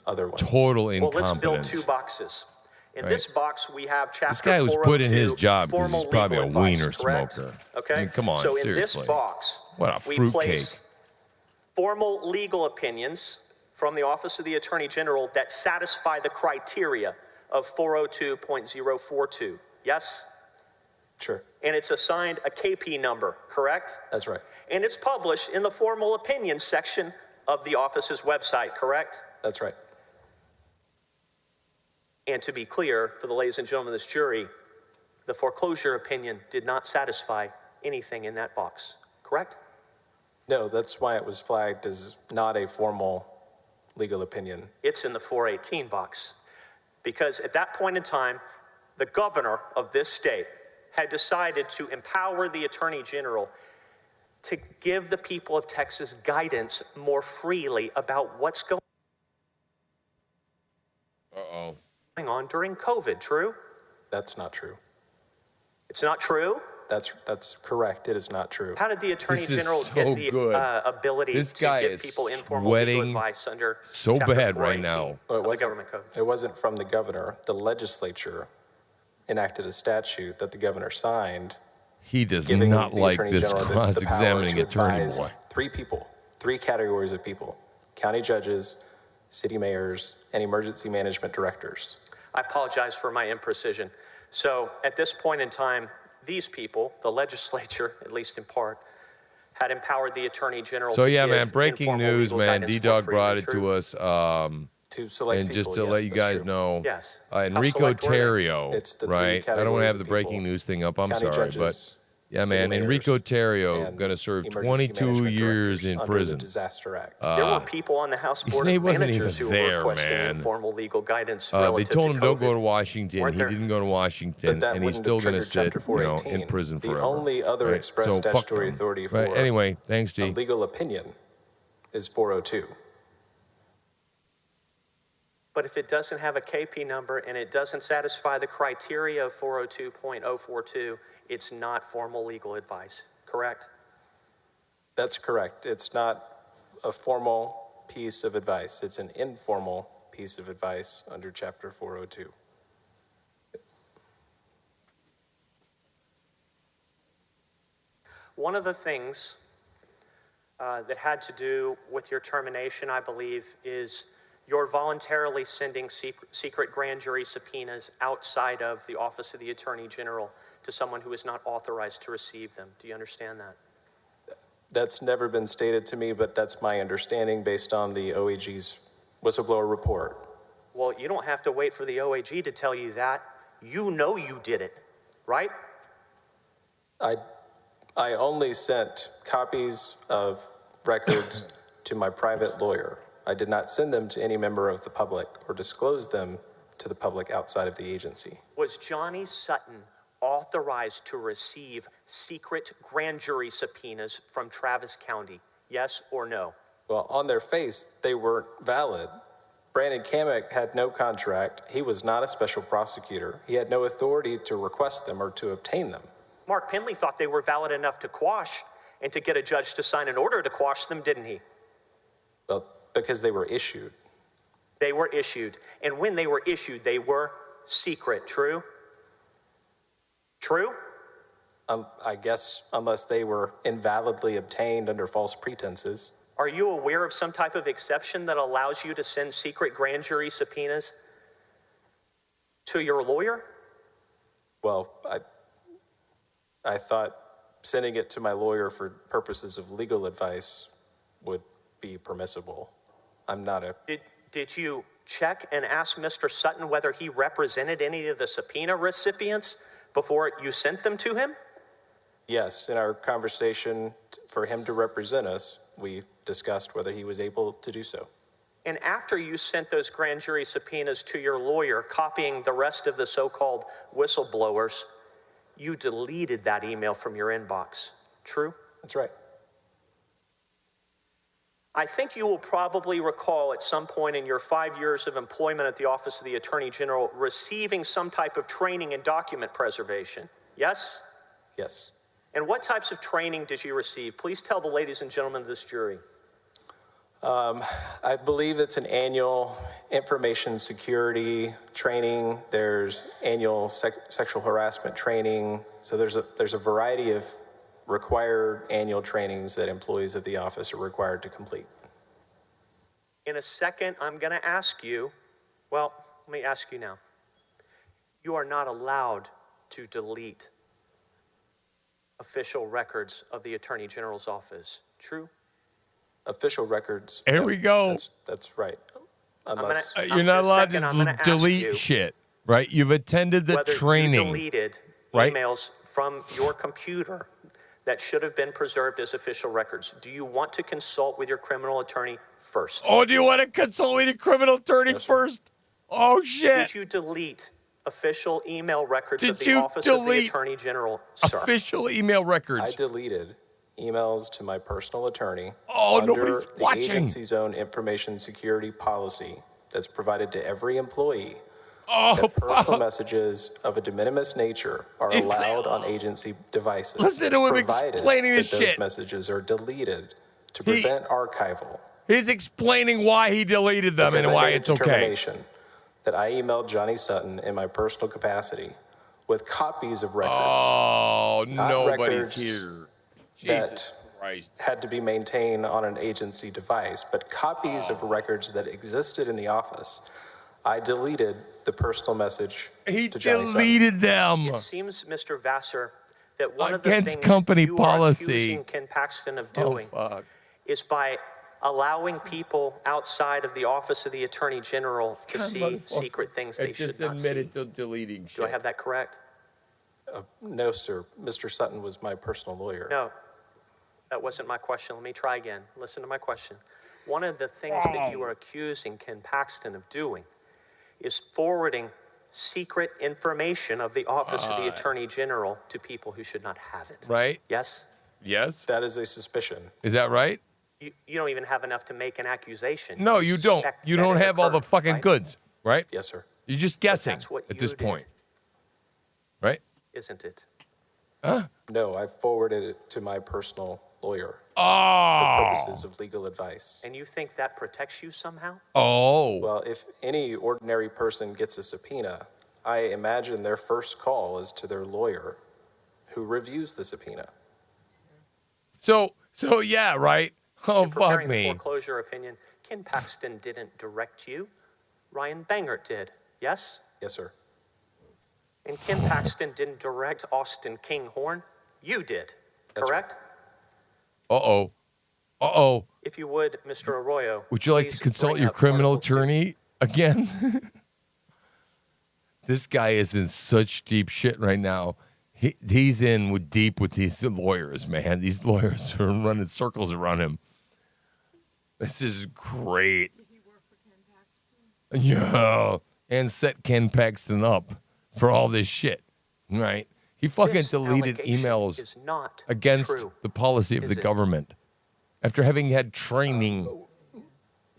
other ones. Total Well, incompetence. let's build two boxes. In Right. this box, we have Chapter 402, This guy was put in his job because formal he's probably a legal advice, wiener correct? smoker. Okay? I mean, come on, so in seriously. this box, What a we fruitcake. place formal legal opinions from the Office of the Attorney General that satisfy the criteria of 402.042. Yes? Sure. And it's assigned a KP number, correct? That's right. And it's published in the formal opinions section of the office's website, correct? That's right. And to be clear, for the ladies and gentlemen of this jury, the foreclosure opinion did not satisfy anything in that box, correct? No, that's why it was flagged as not a formal legal opinion. It's in the 418 box. Because at that point in time, the governor of this state had decided to empower the Attorney General to give the people of Texas guidance more freely about what's going on during COVID, true? That's not true. It's not true? That's correct. It is not true. How did the Attorney This is General so get the good. ability This to guy give is people informal legal sweating advice under so Chapter bad right 418 now. Well, of the Government Code? It wasn't from the governor. The legislature enacted a statute that the governor signed, He does giving not the like Attorney this General the power cross-examining to attorney advise boy. three categories of people: county judges, city mayors, and emergency management directors. I apologize for my imprecision. So at this point in time, these people, the legislature, at least in part, had empowered the Attorney General So to yeah, give man, breaking informal news, legal man. guidance more D-Dog freely, brought it true? to us. To select And just people, to yes, let you that's guys true. know, Yes. How Enrico select were they? Terrio, It's the three right? I don't want categories to have of the breaking people. news thing up. I'm County sorry, judges, but yeah, city man, mayors, Enrico Terrio and going to serve emergency 22 management years directors in under prison. the Disaster Act. There were people on the House Board He of wasn't Managers even who were there, requesting man. informal legal guidance They relative told to him don't go COVID. to Washington. Weren't He there? didn't go to Washington, But that and he's wouldn't still have going to triggered sit, Chapter you know, in 418. prison The forever. only other right? express So fuck statutory them. authority Right, for anyway, thanks, a G. legal opinion is 402. But if it doesn't have a KP number and it doesn't satisfy the criteria of 402.042, it's not formal legal advice, correct? That's correct. It's not a formal piece of advice. It's an informal piece of advice under Chapter 402. One of the things that had to do with your termination, I believe, is your voluntarily sending secret grand jury subpoenas outside of the Office of the Attorney General to someone who is not authorized to receive them. Do you understand that? That's never been stated to me, but that's my understanding based on the OAG's whistleblower report. Well, you don't have to wait for the OAG to tell you that. You know you did it, right? I only sent copies of records to my private lawyer. I did not send them to any member of the public or disclose them to the public outside of the agency. Was Johnny Sutton authorized to receive secret grand jury subpoenas from Travis County? Yes or no? Well, on their face, they weren't valid Brandon Kamek had no contract. He was not a special prosecutor. He had no authority to request them or to obtain them. Mark Penley thought they were valid enough to quash and to get a judge to sign an order to quash them, didn't he? Well, because they were issued. They were issued. And when they were issued, they were secret. True? True? I guess unless they were invalidly obtained under false pretenses. Are you aware of some type of exception that allows you to send secret grand jury subpoenas to your lawyer? Well, I thought sending it to my lawyer for purposes of legal advice would be permissible. I'm not a... Did you check and ask Mr. Sutton whether he represented any of the subpoena recipients before you sent them to him? Yes, in our conversation for him to represent us, we discussed whether he was able to do so. And after you sent those grand jury subpoenas to your lawyer, copying the rest of the so-called whistleblowers, you deleted that email from your inbox. True? That's right. I think you will probably recall at some point in your 5 years of employment at the Office of the Attorney General receiving some type of training in document preservation. Yes? Yes. And what types of training did you receive? Please tell the ladies and gentlemen of this jury. I believe it's an annual information security training. There's annual sexual harassment training. So there's a variety of required annual trainings that employees of the office are required to complete. In a second, I'm going to ask you, well, let me ask you now. You are not allowed to delete official records of the Attorney General's office. True? Official records. Here we go. That's right. Unless you're not allowed to delete shit, right? You've attended the training. You deleted right? emails from your computer that should have been preserved as official records. Do you want to consult with your criminal attorney first? Oh, do you want to consult with your criminal attorney first? Oh, shit. Did you delete official email records of the Office of the Attorney General, sir? Official email records. I deleted emails to my personal attorney under the watching. agency's own information security policy that's provided to every employee. Oh, personal messages of a de minimis nature are allowed on agency devices. Listen to him provided explaining this that those shit. messages are deleted to prevent archival. He's explaining why he deleted them Because and I why made a it's okay. determination that I emailed Johnny Sutton in my personal capacity with copies of records. Oh, not nobody's records here. that Jesus Christ. had to be maintained on an agency device, but copies of records that existed in the office. I deleted the personal message to Johnny Sutton. Deleted them. It seems, Mr. Vassar, that one Against of the things company you policy. are accusing Ken Paxton of doing is by allowing people outside of the Office of the Attorney General to see secret things they should not see. Just admitted to deleting shit. Do I have that correct? No, sir. Mr. Sutton was my personal lawyer. No, that wasn't my question. Let me try again. Listen to my question. One of the things that you are accusing Ken Paxton of doing is forwarding secret information of the Office of the Attorney General to people who should not have it. Right? Yes? Yes. That is a suspicion. Is that right? You don't even have enough to make an accusation. No, you don't. suspect You that don't it have all the occurred, fucking right? goods, right? Yes, sir. You're just guessing that's what at you this did. point. Right? Isn't it? No, I forwarded it to my personal lawyer Oh. for purposes of legal advice. And you think that protects you somehow? Oh. Well, if any ordinary person gets a subpoena, I imagine their first call is to their lawyer who reviews the subpoena. So yeah, right? Oh, In fuck preparing the me. foreclosure opinion, Ken Paxton didn't direct you. Ryan Bangert did. Yes? Yes, sir. And Ken Paxton didn't direct Austin Kinghorn. You did. Correct? Uh-oh. Uh-oh. If you would, Mr. Arroyo. Would you like to please consult bring your up criminal Article 2. attorney again? This guy is in such deep shit right now. He's in deep with these lawyers, man. These lawyers are running circles around him. This is great. Yeah. And set Ken Paxton up for all this shit, right? He fucking This deleted allegation emails is not against true, the policy of is the it? government after having had training.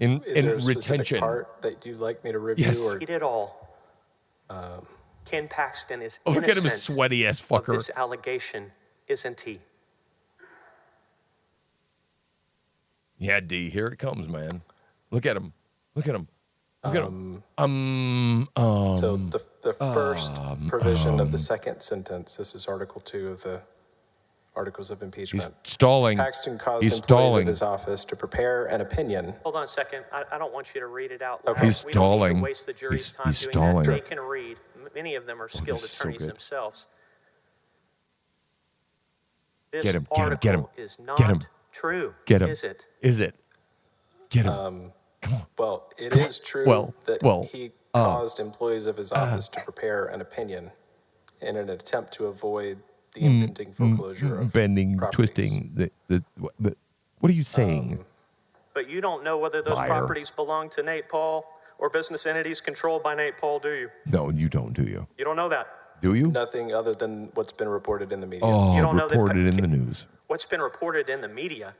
in there a specific retention. part that you'd like me to review? Yes. Or, Read it all. Ken Paxton is Oh, look at him, innocent sweaty ass of fucker. this allegation, isn't he? Yeah, D, here it comes, man. Look at him. Look at him. Look at him. So the first provision of the second sentence, this is Article 2 of the Articles of Impeachment. He's stalling. Paxton caused He's employees stalling. of his office to prepare an opinion. Hold on a second. I don't want you to read it out loud. Okay. He's We don't need stalling. to waste the jury's time He's doing stalling. that. They can read. Many of them are skilled this is so attorneys good. themselves. This Get him, get him, get him, article is not get him. true, Get him. is it? Is it? Get him. Come on. Well, it Come on. is true Well, that he caused employees of his office to prepare an opinion in an attempt to avoid the impending foreclosure of Bending, properties. twisting. What are you saying? But you don't know whether those Liar. properties belong to Nate Paul or business entities controlled by Nate Paul, do you? No, you don't, do you? You don't know that. Do you? Nothing other than what's been reported in the media. Oh, You don't know that- reported in the news. What's been reported in the media?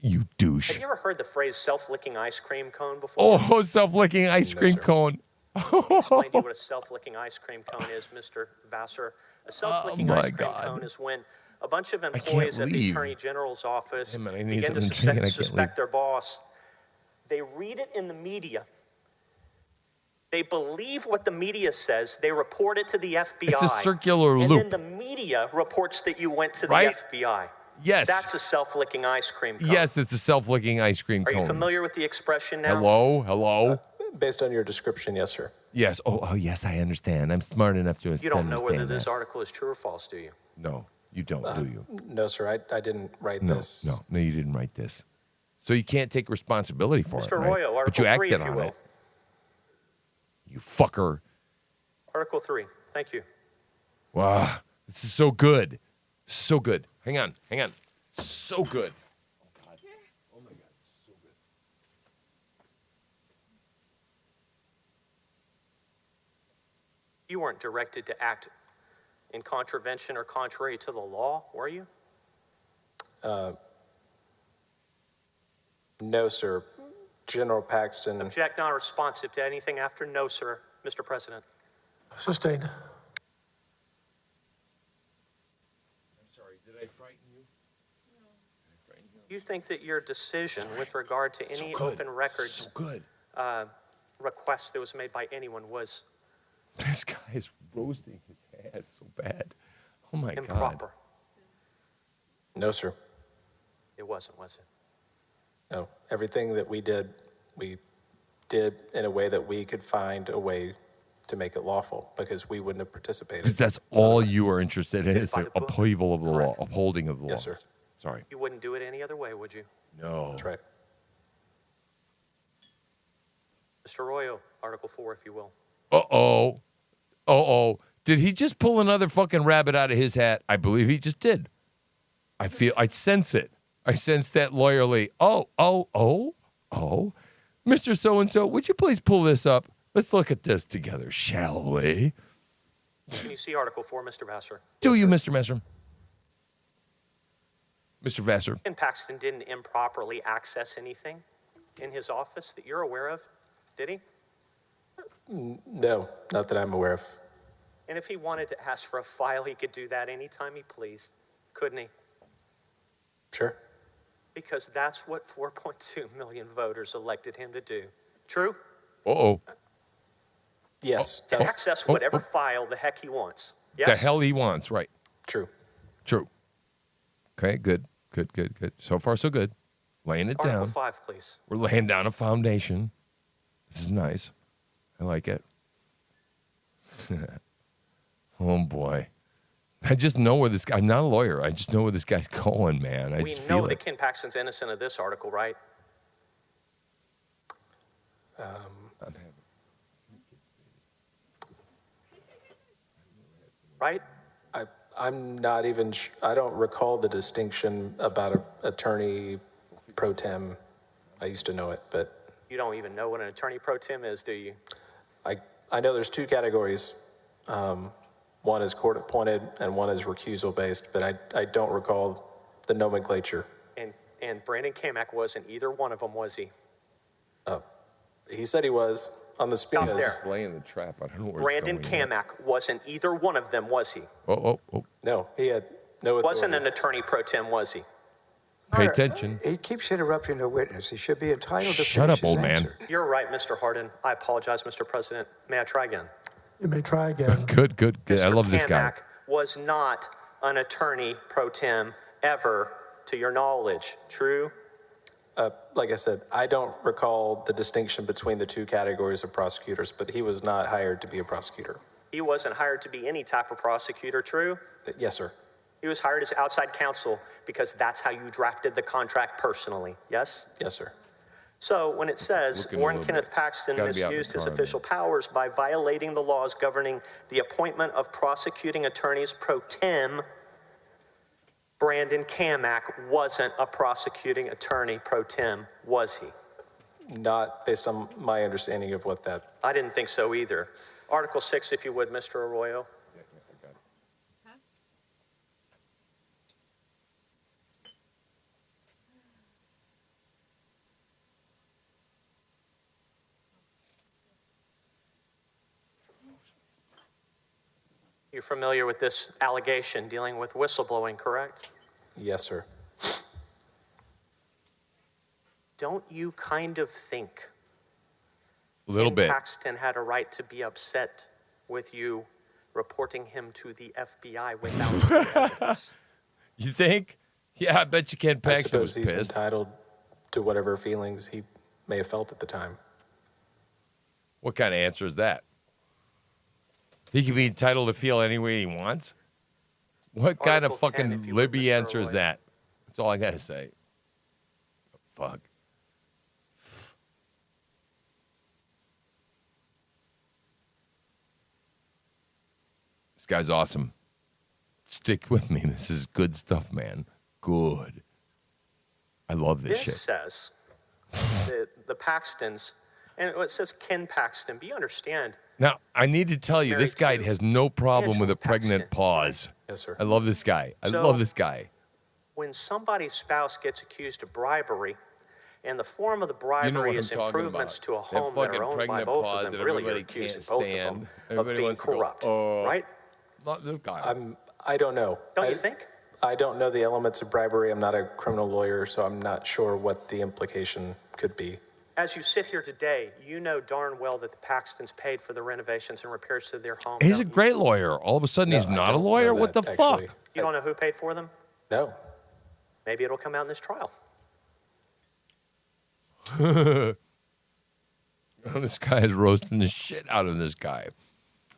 You douche. Have you ever heard the phrase self-licking ice cream cone before? Oh, self-licking ice cream cone. Explain to you what a self-licking ice cream cone is, Mr. Vassar. A self-licking my ice cream God. cone is when a bunch of can't employees at the leave. Attorney General's office Hey, man, I need begin to something to drink and I can't suspect leave. their boss. They read it in the media. They believe what the media says. They report it to the FBI. It's a circular and loop. then the media reports that you went to the Right? FBI. Yes. That's a self-licking ice cream cone. Yes, it's a self-licking ice cream Are cone. you familiar with the expression now? Hello? Hello? Based on your description, yes, sir. Yes. Oh, yes, I understand. I'm smart enough to You don't know whether understand this that. article is true or false, do you? No, you don't, do you? No, sir, I didn't write No, this. no, you didn't write this. So you can't take responsibility for Mr. it, right? Arroyo, But you Article 3, acted if you on will. it. You fucker. Article 3. Thank you. Wow, this is so good. So good. Hang on. So good. You weren't directed to act in contravention or contrary to the law, were you? No, sir. General Paxton. Object not responsive to anything after no, sir, Mr. President. Sustained. I'm sorry, did I frighten you? You think that your decision with regard to any open records request that was made by anyone was This guy is roasting his ass so bad. Oh my God. improper? No, sir. It wasn't, was it? No. Everything that we did in a way that we could find a way to make it lawful because we wouldn't have participated. Because that's all you are interested in is by the the book. upheaval of the law, upholding of the law. Yes, sir. Sorry. You wouldn't do it any other way, would you? No. That's right. Mr. Arroyo, Article 4, if you will. Uh-oh. Did he just pull another fucking rabbit out of his hat? I believe he just did. I sense it. I sense that lawyerly. Oh. Mr. So-and-so, would you please pull this up? Let's look at this together, shall we? Can you see Article 4, Mr. Vassar? Do you, Mr. Messer? Mr. Vassar? Ken Paxton didn't improperly access anything in his office that you're aware of, did he? No, not that I'm aware of. And if he wanted to ask for a file, he could do that anytime he pleased, couldn't he? Sure. Because that's what 4.2 million voters elected him to do. True? Uh-oh. Yes. To access whatever file the heck he wants. Yes? The hell he wants, right. True. Okay, good. So far, so good. Laying it Article down. 5, please. We're laying down a foundation. This is nice. I like it. Oh, boy. I just know where this guy, I'm not a lawyer. I just know where this guy's going, man. I We just know feel that it. Ken Paxton's innocent of this article, right? Right? I'm not even, I don't recall the distinction about an attorney pro tem. I used to know it, but You don't even know what an attorney pro tem is, do you? I know there's two categories. One is court appointed and one is recusal based, but I don't recall the nomenclature. And Brandon Kamak wasn't either one of them, was he? He said he was on the Stop subpoenas. there. Laying the trap. I don't know where Brandon it's going. Kamak wasn't either one of them, was he? Oh. No, he had no authority. Wasn't an attorney pro tem, was he? Pay attention. He keeps interrupting the witness. He should be entitled to Shut finish up, old his man. answer. You're right, Mr. Hardin. I apologize, Mr. President. May I try again? You may try again. Good. I love this guy. Kamak was not an attorney pro tem ever, to your knowledge. True? Like I said, I don't recall the distinction between the two categories of prosecutors, but he was not hired to be a prosecutor. He wasn't hired to be any type of prosecutor. True? Yes, sir. He was hired as outside counsel because that's how you drafted the contract personally. Yes? Yes, sir. So when it says Looking a Warren little Kenneth bit. Paxton Gotta be out in the misused his car, official powers by violating the laws governing the appointment of prosecuting attorneys pro tem, Brandon Kamak wasn't a prosecuting attorney pro tem, was he? Not based on my understanding of what that. I didn't think so either. Article 6, if you would, Mr. Arroyo. You're familiar with this allegation dealing with whistleblowing, correct? Yes, sir. Don't you kind of think A little Ken bit. Paxton had a right to be upset with you reporting him to the FBI without evidence? You think? Yeah, I bet you Ken I Paxton was suppose he's pissed. entitled to whatever feelings he may have felt at the time. What kind of answer is that? He can be entitled to feel any way he wants? What kind of Article 10, fucking if you would, Libby Mr. answer is Arroyo. that? That's all I got to say. Fuck. This guy's awesome. Stick with me. This is good stuff, man. Good. I love this shit. This says the Paxtons, and it says Ken Paxton, but you understand, Now, I need to tell you, this guy has no problem with a pregnant pause. Yes, sir. I love this guy. I So- love this guy. when somebody's spouse gets accused of bribery, and the form of the You bribery know what is I'm talking improvements about. to a home that fucking are owned by pregnant both pause of them, that really you're everybody can't accusing both of stand. them of Everybody being wants to go, corrupt, "Oh." right? Not this guy. I don't know. Don't you think? I don't know the elements of bribery. I'm not a criminal lawyer, so I'm not sure what the implication could be. As you sit here today, you know darn well that the Paxtons paid for the renovations and repairs to their home. He's a don't you? great lawyer. All of a sudden, he's No, I not a don't lawyer? know What the that, actually. fuck? You don't know who paid for them? No. Maybe it'll come out in this trial. This guy is roasting the shit out of this guy.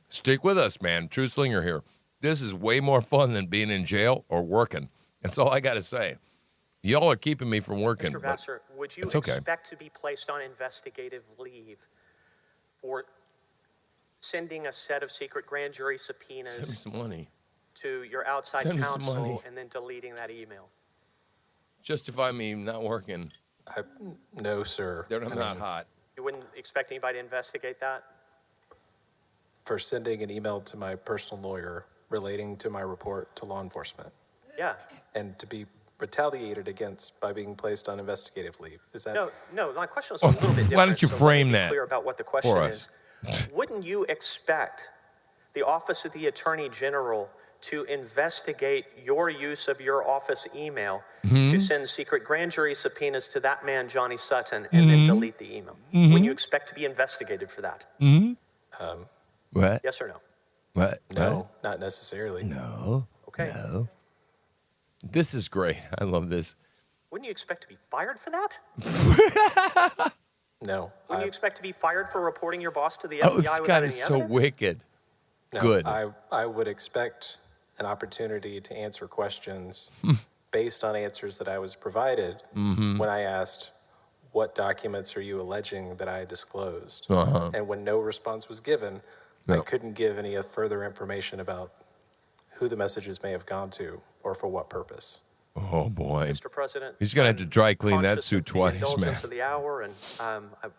Stick with us, man. True Slinger here. This is way more fun than being in jail or working. That's all I got to say. Y'all are keeping me from working. Mr. but Vassar, would you it's okay. expect to be placed on investigative leave for sending a set of secret grand jury Send me subpoenas some money. to your outside Send me some money. counsel and then deleting that email? Justify me not working. No, sir. They're I not mean, hot. You wouldn't expect anybody to investigate that? For sending an email to my personal lawyer relating to my report to law enforcement Yeah. and to be retaliated against by being placed on investigative leave. Is that No, my question was a little bit different. Why don't you so let me frame be that clear about what the question for is. us? Wouldn't you expect the Office of the Attorney General to investigate your use of your office email to send secret grand jury subpoenas to that man, Johnny Sutton, and then delete the email? Wouldn't you expect to be investigated for that? What? Yes or no? What? No, not necessarily. No. Okay. No. This is great. I love this. Wouldn't you expect to be fired for that? No. Wouldn't you expect to be fired for reporting your boss to the FBI Oh, this without guy any is so evidence? wicked. No, Good. I would expect an opportunity to answer questions based on answers that I was provided when I asked, what documents are you alleging that I disclosed? And when no response was given, I couldn't give any further information about who the messages may have gone to or for what purpose. Oh, boy. Mr. President, He's going to have to dry clean that conscious suit of the twice, man. indulgence of the hour, and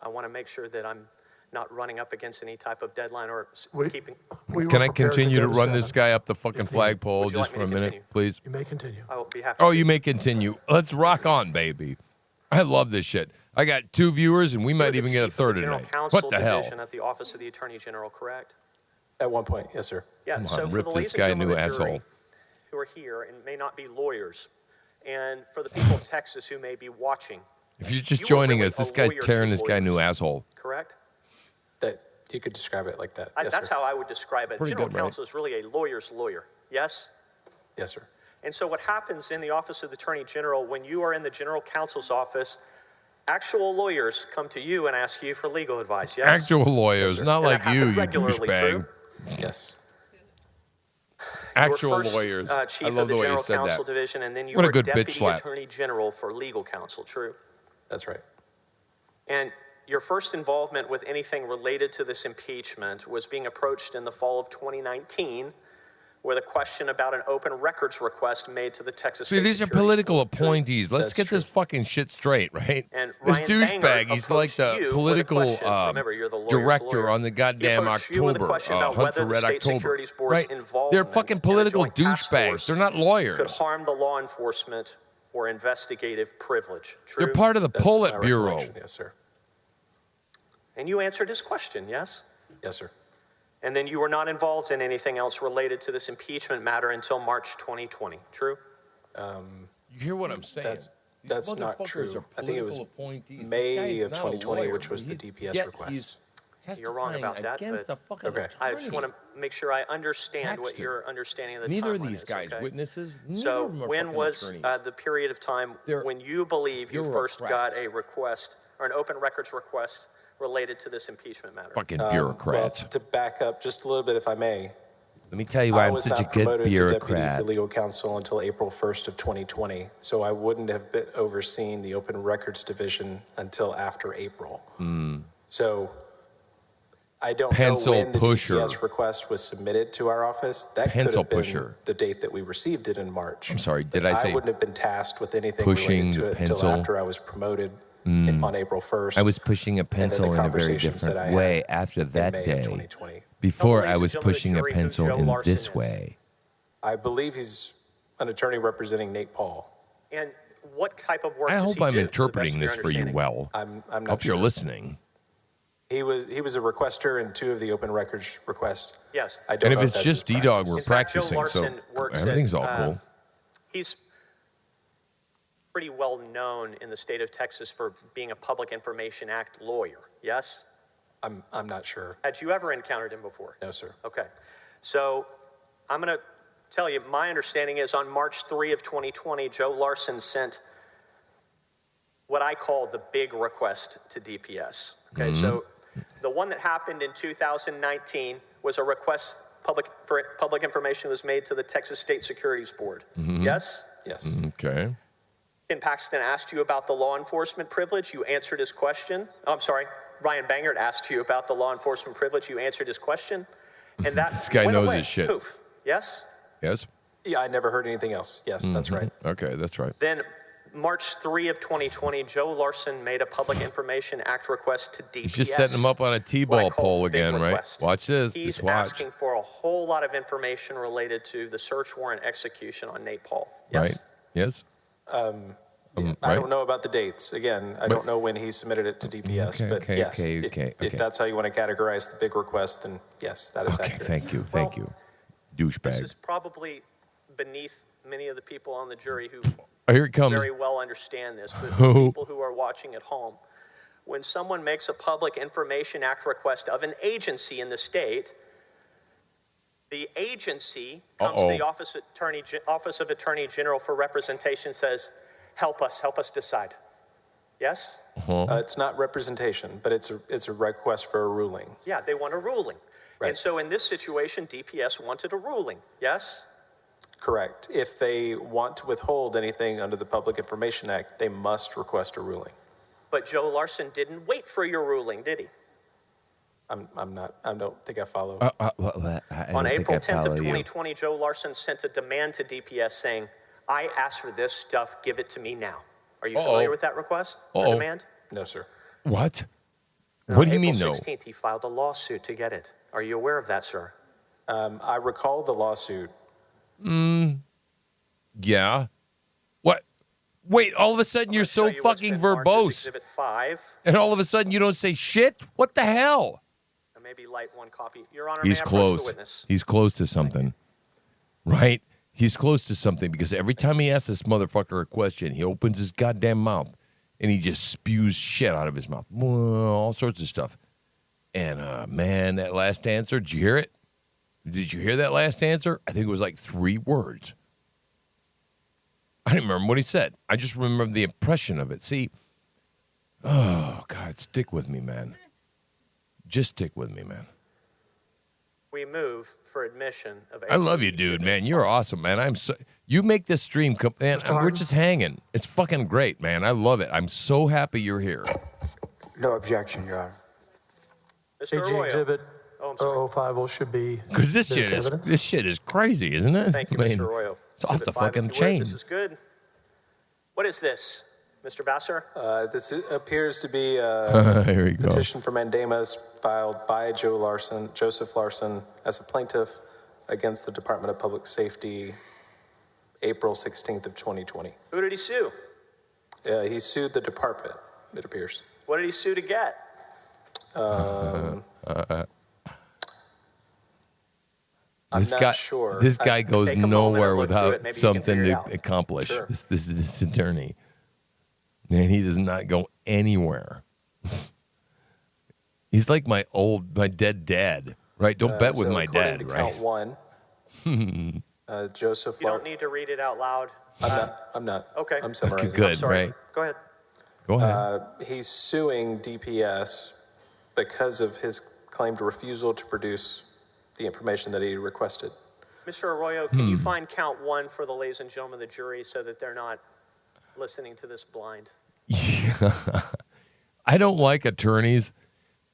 I want to make sure that I'm not running up against any type of deadline or keeping. Can I continue to run this guy up the fucking flagpole Would you just like for me a to minute, continue? please? You may continue. I will be happy. Oh, you may continue. Let's rock on, baby. I love this shit. I got 2 viewers, and we might even get a third General tonight. Counsel What the hell? Division at the Office of the Attorney General, correct? At one point, yes, sir. Yeah, Come so on, for rip the this ladies and guy a gentlemen new of the jury asshole. who are here and may not be lawyers, and for the people of Texas who may be watching, If you're just you are joining really us, this a guy's lawyer to tearing this guy a new lawyers. asshole. correct? That you could describe it like that. Yes, That's sir. how I would describe it. Pretty General good, right? counsel is really a lawyer's lawyer, yes? Yes, sir. And so what happens in the Office of the Attorney General when you are in the General Counsel's office, actual lawyers come to you and ask you for legal advice, yes? Actual lawyers, not And like that you, happened you regularly, douchebag. true? Yes. Actual You were first, lawyers. Chief I love of the the way you General said Counsel that. Division, and then you What a were good bitch Deputy slap. Attorney General for legal counsel, true? That's right. And your first involvement with anything related to this impeachment was being approached in the fall of 2019 with a question about an open records request made to the Texas See, State these are Securities political Board. appointees. Let's That's get this fucking shit straight, right? And This Ryan Banger douchebag, he's like approached the you with a political question. Remember, you're the lawyer's director lawyer. on the He goddamn approached you with a October, question about Hunt whether for the Red State October. Securities Board's Right? involvement They're fucking in a political joint task douchebags. force They're not could lawyers. harm the law enforcement or investigative privilege. True? They're part of the That's my Politburo. recollection. Yes, sir. And you answered his question, yes? Yes, sir. And then you were not involved in anything else related to this impeachment matter until March 2020. True? You hear what I'm saying? That's These not motherfuckers true. are I think it was political appointees. This May guy's of not a 2020, lawyer, which was but the he's- DPS yet request. he's You're wrong testifying about that, against but a fucking Okay. I just attorney. want to make sure I understand what Paxton. your understanding of the Neither of timeline these is, guys okay? witnesses. Neither So of them are when fucking was attorneys. the period of time They're when you believe you first bureaucrats. got a request or an open records request related to this impeachment matter? Fucking Well, bureaucrats. to back up just a little bit, if I may, Let me tell you why I I'm was such a not good promoted to deputy bureaucrat. for legal counsel until April 1st of 2020, so I wouldn't have been overseeing the Open Records Division until after April. So I don't Pencil know when the pusher. DPS request was submitted to our office. That Pencil could have been pusher. the date that we received it in March. I'm sorry, did But I say wouldn't have been tasked with anything pushing related to the it until pencil? after I was promoted on April 1st. I was pushing a then the pencil in a very conversations that different I way had after in that May of day. 2020. Before Ladies I and was gentlemen of the pushing a jury, who pencil Joe in Larson this is. way. I believe he's an attorney representing Nate Paul. And what type of work I does hope he I'm do, to the best interpreting of your this for you understanding? well. I'm not Hope sure. you're listening. He was a requester in 2 of the open records requests. Yes. I don't And if know it's that's just his D-Dog, practice. we're In fact, Joe practicing, so Larson works everything's at, all cool. He's pretty well known in the state of Texas for being a Public Information Act lawyer, yes? I'm not sure. Had you ever encountered him before? No, sir. Okay. So I'm going to tell you, my understanding is on March 3 of 2020, Joe Larson sent what I call the big request to DPS. Okay, so the one that happened in 2019 was a request for public information was made to the Texas State Securities Board. Yes? Yes. Okay. Ken Paxton asked you about the law enforcement privilege. You answered his question. Oh, I'm sorry. Ryan Bangert asked you about the law enforcement privilege. You answered his question. And that This guy went knows away. his shit. Poof. Yes? Yes? Yeah, I never heard anything else. Yes, that's right. Okay, that's right. Then March 3 of 2020, Joe Larson made a Public Information Act request to DPS. He's just setting him up on a what I T-ball call pole the big again, right? request. Watch this. He's Just watch. asking for a whole lot of information related to the search warrant execution on Nate Paul. Yes? Right? Yes? I right? don't know about the dates. Again, I don't know when he submitted it to DPS, Okay, but okay, yes, okay, if, okay, if okay. that's how you want to categorize the big request, then yes, that is Okay, accurate. thank you. Thank you. This Douchebag. is probably beneath many of the people on the jury who Oh, here it comes. very well understand this, but Who? for people who are watching at home, when someone makes a Public Information Act request of an agency in the state, the agency comes to the Office of Attorney General for representation, says, help us decide. Yes? It's not representation, but it's a request for a ruling. Yeah, they want a ruling. Right. And so in this situation, DPS wanted a ruling. Yes? Correct. If they want to withhold anything under the Public Information Act, they must request a ruling. But Joe Larson didn't wait for your ruling, did he? I don't think I follow. On April 10th of 2020, Joe Larson sent a demand to DPS saying, I asked for this stuff, give it to me now. Are you familiar with that request or demand? No, sir. What? On What do you mean, April no? 16th, he filed a lawsuit to get it. Are you aware of that, sir? I recall the lawsuit. Yeah. What? Wait, all of a sudden you're so fucking verbose. Exhibit 5. And all of a sudden you don't say shit? What the hell? Maybe light one copy. Your Honor, He's may I approach the close. witness? He's close to something. Right? He's close to something because every time he asks this motherfucker a question, he opens his goddamn mouth and he just spews shit out of his mouth. All sorts of stuff. And, man, that last answer, did you hear it? Did you hear that last answer? I think it was like 3 words. I didn't remember what he said. I just remember the impression of it. See, oh, God, stick with me, man. Just stick with me, man. We move for admission of. I love you, dude, man. You're awesome, man. You make this stream, man. We're just hanging. It's fucking great, man. I love it. I'm so happy you're here. No objection, Your Honor. Mr. AG Arroyo. Exhibit Oh, I'm sorry. 0050 should be. Because this the shit is crazy, isn't it? Thank you, I mean, Mr. Arroyo. it's off Exhibit the 5, fucking if you would. chain. This is good. What is this, Mr. Vassar? This appears to be Here we a go. petition for mandamus filed by Joseph Larson, as a plaintiff against the Department of Public Safety, April 16th of 2020. Who did he sue? He sued the department, it appears. What did he sue to get? I'm This not guy, sure. This guy goes take a moment nowhere and look through without it. Maybe you can something figure it to out. accomplish. Sure. This attorney, man, he does not go anywhere. He's like my dead dad, right? Don't bet with So my according dad, to right? Count 1, Joseph You don't need to read it out loud. I'm not. Okay. I'm summarizing. Good, I'm sorry. right? Go ahead. Go ahead. He's suing DPS because of his claimed refusal to produce the information that he requested. Mr. Arroyo, can you find count 1 for the ladies and gentlemen of the jury so that they're not listening to this blind? I don't like attorneys,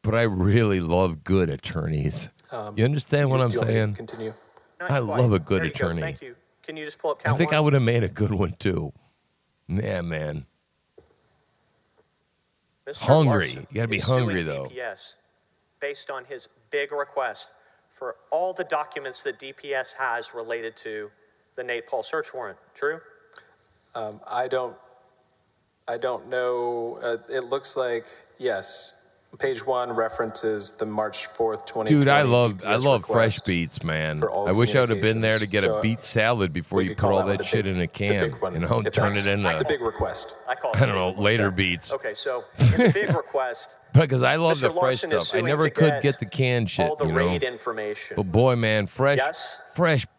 but I really love good attorneys. You understand what I'm Do you want me to saying? Continue. I love a good There you go. attorney. Thank you. Can you just pull up I count think 1? I would have made a good one too. Yeah, man. Mr. Hungry. Larson You gotta be is hungry, suing though. DPS based on his big request for all the documents that DPS has related to the Nate Paul search warrant. True? I don't know. It looks like, yes. Page 1 references the March 4th, 2020. Dude, I DPS love fresh request beats, man. for all I wish I would have been there to get a communications. beet salad before we you could put call all that that the shit big- in a the can, big one, you know, if turn that's- it into, the big request. I call it I don't know, later beats. Okay, so in the big request, Because I love Mr. the fresh Larson is stuff. I suing never to could get the canned shit, all the you know. raid information. But boy, man, fresh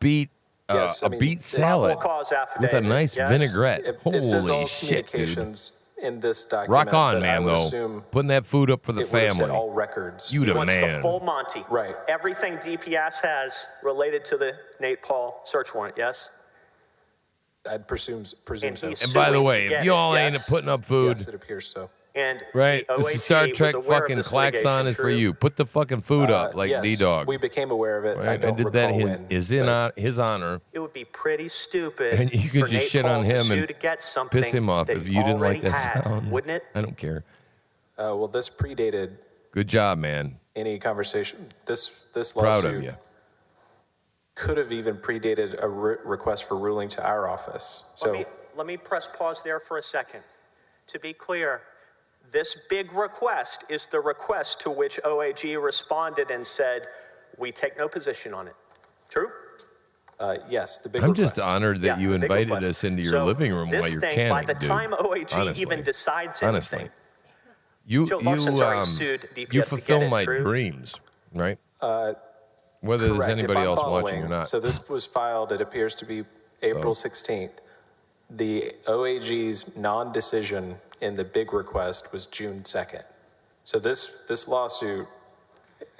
beet, Yes, I a mean, beet the salad probable cause with a affidavit, nice yes. vinaigrette. It says Holy all shit, dude. communications in this document. Rock on, but I man, would though. assume Putting that food up for the it would have said family. all records. You He the wants man. the full Monty. Right. Everything DPS has related to the Nate Paul search warrant, yes? I'd presume so. he's And by the suing way, to if get you it, all ain't yes? putting up food, Yes, it appears so. And right? the This OAG is Star was Trek aware of fucking this klaxon litigation, is for true? you. Put the fucking food up like yes, D-Dog. we became aware of it. I Right? I don't did that recall his, when, is in his honor. It would be pretty stupid And you could for just Nate shit Paul on to him sue and to get something piss him off that if he you didn't like already that had, sound. wouldn't it? I don't care. Well, this predated Good job, man. any conversation. This Proud lawsuit of you. could have even predated a request for ruling to our office. So Let me press pause there for a second. To be clear, this big request is the request to which OAG responded and said, we take no position on it. True? yes, the big I'm request. just honored that Yeah, you the big invited request. us into your So living room while this you're thing, canning, by the dude. time OAG Honestly. even decides Honestly. anything, You Joe Larson's already you sued DPS you to fulfill get it, my true? dreams, right? Whether there's Correct. anybody If I'm else following, watching or not. So this was filed, it appears to be April 16th. The OAG's non-decision in the big request was June 2nd. So this lawsuit,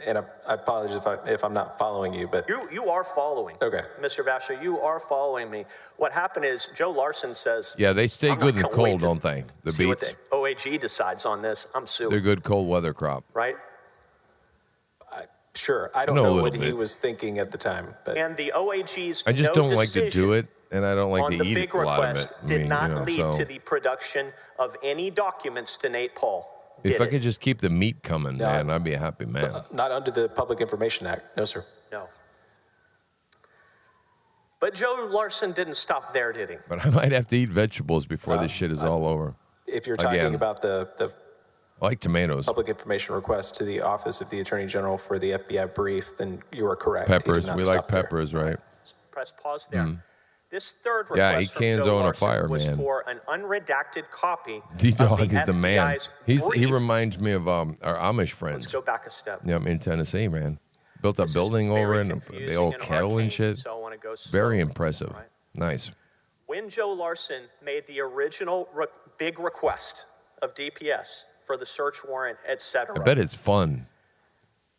and I apologize if I'm not following you, but you are following. Okay. Mr. Vasher, you are following me. What happened is Joe Larson says, Yeah, they stay I'm good not in the gonna wait cold, to don't they? The see what beets. the OAG decides on this. I'm suing. They're good cold weather crop. Right? sure, I don't know a know little what he bit. was thinking at the time. But And the OAG's I just no don't like to decision do it, and I don't like on to the eat big a lot of it. request I did mean, not you know, lead so to the production of any documents to Nate Paul. if Did I it? could just keep the meat coming, No. man, I'd be a happy man. not under the Public Information Act. No, sir. No. But Joe Larson didn't stop there, did he? But I might have to eat vegetables before this shit is all over. If you're talking about the I like tomatoes. public information request to the Office of the Attorney General for the FBI brief, then you are correct. Peppers. We like peppers, right? Press pause there. Mm. This third Yeah, request he from cans Joe on a Larson fire, was man. for an unredacted copy D-Dog of the is the man. FBI's He brief. reminds me of our Amish friends. Let's go back a step. Yeah, I'm in Tennessee, man. Built a This is building over very in the confusing old and kettle and arcane, shit. so I wanna go Very slowly, impressive. Nice. When Joe Larson made the original big request of DPS for the search warrant, etc. I bet it's fun.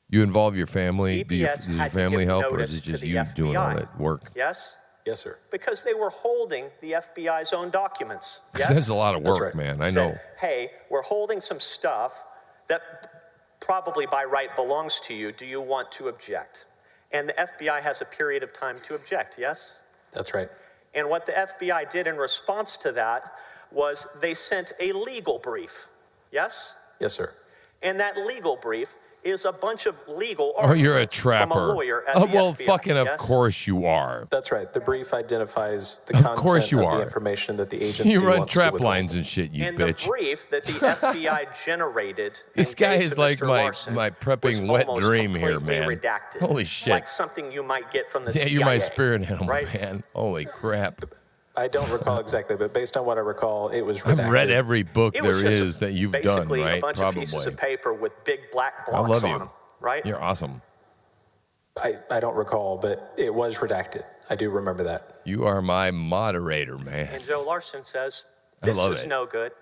You involve your family. Does your had to family give help, or notice is it to just the you doing all FBI. that work? Yes? Yes, sir. Because they were holding the FBI's own documents. 'Cause Yes? that's a lot of work, man. I know. Said, hey, we're holding some stuff that probably by right belongs to you. Do you want to object? And the FBI has a period of time to object, yes? That's right. And what the FBI did in response to that was they sent a legal brief, yes? Yes, sir. And that legal brief is a bunch of legal Oh, you're a arguments from a trapper. lawyer at Oh, the well, FBI, fucking of yes? course you are. That's right. The brief identifies the Of content course you of the are. information that the agency You run wants to trap withhold. lines and shit, you And bitch. the brief that the FBI generated This and guy gave is to like Mr. my Larson my was prepping wet almost dream here, completely man. redacted. Holy shit. Like something you might get from the Yeah, CIA. you're my spirit animal, right? man. Holy crap. I don't recall exactly, but based on what I recall, it was redacted. I've read every book It there was just is that you've done, basically right? a bunch Probably. of pieces of paper with big black I blocks love on you. them, right? You're awesome. I don't recall, but it was redacted. I do remember that. You are my moderator, man. And Joe Larson says, I this love is it. no good.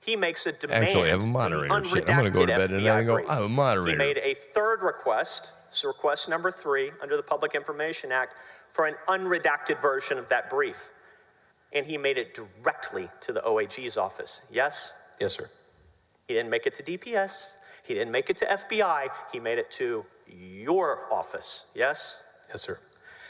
He makes a demand Actually, I have a for the moderator. Shit, I'm going to go to unredacted bed tonight and go, FBI I'm a brief. moderator. He made a third request, so request number 3 under the Public Information Act, for an unredacted version of that brief. And he made it directly to the OAG's office. Yes? Yes, sir. He didn't make it to DPS. He didn't make it to FBI. He made it to your office. Yes? Yes, sir.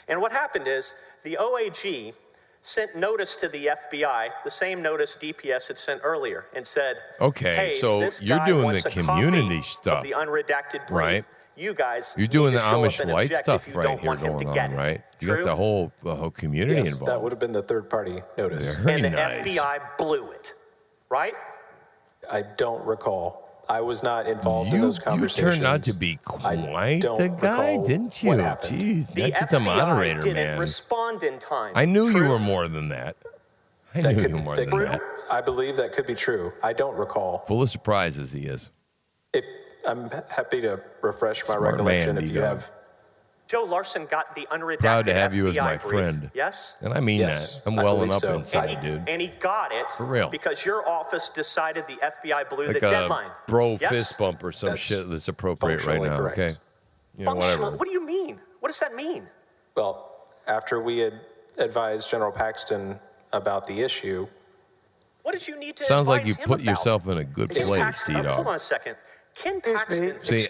And what happened is the OAG sent notice to the FBI, the same notice DPS had sent earlier, and said, Okay, hey, so this you're guy doing wants the a copy community of stuff, the unredacted brief. right? You guys You're doing need the to show up Amish and light object stuff if you right don't here want him going to get on, it. right? You True? got the whole community Yes, involved. that would have been the third-party notice. Very And the nice. FBI blew it, right? I don't recall. I was not involved in those You conversations. turned out to be quite don't the guy, recall didn't what you? happened. Jeez, The not just a FBI moderator, didn't man. respond in time. I knew you True? were more than that. I That knew could- you were more that than could- that. I believe that could be true. I don't recall. Full of surprises, he is. I'm happy to refresh my Smart recollection man, if you D-Dog. have. Joe Larson got the unredacted Proud to have you as FBI my brief. friend. Yes? And I mean Yes, that. I'm I welling believe up so. inside, dude. And he got it For real. because your office decided the FBI blew Like the a deadline. bro Yes? fist bump or some That's shit that's appropriate right functionally now, correct. okay? Yeah, Functional. whatever. What do you mean? What does that mean? Well, after we had advised General Paxton about the issue, What did you need to Sounds like advise you him put about? yourself in a good Ken place, Paxton- hold D-Dog. on a second. Ken Paxton. See,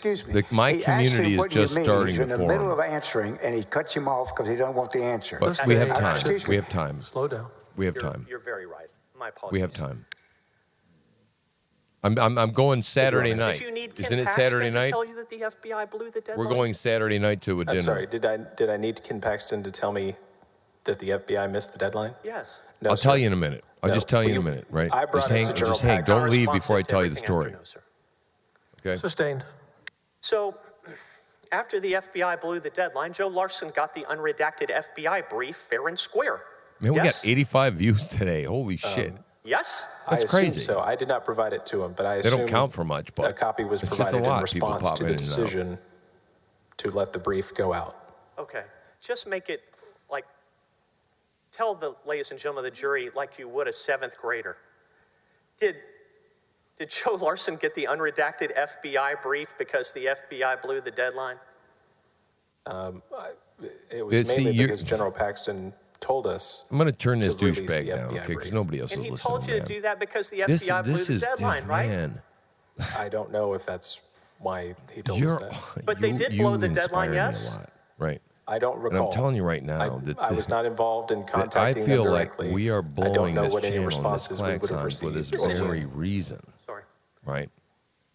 my He asked community him, is "What do you just mean?" starting He's to in the middle form. of answering, and he cuts him off because he doesn't want the answer. But we have Uh, time. excuse We me. have time. Slow down. We have time. You're very right. My apologies. We have time. I'm going Saturday night. Did you need Ken Isn't it Paxton Saturday to night? tell you that the FBI blew the deadline? We're going Saturday night to a dinner. I'm sorry, did I need Ken Paxton to tell me that the FBI missed the deadline? Yes. No, I'll sir. tell you in a minute. I'll No, just tell you in a we- minute, right? I brought just it hang, to General just hang. Paxton. Don't leave before I Responsive to tell you the everything story. after no, sir. Okay. Sustained. So, after the FBI blew the deadline, Joe Larson got the unredacted FBI brief fair and square. Man, we Yes? got 85 views today. Holy shit. Yes? That's I assume crazy. So I did not provide it to him, but I They assume don't count for much, but a copy was it's just a provided in lot. People response pop to in the and out. decision to let the brief go out. Okay. Just make it like, tell the ladies and gentlemen of the jury like you would a 7th grader. Did Joe Larson get the unredacted FBI brief because the FBI blew the deadline? It was See, mainly you're- because General Paxton told us. I'm going to turn this to release douchebag the down, FBI okay? Because brief. nobody else And is he listening, told you man. to do that because the This, FBI blew this the is deadline, right? man. I don't know if that's why he told You're, us that. But they did blow the deadline, inspire me yes? a lot, right? I don't And recall. I'm telling you right now that I was not involved in that contacting I feel them like directly. we are I blowing don't know this what any channel and this responses we would have klaxon for received. this or very reason, Sorry. right?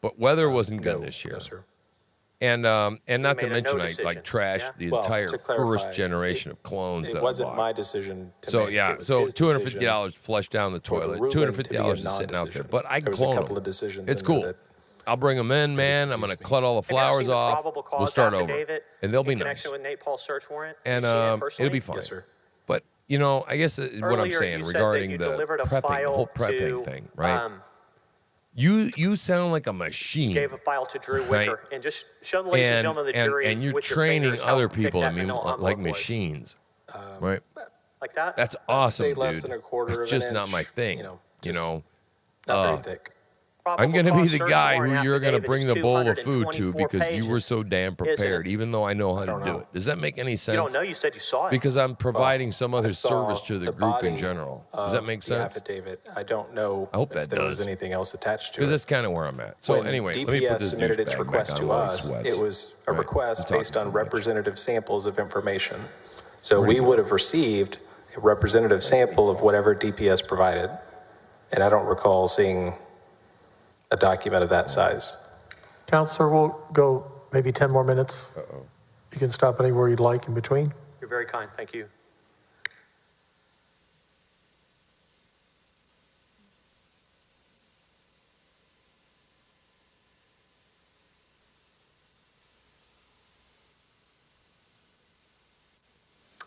But weather wasn't good No, this year. no, sir. And not made to a no mention, I decision, like trashed yeah? the Well, entire to clarify, first generation of clones It that wasn't I bought. my decision to So make. yeah, It was so his $250 flushed down the for the toilet. ruling $250 to be a is sitting out there, non-decision. but I can There was a clone couple them. of decisions It's in there cool. that I'll bring them in, man. I'm gonna cut all the Have you ever flowers seen the off. probable We'll cause start over, affidavit and they'll in be nice. connection with Nate Paul's search warrant? And Have you seen it it'll personally? be fine. Yes, sir. But you know, I guess what I'm Earlier, saying you said that regarding you the delivered a prepping, the file whole prepping to, thing, right? You sound like a machine. Gave a file to Drew right? Wicker, and just show the ladies and gentlemen of the jury and you're with your training fingers how other thick people to that be manila like envelope was. machines, right? Like that? That's awesome, say dude. less than a quarter it's of an just not inch, my thing. you know, you know, not very thick. I'm going to be cause the search guy warrant who you're going to affidavit bring is the bowl of food to 224 because you were pages, so damn isn't it? prepared, even though I know how to do it. Does that make any sense? You don't know. You said you saw it. Because I'm providing some other I saw service to the group in body general. Does that of make the sense? affidavit. I don't know I hope if that there does. was anything else attached to it. Because that's kind of where I'm at. So When anyway, DPS let me put this submitted its douchebag request back on to while he us, sweats. it was a Right. request I'm talking based on too much. representative samples of information. So Where'd we he go? would have received a representative sample of whatever DPS provided. And I don't recall seeing a document of that size. Counselor, we'll go maybe 10 more minutes. You can stop anywhere you'd like in between. You're very kind. Thank you.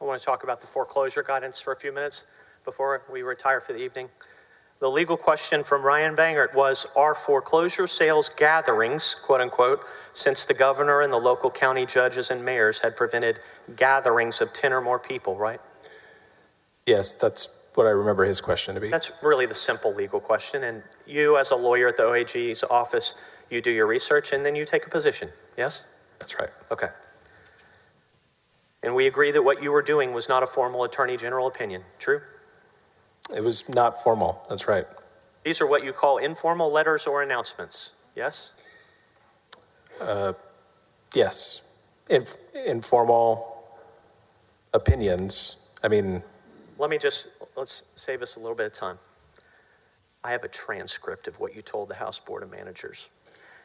I want to talk about the foreclosure guidance for a few minutes before we retire for the evening. The legal question from Ryan Bangert was, are foreclosure sales gatherings, quote unquote, since the governor and the local county judges and mayors had prevented gatherings of 10 or more people, right? Yes, that's what I remember his question to be. That's really the simple legal question. And you, as a lawyer at the OAG's office, you do your research and then you take a position, yes? That's right. Okay. And we agree that what you were doing was not a formal attorney general opinion, true? It was not formal. That's right. These are what you call informal letters or announcements, yes? Yes. Informal opinions. I mean, Let's save us a little bit of time. I have a transcript of what you told the House Board of Managers.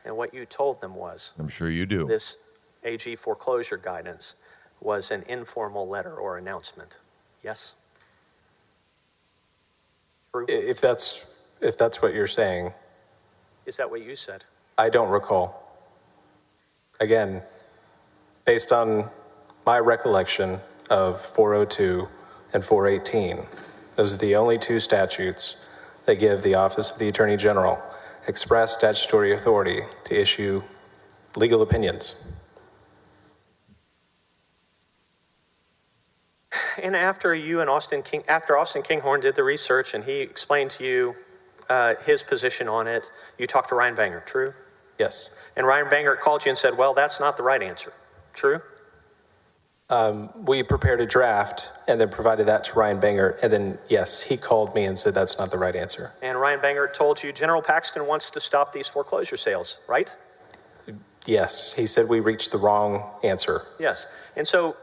And what you told them was, I'm sure you do. this AG foreclosure guidance was an informal letter or announcement, yes? True? if that's what you're saying, Is that what you said? I don't recall. Again, based on my recollection of 402 and 418, those are the only two statutes that give the Office of the Attorney General express statutory authority to issue legal opinions. And after you and Austin Kinghorn did the research and he explained to you his position on it, you talked to Ryan Bangert, true? Yes. And Ryan Bangert called you and said, well, that's not the right answer, true? We prepared a draft and then provided that to Ryan Bangert, and then, yes, he called me and said that's not the right answer. And Ryan Bangert told you General Paxton wants to stop these foreclosure sales, right? Yes, he said we reached the wrong answer. Yes. And so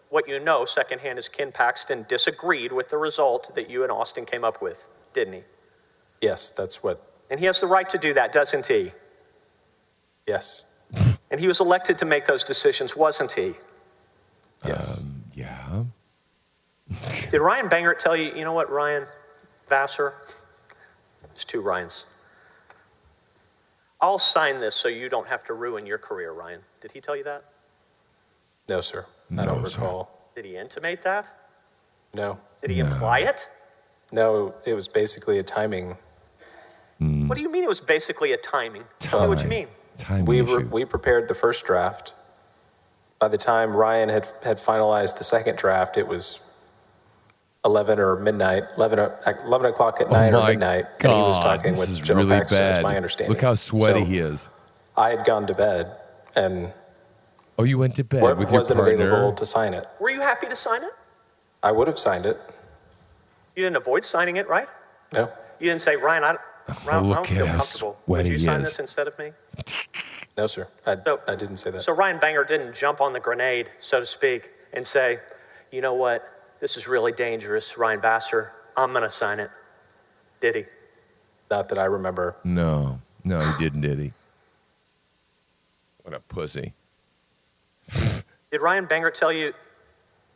what you know secondhand is Ken Paxton disagreed with the result that you and Austin came up with, didn't he? Yes, that's what. And he has the right to do that, doesn't he? Yes. And he was elected to make those decisions, wasn't he? Yes. Yeah. Did Ryan Bangert tell you, you know what, Ryan Vassar? There's two Ryans. I'll sign this so you don't have to ruin your career, Ryan. Did he tell you that? No, sir. I don't recall. Did he intimate that? No. Did he imply it? No, it was basically a timing. What do you mean it was basically a timing? Tell me what you mean. We prepared the first draft. By the time Ryan had finalized the second draft, it was 11 or midnight, 11 o'clock at night or midnight, and he was talking with General really Paxton, bad. is my understanding. Look how sweaty So he is. I had gone to bed, and oh, you went to bed with your wasn't partner? available to sign it. Were you happy to sign it? I would have signed it. You didn't avoid signing it, right? No. You didn't say, Ryan, I don't Look feel at how comfortable. sweaty Would you he sign is. this instead of me? No, sir. I didn't say that. So Ryan Bangert didn't jump on the grenade, so to speak, and say, you know what, this is really dangerous, Ryan Vassar, I'm going to sign it. Did he? Not that I remember. No, he didn't, did he? What a pussy. Did Ryan Bangert tell you,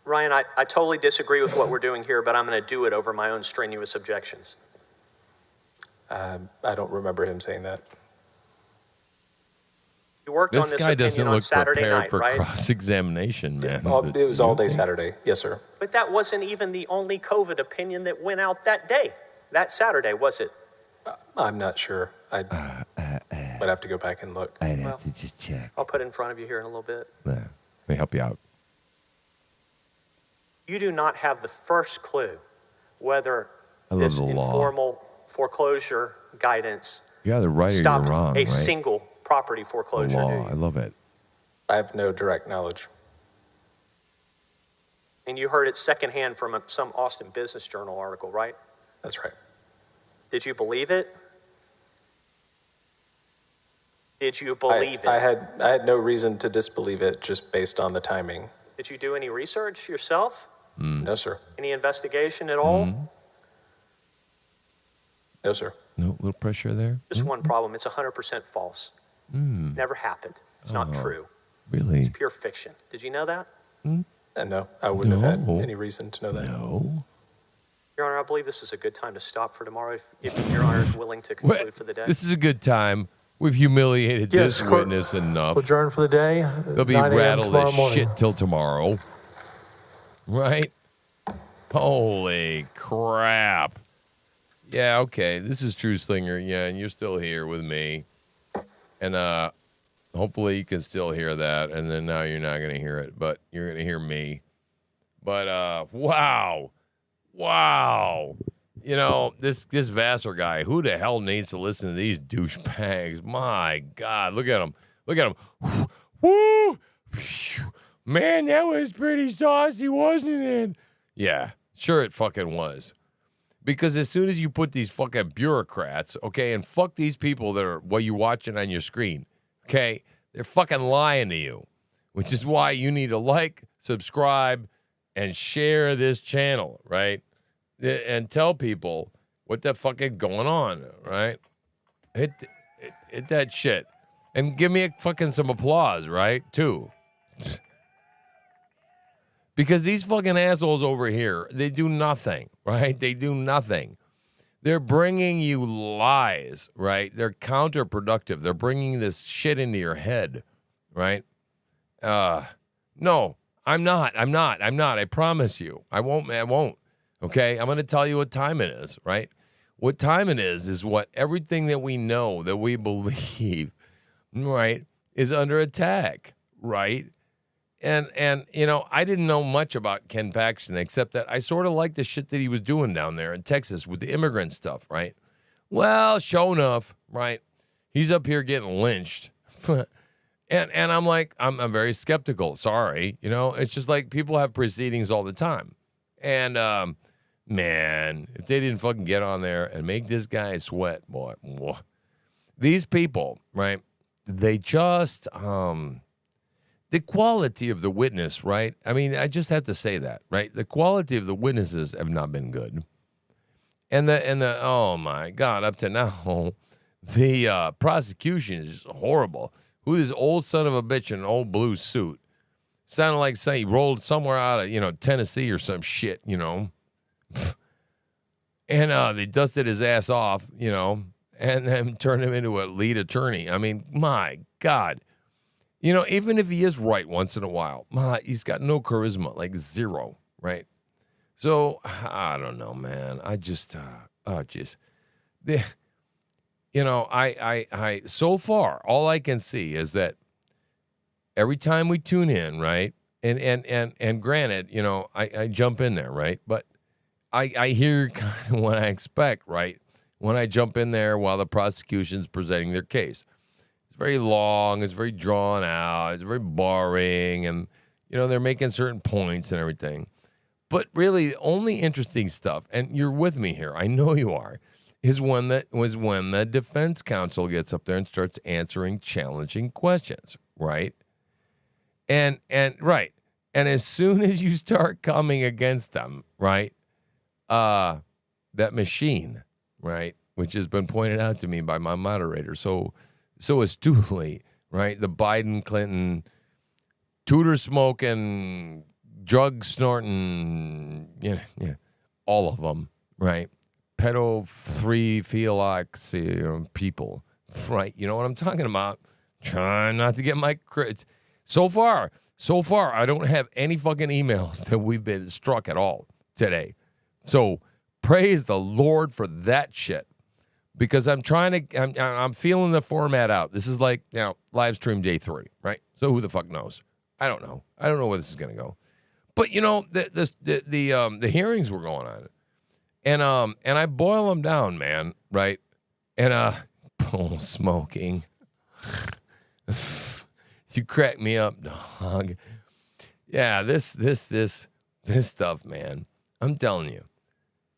Ryan, I totally disagree with what we're doing here, but I'm going to do it over my own strenuous objections? I don't remember him saying that. You worked This on this guy opinion doesn't on look Saturday prepared night, for right? cross-examination, man. It was all day Saturday. Yes, sir. But that wasn't even the only COVID opinion that went out that day, that Saturday, was it? I'm not sure. I'd have to go back and look. I'd have to just check. I'll put it in front of you here in a little bit. Let me help you out. You do not have the first clue whether I love this the law. informal foreclosure guidance You're either right or you're stopped wrong, a right? single property The foreclosure. law. I love it. I have no direct knowledge. And you heard it secondhand from some Austin Business Journal article, right? That's right. Did you believe it? Did you believe it? I had no reason to disbelieve it just based on the timing. Did you do any research yourself? No, sir. Any investigation at all? No, sir. No, little pressure there. Just one problem. It's 100% false. Never happened. It's not true. Really? It's pure fiction. Did you know that? No, I wouldn't have had No. any reason to know that. No. Your Honor, I believe this is a good time to stop for tomorrow if Your Honor is willing to conclude for the day. This is a good time. We've humiliated Yes, this court- witness enough. Adjourn for the day. They'll be 9 a.m. rattled tomorrow as morning. shit till tomorrow. Right? Holy crap. Yeah, okay. This is True Slinger. Yeah, and you're still here with me. And hopefully you can still hear that. And then now you're not going to hear it, but you're going to hear me. But wow. Wow. You know, this Vassar guy, who the hell needs to listen to these douchebags? My God, look at him. Look at him. Woo! Man, that was pretty saucy, wasn't it? Yeah, sure it fucking was. Because as soon as you put these fucking bureaucrats, okay, and fuck these people that are what you're watching on your screen, okay, they're fucking lying to you, which is why you need to like, subscribe, and share this channel, right? And tell people what the fucking going on, right? Hit that shit. And give me fucking some applause, right, too. Because these fucking assholes over here, they do nothing, right? They do nothing. They're bringing you lies, right? They're counterproductive. They're bringing this shit into your head, right? No, I'm not. I promise you. I won't. Okay? I'm going to tell you what time it is, right? What time it is what everything that we know, that we believe, right, is under attack, right? And you know, I didn't know much about Ken Paxton except that I sort of liked the shit that he was doing down there in Texas with the immigrant stuff, right? Well, sure enough, right, he's up here getting lynched. and I'm like, I'm very skeptical. Sorry. You know, it's just like people have proceedings all the time. And, man, if they didn't fucking get on there and make this guy sweat, boy. These people, right, they just, the quality of the witness, right? I mean, I just have to say that, right? The quality of the witnesses have not been good. And the oh my God, up to now, the prosecution is just horrible. Who this old son of a bitch in an old blue suit sounded like say he rolled somewhere out of, you know, Tennessee or some shit, you know. And they dusted his ass off, you know, and then turned him into a lead attorney. I mean, my God. You know, even if he is right once in a while, he's got no charisma, like zero, right? So, I don't know, man. I just, you know, I so far, all I can see is that every time we tune in, right, and granted, you know, I jump in there, right, but I hear kind of what I expect, right, when I jump in there while the prosecution's presenting their case. It's very long, it's very drawn out, it's very boring, and, you know, they're making certain points and everything. But really, the only interesting stuff, and you're with me here, I know you are, is when the defense counsel gets up there and starts answering challenging questions, right? And as soon as you start coming against them, right, that machine, right, which has been pointed out to me by my moderator so astutely, right, the Biden, Clinton, Tudor smoking, drug snorting, yeah, all of them, right, pedophiliacs people, right, you know what I'm talking about, trying not to get my crits. So far, I don't have any fucking emails that we've been struck at all today. So praise the Lord for that shit. Because I'm feeling the format out. This is like, you know, live stream day 3, right? So who the fuck knows? I don't know. I don't know where this is gonna go. But you know, the hearings were going on, and I boil them down, man, right? And bowl smoking. You crack me up, dog. Yeah, this stuff, man. I'm telling you,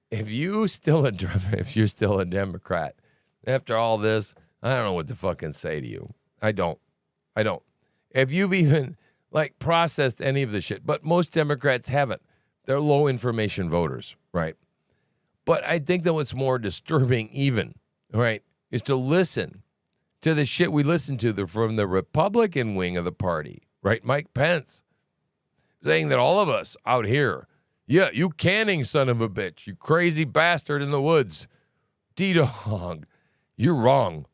if you're still a Democrat after all this, I don't know what to fucking say to you. I don't. If you've even like processed any of the shit, but most Democrats haven't. They're low information voters, right? But I think that what's more disturbing even, right, is to listen to the shit we listen to from the Republican wing of the party, right? Mike Pence saying that all of us out here, yeah, you Canning son of a bitch, you crazy bastard in the woods, D-Dog, you're wrong,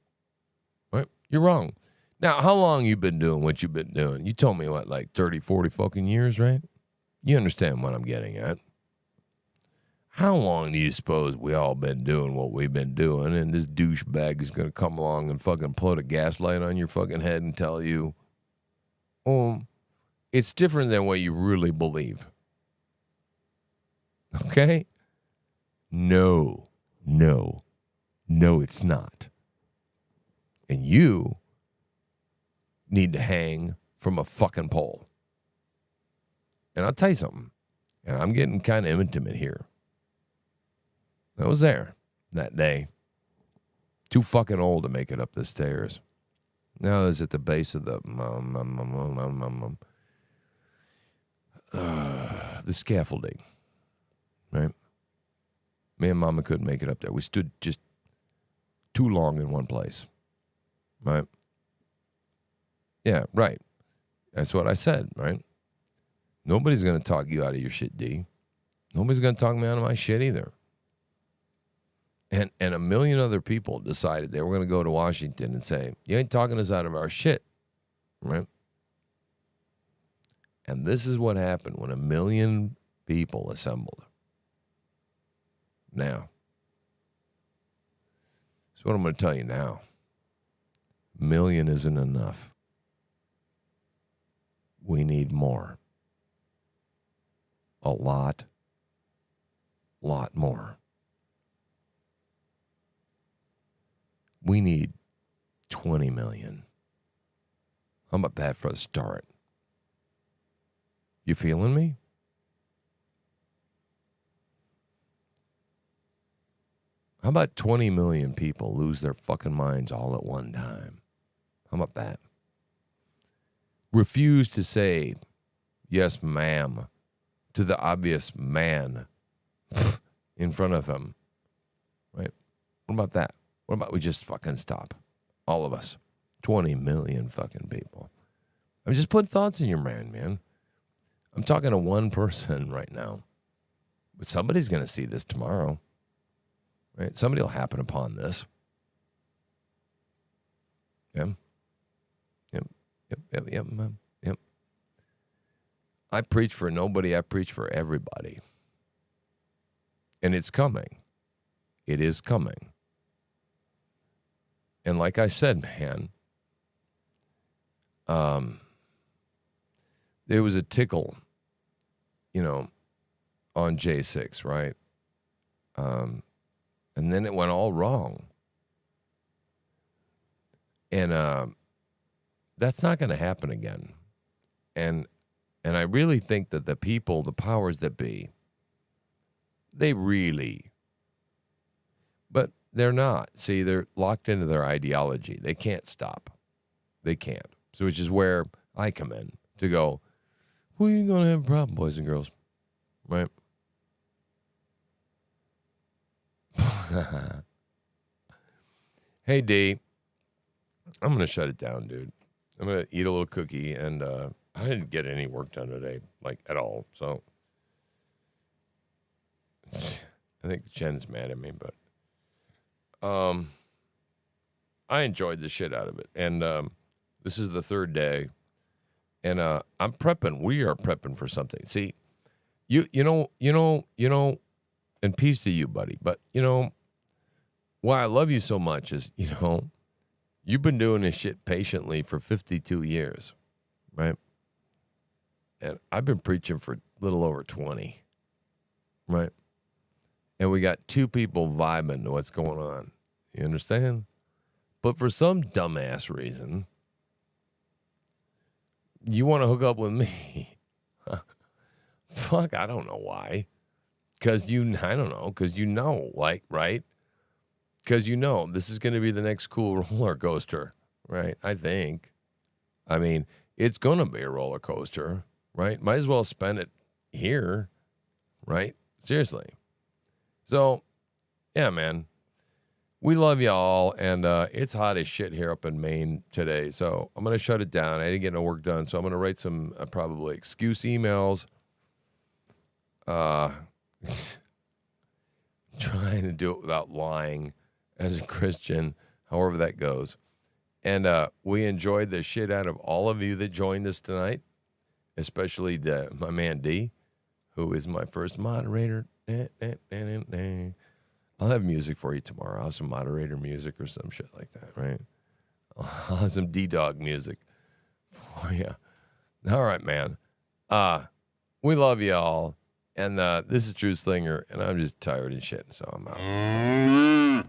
right? You're wrong. Now, how long you been doing what you've been doing? You told me, what, like 30, 40 fucking years, right? You understand what I'm getting at. How long do you suppose we all been doing what we've been doing, and this douchebag is going to come along and fucking put a gaslight on your fucking head and tell you, it's different than what you really believe. Okay? No, it's not. And you need to hang from a fucking pole. And I'll tell you something, and I'm getting kind of intimate here. I was there that day. Too fucking old to make it up the stairs. Now I was at the base of the scaffolding, right? Me and Mama couldn't make it up there. We stood just too long in one place, right? Yeah, right. That's what I said, right? Nobody's going to talk you out of your shit, D. Nobody's going to talk me out of my shit either. And a million other people decided they were going to go to Washington and say, you ain't talking us out of our shit, right? And this is what happened when 1 million people assembled. Now, that's what I'm going to tell you now. 1 million isn't enough. We need more. A lot more. We need 20 million. How about that for a start? You feeling me? How about 20 million people lose their fucking minds all at one time? How about that? Refuse to say, yes, ma'am, to the obvious man in front of them. Right? What about that? What about we just fucking stop? All of us. 20 million fucking people. I'm just putting thoughts in your mind, man. I'm talking to one person right now. But somebody's going to see this tomorrow. Right? Somebody will happen upon this. Yeah. Yep. I preach for nobody. I preach for everybody. And it's coming. It is coming. And like I said, man, there was a tickle, on J6, right? And then it went all wrong. And that's not going to happen again. And I really think that the people, the powers that be, they really, but they're not. See, they're locked into their ideology. They can't stop. They can't. So which is where I come in to go, who are you going to have a problem, boys and girls? Right? Hey, D. I'm going to shut it down, dude. I'm going to eat a little cookie, and I didn't get any work done today, like, at all. So I think Jen's mad at me, but I enjoyed the shit out of it. And this is the third day, and I'm prepping. We are prepping for something. See, you know, and peace to you, buddy. But, why I love you so much is, you've been doing this shit patiently for 52 years, right? And I've been preaching for a little over 20, right? And we got two people vibing to what's going on. You understand? But for some dumbass reason, you want to hook up with me. Fuck, I don't know why. Because I don't know, because like, right? Because this is going to be the next cool roller coaster, right? I think. I mean, it's going to be a roller coaster, right? Might as well spend it here, right? Seriously. So, yeah, man. We love y'all, and it's hot as shit here up in Maine today. So I'm going to shut it down. I didn't get no work done, so I'm going to write some probably excuse emails. Trying to do it without lying as a Christian, however that goes. And we enjoyed the shit out of all of you that joined us tonight, especially my man D, who is my first moderator. I'll have music for you tomorrow. I'll have some moderator music or some shit like that, right? I'll have some D-Dog music for you. All right, man. We love y'all. And this is True Slinger, and I'm just tired and shit, so I'm out.